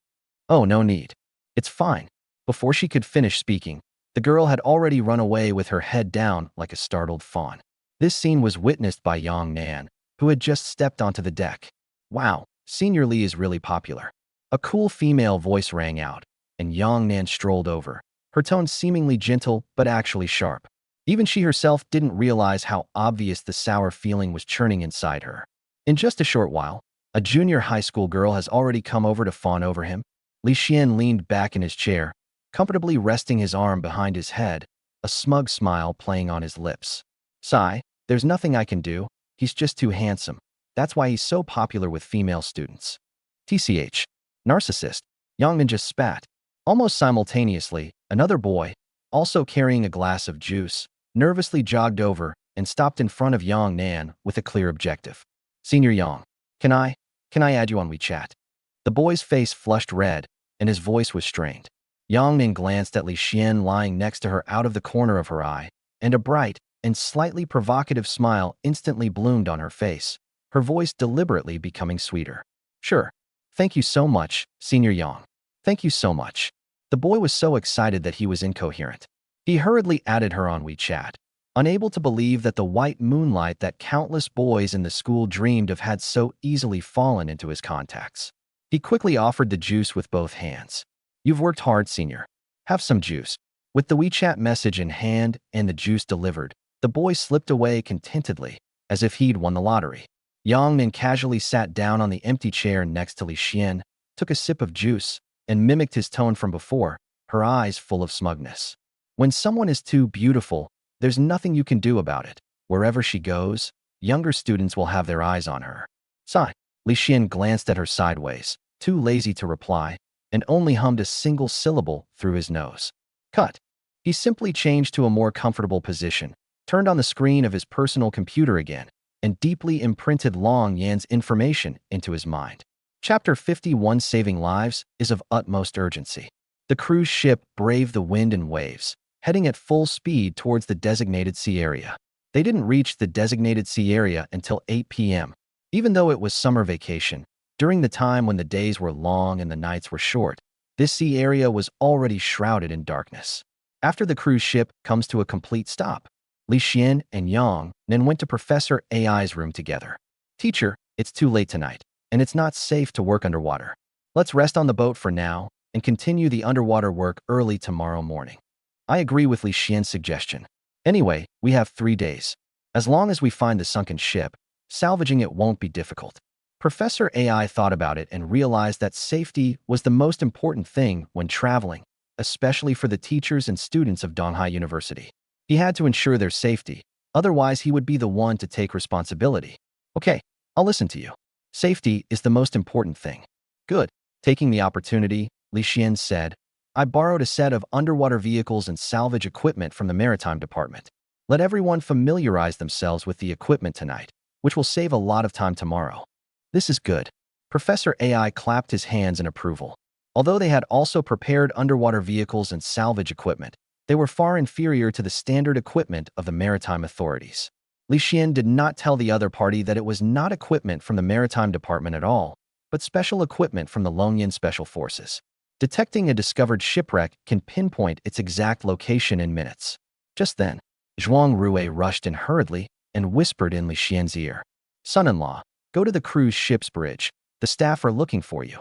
Oh, no need. It's fine. Before she could finish speaking, the girl had already run away with her head down like a startled fawn. This scene was witnessed by Yang Nan, who had just stepped onto the deck. Wow, Senior Li is really popular. A cool female voice rang out, and Yang Nan strolled over, her tone seemingly gentle but actually sharp. Even she herself didn't realize how obvious the sour feeling was churning inside her. In just a short while, a junior high school girl has already come over to fawn over him. Li Xian leaned back in his chair, comfortably resting his arm behind his head, a smug smile playing on his lips. Sigh, there's nothing I can do, he's just too handsome. That's why he's so popular with female students. TCH. Narcissist. Yang Nan just spat. Almost simultaneously, another boy, also carrying a glass of juice, nervously jogged over and stopped in front of Yang Nan with a clear objective. Senior Yang, can I add you on WeChat? The boy's face flushed red, and his voice was strained. Yang Nan glanced at Li Xian lying next to her out of the corner of her eye, and a bright and slightly provocative smile instantly bloomed on her face, her voice deliberately becoming sweeter. Sure. Thank you so much, Senior Yang. Thank you so much. The boy was so excited that he was incoherent. He hurriedly added her on WeChat, unable to believe that the white moonlight that countless boys in the school dreamed of had so easily fallen into his contacts. He quickly offered the juice with both hands. You've worked hard, Senior. Have some juice. With the WeChat message in hand and the juice delivered, the boy slipped away contentedly, as if he'd won the lottery. Yang Nan casually sat down on the empty chair next to Li Xian, took a sip of juice, and mimicked his tone from before, her eyes full of smugness. When someone is too beautiful, there's nothing you can do about it. Wherever she goes, younger students will have their eyes on her. Sigh. Li Xian glanced at her sideways, too lazy to reply, and only hummed a single syllable through his nose. Cut. He simply changed to a more comfortable position, turned on the screen of his personal computer again, and deeply imprinted Long Yan's information into his mind. Chapter 51 Saving Lives is of utmost urgency. The cruise ship braved the wind and waves, heading at full speed towards the designated sea area. They didn't reach the designated sea area until 8 p.m. Even though it was summer vacation, during the time when the days were long and the nights were short, this sea area was already shrouded in darkness. After the cruise ship comes to a complete stop, Li Xian and Yang Nan went to Professor AI's room together. Teacher, it's too late tonight, and it's not safe to work underwater. Let's rest on the boat for now and continue the underwater work early tomorrow morning. I agree with Li Xian's suggestion. Anyway, we have 3 days. As long as we find the sunken ship, salvaging it won't be difficult. Professor AI thought about it and realized that safety was the most important thing when traveling, especially for the teachers and students of Donghai University. He had to ensure their safety, otherwise he would be the one to take responsibility. Okay, I'll listen to you. Safety is the most important thing. Good. Taking the opportunity, Li Xian said, I borrowed a set of underwater vehicles and salvage equipment from the Maritime Department. Let everyone familiarize themselves with the equipment tonight, which will save a lot of time tomorrow. This is good. Professor AI clapped his hands in approval. Although they had also prepared underwater vehicles and salvage equipment, they were far inferior to the standard equipment of the maritime authorities. Li Xian did not tell the other party that it was not equipment from the Maritime Department at all, but special equipment from the Longyan Special Forces. Detecting a discovered shipwreck can pinpoint its exact location in minutes. Just then, Zhuang Rue rushed in hurriedly and whispered in Li Xian's ear. Son-in-law, go to the cruise ship's bridge. The staff are looking for you.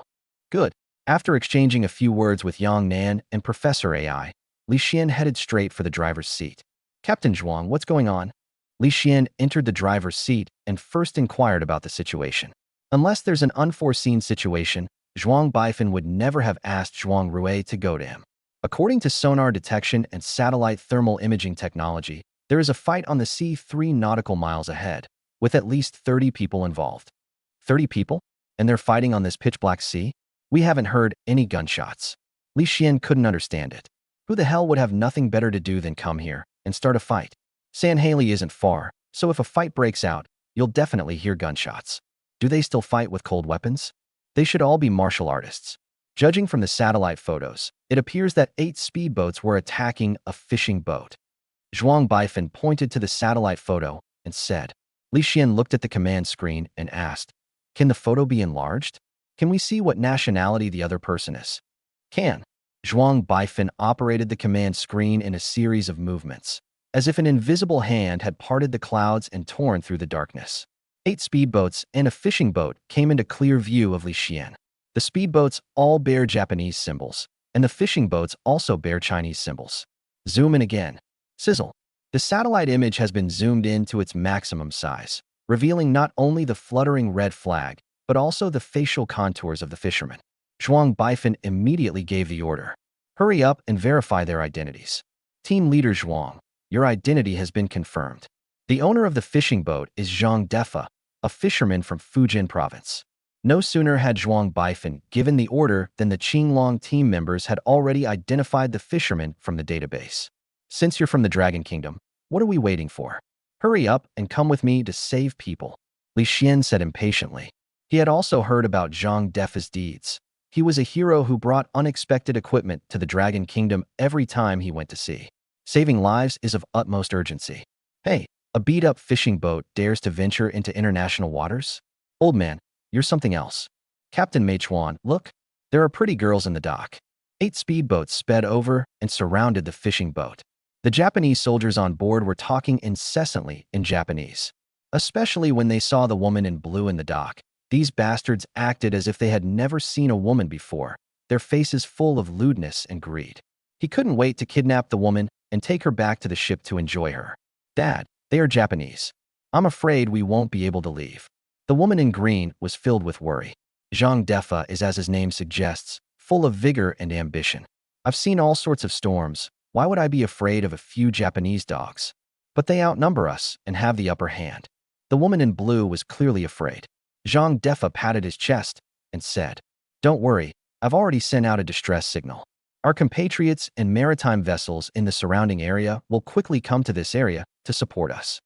Good. After exchanging a few words with Yang Nan and Professor AI, Li Xian headed straight for the driver's seat. Captain Zhuang, what's going on? Li Xian entered the driver's seat and first inquired about the situation. Unless there's an unforeseen situation, Zhuang Baifan would never have asked Zhuang Rue to go to him. According to sonar detection and satellite thermal imaging technology, there is a fight on the sea 3 nautical miles ahead, with at least 30 people involved. 30 people? And they're fighting on this pitch-black sea? We haven't heard any gunshots. Li Xian couldn't understand it. Who the hell would have nothing better to do than come here and start a fight? San Haley isn't far, so if a fight breaks out, you'll definitely hear gunshots. Do they still fight with cold weapons? They should all be martial artists. Judging from the satellite photos, it appears that 8 speedboats were attacking a fishing boat. Zhuang Baifan pointed to the satellite photo and said. Li Xian looked at the command screen and asked, "Can the photo be enlarged? Can we see what nationality the other person is?" "Can." Zhuang Baifan operated the command screen in a series of movements, as if an invisible hand had parted the clouds and torn through the darkness. 8 speedboats and a fishing boat came into clear view of Li Xian. The speedboats all bear Japanese symbols, and the fishing boats also bear Chinese symbols. Zoom in again. Sizzle. The satellite image has been zoomed in to its maximum size, revealing not only the fluttering red flag, but also the facial contours of the fishermen. Zhuang Baifan immediately gave the order. "Hurry up and verify their identities." Team leader Zhuang, your identity has been confirmed. The owner of the fishing boat is Zhang Defa, a fisherman from Fujian province. No sooner had Zhuang Baifan given the order than the Qinglong team members had already identified the fisherman from the database. "Since you're from the Dragon Kingdom, what are we waiting for? Hurry up and come with me to save people," Li Xian said impatiently. He had also heard about Zhang Defa's deeds. He was a hero who brought unexpected equipment to the Dragon Kingdom every time he went to sea. Saving lives is of utmost urgency. Hey, a beat-up fishing boat dares to venture into international waters? Old man, you're something else. Captain Xuan, look, there are pretty girls in the dock. 8 speedboats sped over and surrounded the fishing boat. The Japanese soldiers on board were talking incessantly in Japanese. Especially when they saw the woman in blue in the dock, these bastards acted as if they had never seen a woman before, their faces full of lewdness and greed. He couldn't wait to kidnap the woman and take her back to the ship to enjoy her. "Dad, they are Japanese. I'm afraid we won't be able to leave." The woman in green was filled with worry. Zhang Defa is, as his name suggests, full of vigor and ambition. "I've seen all sorts of storms. Why would I be afraid of a few Japanese dogs? But they outnumber us and have the upper hand." The woman in blue was clearly afraid. Zhang Defa patted his chest and said, "Don't worry, I've already sent out a distress signal. Our compatriots and maritime vessels in the surrounding area will quickly come to this area to support us."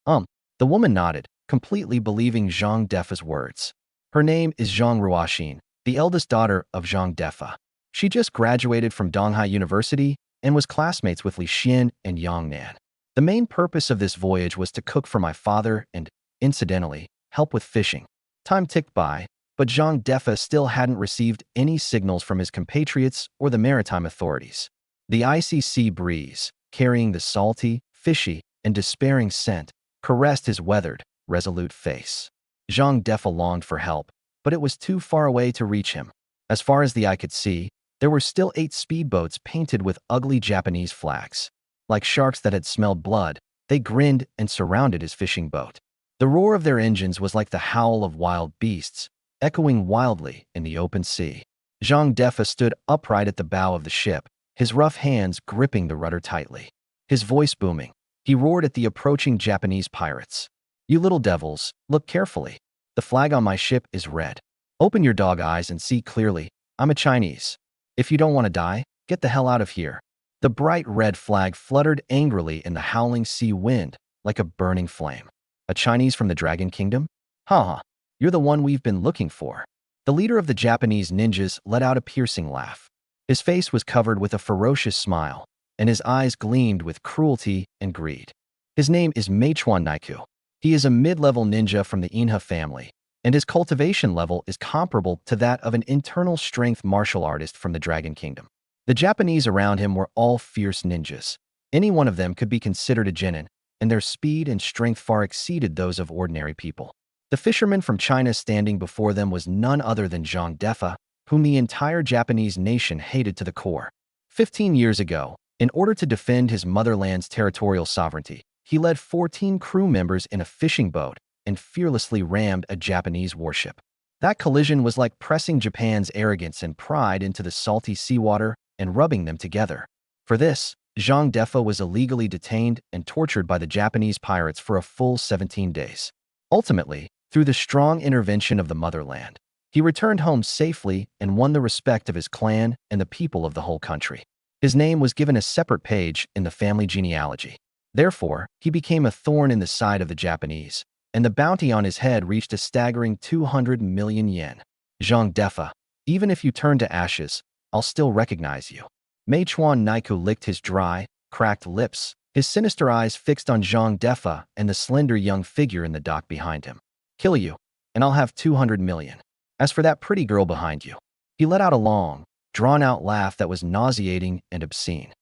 The woman nodded, completely believing Zhang Defa's words. Her name is Zhang Ruoxin, the eldest daughter of Zhang Defa. She just graduated from Donghai University and was classmates with Li Xian and Yang Nan. The main purpose of this voyage was to cook for my father and, incidentally, help with fishing. Time ticked by, but Zhang Defa still hadn't received any signals from his compatriots or the maritime authorities. The icy sea breeze, carrying the salty, fishy, and despairing scent, caressed his weathered, resolute face. Zhang Defa longed for help, but it was too far away to reach him. As far as the eye could see, there were still 8 speedboats painted with ugly Japanese flags. Like sharks that had smelled blood, they grinned and surrounded his fishing boat. The roar of their engines was like the howl of wild beasts, echoing wildly in the open sea. Zhang Defa stood upright at the bow of the ship, his rough hands gripping the rudder tightly. His voice booming, he roared at the approaching Japanese pirates. "You little devils, look carefully. The flag on my ship is red. Open your dog eyes and see clearly. I'm a Chinese. If you don't want to die, get the hell out of here." The bright red flag fluttered angrily in the howling sea wind like a burning flame. "A Chinese from the Dragon Kingdom? Ha! You're the one we've been looking for." The leader of the Japanese ninjas let out a piercing laugh. His face was covered with a ferocious smile, and his eyes gleamed with cruelty and greed. His name is Meituan Naiku. He is a mid-level ninja from the Inha family, and his cultivation level is comparable to that of an internal strength martial artist from the Dragon Kingdom. The Japanese around him were all fierce ninjas. Any one of them could be considered a genin, and their speed and strength far exceeded those of ordinary people. The fisherman from China standing before them was none other than Zhang Defa, whom the entire Japanese nation hated to the core. 15 years ago, in order to defend his motherland's territorial sovereignty, he led 14 crew members in a fishing boat and fearlessly rammed a Japanese warship. That collision was like pressing Japan's arrogance and pride into the salty seawater and rubbing them together. For this, Zhang Defa was illegally detained and tortured by the Japanese pirates for a full 17 days. Ultimately, through the strong intervention of the motherland, He returned home safely and won the respect of his clan and the people of the whole country. His name was given a separate page in the family genealogy. Therefore, he became a thorn in the side of the Japanese, and the bounty on his head reached a staggering 200 million yen. Zhang Defa, even if you turn to ashes, I'll still recognize you. Meichuan Naiku licked his dry, cracked lips, his sinister eyes fixed on Zhang Defa and the slender young figure in the dock behind him. Kill you, and I'll have 200 million. As for that pretty girl behind you, he let out a long, drawn-out laugh that was nauseating and obscene.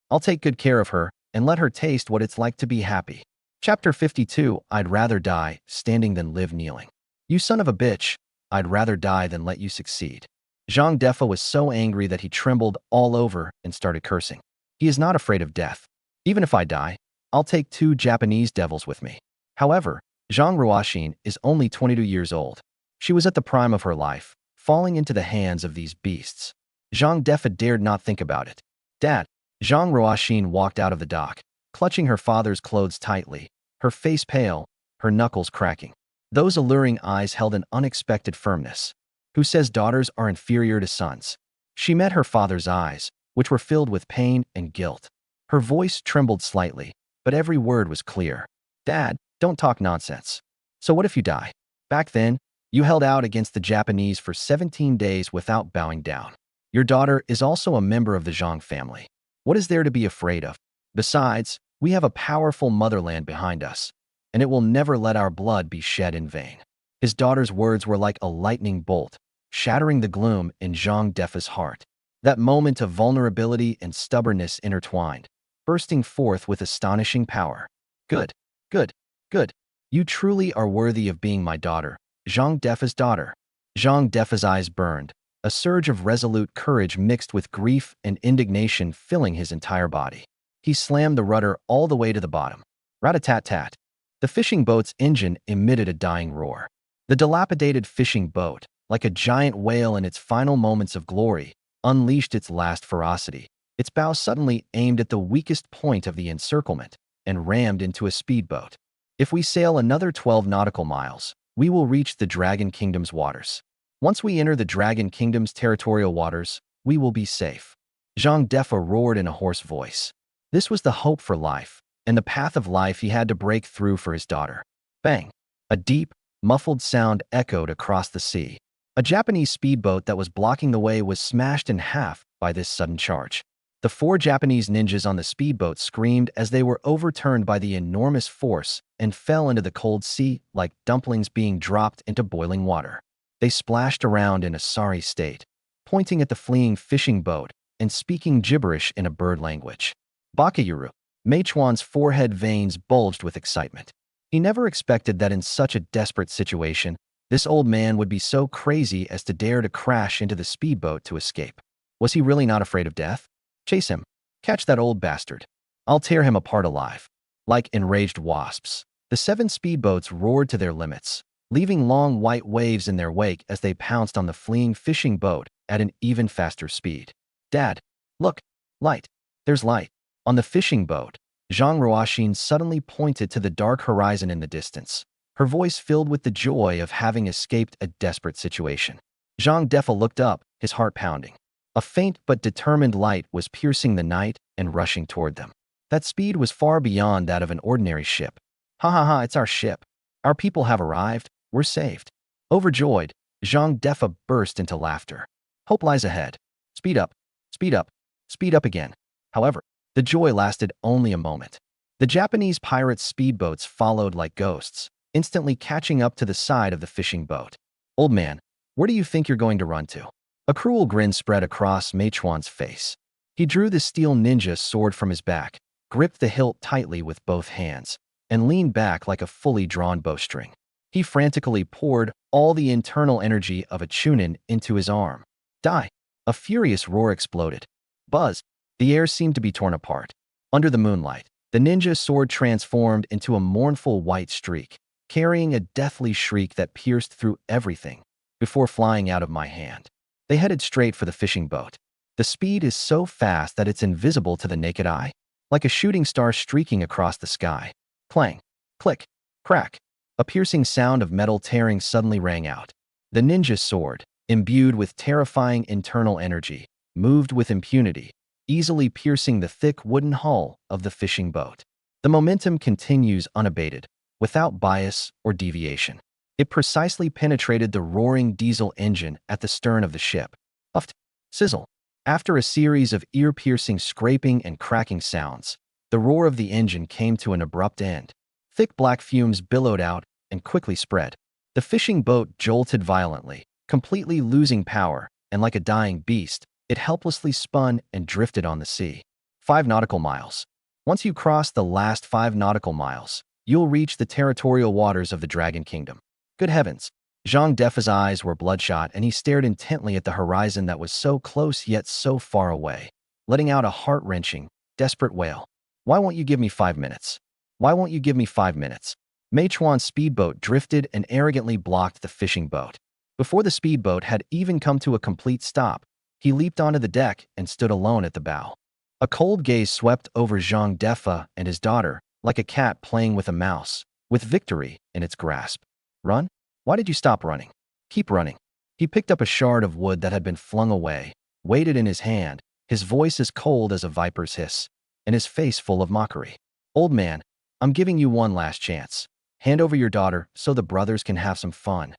I'll take good care of her and let her taste what it's like to be happy. Chapter 52, I'd rather die standing than live kneeling. You son of a bitch, I'd rather die than let you succeed. Zhang Defa was so angry that he trembled all over and started cursing. He is not afraid of death. Even if I die, I'll take 2 Japanese devils with me. However, Zhang Ruoxin is only 22 years old. She was at the prime of her life, falling into the hands of these beasts. Zhang Defa dared not think about it. Dad, Zhang Ruoxin walked out of the dock, clutching her father's clothes tightly, her face pale, her knuckles cracking. Those alluring eyes held an unexpected firmness. Who says daughters are inferior to sons? She met her father's eyes, which were filled with pain and guilt. Her voice trembled slightly, but every word was clear. Dad, don't talk nonsense. So what if you die? Back then, you held out against the Japanese for 17 days without bowing down. Your daughter is also a member of the Zhang family. What is there to be afraid of? Besides, we have a powerful motherland behind us, and it will never let our blood be shed in vain. His daughter's words were like a lightning bolt, shattering the gloom in Zhang Defa's heart. That moment of vulnerability and stubbornness intertwined, bursting forth with astonishing power. Good, good, good. You truly are worthy of being my daughter, Zhang Defa's daughter. Zhang Defa's eyes burned, a surge of resolute courage mixed with grief and indignation filling his entire body. He slammed the rudder all the way to the bottom. Rat-a-tat-tat. The fishing boat's engine emitted a dying roar. The dilapidated fishing boat, like a giant whale in its final moments of glory, unleashed its last ferocity. Its bow suddenly aimed at the weakest point of the encirclement and rammed into a speedboat. If we sail another 12 nautical miles, we will reach the Dragon Kingdom's waters. Once we enter the Dragon Kingdom's territorial waters, we will be safe. Zhang Defa roared in a hoarse voice. This was the hope for life, and the path of life he had to break through for his daughter. Bang! A deep, muffled sound echoed across the sea. A Japanese speedboat that was blocking the way was smashed in half by this sudden charge. The 4 Japanese ninjas on the speedboat screamed as they were overturned by the enormous force and fell into the cold sea like dumplings being dropped into boiling water. They splashed around in a sorry state, pointing at the fleeing fishing boat and speaking gibberish in a bird language. Bakayuru, Meichuan's forehead veins bulged with excitement. He never expected that in such a desperate situation, this old man would be so crazy as to dare to crash into the speedboat to escape. Was he really not afraid of death? Chase him. Catch that old bastard. I'll tear him apart alive. Like enraged wasps, the 7 speedboats roared to their limits, leaving long white waves in their wake as they pounced on the fleeing fishing boat at an even faster speed. Dad, look, light. There's light. On the fishing boat, Zhang Ruoxin suddenly pointed to the dark horizon in the distance, her voice filled with the joy of having escaped a desperate situation. Zhang Defa looked up, his heart pounding. A faint but determined light was piercing the night and rushing toward them. That speed was far beyond that of an ordinary ship. Ha ha ha, it's our ship. Our people have arrived. We're saved. Overjoyed, Zhang Defa burst into laughter. Hope lies ahead. Speed up, speed up, speed up again. However, the joy lasted only a moment. The Japanese pirates' speedboats followed like ghosts, instantly catching up to the side of the fishing boat. Old man, where do you think you're going to run to? A cruel grin spread across Meichuan's face. He drew the steel ninja sword from his back, gripped the hilt tightly with both hands, and leaned back like a fully drawn bowstring. He frantically poured all the internal energy of a chunin into his arm. Die! A furious roar exploded. Buzz! The air seemed to be torn apart. Under the moonlight, the ninja sword transformed into a mournful white streak, carrying a deathly shriek that pierced through everything before flying out of my hand. They headed straight for the fishing boat. The speed is so fast that it's invisible to the naked eye, like a shooting star streaking across the sky. Clang, click, crack. A piercing sound of metal tearing suddenly rang out. The ninja sword, imbued with terrifying internal energy, moved with impunity, easily piercing the thick wooden hull of the fishing boat. The momentum continues unabated, without bias or deviation. It precisely penetrated the roaring diesel engine at the stern of the ship. Puffed. Sizzle. After a series of ear-piercing scraping and cracking sounds, the roar of the engine came to an abrupt end. Thick black fumes billowed out and quickly spread. The fishing boat jolted violently, completely losing power, and like a dying beast, it helplessly spun and drifted on the sea. 5 nautical miles. Once you cross the last 5 nautical miles, you'll reach the territorial waters of the Dragon Kingdom. Good heavens! Zhang Defa's eyes were bloodshot and he stared intently at the horizon that was so close yet so far away, letting out a heart-wrenching, desperate wail. Why won't you give me 5 minutes? Why won't you give me 5 minutes? Mei Chuan's speedboat drifted and arrogantly blocked the fishing boat. Before the speedboat had even come to a complete stop, he leaped onto the deck and stood alone at the bow. A cold gaze swept over Zhang Defa and his daughter, like a cat playing with a mouse, with victory in its grasp. Run? Why did you stop running? Keep running. He picked up a shard of wood that had been flung away, weighed it in his hand, his voice as cold as a viper's hiss, and his face full of mockery. Old man, I'm giving you one last chance. Hand over your daughter so the brothers can have some fun.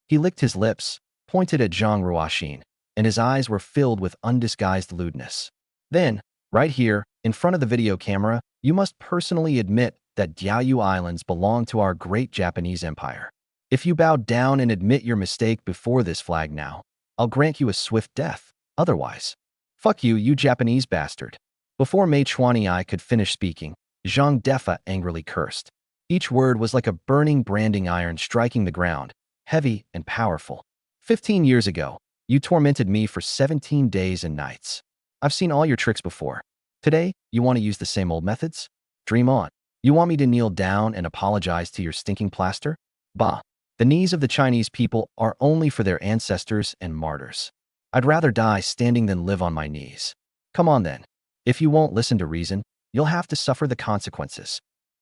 He licked his lips, pointed at Zhang Ruoxin, and his eyes were filled with undisguised lewdness. Then, right here, in front of the video camera, you must personally admit that Diaoyu Islands belong to our great Japanese empire. If you bow down and admit your mistake before this flag now, I'll grant you a swift death. Otherwise, fuck you, you Japanese bastard. Before Mei Chuan could finish speaking, Zhang Defa angrily cursed. Each word was like a burning branding iron striking the ground, heavy and powerful. 15 years ago, you tormented me for 17 days and nights. I've seen all your tricks before. Today, you want to use the same old methods? Dream on. You want me to kneel down and apologize to your stinking plaster? Bah. The knees of the Chinese people are only for their ancestors and martyrs. I'd rather die standing than live on my knees. Come on then. If you won't listen to reason, you'll have to suffer the consequences.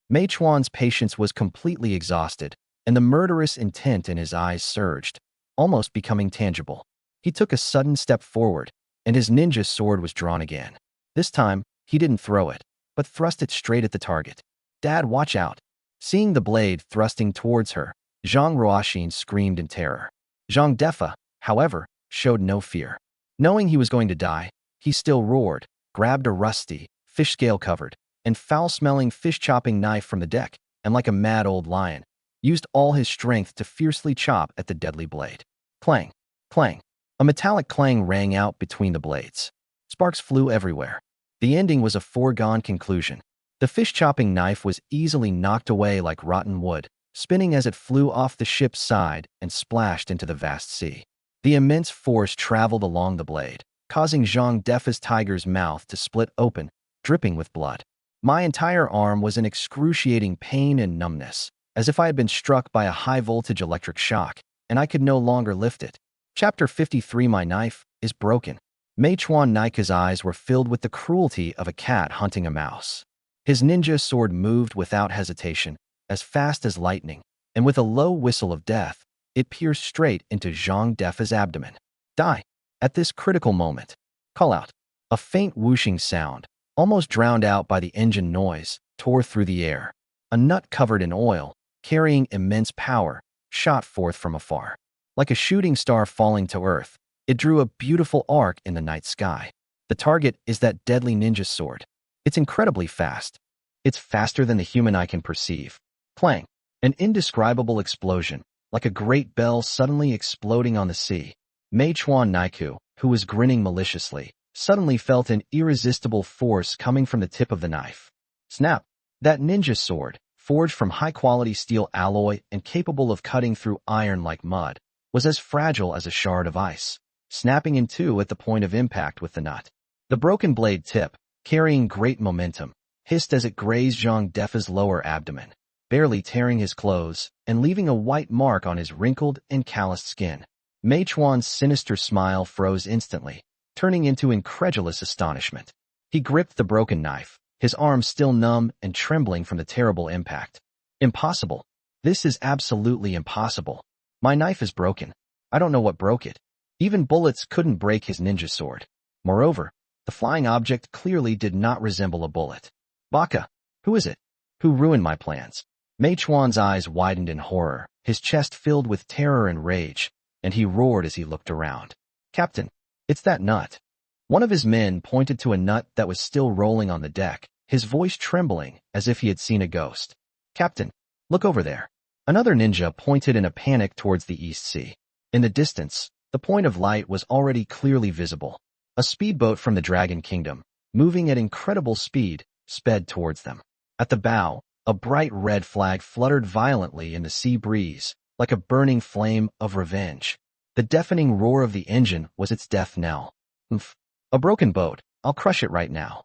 Mei Chuan's patience was completely exhausted, and the murderous intent in his eyes surged, almost becoming tangible. He took a sudden step forward, and his ninja sword was drawn again. This time, he didn't throw it, but thrust it straight at the target. Dad, watch out. Seeing the blade thrusting towards her, Zhang Ruoxin screamed in terror. Zhang Defa, however, showed no fear. Knowing he was going to die, he still roared, grabbed a rusty, fish scale-covered, and foul-smelling fish-chopping knife from the deck, and like a mad old lion, used all his strength to fiercely chop at the deadly blade. Clang! Clang! A metallic clang rang out between the blades. Sparks flew everywhere. The ending was a foregone conclusion. The fish-chopping knife was easily knocked away like rotten wood, spinning as it flew off the ship's side and splashed into the vast sea. The immense force traveled along the blade, causing Zhang Defa's tiger's mouth to split open, dripping with blood. My entire arm was in excruciating pain and numbness, as if I had been struck by a high-voltage electric shock, and I could no longer lift it. Chapter 53. My knife is broken. Mei Chuan's eyes were filled with the cruelty of a cat hunting a mouse. His ninja sword moved without hesitation, as fast as lightning, and with a low whistle of death, it pierced straight into Zhang Defa's abdomen. Die! At this critical moment. Call out. A faint whooshing sound, almost drowned out by the engine noise, tore through the air. A nut covered in oil, carrying immense power, shot forth from afar. Like a shooting star falling to earth, it drew a beautiful arc in the night sky. The target is that deadly ninja sword. It's incredibly fast. It's faster than the human eye can perceive. Clang! An indescribable explosion, like a great bell suddenly exploding on the sea. Mei Chuan, who was grinning maliciously, suddenly felt an irresistible force coming from the tip of the knife. Snap! That ninja sword, forged from high-quality steel alloy and capable of cutting through iron like mud, was as fragile as a shard of ice, snapping in two at the point of impact with the nut. The broken blade tip, carrying great momentum, hissed as it grazed Zhang Defa's lower abdomen, barely tearing his clothes and leaving a white mark on his wrinkled and calloused skin. Mei Chuan's sinister smile froze instantly, turning into incredulous astonishment. He gripped the broken knife, his arm still numb and trembling from the terrible impact. Impossible. This is absolutely impossible. My knife is broken. I don't know what broke it. Even bullets couldn't break his ninja sword. Moreover, the flying object clearly did not resemble a bullet. Baka, who is it? Who ruined my plans? Mei Chuan's eyes widened in horror, his chest filled with terror and rage, and he roared as he looked around. Captain, it's that nut. One of his men pointed to a nut that was still rolling on the deck, his voice trembling as if he had seen a ghost. Captain, look over there. Another ninja pointed in a panic towards the East Sea. In the distance, the point of light was already clearly visible. A speedboat from the Dragon Kingdom, moving at incredible speed, sped towards them. At the bow, a bright red flag fluttered violently in the sea breeze, like a burning flame of revenge. The deafening roar of the engine was its death knell. Oof. A broken boat. I'll crush it right now.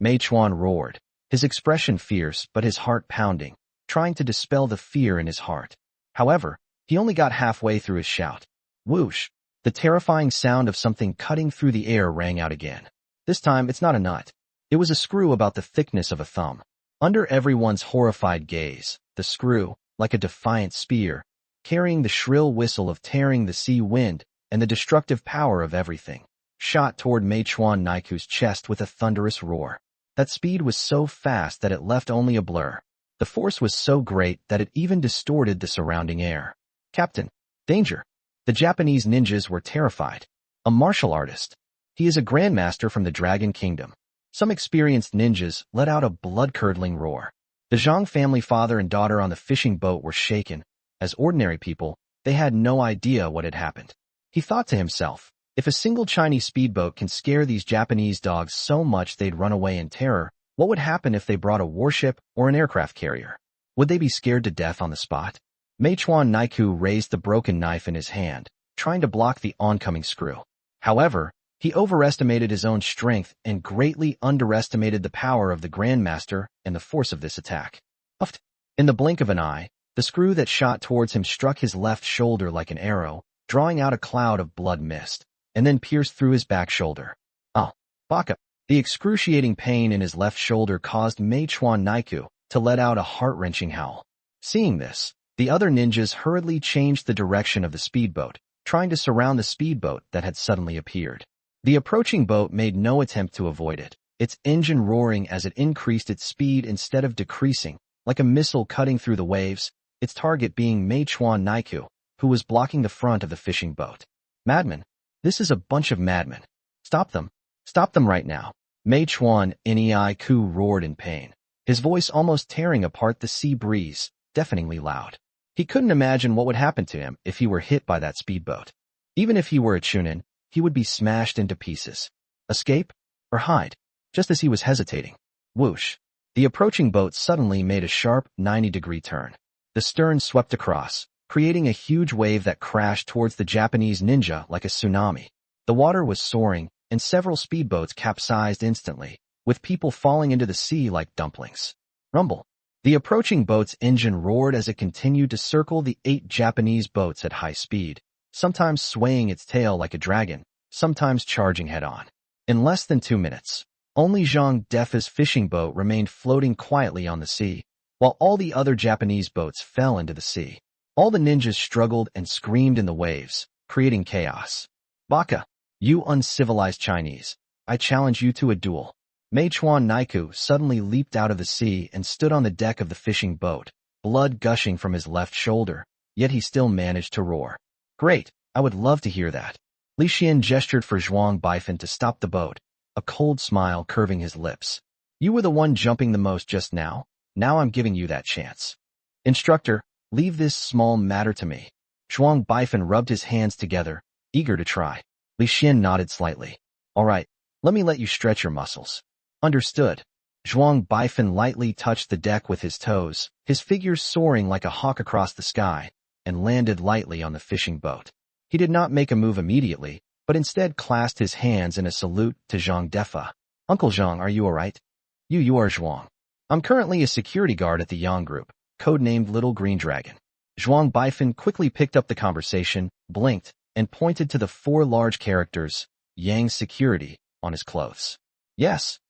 Mei Chuan roared, his expression fierce but his heart pounding, trying to dispel the fear in his heart. However, he only got halfway through his shout. Whoosh! The terrifying sound of something cutting through the air rang out again. This time, it's not a nut. It was a screw about the thickness of a thumb. Under everyone's horrified gaze, the screw, like a defiant spear, carrying the shrill whistle of tearing the sea wind and the destructive power of everything, shot toward Mei Chuan Naiku's chest with a thunderous roar. That speed was so fast that it left only a blur. The force was so great that it even distorted the surrounding air. Captain, danger! The Japanese ninjas were terrified. A martial artist. He is a grandmaster from the Dragon Kingdom. Some experienced ninjas let out a blood-curdling roar. The Zhang family father and daughter on the fishing boat were shaken. As ordinary people, they had no idea what had happened. He thought to himself, if a single Chinese speedboat can scare these Japanese dogs so much they'd run away in terror, what would happen if they brought a warship or an aircraft carrier? Would they be scared to death on the spot? Mei Chuan Naiku raised the broken knife in his hand, trying to block the oncoming screw. However, he overestimated his own strength and greatly underestimated the power of the Grandmaster and the force of this attack. Uft! In the blink of an eye, the screw that shot towards him struck his left shoulder like an arrow, drawing out a cloud of blood mist, and then pierced through his back shoulder. Oh, Baka! The excruciating pain in his left shoulder caused Mei Chuan Naiku to let out a heart-wrenching howl. Seeing this, the other ninjas hurriedly changed the direction of the speedboat, trying to surround the speedboat that had suddenly appeared. The approaching boat made no attempt to avoid it, its engine roaring as it increased its speed instead of decreasing, like a missile cutting through the waves, its target being Mei Chuan Naiku, who was blocking the front of the fishing boat. Madmen! This is a bunch of madmen. Stop them! Stop them right now! Mei Chuan Naiku roared in pain, his voice almost tearing apart the sea breeze, deafeningly loud. He couldn't imagine what would happen to him if he were hit by that speedboat. Even if he were a Chunin, he would be smashed into pieces. Escape? Or hide? Just as he was hesitating. Whoosh! The approaching boat suddenly made a sharp 90-degree turn. The stern swept across, creating a huge wave that crashed towards the Japanese ninja like a tsunami. The water was soaring, and several speedboats capsized instantly, with people falling into the sea like dumplings. Rumble! The approaching boat's engine roared as it continued to circle the 8 Japanese boats at high speed, sometimes swaying its tail like a dragon, sometimes charging head-on. In less than 2 minutes, only Zhang Defa's fishing boat remained floating quietly on the sea, while all the other Japanese boats fell into the sea. All the ninjas struggled and screamed in the waves, creating chaos. Baka, you uncivilized Chinese, I challenge you to a duel. Mei Chuan Naiku suddenly leaped out of the sea and stood on the deck of the fishing boat, blood gushing from his left shoulder, yet he still managed to roar. Great, I would love to hear that. Li Xian gestured for Zhuang Baifan to stop the boat, a cold smile curving his lips. You were the one jumping the most just now. Now I'm giving you that chance. Instructor, leave this small matter to me. Zhuang Baifan rubbed his hands together, eager to try. Li Xian nodded slightly. All right, let me let you stretch your muscles. Understood. Zhuang Baifan lightly touched the deck with his toes, his figure soaring like a hawk across the sky, and landed lightly on the fishing boat. He did not make a move immediately, but instead clasped his hands in a salute to Zhang Defa. Uncle Zhang, are you alright? You are Zhuang. I'm currently a security guard at the Yang Group, codenamed Little Green Dragon. Zhuang Baifan quickly picked up the conversation, blinked, and pointed to the 4 large characters, Yang Security, on his clothes. Yes,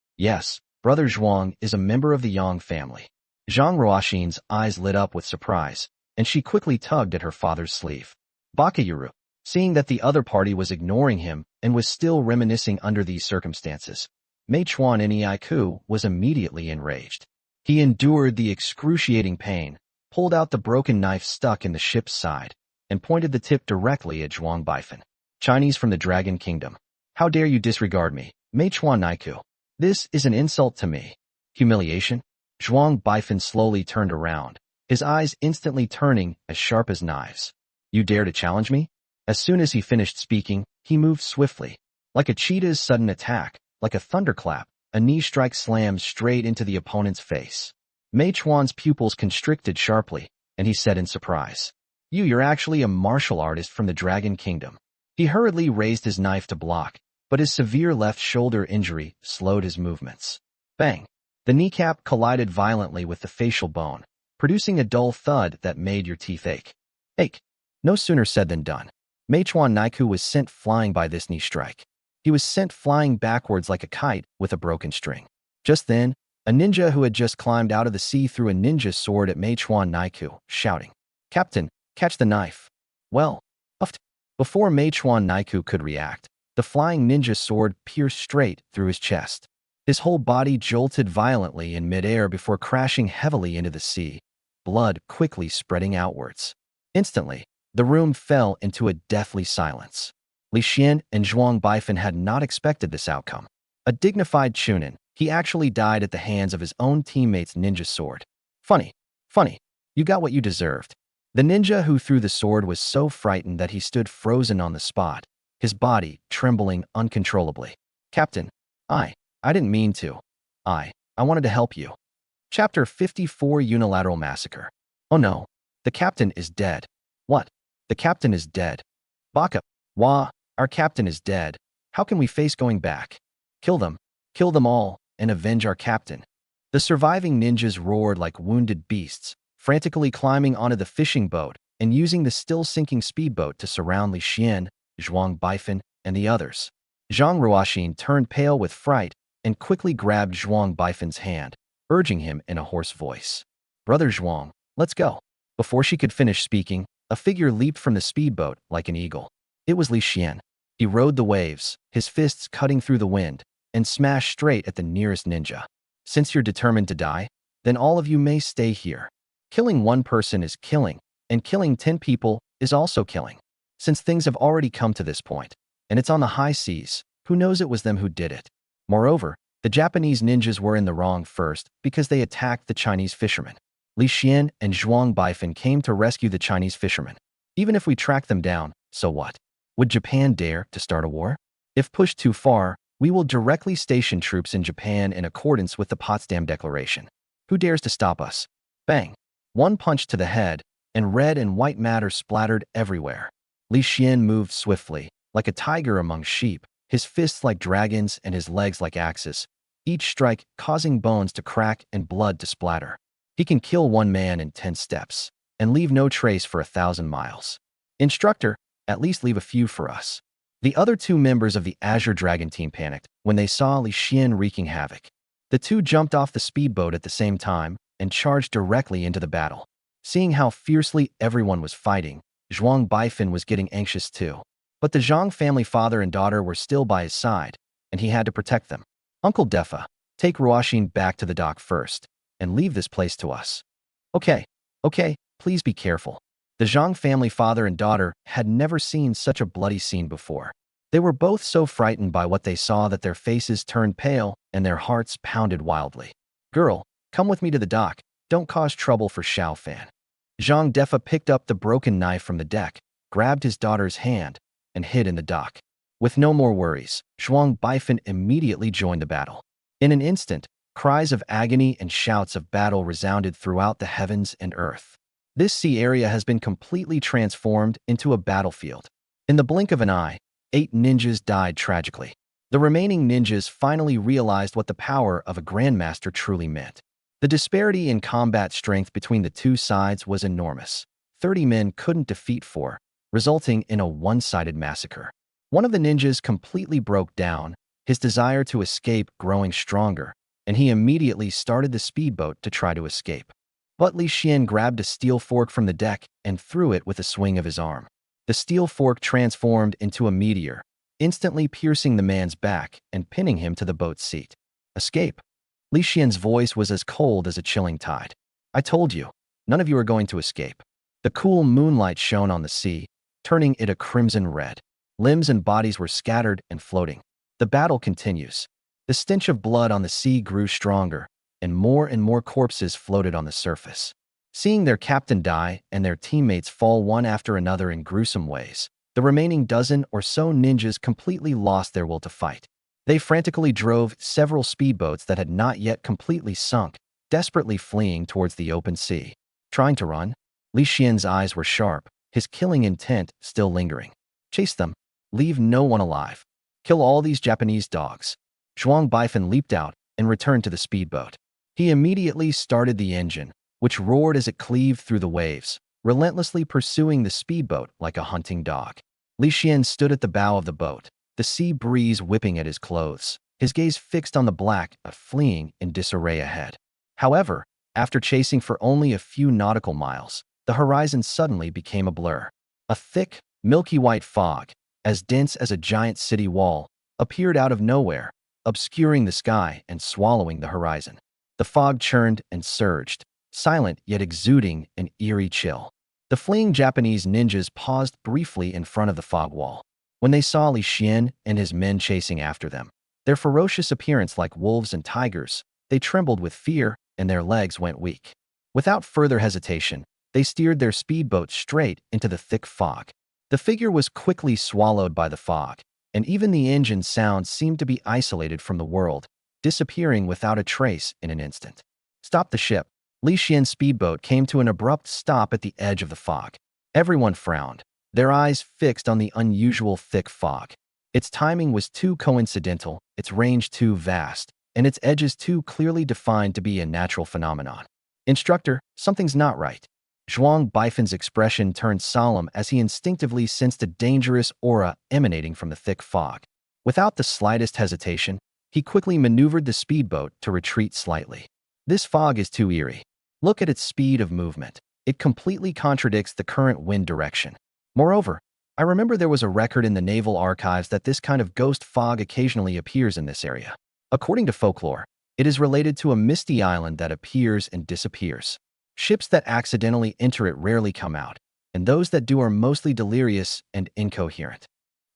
Brother Zhuang is a member of the Yang family. Zhang Ruoxin's eyes lit up with surprise, and she quickly tugged at her father's sleeve. Bakayuru, Seeing that the other party was ignoring him and was still reminiscing under these circumstances, Mei Chuan Niaiku was immediately enraged. He endured the excruciating pain, pulled out the broken knife stuck in the ship's side, and pointed the tip directly at Zhuang Baifan. Chinese from the Dragon Kingdom. How dare you disregard me, Mei Chuan Niaiku? This is an insult to me. Humiliation? Zhuang Baifan slowly turned around, his eyes instantly turning as sharp as knives. You dare to challenge me? As soon as he finished speaking, he moved swiftly. Like a cheetah's sudden attack, like a thunderclap, a knee strike slammed straight into the opponent's face. Mei Chuan's pupils constricted sharply, and he said in surprise, You're actually a martial artist from the Dragon Kingdom. He hurriedly raised his knife to block, but his severe left shoulder injury slowed his movements. Bang! The kneecap collided violently with the facial bone, producing a dull thud that made your teeth ache. Ache! No sooner said than done. Mei Chuan Niaiku was sent flying by this knee strike. He was sent flying backwards like a kite with a broken string. Just then, a ninja who had just climbed out of the sea threw a ninja sword at Mei Chuan Niaiku, shouting, Captain, catch the knife. Well, uffed. Before Mei Chuan Niaiku could react, the flying ninja sword pierced straight through his chest. His whole body jolted violently in midair before crashing heavily into the sea, blood quickly spreading outwards. Instantly, the room fell into a deathly silence. Li Xian and Zhuang Baifan had not expected this outcome. A dignified Chunin, he actually died at the hands of his own teammate's ninja sword. Funny. You got what you deserved. The ninja who threw the sword was so frightened that he stood frozen on the spot, his body trembling uncontrollably. Captain, I didn't mean to. I wanted to help you. Chapter 54 Unilateral Massacre. Oh no, the captain is dead. What? The captain is dead. Baka. Wah, our captain is dead. How can we face going back? Kill them all, and avenge our captain. The surviving ninjas roared like wounded beasts, frantically climbing onto the fishing boat and using the still-sinking speedboat to surround Li Xian, Zhuang Baifan, and the others. Zhang Ruoxin turned pale with fright and quickly grabbed Zhuang Baifan's hand, urging him in a hoarse voice. Brother Zhuang, let's go. Before she could finish speaking, a figure leaped from the speedboat like an eagle. It was Li Xian. He rode the waves, his fists cutting through the wind, and smashed straight at the nearest ninja. Since you're determined to die, then all of you may stay here. Killing one person is killing, and killing 10 people is also killing. Since things have already come to this point, and it's on the high seas, who knows it was them who did it. Moreover, the Japanese ninjas were in the wrong first because they attacked the Chinese fishermen. Li Xian and Zhuang Baifan came to rescue the Chinese fishermen. Even if we track them down, so what? Would Japan dare to start a war? If pushed too far, we will directly station troops in Japan in accordance with the Potsdam Declaration. Who dares to stop us? Bang! One punch to the head, and red and white matter splattered everywhere. Li Xian moved swiftly, like a tiger among sheep, his fists like dragons and his legs like axes, each strike causing bones to crack and blood to splatter. He can kill one man in 10 steps, and leave no trace for 1,000 miles. Instructor, at least leave a few for us. The other 2 members of the Azure Dragon team panicked when they saw Li Xian wreaking havoc. The 2 jumped off the speedboat at the same time and charged directly into the battle. Seeing how fiercely everyone was fighting, Zhuang Baifan was getting anxious too. But the Zhang family father and daughter were still by his side, and he had to protect them. Uncle Defa, take Ruoxin back to the dock first, and leave this place to us. Okay, please be careful. The Zhang family father and daughter had never seen such a bloody scene before. They were both so frightened by what they saw that their faces turned pale and their hearts pounded wildly. Girl, come with me to the dock. Don't cause trouble for Xiao Fan. Zhang Defa picked up the broken knife from the deck, grabbed his daughter's hand, and hid in the dock. With no more worries, Zhuang Baifan immediately joined the battle. In an instant, cries of agony and shouts of battle resounded throughout the heavens and earth. This sea area has been completely transformed into a battlefield. In the blink of an eye, 8 ninjas died tragically. The remaining ninjas finally realized what the power of a grandmaster truly meant. The disparity in combat strength between the 2 sides was enormous. 30 men couldn't defeat 4, resulting in a one-sided massacre. One of the ninjas completely broke down, his desire to escape growing stronger, and he immediately started the speedboat to try to escape. But Li Xian grabbed a steel fork from the deck and threw it with a swing of his arm. The steel fork transformed into a meteor, instantly piercing the man's back and pinning him to the boat's seat. Escape. Li Xian's voice was as cold as a chilling tide. I told you, none of you are going to escape. The cool moonlight shone on the sea, turning it a crimson red. Limbs and bodies were scattered and floating. The battle continues. The stench of blood on the sea grew stronger, and more corpses floated on the surface. Seeing their captain die and their teammates fall one after another in gruesome ways, the remaining dozen or so ninjas completely lost their will to fight. They frantically drove several speedboats that had not yet completely sunk, desperately fleeing towards the open sea. Trying to run? Li Xian's eyes were sharp, his killing intent still lingering. Chase them. Leave no one alive. Kill all these Japanese dogs. Zhuang Baifan leaped out and returned to the speedboat. He immediately started the engine, which roared as it cleaved through the waves, relentlessly pursuing the speedboat like a hunting dog. Li Xian stood at the bow of the boat, the sea breeze whipping at his clothes, his gaze fixed on the black, fleeing in disarray ahead. However, after chasing for only a few nautical miles, the horizon suddenly became a blur. A thick, milky white fog, as dense as a giant city wall, appeared out of nowhere, obscuring the sky and swallowing the horizon. The fog churned and surged, silent yet exuding an eerie chill. The fleeing Japanese ninjas paused briefly in front of the fog wall. When they saw Li Xian and his men chasing after them, their ferocious appearance like wolves and tigers, they trembled with fear and their legs went weak. Without further hesitation, they steered their speedboat straight into the thick fog. The figure was quickly swallowed by the fog, and even the engine sounds seemed to be isolated from the world, disappearing without a trace in an instant. Stop the ship. Li Xian's speedboat came to an abrupt stop at the edge of the fog. Everyone frowned, their eyes fixed on the unusual thick fog. Its timing was too coincidental, its range too vast, and its edges too clearly defined to be a natural phenomenon. Instructor, something's not right. Zhuang Baifan's expression turned solemn as he instinctively sensed a dangerous aura emanating from the thick fog. Without the slightest hesitation, he quickly maneuvered the speedboat to retreat slightly. This fog is too eerie. Look at its speed of movement. It completely contradicts the current wind direction. Moreover, I remember there was a record in the naval archives that this kind of ghost fog occasionally appears in this area. According to folklore, it is related to a misty island that appears and disappears. Ships that accidentally enter it rarely come out, and those that do are mostly delirious and incoherent.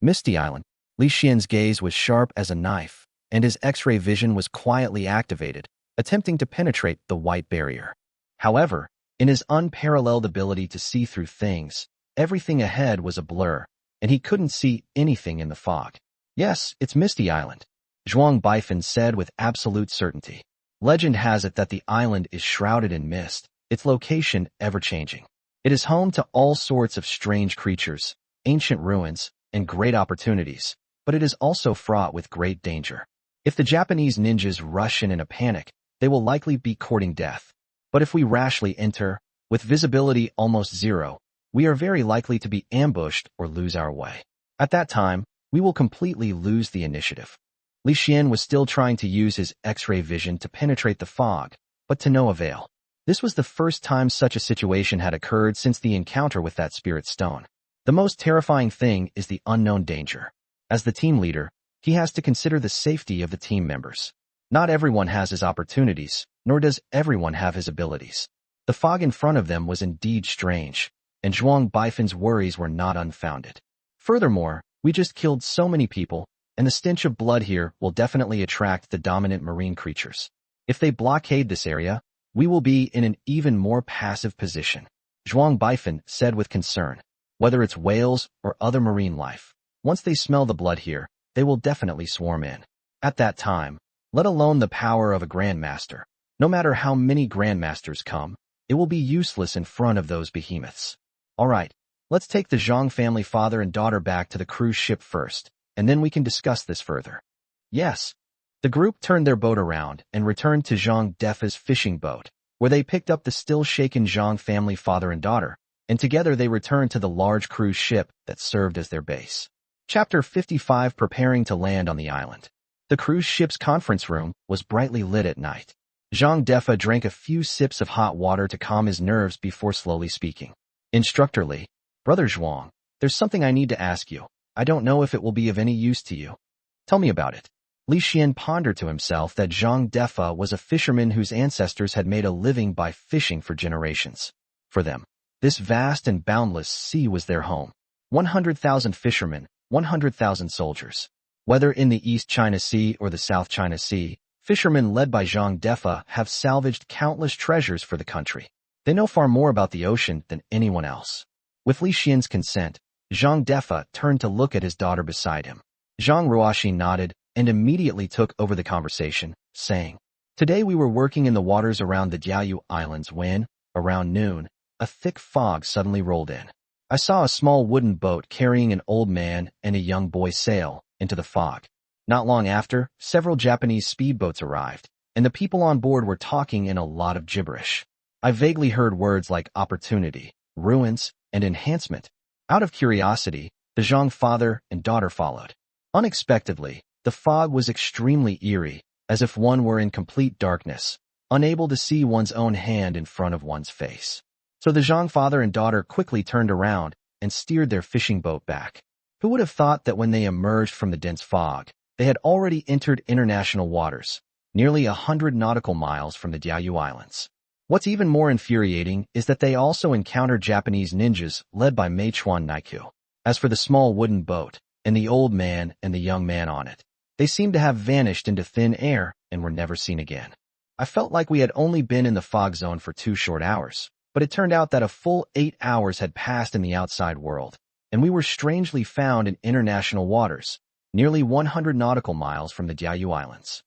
Misty Island. Li Xian's gaze was sharp as a knife, and his X-ray vision was quietly activated, attempting to penetrate the white barrier. However, in his unparalleled ability to see through things, everything ahead was a blur, and he couldn't see anything in the fog. Yes, it's Misty Island, Zhuang Baifan said with absolute certainty. Legend has it that the island is shrouded in mist, its location ever-changing. It is home to all sorts of strange creatures, ancient ruins, and great opportunities, but it is also fraught with great danger. If the Japanese ninjas rush in a panic, they will likely be courting death. But if we rashly enter, with visibility almost zero, we are very likely to be ambushed or lose our way. At that time, we will completely lose the initiative. Li Xian was still trying to use his X-ray vision to penetrate the fog, but to no avail. This was the first time such a situation had occurred since the encounter with that spirit stone. The most terrifying thing is the unknown danger. As the team leader, he has to consider the safety of the team members. Not everyone has his opportunities, nor does everyone have his abilities. The fog in front of them was indeed strange, and Zhuang Baifan's worries were not unfounded. Furthermore, we just killed so many people, and the stench of blood here will definitely attract the dominant marine creatures. If they blockade this area, we will be in an even more passive position, Zhuang Baifan said with concern. Whether it's whales or other marine life, once they smell the blood here, they will definitely swarm in. At that time, let alone the power of a grandmaster, no matter how many grandmasters come, it will be useless in front of those behemoths. All right, let's take the Zhang family father and daughter back to the cruise ship first, and then we can discuss this further. Yes. The group turned their boat around and returned to Zhang Defa's fishing boat, where they picked up the still-shaken Zhang family father and daughter, and together they returned to the large cruise ship that served as their base. Chapter 55. Preparing to land on the island. The cruise ship's conference room was brightly lit at night. Zhang Defa drank a few sips of hot water to calm his nerves before slowly speaking. Instructor Li, Brother Zhuang, There's something I need to ask you. I don't know if it will be of any use to you. Tell me about it. Li Xian pondered to himself that Zhang Defa was a fisherman whose ancestors had made a living by fishing for generations. For them, this vast and boundless sea was their home. 100,000 fishermen, 100,000 soldiers. Whether in the East China Sea or the South China Sea, fishermen led by Zhang Defa have salvaged countless treasures for the country. They know far more about the ocean than anyone else. With Li Xian's consent, Zhang Defa turned to look at his daughter beside him. Zhang Ruoxi nodded and immediately took over the conversation, saying, "Today we were working in the waters around the Jiayu Islands when, around noon, a thick fog suddenly rolled in. I saw a small wooden boat carrying an old man and a young boy sail into the fog. Not long after, several Japanese speedboats arrived, and the people on board were talking in a lot of gibberish. I vaguely heard words like opportunity, ruins, and enhancement. Out of curiosity, the Zhang father and daughter followed. Unexpectedly, the fog was extremely eerie, as if one were in complete darkness, unable to see one's own hand in front of one's face. So the Zhang father and daughter quickly turned around and steered their fishing boat back. Who would have thought that when they emerged from the dense fog, they had already entered international waters, nearly 100 nautical miles from the Diaoyu Islands. What's even more infuriating is that they also encountered Japanese ninjas led by Mechuan Naiku. As for the small wooden boat, and the old man and the young man on it, they seemed to have vanished into thin air and were never seen again. I felt like we had only been in the fog zone for 2 short hours, but it turned out that a full 8 hours had passed in the outside world, and we were strangely found in international waters, nearly 100 nautical miles from the Diaoyu Islands.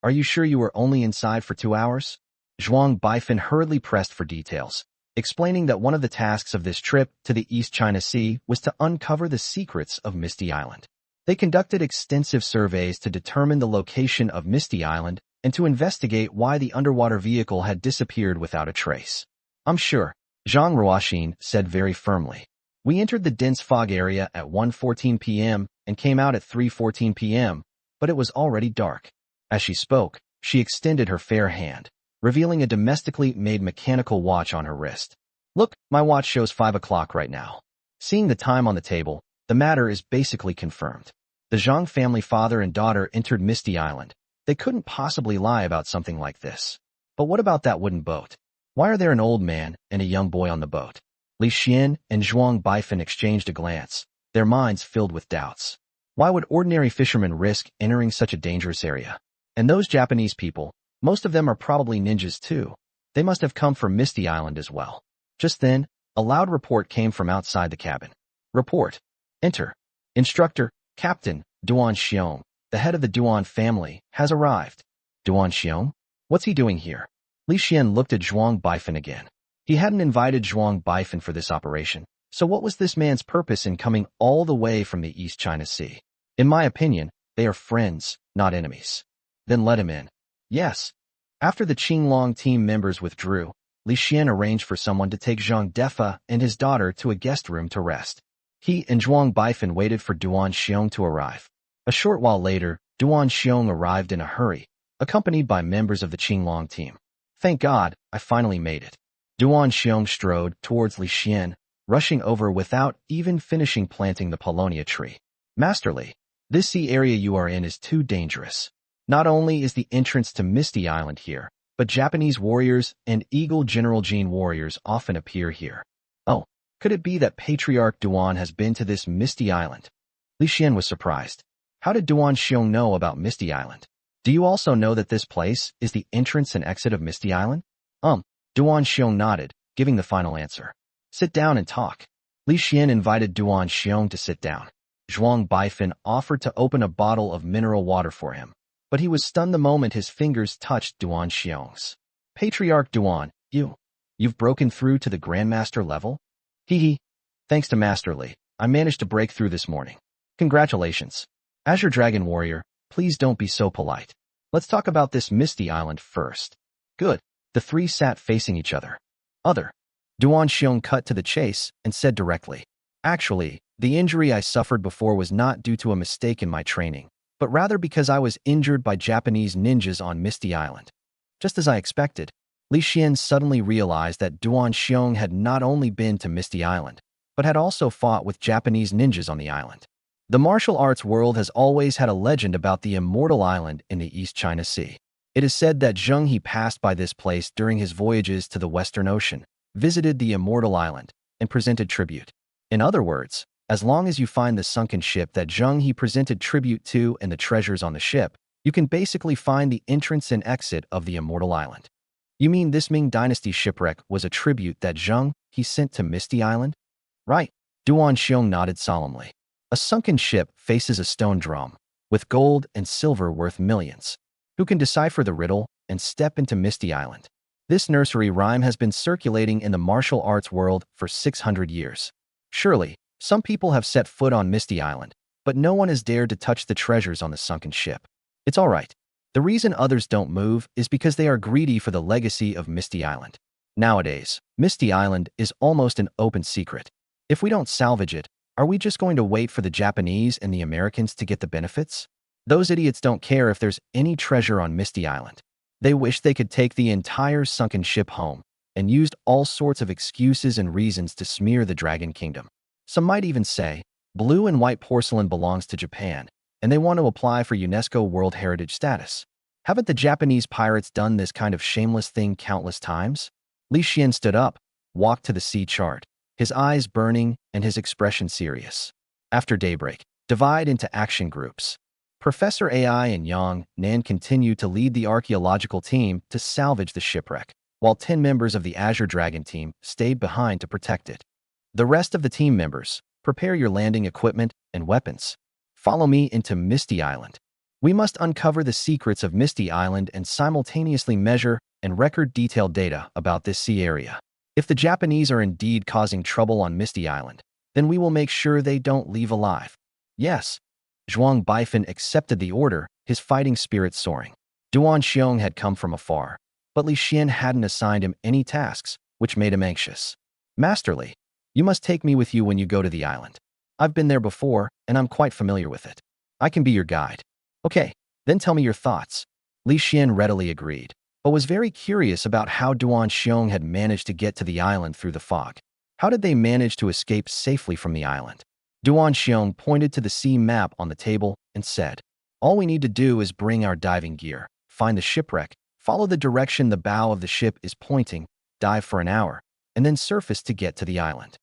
Are you sure you were only inside for 2 hours? Zhuang Baifan hurriedly pressed for details, explaining that one of the tasks of this trip to the East China Sea was to uncover the secrets of Misty Island. They conducted extensive surveys to determine the location of Misty Island and to investigate why the underwater vehicle had disappeared without a trace. I'm sure, Zhang Ruoxin said very firmly. We entered the dense fog area at 1:14 p.m. and came out at 3:14 p.m., but it was already dark. As she spoke, she extended her fair hand, revealing a domestically made mechanical watch on her wrist. Look, my watch shows 5 o'clock right now. Seeing the time on the table, the matter is basically confirmed. The Zhang family father and daughter entered Misty Island. They couldn't possibly lie about something like this. But what about that wooden boat? Why are there an old man and a young boy on the boat? Li Xian and Zhuang Baifan exchanged a glance, their minds filled with doubts. Why would ordinary fishermen risk entering such a dangerous area? And those Japanese people, most of them are probably ninjas too. They must have come from Misty Island as well. Just then, a loud report came from outside the cabin. Report. Enter. Instructor, Captain, Duan Xiong, the head of the Duan family, has arrived. Duan Xiong? What's he doing here? Li Xian looked at Zhuang Baifan again. He hadn't invited Zhuang Baifan for this operation, so what was this man's purpose in coming all the way from the East China Sea? In my opinion, they are friends, not enemies. Then let him in. Yes. After the Qinglong team members withdrew, Li Xian arranged for someone to take Zhang Defa and his daughter to a guest room to rest. He and Zhuang Baifan waited for Duan Xiong to arrive. A short while later, Duan Xiong arrived in a hurry, accompanied by members of the Qinglong team. Thank God, I finally made it. Duan Xiong strode towards Li Xian, rushing over without even finishing planting the Paulownia tree. Master Li, this sea area you are in is too dangerous. Not only is the entrance to Misty Island here, but Japanese warriors and Eagle General Jean warriors often appear here. Oh, could it be that Patriarch Duan has been to this Misty Island? Li Xian was surprised. How did Duan Xiong know about Misty Island? Do you also know that this place is the entrance and exit of Misty Island? Duan Xiong nodded, giving the final answer. Sit down and talk. Li Xian invited Duan Xiong to sit down. Zhuang Baifan offered to open a bottle of mineral water for him, but he was stunned the moment his fingers touched Duan Xiong's. Patriarch Duan, you've broken through to the Grandmaster level? Hee. Thanks to Master Li, I managed to break through this morning. Congratulations. As your dragon warrior, please don't be so polite. Let's talk about this Misty Island first. Good. The three sat facing each other. Duan Xiong cut to the chase and said directly, Actually, the injury I suffered before was not due to a mistake in my training, but rather because I was injured by Japanese ninjas on Misty Island. Just as I expected, Li Xian suddenly realized that Duan Xiong had not only been to Misty Island, but had also fought with Japanese ninjas on the island. The martial arts world has always had a legend about the immortal island in the East China Sea. It is said that Zheng He passed by this place during his voyages to the Western Ocean, visited the immortal island, and presented tribute. In other words, as long as you find the sunken ship that Zheng He presented tribute to and the treasures on the ship, you can basically find the entrance and exit of the immortal island. You mean this Ming Dynasty shipwreck was a tribute that Zheng He sent to Misty Island? Right. Duan Xiong nodded solemnly. A sunken ship faces a stone drum, with gold and silver worth millions. Who can decipher the riddle and step into Misty Island? This nursery rhyme has been circulating in the martial arts world for 600 years. Surely, some people have set foot on Misty Island, but no one has dared to touch the treasures on the sunken ship. It's all right. The reason others don't move is because they are greedy for the legacy of Misty Island. Nowadays, Misty Island is almost an open secret. If we don't salvage it, are we just going to wait for the Japanese and the Americans to get the benefits? Those idiots don't care if there's any treasure on Misty Island. They wish they could take the entire sunken ship home and used all sorts of excuses and reasons to smear the Dragon Kingdom. Some might even say, blue and white porcelain belongs to Japan, and they want to apply for UNESCO World Heritage status. Haven't the Japanese pirates done this kind of shameless thing countless times? Li Xian stood up, walked to the sea chart, his eyes burning and his expression serious. After daybreak, divide into action groups. Professor AI and Yang Nan continued to lead the archaeological team to salvage the shipwreck, while 10 members of the Azure Dragon team stayed behind to protect it. The rest of the team members, prepare your landing equipment and weapons. Follow me into Misty Island. We must uncover the secrets of Misty Island and simultaneously measure and record detailed data about this sea area. If the Japanese are indeed causing trouble on Misty Island, then we will make sure they don't leave alive. Yes. Zhuang Baifan accepted the order, his fighting spirit soaring. Duan Xiong had come from afar, but Li Xian hadn't assigned him any tasks, which made him anxious. Masterly, you must take me with you when you go to the island. I've been there before, and I'm quite familiar with it. I can be your guide. Okay, then tell me your thoughts. Li Xian readily agreed, but was very curious about how Duan Xiong had managed to get to the island through the fog. How did they manage to escape safely from the island? Duan Xiong pointed to the sea map on the table and said, all we need to do is bring our diving gear, find the shipwreck, follow the direction the bow of the ship is pointing, dive for an hour, and then surface to get to the island.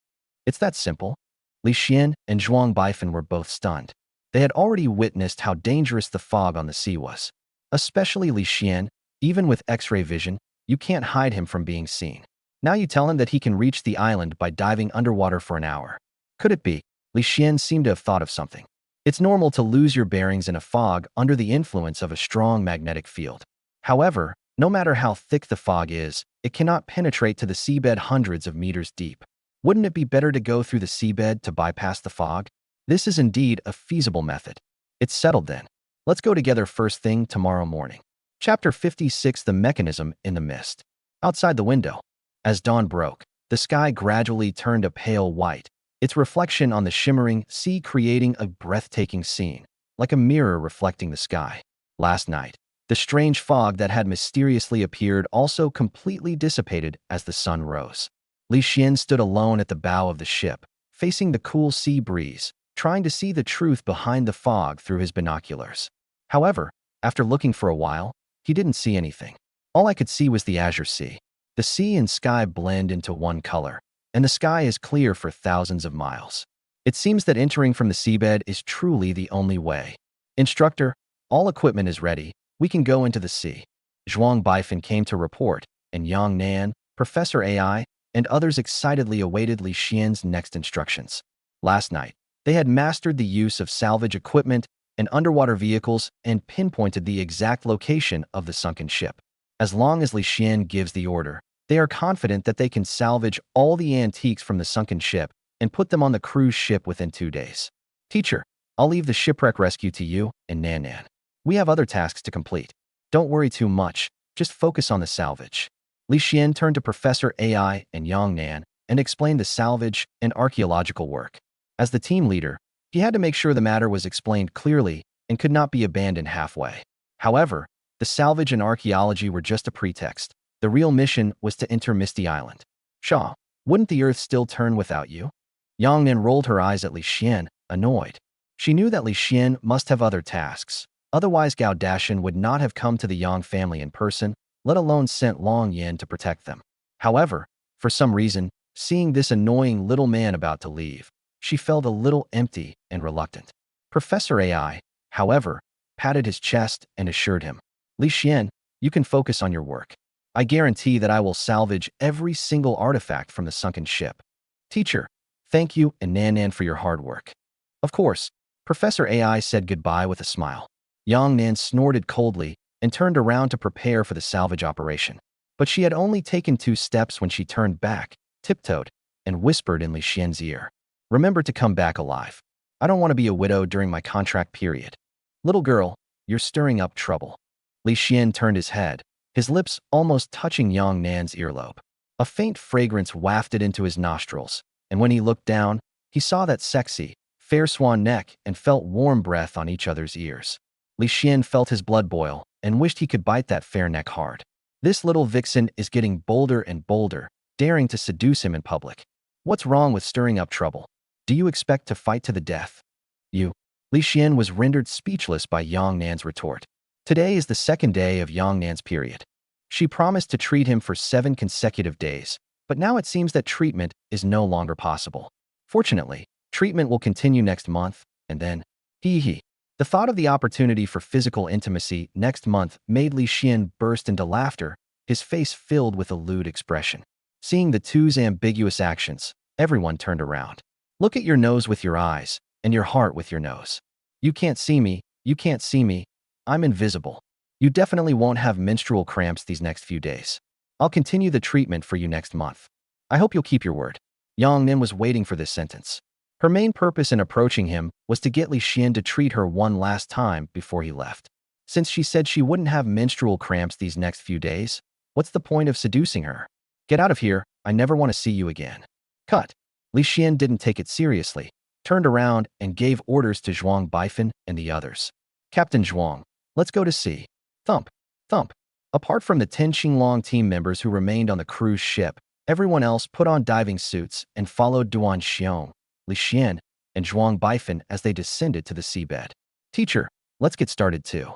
It's that simple. Li Xian and Zhuang Baifan were both stunned. They had already witnessed how dangerous the fog on the sea was. Especially Li Xian, even with X-ray vision, you can't hide him from being seen. Now you tell him that he can reach the island by diving underwater for an hour. Could it be? Li Xian seemed to have thought of something. It's normal to lose your bearings in a fog under the influence of a strong magnetic field. However, no matter how thick the fog is, it cannot penetrate to the seabed hundreds of meters deep. Wouldn't it be better to go through the seabed to bypass the fog? This is indeed a feasible method. It's settled then. Let's go together first thing tomorrow morning. Chapter 56: The Mechanism in the Mist. Outside the window, as dawn broke, the sky gradually turned a pale white, its reflection on the shimmering sea creating a breathtaking scene, like a mirror reflecting the sky. Last night, the strange fog that had mysteriously appeared also completely dissipated as the sun rose. Li Xian stood alone at the bow of the ship, facing the cool sea breeze, trying to see the truth behind the fog through his binoculars. However, after looking for a while, he didn't see anything. All I could see was the azure sea. The sea and sky blend into one color, and the sky is clear for thousands of miles. It seems that entering from the seabed is truly the only way. Instructor, all equipment is ready. We can go into the sea. Zhuang Baifan came to report, and Yang Nan, Professor AI, and others excitedly awaited Li Xian's next instructions. Last night, they had mastered the use of salvage equipment and underwater vehicles and pinpointed the exact location of the sunken ship. As long as Li Xian gives the order, they are confident that they can salvage all the antiques from the sunken ship and put them on the cruise ship within 2 days. Teacher, I'll leave the shipwreck rescue to you and Nan Nan. We have other tasks to complete. Don't worry too much, just focus on the salvage. Li Xian turned to Professor AI and Yang Nan and explained the salvage and archaeological work. As the team leader, he had to make sure the matter was explained clearly and could not be abandoned halfway. However, the salvage and archaeology were just a pretext. The real mission was to enter Misty Island. Shaw, wouldn't the earth still turn without you? Yang Nan rolled her eyes at Li Xian, annoyed. She knew that Li Xian must have other tasks. Otherwise, Gao Dashan would not have come to the Yang family in person, let alone sent Long Yin to protect them. However, for some reason, seeing this annoying little man about to leave, she felt a little empty and reluctant. Professor AI, however, patted his chest and assured him, Li Xian, you can focus on your work. I guarantee that I will salvage every single artifact from the sunken ship. Teacher, thank you and Nan Nan for your hard work. Of course, Professor AI said goodbye with a smile. Yang Nan snorted coldly and turned around to prepare for the salvage operation. But she had only taken 2 steps when she turned back, tiptoed, and whispered in Li Xian's ear. Remember to come back alive. I don't want to be a widow during my contract period. Little girl, you're stirring up trouble. Li Xian turned his head, his lips almost touching Yang Nan's earlobe. A faint fragrance wafted into his nostrils, and when he looked down, he saw that sexy, fair swan neck and felt warm breath on each other's ears. Li Xian felt his blood boil and wished he could bite that fair neck hard. This little vixen is getting bolder and bolder, daring to seduce him in public. What's wrong with stirring up trouble? Do you expect to fight to the death? You. Li Xian was rendered speechless by Yang Nan's retort. Today is the 2nd day of Yang Nan's period. She promised to treat him for 7 consecutive days, but now it seems that treatment is no longer possible. Fortunately, treatment will continue next month, and then, hee. The thought of the opportunity for physical intimacy next month made Li Xian burst into laughter, his face filled with a lewd expression. Seeing the two's ambiguous actions, everyone turned around. Look at your nose with your eyes, and your heart with your nose. You can't see me, you can't see me. I'm invisible. You definitely won't have menstrual cramps these next few days. I'll continue the treatment for you next month. I hope you'll keep your word. Yang Nan was waiting for this sentence. Her main purpose in approaching him was to get Li Xian to treat her one last time before he left. Since she said she wouldn't have menstrual cramps these next few days, what's the point of seducing her? Get out of here, I never want to see you again. Cut. Li Xian didn't take it seriously, turned around and gave orders to Zhuang Baifan and the others. Captain Zhuang, let's go to sea. Thump, thump. Apart from the 10 Xinglong team members who remained on the cruise ship, everyone else put on diving suits and followed Duan Xiong, Li Xian, and Zhuang Baifan as they descended to the seabed. Teacher, let's get started too.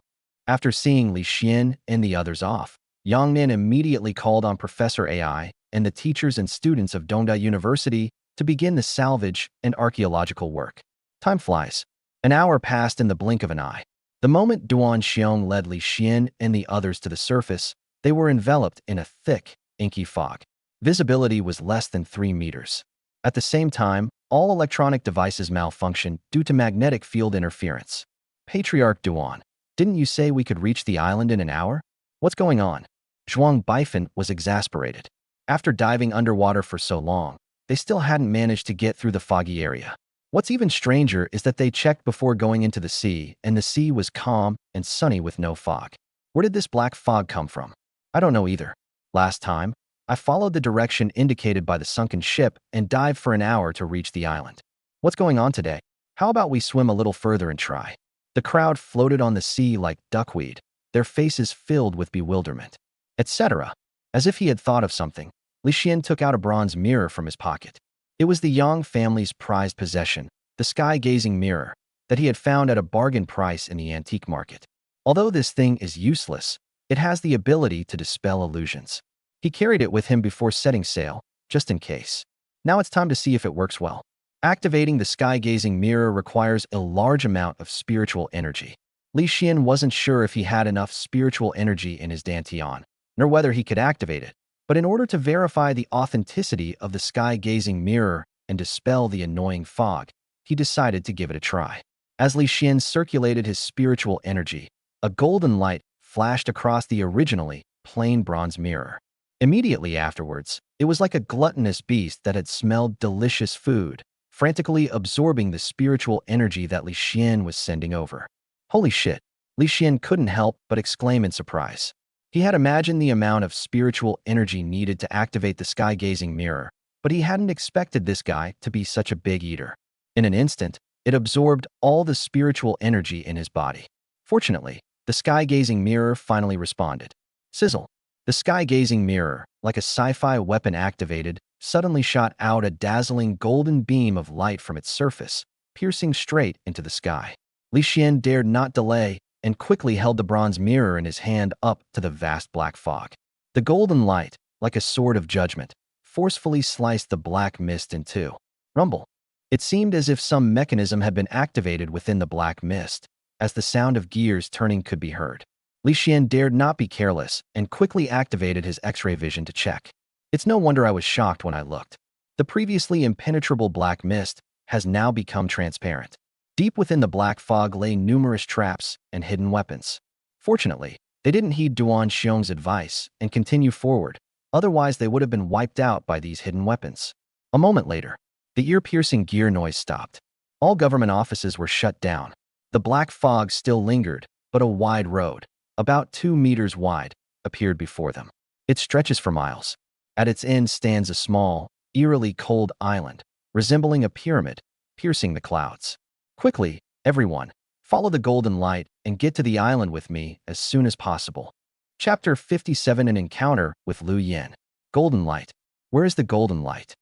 After seeing Li Xian and the others off, Yang Nan immediately called on Professor AI and the teachers and students of Dongda University to begin the salvage and archaeological work. Time flies. An hour passed in the blink of an eye. The moment Duan Xiong led Li Xian and the others to the surface, they were enveloped in a thick, inky fog. Visibility was less than 3 meters. At the same time, all electronic devices malfunctioned due to magnetic field interference. Patriarch Duan, didn't you say we could reach the island in an hour? What's going on? Zhuang Baifan was exasperated. After diving underwater for so long, they still hadn't managed to get through the foggy area. What's even stranger is that they checked before going into the sea, and the sea was calm and sunny with no fog. Where did this black fog come from? I don't know either. Last time, I followed the direction indicated by the sunken ship and dived for an hour to reach the island. What's going on today? How about we swim a little further and try? The crowd floated on the sea like duckweed, their faces filled with bewilderment, etc. As if he had thought of something, Li Xian took out a bronze mirror from his pocket. It was the Yang family's prized possession, the sky-gazing mirror, that he had found at a bargain price in the antique market. Although this thing is useless, it has the ability to dispel illusions. He carried it with him before setting sail, just in case. Now it's time to see if it works well. Activating the sky-gazing mirror requires a large amount of spiritual energy. Li Xian wasn't sure if he had enough spiritual energy in his dantian, nor whether he could activate it. But in order to verify the authenticity of the sky-gazing mirror and dispel the annoying fog, he decided to give it a try. As Li Xian circulated his spiritual energy, a golden light flashed across the originally plain bronze mirror. Immediately afterwards, it was like a gluttonous beast that had smelled delicious food, frantically absorbing the spiritual energy that Li Xian was sending over. Holy shit! Li Xian couldn't help but exclaim in surprise. He had imagined the amount of spiritual energy needed to activate the sky-gazing mirror, but he hadn't expected this guy to be such a big eater. In an instant, it absorbed all the spiritual energy in his body. Fortunately, the sky-gazing mirror finally responded. Sizzle. The sky-gazing mirror, like a sci-fi weapon activated, suddenly shot out a dazzling golden beam of light from its surface, piercing straight into the sky. Li Xian dared not delay and quickly held the bronze mirror in his hand up to the vast black fog. The golden light, like a sword of judgment, forcefully sliced the black mist in two. Rumble. It seemed as if some mechanism had been activated within the black mist, as the sound of gears turning could be heard. Li Xian dared not be careless and quickly activated his X-ray vision to check. It's no wonder I was shocked when I looked. The previously impenetrable black mist has now become transparent. Deep within the black fog lay numerous traps and hidden weapons. Fortunately, they didn't heed Duan Xiong's advice and continue forward, otherwise they would have been wiped out by these hidden weapons. A moment later, the ear-piercing gear noise stopped. All government offices were shut down. The black fog still lingered, but a wide road, about 2 meters wide, appeared before them. It stretches for miles. At its end stands a small, eerily cold island, resembling a pyramid, piercing the clouds. Quickly, everyone, follow the golden light and get to the island with me as soon as possible. Chapter 57: An Encounter with Lu Yen. Golden Light. Where is the golden light?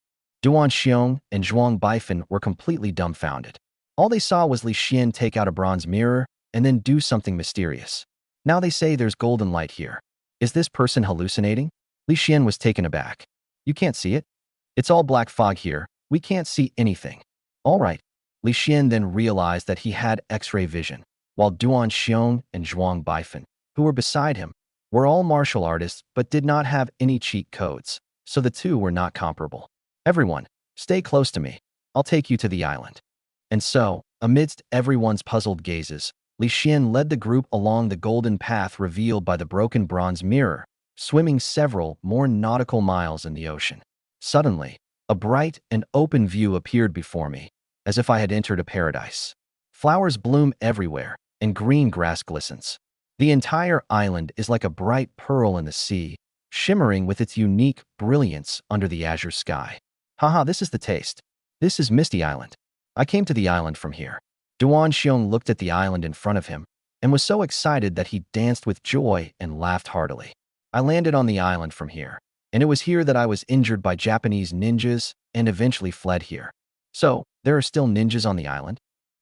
Duan Xiong and Zhuang Baifan were completely dumbfounded. All they saw was Li Xian take out a bronze mirror and then do something mysterious. Now they say there's golden light here. Is this person hallucinating? Li Xian was taken aback. You can't see it? It's all black fog here. We can't see anything. All right. Li Xian then realized that he had X-ray vision, while Duan Xiong and Zhuang Baifan, who were beside him, were all martial artists but did not have any cheat codes, so the two were not comparable. Everyone, stay close to me. I'll take you to the island. And so, amidst everyone's puzzled gazes, Li Xian led the group along the golden path revealed by the broken bronze mirror, swimming several more nautical miles in the ocean. Suddenly, a bright and open view appeared before me, as if I had entered a paradise. Flowers bloom everywhere, and green grass glistens. The entire island is like a bright pearl in the sea, shimmering with its unique brilliance under the azure sky. Haha, this is the taste. This is Misty Island. I came to the island from here. Duan Xiong looked at the island in front of him and was so excited that he danced with joy and laughed heartily. I landed on the island from here, and it was here that I was injured by Japanese ninjas and eventually fled here. So, there are still ninjas on the island?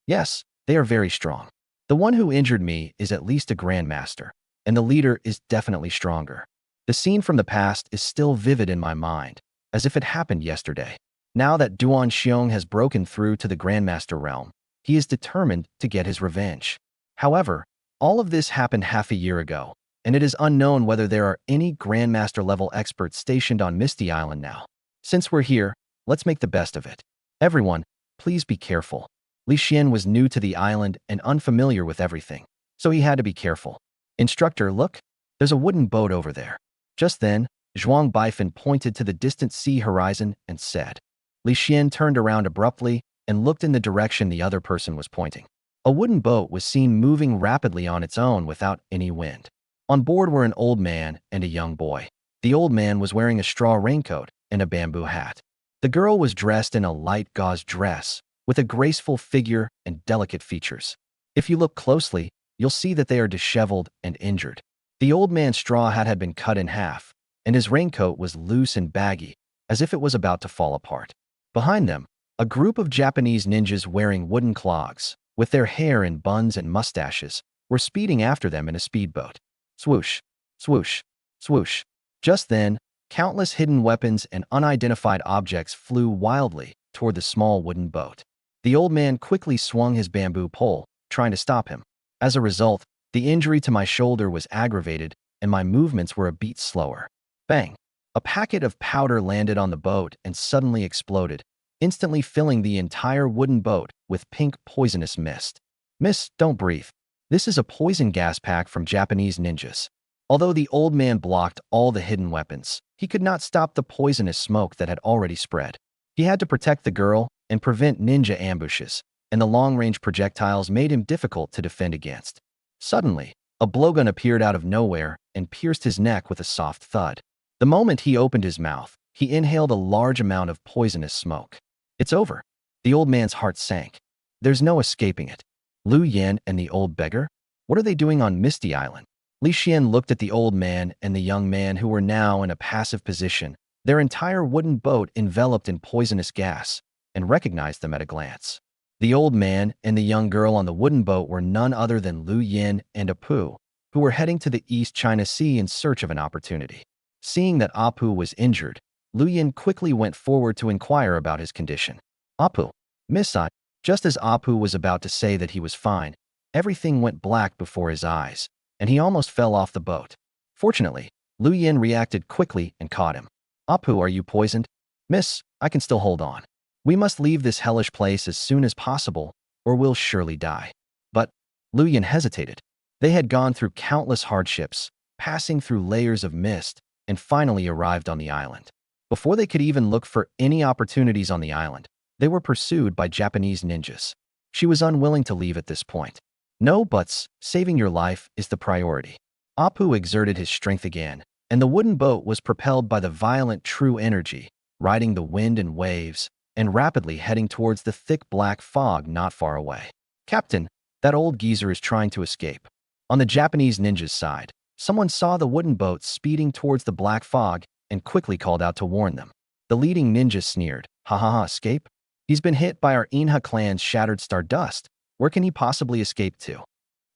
Yes, they are very strong. The one who injured me is at least a grandmaster, and the leader is definitely stronger. The scene from the past is still vivid in my mind, as if it happened yesterday. Now that Duan Xiong has broken through to the grandmaster realm, he is determined to get his revenge. However, all of this happened half a year ago, and it is unknown whether there are any grandmaster-level experts stationed on Misty Island now. Since we're here, let's make the best of it. Everyone, please be careful. Li Xian was new to the island and unfamiliar with everything, so he had to be careful. Instructor, look, there's a wooden boat over there. Just then, Zhuang Baifan pointed to the distant sea horizon and said. Li Xian turned around abruptly and looked in the direction the other person was pointing. A wooden boat was seen moving rapidly on its own without any wind. On board were an old man and a young boy. The old man was wearing a straw raincoat and a bamboo hat. The girl was dressed in a light gauze dress, with a graceful figure and delicate features. If you look closely, you'll see that they are disheveled and injured. The old man's straw hat had been cut in half, and his raincoat was loose and baggy, as if it was about to fall apart. Behind them, a group of Japanese ninjas wearing wooden clogs, with their hair in buns and mustaches, were speeding after them in a speedboat. Swoosh, swoosh, swoosh. Just then, countless hidden weapons and unidentified objects flew wildly toward the small wooden boat. The old man quickly swung his bamboo pole, trying to stop him. As a result, the injury to my shoulder was aggravated and my movements were a beat slower. Bang! A packet of powder landed on the boat and suddenly exploded, instantly filling the entire wooden boat with pink poisonous mist. Miss, don't breathe. This is a poison gas pack from Japanese ninjas. Although the old man blocked all the hidden weapons, he could not stop the poisonous smoke that had already spread. He had to protect the girl and prevent ninja ambushes, and the long-range projectiles made him difficult to defend against. Suddenly, a blowgun appeared out of nowhere and pierced his neck with a soft thud. The moment he opened his mouth, he inhaled a large amount of poisonous smoke. It's over. The old man's heart sank. There's no escaping it. Lu Yen and the old beggar? What are they doing on Misty Island? Li Xian looked at the old man and the young man who were now in a passive position, their entire wooden boat enveloped in poisonous gas, and recognized them at a glance. The old man and the young girl on the wooden boat were none other than Lu Yin and Apu, who were heading to the East China Sea in search of an opportunity. Seeing that Apu was injured, Lu Yin quickly went forward to inquire about his condition. Apu, Miss I. Just as Apu was about to say that he was fine, everything went black before his eyes, and he almost fell off the boat. Fortunately, Lu Yin reacted quickly and caught him. Apu, are you poisoned? Miss, I can still hold on. We must leave this hellish place as soon as possible, or we'll surely die. But Lu Yin hesitated. They had gone through countless hardships, passing through layers of mist, and finally arrived on the island. Before they could even look for any opportunities on the island, they were pursued by Japanese ninjas. She was unwilling to leave at this point. No buts, saving your life is the priority. Apu exerted his strength again, and the wooden boat was propelled by the violent true energy, riding the wind and waves, and rapidly heading towards the thick black fog not far away. Captain, that old geezer is trying to escape. On the Japanese ninja's side, someone saw the wooden boat speeding towards the black fog and quickly called out to warn them. The leading ninja sneered, "Ha ha ha, escape? He's been hit by our Inha clan's shattered stardust. Where can he possibly escape to?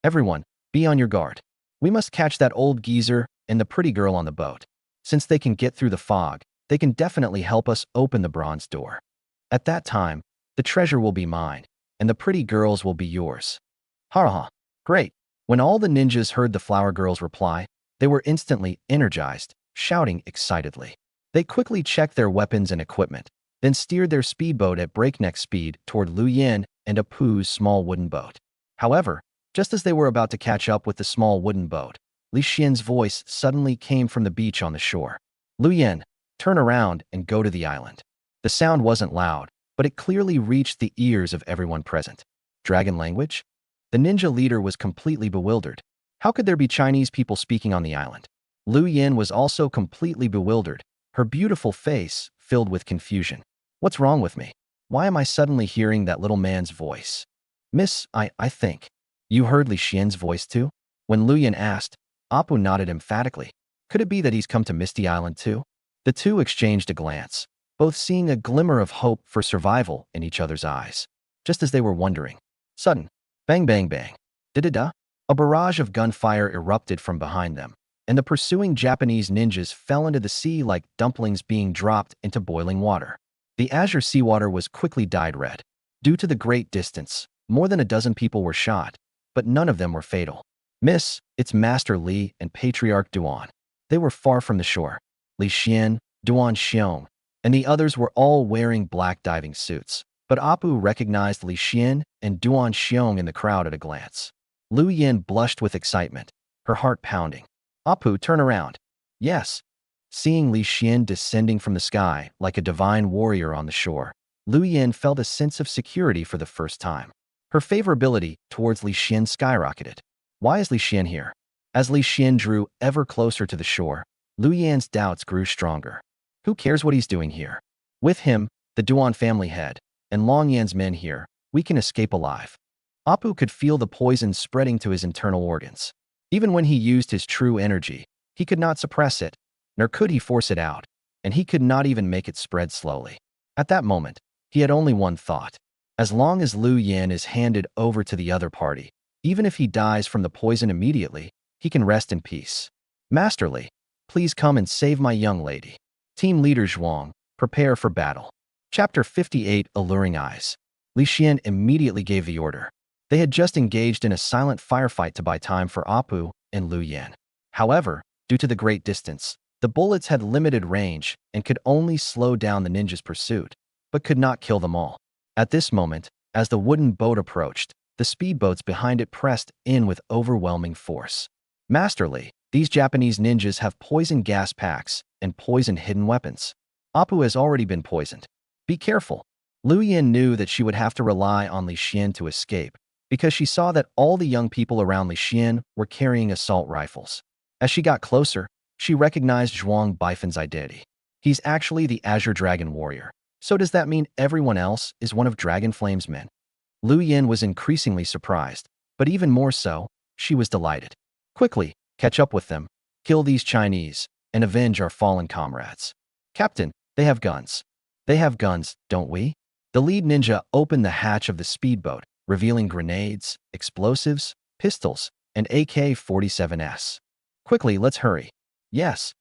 Everyone, be on your guard. We must catch that old geezer and the pretty girl on the boat. Since they can get through the fog, they can definitely help us open the bronze door. At that time, the treasure will be mine, and the pretty girls will be yours." Ha ha, great. When all the ninjas heard the flower girl's reply, they were instantly energized, shouting excitedly. They quickly checked their weapons and equipment, then steered their speedboat at breakneck speed toward Lu Yin and Apu's small wooden boat. However, just as they were about to catch up with the small wooden boat, Li Xian's voice suddenly came from the beach on the shore. "Lu Yin, turn around and go to the island." The sound wasn't loud, but it clearly reached the ears of everyone present. Dragon language? The ninja leader was completely bewildered. How could there be Chinese people speaking on the island? Lu Yin was also completely bewildered, her beautiful face filled with confusion. What's wrong with me? Why am I suddenly hearing that little man's voice? Miss, I think. You heard Li Xian's voice too? When Lu Yin asked, Apu nodded emphatically. Could it be that he's come to Misty Island too? The two exchanged a glance, both seeing a glimmer of hope for survival in each other's eyes. Just as they were wondering, sudden, bang bang bang, da-da-da, a barrage of gunfire erupted from behind them, and the pursuing Japanese ninjas fell into the sea like dumplings being dropped into boiling water. The azure seawater was quickly dyed red. Due to the great distance, more than a dozen people were shot, but none of them were fatal. Miss, it's Master Li and Patriarch Duan. They were far from the shore. Li Xian, Duan Xiong, and the others were all wearing black diving suits, but Apu recognized Li Xian and Duan Xiong in the crowd at a glance. Lu Yin blushed with excitement, her heart pounding. Apu, turn around. Yes. Seeing Li Xian descending from the sky like a divine warrior on the shore, Lu Yin felt a sense of security for the first time. Her favorability towards Li Xian skyrocketed. Why is Li Xian here? As Li Xian drew ever closer to the shore, Lu Yan's doubts grew stronger. Who cares what he's doing here? With him, the Duan family head, and Long Yan's men here, we can escape alive. Apu could feel the poison spreading to his internal organs. Even when he used his true energy, he could not suppress it, nor could he force it out, and he could not even make it spread slowly. At that moment, he had only one thought. As long as Lu Yan is handed over to the other party, even if he dies from the poison immediately, he can rest in peace. Master Li, please come and save my young lady. Team Leader Xuan, prepare for battle. Chapter 58, Alluring Eyes. Li Xian immediately gave the order. They had just engaged in a silent firefight to buy time for Apu and Lu Yan. However, due to the great distance, the bullets had limited range and could only slow down the ninjas' pursuit, but could not kill them all. At this moment, as the wooden boat approached, the speedboats behind it pressed in with overwhelming force. Master Li, these Japanese ninjas have poison gas packs and poisoned hidden weapons. Apu has already been poisoned. Be careful. Lu Yin knew that she would have to rely on Li Xian to escape, because she saw that all the young people around Li Xian were carrying assault rifles. As she got closer, she recognized Zhuang Baifan's identity. He's actually the Azure Dragon Warrior. So does that mean everyone else is one of Dragon Flame's men? Lu Yin was increasingly surprised, but even more so, she was delighted. Quickly, Catch up with them, kill these Chinese, and avenge our fallen comrades. Captain, they have guns. They have guns, don't we? The lead ninja opened the hatch of the speedboat, revealing grenades, explosives, pistols, and AK-47s. Quickly, let's hurry. Yes.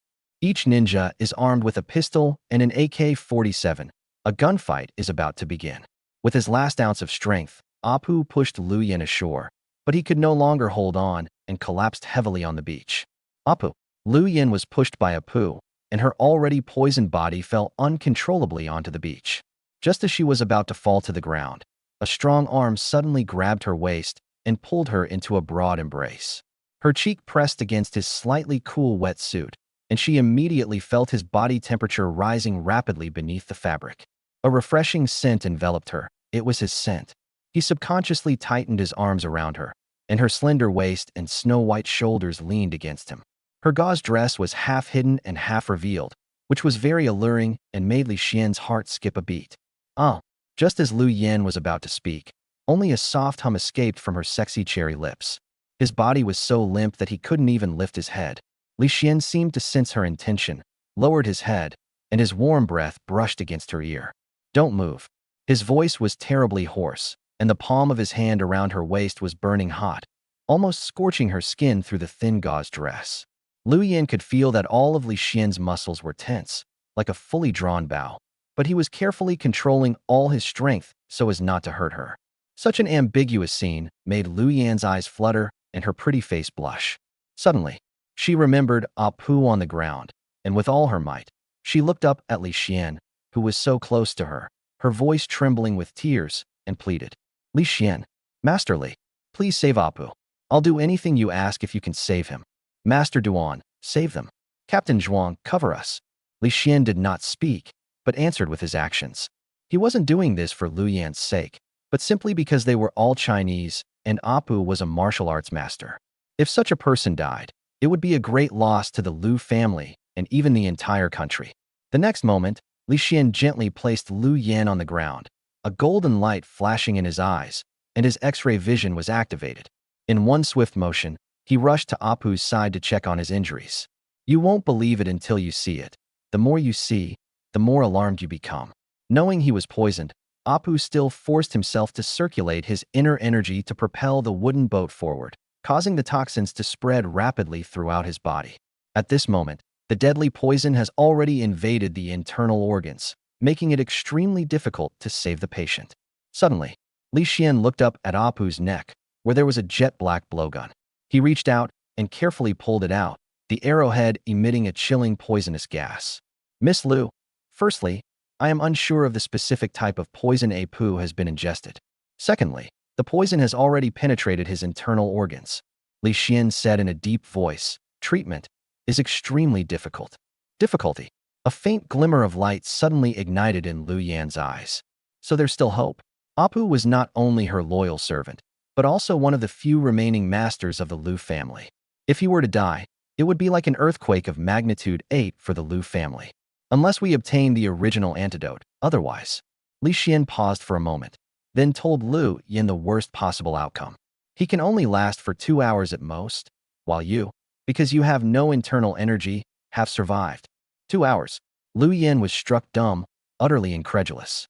Each ninja is armed with a pistol and an AK-47. A gunfight is about to begin. With his last ounce of strength, Apu pushed Lu Yen ashore, but he could no longer hold on and collapsed heavily on the beach. Apu. Lu Yen was pushed by Apu, and her already poisoned body fell uncontrollably onto the beach. Just as she was about to fall to the ground, a strong arm suddenly grabbed her waist and pulled her into a broad embrace. Her cheek pressed against his slightly cool wetsuit, and she immediately felt his body temperature rising rapidly beneath the fabric. A refreshing scent enveloped her. It was his scent. He subconsciously tightened his arms around her, and her slender waist and snow-white shoulders leaned against him. Her gauze dress was half hidden and half revealed, which was very alluring and made Li Xian's heart skip a beat. Ah! Just as Lu Yen was about to speak, only a soft hum escaped from her sexy cherry lips. His body was so limp that he couldn't even lift his head. Li Xian seemed to sense her intention, lowered his head, and his warm breath brushed against her ear. Don't move. His voice was terribly hoarse, and the palm of his hand around her waist was burning hot, almost scorching her skin through the thin gauze dress. Lu Yen could feel that all of Li Xian's muscles were tense, like a fully drawn bow, but he was carefully controlling all his strength so as not to hurt her. Such an ambiguous scene made Lu Yan's eyes flutter and her pretty face blush. Suddenly, she remembered Apu on the ground, and with all her might, she looked up at Li Xian, who was so close to her, her voice trembling with tears, and pleaded, Li Xian, Master Li, please save Apu. I'll do anything you ask if you can save him. Master Duan, save them. Captain Xuan, cover us. Li Xian did not speak, but answered with his actions. He wasn't doing this for Lu Yan's sake, but simply because they were all Chinese and Apu was a martial arts master. If such a person died, it would be a great loss to the Lu family and even the entire country. The next moment, Li Xian gently placed Lu Yan on the ground, a golden light flashing in his eyes, and his X-ray vision was activated. In one swift motion, he rushed to Apu's side to check on his injuries. You won't believe it until you see it. The more you see, the more alarmed you become. Knowing he was poisoned, Apu still forced himself to circulate his inner energy to propel the wooden boat forward, causing the toxins to spread rapidly throughout his body. At this moment, the deadly poison has already invaded the internal organs, making it extremely difficult to save the patient. Suddenly, Li Xian looked up at Apu's neck, where there was a jet-black blowgun. He reached out and carefully pulled it out, the arrowhead emitting a chilling poisonous gas. Miss Lu, firstly, I am unsure of the specific type of poison Apu has been ingested. Secondly, the poison has already penetrated his internal organs. Li Xian said in a deep voice, treatment is extremely difficult. Difficulty. A faint glimmer of light suddenly ignited in Lu Yan's eyes. So there's still hope. Apu was not only her loyal servant, but also one of the few remaining masters of the Lu family. If he were to die, it would be like an earthquake of magnitude 8 for the Lu family. Unless we obtain the original antidote, otherwise. Li Xian paused for a moment, then told Lu Yan the worst possible outcome. He can only last for 2 hours at most, while you, because you have no internal energy, have survived. 2 hours. Lu Yan was struck dumb, utterly incredulous.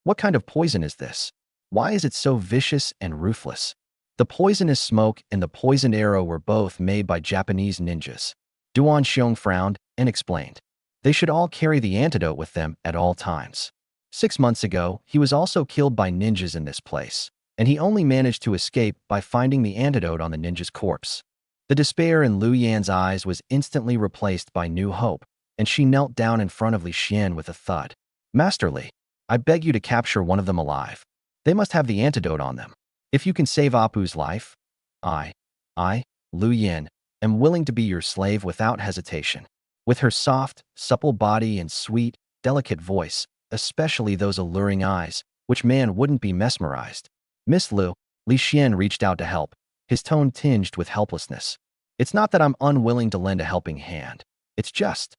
What kind of poison is this? Why is it so vicious and ruthless? The poisonous smoke and the poisoned arrow were both made by Japanese ninjas. Duan Xiong frowned and explained. They should all carry the antidote with them at all times. 6 months ago, he was also killed by ninjas in this place, and he only managed to escape by finding the antidote on the ninja's corpse. The despair in Lu Yan's eyes was instantly replaced by new hope, and she knelt down in front of Li Xian with a thud. Master Li, I beg you to capture one of them alive. They must have the antidote on them. If you can save Apu's life, I, Lu Yan, am willing to be your slave without hesitation. With her soft, supple body and sweet, delicate voice, especially those alluring eyes, which man wouldn't be mesmerized. Miss Lu, Li Xian reached out to help, his tone tinged with helplessness. It's not that I'm unwilling to lend a helping hand. It's just...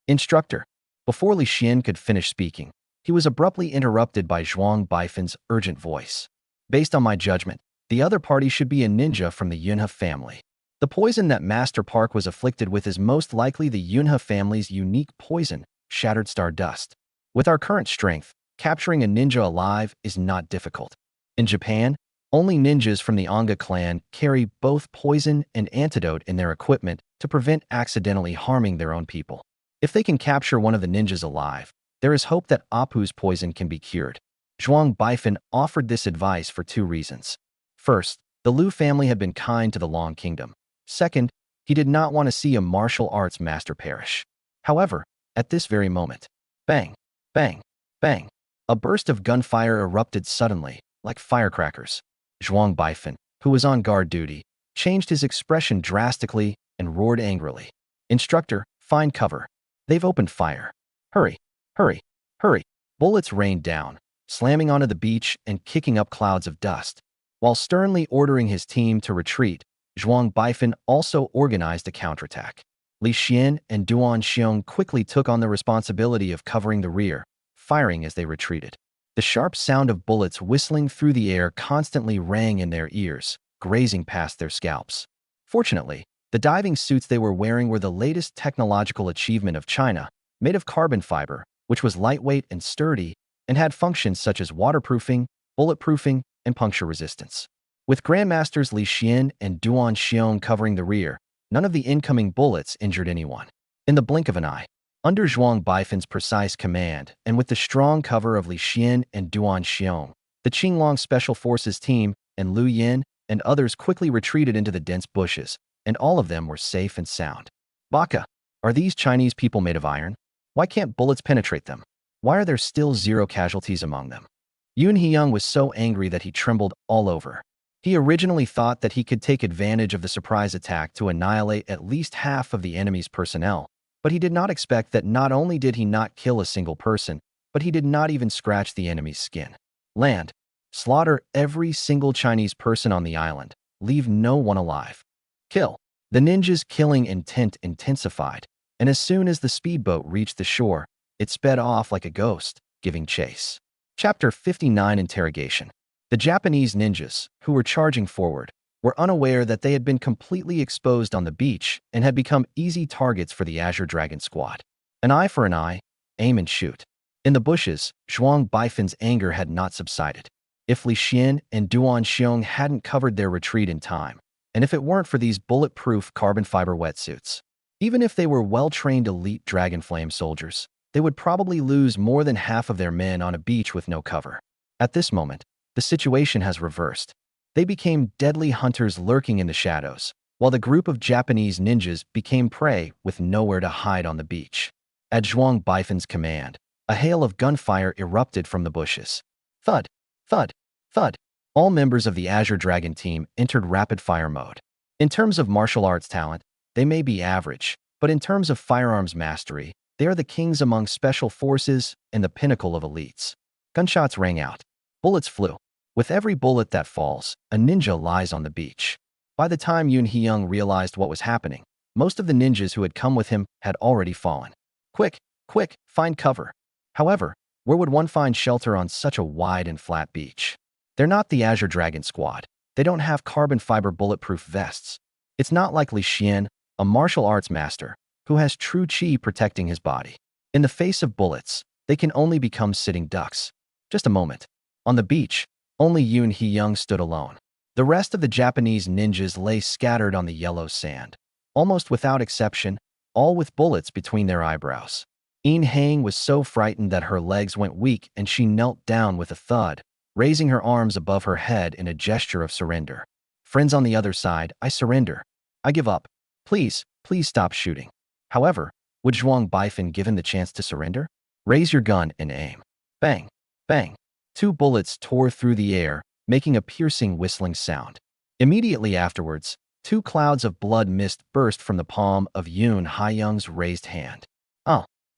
Instructor. Before Li Xian could finish speaking, he was abruptly interrupted by Zhuang Baifan's urgent voice. Based on my judgment, the other party should be a ninja from the Yunhe family. The poison that Master Park was afflicted with is most likely the Yunhe family's unique poison, shattered star dust. With our current strength, capturing a ninja alive is not difficult. In Japan, only ninjas from the Anga clan carry both poison and antidote in their equipment to prevent accidentally harming their own people. If they can capture one of the ninjas alive, there is hope that Apu's poison can be cured. Zhuang Baifan offered this advice for two reasons. First, the Liu family had been kind to the Long Kingdom. Second, he did not want to see a martial arts master perish. However, at this very moment, bang, bang, bang, a burst of gunfire erupted suddenly, like firecrackers. Zhuang Baifan, who was on guard duty, changed his expression drastically and roared angrily. Instructor, find cover. They've opened fire. Hurry, hurry, hurry. Bullets rained down, slamming onto the beach and kicking up clouds of dust. While sternly ordering his team to retreat, Zhuang Baifan also organized a counterattack. Li Xian and Duan Xiong quickly took on the responsibility of covering the rear, firing as they retreated. The sharp sound of bullets whistling through the air constantly rang in their ears, grazing past their scalps. Fortunately, the diving suits they were wearing were the latest technological achievement of China, made of carbon fiber, which was lightweight and sturdy, and had functions such as waterproofing, bulletproofing, and puncture resistance. With Grandmasters Li Xian and Duan Xiong covering the rear, none of the incoming bullets injured anyone. In the blink of an eye, under Zhuang Baifan's precise command, and with the strong cover of Li Xian and Duan Xiong, the Qinglong Special Forces team and Lu Yin and others quickly retreated into the dense bushes, and all of them were safe and sound. Baka, are these Chinese people made of iron? Why can't bullets penetrate them? Why are there still 0 casualties among them? Yun Heyang was so angry that he trembled all over. He originally thought that he could take advantage of the surprise attack to annihilate at least half of the enemy's personnel, but he did not expect that not only did he not kill a single person, but he did not even scratch the enemy's skin. Land. Slaughter every single Chinese person on the island. Leave no one alive. Kill. The ninja's killing intent intensified, and as soon as the speedboat reached the shore, it sped off like a ghost, giving chase. Chapter 59 Interrogation. The Japanese ninjas, who were charging forward, were unaware that they had been completely exposed on the beach and had become easy targets for the Azure Dragon squad. An eye for an eye, aim and shoot. In the bushes, Zhuang Baifan's anger had not subsided. If Li Xian and Duan Xiong hadn't covered their retreat in time, and if it weren't for these bulletproof carbon fiber wetsuits, even if they were well-trained elite Dragon Flame soldiers, they would probably lose more than half of their men on a beach with no cover. At this moment, the situation has reversed. They became deadly hunters lurking in the shadows, while the group of Japanese ninjas became prey with nowhere to hide on the beach. At Zhuang Baifan's command, a hail of gunfire erupted from the bushes. Thud, thud, thud. All members of the Azure Dragon team entered rapid-fire mode. In terms of martial arts talent, they may be average, but in terms of firearms mastery, they are the kings among special forces and the pinnacle of elites. Gunshots rang out. Bullets flew. With every bullet that falls, a ninja lies on the beach. By the time Yun Heyang realized what was happening, most of the ninjas who had come with him had already fallen. Quick, quick, find cover. However, where would one find shelter on such a wide and flat beach? They're not the Azure Dragon squad. They don't have carbon fiber bulletproof vests. It's not like Li Xian, a martial arts master, who has true qi protecting his body. In the face of bullets, they can only become sitting ducks. Just a moment. On the beach, only Yun Heyang stood alone. The rest of the Japanese ninjas lay scattered on the yellow sand, almost without exception, all with bullets between their eyebrows. Yin Hang was so frightened that her legs went weak and she knelt down with a thud, raising her arms above her head in a gesture of surrender. Friends on the other side, I surrender. I give up. Please, please stop shooting. However, would Zhuang Baifan given the chance to surrender? Raise your gun and aim. Bang, bang. 2 bullets tore through the air, making a piercing whistling sound. Immediately afterwards, 2 clouds of blood mist burst from the palm of Yun Heyang's raised hand.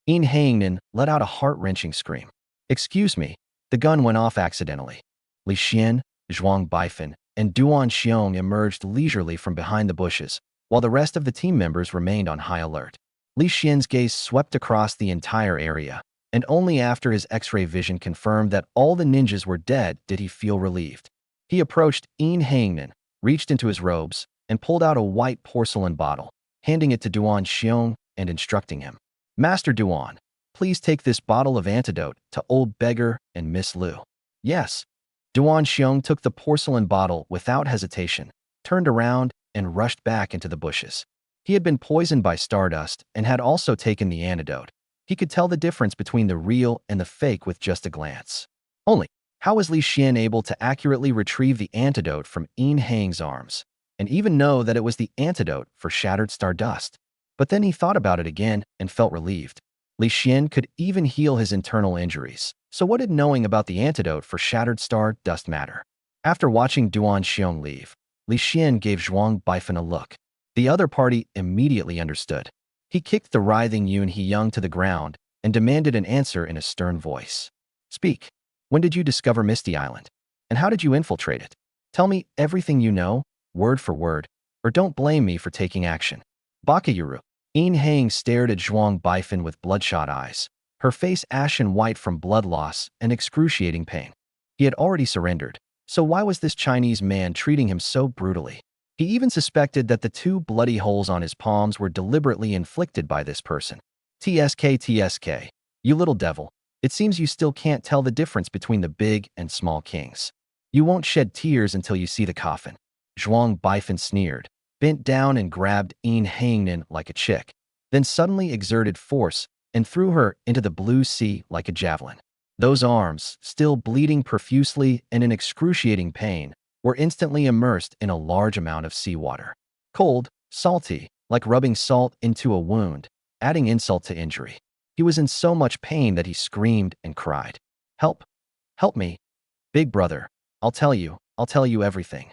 Yin Hangnan let out a heart-wrenching scream. Excuse me, the gun went off accidentally. Li Xian, Zhuang Baifan, and Duan Xiong emerged leisurely from behind the bushes, while the rest of the team members remained on high alert. Li Xian's gaze swept across the entire area, and only after his X-ray vision confirmed that all the ninjas were dead did he feel relieved. He approached Yin Hangnan, reached into his robes, and pulled out a white porcelain bottle, handing it to Duan Xiong and instructing him. Master Duan, please take this bottle of antidote to Old Beggar and Miss Lu. Yes. Duan Xiong took the porcelain bottle without hesitation, turned around, and rushed back into the bushes. He had been poisoned by stardust and had also taken the antidote. He could tell the difference between the real and the fake with just a glance. Only, how was Li Xian able to accurately retrieve the antidote from Yin Hang's arms, and even know that it was the antidote for shattered stardust? But then he thought about it again and felt relieved. Li Xian could even heal his internal injuries, so what did knowing about the antidote for shattered stardust matter? After watching Duan Xiong leave, Li Xian gave Zhuang Baifan a look. The other party immediately understood. He kicked the writhing Yun He-young to the ground and demanded an answer in a stern voice. Speak. When did you discover Misty Island? And how did you infiltrate it? Tell me everything you know, word for word, or don't blame me for taking action. Bakayuru. Yin Hang stared at Zhuang Baifan with bloodshot eyes, her face ashen white from blood loss and excruciating pain. He had already surrendered, so why was this Chinese man treating him so brutally? He even suspected that the 2 bloody holes on his palms were deliberately inflicted by this person. TSK, you little devil, it seems you still can't tell the difference between the big and small kings. You won't shed tears until you see the coffin. Zhuang Baifan sneered, bent down and grabbed Yin Hangnan like a chick, then suddenly exerted force and threw her into the blue sea like a javelin. Those arms, still bleeding profusely and in excruciating pain, were instantly immersed in a large amount of seawater. Cold, salty, like rubbing salt into a wound, adding insult to injury. He was in so much pain that he screamed and cried. Help! Help me! Big brother, I'll tell you everything.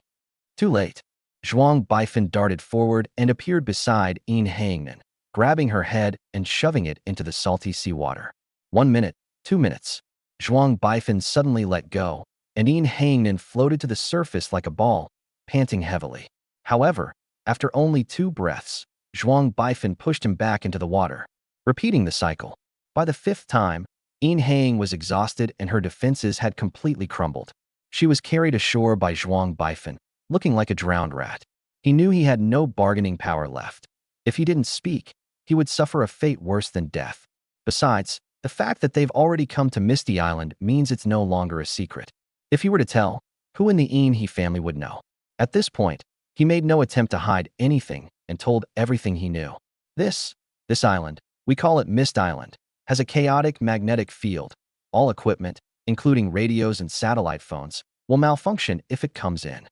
Too late. Zhuang Baifan darted forward and appeared beside Yin Hangnan, grabbing her head and shoving it into the salty seawater. 1 minute, 2 minutes. Zhuang Baifan suddenly let go, and Yin Hangnan floated to the surface like a ball, panting heavily. However, after only 2 breaths, Zhuang Baifan pushed him back into the water, repeating the cycle. By the 5th time, Yin Hang was exhausted and her defenses had completely crumbled. She was carried ashore by Zhuang Baifan, looking like a drowned rat. He knew he had no bargaining power left. If he didn't speak, he would suffer a fate worse than death. Besides, the fact that they've already come to Misty Island means it's no longer a secret. If he were to tell, who in the Yin He family would know? At this point, he made no attempt to hide anything and told everything he knew. This island, we call it Mist Island, has a chaotic magnetic field. All equipment, including radios and satellite phones, will malfunction if it comes in.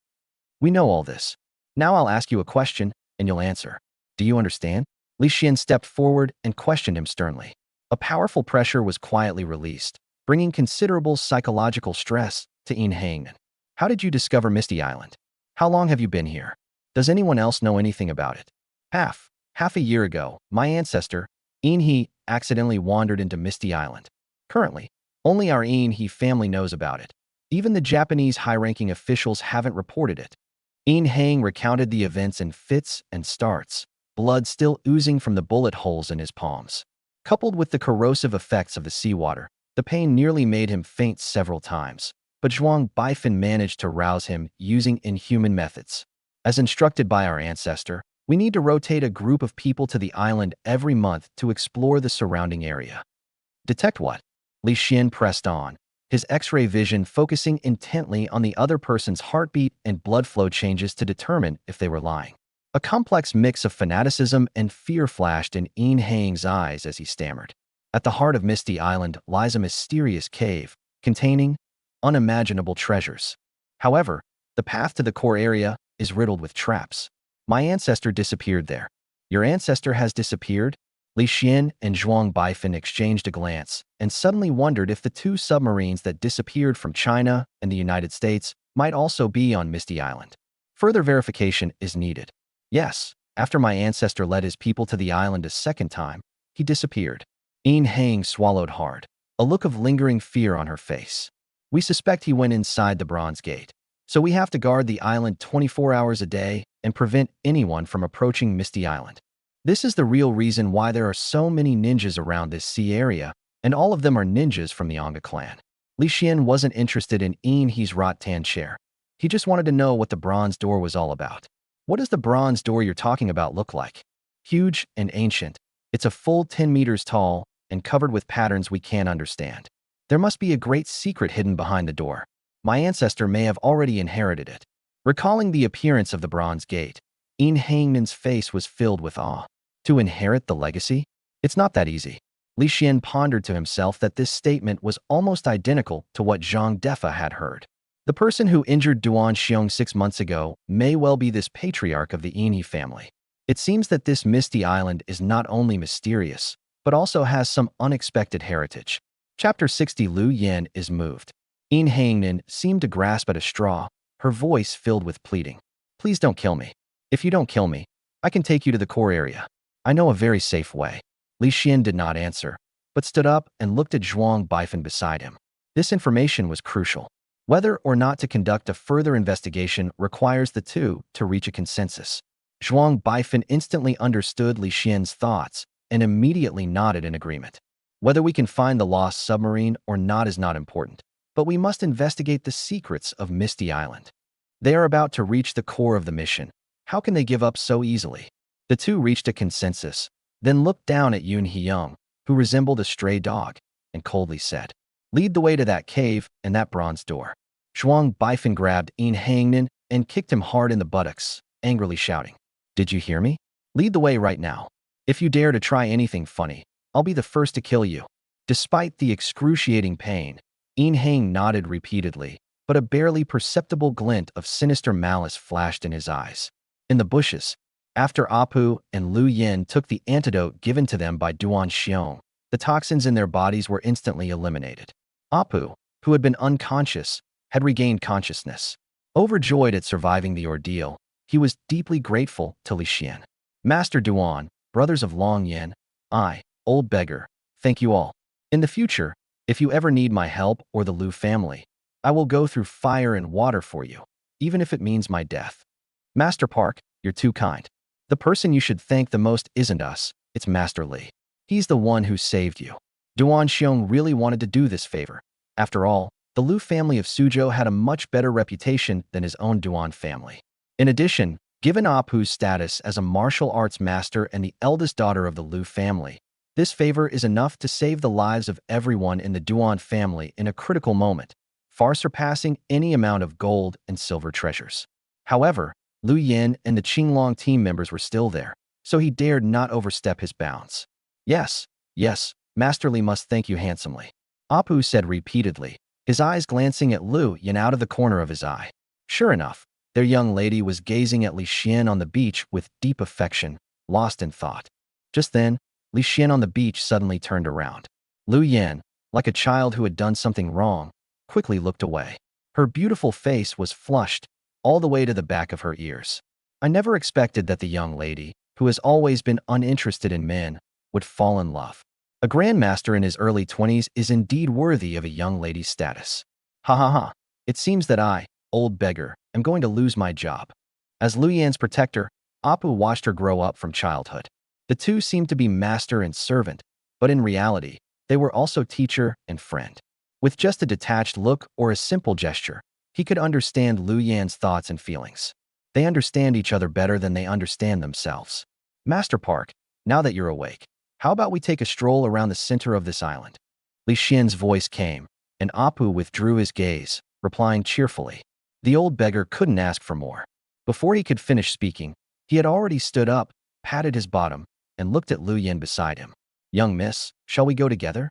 We know all this. Now I'll ask you a question, and you'll answer. Do you understand? Li Xian stepped forward and questioned him sternly. A powerful pressure was quietly released, bringing considerable psychological stress to Yin Hangnan. How did you discover Misty Island? How long have you been here? Does anyone else know anything about it? Half a year ago, my ancestor, Yin He, accidentally wandered into Misty Island. Currently, only our Yin He family knows about it. Even the Japanese high-ranking officials haven't reported it. Yin Hang recounted the events in fits and starts, blood still oozing from the bullet holes in his palms. Coupled with the corrosive effects of the seawater, the pain nearly made him faint several times, but Zhuang Baifan managed to rouse him using inhuman methods. As instructed by our ancestor, we need to rotate a group of people to the island every month to explore the surrounding area. Detect what? Li Xian pressed on, his X-ray vision focusing intently on the other person's heartbeat and blood flow changes to determine if they were lying. A complex mix of fanaticism and fear flashed in Yin Hang's eyes as he stammered. At the heart of Misty Island lies a mysterious cave, containing unimaginable treasures. However, the path to the core area is riddled with traps. My ancestor disappeared there. Your ancestor has disappeared? Li Xian and Zhuang Baifan exchanged a glance and suddenly wondered if the 2 submarines that disappeared from China and the United States might also be on Misty Island. Further verification is needed. Yes, after my ancestor led his people to the island a 2nd time, he disappeared. Yin Hang swallowed hard, a look of lingering fear on her face. We suspect he went inside the Bronze Gate, so we have to guard the island 24 hours a day and prevent anyone from approaching Misty Island. This is the real reason why there are so many ninjas around this sea area, and all of them are ninjas from the Anga clan. Li Xian wasn't interested in Yin He's Rot Tan chair. He just wanted to know what the bronze door was all about. What does the bronze door you're talking about look like? Huge and ancient. It's a full 10 meters tall and covered with patterns we can't understand. There must be a great secret hidden behind the door. My ancestor may have already inherited it. Recalling the appearance of the bronze gate, Yang Nan's face was filled with awe. To inherit the legacy? It's not that easy. Li Xian pondered to himself that this statement was almost identical to what Zhang Defa had heard. The person who injured Duan Xiong 6 months ago may well be this patriarch of the Yinhe family. It seems that this misty island is not only mysterious, but also has some unexpected heritage. Chapter 60. Lu Yan is moved. Yang Nan seemed to grasp at a straw, her voice filled with pleading. Please don't kill me. If you don't kill me, I can take you to the core area. I know a very safe way. Li Xian did not answer, but stood up and looked at Zhuang Baifan beside him. This information was crucial. Whether or not to conduct a further investigation requires the two to reach a consensus. Zhuang Baifan instantly understood Li Xian's thoughts and immediately nodded in agreement. Whether we can find the lost submarine or not is not important, but we must investigate the secrets of Misty Island. They are about to reach the core of the mission. How can they give up so easily? The two reached a consensus, then looked down at Yun Hyung, who resembled a stray dog, and coldly said, "Lead the way to that cave and that bronze door." Zhuang Baifan grabbed Yang Nan and kicked him hard in the buttocks, angrily shouting, "Did you hear me? Lead the way right now. If you dare to try anything funny, I'll be the first to kill you." Despite the excruciating pain, Yang nodded repeatedly, but a barely perceptible glint of sinister malice flashed in his eyes. In the bushes, after Apu and Lu Yin took the antidote given to them by Duan Xiong, the toxins in their bodies were instantly eliminated. Apu, who had been unconscious, had regained consciousness. Overjoyed at surviving the ordeal, he was deeply grateful to Li Xian. "Master Duan, brothers of Long Yin, I, old beggar, thank you all. In the future, if you ever need my help or the Lu family, I will go through fire and water for you, even if it means my death. Master Park, you're too kind. The person you should thank the most isn't us, it's Master Li. He's the one who saved you." Duan Xiong really wanted to do this favor. After all, the Lu family of Suzhou had a much better reputation than his own Duan family. In addition, given Apu's status as a martial arts master and the eldest daughter of the Lu family, this favor is enough to save the lives of everyone in the Duan family in a critical moment, far surpassing any amount of gold and silver treasures. However, Lu Yin and the Qinglong team members were still there, so he dared not overstep his bounds. Yes, Master Li must thank you handsomely," Apu said repeatedly, his eyes glancing at Lu Yin out of the corner of his eye. Sure enough, their young lady was gazing at Li Xian on the beach with deep affection, lost in thought. Just then, Li Xian on the beach suddenly turned around. Lu Yin, like a child who had done something wrong, quickly looked away. Her beautiful face was flushed all the way to the back of her ears. I never expected that the young lady, who has always been uninterested in men, would fall in love. A grandmaster in his early 20s is indeed worthy of a young lady's status. Ha ha ha. It seems that I, old beggar, am going to lose my job. As Lu Yan's protector, Apu watched her grow up from childhood. The two seemed to be master and servant, but in reality, they were also teacher and friend. With just a detached look or a simple gesture, he could understand Lu Yan's thoughts and feelings. They understand each other better than they understand themselves. "Master Park, now that you're awake, how about we take a stroll around the center of this island?" Li Xian's voice came, and Apu withdrew his gaze, replying cheerfully. The old beggar couldn't ask for more. Before he could finish speaking, he had already stood up, patted his bottom, and looked at Lu Yin beside him. "Young miss, shall we go together?"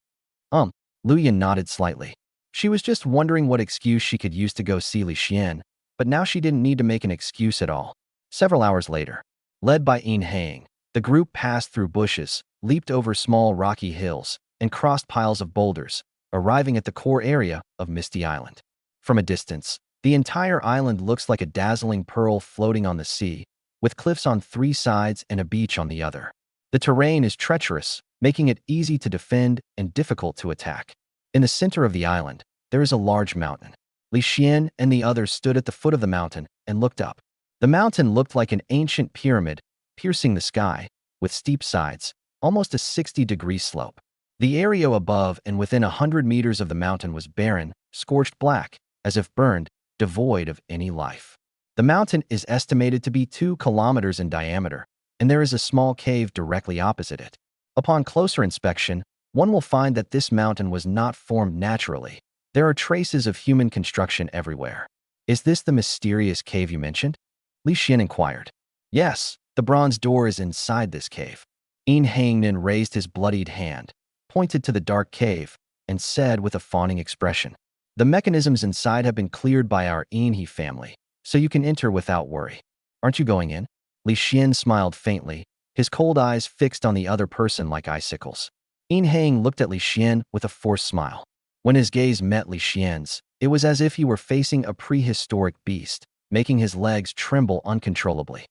Lu Yin nodded slightly. She was just wondering what excuse she could use to go see Li Xian, but now she didn't need to make an excuse at all. Several hours later, led by Yang, the group passed through bushes, leaped over small rocky hills, and crossed piles of boulders, arriving at the core area of Misty Island. From a distance, the entire island looks like a dazzling pearl floating on the sea, with cliffs on 3 sides and a beach on the other. The terrain is treacherous, making it easy to defend and difficult to attack. In the center of the island, there is a large mountain. Li Xian and the others stood at the foot of the mountain and looked up. The mountain looked like an ancient pyramid, piercing the sky, with steep sides, almost a 60-degree slope. The area above and within 100 meters of the mountain was barren, scorched black, as if burned, devoid of any life. The mountain is estimated to be 2 kilometers in diameter, and there is a small cave directly opposite it. Upon closer inspection, one will find that this mountain was not formed naturally. There are traces of human construction everywhere. Is this the mysterious cave you mentioned? Li Xian inquired. Yes, the bronze door is inside this cave. Yang Nan raised his bloodied hand, pointed to the dark cave, and said with a fawning expression, the mechanisms inside have been cleared by our Yanhe family, so you can enter without worry. Aren't you going in? Li Xian smiled faintly, his cold eyes fixed on the other person like icicles. Yang looked at Li Xian with a forced smile. When his gaze met Li Xian's, it was as if he were facing a prehistoric beast, making his legs tremble uncontrollably.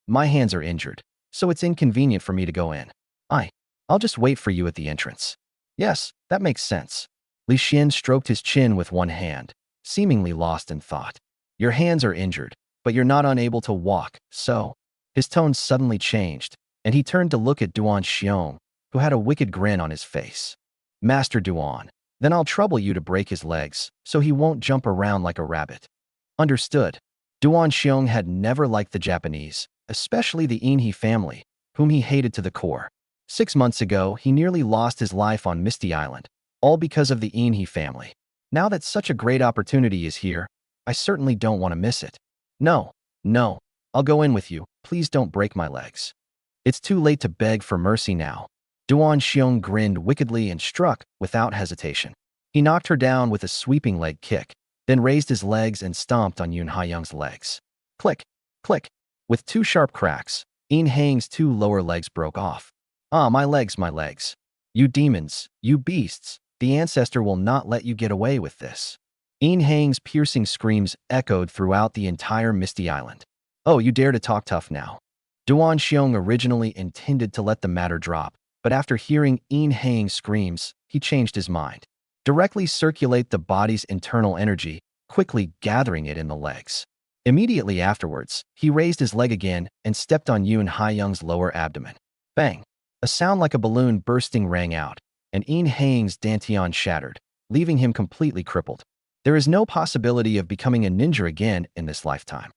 My hands are injured, so it's inconvenient for me to go in. I'll just wait for you at the entrance. Yes, that makes sense. Li Xian stroked his chin with one hand, seemingly lost in thought. Your hands are injured, but you're not unable to walk, so… His tone suddenly changed, and he turned to look at Duan Xiong, who had a wicked grin on his face. Master Duan, then I'll trouble you to break his legs, so he won't jump around like a rabbit. Understood. Duan Xiong had never liked the Japanese, especially the Yanhe family, whom he hated to the core. 6 months ago, he nearly lost his life on Misty Island, all because of the Yanhe family. Now that such a great opportunity is here, I certainly don't want to miss it. No, I'll go in with you. Please don't break my legs. It's too late to beg for mercy now. Duan Xiong grinned wickedly and struck without hesitation. He knocked her down with a sweeping leg kick, then raised his legs and stomped on Yun Haiyang's legs. Click, click. With 2 sharp cracks, Hang's 2 lower legs broke off. My legs. You demons, you beasts, the ancestor will not let you get away with this. Hang's piercing screams echoed throughout the entire Misty Island. Oh, you dare to talk tough now. Duan Xiong originally intended to let the matter drop, but after hearing Hang's screams, he changed his mind. Directly circulate the body's internal energy, quickly gathering it in the legs. Immediately afterwards, he raised his leg again and stepped on Yun Haiyang's lower abdomen. Bang! A sound like a balloon bursting rang out, and Hang's dantian shattered, leaving him completely crippled. There is no possibility of becoming a ninja again in this lifetime.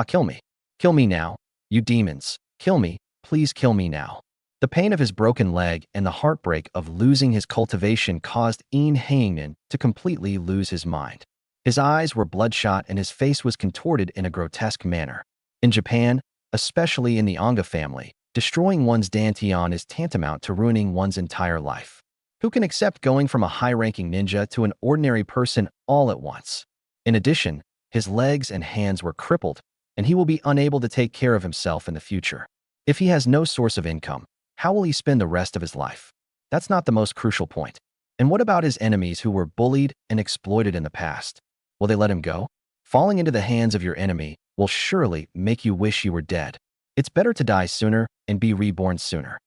Kill me. Kill me now. You demons. Kill me. Please kill me now. The pain of his broken leg and the heartbreak of losing his cultivation caused Nan to completely lose his mind. His eyes were bloodshot and his face was contorted in a grotesque manner. In Japan, especially in the Anga family, destroying one's dantian is tantamount to ruining one's entire life. Who can accept going from a high-ranking ninja to an ordinary person all at once? In addition, his legs and hands were crippled, and he will be unable to take care of himself in the future. If he has no source of income, how will he spend the rest of his life? That's not the most crucial point. And what about his enemies who were bullied and exploited in the past? Will they let him go? Falling into the hands of your enemy will surely make you wish you were dead. It's better to die sooner and be reborn sooner.